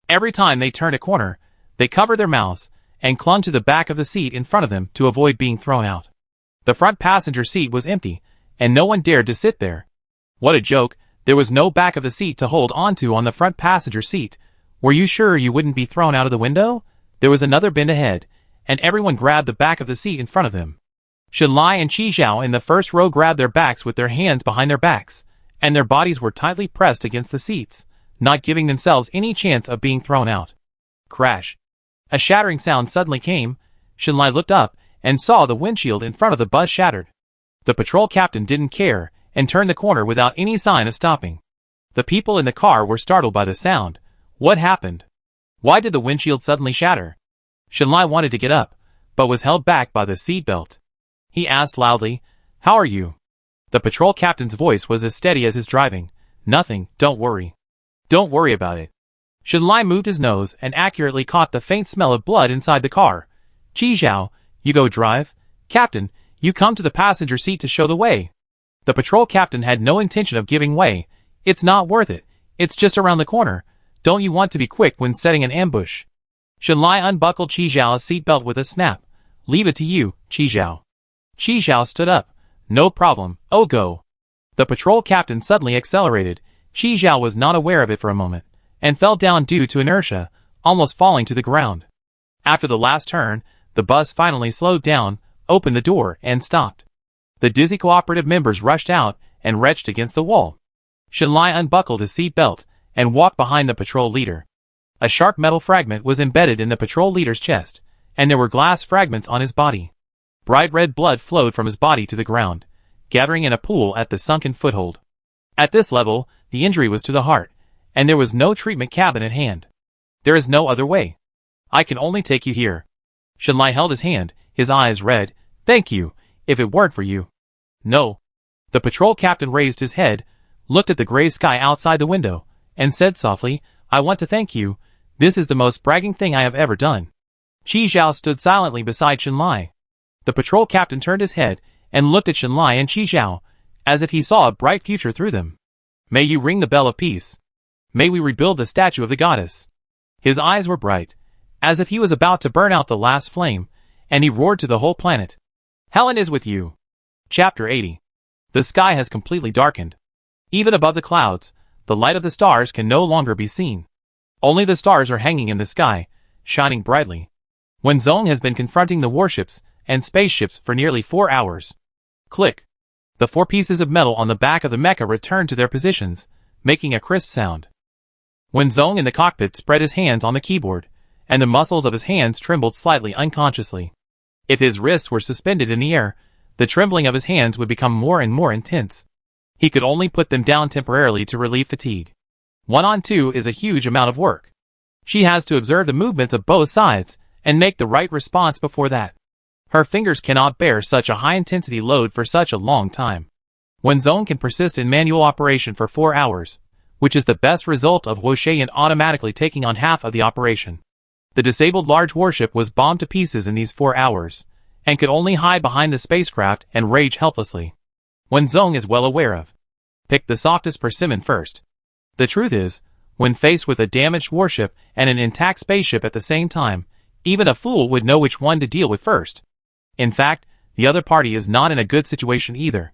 Every time they turned a corner, they covered their mouths and clung to the back of the seat in front of them to avoid being thrown out. The front passenger seat was empty, and no one dared to sit there. What a joke, There was no back of the seat to hold onto on the front passenger seat. Were you sure you wouldn't be thrown out of the window? There was another bend ahead, and everyone grabbed the back of the seat in front of them. Shenlai and Qi Zhao in the first row grabbed their backs with their hands behind their backs, and their bodies were tightly pressed against the seats, not giving themselves any chance of being thrown out. Crash. A shattering sound suddenly came. Shenlai looked up and saw the windshield in front of the bus shattered. The patrol captain didn't care and turned the corner without any sign of stopping. The people in the car were startled by the sound. What happened? Why did the windshield suddenly shatter? Shenlai wanted to get up, but was held back by the seatbelt. He asked loudly, "How are you?" The patrol captain's voice was as steady as his driving. "Nothing, don't worry. Don't worry about it." Shenlai moved his nose and accurately caught the faint smell of blood inside the car. "Qi Zhao, you go drive. Captain, you come to the passenger seat to show the way." The patrol captain had no intention of giving way. "It's not worth it. It's just around the corner. Don't you want to be quick when setting an ambush?" Shenlai unbuckled Qi Zhao's seatbelt with a snap. "Leave it to you, Qi Zhao." Qi Zhao stood up. "No problem, oh go." The patrol captain suddenly accelerated. Qi Zhao was not aware of it for a moment, and fell down due to inertia, almost falling to the ground. After the last turn, the bus finally slowed down, opened the door, and stopped. The dizzy cooperative members rushed out and retched against the wall. Shenlai unbuckled his seat belt and walked behind the patrol leader. A sharp metal fragment was embedded in the patrol leader's chest, and there were glass fragments on his body. Bright red blood flowed from his body to the ground, gathering in a pool at the sunken foothold. At this level, the injury was to the heart, and there was no treatment cabin at hand. "There is no other way. I can only take you here." Shenlai held his hand, his eyes red. "Thank you, if it weren't for you." "No." The patrol captain raised his head, looked at the gray sky outside the window, and said softly, "I want to thank you. This is the most bragging thing I have ever done." Qi Zhao stood silently beside Shenlai. The patrol captain turned his head and looked at Shenlai and Qi Zhao, as if he saw a bright future through them. "May you ring the bell of peace. May we rebuild the statue of the goddess." His eyes were bright, as if he was about to burn out the last flame, and he roared to the whole planet. "Helen is with you." Chapter 80. The sky has completely darkened. Even above the clouds, the light of the stars can no longer be seen. Only the stars are hanging in the sky, shining brightly. Wenzhong has been confronting the warships and spaceships for nearly 4 hours. Click. The 4 pieces of metal on the back of the mecha returned to their positions, making a crisp sound. Wenzhong in the cockpit spread his hands on the keyboard, and the muscles of his hands trembled slightly unconsciously. If his wrists were suspended in the air, the trembling of his hands would become more and more intense. He could only put them down temporarily to relieve fatigue. 1-on-2 is a huge amount of work. She has to observe the movements of both sides and make the right response before that. Her fingers cannot bear such a high-intensity load for such a long time. Wenzhong can persist in manual operation for 4 hours, which is the best result of Huosheyan automatically taking on half of the operation. The disabled large warship was bombed to pieces in these 4 hours, and could only hide behind the spacecraft and rage helplessly. Wenzhong is well aware of. Pick the softest persimmon first. The truth is, when faced with a damaged warship and an intact spaceship at the same time, even a fool would know which one to deal with first. In fact, the other party is not in a good situation either.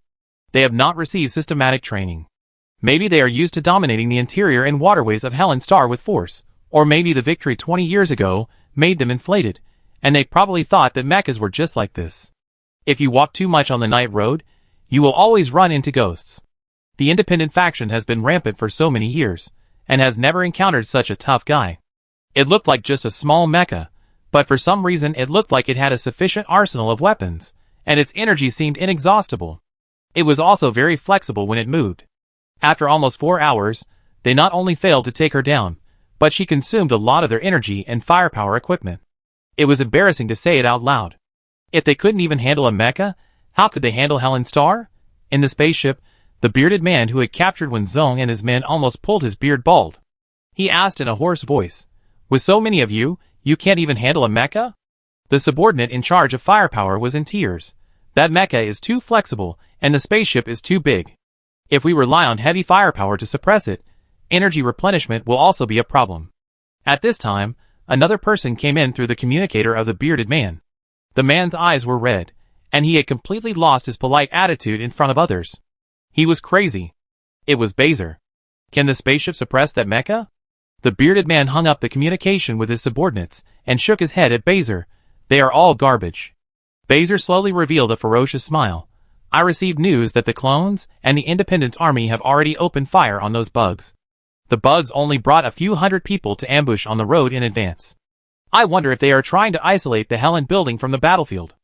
They have not received systematic training. Maybe they are used to dominating the interior and waterways of Helen Star with force, or maybe the victory 20 years ago made them inflated, and they probably thought that mechas were just like this. If you walk too much on the night road, you will always run into ghosts. The independent faction has been rampant for so many years, and has never encountered such a tough guy. It looked like just a small mecha, but for some reason it looked like it had a sufficient arsenal of weapons, and its energy seemed inexhaustible. It was also very flexible when it moved. After almost 4 hours, they not only failed to take her down, but she consumed a lot of their energy and firepower equipment. It was embarrassing to say it out loud. If they couldn't even handle a mecha, how could they handle Helen Star? In the spaceship, the bearded man who had captured Wenzhong and his men almost pulled his beard bald. He asked in a hoarse voice, "With so many of you, you can't even handle a mecha?" The subordinate in charge of firepower was in tears. "That mecha is too flexible, and the spaceship is too big. If we rely on heavy firepower to suppress it, energy replenishment will also be a problem." At this time, another person came in through the communicator of the bearded man. The man's eyes were red, and he had completely lost his polite attitude in front of others. He was crazy. It was Baser. Can the spaceship suppress that mecha? The bearded man hung up the communication with his subordinates and shook his head at Baser. They are all garbage. Baser slowly revealed a ferocious smile. I received news that the clones and the Independence Army have already opened fire on those bugs. The bugs only brought a few hundred people to ambush on the road in advance. I wonder if they are trying to isolate the Helen building from the battlefield.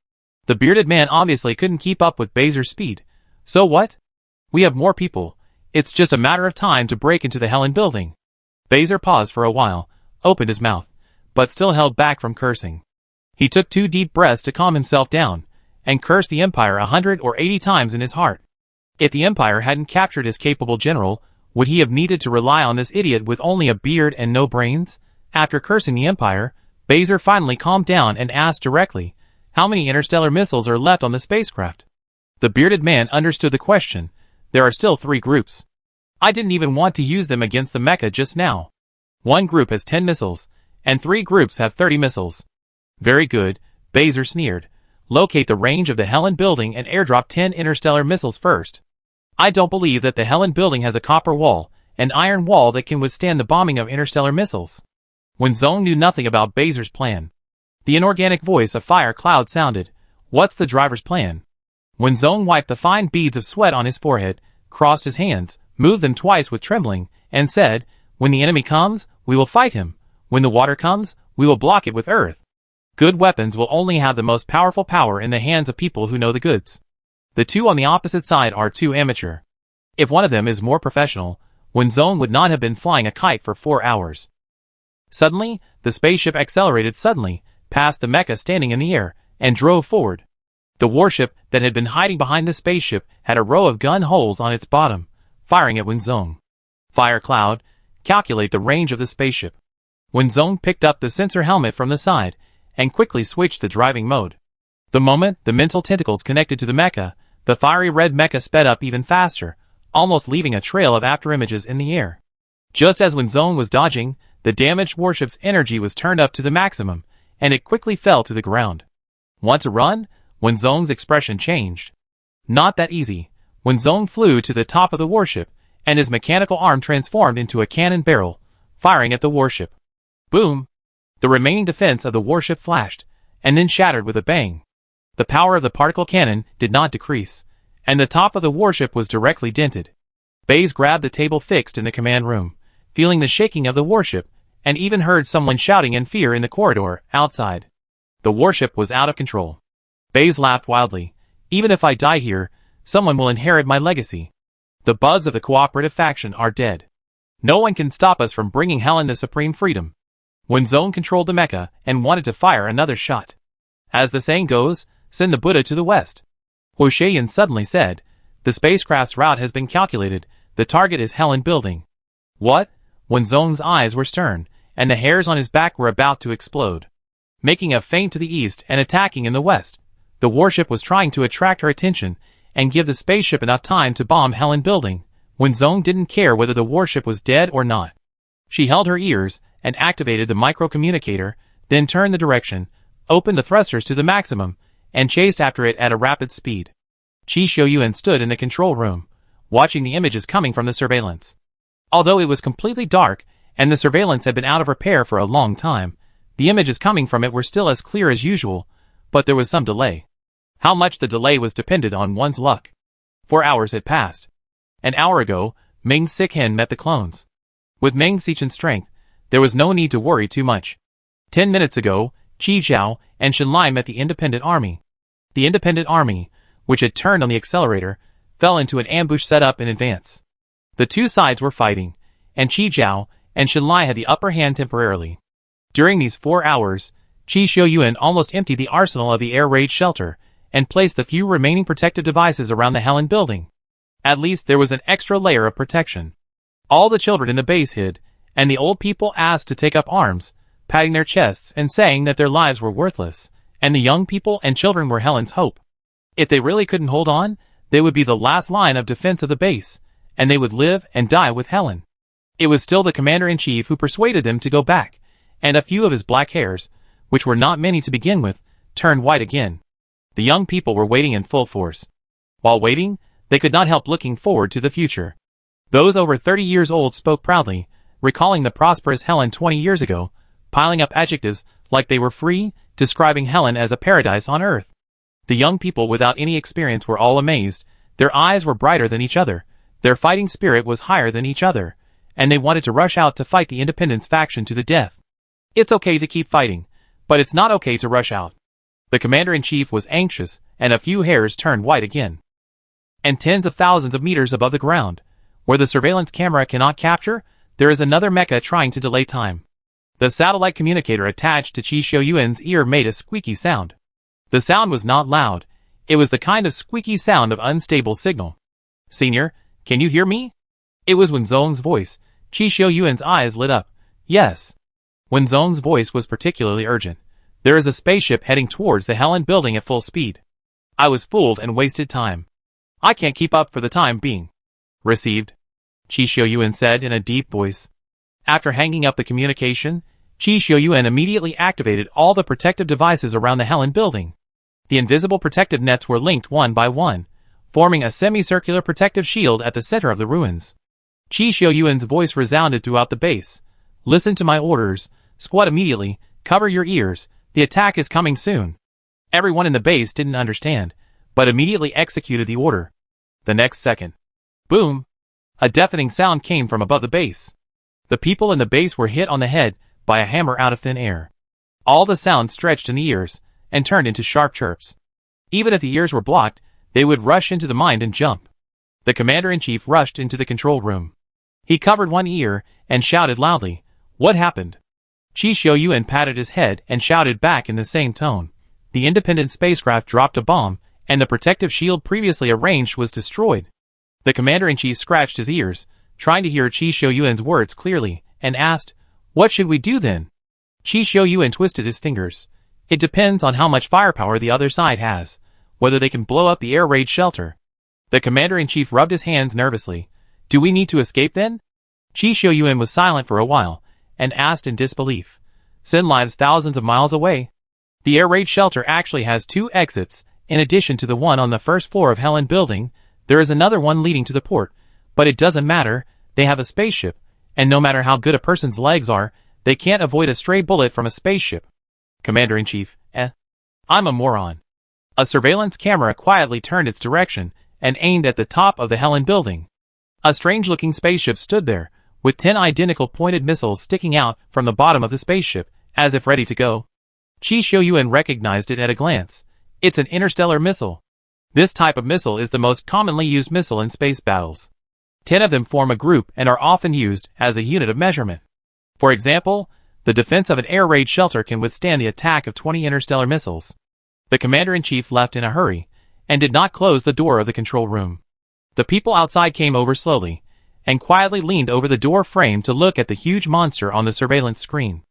The bearded man obviously couldn't keep up with Baser's speed. So what? We have more people. It's just a matter of time to break into the Helen building. Baser paused for a while, opened his mouth, but still held back from cursing. He took 2 deep breaths to calm himself down, and cursed the Empire 100 or 80 times in his heart. If the Empire hadn't captured his capable general, would he have needed to rely on this idiot with only a beard and no brains? After cursing the Empire, Baser finally calmed down and asked directly, how many interstellar missiles are left on the spacecraft? The bearded man understood the question. There are still 3 groups. I didn't even want to use them against the mecha just now. 1 group has 10 missiles, and 3 groups have 30 missiles. Very good, Baser sneered. Locate the range of the Helen building and airdrop 10 interstellar missiles first. I don't believe that the Helen building has a copper wall, an iron wall that can withstand the bombing of interstellar missiles. Wenzong knew nothing about Baser's plan. The inorganic voice of Fire Cloud sounded. What's the driver's plan? Wenzong wiped the fine beads of sweat on his forehead, crossed his hands, moved them twice with trembling, and said, when the enemy comes, we will fight him. When the water comes, we will block it with earth. Good weapons will only have the most powerful power in the hands of people who know the goods. The 2 on the opposite side are too amateur. If one of them is more professional, Wenzong would not have been flying a kite for 4 hours. Suddenly, the spaceship accelerated suddenly, past the mecha standing in the air, and drove forward. The warship that had been hiding behind the spaceship had a row of gun holes on its bottom, firing at Wenzong. Fire Cloud, calculate the range of the spaceship. Wenzong picked up the sensor helmet from the side, and quickly switched the driving mode. The moment the mental tentacles connected to the mecha, the fiery red mecha sped up even faster, almost leaving a trail of afterimages in the air. Just as Wenzong was dodging, the damaged warship's energy was turned up to the maximum, and it quickly fell to the ground. Want to run? Wenzong's expression changed. Not that easy. Wenzong flew to the top of the warship, and his mechanical arm transformed into a cannon barrel, firing at the warship. Boom! The remaining defense of the warship flashed, and then shattered with a bang. The power of the particle cannon did not decrease, and the top of the warship was directly dented. Baze grabbed the table fixed in the command room, feeling the shaking of the warship, and even heard someone shouting in fear in the corridor outside. The warship was out of control. Baze laughed wildly. Even if I die here, someone will inherit my legacy. The buds of the cooperative faction are dead. No one can stop us from bringing Helen the supreme freedom. Wenzong controlled the mecha and wanted to fire another shot. As the saying goes, send the Buddha to the west. Hu Shayan suddenly said, the spacecraft's route has been calculated, the target is Helen building. What? Wenzong's eyes were stern, and the hairs on his back were about to explode. Making a feint to the east and attacking in the west, the warship was trying to attract her attention and give the spaceship enough time to bomb Helen building. Wenzong didn't care whether the warship was dead or not. She held her ears and activated the microcommunicator, then turned the direction, opened the thrusters to the maximum, and chased after it at a rapid speed. Qi Xiuyuan stood in the control room, watching the images coming from the surveillance. Although it was completely dark, and the surveillance had been out of repair for a long time, the images coming from it were still as clear as usual, but there was some delay. How much the delay was depended on one's luck. 4 hours had passed. An hour ago, Meng Sichin met the clones. With Meng Sichin's strength, there was no need to worry too much. 10 minutes ago, Qi Zhao and Shenlai met the Independent Army. The Independent Army, which had turned on the accelerator, fell into an ambush set up in advance. The 2 sides were fighting, and Qi Zhao and Shenlai had the upper hand temporarily. During these 4 hours, Qi Xiuyuan almost emptied the arsenal of the air raid shelter, and placed the few remaining protective devices around the Helen building. At least there was an extra layer of protection. All the children in the base hid, and the old people asked to take up arms, patting their chests and saying that their lives were worthless, and the young people and children were Helen's hope. If they really couldn't hold on, they would be the last line of defense of the base, and they would live and die with Helen. It was still the commander-in-chief who persuaded them to go back, and a few of his black hairs, which were not many to begin with, turned white again. The young people were waiting in full force. While waiting, they could not help looking forward to the future. Those over 30 years old spoke proudly, recalling the prosperous Helen 20 years ago, piling up adjectives like they were free, describing Helen as a paradise on earth. The young people without any experience were all amazed. Their eyes were brighter than each other, their fighting spirit was higher than each other, and they wanted to rush out to fight the independence faction to the death. It's okay to keep fighting, but it's not okay to rush out. The commander-in-chief was anxious, and a few hairs turned white again. And tens of thousands of meters above the ground, where the surveillance camera cannot capture, there is another mecha trying to delay time. The satellite communicator attached to Qi Xiaoyuan's ear made a squeaky sound. The sound was not loud, it was the kind of squeaky sound of unstable signal. "Senior, can you hear me?" It was Wen Zong's voice. Qi Xiaoyuan's eyes lit up. "Yes." Wen Zong's voice was particularly urgent. "There is a spaceship heading towards the Helen building at full speed. I was fooled and wasted time. I can't keep up for the time being." "Received," Qi Xiaoyuan said in a deep voice. After hanging up the communication, Qi Xiaoyuan immediately activated all the protective devices around the Helen building. The invisible protective nets were linked one by one, forming a semicircular protective shield at the center of the ruins. Qi Xiaoyuan's voice resounded throughout the base. "Listen to my orders, squat immediately, cover your ears, the attack is coming soon." Everyone in the base didn't understand, but immediately executed the order. The next second, boom! A deafening sound came from above the base. The people in the base were hit on the head by a hammer out of thin air. All the sound stretched in the ears and turned into sharp chirps. Even if the ears were blocked, they would rush into the mind and jump. The commander-in-chief rushed into the control room. He covered one ear and shouted loudly, "What happened?" Qi Xiaoyuan patted his head and shouted back in the same tone. The independent spacecraft dropped a bomb, and the protective shield previously arranged was destroyed. The commander-in-chief scratched his ears, trying to hear Qi Xiaoyuan's words clearly, and asked, "What should we do then?" Qi Xiaoyuan twisted his fingers. "It depends on how much firepower the other side has, whether they can blow up the air raid shelter." The commander-in-chief rubbed his hands nervously. "Do we need to escape then?" Qi Xiaoyuan was silent for a while, and asked in disbelief. "Send lives thousands of miles away? The air raid shelter actually has 2 exits, in addition to the one on the first floor of Helen building, there is another one leading to the port, but it doesn't matter, they have a spaceship, and no matter how good a person's legs are, they can't avoid a stray bullet from a spaceship." Commander-in-chief, I'm a moron. A surveillance camera quietly turned its direction, and aimed at the top of the Helen building. A strange-looking spaceship stood there, with 10 identical pointed missiles sticking out from the bottom of the spaceship, as if ready to go. Qi Xiaoyuan recognized it at a glance. It's an interstellar missile. This type of missile is the most commonly used missile in space battles. 10 of them form a group and are often used as a unit of measurement. For example, the defense of an air raid shelter can withstand the attack of 20 interstellar missiles. The commander-in-chief left in a hurry, and did not close the door of the control room. The people outside came over slowly, and quietly leaned over the door frame to look at the huge monster on the surveillance screen.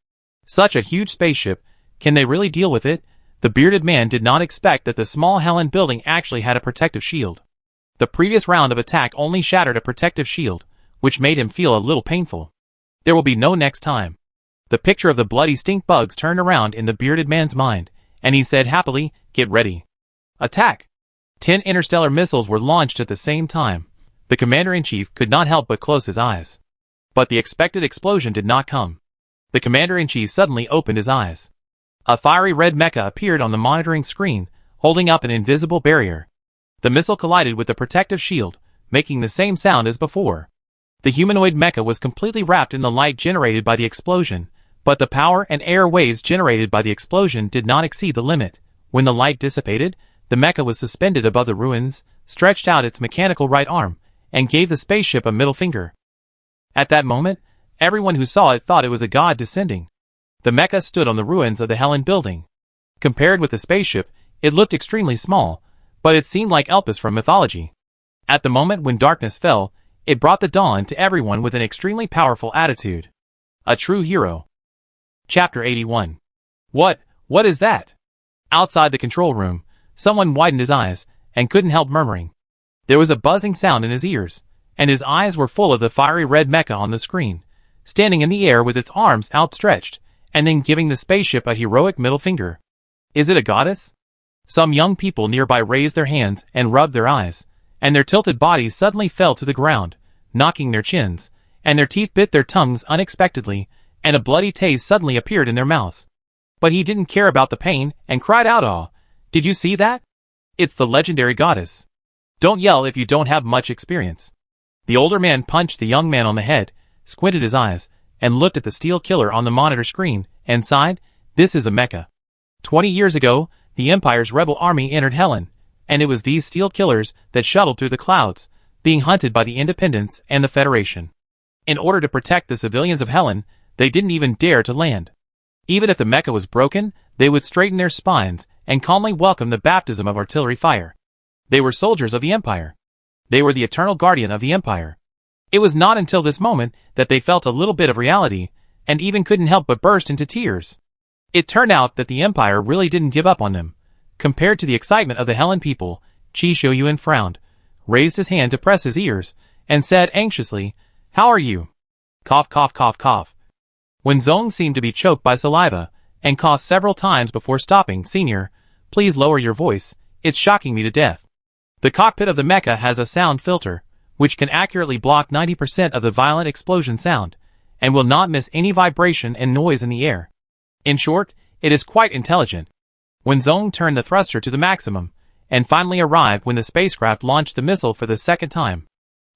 Such a huge spaceship, can they really deal with it? The bearded man did not expect that the small Helen building actually had a protective shield. The previous round of attack only shattered a protective shield, which made him feel a little painful. There will be no next time. The picture of the bloody stink bugs turned around in the bearded man's mind, and he said happily, "Get ready. Attack!" 10 interstellar missiles were launched at the same time. The commander-in-chief could not help but close his eyes. But the expected explosion did not come. The commander-in-chief suddenly opened his eyes. A fiery red mecha appeared on the monitoring screen, holding up an invisible barrier. The missile collided with the protective shield, making the same sound as before. The humanoid mecha was completely wrapped in the light generated by the explosion, but the power and air waves generated by the explosion did not exceed the limit. When the light dissipated, the mecha was suspended above the ruins, stretched out its mechanical right arm, and gave the spaceship a middle finger. At that moment, everyone who saw it thought it was a god descending. The mecha stood on the ruins of the Helen building. Compared with the spaceship, it looked extremely small, but it seemed like Elpis from mythology. At the moment when darkness fell, it brought the dawn to everyone with an extremely powerful attitude. A true hero. Chapter 81. What is that? Outside the control room, someone widened his eyes, and couldn't help murmuring. There was a buzzing sound in his ears, and his eyes were full of the fiery red mecha on the screen, standing in the air with its arms outstretched, and then giving the spaceship a heroic middle finger. Is it a goddess? Some young people nearby raised their hands and rubbed their eyes, and their tilted bodies suddenly fell to the ground, knocking their chins, and their teeth bit their tongues unexpectedly, and a bloody taste suddenly appeared in their mouths. But he didn't care about the pain, and cried out, "Oh, did you see that? It's the legendary goddess. Don't yell if you don't have much experience." The older man punched the young man on the head, squinted his eyes, and looked at the steel killer on the monitor screen, and sighed, "This is a mecha. 20 years ago, the Empire's rebel army entered Helen, and it was these steel killers that shuttled through the clouds, being hunted by the Independents and the Federation. In order to protect the civilians of Helen, they didn't even dare to land. Even if the mecha was broken, they would straighten their spines and calmly welcome the baptism of artillery fire. They were soldiers of the Empire. They were the eternal guardian of the Empire." It was not until this moment that they felt a little bit of reality, and even couldn't help but burst into tears. It turned out that the Empire really didn't give up on them. Compared to the excitement of the Helen people, Qi Shouyuan frowned, raised his hand to press his ears, and said anxiously, "How are you?" Cough, cough, cough, cough. When Zong seemed to be choked by saliva, and coughed several times before stopping, "Senior, please lower your voice, it's shocking me to death." The cockpit of the mecha has a sound filter, which can accurately block 90% of the violent explosion sound, and will not miss any vibration and noise in the air. In short, it is quite intelligent. When Zong turned the thruster to the maximum, and finally arrived when the spacecraft launched the missile for the second time.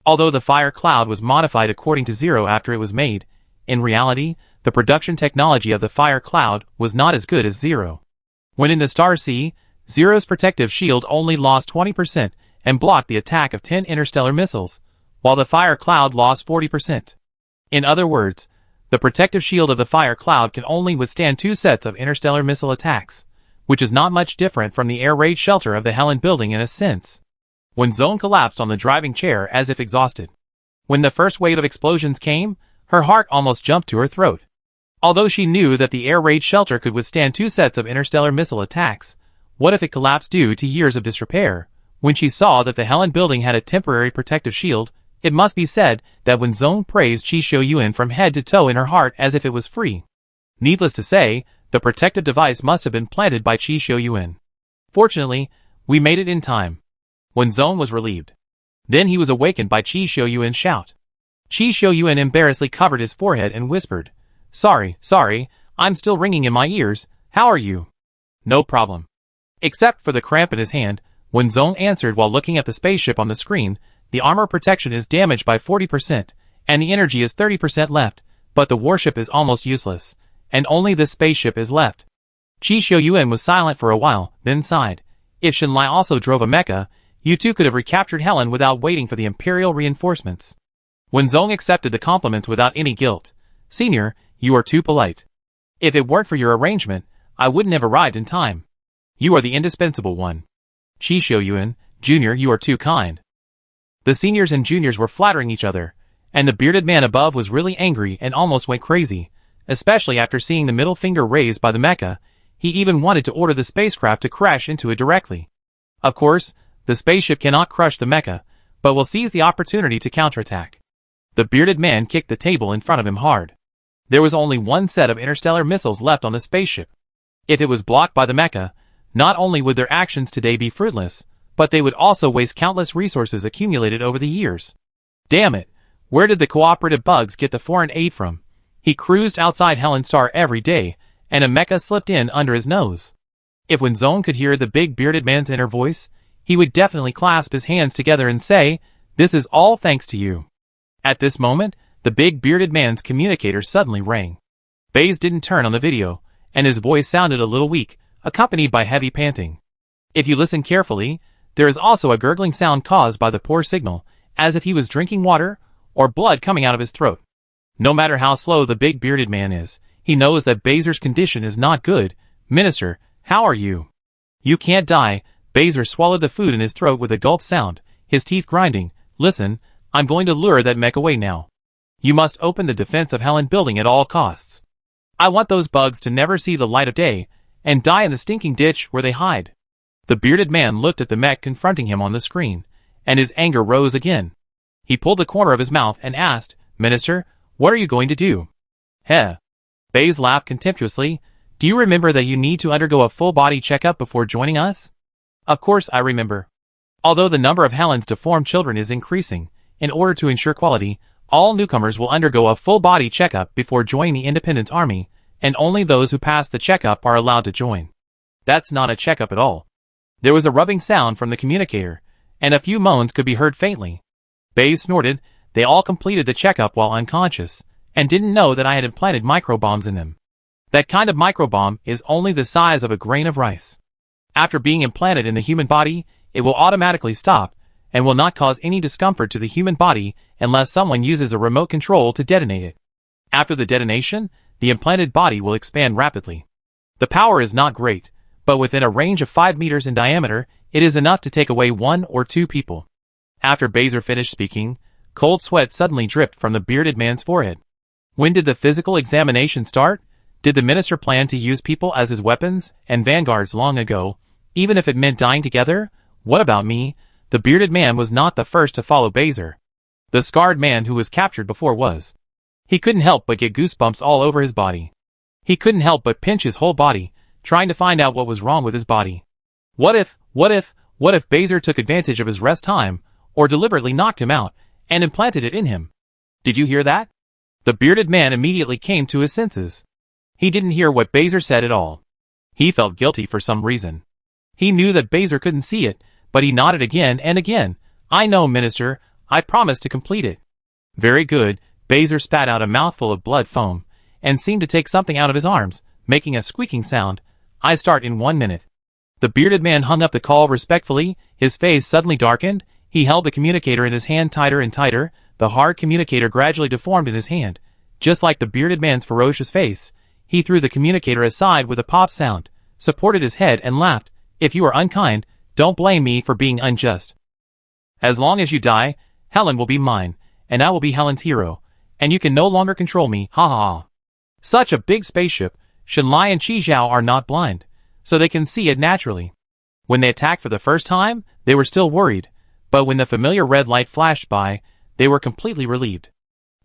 Although the fire cloud was modified according to Zero after it was made, in reality, the production technology of the fire cloud was not as good as Zero. When in the Star Sea, Zero's protective shield only lost 20% and blocked the attack of 10 interstellar missiles, while the fire cloud lost 40%. In other words, the protective shield of the fire cloud can only withstand 2 sets of interstellar missile attacks, which is not much different from the air raid shelter of the Helen building in a sense. When Zone collapsed on the driving chair as if exhausted. When the first wave of explosions came, her heart almost jumped to her throat. Although she knew that the air raid shelter could withstand 2 sets of interstellar missile attacks, what if it collapsed due to years of disrepair? When she saw that the Helen building had a temporary protective shield, it must be said that when Zone praised Qi Shouyuan from head to toe in her heart as if it was free. Needless to say, the protective device must have been planted by Qi Shouyuan. Fortunately, we made it in time. When Zone was relieved. Then he was awakened by Qi Shouyuan's shout. Qi Shouyuan embarrassedly covered his forehead and whispered, sorry, I'm still ringing in my ears, how are you?" "No problem." Except for the cramp in his hand, when Zone answered while looking at the spaceship on the screen, "The armor protection is damaged by 40%, and the energy is 30% left, but the warship is almost useless, and only this spaceship is left." Qi Shouyuan was silent for a while, then sighed. "If Shenlai also drove a mecha, you two could have recaptured Helen without waiting for the Imperial reinforcements." When Zong accepted the compliments without any guilt, "Senior, you are too polite. If it weren't for your arrangement, I wouldn't have arrived in time. You are the indispensable one. Qi Shouyuan, Junior, you are too kind." The seniors and juniors were flattering each other, and the bearded man above was really angry and almost went crazy, especially after seeing the middle finger raised by the mecha. He even wanted to order the spacecraft to crash into it directly. Of course, the spaceship cannot crush the mecha, but will seize the opportunity to counterattack. The bearded man kicked the table in front of him hard. There was only 1 set of interstellar missiles left on the spaceship. If it was blocked by the mecha, not only would their actions today be fruitless, but they would also waste countless resources accumulated over the years. Damn it, where did the cooperative bugs get the foreign aid from? He cruised outside Helen Star every day, and a mecha slipped in under his nose. If when Zone could hear the big bearded man's inner voice, he would definitely clasp his hands together and say, "This is all thanks to you." At this moment, the big bearded man's communicator suddenly rang. Baze didn't turn on the video, and his voice sounded a little weak, accompanied by heavy panting. If you listen carefully, there is also a gurgling sound caused by the poor signal, as if he was drinking water, or blood coming out of his throat. No matter how slow the big bearded man is, he knows that Bazer's condition is not good. "Minister, how are you?" "You can't die." Bazer swallowed the food in his throat with a gulp sound, his teeth grinding. "Listen, I'm going to lure that mech away now. You must open the defense of Helen building at all costs. I want those bugs to never see the light of day, and die in the stinking ditch where they hide." The bearded man looked at the mech confronting him on the screen, and his anger rose again. He pulled the corner of his mouth and asked, "Minister, what are you going to do?" "Heh." Baze laughed contemptuously. "Do you remember that you need to undergo a full-body checkup before joining us?" "Of course I remember. Although the number of Helen's deformed children is increasing, in order to ensure quality, all newcomers will undergo a full-body checkup before joining the Independence Army, and only those who pass the checkup are allowed to join. That's not a checkup at all. There was a rubbing sound from the communicator, and a few moans could be heard faintly. Baze snorted. They all completed the checkup while unconscious, and didn't know that I had implanted microbombs in them. That kind of microbomb is only the size of a grain of rice. After being implanted in the human body, it will automatically stop, and will not cause any discomfort to the human body unless someone uses a remote control to detonate it. After the detonation, the implanted body will expand rapidly. The power is not great, but within a range of 5 meters in diameter, it is enough to take away 1 or 2 people. After Bazer finished speaking, cold sweat suddenly dripped from the bearded man's forehead. When did the physical examination start? Did the minister plan to use people as his weapons and vanguards long ago, even if it meant dying together? What about me? The bearded man was not the first to follow Bazer. The scarred man who was captured before was. He couldn't help but get goosebumps all over his body. He couldn't help but pinch his whole body, trying to find out what was wrong with his body. What if Bazer took advantage of his rest time, or deliberately knocked him out, and implanted it in him? Did you hear that? The bearded man immediately came to his senses. He didn't hear what Bazer said at all. He felt guilty for some reason. He knew that Bazer couldn't see it, but he nodded again and again. I know, Minister. I promised to complete it. Very good. Bazer spat out a mouthful of blood foam, and seemed to take something out of his arms, making a squeaking sound. I start in 1 minute. The bearded man hung up the call respectfully. His face suddenly darkened. He held the communicator in his hand tighter and tighter. The hard communicator gradually deformed in his hand, just like the bearded man's ferocious face. He threw the communicator aside with a pop sound, supported his head and laughed. If you are unkind, don't blame me for being unjust. As long as you die, Helen will be mine, and I will be Helen's hero, and you can no longer control me, ha ha ha. Such a big spaceship, Shenlai and Qi Zhao are not blind, so they can see it naturally. When they attacked for the first time, they were still worried, but when the familiar red light flashed by, they were completely relieved.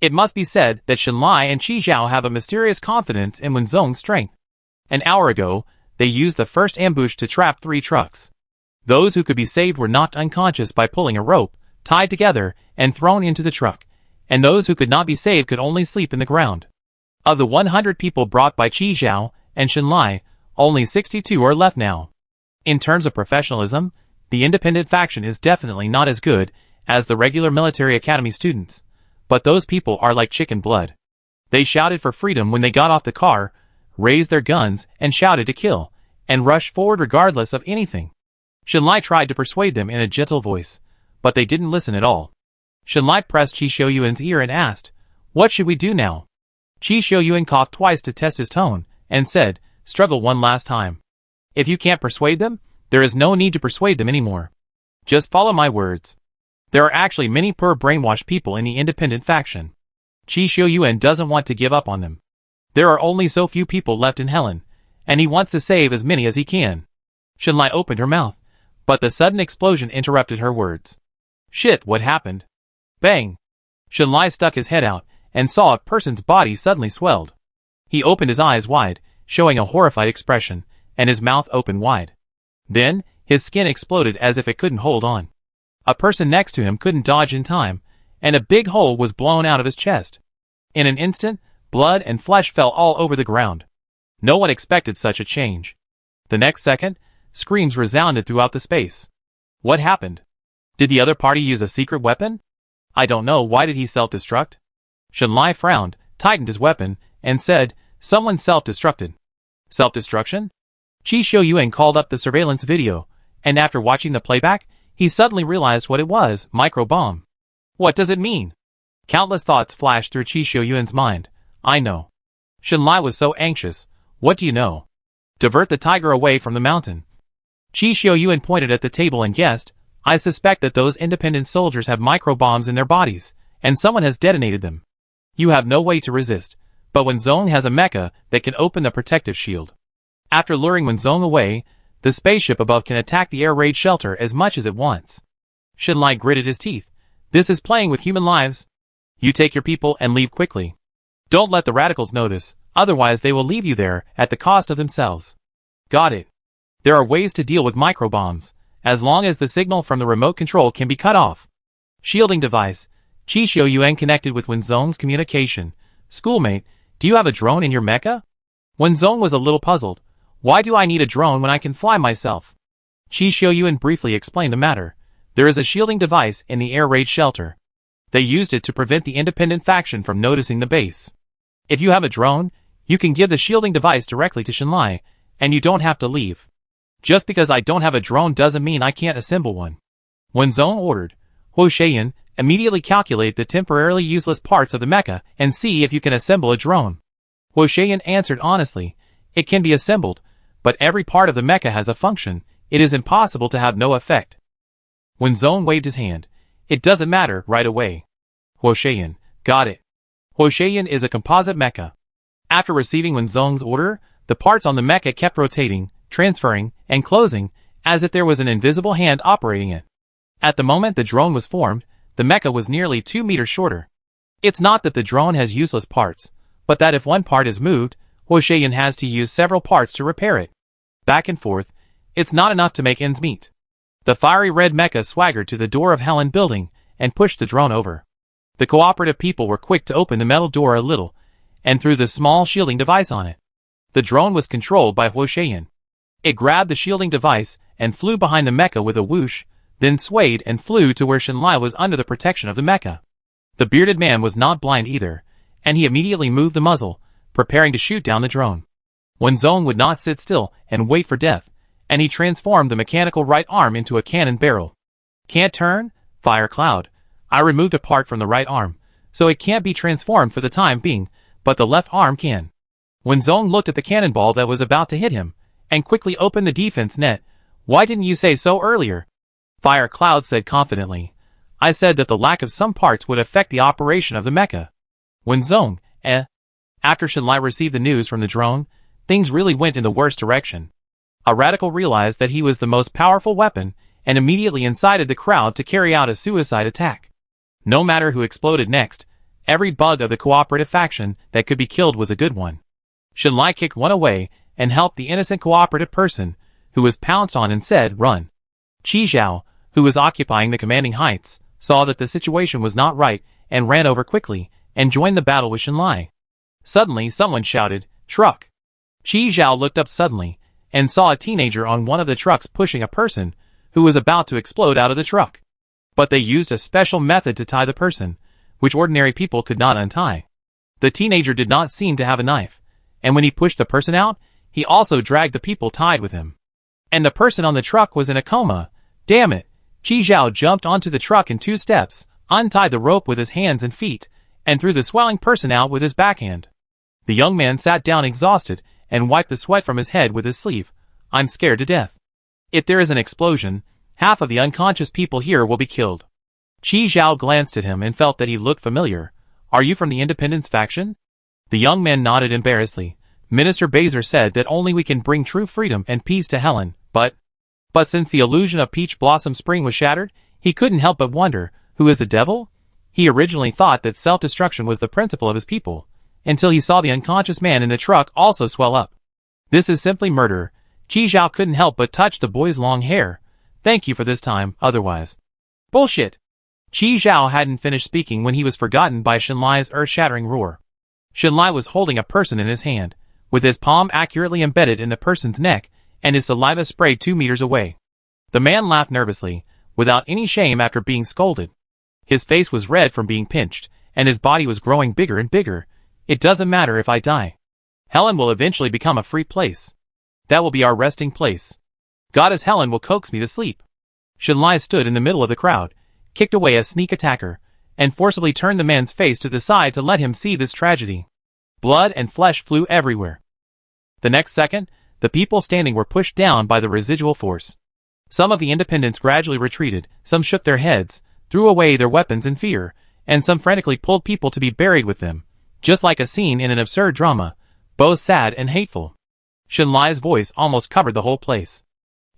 It must be said that Shenlai and Qi Zhao have a mysterious confidence in Wenzong's strength. An hour ago, they used the first ambush to trap 3 trucks. Those who could be saved were knocked unconscious by pulling a rope, tied together, and thrown into the truck, and those who could not be saved could only sleep in the ground. Of the 100 people brought by Qi Zhao and Shenlai, only 62 are left now. In terms of professionalism, the independent faction is definitely not as good as the regular military academy students, but those people are like chicken blood. They shouted for freedom when they got off the car, raised their guns and shouted to kill, and rushed forward regardless of anything. Shenlai tried to persuade them in a gentle voice, but they didn't listen at all. Shenlai pressed Qi Shouyuan's ear and asked, "What should we do now?" Qi Shouyuan coughed twice to test his tone, and said, "Struggle one last time. If you can't persuade them, there is no need to persuade them anymore. Just follow my words." There are actually many poor brainwashed people in the independent faction. Qi Shouyuan doesn't want to give up on them. There are only so few people left in Helen, and he wants to save as many as he can. Shenlai opened her mouth, but the sudden explosion interrupted her words. Shit, what happened? Bang! Shenlai stuck his head out, and saw a person's body suddenly swelled. He opened his eyes wide, showing a horrified expression, and his mouth opened wide. Then, his skin exploded as if it couldn't hold on. A person next to him couldn't dodge in time, and a big hole was blown out of his chest. In an instant, blood and flesh fell all over the ground. No one expected such a change. The next second, screams resounded throughout the space. What happened? Did the other party use a secret weapon? I don't know. Why did he self-destruct? Shenlai frowned, tightened his weapon, and said, "Someone self-destructed." Self-destruction? Qi Shouyuan called up the surveillance video, and after watching the playback, he suddenly realized what it was, micro-bomb. What does it mean? Countless thoughts flashed through Qi Shouyuan's mind. I know. Shenlai was so anxious. What do you know? Divert the tiger away from the mountain. Qi Shouyuan pointed at the table and guessed, I suspect that those independent soldiers have micro-bombs in their bodies, and someone has detonated them. You have no way to resist, but Wenzong has a mecha that can open the protective shield. After luring Wenzong away, the spaceship above can attack the air raid shelter as much as it wants. Shenlai gritted his teeth. This is playing with human lives. You take your people and leave quickly. Don't let the radicals notice, otherwise they will leave you there at the cost of themselves. Got it. There are ways to deal with microbombs, as long as the signal from the remote control can be cut off. Shielding device. Chi Xiaoyuan connected with Wenzong's communication. Schoolmate, do you have a drone in your mecha? Wenzong was a little puzzled. Why do I need a drone when I can fly myself? Chi Xiaoyuan briefly explained the matter. There is a shielding device in the air raid shelter. They used it to prevent the independent faction from noticing the base. If you have a drone, you can give the shielding device directly to Shenlai, and you don't have to leave. Just because I don't have a drone doesn't mean I can't assemble one. Wenzong ordered. Huo Shaiyan, immediately calculate the temporarily useless parts of the mecha and see if you can assemble a drone. Huo Shaiyan answered honestly. It can be assembled, but every part of the mecha has a function. It is impossible to have no effect. Wenzong waved his hand. It doesn't matter right away. Huo Shaiyan, got it. Huo Shaiyan is a composite mecha. After receiving Wenzong's order, the parts on the mecha kept rotating, transferring, and closing, as if there was an invisible hand operating it. At the moment the drone was formed, the mecha was nearly 2 meters shorter. It's not that the drone has useless parts, but that if one part is moved, Huo Shaiyan has to use several parts to repair it. Back and forth, it's not enough to make ends meet. The fiery red mecha swaggered to the door of Helen building and pushed the drone over. The cooperative people were quick to open the metal door a little and threw the small shielding device on it. The drone was controlled by Huo Shaiyan. It grabbed the shielding device and flew behind the mecha with a whoosh, then swayed and flew to where Shenlai was under the protection of the mecha. The bearded man was not blind either, and he immediately moved the muzzle, preparing to shoot down the drone. Wenzong would not sit still and wait for death, and he transformed the mechanical right arm into a cannon barrel. Can't turn? Fire cloud. I removed a part from the right arm, so it can't be transformed for the time being, but the left arm can. Wenzong looked at the cannonball that was about to hit him, and quickly opened the defense net. Why didn't you say so earlier? Fire Cloud said confidently. I said that the lack of some parts would affect the operation of the mecha. Wenzong, After Shenlai received the news from the drone, things really went in the worst direction. A radical realized that he was the most powerful weapon, and immediately incited the crowd to carry out a suicide attack. No matter who exploded next, every bug of the cooperative faction that could be killed was a good one. Shenlai kicked one away, and helped the innocent cooperative person, who was pounced on and said, run. Qi Zhao, who was occupying the commanding heights, saw that the situation was not right, and ran over quickly, and joined the battle with Shenlai. Suddenly someone shouted, truck. Qi Zhao looked up suddenly, and saw a teenager on one of the trucks pushing a person, who was about to explode out of the truck. But they used a special method to tie the person, which ordinary people could not untie. The teenager did not seem to have a knife, and when he pushed the person out, he also dragged the people tied with him. And the person on the truck was in a coma. Damn it! Qi Zhao jumped onto the truck in 2 steps, untied the rope with his hands and feet, and threw the swelling person out with his backhand. The young man sat down exhausted, and wiped the sweat from his head with his sleeve. I'm scared to death. If there is an explosion, half of the unconscious people here will be killed. Qi Zhao glanced at him and felt that he looked familiar. Are you from the Independence faction? The young man nodded embarrassedly. Minister Baser said that only we can bring true freedom and peace to Helen, but since the illusion of Peach Blossom Spring was shattered, he couldn't help but wonder, who is the devil? He originally thought that self-destruction was the principle of his people, until he saw the unconscious man in the truck also swell up. This is simply murder. Qi Zhao couldn't help but touch the boy's long hair. Thank you for this time, otherwise. Bullshit! Qi Zhao hadn't finished speaking when he was forgotten by Shenlai's earth-shattering roar. Shenlai was holding a person in his hand, with his palm accurately embedded in the person's neck, and his saliva sprayed 2 meters away. The man laughed nervously, without any shame after being scolded. His face was red from being pinched, and his body was growing bigger and bigger. It doesn't matter if I die. Helen will eventually become a free place. That will be our resting place. Goddess Helen will coax me to sleep. Shenlai stood in the middle of the crowd, kicked away a sneak attacker, and forcibly turned the man's face to the side to let him see this tragedy. Blood and flesh flew everywhere. The next second, the people standing were pushed down by the residual force. Some of the independents gradually retreated, some shook their heads, threw away their weapons in fear, and some frantically pulled people to be buried with them, just like a scene in an absurd drama, both sad and hateful. Shenlai's voice almost covered the whole place.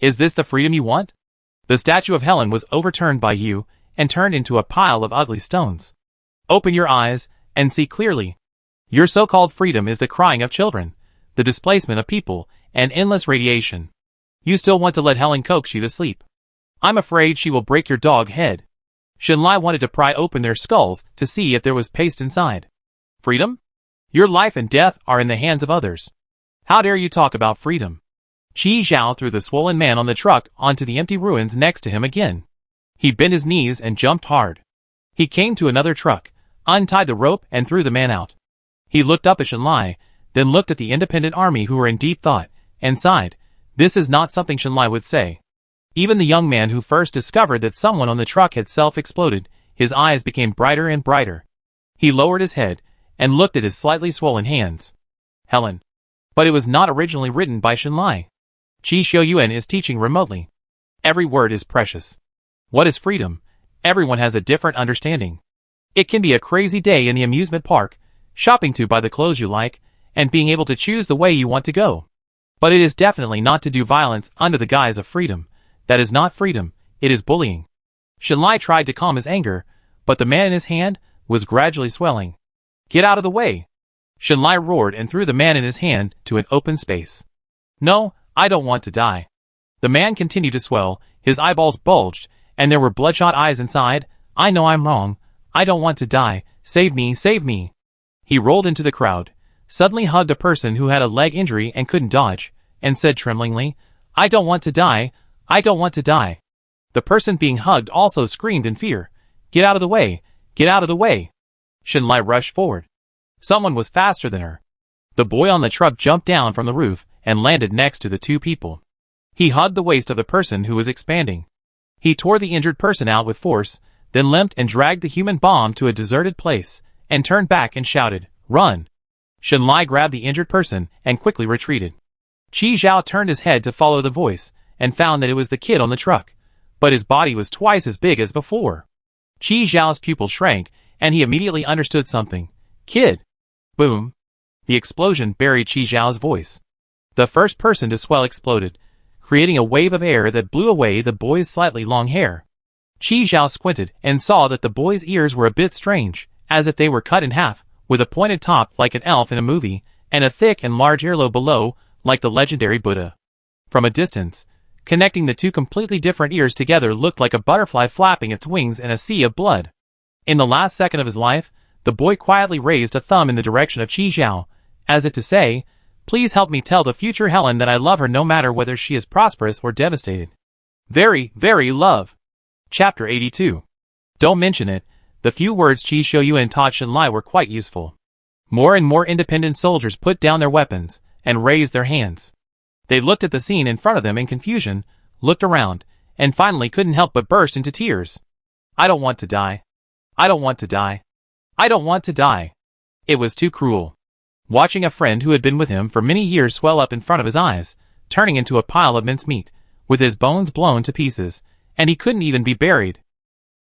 Is this the freedom you want? The statue of Helen was overturned by you, and turned into a pile of ugly stones. Open your eyes, and see clearly. Your so-called freedom is the crying of children, the displacement of people, and endless radiation. You still want to let Helen coax you to sleep. I'm afraid she will break your dog head. Shenlai wanted to pry open their skulls to see if there was paste inside. Freedom? Your life and death are in the hands of others. How dare you talk about freedom? Qi Zhao threw the swollen man on the truck onto the empty ruins next to him again. He bent his knees and jumped hard. He came to another truck, untied the rope and threw the man out. He looked up at Shenlai, then looked at the independent army who were in deep thought, and sighed. This is not something Shenlai would say. Even the young man who first discovered that someone on the truck had self-exploded, his eyes became brighter and brighter. He lowered his head and looked at his slightly swollen hands. Helen. But it was not originally written by Shenlai. Qi Xiuyuan is teaching remotely. Every word is precious. What is freedom? Everyone has a different understanding. It can be a crazy day in the amusement park, shopping to buy the clothes you like, and being able to choose the way you want to go. But it is definitely not to do violence under the guise of freedom. That is not freedom, it is bullying. Shenlai tried to calm his anger, but the man in his hand was gradually swelling. Get out of the way! Shenlai roared and threw the man in his hand to an open space. No, I don't want to die. The man continued to swell, his eyeballs bulged, and there were bloodshot eyes inside. I know I'm wrong. I don't want to die. Save me, save me. He rolled into the crowd, suddenly hugged a person who had a leg injury and couldn't dodge, and said tremblingly, I don't want to die. I don't want to die. The person being hugged also screamed in fear. Get out of the way. Get out of the way. Shenlai rushed forward. Someone was faster than her. The boy on the truck jumped down from the roof and landed next to the two people. He hugged the waist of the person who was expanding. He tore the injured person out with force, then limped and dragged the human bomb to a deserted place, and turned back and shouted, Run! Shenlai grabbed the injured person and quickly retreated. Qi Zhao turned his head to follow the voice, and found that it was the kid on the truck, but his body was twice as big as before. Qi Zhao's pupil shrank, and he immediately understood something. Kid! Boom! The explosion buried Qi Zhao's voice. The first person to swell exploded, creating a wave of air that blew away the boy's slightly long hair. Qi Zhao squinted and saw that the boy's ears were a bit strange, as if they were cut in half, with a pointed top like an elf in a movie, and a thick and large earlobe below, like the legendary Buddha. From a distance, connecting the two completely different ears together looked like a butterfly flapping its wings in a sea of blood. In the last second of his life, the boy quietly raised a thumb in the direction of Qi Zhao, as if to say, Please help me tell the future Helen that I love her no matter whether she is prosperous or devastated. Very, very love. Chapter 82. Don't mention it. The few words Qi Xiuyuan taught Shenlai were quite useful. More and more independent soldiers put down their weapons and raised their hands. They looked at the scene in front of them in confusion, looked around, and finally couldn't help but burst into tears. I don't want to die. I don't want to die. I don't want to die. It was too cruel. Watching a friend who had been with him for many years swell up in front of his eyes, turning into a pile of mincemeat, with his bones blown to pieces, and he couldn't even be buried.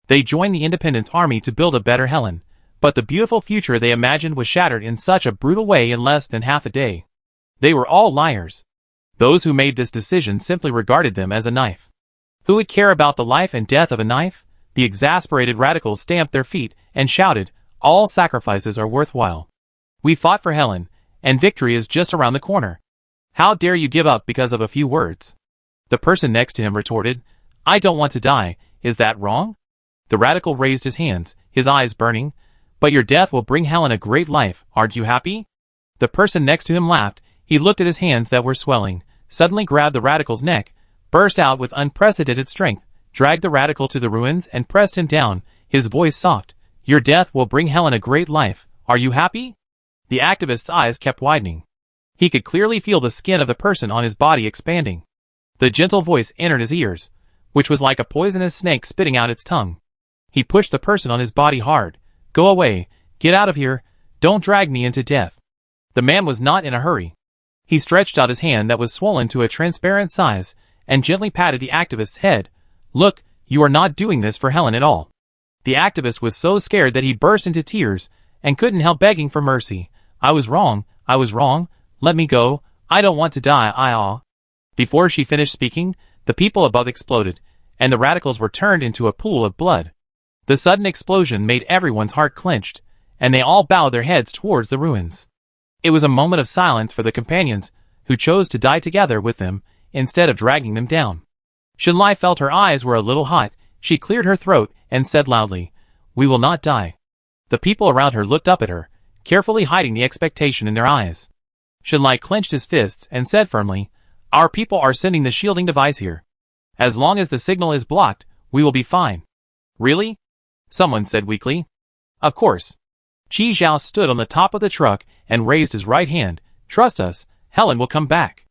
They joined the Independence Army to build a better Helen, but the beautiful future they imagined was shattered in such a brutal way in less than half a day. They were all liars. Those who made this decision simply regarded them as a knife. Who would care about the life and death of a knife? The exasperated radicals stamped their feet and shouted, All sacrifices are worthwhile. We fought for Helen, and victory is just around the corner. How dare you give up because of a few words? The person next to him retorted, I don't want to die, is that wrong? The radical raised his hands, his eyes burning. But your death will bring Helen a great life, aren't you happy? The person next to him laughed. He looked at his hands that were swelling, suddenly grabbed the radical's neck, burst out with unprecedented strength, dragged the radical to the ruins and pressed him down, his voice soft. Your death will bring Helen a great life, are you happy? The activist's eyes kept widening. He could clearly feel the skin of the person on his body expanding. The gentle voice entered his ears, which was like a poisonous snake spitting out its tongue. He pushed the person on his body hard. Go away, get out of here, don't drag me into death. The man was not in a hurry. He stretched out his hand that was swollen to a transparent size, and gently patted the activist's head. Look, you are not doing this for Helen at all. The activist was so scared that he burst into tears, and couldn't help begging for mercy. I was wrong, let me go, I don't want to die, Before she finished speaking, the people above exploded, and the radicals were turned into a pool of blood. The sudden explosion made everyone's heart clenched, and they all bowed their heads towards the ruins. It was a moment of silence for the companions, who chose to die together with them, instead of dragging them down. Shenlai felt her eyes were a little hot. She cleared her throat and said loudly, "We will not die." The people around her looked up at her, carefully hiding the expectation in their eyes. Shenlai clenched his fists and said firmly, "Our people are sending the shielding device here. As long as the signal is blocked, we will be fine." "Really?" someone said weakly. "Of course." Qi Zhao stood on the top of the truck and raised his right hand. "Trust us, Helen will come back."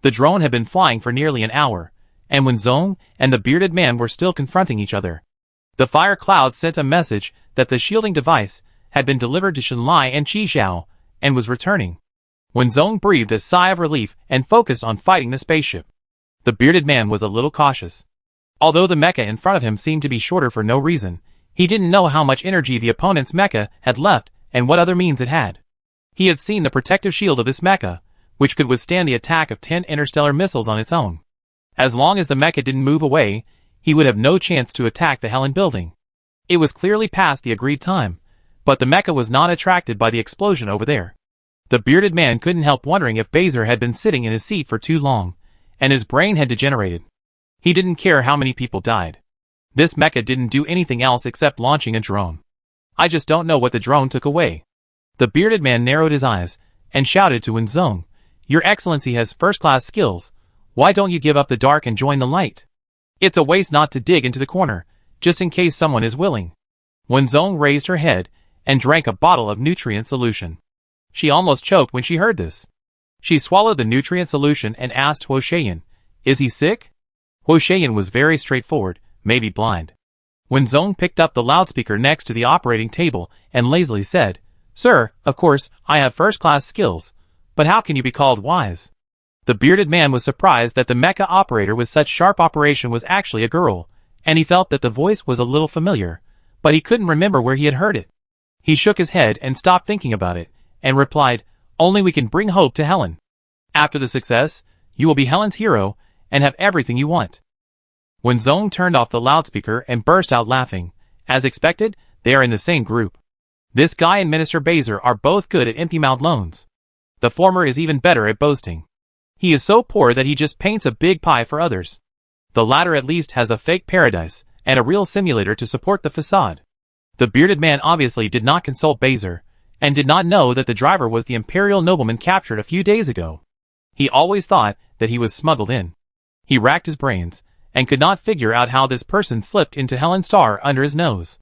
The drone had been flying for nearly an hour, and when Zong and the bearded man were still confronting each other, the fire cloud sent a message that the shielding device had been delivered to Shenlai and Qi Zhao and was returning. When Zong breathed a sigh of relief and focused on fighting the spaceship, the bearded man was a little cautious. Although the mecha in front of him seemed to be shorter for no reason, he didn't know how much energy the opponent's mecha had left and what other means it had. He had seen the protective shield of this mecha, which could withstand the attack of 10 interstellar missiles on its own. As long as the mecha didn't move away, he would have no chance to attack the Helen building. It was clearly past the agreed time, but the mecha was not attracted by the explosion over there. The bearded man couldn't help wondering if Baser had been sitting in his seat for too long, and his brain had degenerated. He didn't care how many people died. This mecha didn't do anything else except launching a drone. "I just don't know what the drone took away." The bearded man narrowed his eyes and shouted to Wenzong, "Your Excellency has first-class skills. Why don't you give up the dark and join the light? It's a waste not to dig into the corner, just in case someone is willing." Wenzong raised her head and drank a bottle of nutrient solution. She almost choked when she heard this. She swallowed the nutrient solution and asked Huo Sheyan, "Is he sick?" Huo Sheyan was very straightforward, maybe blind. Wenzong picked up the loudspeaker next to the operating table and lazily said, "Sir, of course, I have first-class skills, but how can you be called wise?" The bearded man was surprised that the mecha operator with such sharp operation was actually a girl, and he felt that the voice was a little familiar, but he couldn't remember where he had heard it. He shook his head and stopped thinking about it, and replied, "Only we can bring hope to Helen. After the success, you will be Helen's hero and have everything you want." When Zong turned off the loudspeaker and burst out laughing, as expected, they are in the same group. This guy and Minister Baser are both good at empty-mouthed loans. The former is even better at boasting. He is so poor that he just paints a big pie for others. The latter at least has a fake paradise and a real simulator to support the facade. The bearded man obviously did not consult Baser, and did not know that the driver was the imperial nobleman captured a few days ago. He always thought that he was smuggled in. He racked his brains, and could not figure out how this person slipped into Helen Star under his nose.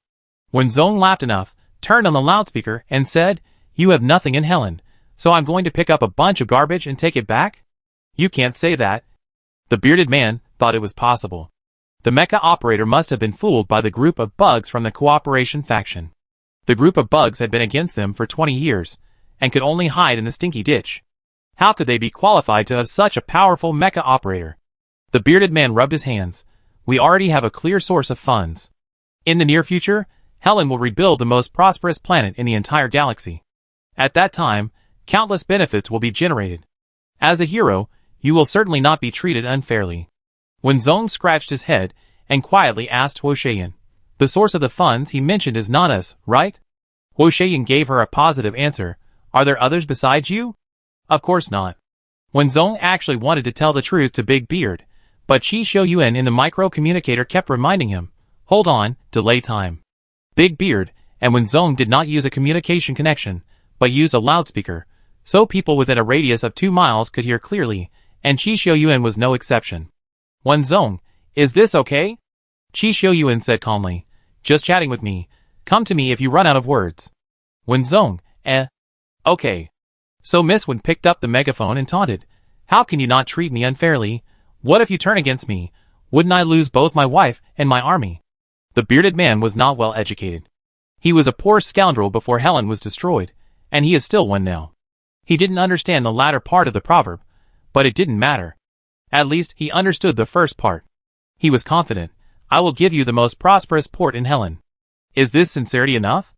When Zong laughed enough, turned on the loudspeaker, and said, "You have nothing in Helen, so I'm going to pick up a bunch of garbage and take it back?" "You can't say that." The bearded man thought it was possible. The mecha operator must have been fooled by the group of bugs from the Cooperation faction. The group of bugs had been against them for 20 years, and could only hide in the stinky ditch. How could they be qualified to have such a powerful mecha operator? The bearded man rubbed his hands. "We already have a clear source of funds. In the near future, Helen will rebuild the most prosperous planet in the entire galaxy. At that time, countless benefits will be generated. As a hero, you will certainly not be treated unfairly." When Zong scratched his head and quietly asked Huo Sheyan, "The source of the funds he mentioned is not us, right?" Huo Sheyan gave her a positive answer. "Are there others besides you?" "Of course not." When Zong actually wanted to tell the truth to Big Beard, but Qi Shouyuan in the micro-communicator kept reminding him, "Hold on, delay time." Big Beard, and when Zong did not use a communication connection, but used a loudspeaker, so people within a radius of 2 miles could hear clearly, and Qi Shouyuan was no exception. When Zong, "Is this okay?" Qi Shouyuan said calmly, "Just chatting with me. Come to me if you run out of words." When Zong, "Okay." So Miss Wen picked up the megaphone and taunted, "How can you not treat me unfairly? What if you turn against me? Wouldn't I lose both my wife and my army?" The bearded man was not well educated. He was a poor scoundrel before Helen was destroyed, and he is still one now. He didn't understand the latter part of the proverb, but it didn't matter. At least he understood the first part. He was confident. "I will give you the most prosperous port in Helen." Is this sincerity enough?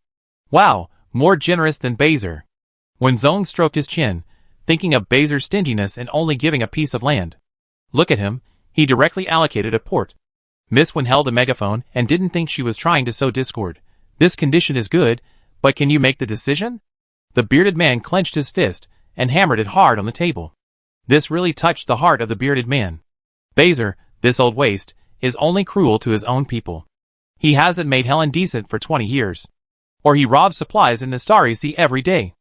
Wow, more generous than Baser. When Zong stroked his chin, thinking of Baser's stinginess in only giving a piece of land. Look at him, he directly allocated a port. Miss Wen held a megaphone and didn't think she was trying to sow discord. "This condition is good, but can you make the decision?" The bearded man clenched his fist and hammered it hard on the table. This really touched the heart of the bearded man. Baser, this old waste, is only cruel to his own people. He hasn't made Helen decent for 20 years. Or he robs supplies in the Starry Sea every day.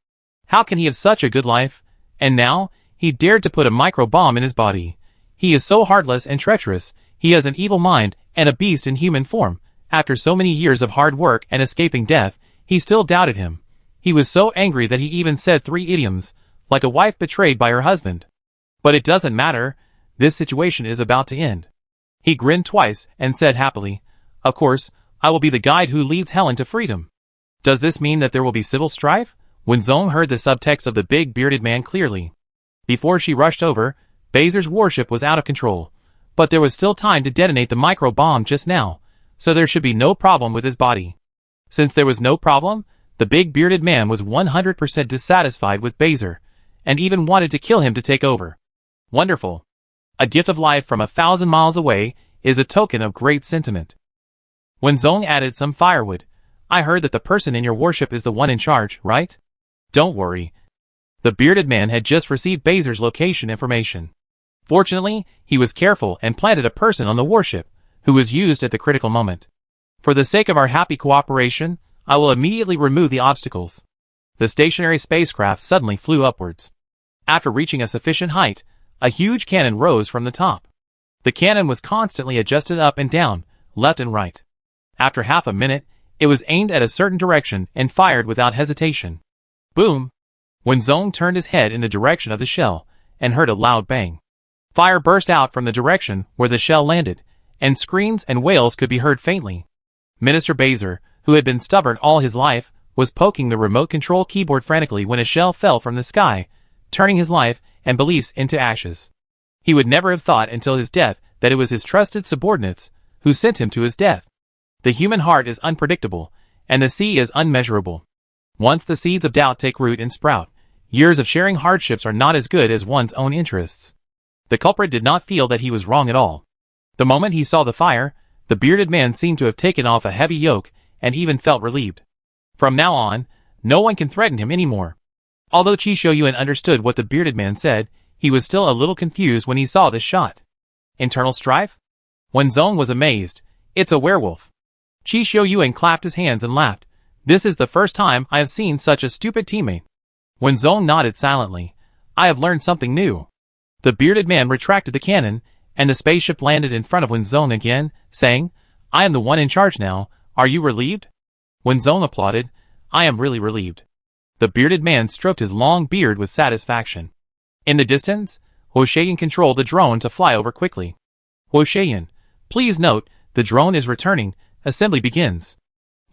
How can he have such a good life? And now, he dared to put a micro-bomb in his body. He is so heartless and treacherous, he has an evil mind and a beast in human form. After so many years of hard work and escaping death, he still doubted him. He was so angry that he even said 3 idioms, like a wife betrayed by her husband. But it doesn't matter, this situation is about to end. He grinned twice and said happily, "Of course, I will be the guide who leads Helen to freedom." Does this mean that there will be civil strife? Wenzong heard the subtext of the big bearded man clearly. Before she rushed over, Beizer's warship was out of control. But there was still time to detonate the micro-bomb just now, so there should be no problem with his body. Since there was no problem, the big bearded man was 100% dissatisfied with Beizer, and even wanted to kill him to take over. Wonderful. A gift of life from 1,000 miles away is a token of great sentiment. Wenzong added some firewood. I heard that the person in your warship is the one in charge, right? Don't worry. The bearded man had just received Beizer's location information. Fortunately, he was careful and planted a person on the warship, who was used at the critical moment. For the sake of our happy cooperation, I will immediately remove the obstacles. The stationary spacecraft suddenly flew upwards. After reaching a sufficient height, a huge cannon rose from the top. The cannon was constantly adjusted up and down, left and right. After half a minute, it was aimed at a certain direction and fired without hesitation. Boom! Wenzong turned his head in the direction of the shell, and heard a loud bang. Fire burst out from the direction where the shell landed, and screams and wails could be heard faintly. Minister Beizer, who had been stubborn all his life, was poking the remote control keyboard frantically when a shell fell from the sky, turning his life and beliefs into ashes. He would never have thought until his death that it was his trusted subordinates who sent him to his death. The human heart is unpredictable, and the sea is unmeasurable. Once the seeds of doubt take root and sprout, years of sharing hardships are not as good as one's own interests. The culprit did not feel that he was wrong at all. The moment he saw the fire, the bearded man seemed to have taken off a heavy yoke and even felt relieved. From now on, no one can threaten him anymore. Although Qi Shouyuan understood what the bearded man said, he was still a little confused when he saw this shot. Internal strife? Wenzong was amazed. It's a werewolf. Qi Shouyuan clapped his hands and laughed. This is the first time I have seen such a stupid teammate. Wenzong nodded silently. I have learned something new. The bearded man retracted the cannon, and the spaceship landed in front of Wenzong again, saying, I am the one in charge now. Are you relieved? Wenzong applauded. I am really relieved. The bearded man stroked his long beard with satisfaction. In the distance, Huosheyan controlled the drone to fly over quickly. Huosheyan, please note, the drone is returning. Assembly begins.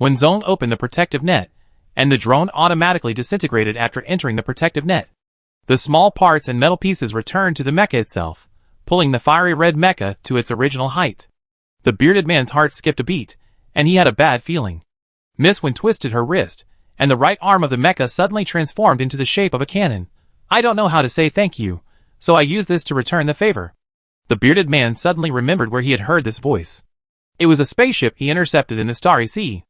Wenzong opened the protective net, and the drone automatically disintegrated after entering the protective net. The small parts and metal pieces returned to the mecha itself, pulling the fiery red mecha to its original height. The bearded man's heart skipped a beat, and he had a bad feeling. Miss Wen twisted her wrist, and the right arm of the mecha suddenly transformed into the shape of a cannon. I don't know how to say thank you, so I use this to return the favor. The bearded man suddenly remembered where he had heard this voice. It was a spaceship he intercepted in the Starry Sea.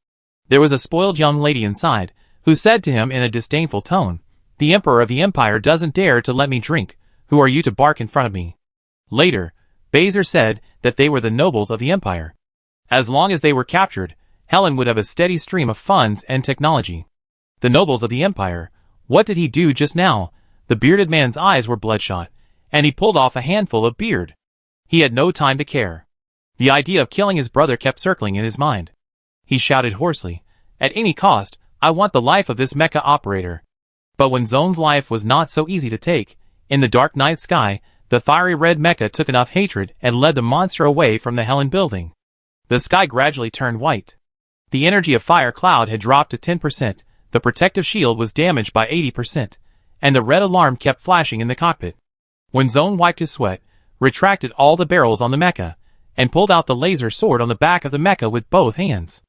There was a spoiled young lady inside, who said to him in a disdainful tone, The Emperor of the Empire doesn't dare to let me drink. Who are you to bark in front of me? Later, Beizer said that they were the nobles of the Empire. As long as they were captured, Helen would have a steady stream of funds and technology. The nobles of the Empire. What did he do just now? The bearded man's eyes were bloodshot, and he pulled off a handful of beard. He had no time to care. The idea of killing his brother kept circling in his mind. He shouted hoarsely, At any cost, I want the life of this mecha operator. But when Zong's life was not so easy to take, in the dark night sky, the fiery red mecha took enough hatred and led the monster away from the Helen building. The sky gradually turned white. The energy of fire cloud had dropped to 10%, the protective shield was damaged by 80%, and the red alarm kept flashing in the cockpit. When Zong wiped his sweat, retracted all the barrels on the mecha, and pulled out the laser sword on the back of the mecha with both hands.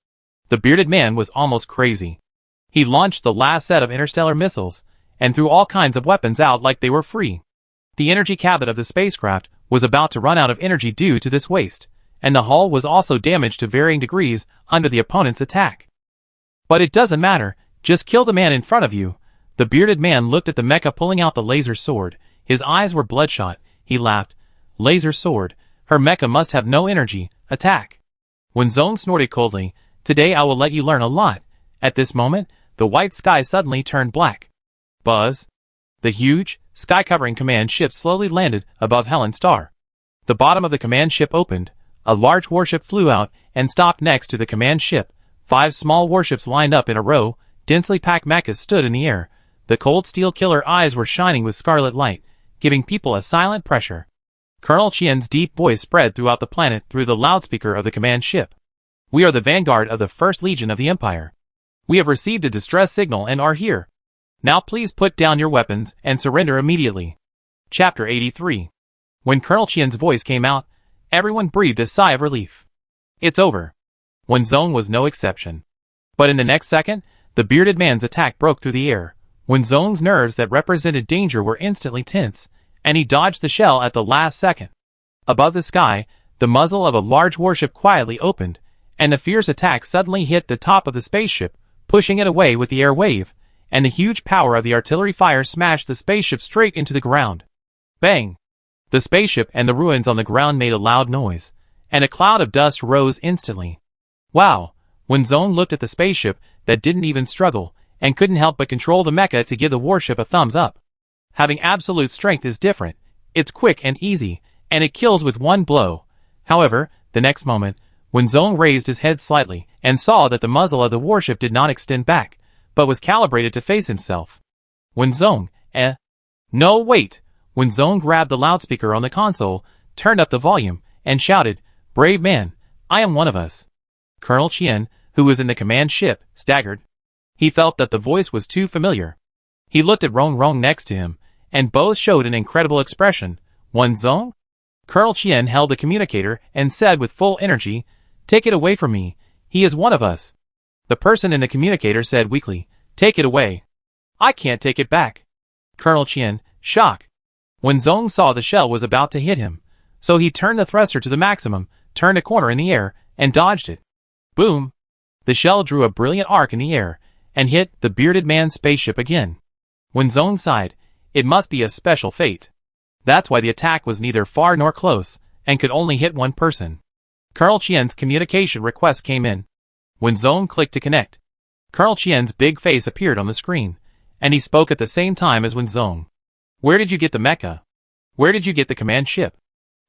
The bearded man was almost crazy. He launched the last set of interstellar missiles, and threw all kinds of weapons out like they were free. The energy cabinet of the spacecraft was about to run out of energy due to this waste, and the hull was also damaged to varying degrees under the opponent's attack. But it doesn't matter, just kill the man in front of you. The bearded man looked at the mecha pulling out the laser sword. His eyes were bloodshot. He laughed. Laser sword. Her mecha must have no energy. Attack. Wenzong snorted coldly. Today I will let you learn a lot. At this moment, the white sky suddenly turned black. Buzz. The huge, sky-covering command ship slowly landed above Helen's star. The bottom of the command ship opened. A large warship flew out and stopped next to the command ship. 5 small warships lined up in a row. Densely packed mechas stood in the air. The cold steel killer eyes were shining with scarlet light, giving people a silent pressure. Colonel Qian's deep voice spread throughout the planet through the loudspeaker of the command ship. We are the vanguard of the 1st Legion of the Empire. We have received a distress signal and are here. Now please put down your weapons and surrender immediately. Chapter 83. When Colonel Qian's voice came out, everyone breathed a sigh of relief. It's over. Wenzong was no exception. But in the next second, the bearded man's attack broke through the air. Wenzong's nerves that represented danger were instantly tense, and he dodged the shell at the last second. Above the sky, the muzzle of a large warship quietly opened, and the fierce attack suddenly hit the top of the spaceship, pushing it away with the air wave, and the huge power of the artillery fire smashed the spaceship straight into the ground. Bang! The spaceship and the ruins on the ground made a loud noise, and a cloud of dust rose instantly. Wow! Wenzong looked at the spaceship that didn't even struggle, and couldn't help but control the mecha to give the warship a thumbs up. Having absolute strength is different. It's quick and easy, and it kills with one blow. However, the next moment, Wenzong raised his head slightly and saw that the muzzle of the warship did not extend back, but was calibrated to face himself. Wenzong, No, wait! Wenzong grabbed the loudspeaker on the console, turned up the volume, and shouted, Brave man, I am one of us. Colonel Qian, who was in the command ship, staggered. He felt that the voice was too familiar. He looked at Rong next to him, and both showed an incredible expression. Wenzong? Colonel Qian held the communicator and said with full energy, Take it away from me. He is one of us. The person in the communicator said weakly, Take it away. I can't take it back. Colonel Qian, shock. Wenzong saw the shell was about to hit him, so he turned the thruster to the maximum, turned a corner in the air, and dodged it. Boom! The shell drew a brilliant arc in the air, and hit the bearded man's spaceship again. Wenzong sighed. It must be a special fate. That's why the attack was neither far nor close, and could only hit one person. Colonel Qian's communication request came in. Wenzong clicked to connect. Colonel Qian's big face appeared on the screen, and he spoke at the same time as Wenzong. Where did you get the mecha? Where did you get the command ship?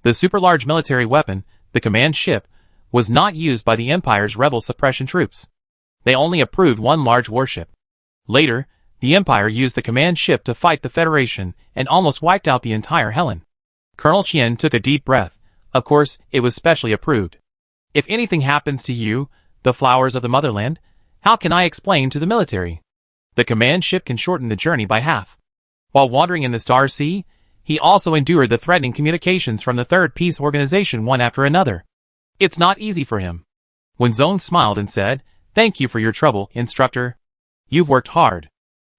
The super-large military weapon, the command ship, was not used by the Empire's rebel suppression troops. They only approved one large warship. Later, the Empire used the command ship to fight the Federation and almost wiped out the entire Helen. Colonel Qian took a deep breath. Of course, it was specially approved. If anything happens to you, the flowers of the motherland, how can I explain to the military? The command ship can shorten the journey by half. While wandering in the Star Sea, he also endured the threatening communications from the Third Peace Organization one after another. It's not easy for him. Wenzong smiled and said, Thank you for your trouble, instructor. You've worked hard.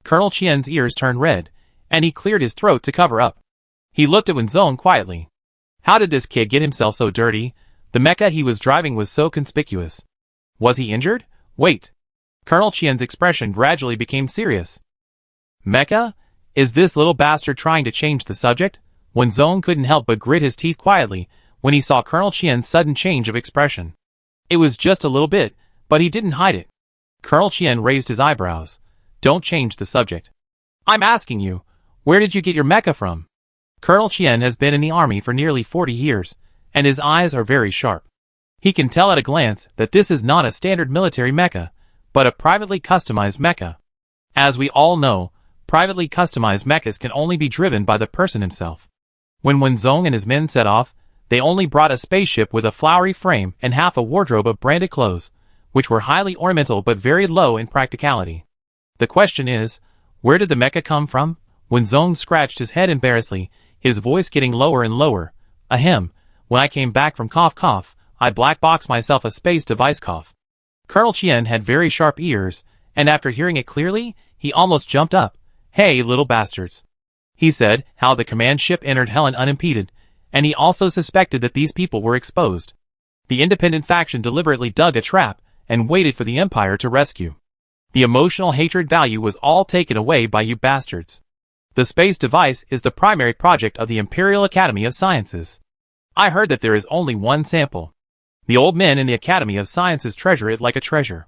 Colonel Qian's ears turned red, and he cleared his throat to cover up. He looked at Wenzong quietly. How did this kid get himself so dirty? The mecha he was driving was so conspicuous. Was he injured? Wait. Colonel Qian's expression gradually became serious. Mecha? Is this little bastard trying to change the subject? Wenzong couldn't help but grit his teeth quietly when he saw Colonel Qian's sudden change of expression. It was just a little bit, but he didn't hide it. Colonel Qian raised his eyebrows. Don't change the subject. I'm asking you, where did you get your mecha from? Colonel Qian has been in the army for nearly 40 years, and his eyes are very sharp. He can tell at a glance that this is not a standard military mecha, but a privately customized mecha. As we all know, privately customized mechas can only be driven by the person himself. When Wenzong and his men set off, they only brought a spaceship with a flowery frame and half a wardrobe of branded clothes, which were highly ornamental but very low in practicality. The question is, where did the mecha come from? Wenzong scratched his head embarrassedly, his voice getting lower and lower. Ahem, when I came back from cough, I black-boxed myself a space device cough. Colonel Qian had very sharp ears, and after hearing it clearly, he almost jumped up. Hey, little bastards. He said how the command ship entered Helen unimpeded, and he also suspected that these people were exposed. The independent faction deliberately dug a trap and waited for the Empire to rescue. The emotional hatred value was all taken away by you bastards. The space device is the primary project of the Imperial Academy of Sciences. I heard that there is only one sample. The old men in the Academy of Sciences treasure it like a treasure.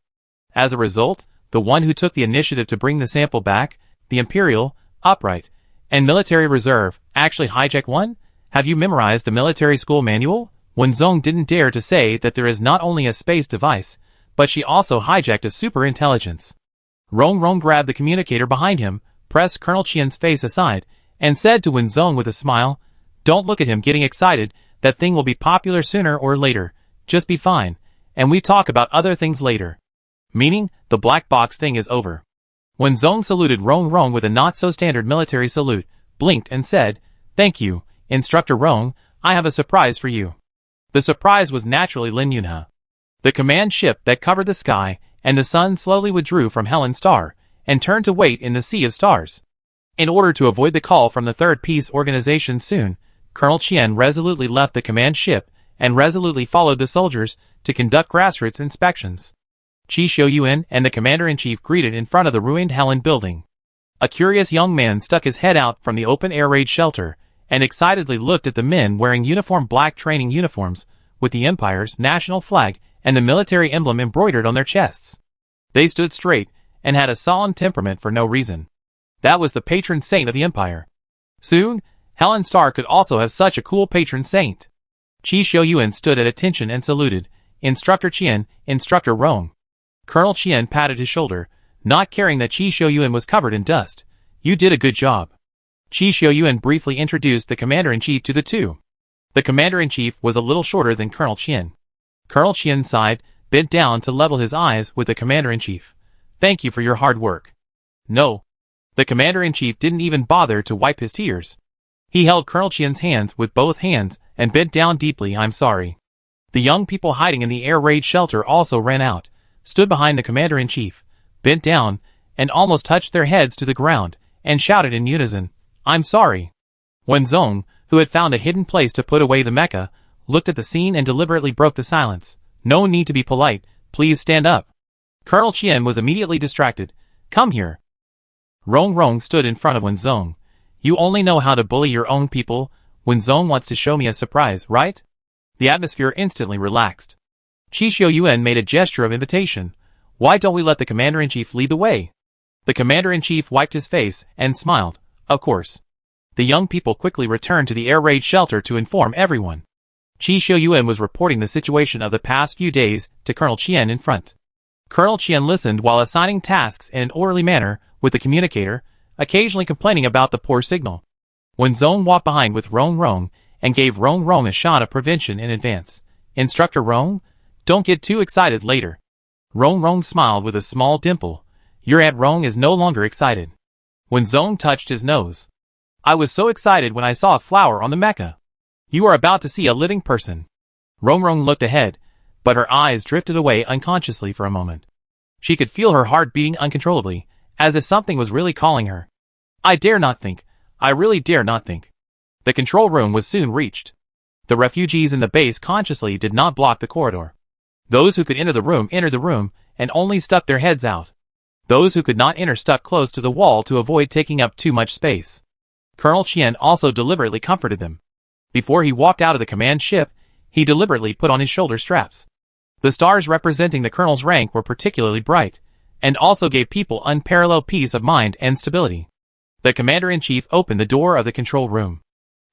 As a result, the one who took the initiative to bring the sample back, the Imperial, Upright, and Military Reserve, actually hijacked one? Have you memorized the military school manual? Wenzong didn't dare to say that there is not only a space device, but she also hijacked a super intelligence. Rong grabbed the communicator behind him, pressed Colonel Qian's face aside, and said to Wenzong with a smile, "Don't look at him getting excited, that thing will be popular sooner or later, just be fine, and we talk about other things later." Meaning, the black box thing is over. Wenzong saluted Rong with a not-so-standard military salute, blinked and said, "Thank you, Instructor Rong, I have a surprise for you." The surprise was naturally Lin Yunhe. The command ship that covered the sky and the sun slowly withdrew from Helen's star and turned to wait in the sea of stars. In order to avoid the call from the Third Peace Organization soon, Colonel Qian resolutely left the command ship and resolutely followed the soldiers to conduct grassroots inspections. Qi Xiuyuan and the commander-in-chief greeted in front of the ruined Helen building. A curious young man stuck his head out from the open air raid shelter and excitedly looked at the men wearing uniform black training uniforms with the Empire's national flag and the military emblem embroidered on their chests. They stood straight and had a solemn temperament for no reason. That was the patron saint of the Empire. Soon, Helen Star could also have such a cool patron saint. Qi Xiuyuan stood at attention and saluted, "Instructor Qian, Instructor Rong." Colonel Qian patted his shoulder, not caring that Qi Xiuyuan was covered in dust. "You did a good job." Qi Xiuyuan briefly introduced the commander-in-chief to the two. The commander-in-chief was a little shorter than Colonel Qian. Colonel Qian sighed, bent down to level his eyes with the commander-in-chief. "Thank you for your hard work." "No." The commander-in-chief didn't even bother to wipe his tears. He held Colonel Qian's hands with both hands and bent down deeply. "I'm sorry." The young people hiding in the air raid shelter also ran out, stood behind the commander-in-chief, bent down, and almost touched their heads to the ground, and shouted in unison, "I'm sorry." Wenzong, who had found a hidden place to put away the mecha, looked at the scene and deliberately broke the silence. "No need to be polite, please stand up." Colonel Qian was immediately distracted. "Come here." Rong stood in front of Wenzong. "You only know how to bully your own people. Wenzong wants to show me a surprise, right?" The atmosphere instantly relaxed. Qi Xiuyuan made a gesture of invitation. "Why don't we let the commander-in-chief lead the way?" The commander-in-chief wiped his face and smiled. "Of course." The young people quickly returned to the air raid shelter to inform everyone. Qi Xiuyuan was reporting the situation of the past few days to Colonel Qian in front. Colonel Qian listened while assigning tasks in an orderly manner with the communicator, occasionally complaining about the poor signal. Wenzong walked behind with Rong and gave Rong a shot of prevention in advance. "Instructor Rong, don't get too excited later." Rong smiled with a small dimple. "Your Aunt Rong is no longer excited." Wenzong touched his nose. "I was so excited when I saw a flower on the mecha." "You are about to see a living person." Rong looked ahead, but her eyes drifted away unconsciously for a moment. She could feel her heart beating uncontrollably, as if something was really calling her. "I dare not think. I really dare not think." The control room was soon reached. The refugees in the base consciously did not block the corridor. Those who could enter the room entered the room and only stuck their heads out. Those who could not enter stuck close to the wall to avoid taking up too much space. Colonel Qian also deliberately comforted them. Before he walked out of the command ship, he deliberately put on his shoulder straps. The stars representing the colonel's rank were particularly bright, and also gave people unparalleled peace of mind and stability. The commander-in-chief opened the door of the control room.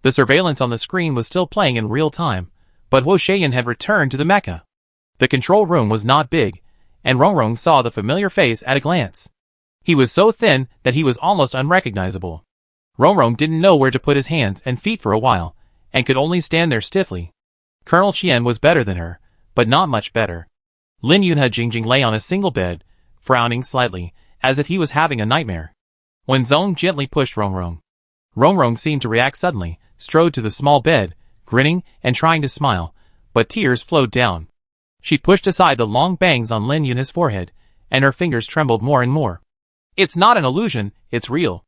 The surveillance on the screen was still playing in real time, but Wo Sheyan had returned to the mecha. The control room was not big, and Rong saw the familiar face at a glance. He was so thin that he was almost unrecognizable. Rong didn't know where to put his hands and feet for a while, and could only stand there stiffly. Colonel Qian was better than her, but not much better. Lin Yunhe Jingjing lay on a single bed, frowning slightly, as if he was having a nightmare. Wenzong gently pushed Rong. Rong seemed to react suddenly, strode to the small bed, grinning and trying to smile, but tears flowed down. She pushed aside the long bangs on Lin Yunhe's forehead, and her fingers trembled more and more. "It's not an illusion, it's real.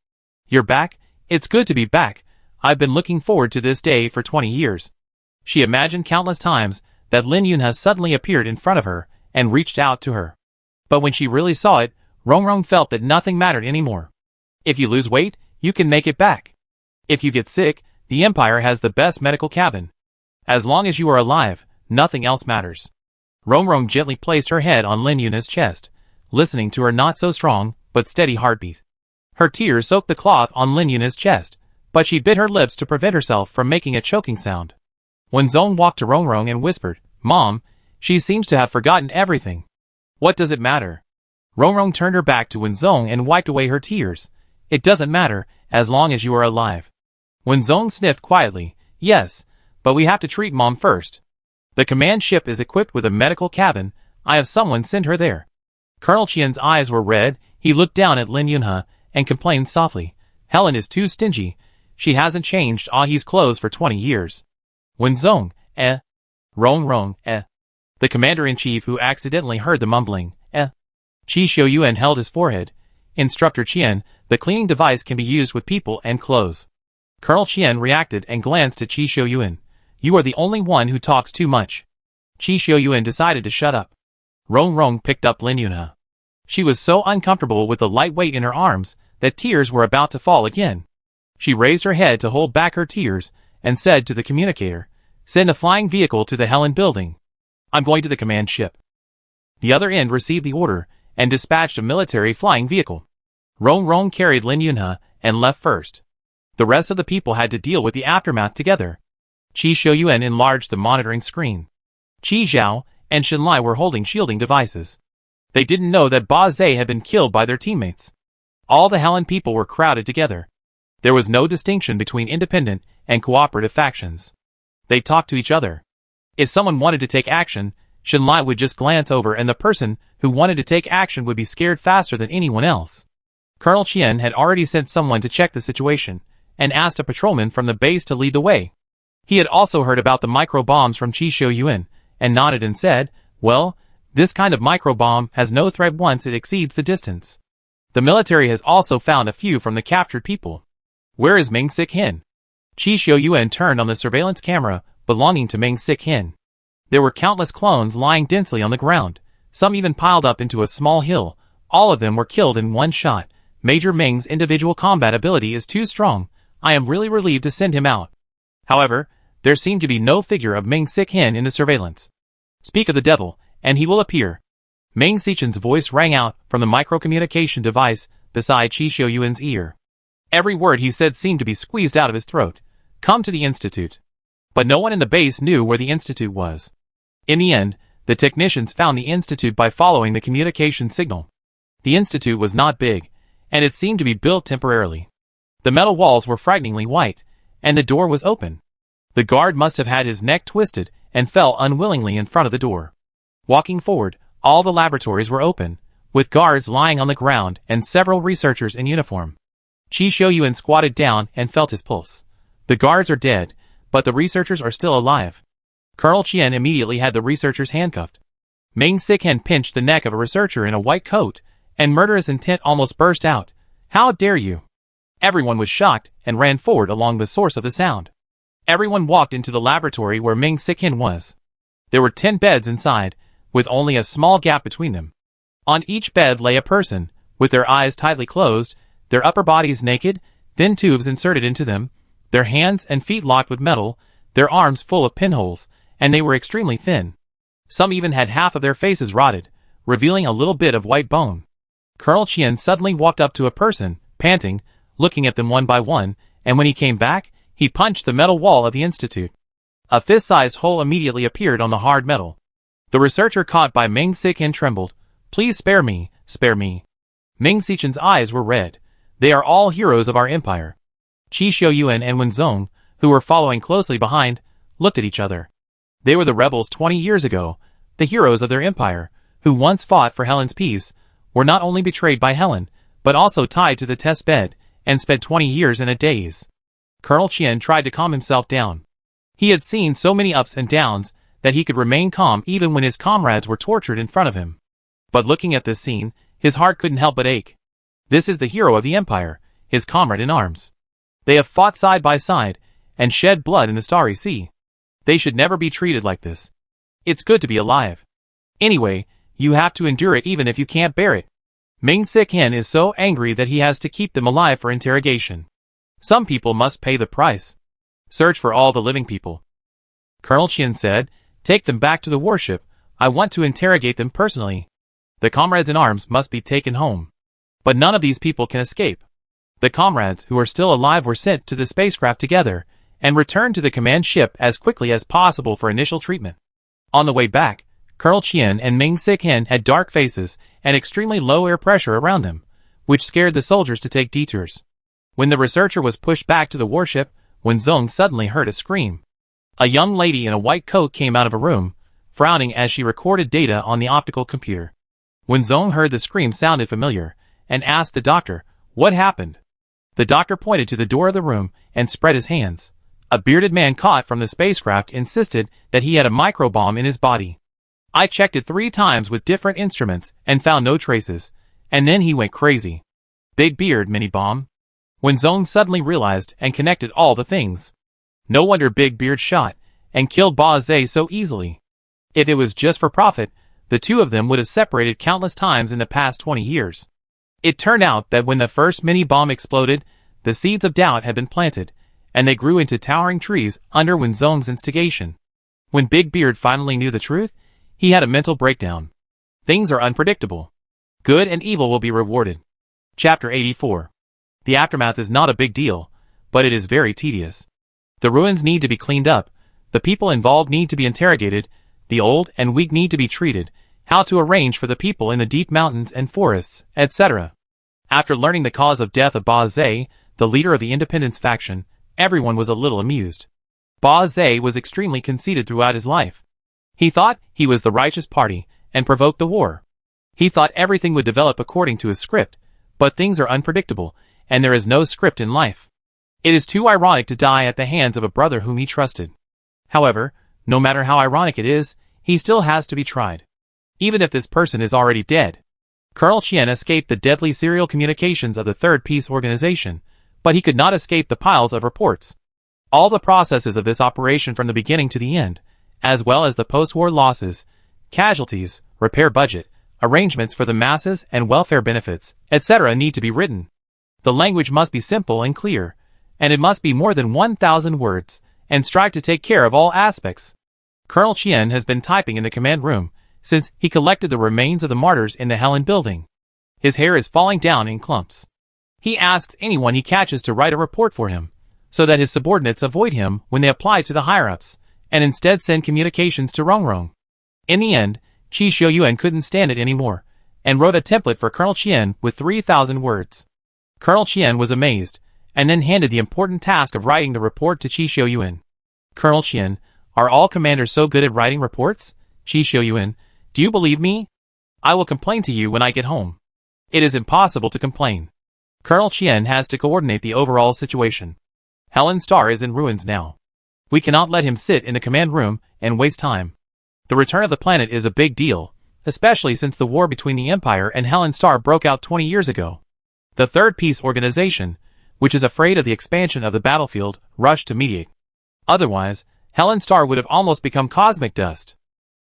You're back, it's good to be back. I've been looking forward to this day for 20 years. She imagined countless times that Lin Yunhe suddenly appeared in front of her and reached out to her. But when she really saw it, Rong felt that nothing mattered anymore. If you lose weight, you can make it back. If you get sick, the Empire has the best medical cabin. As long as you are alive, Nothing else matters. Rong Rong gently placed her head on Lin Yunha's chest, listening to her not so strong, but steady heartbeat. Her tears soaked the cloth on Lin Yunha's chest, but she bit her lips to prevent herself from making a choking sound. Wenzong walked to Rong Rong and whispered, "Mom, she seems to have forgotten everything." "What does it matter?" Rong Rong turned her back to Wenzong and wiped away her tears. "It doesn't matter, as long as you are alive." Wenzong sniffed quietly. "Yes, but we have to treat Mom first. The command ship is equipped with a medical cabin. I have someone send her there." Colonel Qian's eyes were red. He looked down at Lin Yunha and complained softly, "Helen is too stingy. She hasn't changed his clothes for 20 years. Wenzong, Rong Rong, The commander-in-chief, who accidentally heard the mumbling, Qi Xiuyuan held his forehead. "Instructor Qian, the cleaning device can be used with people and clothes." Colonel Qian reacted and glanced at Qi Xiuyuan. "You are the only one who talks too much." Qi Xiuyuan decided to shut up. Rong Rong picked up Lin Yunha. She was so uncomfortable with the light weight in her arms that tears were about to fall again. She raised her head to hold back her tears and said to the communicator, "Send a flying vehicle to the Helen building. I'm going to the command ship." The other end received the order and dispatched a military flying vehicle. Rong Rong carried Lin Yunha and left first. The rest of the people had to deal with the aftermath together. Qi Xiuyuan enlarged the monitoring screen. Qi Zhao and Shenlai were holding shielding devices. They didn't know that Ba Zhe had been killed by their teammates. All the Helen people were crowded together. There was no distinction between independent and cooperative factions. They talked to each other. If someone wanted to take action, Shenlai would just glance over and the person who wanted to take action would be scared faster than anyone else. Colonel Qian had already sent someone to check the situation and asked a patrolman from the base to lead the way. He had also heard about the micro-bombs from Qi Xiuyuan and nodded and said, "Well, this kind of micro-bomb has no threat once it exceeds the distance." The military has also found a few from the captured people. "Where is Meng Sik-hin?" Qi Xiuyuan turned on the surveillance camera belonging to Meng Sik-hin. There were countless clones lying densely on the ground, some even piled up into a small hill. All of them were killed in one shot. Major Meng's individual combat ability is too strong. I am really relieved to send him out. However, there seemed to be no figure of Meng Sik-hin in the surveillance. "Speak of the devil, and he will appear." Meng Sichin's voice rang out from the microcommunication device beside Qi Xiuyuan's ear. Every word he said seemed to be squeezed out of his throat. "Come to the Institute." But no one in the base knew where the Institute was. In the end, the technicians found the Institute by following the communication signal. The Institute was not big, and it seemed to be built temporarily. The metal walls were frighteningly white, and the door was open. The guard must have had his neck twisted and fell unwillingly in front of the door. Walking forward, all the laboratories were open, with guards lying on the ground and several researchers in uniform. Qi Xiuyuan squatted down and felt his pulse. The guards are dead, but the researchers are still alive. Colonel Qian immediately had the researchers handcuffed. Meng Sik-hin pinched the neck of a researcher in a white coat, and murderous intent almost burst out. "How dare you!" Everyone was shocked and ran forward along the source of the sound. Everyone walked into the laboratory where Meng Sik-hin was. There were 10 beds inside, with only a small gap between them. On each bed lay a person, with their eyes tightly closed, their upper bodies naked, thin tubes inserted into them, their hands and feet locked with metal, their arms full of pinholes, and they were extremely thin. Some even had half of their faces rotted, revealing a little bit of white bone. Colonel Qian suddenly walked up to a person, panting, looking at them one by one, and when he came back, he punched the metal wall of the Institute. A fist-sized hole immediately appeared on the hard metal. The researcher caught by Meng Sik-hin trembled. "Please spare me, spare me." Meng Sichin's eyes were red. "They are all heroes of our empire." Qi Xiuyuan and Wenzong, who were following closely behind, looked at each other. They were the rebels 20 years ago, the heroes of their empire, who once fought for Helen's peace, were not only betrayed by Helen, but also tied to the test bed, and spent 20 years in a daze. Colonel Qian tried to calm himself down. He had seen so many ups and downs that he could remain calm even when his comrades were tortured in front of him. But looking at this scene, his heart couldn't help but ache. This is the hero of the empire, his comrade in arms. They have fought side by side, and shed blood in the Starry Sea. They should never be treated like this. It's good to be alive. Anyway, you have to endure it even if you can't bear it. Meng Sik-hin is so angry that he has to keep them alive for interrogation. Some people must pay the price. Search for all the living people. Colonel Qian said, Take them back to the warship. I want to interrogate them personally. The comrades-in-arms must be taken home. But none of these people can escape. The comrades who are still alive were sent to the spacecraft together and returned to the command ship as quickly as possible for initial treatment. On the way back, Colonel Chien and Ming Sik Hen had dark faces and extremely low air pressure around them, which scared the soldiers to take detours. When the researcher was pushed back to the warship, Wenzong suddenly heard a scream. A young lady in a white coat came out of a room, frowning as she recorded data on the optical computer. Wenzong heard the scream sounded familiar, and asked the doctor, "What happened?" The doctor pointed to the door of the room and spread his hands. A bearded man caught from the spacecraft insisted that he had a microbomb in his body. I checked it 3 times with different instruments and found no traces, and then he went crazy. Big beard mini bomb. Wenzong suddenly realized and connected all the things. No wonder Big Beard shot and killed Ba Zhe so easily. If it was just for profit, the two of them would have separated countless times in the past 20 years. It turned out that when the first mini bomb exploded, the seeds of doubt had been planted, and they grew into towering trees under Wenzong's instigation. When Big Beard finally knew the truth, he had a mental breakdown. Things are unpredictable. Good and evil will be rewarded. Chapter 84. The aftermath is not a big deal, but it is very tedious. The ruins need to be cleaned up, the people involved need to be interrogated, the old and weak need to be treated, how to arrange for the people in the deep mountains and forests, etc. After learning the cause of death of Ba Zhe, the leader of the Independence faction, everyone was a little amused. Ba Zhe was extremely conceited throughout his life. He thought he was the righteous party, and provoked the war. He thought everything would develop according to his script, but things are unpredictable, and there is no script in life. It is too ironic to die at the hands of a brother whom he trusted. However, no matter how ironic it is, he still has to be tried. Even if this person is already dead. Colonel Chien escaped the deadly serial communications of the Third Peace Organization, but he could not escape the piles of reports. All the processes of this operation from the beginning to the end, as well as the post-war losses, casualties, repair budget, arrangements for the masses and welfare benefits, etc. need to be written. The language must be simple and clear, and it must be more than 1,000 words, and strive to take care of all aspects. Colonel Chien has been typing in the command room since he collected the remains of the martyrs in the Helen building. His hair is falling down in clumps. He asks anyone he catches to write a report for him, so that his subordinates avoid him when they apply to the higher-ups, and instead send communications to Rongrong. In the end, Qi Xiuyuan couldn't stand it anymore, and wrote a template for Colonel Chien with 3,000 words. Colonel Chien was amazed, and then handed the important task of writing the report to Qi Xiuyuan. "Colonel Chien, are all commanders so good at writing reports? Qi Xiuyuan, do you believe me? I will complain to you when I get home." It is impossible to complain. Colonel Chien has to coordinate the overall situation. Helen Star is in ruins now. We cannot let him sit in the command room and waste time. The return of the planet is a big deal, especially since the war between the Empire and Helen Star broke out 20 years ago. The Third Peace Organization, which is afraid of the expansion of the battlefield, rushed to mediate. Otherwise, Helen Star would have almost become cosmic dust.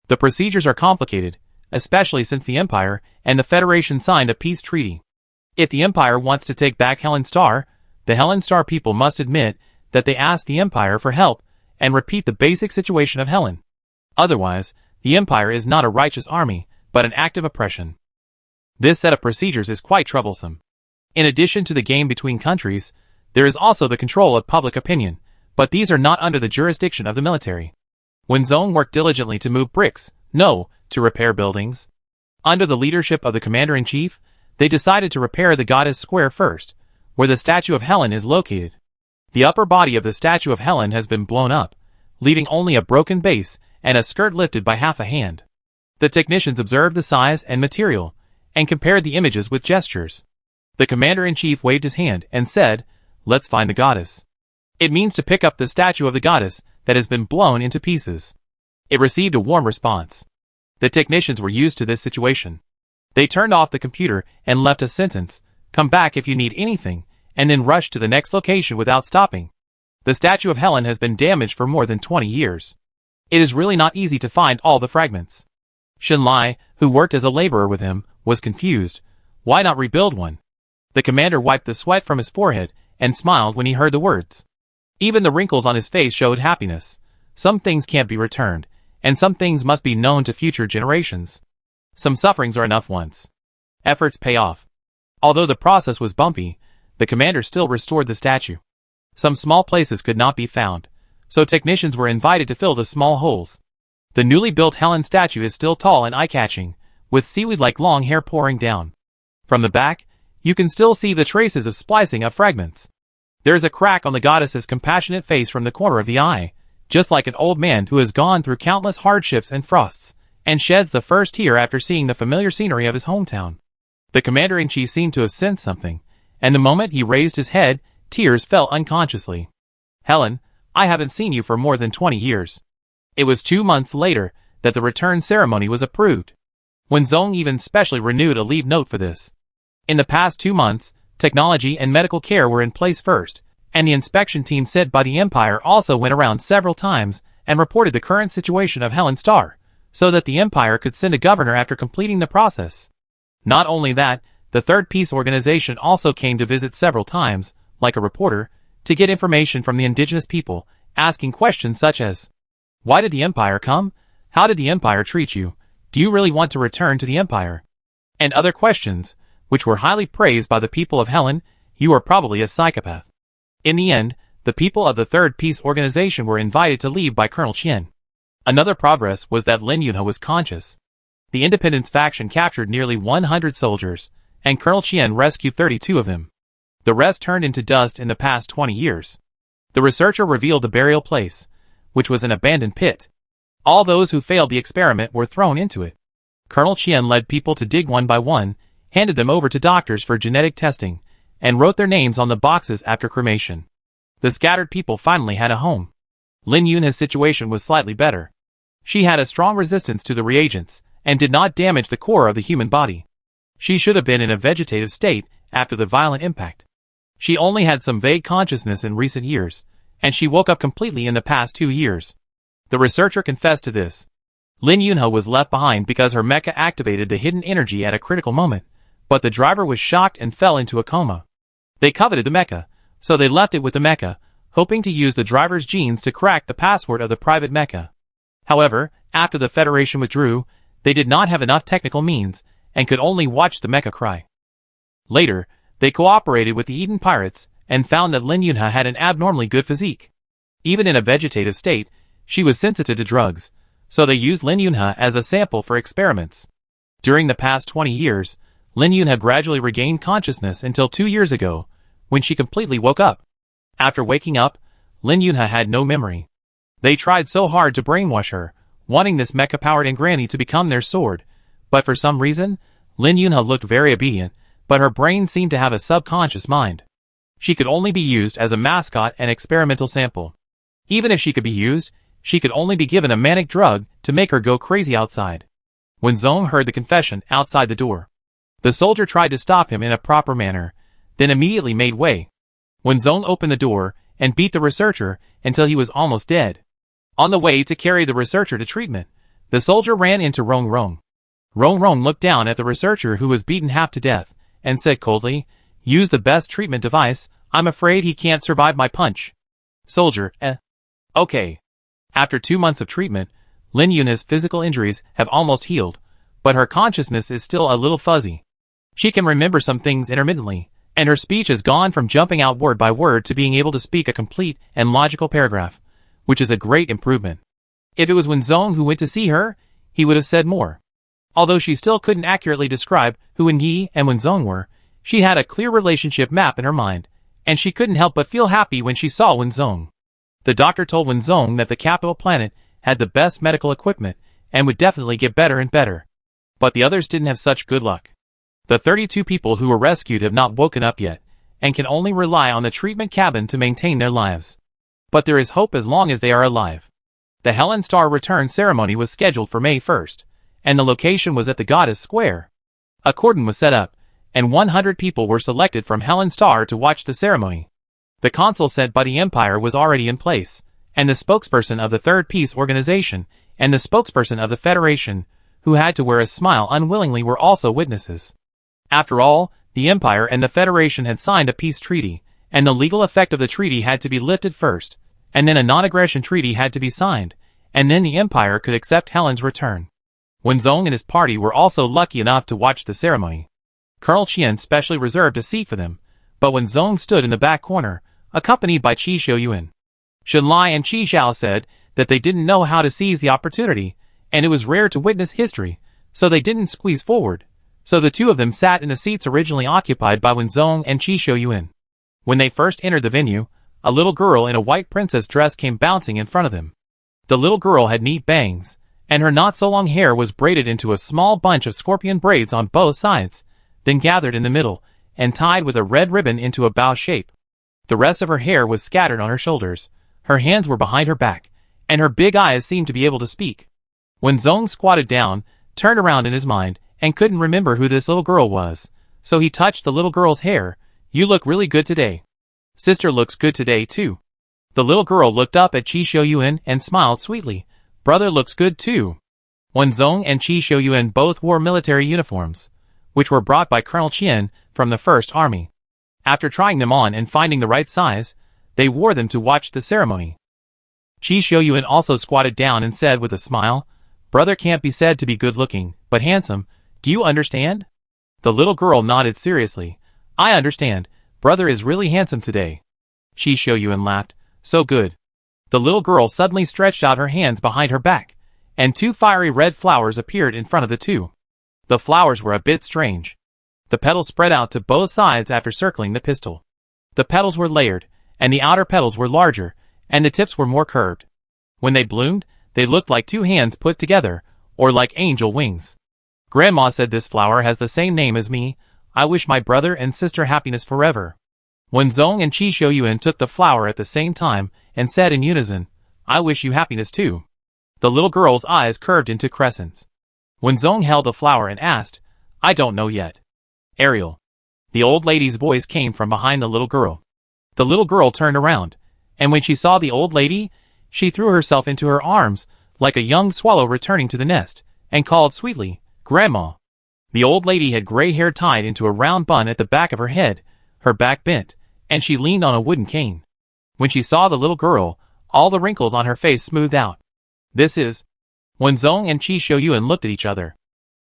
The procedures are complicated, especially since the Empire and the Federation signed a peace treaty. If the Empire wants to take back Helen Star, the Helen Star people must admit that they asked the Empire for help and repeat the basic situation of Helen. Otherwise, the Empire is not a righteous army, but an act of oppression. This set of procedures is quite troublesome. In addition to the game between countries, there is also the control of public opinion, but these are not under the jurisdiction of the military. Wenzong worked diligently to move bricks, to repair buildings. Under the leadership of the commander-in-chief, they decided to repair the Goddess Square first, where the statue of Helen is located. The upper body of the statue of Helen has been blown up, leaving only a broken base and a skirt lifted by half a hand. The technicians observed the size and material, and compared the images with gestures. The commander-in-chief waved his hand and said, "Let's find the goddess." It means to pick up the statue of the goddess that has been blown into pieces. It received a warm response. The technicians were used to this situation. They turned off the computer and left a sentence, "Come back if you need anything," and then rushed to the next location without stopping. The statue of Helen has been damaged for more than 20 years. It is really not easy to find all the fragments. Shen Lai, who worked as a laborer with him, was confused. Why not rebuild one? The commander wiped the sweat from his forehead and smiled when he heard the words. Even the wrinkles on his face showed happiness. Some things can't be returned, and some things must be known to future generations. Some sufferings are enough once. Efforts pay off. Although the process was bumpy, the commander still restored the statue. Some small places could not be found, so technicians were invited to fill the small holes. The newly built Helen statue is still tall and eye-catching, with seaweed-like long hair pouring down. From the back, you can still see the traces of splicing of fragments. There is a crack on the goddess's compassionate face from the corner of the eye, just like an old man who has gone through countless hardships and frosts, and sheds the first tear after seeing the familiar scenery of his hometown. The commander-in-chief seemed to have sensed something, and the moment he raised his head, tears fell unconsciously. Helen, I haven't seen you for more than 20 years. It was 2 months later that the return ceremony was approved. Wenzong even specially renewed a leave note for this. In the past 2 months, technology and medical care were in place first, and the inspection team sent by the Empire also went around several times and reported the current situation of Helen Star, so that the Empire could send a governor after completing the process. Not only that, the Third Peace Organization also came to visit several times, like a reporter, to get information from the indigenous people, asking questions such as, "Why did the Empire come? How did the Empire treat you? Do you really want to return to the Empire?" And other questions, which were highly praised by the people of Helen. "You are probably a psychopath." In the end, the people of the Third Peace Organization were invited to leave by Colonel Qian. Another progress was that Lin Yunhe was conscious. The Independence faction captured nearly 100 soldiers, and Colonel Qian rescued 32 of them. The rest turned into dust in the past 20 years. The researcher revealed the burial place, which was an abandoned pit. All those who failed the experiment were thrown into it. Colonel Qian led people to dig one by one, handed them over to doctors for genetic testing, and wrote their names on the boxes after cremation. The scattered people finally had a home. Lin Yunhe's situation was slightly better. She had a strong resistance to the reagents, and did not damage the core of the human body. She should have been in a vegetative state after the violent impact. She only had some vague consciousness in recent years, and she woke up completely in the past 2 years. The researcher confessed to this. Lin Yunhe was left behind because her mecha activated the hidden energy at a critical moment, but the driver was shocked and fell into a coma. They coveted the mecha, so they left it with the mecha, hoping to use the driver's genes to crack the password of the private mecha. However, after the Federation withdrew, they did not have enough technical means, and could only watch the mecha cry. Later, they cooperated with the Eden pirates, and found that Lin Yunhe had an abnormally good physique. Even in a vegetative state, she was sensitive to drugs, so they used Lin Yunhe as a sample for experiments. During the past 20 years, Lin Yunhe gradually regained consciousness until 2 years ago, when she completely woke up. After waking up, Lin Yunhe had no memory. They tried so hard to brainwash her, wanting this mecha-powered granny to become their sword, but for some reason, Lin Yunhe looked very obedient, but her brain seemed to have a subconscious mind. She could only be used as a mascot and experimental sample. Even if she could be used, she could only be given a manic drug to make her go crazy outside. When Zong heard the confession outside the door, the soldier tried to stop him in a proper manner, then immediately made way. When Zong opened the door and beat the researcher until he was almost dead. On the way to carry the researcher to treatment, the soldier ran into Rong Rong. Rong Rong looked down at the researcher who was beaten half to death, and said coldly, "Use the best treatment device, I'm afraid he can't survive my punch." Soldier, Okay. After 2 months of treatment, Lin Yunhe's physical injuries have almost healed, but her consciousness is still a little fuzzy. She can remember some things intermittently, and her speech has gone from jumping out word by word to being able to speak a complete and logical paragraph, which is a great improvement. If it was Wenzong who went to see her, he would have said more. Although she still couldn't accurately describe who Wen Yi and Wenzong were, she had a clear relationship map in her mind, and she couldn't help but feel happy when she saw Wenzong. The doctor told Wenzong that the capital planet had the best medical equipment and would definitely get better and better. But the others didn't have such good luck. The 32 people who were rescued have not woken up yet, and can only rely on the treatment cabin to maintain their lives. But there is hope as long as they are alive. The Helen Star return ceremony was scheduled for May 1st, and the location was at the Goddess Square. A cordon was set up, and 100 people were selected from Helen Star to watch the ceremony. The consul sent by the Empire was already in place, and the spokesperson of the Third Peace Organization and the spokesperson of the Federation, who had to wear a smile unwillingly, were also witnesses. After all, the Empire and the Federation had signed a peace treaty, and the legal effect of the treaty had to be lifted first, and then a non-aggression treaty had to be signed, and then the Empire could accept Helen's return. Wenzong and his party were also lucky enough to watch the ceremony. Colonel Qian specially reserved a seat for them, but Wenzong stood in the back corner, accompanied by Qi Xiuyuan. Xunlai and Qi Zhao said that they didn't know how to seize the opportunity, and it was rare to witness history, so they didn't squeeze forward. So the two of them sat in the seats originally occupied by Wenzong and Qi Xiuyuan. When they first entered the venue, a little girl in a white princess dress came bouncing in front of them. The little girl had neat bangs, and her not-so-long hair was braided into a small bunch of scorpion braids on both sides, then gathered in the middle, and tied with a red ribbon into a bow shape. The rest of her hair was scattered on her shoulders, her hands were behind her back, and her big eyes seemed to be able to speak. Wenzong squatted down, turned around in his mind, and couldn't remember who this little girl was, so he touched the little girl's hair. "You look really good today. Sister looks good today too." The little girl looked up at Qi Xiuyuan and smiled sweetly. "Brother looks good too." Wenzong and Qi Xiuyuan both wore military uniforms, which were brought by Colonel Qian from the First Army. After trying them on and finding the right size, they wore them to watch the ceremony. Qi Xiuyuan also squatted down and said with a smile, "Brother can't be said to be good-looking, but handsome. Do you understand?" The little girl nodded seriously. "I understand. Brother is really handsome today." Qi Xiuyuan laughed. "So good." The little girl suddenly stretched out her hands behind her back, and two fiery red flowers appeared in front of the two. The flowers were a bit strange. The petals spread out to both sides after circling the pistil. The petals were layered, and the outer petals were larger, and the tips were more curved. When they bloomed, they looked like two hands put together, or like angel wings. "Grandma said this flower has the same name as me. I wish my brother and sister happiness forever." Wenzong and Qi Xiuyuan took the flower at the same time and said in unison, "I wish you happiness too." The little girl's eyes curved into crescents. Wenzong held the flower and asked, "I don't know yet." "Ariel." The old lady's voice came from behind the little girl. The little girl turned around, and when she saw the old lady, she threw herself into her arms, like a young swallow returning to the nest, and called sweetly, "Grandma." The old lady had gray hair tied into a round bun at the back of her head, her back bent, and she leaned on a wooden cane. When she saw the little girl, all the wrinkles on her face smoothed out. "This is..." Wenzong and Qi Xiuyuan looked at each other.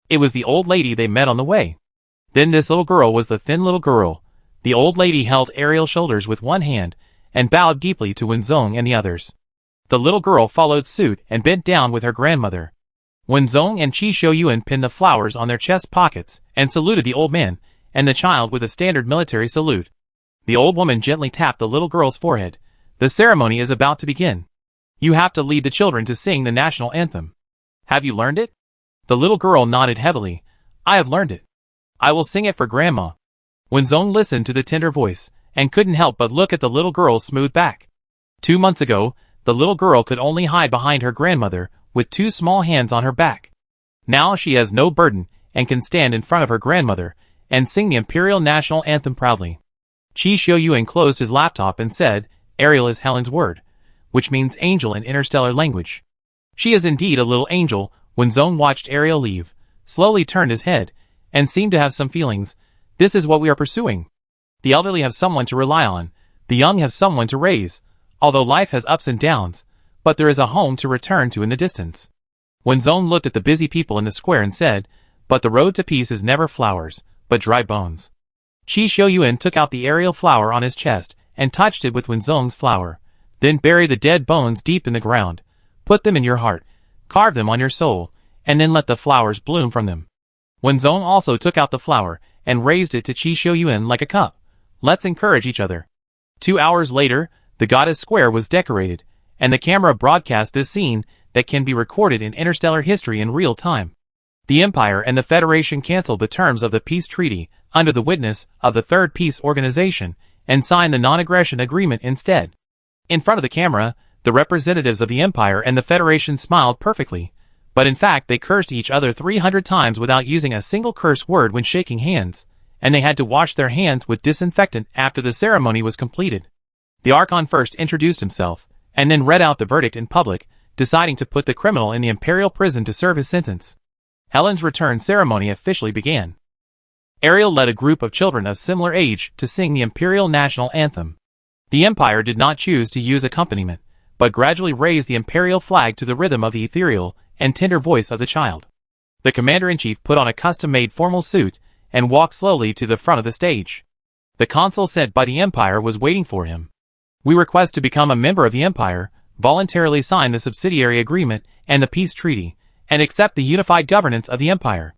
It was the old lady they met on the way. Then this little girl was the thin little girl. The old lady held Ariel's shoulders with one hand, and bowed deeply to Wenzong and the others. The little girl followed suit and bent down with her grandmother. Wenzong and Qi Xiuyuan pinned the flowers on their chest pockets and saluted the old man and the child with a standard military salute. The old woman gently tapped the little girl's forehead. "The ceremony is about to begin. You have to lead the children to sing the national anthem. Have you learned it?" The little girl nodded heavily. "I have learned it. I will sing it for Grandma." Wenzong listened to the tender voice, and couldn't help but look at the little girl's smooth back. 2 months ago, the little girl could only hide behind her grandmother, with two small hands on her back. Now she has no burden, and can stand in front of her grandmother, and sing the Imperial National Anthem proudly. Qi Xiuyuan closed his laptop and said, "Ariel is Helen's word, which means angel in Interstellar language. She is indeed a little angel." Wenzong watched Ariel leave, slowly turned his head, and seemed to have some feelings. "This is what we are pursuing. The elderly have someone to rely on, the young have someone to raise, although life has ups and downs, but there is a home to return to in the distance." Wenzong looked at the busy people in the square and said, "But the road to peace is never flowers, but dry bones." Qi Xiuyuan took out the Ariel flower on his chest and touched it with Wenzong's flower. "Then bury the dead bones deep in the ground. Put them in your heart, carve them on your soul, and then let the flowers bloom from them." Wenzong also took out the flower and raised it to Qi Xiuyuan like a cup. "Let's encourage each other." 2 hours later, the goddess square was decorated, and the camera broadcast this scene that can be recorded in interstellar history in real time. The Empire and the Federation canceled the terms of the peace treaty under the witness of the Third Peace Organization and signed the non-aggression agreement instead. In front of the camera, the representatives of the Empire and the Federation smiled perfectly, but in fact they cursed each other 300 times without using a single curse word when shaking hands, and they had to wash their hands with disinfectant after the ceremony was completed. The Archon first introduced himself, and then read out the verdict in public, deciding to put the criminal in the Imperial prison to serve his sentence. Helen's return ceremony officially began. Ariel led a group of children of similar age to sing the Imperial National Anthem. The Empire did not choose to use accompaniment, but gradually raised the imperial flag to the rhythm of the ethereal and tender voice of the child. The commander-in-chief put on a custom-made formal suit and walked slowly to the front of the stage. The consul sent by the Empire was waiting for him. "We request to become a member of the Empire, voluntarily sign the subsidiary agreement and the peace treaty, and accept the unified governance of the Empire."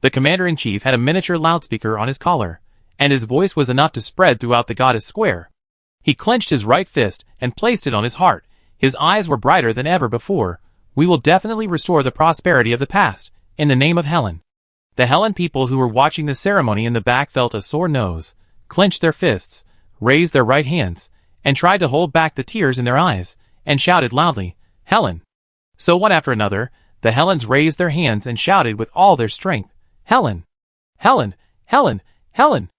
The commander-in-chief had a miniature loudspeaker on his collar, and his voice was enough to spread throughout the goddess square. He clenched his right fist and placed it on his heart. His eyes were brighter than ever before. "We will definitely restore the prosperity of the past, in the name of Helen." The Helen people who were watching the ceremony in the back felt a sore nose, clenched their fists, raised their right hands, and tried to hold back the tears in their eyes, and shouted loudly, "Helen!" So one after another, the Helens raised their hands and shouted with all their strength, "Helen! Helen! Helen! Helen!"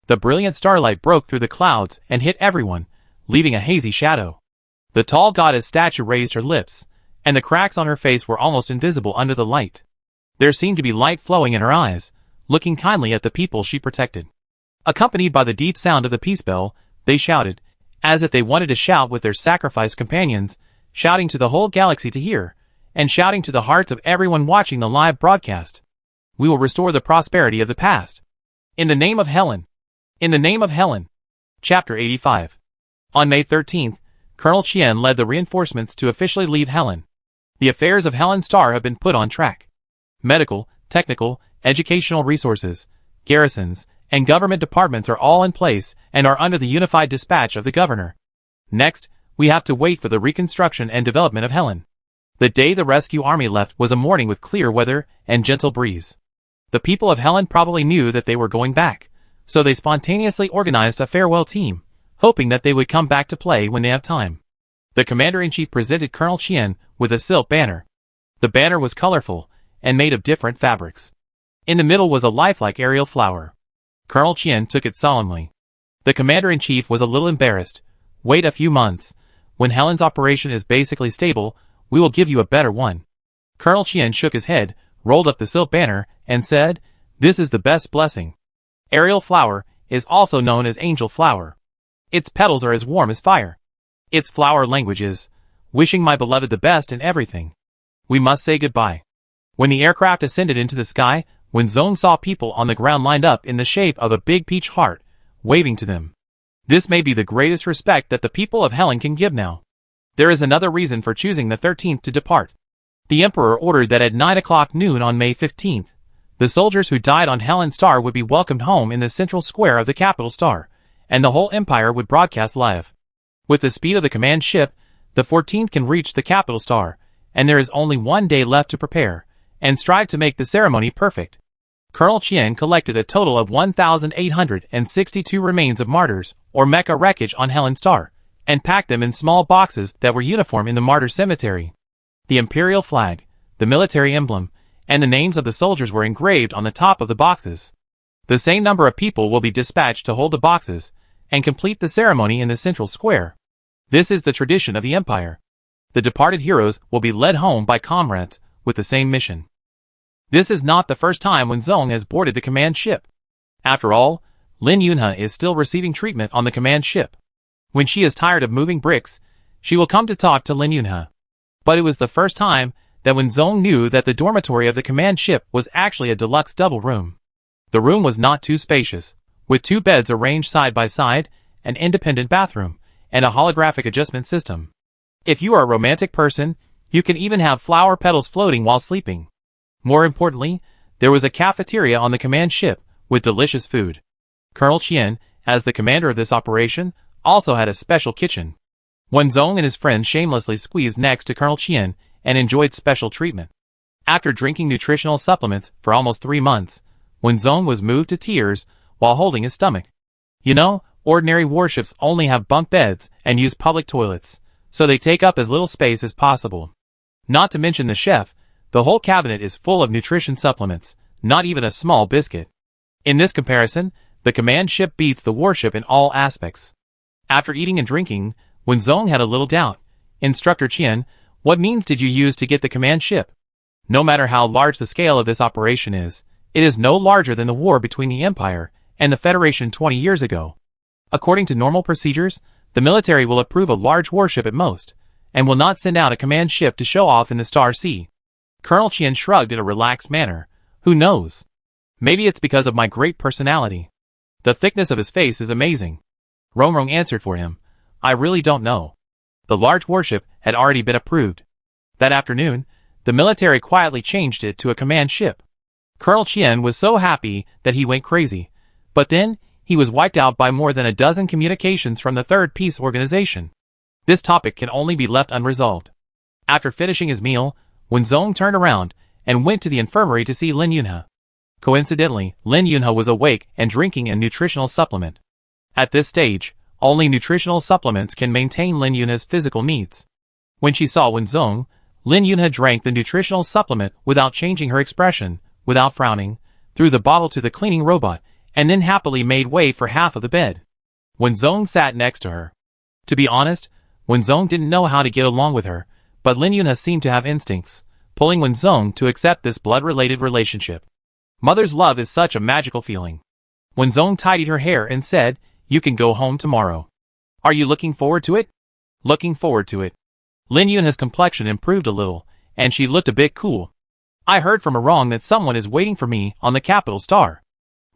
The brilliant starlight broke through the clouds and hit everyone, leaving a hazy shadow. The tall goddess statue raised her lips, and the cracks on her face were almost invisible under the light. There seemed to be light flowing in her eyes, looking kindly at the people she protected. Accompanied by the deep sound of the peace bell, they shouted, as if they wanted to shout with their sacrificed companions, shouting to the whole galaxy to hear, and shouting to the hearts of everyone watching the live broadcast. "We will restore the prosperity of the past. In the name of Helen! In the name of Helen!" Chapter 85. On May 13th, Colonel Chien led the reinforcements to officially leave Helen. The affairs of Helen Star have been put on track. Medical, technical, educational resources, garrisons, and government departments are all in place and are under the unified dispatch of the governor. Next, we have to wait for the reconstruction and development of Helen. The day the rescue army left was a morning with clear weather and gentle breeze. The people of Helen probably knew that they were going back, so they spontaneously organized a farewell team, hoping that they would come back to play when they have time. The commander-in-chief presented Colonel Chien with a silk banner. The banner was colorful and made of different fabrics. In the middle was a lifelike aerial flower. Colonel Chien took it solemnly. The commander-in-chief was a little embarrassed. "Wait a few months. When Helen's operation is basically stable, we will give you a better one." Colonel Chien shook his head, rolled up the silk banner, and said, "This is the best blessing. Aerial flower is also known as angel flower. Its petals are as warm as fire. Its flower language is, wishing my beloved the best in everything. We must say goodbye." When the aircraft ascended into the sky, Wenzong saw people on the ground lined up in the shape of a big peach heart, waving to them. This may be the greatest respect that the people of Helen can give now. There is another reason for choosing the 13th to depart. The Emperor ordered that at 9 o'clock noon on May 15th, the soldiers who died on Helen Star would be welcomed home in the central square of the capital star, and the whole Empire would broadcast live. With the speed of the command ship, the 14th can reach the capital star, and there is only one day left to prepare, and strive to make the ceremony perfect. Colonel Chien collected a total of 1,862 remains of martyrs, or Mecha wreckage on Helen Star, and packed them in small boxes that were uniform in the martyr cemetery. The imperial flag, the military emblem, and the names of the soldiers were engraved on the top of the boxes. The same number of people will be dispatched to hold the boxes, and complete the ceremony in the central square. This is the tradition of the Empire. The departed heroes will be led home by comrades with the same mission. This is not the first time Wenzong has boarded the command ship. After all, Lin Yunhe is still receiving treatment on the command ship. When she is tired of moving bricks, she will come to talk to Lin Yunhe. But it was the first time that Wenzong knew that the dormitory of the command ship was actually a deluxe double room. The room was not too spacious, with 2 beds arranged side by side, an independent bathroom, and a holographic adjustment system. If you are a romantic person, you can even have flower petals floating while sleeping. More importantly, there was a cafeteria on the command ship, with delicious food. Colonel Chien, as the commander of this operation, also had a special kitchen. Wenzong and his friends shamelessly squeezed next to Colonel Chien and enjoyed special treatment. After drinking nutritional supplements for almost 3 months, Wenzong was moved to tears while holding his stomach. You know, ordinary warships only have bunk beds and use public toilets, so they take up as little space as possible. Not to mention the chef, the whole cabinet is full of nutrition supplements, not even a small biscuit. In this comparison, the command ship beats the warship in all aspects. After eating and drinking, Wenzong had a little doubt. "Instructor Chien, what means did you use to get the command ship?" No matter how large the scale of this operation is, it is no larger than the war between the Empire and the Federation 20 years ago. According to normal procedures, the military will approve a large warship at most, and will not send out a command ship to show off in the Star Sea. Colonel Qian shrugged in a relaxed manner. Who knows? Maybe it's because of my great personality. The thickness of his face is amazing. Rong answered for him. I really don't know. The large warship had already been approved. That afternoon, the military quietly changed it to a command ship. Colonel Qian was so happy that he went crazy. But then, he was wiped out by more than a dozen communications from the Third Peace Organization. This topic can only be left unresolved. After finishing his meal, Wenzong turned around and went to the infirmary to see Lin Yunhe. Coincidentally, Lin Yunhe was awake and drinking a nutritional supplement. At this stage, only nutritional supplements can maintain Lin Yunhe's physical needs. When she saw Wenzong, Lin Yunhe drank the nutritional supplement without changing her expression, without frowning, threw the bottle to the cleaning robot, and then happily made way for half of the bed. Wenzong sat next to her. To be honest, Wenzong didn't know how to get along with her, but Lin Yunhe seemed to have instincts, pulling Wenzong to accept this blood-related relationship. Mother's love is such a magical feeling. Wenzong tidied her hair and said, "You can go home tomorrow. Are you looking forward to it?" "Looking forward to it." Lin Yunhe's complexion improved a little, and she looked a bit cool. "I heard from Arong that someone is waiting for me on the capital star."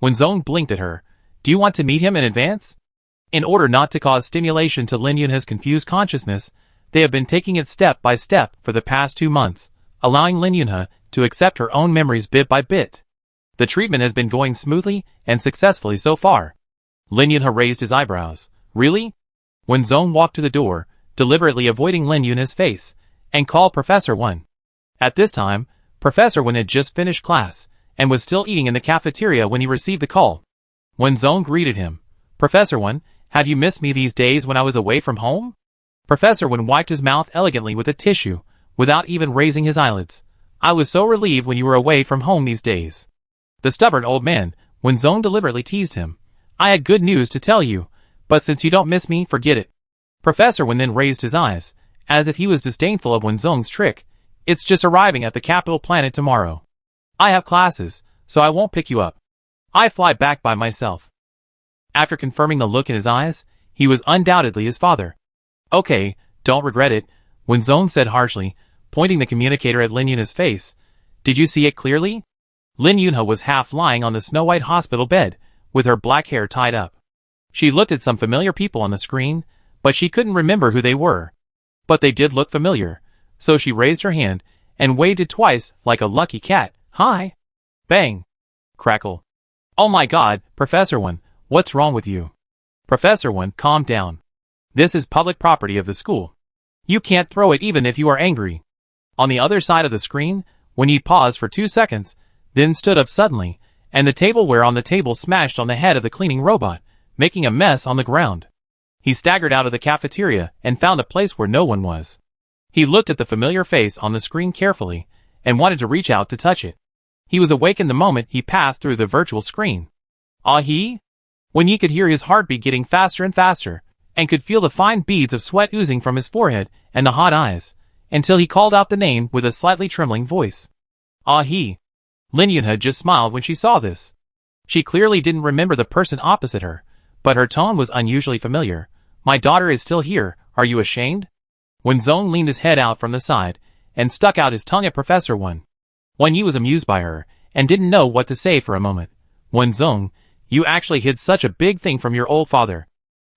Wenzong blinked at her. "Do you want to meet him in advance?" In order not to cause stimulation to Lin Yunhe's confused consciousness, they have been taking it step by step for the past 2 months, allowing Lin Yunhe to accept her own memories bit by bit. The treatment has been going smoothly and successfully so far. Lin Yunhe raised his eyebrows. "Really?" Wenzong walked to the door, deliberately avoiding Lin Yunhe's face, and called Professor Wen. At this time, Professor Wen had just finished class, and was still eating in the cafeteria when he received the call. Wenzong greeted him. "Professor Wen, have you missed me these days when I was away from home?" Professor Wen wiped his mouth elegantly with a tissue, without even raising his eyelids. "I was so relieved when you were away from home these days." The stubborn old man, Wenzong deliberately teased him. "I had good news to tell you, but since you don't miss me, forget it." Professor Wen then raised his eyes, as if he was disdainful of Wenzong's trick. "It's just arriving at the capital planet tomorrow. I have classes, so I won't pick you up. I fly back by myself." After confirming the look in his eyes, he was undoubtedly his father. "Okay, don't regret it," Wenzong said harshly, pointing the communicator at Lin Yunhe's face. "Did you see it clearly?" Lin Yunhe was half lying on the snow-white hospital bed, with her black hair tied up. She looked at some familiar people on the screen, but she couldn't remember who they were. But they did look familiar, so she raised her hand and waved it twice like a lucky cat. "Hi!" Bang! Crackle. "Oh my god, Professor Wen, what's wrong with you?" Professor Wen, calm down. "This is public property of the school. You can't throw it even if you are angry." On the other side of the screen, Wen Yi paused for 2 seconds, then stood up suddenly, and the tableware on the table smashed on the head of the cleaning robot, making a mess on the ground. He staggered out of the cafeteria and found a place where no one was. He looked at the familiar face on the screen carefully, and wanted to reach out to touch it. He was awakened the moment he passed through the virtual screen. "Ah-he?" When he could hear his heartbeat getting faster and faster, and could feel the fine beads of sweat oozing from his forehead and the hot eyes, until he called out the name with a slightly trembling voice. "Ah-he." Lin Yunhe just smiled when she saw this. She clearly didn't remember the person opposite her, but her tone was unusually familiar. "My daughter is still here, are you ashamed?" Wenzong leaned his head out from the side, and stuck out his tongue at Professor Wen. Wen Yi was amused by her, and didn't know what to say for a moment. "Wenzong, you actually hid such a big thing from your old father."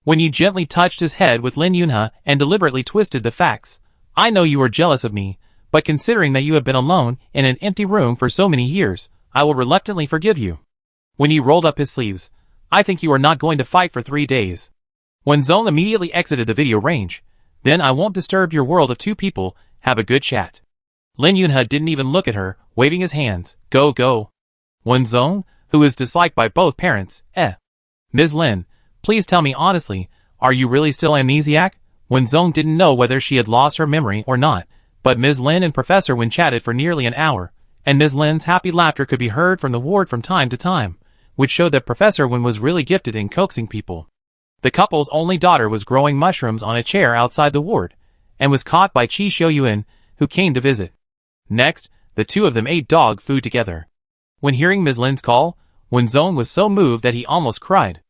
Wen Yi gently touched his head with Lin Yunhe and deliberately twisted the facts. "I know you are jealous of me, but considering that you have been alone in an empty room for so many years, I will reluctantly forgive you." Wen Yi rolled up his sleeves. "I think you are not going to fight for 3 days." Wenzong immediately exited the video range. "Then I won't disturb your world of 2 people, have a good chat." Lin Yunhe didn't even look at her, waving his hands. "Go, go." Wenzong, who is disliked by both parents, "Ms. Lin, please tell me honestly, are you really still amnesiac?" Wenzong didn't know whether she had lost her memory or not, but Ms. Lin and Professor Wen chatted for nearly an hour, and Ms. Lin's happy laughter could be heard from the ward from time to time, which showed that Professor Wen was really gifted in coaxing people. The couple's only daughter was growing mushrooms on a chair outside the ward, and was caught by Qi Xiuyuan, who came to visit. Next, the 2 of them ate dog food together. When hearing Ms. Lin's call, Wenzong was so moved that he almost cried.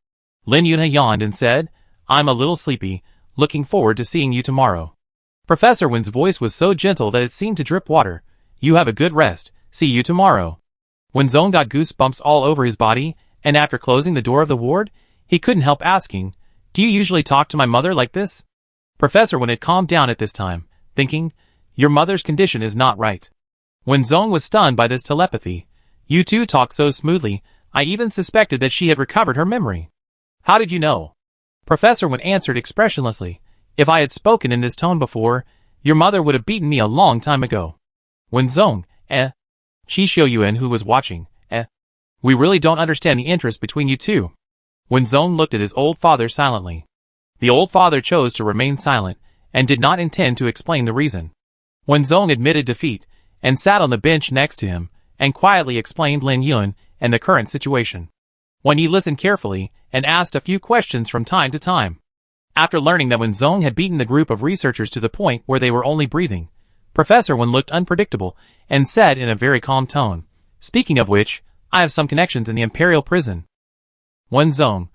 Lin Yunhe yawned and said, "I'm a little sleepy, looking forward to seeing you tomorrow." Professor Wen's voice was so gentle that it seemed to drip water. You have a good rest. See you tomorrow. Wenzong got goosebumps all over his body, and after closing the door of the ward, he couldn't help asking, do you usually talk to my mother like this? Professor Wen had calmed down at this time, thinking, your mother's condition is not right. Wenzong was stunned by this telepathy. You two talk so smoothly, I even suspected that she had recovered her memory. How did you know? Professor Wen answered expressionlessly. If I had spoken in this tone before, your mother would have beaten me a long time ago. Wenzong, Qi Xiuyuan, who was watching, we really don't understand the interest between you two. Wenzong looked at his old father silently. The old father chose to remain silent, and did not intend to explain the reason. Wenzong admitted defeat, and sat on the bench next to him, and quietly explained Lin Yun and the current situation. When he listened carefully, and asked a few questions from time to time. After learning that Wenzong had beaten the group of researchers to the point where they were only breathing, Professor Wen looked unpredictable, and said in a very calm tone, speaking of which, I have some connections in the Imperial prison. Wenzong, ?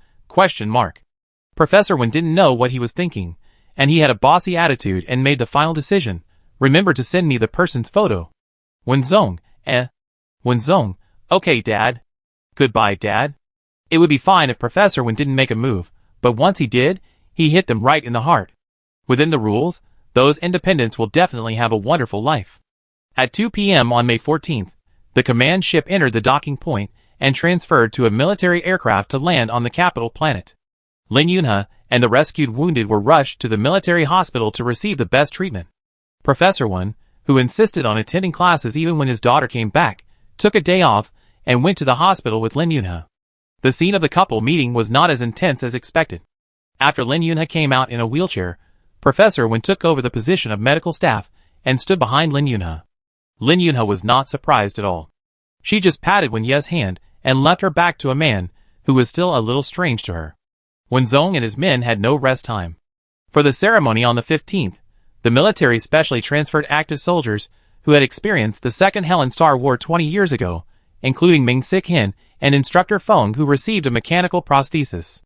Professor Wen didn't know what he was thinking, and he had a bossy attitude and made the final decision. Remember to send me the person's photo. Wenzong, Wenzong, okay dad. Goodbye dad. It would be fine if Professor Wen didn't make a move, but once he did, he hit them right in the heart. Within the rules, those independents will definitely have a wonderful life. At 2 p.m. on May 14th, the command ship entered the docking point and transferred to a military aircraft to land on the capital planet. Lin Yunhe and the rescued wounded were rushed to the military hospital to receive the best treatment. Professor Wen, who insisted on attending classes even when his daughter came back, took a day off and went to the hospital with Lin Yunhe. The scene of the couple meeting was not as intense as expected. After Lin Yunhe came out in a wheelchair, Professor Wen took over the position of medical staff and stood behind Lin Yunhe. Lin Yunhe was not surprised at all. She just patted Wen Ye's hand and left her back to a man who was still a little strange to her. Wenzong and his men had no rest time. For the ceremony on the 15th, the military specially transferred active soldiers who had experienced the Second Helen Star War 20 years ago, including Ming Sik Hin and Instructor Feng, who received a mechanical prosthesis.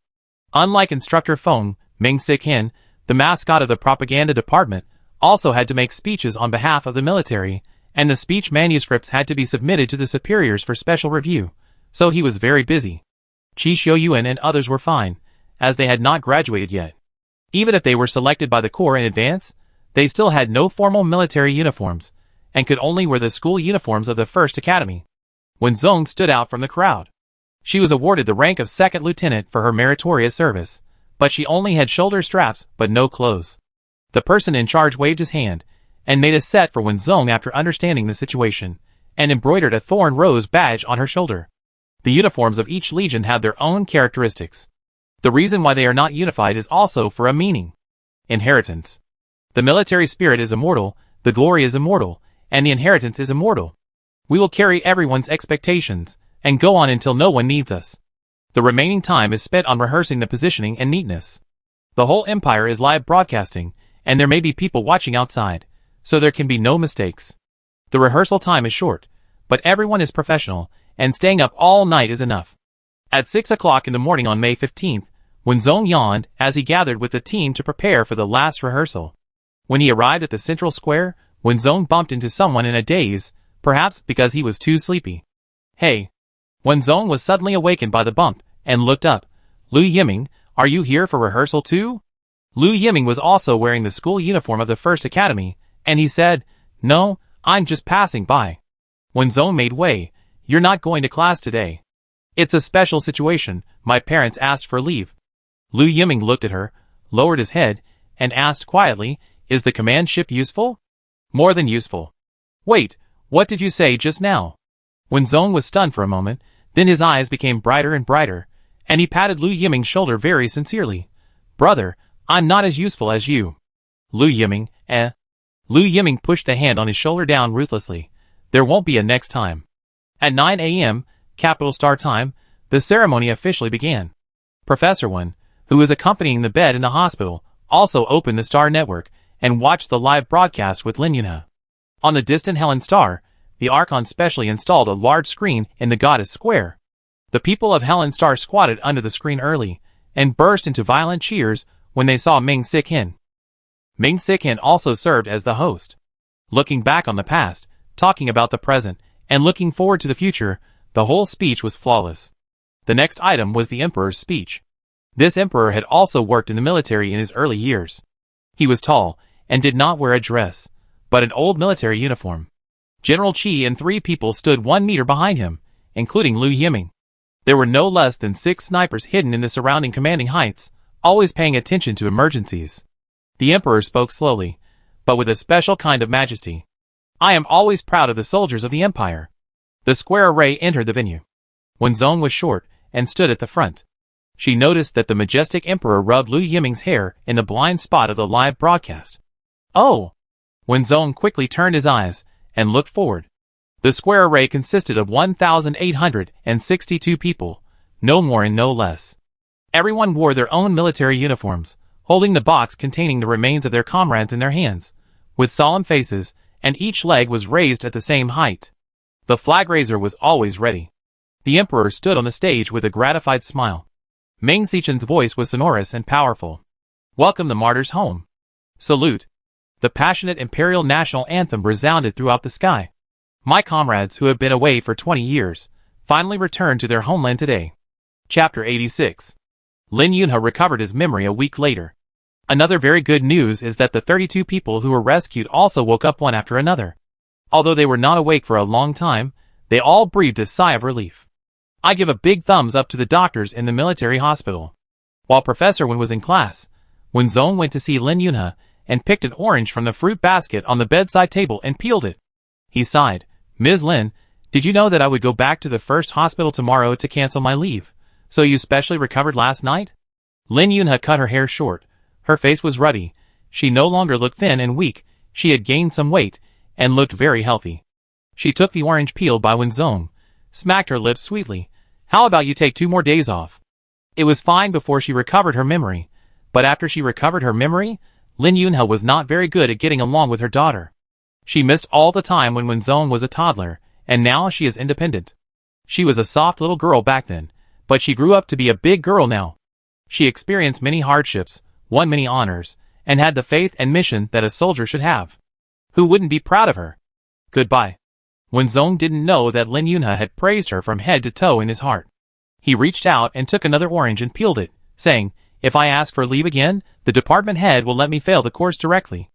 Unlike Instructor Feng, Ming Sik Hin, the mascot of the propaganda department, also had to make speeches on behalf of the military, and the speech manuscripts had to be submitted to the superiors for special review, so he was very busy. Qi Xiuyuan and others were fine, as they had not graduated yet. Even if they were selected by the Corps in advance, they still had no formal military uniforms, and could only wear the school uniforms of the First Academy. Wenzong stood out from the crowd. She was awarded the rank of second lieutenant for her meritorious service, but she only had shoulder straps but no clothes. The person in charge waved his hand, and made a set for Wenzong after understanding the situation, and embroidered a thorn rose badge on her shoulder. The uniforms of each legion have their own characteristics. The reason why they are not unified is also for a meaning. Inheritance. The military spirit is immortal, the glory is immortal, and the inheritance is immortal. We will carry everyone's expectations, and go on until no one needs us. The remaining time is spent on rehearsing the positioning and neatness. The whole empire is live broadcasting, and there may be people watching outside, so there can be no mistakes. The rehearsal time is short, but everyone is professional, and staying up all night is enough. At 6 o'clock in the morning on May 15th, Wenzong yawned as he gathered with the team to prepare for the last rehearsal. When he arrived at the central square, Wenzong bumped into someone in a daze, perhaps because he was too sleepy. Hey! Wenzong was suddenly awakened by the bump, and looked up. Lu Yiming, are you here for rehearsal too? Lu Yiming was also wearing the school uniform of the First Academy, and he said, No, I'm just passing by. Wenzong made way. You're not going to class today. It's a special situation, my parents asked for leave. Lu Yiming looked at her, lowered his head, and asked quietly, Is the command ship useful? More than useful. Wait, what did you say just now? Wenzong was stunned for a moment, then his eyes became brighter and brighter, and he patted Lu Yiming's shoulder very sincerely. Brother, I'm not as useful as you. Lu Yiming, Lu Yiming pushed the hand on his shoulder down ruthlessly. There won't be a next time. At 9 a.m., Capital Star Time, the ceremony officially began. Professor Wen, who was accompanying the bed in the hospital, also opened the Star Network and watched the live broadcast with Lin Yunhe. On the distant Helen Star, the Archon specially installed a large screen in the Goddess Square. The people of Helen Star squatted under the screen early, and burst into violent cheers when they saw Ming Sik Hin. Ming Sikan also served as the host. Looking back on the past, talking about the present, and looking forward to the future, the whole speech was flawless. The next item was the emperor's speech. This emperor had also worked in the military in his early years. He was tall, and did not wear a dress, but an old military uniform. General Qi and 3 people stood 1 meter behind him, including Liu Yiming. There were no less than 6 snipers hidden in the surrounding commanding heights, always paying attention to emergencies. The emperor spoke slowly, but with a special kind of majesty. I am always proud of the soldiers of the empire. The square array entered the venue. Wenzong was short, and stood at the front. She noticed that the majestic emperor rubbed Liu Yiming's hair in the blind spot of the live broadcast. Oh! Wenzong quickly turned his eyes, and looked forward. The square array consisted of 1,862 people, no more and no less. Everyone wore their own military uniforms, holding the box containing the remains of their comrades in their hands, with solemn faces, and each leg was raised at the same height. The flag raiser was always ready. The emperor stood on the stage with a gratified smile. Ming Sichen's voice was sonorous and powerful. Welcome the martyrs home. Salute. The passionate imperial national anthem resounded throughout the sky. My comrades who have been away for 20 years, finally returned to their homeland today. Chapter 86. Lin Yunhe recovered his memory a week later. Another very good news is that the 32 people who were rescued also woke up one after another. Although they were not awake for a long time, they all breathed a sigh of relief. I give a big thumbs up to the doctors in the military hospital. While Professor Wen was in class, Wenzong went to see Lin Yunhe and picked an orange from the fruit basket on the bedside table and peeled it. He sighed. Ms. Lin, did you know that I would go back to the first hospital tomorrow to cancel my leave? So you specially recovered last night? Lin Yunhe cut her hair short. Her face was ruddy. She no longer looked thin and weak. She had gained some weight, and looked very healthy. She took the orange peel by Wenzong, smacked her lips sweetly. How about you take 2 more days off? It was fine before she recovered her memory, but after she recovered her memory, Lin Yunhe was not very good at getting along with her daughter. She missed all the time when Wenzong was a toddler, and now she is independent. She was a soft little girl back then, but she grew up to be a big girl now. She experienced many hardships, won many honors, and had the faith and mission that a soldier should have. Who wouldn't be proud of her? Goodbye. Wenzong didn't know that Lin Yunhe had praised her from head to toe in his heart. He reached out and took another orange and peeled it, saying, if I ask for leave again, the department head will let me fail the course directly.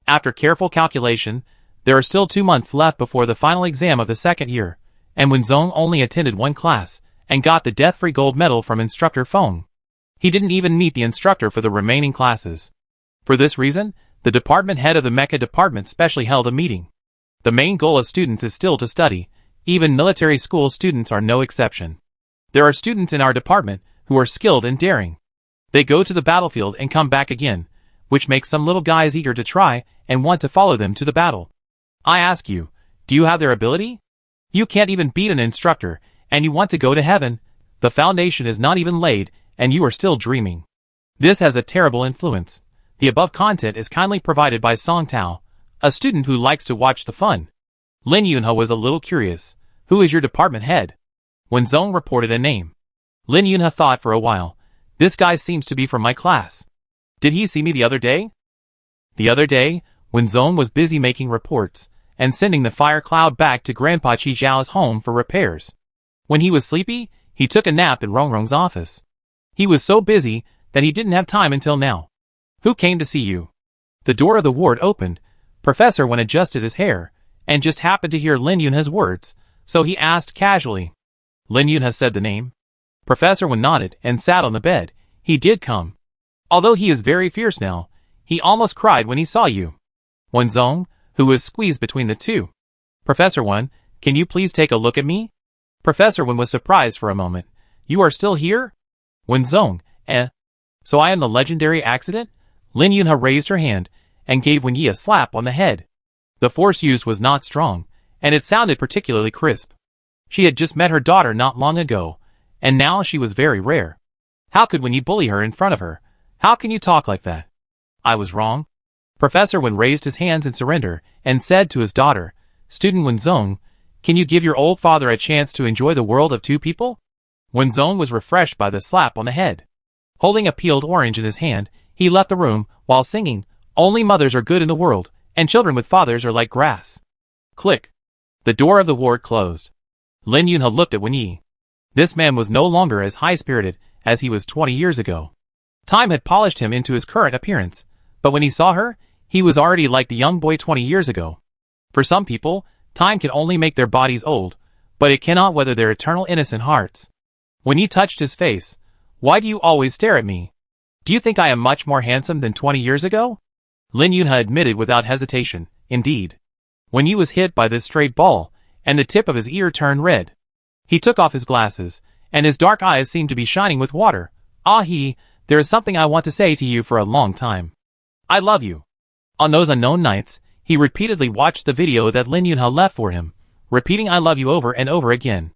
After careful calculation, there are still 2 months left before the final exam of the 2nd year, and Wenzong only attended 1 class, and got the death-free gold medal from instructor Feng. He didn't even meet the instructor for the remaining classes. For this reason, the department head of the Mecha department specially held a meeting. The main goal of students is still to study. Even military school students are no exception. There are students in our department who are skilled and daring. They go to the battlefield and come back again, which makes some little guys eager to try and want to follow them to the battle. I ask you, do you have their ability? You can't even beat an instructor, and you want to go to heaven. The foundation is not even laid, and you are still dreaming. This has a terrible influence. The above content is kindly provided by Song Tao, a student who likes to watch the fun. Lin Yunhe was a little curious. Who is your department head? Wenzong reported a name. Lin Yunhe thought for a while. This guy seems to be from my class. Did he see me the other day? The other day, Wenzong was busy making reports, and sending the fire cloud back to Grandpa Qi Zhao's home for repairs. When he was sleepy, he took a nap in Rongrong's office. He was so busy that he didn't have time until now. Who came to see you? The door of the ward opened. Professor Wen adjusted his hair, and just happened to hear Lin Yunhe's words, so he asked casually. Lin Yunhe said the name. Professor Wen nodded and sat on the bed. He did come. Although he is very fierce now, he almost cried when he saw you. Wenzong, who was squeezed between the two. Professor Wen, can you please take a look at me? Professor Wen was surprised for a moment. You are still here? Wenzong, So I am the legendary accident? Lin Yunhe raised her hand, and gave Wen Yi a slap on the head. The force used was not strong, and it sounded particularly crisp. She had just met her daughter not long ago, and now she was very rare. How could Wen Yi bully her in front of her? How can you talk like that? I was wrong. Professor Wen raised his hands in surrender, and said to his daughter, Student Wenzong, can you give your old father a chance to enjoy the world of 2 people? Wenzong was refreshed by the slap on the head. Holding a peeled orange in his hand, he left the room, while singing, Only mothers are good in the world, and children with fathers are like grass. Click. The door of the ward closed. Lin Yunhe looked at Wen Yi. This man was no longer as high-spirited as he was 20 years ago. Time had polished him into his current appearance, but when he saw her, he was already like the young boy 20 years ago. For some people, time can only make their bodies old, but it cannot weather their eternal innocent hearts. When he touched his face, "Why do you always stare at me? Do you think I am much more handsome than 20 years ago?" Lin Yunhe admitted without hesitation, "Indeed." When he was hit by this straight ball, and the tip of his ear turned red. He took off his glasses, and his dark eyes seemed to be shining with water. There is something I want to say to you for a long time. I love you." On those unknown nights, he repeatedly watched the video that Lin Yunhe left for him, repeating "I love you" over and over again.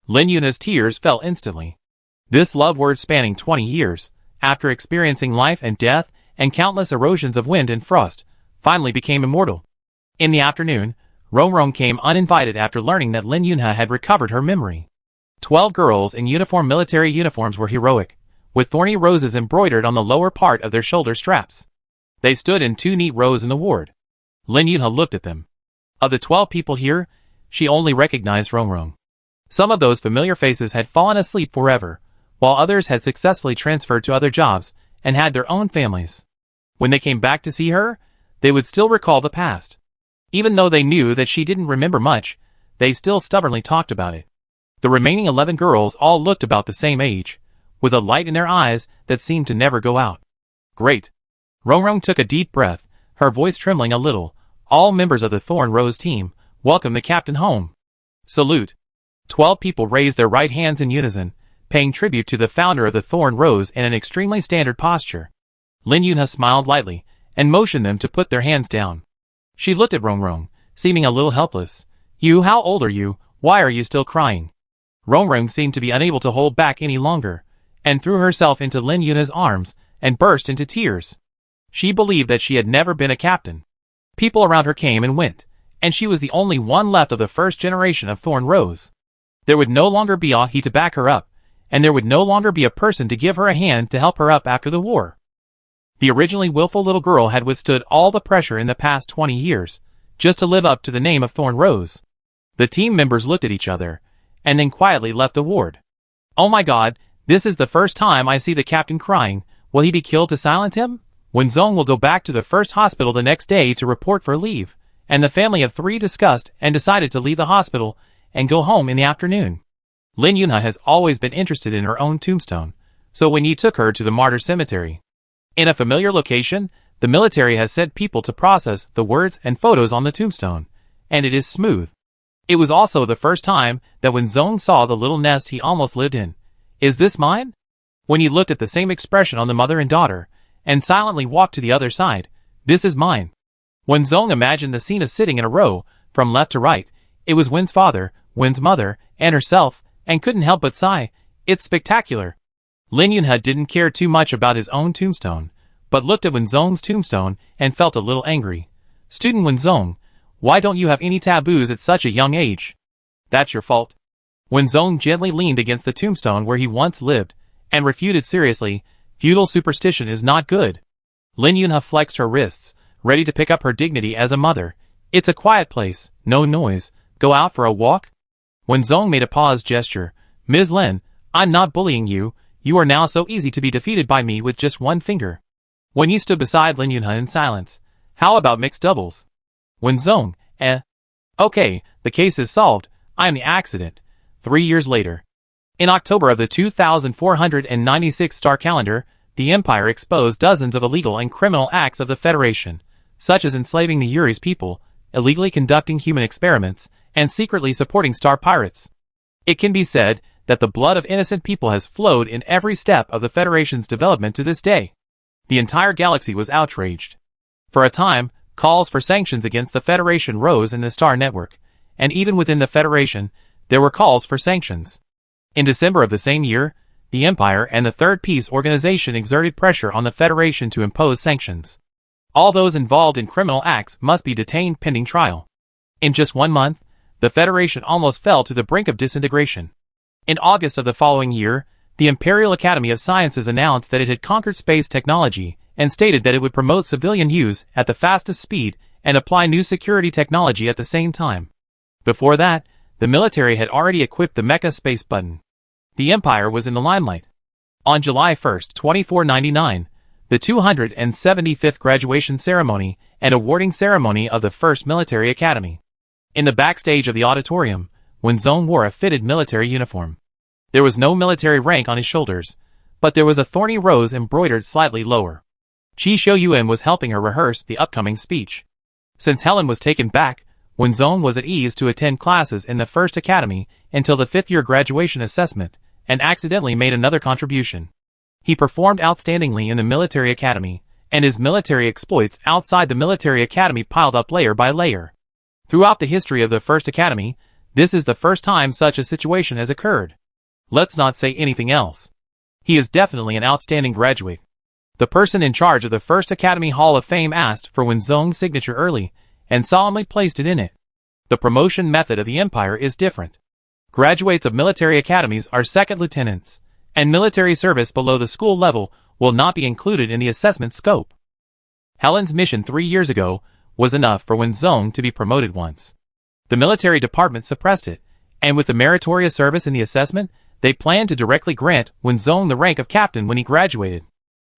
Lin Yunhe's tears fell instantly. This love word spanning 20 years, after experiencing life and death and countless erosions of wind and frost, finally became immortal. In the afternoon, Rong came uninvited after learning that Lin Yunhe had recovered her memory. 12 girls in military uniforms were heroic, with thorny roses embroidered on the lower part of their shoulder straps. They stood in 2 neat rows in the ward. Lin Yunhe looked at them. Of the 12 people here, she only recognized Rong. Some of those familiar faces had fallen asleep forever, while others had successfully transferred to other jobs and had their own families. When they came back to see her, they would still recall the past. Even though they knew that she didn't remember much, they still stubbornly talked about it. The remaining 11 girls all looked about the same age, with a light in their eyes that seemed to never go out. Great. Rong took a deep breath, her voice trembling a little. All members of the Thorn Rose team, welcome the captain home. Salute. 12 people raised their right hands in unison, paying tribute to the founder of the Thorn Rose in an extremely standard posture. Lin Yunhe smiled lightly, and motioned them to put their hands down. She looked at Rong, seeming a little helpless. How old are you? Why are you still crying?" Rong seemed to be unable to hold back any longer, and threw herself into Lin Yunhe's arms, and burst into tears. She believed that she had never been a captain. People around her came and went, and she was the only one left of the first generation of Thorn Rose. There would no longer be he to back her up, and there would no longer be a person to give her a hand to help her up after the war. The originally willful little girl had withstood all the pressure in the past 20 years, just to live up to the name of Thorn Rose. The team members looked at each other, and then quietly left the ward. "Oh my God, this is the first time I see the captain crying. Will he be killed to silence him?" Wenzong will go back to the first hospital the next day to report for leave, and the family of 3 discussed and decided to leave the hospital and go home in the afternoon. Lin Yunhe has always been interested in her own tombstone, so Wen Yi took her to the martyr cemetery. In a familiar location, the military has sent people to process the words and photos on the tombstone, and it is smooth. It was also the first time that when Zong saw the little nest he almost lived in. "Is this mine?" When he looked at the same expression on the mother and daughter, and silently walked to the other side, "This is mine." When Zong imagined the scene of sitting in a row, from left to right, it was Wen's father, Wen's mother, and herself, and couldn't help but sigh, "It's spectacular." Lin Yunhe didn't care too much about his own tombstone, but looked at Wenzong's tombstone and felt a little angry. "Student Wenzong, why don't you have any taboos at such a young age?" "That's your fault." Wenzong gently leaned against the tombstone where he once lived, and refuted seriously, "Feudal superstition is not good." Lin Yunhe flexed her wrists, ready to pick up her dignity as a mother. "It's a quiet place, no noise. Go out for a walk?" Wenzong made a pause gesture. "Ms. Lin, I'm not bullying you. You are now so easy to be defeated by me with just one finger." Wen Yi stood beside Lin Yunhe in silence. "How about mixed doubles?" Wenzong, Okay, the case is solved. I am the accident. 3 years later. In October of the 2496 star calendar, the Empire exposed dozens of illegal and criminal acts of the Federation, such as enslaving the Yuri's people, illegally conducting human experiments, and secretly supporting star pirates. It can be said that the blood of innocent people has flowed in every step of the Federation's development to this day. The entire galaxy was outraged. For a time, calls for sanctions against the Federation rose in the Star Network, and even within the Federation, there were calls for sanctions. In December of the same year, the Empire and the Third Peace Organization exerted pressure on the Federation to impose sanctions. All those involved in criminal acts must be detained pending trial. In just 1 month, the Federation almost fell to the brink of disintegration. In August of the following year, the Imperial Academy of Sciences announced that it had conquered space technology and stated that it would promote civilian use at the fastest speed and apply new security technology at the same time. Before that, the military had already equipped the Mecha space button. The Empire was in the limelight. On July 1, 2499, the 275th graduation ceremony and awarding ceremony of the First Military Academy. In the backstage of the auditorium, Wenzong wore a fitted military uniform. There was no military rank on his shoulders, but there was a thorny rose embroidered slightly lower. Qi Shouyuan was helping her rehearse the upcoming speech. Since Helen was taken back, Wenzong was at ease to attend classes in the First Academy until the fifth-year graduation assessment, and accidentally made another contribution. He performed outstandingly in the military academy, and his military exploits outside the military academy piled up layer by layer. Throughout the history of the First Academy, this is the first time such a situation has occurred. Let's not say anything else. He is definitely an outstanding graduate. The person in charge of the First Academy Hall of Fame asked for Wenzong's signature early, and solemnly placed it in it. The promotion method of the Empire is different. Graduates of military academies are second lieutenants, and military service below the school level will not be included in the assessment scope. Helen's mission 3 years ago was enough for Wenzong to be promoted once. The military department suppressed it, and with the meritorious service in the assessment, they planned to directly grant Wenzong the rank of captain when he graduated.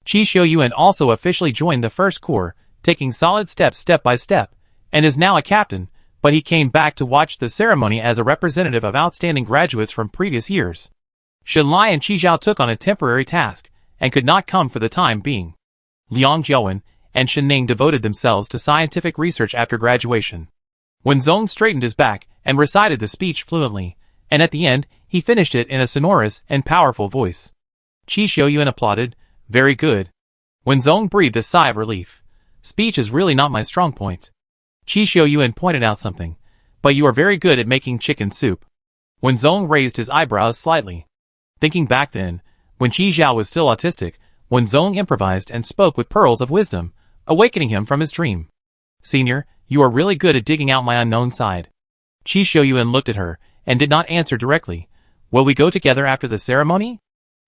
Qi Shouyuan also officially joined the First Corps, taking solid steps step by step, and is now a captain, but he came back to watch the ceremony as a representative of outstanding graduates from previous years. Shenlai and Qizhao took on a temporary task, and could not come for the time being. Liang Jiawen and Shenning devoted themselves to scientific research after graduation. Wenzong straightened his back and recited the speech fluently, and at the end, he finished it in a sonorous and powerful voice. Qi Shouyuan applauded. Very good. Wenzong breathed a sigh of relief. Speech is really not my strong point. Qi Shouyuan pointed out something. But you are very good at making chicken soup. Wenzong raised his eyebrows slightly. Thinking back then, when Qi Zhao was still autistic, Wenzong improvised and spoke with pearls of wisdom, awakening him from his dream. Senior, you are really good at digging out my unknown side. Qi Shouyuan looked at her, and did not answer directly. Will we go together after the ceremony?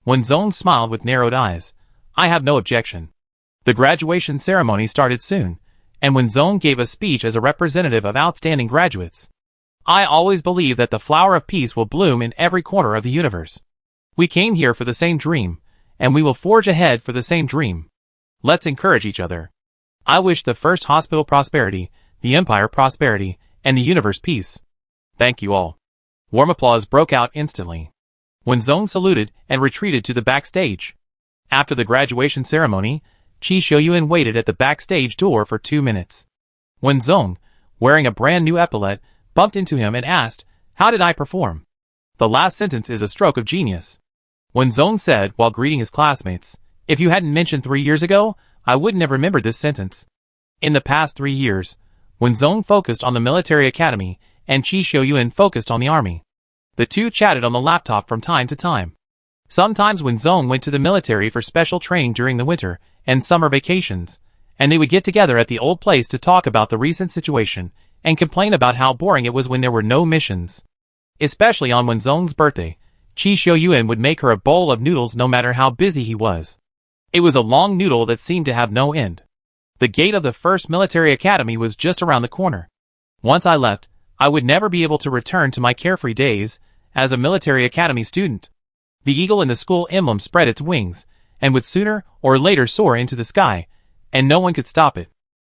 Wenzong smiled with narrowed eyes. I have no objection. The graduation ceremony started soon, and Wenzong gave a speech as a representative of outstanding graduates. I always believe that the flower of peace will bloom in every corner of the universe. We came here for the same dream, and we will forge ahead for the same dream. Let's encourage each other. I wish the First Hospital prosperity, the Empire prosperity, and the universe peace. Thank you all. Warm applause broke out instantly. Wenzong saluted and retreated to the backstage. After the graduation ceremony, Qi Shouyuan waited at the backstage door for 2 minutes. Wenzong, wearing a brand new epaulet, bumped into him and asked, How did I perform? The last sentence is a stroke of genius. Wenzong said while greeting his classmates, If you hadn't mentioned 3 years ago, I wouldn't have remembered this sentence. In the past 3 years, Wenzong focused on the military academy, and Qi Shouyuan focused on the army. The two chatted on the laptop from time to time. Sometimes Wenzong went to the military for special training during the winter and summer vacations, and they would get together at the old place to talk about the recent situation and complain about how boring it was when there were no missions. Especially on Wenzong's birthday, Qi Shouyuan would make her a bowl of noodles no matter how busy he was. It was a long noodle that seemed to have no end. The gate of the First Military Academy was just around the corner. Once I left, I would never be able to return to my carefree days as a military academy student. The eagle in the school emblem spread its wings, and would sooner or later soar into the sky, and no one could stop it.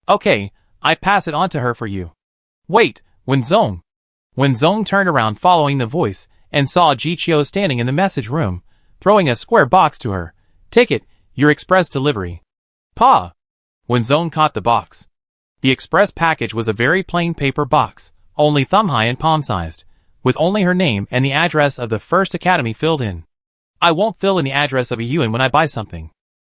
Okay, I pass it on to her for you. Wait, Wenzong. Wenzong turned around following the voice, and saw Jiqiu standing in the message room, throwing a square box to her. Take it, your express delivery. Pa! Wenzong caught the box. The express package was a very plain paper box, only thumb-high and palm-sized, with only her name and the address of the First Academy filled in. I won't fill in the address of a Yuan when I buy something.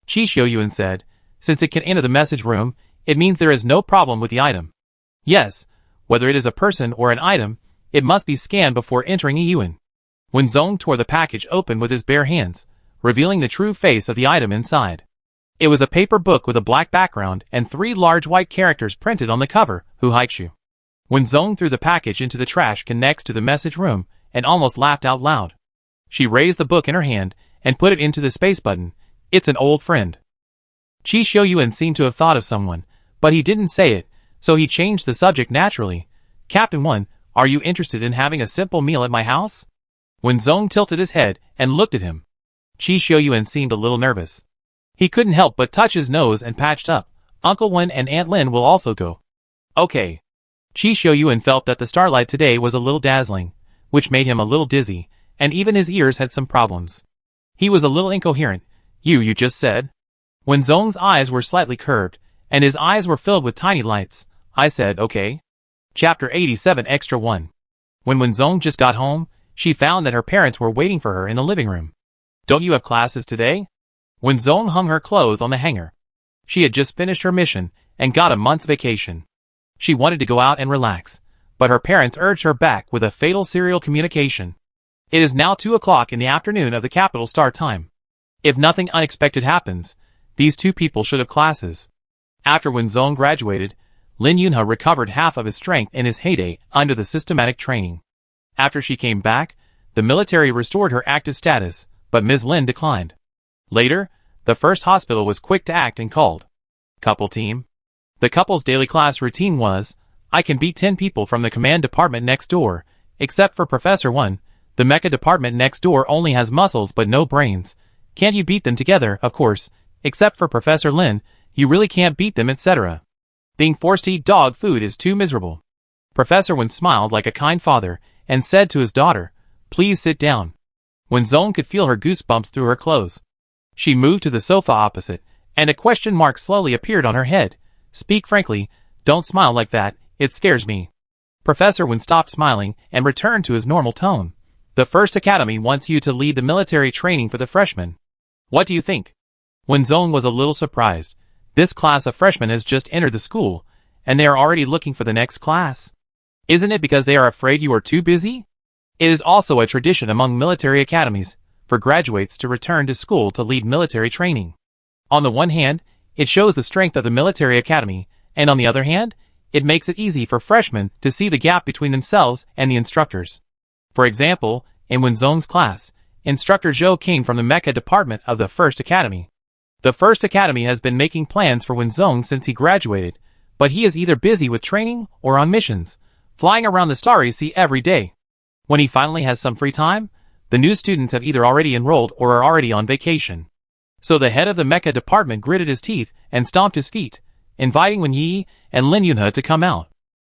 Qi Shouyuan said, Since it can enter the message room, it means there is no problem with the item. Yes, whether it is a person or an item, it must be scanned before entering a Yuan. Wenzong tore the package open with his bare hands, revealing the true face of the item inside. It was a paper book with a black background and 3 large white characters printed on the cover, Hu Haichu. Wenzong threw the package into the trash can next to the message room and almost laughed out loud. She raised the book in her hand and put it into the space button. It's an old friend. Chi Xiuyuan seemed to have thought of someone, but he didn't say it, so he changed the subject naturally. Captain 1, are you interested in having a simple meal at my house? Wenzong tilted his head and looked at him. Chi Xiuyuan seemed a little nervous. He couldn't help but touch his nose and patched up. Uncle Wen and Aunt Lin will also go. Okay. Chi Xiuyuan felt that the starlight today was a little dazzling, which made him a little dizzy, and even his ears had some problems. He was a little incoherent. You just said? Wenzong's eyes were slightly curved, and his eyes were filled with tiny lights. I said okay. Chapter 87 Extra 1. When Wenzong just got home, she found that her parents were waiting for her in the living room. Don't you have classes today? Wenzong hung her clothes on the hanger. She had just finished her mission and got a month's vacation. She wanted to go out and relax, but her parents urged her back with a fatal serial communication. It is now 2 o'clock in the afternoon of the capital star time. If nothing unexpected happens, these two people should have classes. After Wenzong graduated, Lin Yunhe recovered half of his strength in his heyday under the systematic training. After she came back, the military restored her active status, but Ms. Lin declined. Later, the first hospital was quick to act and called couple team. The couple's daily class routine was, I can beat 10 people from the command department next door, except for Professor 1. The mecha department next door only has muscles but no brains. Can't you beat them together, of course, except for Professor Lin, you really can't beat them, etc. Being forced to eat dog food is too miserable. Professor Wen smiled like a kind father and said to his daughter, please sit down. Wenzong could feel her goosebumps through her clothes. She moved to the sofa opposite, and a question mark slowly appeared on her head. Speak frankly, don't smile like that, it scares me. Professor Wen stopped smiling and returned to his normal tone. The First Academy wants you to lead the military training for the freshmen. What do you think? Wenzong was a little surprised. This class of freshmen has just entered the school, and they are already looking for the next class. Isn't it because they are afraid you are too busy? It is also a tradition among military academies for graduates to return to school to lead military training. On the one hand, it shows the strength of the military academy, and on the other hand, it makes it easy for freshmen to see the gap between themselves and the instructors. For example, in Wenzong's class, Instructor Zhou came from the Mecha department of the First Academy. The First Academy has been making plans for Wenzong since he graduated, but he is either busy with training or on missions, flying around the starry sea every day. When he finally has some free time, the new students have either already enrolled or are already on vacation. So the head of the Mecha department gritted his teeth and stomped his feet, inviting Wen Yi and Lin Yunhe to come out.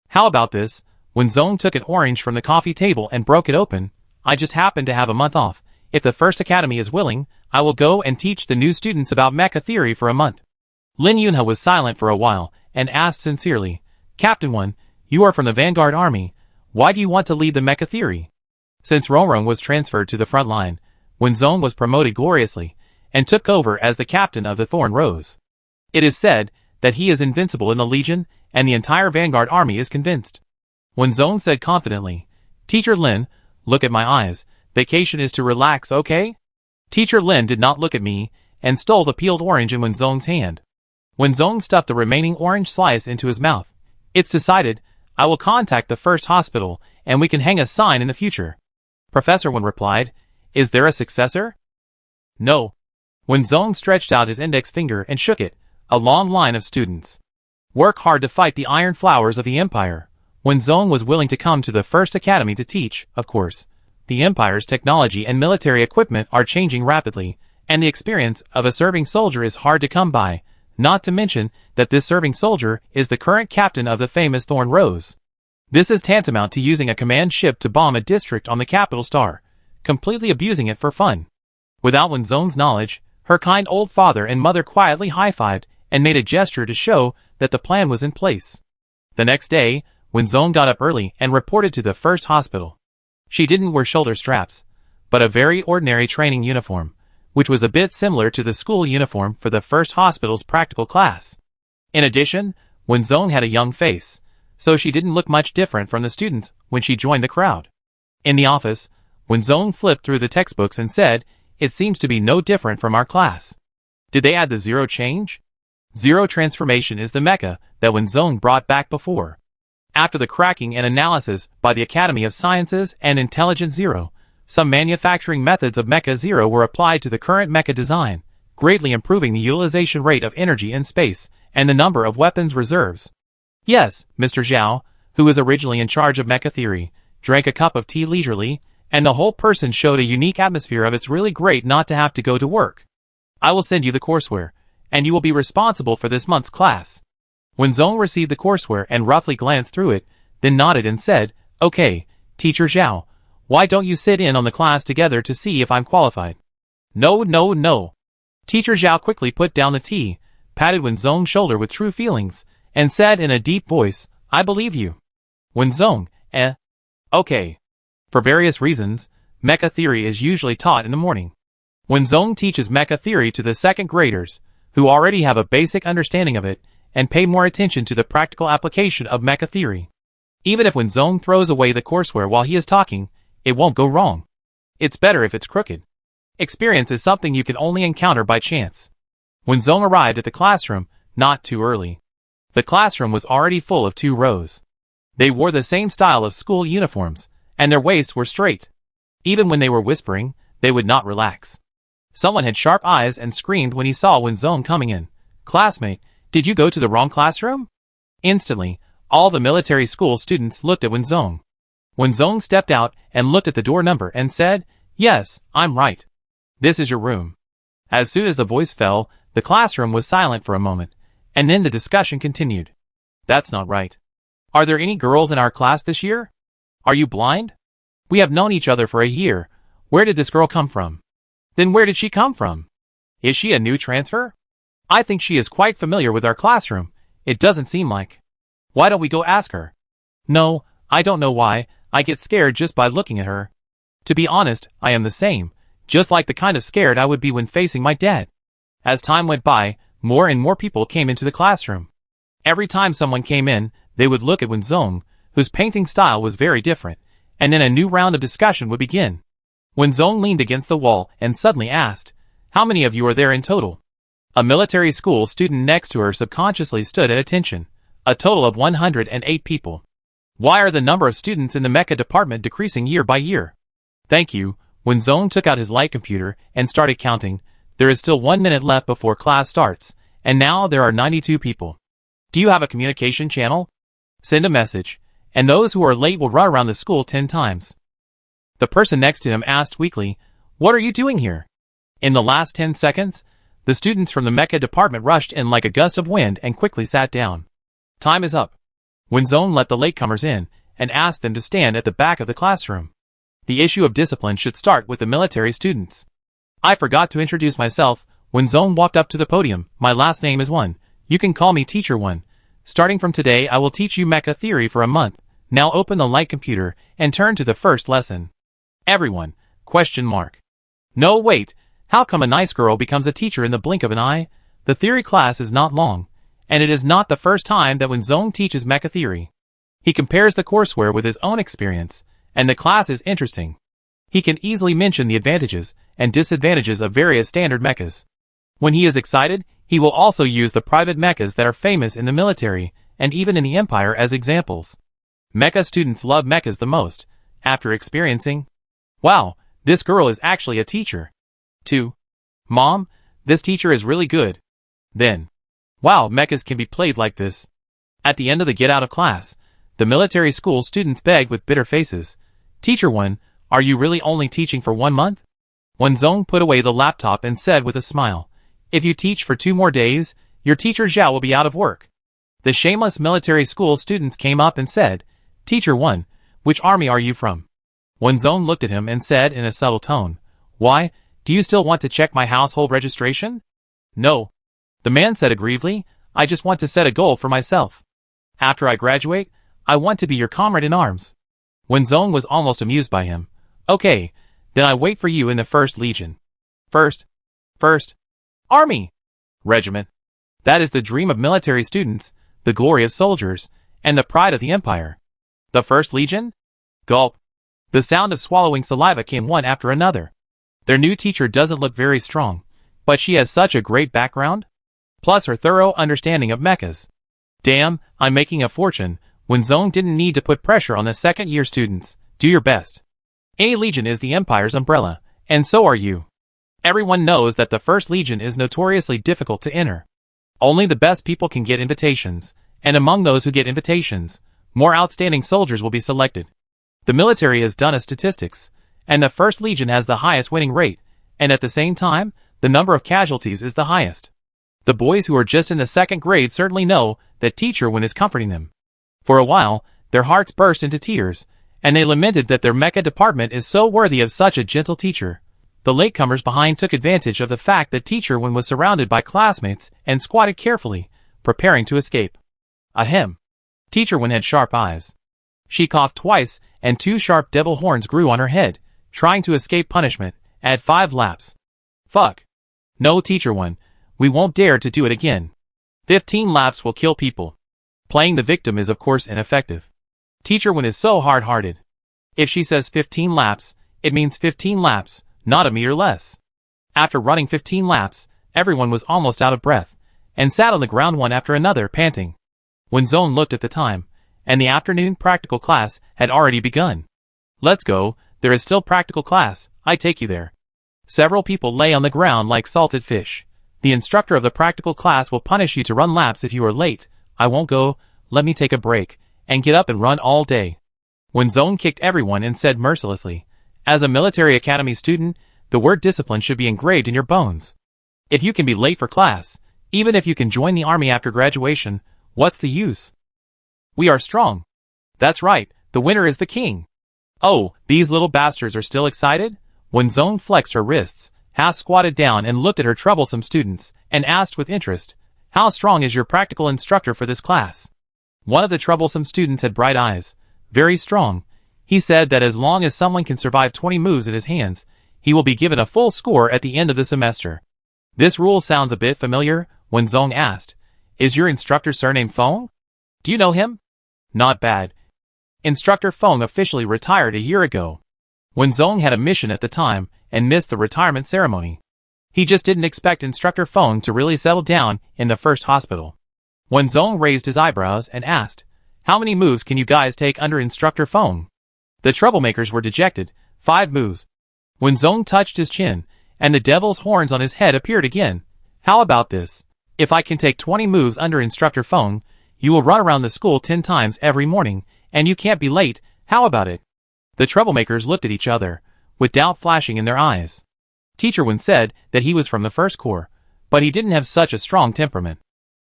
How about this? Wenzong took an orange from the coffee table and broke it open. I just happen to have a month off. If the First Academy is willing, I will go and teach the new students about mecha theory for a month. Lin Yunhe was silent for a while and asked sincerely, Captain 1, you are from the Vanguard Army. Why do you want to lead the mecha theory? Since Rongrong was transferred to the front line, Wenzong was promoted gloriously and took over as the captain of the Thorn Rose. It is said that he is invincible in the Legion, and the entire Vanguard Army is convinced. Wenzong said confidently, Teacher Lin, look at my eyes. Vacation is to relax, okay? Teacher Lin did not look at me and stole the peeled orange in Wenzong's hand. Wenzong stuffed the remaining orange slice into his mouth. It's decided. I will contact the first hospital and we can hang a sign in the future. Professor Wen replied, Is there a successor? No. Wenzong stretched out his index finger and shook it. A long line of students. Work hard to fight the iron flowers of the Empire. Wenzong was willing to come to the First Academy to teach, of course. The Empire's technology and military equipment are changing rapidly, and the experience of a serving soldier is hard to come by, not to mention that this serving soldier is the current captain of the famous Thorn Rose. This is tantamount to using a command ship to bomb a district on the capital star, completely abusing it for fun. Without Wenzong's knowledge, her kind old father and mother quietly high-fived and made a gesture to show that the plan was in place. The next day, Wenzong got up early and reported to the first hospital. She didn't wear shoulder straps, but a very ordinary training uniform, which was a bit similar to the school uniform for the first hospital's practical class. In addition, Wenzong had a young face, so she didn't look much different from the students when she joined the crowd. In the office, Wenzong flipped through the textbooks and said, It seems to be no different from our class. Did they add the zero change? Zero transformation is the mecha that Wenzong brought back before. After the cracking and analysis by the Academy of Sciences and Intelligence Zero, some manufacturing methods of Mecha Zero were applied to the current mecha design, greatly improving the utilization rate of energy in space and the number of weapons reserves. Yes, Mr. Zhao, who was originally in charge of mecha theory, drank a cup of tea leisurely, and the whole person showed a unique atmosphere of it's really great not to have to go to work. I will send you the courseware, and you will be responsible for this month's class. When Zong received the courseware and roughly glanced through it, then nodded and said, Okay, Teacher Zhao, why don't you sit in on the class together to see if I'm qualified? No, no, no. Teacher Zhao quickly put down the tea, patted Wen Zong's shoulder with true feelings, and said in a deep voice, I believe you. Wen Zong, Okay. For various reasons, mecha theory is usually taught in the morning. Wen Zong teaches mecha theory to the second graders, who already have a basic understanding of it, and pay more attention to the practical application of mecha theory. Even if Wen Zong throws away the courseware while he is talking, it won't go wrong. It's better if it's crooked. Experience is something you can only encounter by chance. Wen Zong arrived at the classroom, not too early. The classroom was already full of 2 rows. They wore the same style of school uniforms, and their waists were straight. Even when they were whispering, they would not relax. Someone had sharp eyes and screamed when he saw Wen Zong coming in. Classmate, did you go to the wrong classroom? Instantly, all the military school students looked at Wen Zong. Wen Zong stepped out and looked at the door number and said, Yes, I'm right. This is your room. As soon as the voice fell, the classroom was silent for a moment, and then the discussion continued. That's not right. Are there any girls in our class this year? Are you blind? We have known each other for a year. Where did this girl come from? Then where did she come from? Is she a new transfer? I think she is quite familiar with our classroom. It doesn't seem like. Why don't we go ask her? No, I don't know why. I get scared just by looking at her. To be honest, I am the same, just like the kind of scared I would be when facing my dad. As time went by, more and more people came into the classroom. Every time someone came in, they would look at Wen Zong, whose painting style was very different, and then a new round of discussion would begin. Wen Zong leaned against the wall and suddenly asked, How many of you are there in total? A military school student next to her subconsciously stood at attention. A total of 108 people. Why are the number of students in the mecha department decreasing year by year? Thank you. Wen Zong took out his light computer and started counting. There is still 1 minute left before class starts, and now there are 92 people. Do you have a communication channel? Send a message, and those who are late will run around the school 10 times. The person next to him asked weakly, What are you doing here? In the last 10 seconds, the students from the mecha department rushed in like a gust of wind and quickly sat down. Time is up. Wen Zong let the latecomers in and asked them to stand at the back of the classroom. The issue of discipline should start with the military students. I forgot to introduce myself. Wen Zong walked up to the podium. My last name is Wen. You can call me Teacher Wen. Starting from today, I will teach you mecha theory for a month. Now open the light computer and turn to the first lesson. Everyone, ? No, wait. How come a nice girl becomes a teacher in the blink of an eye? The theory class is not long, and it is not the first time that Wen Zong teaches mecha theory. He compares the courseware with his own experience, and the class is interesting. He can easily mention the advantages and disadvantages of various standard mechas. When he is excited, he will also use the private mechas that are famous in the military and even in the Empire as examples. Mecha students love mechas the most, after experiencing, Wow, this girl is actually a teacher. 2. Mom, this teacher is really good. Then, Wow, mechas can be played like this. At the end of the get out of class, the military school students begged with bitter faces, Teacher Wen, are you really only teaching for 1 month? Wen Zong put away the laptop and said with a smile, If you teach for 2 more days, your teacher Zhao will be out of work. The shameless military school students came up and said, Teacher Wen, which army are you from? Wen Zong looked at him and said in a subtle tone, Why, do you still want to check my household registration? No. The man said aggrievedly, I just want to set a goal for myself. After I graduate, I want to be your comrade in arms. Wen Zong was almost amused by him. Okay, then I wait for you in the 1st Legion. First Army! Regiment. That is the dream of military students, the glory of soldiers, and the pride of the Empire. The 1st Legion? Gulp. The sound of swallowing saliva came one after another. Their new teacher doesn't look very strong, but she has such a great background. Plus her thorough understanding of mechas. Damn, I'm making a fortune. Wen Zong didn't need to put pressure on the second-year students. Do your best. Any legion is the Empire's umbrella, and so are you. Everyone knows that the First Legion is notoriously difficult to enter. Only the best people can get invitations, and among those who get invitations, more outstanding soldiers will be selected. The military has done a statistics, and the First Legion has the highest winning rate, and at the same time, the number of casualties is the highest. The boys who are just in the second grade certainly know that Teacher Wen is comforting them. For a while, their hearts burst into tears, and they lamented that their mecha department is so worthy of such a gentle teacher. The latecomers behind took advantage of the fact that Teacher Wen was surrounded by classmates and squatted carefully, preparing to escape. Ahem. Teacher Wen had sharp eyes. She coughed twice, and 2 sharp devil horns grew on her head, trying to escape punishment, at 5 laps. Fuck. No, Teacher Wen, we won't dare to do it again. 15 laps will kill people. Playing the victim is of course ineffective. Teacher Wen is so hard-hearted. If she says 15 laps, it means 15 laps, not a meter less. After running 15 laps, everyone was almost out of breath, and sat on the ground one after another panting. When Zone looked at the time, and the afternoon practical class had already begun. Let's go, there is still practical class, I take you there. Several people lay on the ground like salted fish. The instructor of the practical class will punish you to run laps if you are late. I won't go, let me take a break, and get up and run all day. When Zone kicked everyone and said mercilessly, as a military academy student, the word discipline should be engraved in your bones. If you can be late for class, even if you can join the army after graduation, what's the use? We are strong. That's right, the winner is the king. Oh, these little bastards are still excited? When Zone flexed her wrists, half squatted down and looked at her troublesome students, and asked with interest, how strong is your practical instructor for this class? One of the troublesome students had bright eyes. Very strong. He said that as long as someone can survive 20 moves at his hands, he will be given a full score at the end of the semester. This rule sounds a bit familiar, when Zong asked, is your instructor surname Feng? Do you know him? Not bad. Instructor Feng officially retired a year ago. When Zong had a mission at the time, and missed the retirement ceremony. He just didn't expect Instructor Feng to really settle down in the first hospital. When Zong raised his eyebrows and asked, how many moves can you guys take under Instructor Feng? The troublemakers were dejected, 5 moves. When Zong touched his chin, and the devil's horns on his head appeared again. How about this? If I can take 20 moves under Instructor Feng, you will run around the school 10 times every morning, and you can't be late, how about it? The troublemakers looked at each other, with doubt flashing in their eyes. Teacher Wen said that he was from the First Corps, but he didn't have such a strong temperament.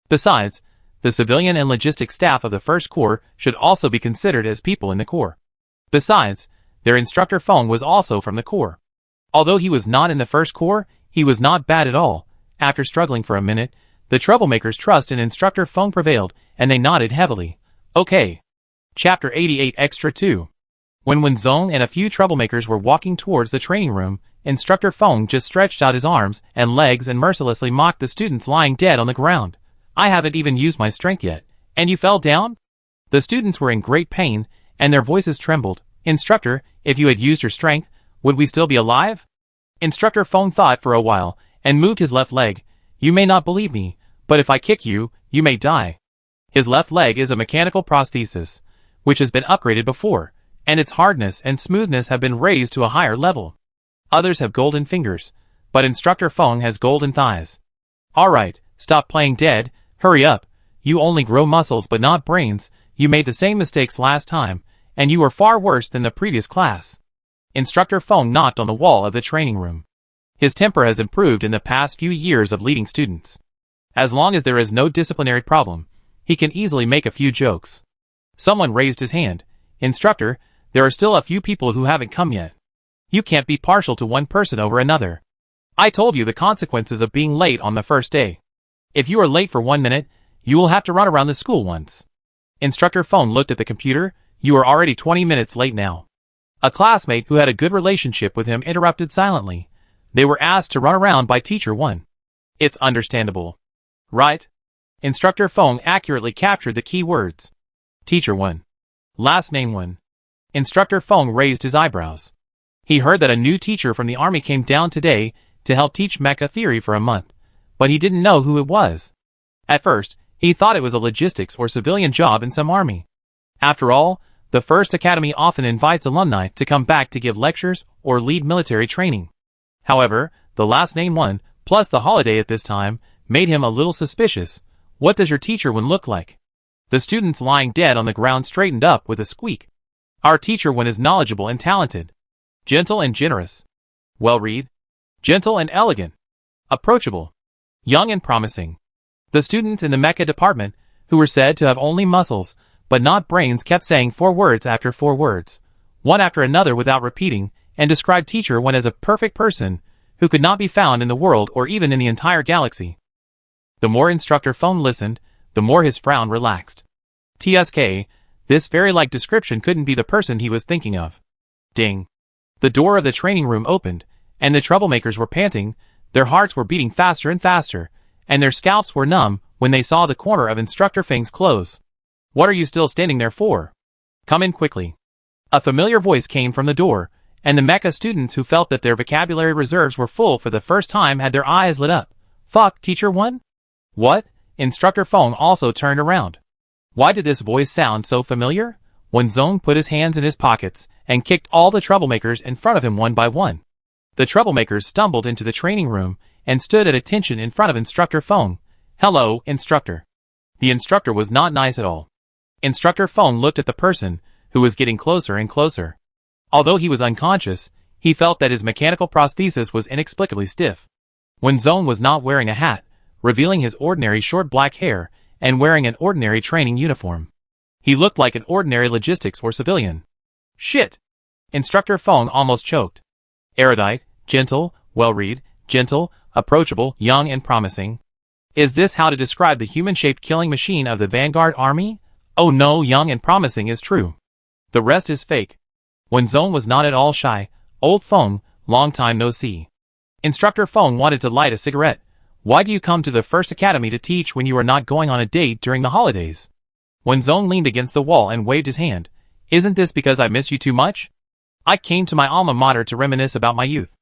Besides, the civilian and logistic staff of the First Corps should also be considered as people in the Corps. Besides, their instructor Feng was also from the Corps. Although he was not in the First Corps, he was not bad at all. After struggling for a minute, the troublemakers' trust in Instructor Feng prevailed, and they nodded heavily. Okay. Chapter 88 Extra 2. When Zong and a few troublemakers were walking towards the training room, Instructor Feng just stretched out his arms and legs and mercilessly mocked the students lying dead on the ground. I haven't even used my strength yet. And you fell down? The students were in great pain, and their voices trembled. Instructor, if you had used your strength, would we still be alive? Instructor Feng thought for a while, and moved his left leg. You may not believe me, but if I kick you, you may die. His left leg is a mechanical prosthesis, which has been upgraded before, and its hardness and smoothness have been raised to a higher level. Others have golden fingers, but Instructor Feng has golden thighs. Alright, stop playing dead, hurry up. You only grow muscles but not brains. You made the same mistakes last time, and you were far worse than the previous class. Instructor Feng knocked on the wall of the training room. His temper has improved in the past few years of leading students. As long as there is no disciplinary problem, he can easily make a few jokes. Someone raised his hand. Instructor, there are still a few people who haven't come yet. You can't be partial to one person over another. I told you the consequences of being late on the first day. If you are late for 1 minute, you will have to run around the school once. Instructor Feng looked at the computer. You are already 20 minutes late now. A classmate who had a good relationship with him interrupted silently. They were asked to run around by Teacher Wen. It's understandable. Right? Instructor Feng accurately captured the key words. Teacher Wen. Last name Wen. Instructor Feng raised his eyebrows. He heard that a new teacher from the army came down today to help teach Mecha theory for a month, but he didn't know who it was. At first, he thought it was a logistics or civilian job in some army. After all, the First Academy often invites alumni to come back to give lectures or lead military training. However, The last name one, plus the holiday at this time, made him a little suspicious. What does your teacher one look like? The students lying dead on the ground straightened up with a squeak. Our teacher one is knowledgeable and talented. Gentle and generous. Well-read. Gentle and elegant. Approachable. Young and promising. The students in the Mecha department, who were said to have only muscles, but not brains, kept saying 4 words after 4 words, one after another without repeating, and described teacher one as a perfect person, who could not be found in the world or even in the entire galaxy. The more Instructor Feng listened, the more his frown relaxed. TSK, this fairy-like description couldn't be the person he was thinking of. Ding. The door of the training room opened, and the troublemakers were panting, their hearts were beating faster and faster, and their scalps were numb when they saw the corner of Instructor Feng's clothes. What are you still standing there for? Come in quickly. A familiar voice came from the door, and the Mecha students who felt that their vocabulary reserves were full for the first time had their eyes lit up. Fuck, teacher one? What? Instructor Feng also turned around. Why did this voice sound so familiar? Wenzong put his hands in his pockets and kicked all the troublemakers in front of him one by one. The troublemakers stumbled into the training room and stood at attention in front of Instructor Feng. Hello, instructor. The instructor was not nice at all. Instructor Feng looked at the person, who was getting closer and closer. Although he was unconscious, he felt that his mechanical prosthesis was inexplicably stiff. Wenzong was not wearing a hat, revealing his ordinary short black hair, and wearing an ordinary training uniform. He looked like an ordinary logistics or civilian. Shit! Instructor Feng almost choked. Erudite, gentle, well-read, gentle, approachable, young and promising. Is this how to describe the human-shaped killing machine of the Vanguard Army? Oh no, young and promising is true. The rest is fake. Wenzong was not at all shy. Old Feng, long time no see. Instructor Feng wanted to light a cigarette. Why do you come to the First Academy to teach when you are not going on a date during the holidays? Wenzong leaned against the wall and waved his hand. Isn't this because I miss you too much? I came to my alma mater to reminisce about my youth.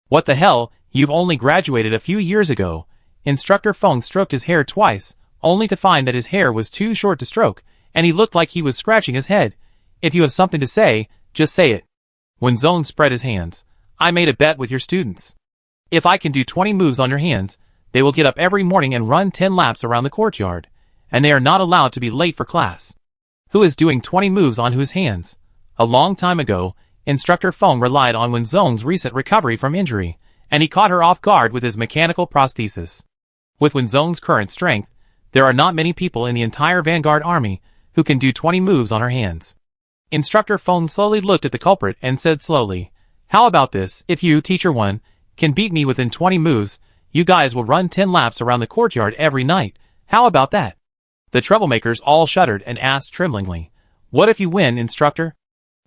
What the hell, you've only graduated a few years ago. Instructor Feng stroked his hair twice, only to find that his hair was too short to stroke, and he looked like he was scratching his head. If you have something to say, just say it. Wenzong spread his hands. I made a bet with your students. If I can do 20 moves on your hands, they will get up every morning and run 10 laps around the courtyard, and they are not allowed to be late for class. Who is doing 20 moves on whose hands? A long time ago, Instructor Feng relied on Wenzong's recent recovery from injury, and he caught her off guard with his mechanical prosthesis. With Wenzong's current strength, there are not many people in the entire Vanguard Army who can do 20 moves on her hands. Instructor Feng slowly looked at the culprit and said slowly, How about this, if you, teacher one, can beat me within 20 moves, you guys will run 10 laps around the courtyard every night. How about that? The troublemakers all shuddered and asked tremblingly, What if you win, instructor?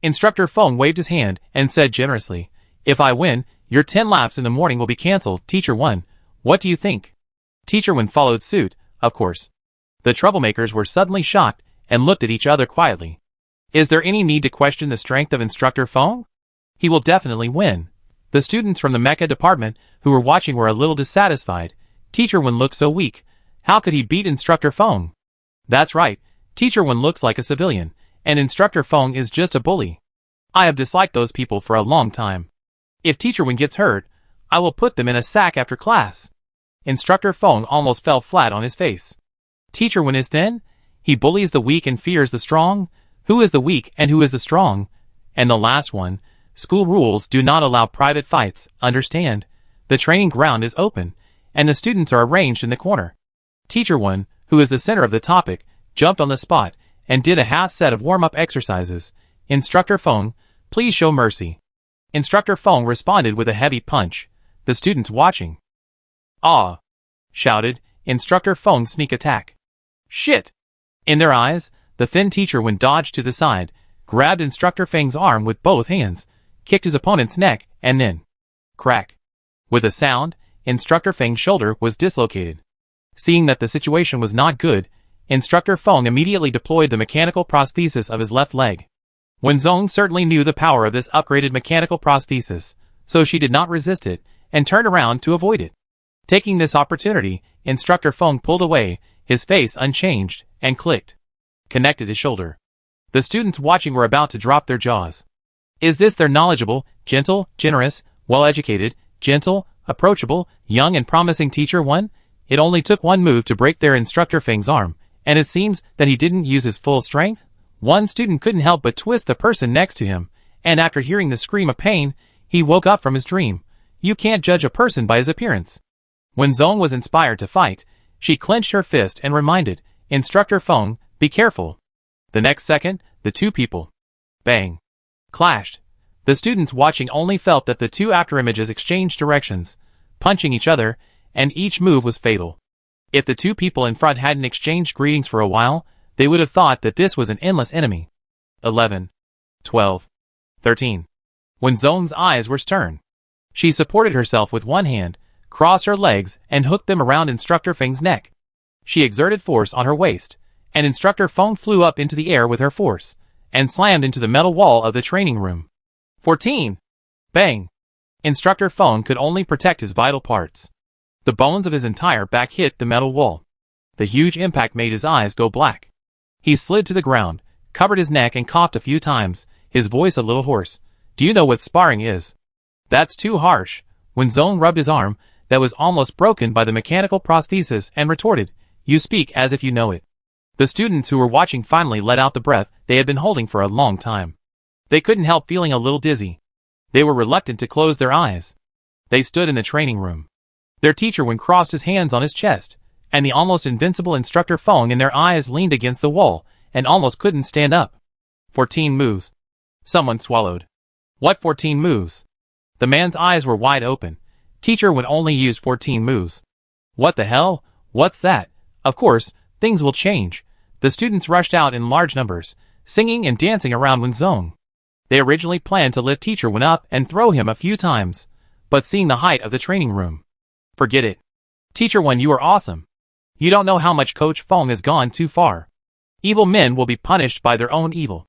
Instructor Feng waved his hand and said generously, If I win, your 10 laps in the morning will be cancelled, teacher one. What do you think? Teacher one followed suit, of course. The troublemakers were suddenly shocked and looked at each other quietly. Is there any need to question the strength of Instructor Feng? He will definitely win. The students from the Mecha department who were watching were a little dissatisfied. Teacher one looked so weak. How could he beat Instructor Feng? That's right, Teacher one looks like a civilian, and Instructor Feng is just a bully. I have disliked those people for a long time. If Teacher one gets hurt, I will put them in a sack after class. Instructor Feng almost fell flat on his face. Teacher one is thin? He bullies the weak and fears the strong? Who is the weak and who is the strong? And the last one, school rules do not allow private fights, understand? The training ground is open, and the students are arranged in the corner. Teacher one, who is the center of the topic, jumped on the spot and did a half set of warm-up exercises. Instructor Feng, please show mercy. Instructor Feng responded with a heavy punch. The students watching. Ah! Shouted Instructor Feng's sneak attack. Shit! In their eyes, the thin teacher one dodged to the side, grabbed Instructor Feng's arm with both hands, kicked his opponent's neck, and then... Crack! With a sound, Instructor Feng's shoulder was dislocated. Seeing that the situation was not good, Instructor Feng immediately deployed the mechanical prosthesis of his left leg. Wenzong certainly knew the power of this upgraded mechanical prosthesis, so she did not resist it, and turned around to avoid it. Taking this opportunity, Instructor Feng pulled away, his face unchanged, and clicked. Connected his shoulder. The students watching were about to drop their jaws. Is this their knowledgeable, gentle, generous, well-educated, gentle, approachable, young and promising teacher 1. It only took one move to break their instructor Feng's arm, and it seems that he didn't use his full strength. One student couldn't help but twist the person next to him, and after hearing the scream of pain, he woke up from his dream. You can't judge a person by his appearance. When Zong was inspired to fight, she clenched her fist and reminded Instructor Feng, be careful. The next second, the two people, bang, clashed. The students watching only felt that the two afterimages exchanged directions, punching each other, and each move was fatal. If the two people in front hadn't exchanged greetings for a while, they would have thought that this was an endless enemy. 11, 12, 13. When Zong's eyes were stern, she supported herself with one hand, crossed her legs, and hooked them around Instructor Feng's neck. She exerted force on her waist, and Instructor Feng flew up into the air with her force, and slammed into the metal wall of the training room. 14. Bang! Instructor Feng could only protect his vital parts. The bones of his entire back hit the metal wall. The huge impact made his eyes go black. He slid to the ground, covered his neck and coughed a few times, his voice a little hoarse. Do you know what sparring is? That's too harsh. When Zong rubbed his arm, that was almost broken by the mechanical prosthesis, and retorted, you speak as if you know it. The students who were watching finally let out the breath they had been holding for a long time. They couldn't help feeling a little dizzy. They were reluctant to close their eyes. They stood in the training room. Their teacher crossed his hands on his chest, and the almost invincible Instructor Feng in their eyes leaned against the wall, and almost couldn't stand up. 14 moves. Someone swallowed. What 14 moves? The man's eyes were wide open. Teacher would only use 14 moves. What the hell? What's that? Of course, things will change. The students rushed out in large numbers, singing and dancing around Wenzong. They originally planned to lift Teacher Wen up and throw him a few times, but seeing the height of the training room, forget it. Teacher Wen, you are awesome. You don't know how much Coach Feng has gone too far. Evil men will be punished by their own evil.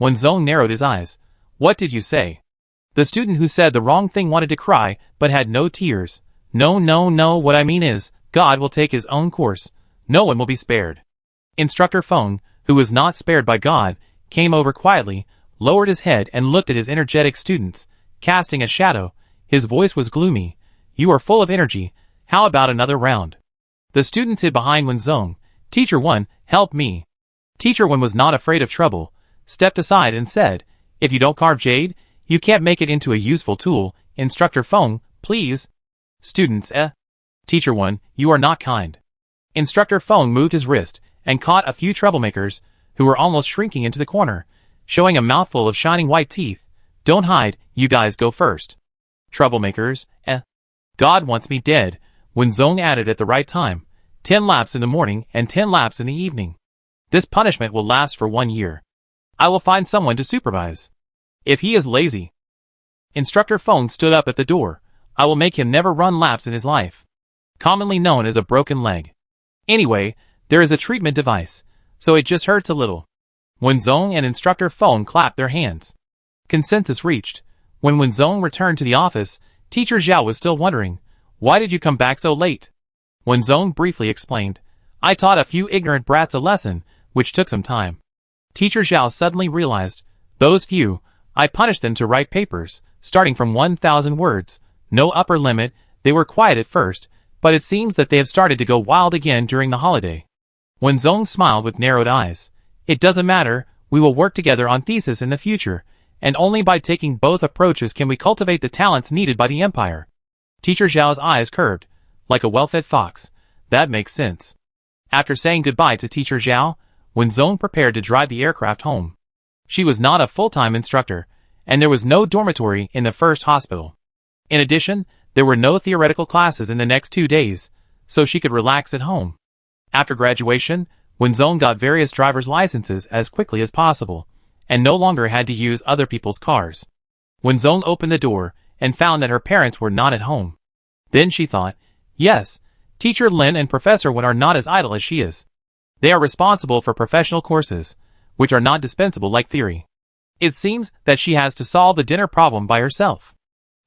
Wenzong narrowed his eyes. What did you say? The student who said the wrong thing wanted to cry, but had no tears. No, what I mean is, God will take his own course. No one will be spared. Instructor Feng, who was not spared by God, came over quietly, lowered his head and looked at his energetic students, casting a shadow. His voice was gloomy. You are full of energy. How about another round? The students hid behind Wenzong. Teacher Wen, help me. Teacher Wen was not afraid of trouble, stepped aside and said, if you don't carve jade, you can't make it into a useful tool. Instructor Feng, please. Students, Teacher Wen, you are not kind. Instructor Feng moved his wrist and caught a few troublemakers who were almost shrinking into the corner, showing a mouthful of shining white teeth. Don't hide, you guys go first. Troublemakers, God wants me dead. Wenzong added at the right time. 10 laps in the morning and 10 laps in the evening. This punishment will last for 1 year. I will find someone to supervise. If he is lazy. Instructor Feng stood up at the door. I will make him never run laps in his life. Commonly known as a broken leg. Anyway, there is a treatment device, so it just hurts a little. Wenzong and Instructor Feng clapped their hands. Consensus reached. When Wenzong returned to the office, Teacher Zhao was still wondering, why did you come back so late? Wenzong briefly explained, I taught a few ignorant brats a lesson, which took some time. Teacher Zhao suddenly realized, those few, I punished them to write papers, starting from 1,000 words, no upper limit. They were quiet at first, but it seems that they have started to go wild again during the holiday. Wenzong smiled with narrowed eyes. It doesn't matter, we will work together on thesis in the future, and only by taking both approaches can we cultivate the talents needed by the empire. Teacher Zhao's eyes curved, like a well-fed fox. That makes sense. After saying goodbye to Teacher Zhao, Wenzong prepared to drive the aircraft home. She was not a full-time instructor, and there was no dormitory in the first hospital. In addition, there were no theoretical classes in the next 2 days, so she could relax at home. After graduation, Wenzong got various driver's licenses as quickly as possible, and no longer had to use other people's cars. Wenzong opened the door and found that her parents were not at home. Then she thought, yes, Teacher Lin and Professor Wen are not as idle as she is. They are responsible for professional courses, which are not dispensable like theory. It seems that she has to solve the dinner problem by herself.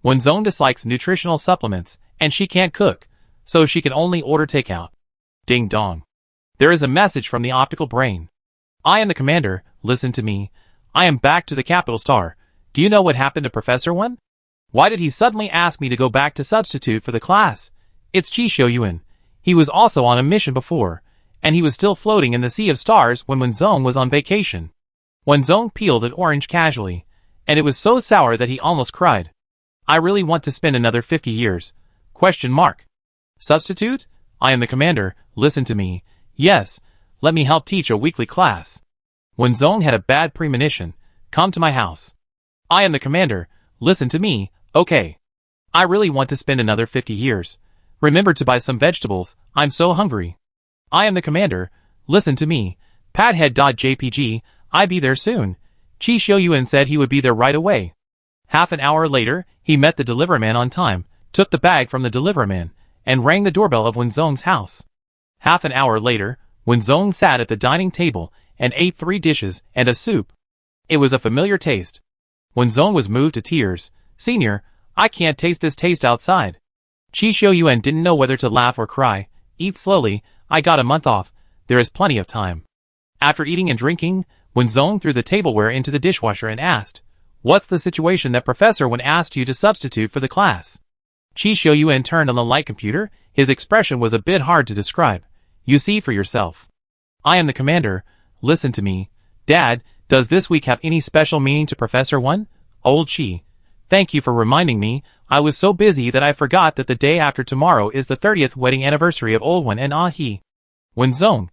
Wenzong dislikes nutritional supplements, and she can't cook, so she can only order takeout. Ding dong. There is a message from the optical brain. I am the commander, listen to me. I am back to the capital star. Do you know what happened to Professor Wen? Why did he suddenly ask me to go back to substitute for the class? It's Chi Shoyuan. He was also on a mission before, and he was still floating in the sea of stars when Wenzong was on vacation. Wenzong peeled an orange casually, and it was so sour that he almost cried. I really want to spend another 50 years. Question mark. Substitute? I am the commander, listen to me. Yes, let me help teach a weekly class. Wenzong had a bad premonition. Come to my house. I am the commander, listen to me, okay. I really want to spend another 50 years. Remember to buy some vegetables, I'm so hungry. I am the commander, listen to me. Padhead.jpg, I be there soon. Chi Shoyuan said he would be there right away. Half an hour later, he met the deliverman on time, took the bag from the deliverman, and rang the doorbell of Wenzong's house. Half an hour later, Wenzong sat at the dining table and ate 3 dishes and a soup. It was a familiar taste. Wenzong was moved to tears. Senior, I can't taste this taste outside. Chi Shoyuan didn't know whether to laugh or cry. Eat slowly, I got a month off, there is plenty of time. After eating and drinking, Wenzong threw the tableware into the dishwasher and asked, What's the situation that Professor Wen asked you to substitute for the class? Chi Shoyuan turned on the light computer, his expression was a bit hard to describe. You see for yourself. I am the commander, listen to me. Dad, does this week have any special meaning to Professor Wen? Old Chi. Thank you for reminding me, I was so busy that I forgot that the day after tomorrow is the 30th wedding anniversary of Old Wen and He. Wenzong,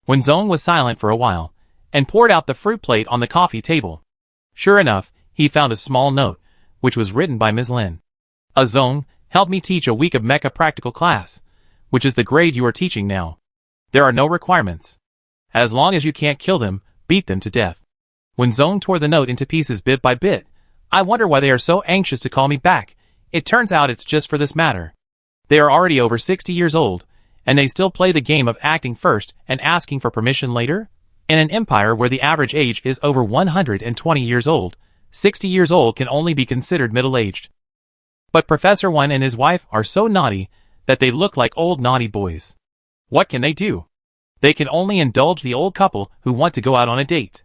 Wenzong was silent for a while, and poured out the fruit plate on the coffee table. Sure enough, he found a small note, which was written by Ms. Lin. Zong, help me teach a week of Mecha practical class, which is the grade you are teaching now. There are no requirements. As long as you can't kill them, beat them to death. Wenzong tore the note into pieces bit by bit. I wonder why they are so anxious to call me back. It turns out it's just for this matter. They are already over 60 years old, and they still play the game of acting first and asking for permission later? In an empire where the average age is over 120 years old, 60 years old can only be considered middle-aged. But Professor Wen and his wife are so naughty that they look like old naughty boys. What can they do? They can only indulge the old couple who want to go out on a date.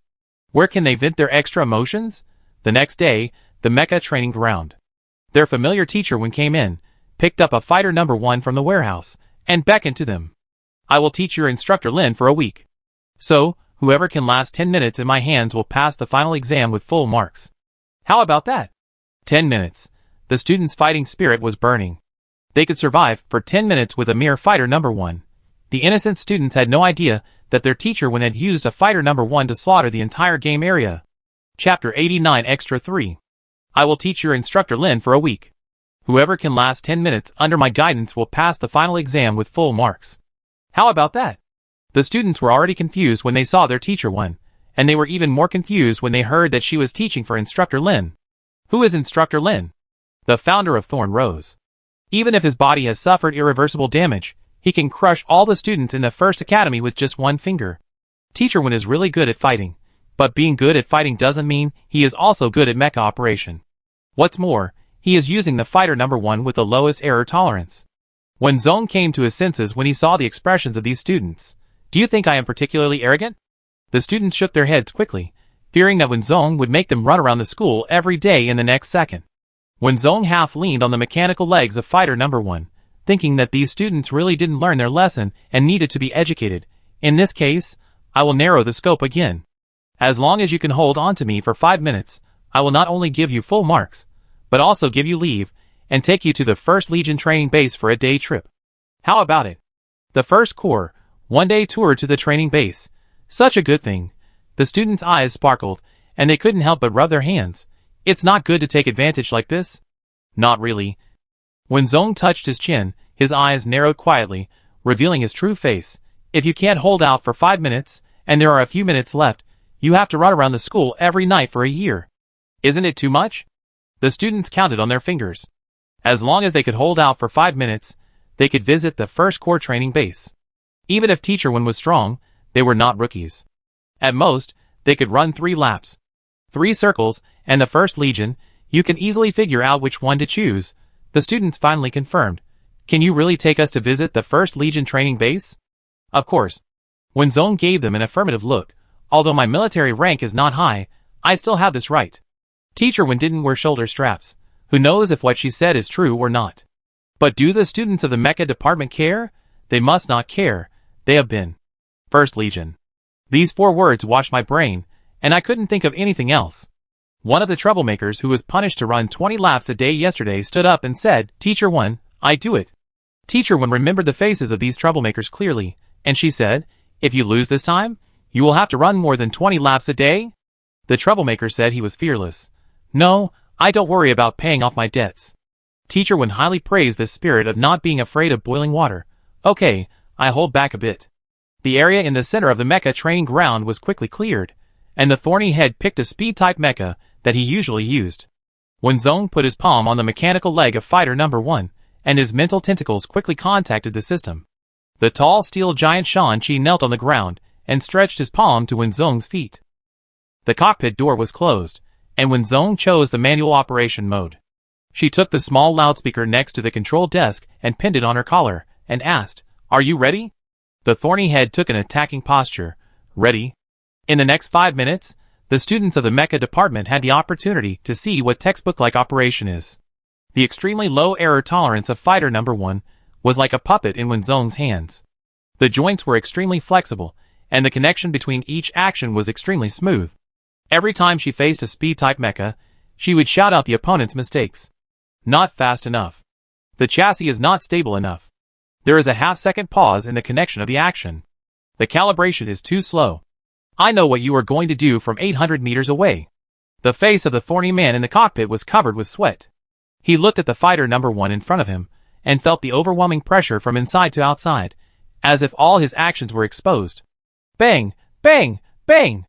Where can they vent their extra emotions? The next day, the Mecha training ground. Their familiar teacher Wen came in, picked up a fighter number 1 from the warehouse, and beckoned to them. I will teach your instructor Lin for a week. So, whoever can last 10 minutes in my hands will pass the final exam with full marks. How about that? 10 minutes. The students' fighting spirit was burning. They could survive for 10 minutes with a mere fighter number 1. The innocent students had no idea that their teacher Wen had used a fighter number 1 to slaughter the entire game area. Chapter 89 Extra 3. I will teach your instructor Lin for a week. Whoever can last 10 minutes under my guidance will pass the final exam with full marks. How about that? The students were already confused when they saw their teacher Wen, and they were even more confused when they heard that she was teaching for Instructor Lin. Who is Instructor Lin? The founder of Thorn Rose. Even if his body has suffered irreversible damage, he can crush all the students in the first academy with just one finger. Teacher Wen is really good at fighting, but being good at fighting doesn't mean he is also good at mecha operation. What's more, he is using the fighter number 1 with the lowest error tolerance. Wenzong came to his senses when he saw the expressions of these students. Do you think I am particularly arrogant? The students shook their heads quickly, fearing that Wenzong would make them run around the school every day in the next second. Wenzong half leaned on the mechanical legs of fighter number 1, thinking that these students really didn't learn their lesson and needed to be educated. In this case, I will narrow the scope again. As long as you can hold on to me for 5 minutes, I will not only give you full marks, but also give you leave, and take you to the 1st Legion training base for a day trip. How about it? The 1st Corps, 1-day tour to the training base. Such a good thing. The students' eyes sparkled, and they couldn't help but rub their hands. It's not good to take advantage like this? Not really. When Wenzong touched his chin, his eyes narrowed quietly, revealing his true face. If you can't hold out for 5 minutes, and there are a few minutes left, you have to run around the school every night for a year. Isn't it too much? The students counted on their fingers. As long as they could hold out for 5 minutes, they could visit the 1st Corps training base. Even if Teacher Wen was strong, they were not rookies. At most, they could run 3 laps. 3 circles, and the 1st Legion, you can easily figure out which one to choose. The students finally confirmed. Can you really take us to visit the 1st Legion training base? Of course. Wenzong gave them an affirmative look. Although my military rank is not high, I still have this right. Teacher Wen didn't wear shoulder straps. Who knows if what she said is true or not? But do the students of the Mecha department care? They must not care. They have been. First Legion. These 4 words washed my brain, and I couldn't think of anything else. One of the troublemakers who was punished to run 20 laps a day yesterday stood up and said, Teacher 1, I do it. Teacher 1 remembered the faces of these troublemakers clearly, and she said, if you lose this time, you will have to run more than 20 laps a day? The troublemaker said he was fearless. No, I don't worry about paying off my debts. Teacher 1 highly praised this spirit of not being afraid of boiling water. Okay, I hold back a bit. The area in the center of the Mecha training ground was quickly cleared, and the thorny head picked a speed-type Mecha that he usually used. When Zong put his palm on the mechanical leg of fighter number 1, and his mental tentacles quickly contacted the system. The tall steel giant Shang-Chi knelt on the ground and stretched his palm to Wen Zong's feet. The cockpit door was closed, and Wen Zong chose the manual operation mode. She took the small loudspeaker next to the control desk and pinned it on her collar, and asked, Are you ready? The thorny head took an attacking posture. Ready? In the next 5 minutes, the students of the Mecha department had the opportunity to see what textbook-like operation is. The extremely low error tolerance of fighter number 1 was like a puppet in Wen Zong's hands. The joints were extremely flexible, and the connection between each action was extremely smooth. Every time she faced a speed-type Mecha, she would shout out the opponent's mistakes. Not fast enough. The chassis is not stable enough. There is a half-second pause in the connection of the action. The calibration is too slow. I know what you are going to do from 800 meters away. The face of the thorny man in the cockpit was covered with sweat. He looked at the fighter number 1 in front of him, and felt the overwhelming pressure from inside to outside, as if all his actions were exposed. Bang! Bang! Bang!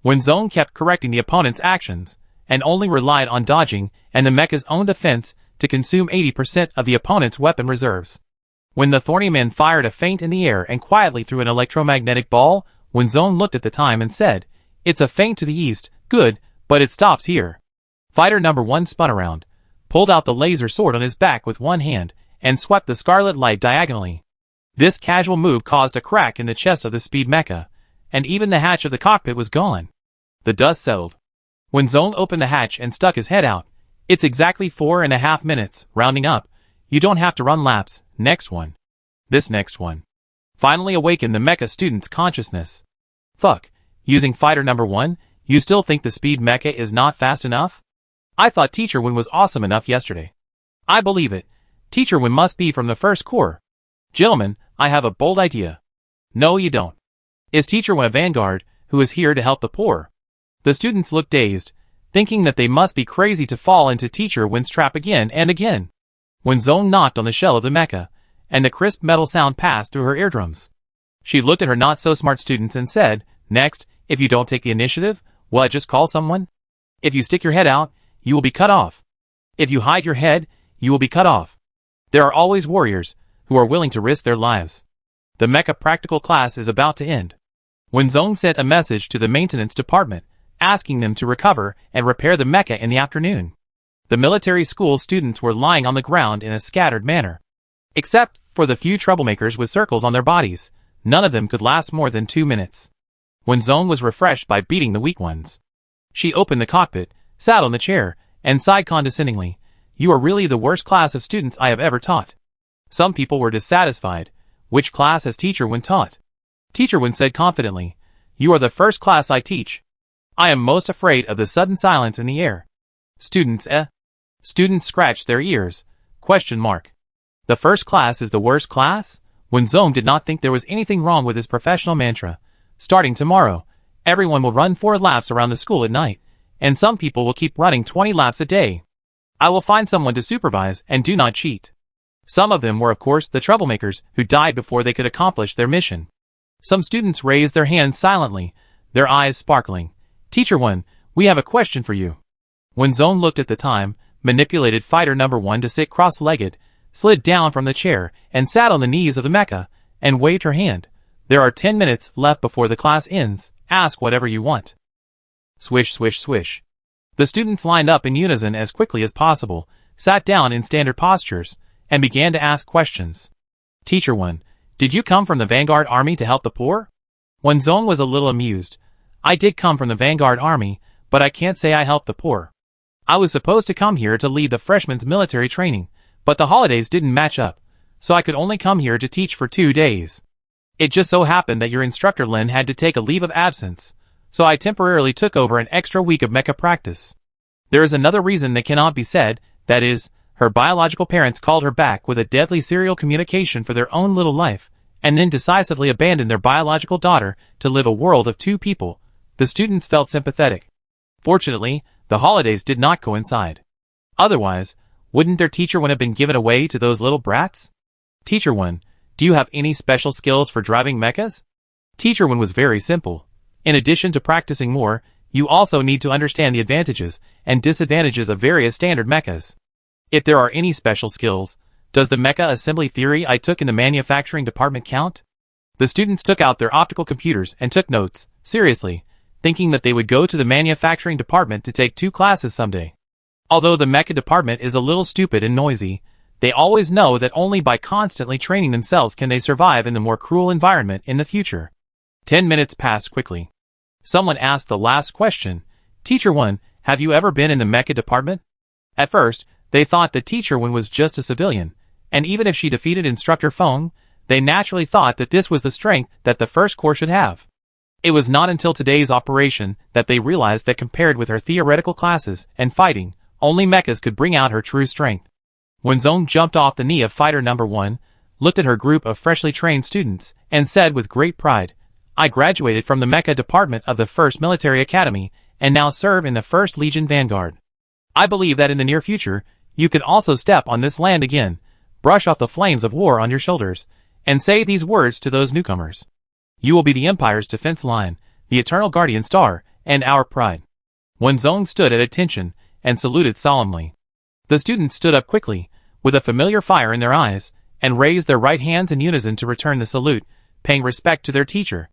Wen Zong kept correcting the opponent's actions, and only relied on dodging and the Mecha's own defense to consume 80% of the opponent's weapon reserves. When the thorny man fired a feint in the air and quietly threw an electromagnetic ball, Wen Zong looked at the time and said, It's a feint to the east, good, but it stops here. Fighter number 1 spun around, pulled out the laser sword on his back with one hand, and swept the scarlet light diagonally. This casual move caused a crack in the chest of the speed Mecha, and even the hatch of the cockpit was gone. The dust settled. When Zong opened the hatch and stuck his head out, It's exactly 4.5 minutes, rounding up. You don't have to run laps. Next one. This next one. Finally awakened the Mecha student's consciousness. Fuck, using fighter number 1, you still think the speed Mecha is not fast enough? I thought Teacher Wen was awesome enough yesterday. I believe it. Teacher Wen must be from the first corps. Gentlemen, I have a bold idea. No, you don't. Is Teacher Wen a vanguard, who is here to help the poor? The students looked dazed, thinking that they must be crazy to fall into Teacher Wen's trap again and again. When Zong knocked on the shell of the Mecha, and the crisp metal sound passed through her eardrums. She looked at her not-so-smart students and said, Next, if you don't take the initiative, will I just call someone? If you stick your head out, you will be cut off. If you hide your head, you will be cut off. There are always warriors, who are willing to risk their lives. The Mecha practical class is about to end. When Zong sent a message to the maintenance department, asking them to recover and repair the Mecha in the afternoon. The military school students were lying on the ground in a scattered manner. Except for the few troublemakers with circles on their bodies, none of them could last more than 2 minutes. When Zong was refreshed by beating the weak ones. She opened the cockpit, sat on the chair, and sighed condescendingly, You are really the worst class of students I have ever taught. Some people were dissatisfied. Which class has Teacher Wen taught? Teacher Wen said confidently, You are the first class I teach. I am most afraid of the sudden silence in the air. Students, Students scratched their ears. Question mark. The first class is the worst class? When Zong did not think there was anything wrong with his professional mantra. Starting tomorrow, everyone will run 4 laps around the school at night, and some people will keep running 20 laps a day. I will find someone to supervise and do not cheat. Some of them were of course the troublemakers who died before they could accomplish their mission. Some students raised their hands silently, their eyes sparkling. Teacher 1, we have a question for you. When Zong looked at the time, manipulated fighter number 1 to sit cross-legged, slid down from the chair, and sat on the knees of the Mecha, and waved her hand. There are 10 minutes left before the class ends. Ask whatever you want. Swish, swish, swish. The students lined up in unison as quickly as possible, sat down in standard postures, and began to ask questions. Teacher 1, did you come from the Vanguard Army to help the poor? When Zong was a little amused. I did come from the Vanguard Army, but I can't say I helped the poor. I was supposed to come here to lead the freshmen's military training, but the holidays didn't match up, so I could only come here to teach for 2 days. It just so happened that your instructor Lynn had to take a leave of absence, so I temporarily took over an extra week of mecha practice. There is another reason that cannot be said, that is, her biological parents called her back with a deadly serial communication for their own little life, and then decisively abandoned their biological daughter to live a world of 2 people. The students felt sympathetic. Fortunately, the holidays did not coincide. Otherwise, wouldn't their teacher one have been given away to those little brats? Teacher 1, do you have any special skills for driving mechas? Teacher 1 was very simple. In addition to practicing more, you also need to understand the advantages and disadvantages of various standard mechas. If there are any special skills, does the mecha assembly theory I took in the manufacturing department count? The students took out their optical computers and took notes, seriously, thinking that they would go to the manufacturing department to take 2 classes someday. Although the mecha department is a little stupid and noisy, they always know that only by constantly training themselves can they survive in the more cruel environment in the future. 10 minutes passed quickly. Someone asked the last question. Teacher 1, have you ever been in the mecha department? At first, they thought that Teacher 1 was just a civilian, and even if she defeated Instructor Feng, they naturally thought that this was the strength that the first corps should have. It was not until today's operation that they realized that compared with her theoretical classes and fighting, only mechas could bring out her true strength. When Zong jumped off the knee of fighter number 1, looked at her group of freshly trained students, and said with great pride, I graduated from the mecha department of the 1st Military Academy, and now serve in the 1st Legion Vanguard. I believe that in the near future, you could also step on this land again, brush off the flames of war on your shoulders, and say these words to those newcomers. You will be the Empire's defense line, the eternal guardian star, and our pride. When Zong stood at attention and saluted solemnly, the students stood up quickly, with a familiar fire in their eyes, and raised their right hands in unison to return the salute, paying respect to their teacher.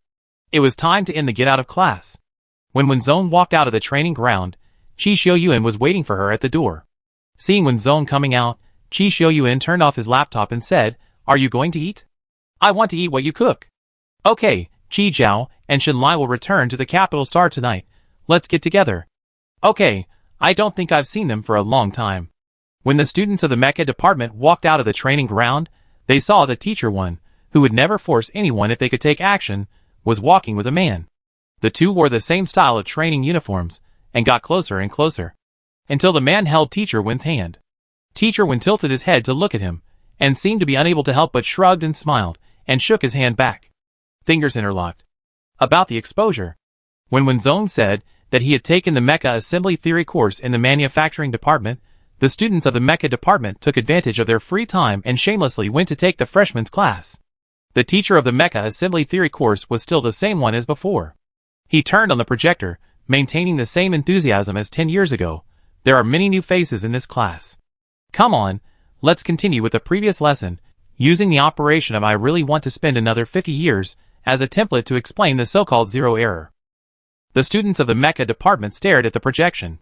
It was time to end the get out of class. When Zong walked out of the training ground, Qi Xiaoyuan was waiting for her at the door. Seeing Zong coming out, Qi Xiaoyuan turned off his laptop and said, Are you going to eat? I want to eat what you cook. Okay, Qi Zhao and Shen Lai will return to the capital star tonight. Let's get together. Okay, I don't think I've seen them for a long time. When the students of the mecha department walked out of the training ground, they saw the Teacher 1, who would never force anyone if they could take action, was walking with a man. The 2 wore the same style of training uniforms, and got closer and closer, until the man held Teacher 1's hand. Teacher 1 tilted his head to look at him, and seemed to be unable to help but shrugged and smiled, and shook his hand back. Fingers interlocked. About the exposure. When Zong said that he had taken the mecha assembly theory course in the manufacturing department, the students of the mecha department took advantage of their free time and shamelessly went to take the freshman's class. The teacher of the mecha assembly theory course was still the same one as before. He turned on the projector, maintaining the same enthusiasm as 10 years ago. There are many new faces in this class. Come on, let's continue with the previous lesson, using the operation of I really want to spend another 50 years as a template to explain the so-called zero error. The students of the mecha department stared at the projection.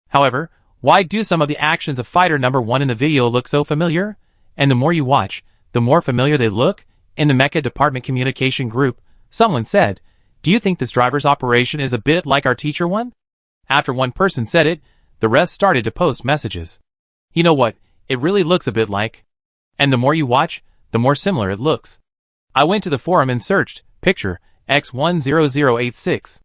However, why do some of the actions of fighter number 1 in the video look so familiar? And the more you watch, the more familiar they look? In the mecha department communication group, someone said, Do you think this driver's operation is a bit like our Teacher 1? After one person said it, the rest started to post messages. You know what, it really looks a bit like. And the more you watch, the more similar it looks. I went to the forum and searched, picture, X10086.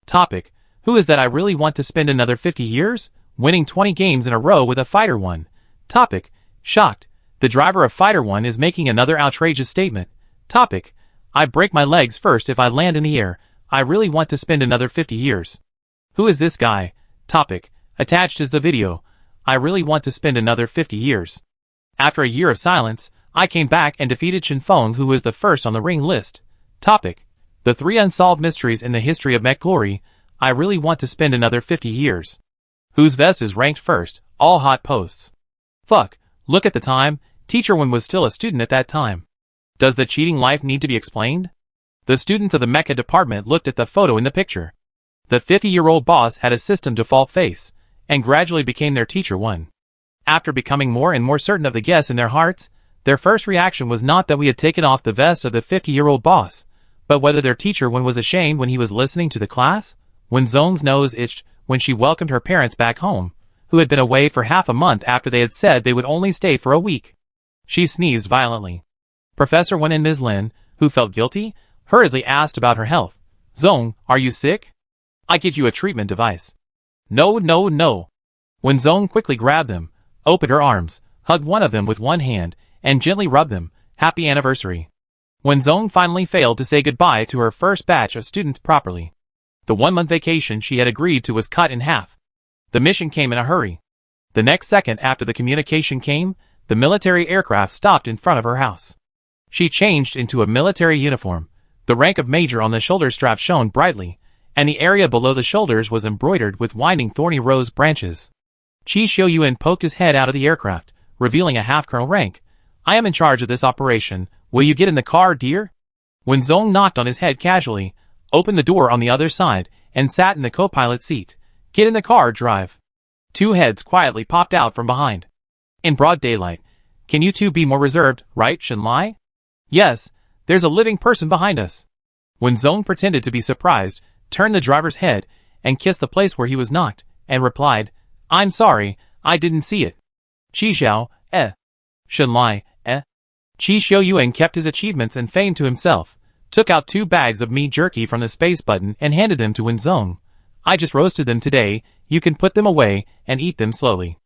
Topic, who is that I really want to spend another 50 years? Winning 20 games in a row with a Fighter 1. Topic, shocked. The driver of Fighter 1 is making another outrageous statement. Topic, I break my legs first if I land in the air. I really want to spend another 50 years. Who is this guy? Topic, attached is the video. I really want to spend another 50 years. After a year of silence, I came back and defeated Shen Feng, who was the first on the ring list. Topic, the 3 unsolved mysteries in the history of Mech Glory. I really want to spend another 50 years. Whose vest is ranked first? All hot posts. Fuck, look at the time. Teacher 1 was still a student at that time. Does the cheating life need to be explained? The students of the mecha department looked at the photo in the picture. The 50-year-old boss had a system default face, and gradually became their Teacher 1. After becoming more and more certain of the guess in their hearts, their first reaction was not that we had taken off the vest of the 50-year-old boss, but whether their Teacher 1 was ashamed when he was listening to the class. When Zong's nose itched when she welcomed her parents back home, who had been away for half a month after they had said they would only stay for a week. She sneezed violently. Professor Wen and Ms. Lin, who felt guilty, hurriedly asked about her health. Zong, are you sick? I get you a treatment device. No, no, no. When Zong quickly grabbed them, opened her arms, hugged one of them with one hand, and gently rubbed them, happy anniversary. When Zong finally failed to say goodbye to her first batch of students properly, the 1-month vacation she had agreed to was cut in half. The mission came in a hurry. The next second after the communication came, the military aircraft stopped in front of her house. She changed into a military uniform. The rank of major on the shoulder strap shone brightly, and the area below the shoulders was embroidered with winding thorny rose branches. Qi Xiuyuan poked his head out of the aircraft, revealing a half-colonel rank. I am in charge of this operation. Will you get in the car, dear? When Zong knocked on his head casually, opened the door on the other side, and sat in the co-pilot seat. Get in the car, drive. Two heads quietly popped out from behind. In broad daylight. Can you two be more reserved, right, Shenlai? Yes, there's a living person behind us. When Zong pretended to be surprised, turned the driver's head, and kissed the place where he was knocked, and replied, I'm sorry, I didn't see it. Qi Xiao, Shenlai, Qi Xiuyuan kept his achievements and fame to himself, took out 2 bags of meat jerky from the space button and handed them to Wen Zong. I just roasted them today, you can put them away and eat them slowly.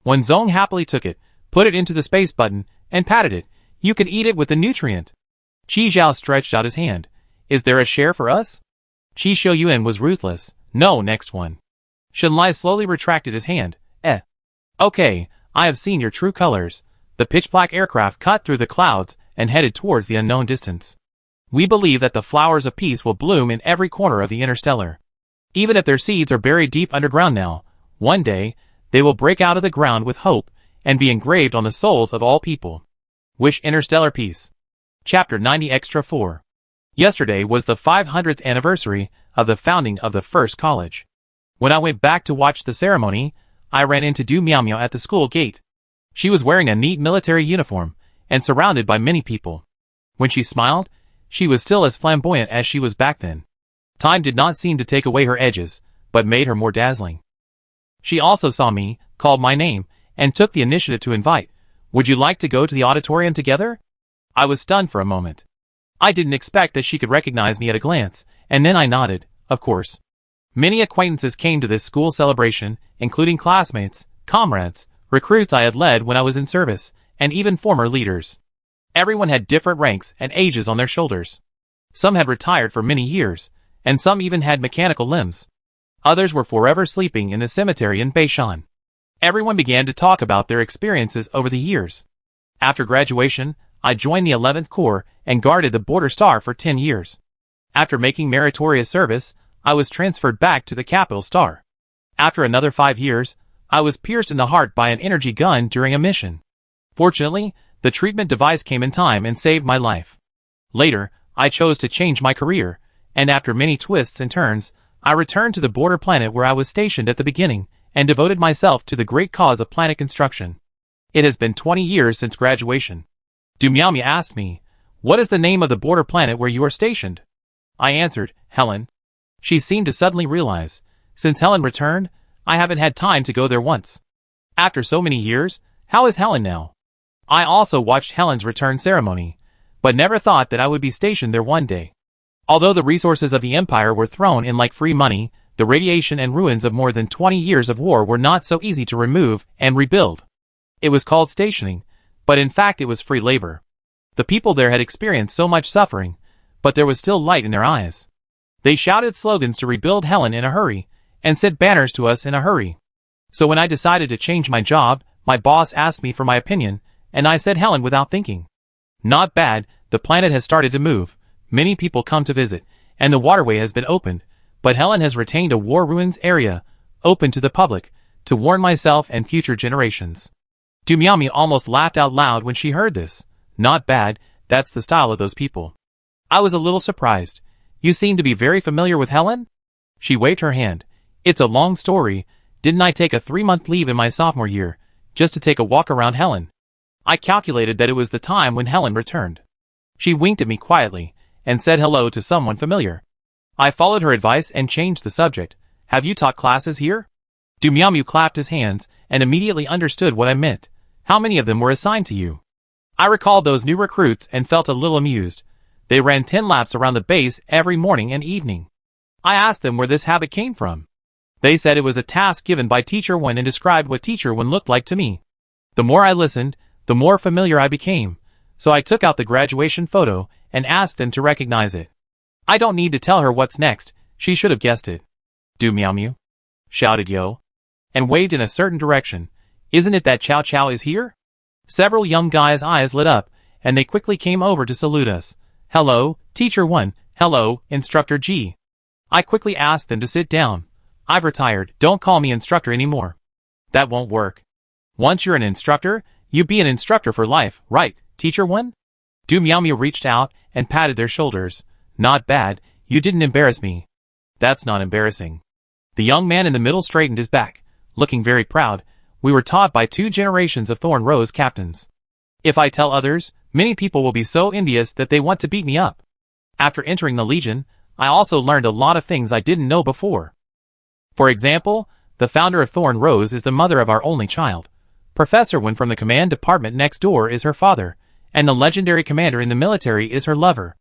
Wen Zong happily took it, put it into the space button, and patted it. You can eat it with the nutrient. Qi Xiao stretched out his hand. Is there a share for us? Qi Xiuyuan was ruthless. No, next one. Shenlai slowly retracted his hand. Okay, I have seen your true colors. The pitch-black aircraft cut through the clouds and headed towards the unknown distance. We believe that the flowers of peace will bloom in every corner of the Interstellar. Even if their seeds are buried deep underground now, one day, they will break out of the ground with hope and be engraved on the souls of all people. Wish Interstellar Peace. Chapter 90 Extra 4. Yesterday was the 500th anniversary of the founding of the first college. When I went back to watch the ceremony, I ran into Du Miaomiao at the school gate. She was wearing a neat military uniform and surrounded by many people. When she smiled, she was still as flamboyant as she was back then. Time did not seem to take away her edges, but made her more dazzling. She also saw me, called my name, and took the initiative to invite. Would you like to go to the auditorium together? I was stunned for a moment. I didn't expect that she could recognize me at a glance, and then I nodded, of course. Many acquaintances came to this school celebration, including classmates, comrades, recruits I had led when I was in service, and even former leaders. Everyone had different ranks and ages on their shoulders. Some had retired for many years, and some even had mechanical limbs. Others were forever sleeping in the cemetery in Beishan. Everyone began to talk about their experiences over the years. After graduation, I joined the 11th Corps and guarded the Border Star for 10 years. After making meritorious service, I was transferred back to the Capital Star. After another 5 years, I was pierced in the heart by an energy gun during a mission. Fortunately, the treatment device came in time and saved my life. Later, I chose to change my career, and after many twists and turns, I returned to the border planet where I was stationed at the beginning, and devoted myself to the great cause of planet construction. It has been 20 years since graduation. Du Miaomiao asked me, what is the name of the border planet where you are stationed? I answered, Helen. She seemed to suddenly realize, since Helen returned, I haven't had time to go there once. After so many years, how is Helen now? I also watched Helen's return ceremony, but never thought that I would be stationed there one day. Although the resources of the Empire were thrown in like free money, the radiation and ruins of more than 20 years of war were not so easy to remove and rebuild. It was called stationing, but in fact it was free labor. The people there had experienced so much suffering, but there was still light in their eyes. They shouted slogans to rebuild Helen in a hurry, and sent banners to us in a hurry. So when I decided to change my job, my boss asked me for my opinion, and I said Helen without thinking. Not bad, the planet has started to move, many people come to visit, and the waterway has been opened, but Helen has retained a war ruins area, open to the public, to warn myself and future generations. Du Miaomiao almost laughed out loud when she heard this. Not bad, that's the style of those people. I was a little surprised. You seem to be very familiar with Helen? She waved her hand. It's a long story. Didn't I take a 3-month leave in my sophomore year, just to take a walk around Helen? I calculated that it was the time when Helen returned. She winked at me quietly, and said hello to someone familiar. I followed her advice and changed the subject. Have you taught classes here? Du Miaomiao clapped his hands, and immediately understood what I meant. How many of them were assigned to you? I recalled those new recruits and felt a little amused. They ran 10 laps around the base every morning and evening. I asked them where this habit came from. They said it was a task given by Teacher 1 and described what Teacher 1 looked like to me. The more I listened, the more familiar I became, so I took out the graduation photo and asked them to recognize it. I don't need to tell her what's next, she should have guessed it. "Do meow meow," shouted Yo, and waved in a certain direction. "Isn't it that Chow Chow is here?" Several young guys' eyes lit up, and they quickly came over to salute us. "Hello, Teacher 1, hello, Instructor G." I quickly asked them to sit down. "I've retired, don't call me instructor anymore." "That won't work. Once you're an instructor, you be an instructor for life, right, Teacher 1? Do Meow Meow reached out and patted their shoulders. "Not bad, you didn't embarrass me." "That's not embarrassing." The young man in the middle straightened his back, looking very proud. "We were taught by 2 generations of Thorn Rose captains. If I tell others, many people will be so envious that they want to beat me up. After entering the Legion, I also learned a lot of things I didn't know before. For example, the founder of Thorn Rose is the mother of our only child. Professor Wen from the command department next door is her father, and the legendary commander in the military is her lover.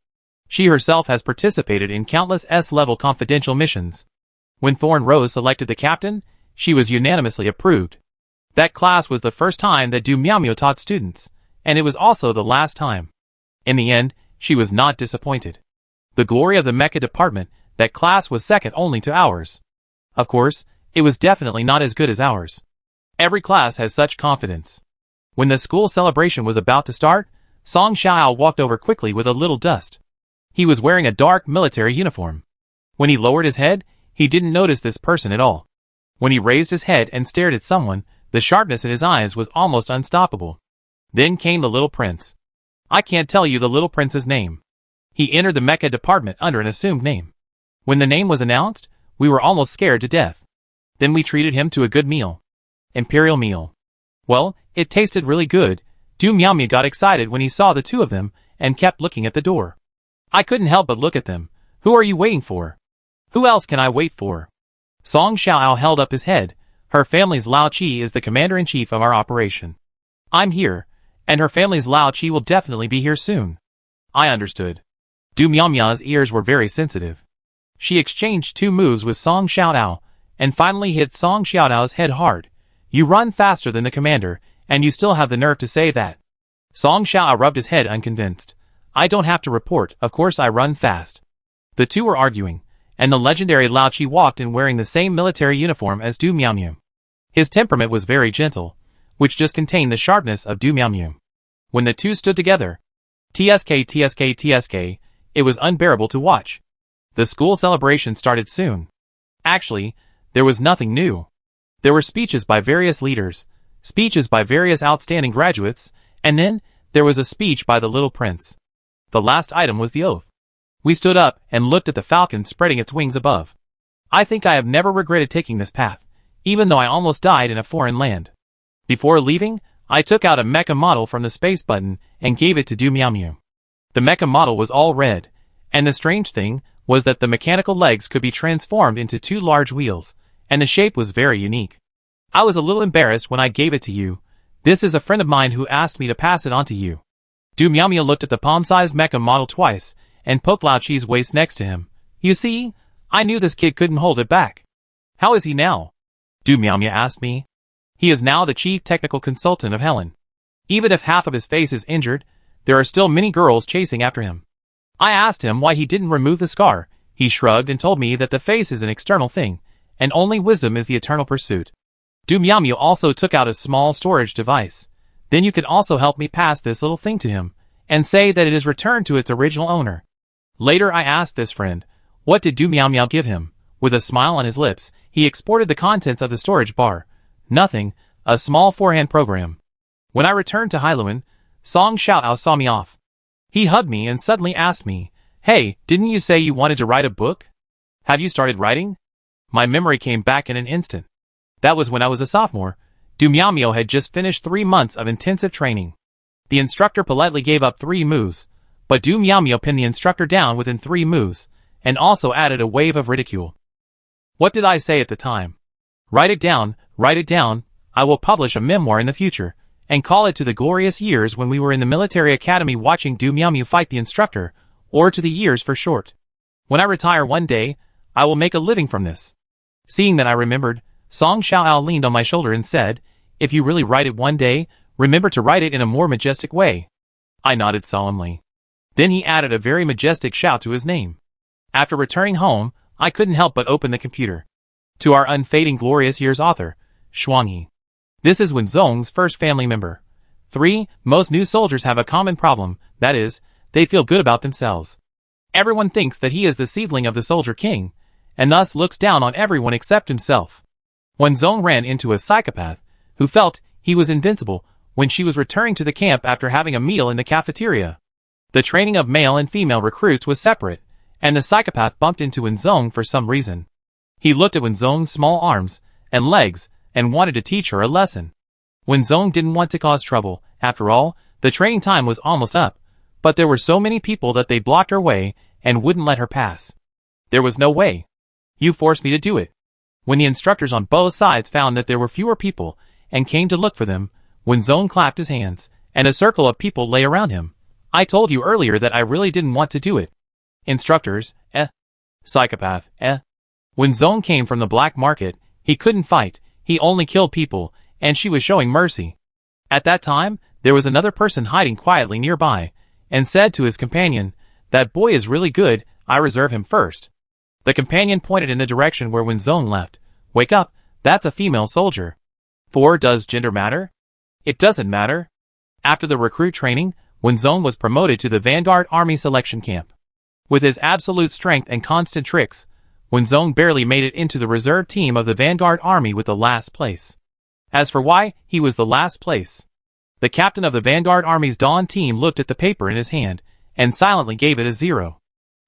She herself has participated in countless S-level confidential missions. When Thorn Rose selected the captain, she was unanimously approved. That class was the first time that Du Meow Meow taught students, and it was also the last time. In the end, she was not disappointed. The glory of the Mecha department, that class was second only to ours. Of course, it was definitely not as good as ours. Every class has such confidence. When the school celebration was about to start, Song Xiao walked over quickly with a little dust. He was wearing a dark military uniform. When he lowered his head, he didn't notice this person at all. When he raised his head and stared at someone, the sharpness in his eyes was almost unstoppable. Then came the little prince. I can't tell you the little prince's name. He entered the Mecha department under an assumed name. When the name was announced, we were almost scared to death. Then we treated him to a good meal. Imperial meal. Well, it tasted really good. Du Meow Meow got excited when he saw the 2 of them, and kept looking at the door. I couldn't help but look at them. "Who are you waiting for?" "Who else can I wait for?" Song Xiao held up his head. "Her family's Lao Chi is the commander-in-chief of our operation. I'm here, and her family's Lao Chi will definitely be here soon." I understood. Du Meow Meow's ears were very sensitive. She exchanged 2 moves with Song Xiaodao, and finally hit Song Xiaodao's head hard. "You run faster than the commander, and you still have the nerve to say that." Song Xiao rubbed his head unconvinced. "I don't have to report, of course I run fast." The 2 were arguing, and the legendary Lao Chi walked in wearing the same military uniform as Du Meow Meow. His temperament was very gentle, which just contained the sharpness of Du Meow Meow. When the 2 stood together, TSK, it was unbearable to watch. The school celebration started soon. Actually, there was nothing new. There were speeches by various leaders, speeches by various outstanding graduates, and then there was a speech by the little prince. The last item was the oath. We stood up and looked at the falcon spreading its wings above. I think I have never regretted taking this path, even though I almost died in a foreign land. Before leaving, I took out a mecha model from the space button and gave it to Du Meow Meow. The mecha model was all red, and the strange thing was that the mechanical legs could be transformed into 2 large wheels, and the shape was very unique. I was a little embarrassed when I gave it to you. This is a friend of mine who asked me to pass it on to you. Du Meow Meow looked at the palm-sized mecha model twice, and poked Lao Chi's waist next to him. "You see, I knew this kid couldn't hold it back." "How is he now?" Du Meow Meow asked me. "He is now the chief technical consultant of Helen. Even if half of his face is injured, there are still many girls chasing after him." I asked him why he didn't remove the scar. He shrugged and told me that the face is an external thing, and only wisdom is the eternal pursuit. Du Meow Meow also took out a small storage device. "Then you can also help me pass this little thing to him, and say that it is returned to its original owner." Later I asked this friend, what did Du Meow Meow give him? With a smile on his lips, he exported the contents of the storage bar. Nothing, a small forehand program. When I returned to Hailuan, Song Xiaoao saw me off. He hugged me and suddenly asked me, "Hey, didn't you say you wanted to write a book? Have you started writing?" My memory came back in an instant. That was when I was a sophomore. Du Meow Meow had just finished 3 months of intensive training. The instructor politely gave up 3 moves, but Du Meow Meow pinned the instructor down within 3 moves, and also added a wave of ridicule. What did I say at the time? Write it down, I will publish a memoir in the future, and call it To the Glorious Years When We Were in the Military Academy Watching Du Miao Miao Fight the Instructor, or To the Years for short. When I retire one day, I will make a living from this. Seeing that I remembered, Song Xiaoao leaned on my shoulder and said, if you really write it one day, remember to write it in a more majestic way. I nodded solemnly. Then he added a very majestic shout to his name. After returning home, I couldn't help but open the computer. To our unfading glorious years author, Shuangyi. This is Wenzong's first family member. 3. Most new soldiers have a common problem, that is, they feel good about themselves. Everyone thinks that he is the seedling of the soldier king, and thus looks down on everyone except himself. Wenzong ran into a psychopath, who felt he was invincible when she was returning to the camp after having a meal in the cafeteria. The training of male and female recruits was separate, and the psychopath bumped into Wenzong for some reason. He looked at Wenzong's small arms and legs and wanted to teach her a lesson. Wenzong didn't want to cause trouble. After all, the training time was almost up, but there were so many people that they blocked her way and wouldn't let her pass. There was no way. You forced me to do it. When the instructors on both sides found that there were fewer people and came to look for them, Wenzong clapped his hands, and a circle of people lay around him. I told you earlier that I really didn't want to do it. Instructors, Psychopath, Wenzong came from the black market, he couldn't fight, he only killed people, and she was showing mercy. At that time, there was another person hiding quietly nearby, and said to his companion, that boy is really good, I reserve him first. The companion pointed in the direction where Wenzong left. Wake up, that's a female soldier. 4. Does gender matter? It doesn't matter. After the recruit training, Wenzong was promoted to the Vanguard Army selection camp. With his absolute strength and constant tricks, Wenzong barely made it into the reserve team of the Vanguard Army with the last place. As for why he was the last place, the captain of the Vanguard Army's Dawn team looked at the paper in his hand and silently gave it a 0.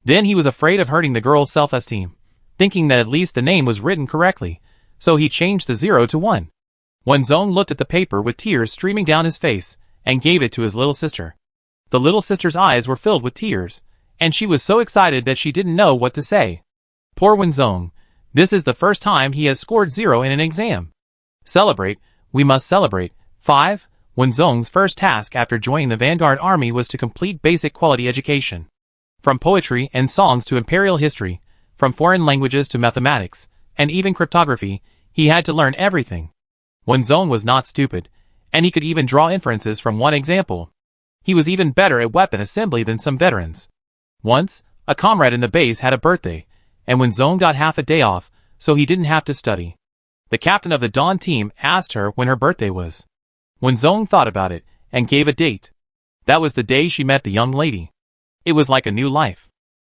Then he was afraid of hurting the girl's self-esteem, thinking that at least the name was written correctly, so he changed the 0 to 1. Wenzong looked at the paper with tears streaming down his face and gave it to his little sister. The little sister's eyes were filled with tears, and she was so excited that she didn't know what to say. Poor Wenzong, this is the first time he has scored 0 in an exam. Celebrate, we must celebrate. 5. Wenzong's first task after joining the Vanguard Army was to complete basic quality education. From poetry and songs to imperial history, from foreign languages to mathematics, and even cryptography, he had to learn everything. Wenzong was not stupid, and he could even draw inferences from one example. He was even better at weapon assembly than some veterans. Once, a comrade in the base had a birthday, and Wenzong got half a day off, so he didn't have to study. The captain of the Dawn team asked her when her birthday was. Wenzong thought about it, and gave a date. That was the day she met the young lady. It was like a new life.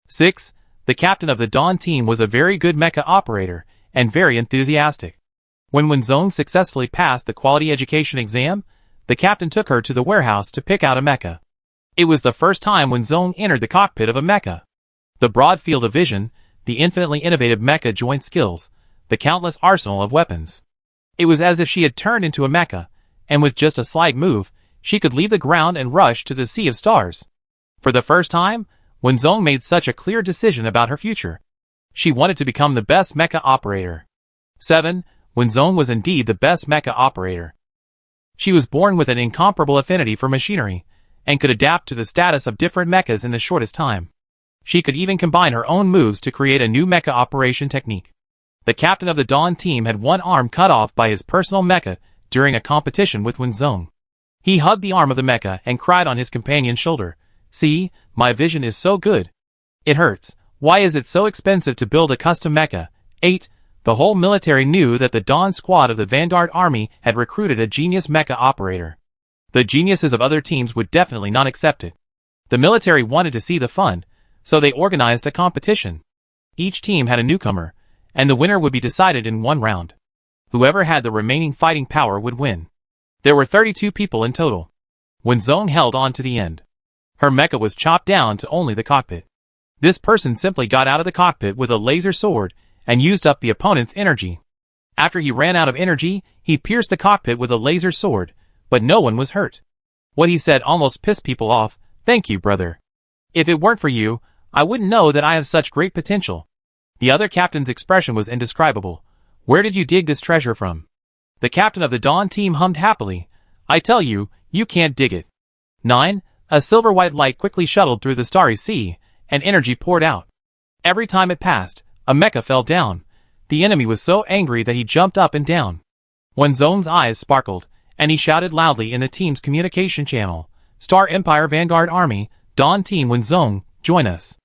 6. The captain of the Dawn team was a very good mecha operator, and very enthusiastic. When Wenzong successfully passed the quality education exam, the captain took her to the warehouse to pick out a mecha. It was the first time Wenzong entered the cockpit of a mecha. The broad field of vision, the infinitely innovative mecha joint skills, the countless arsenal of weapons. It was as if she had turned into a mecha, and with just a slight move, she could leave the ground and rush to the sea of stars. For the first time, Wenzong made such a clear decision about her future. She wanted to become the best mecha operator. 7. Wenzong was indeed the best mecha operator. She was born with an incomparable affinity for machinery, and could adapt to the status of different mechas in the shortest time. She could even combine her own moves to create a new mecha operation technique. The captain of the Dawn team had one arm cut off by his personal mecha during a competition with Wenzong. He hugged the arm of the mecha and cried on his companion's shoulder, "See, my vision is so good. It hurts. Why is it so expensive to build a custom mecha?" 8. The whole military knew that the Dawn squad of the Vanguard Army had recruited a genius mecha operator. The geniuses of other teams would definitely not accept it. The military wanted to see the fun, so they organized a competition. Each team had a newcomer, and the winner would be decided in one round. Whoever had the remaining fighting power would win. There were 32 people in total. Wenzong held on to the end. Her mecha was chopped down to only the cockpit. This person simply got out of the cockpit with a laser sword and used up the opponent's energy. After he ran out of energy, he pierced the cockpit with a laser sword, but no one was hurt. What he said almost pissed people off. "Thank you, brother. If it weren't for you, I wouldn't know that I have such great potential." The other captain's expression was indescribable. "Where did you dig this treasure from?" The captain of the Dawn team hummed happily. I tell you, you can't dig it. 9. A silver-white light quickly shuttled through the starry sea, and energy poured out. Every time it passed, a mecha fell down. The enemy was so angry that he jumped up and down. When Zone's eyes sparkled, and he shouted loudly in the team's communication channel, Star Empire Vanguard Army, Dawn Team when Zone, join us.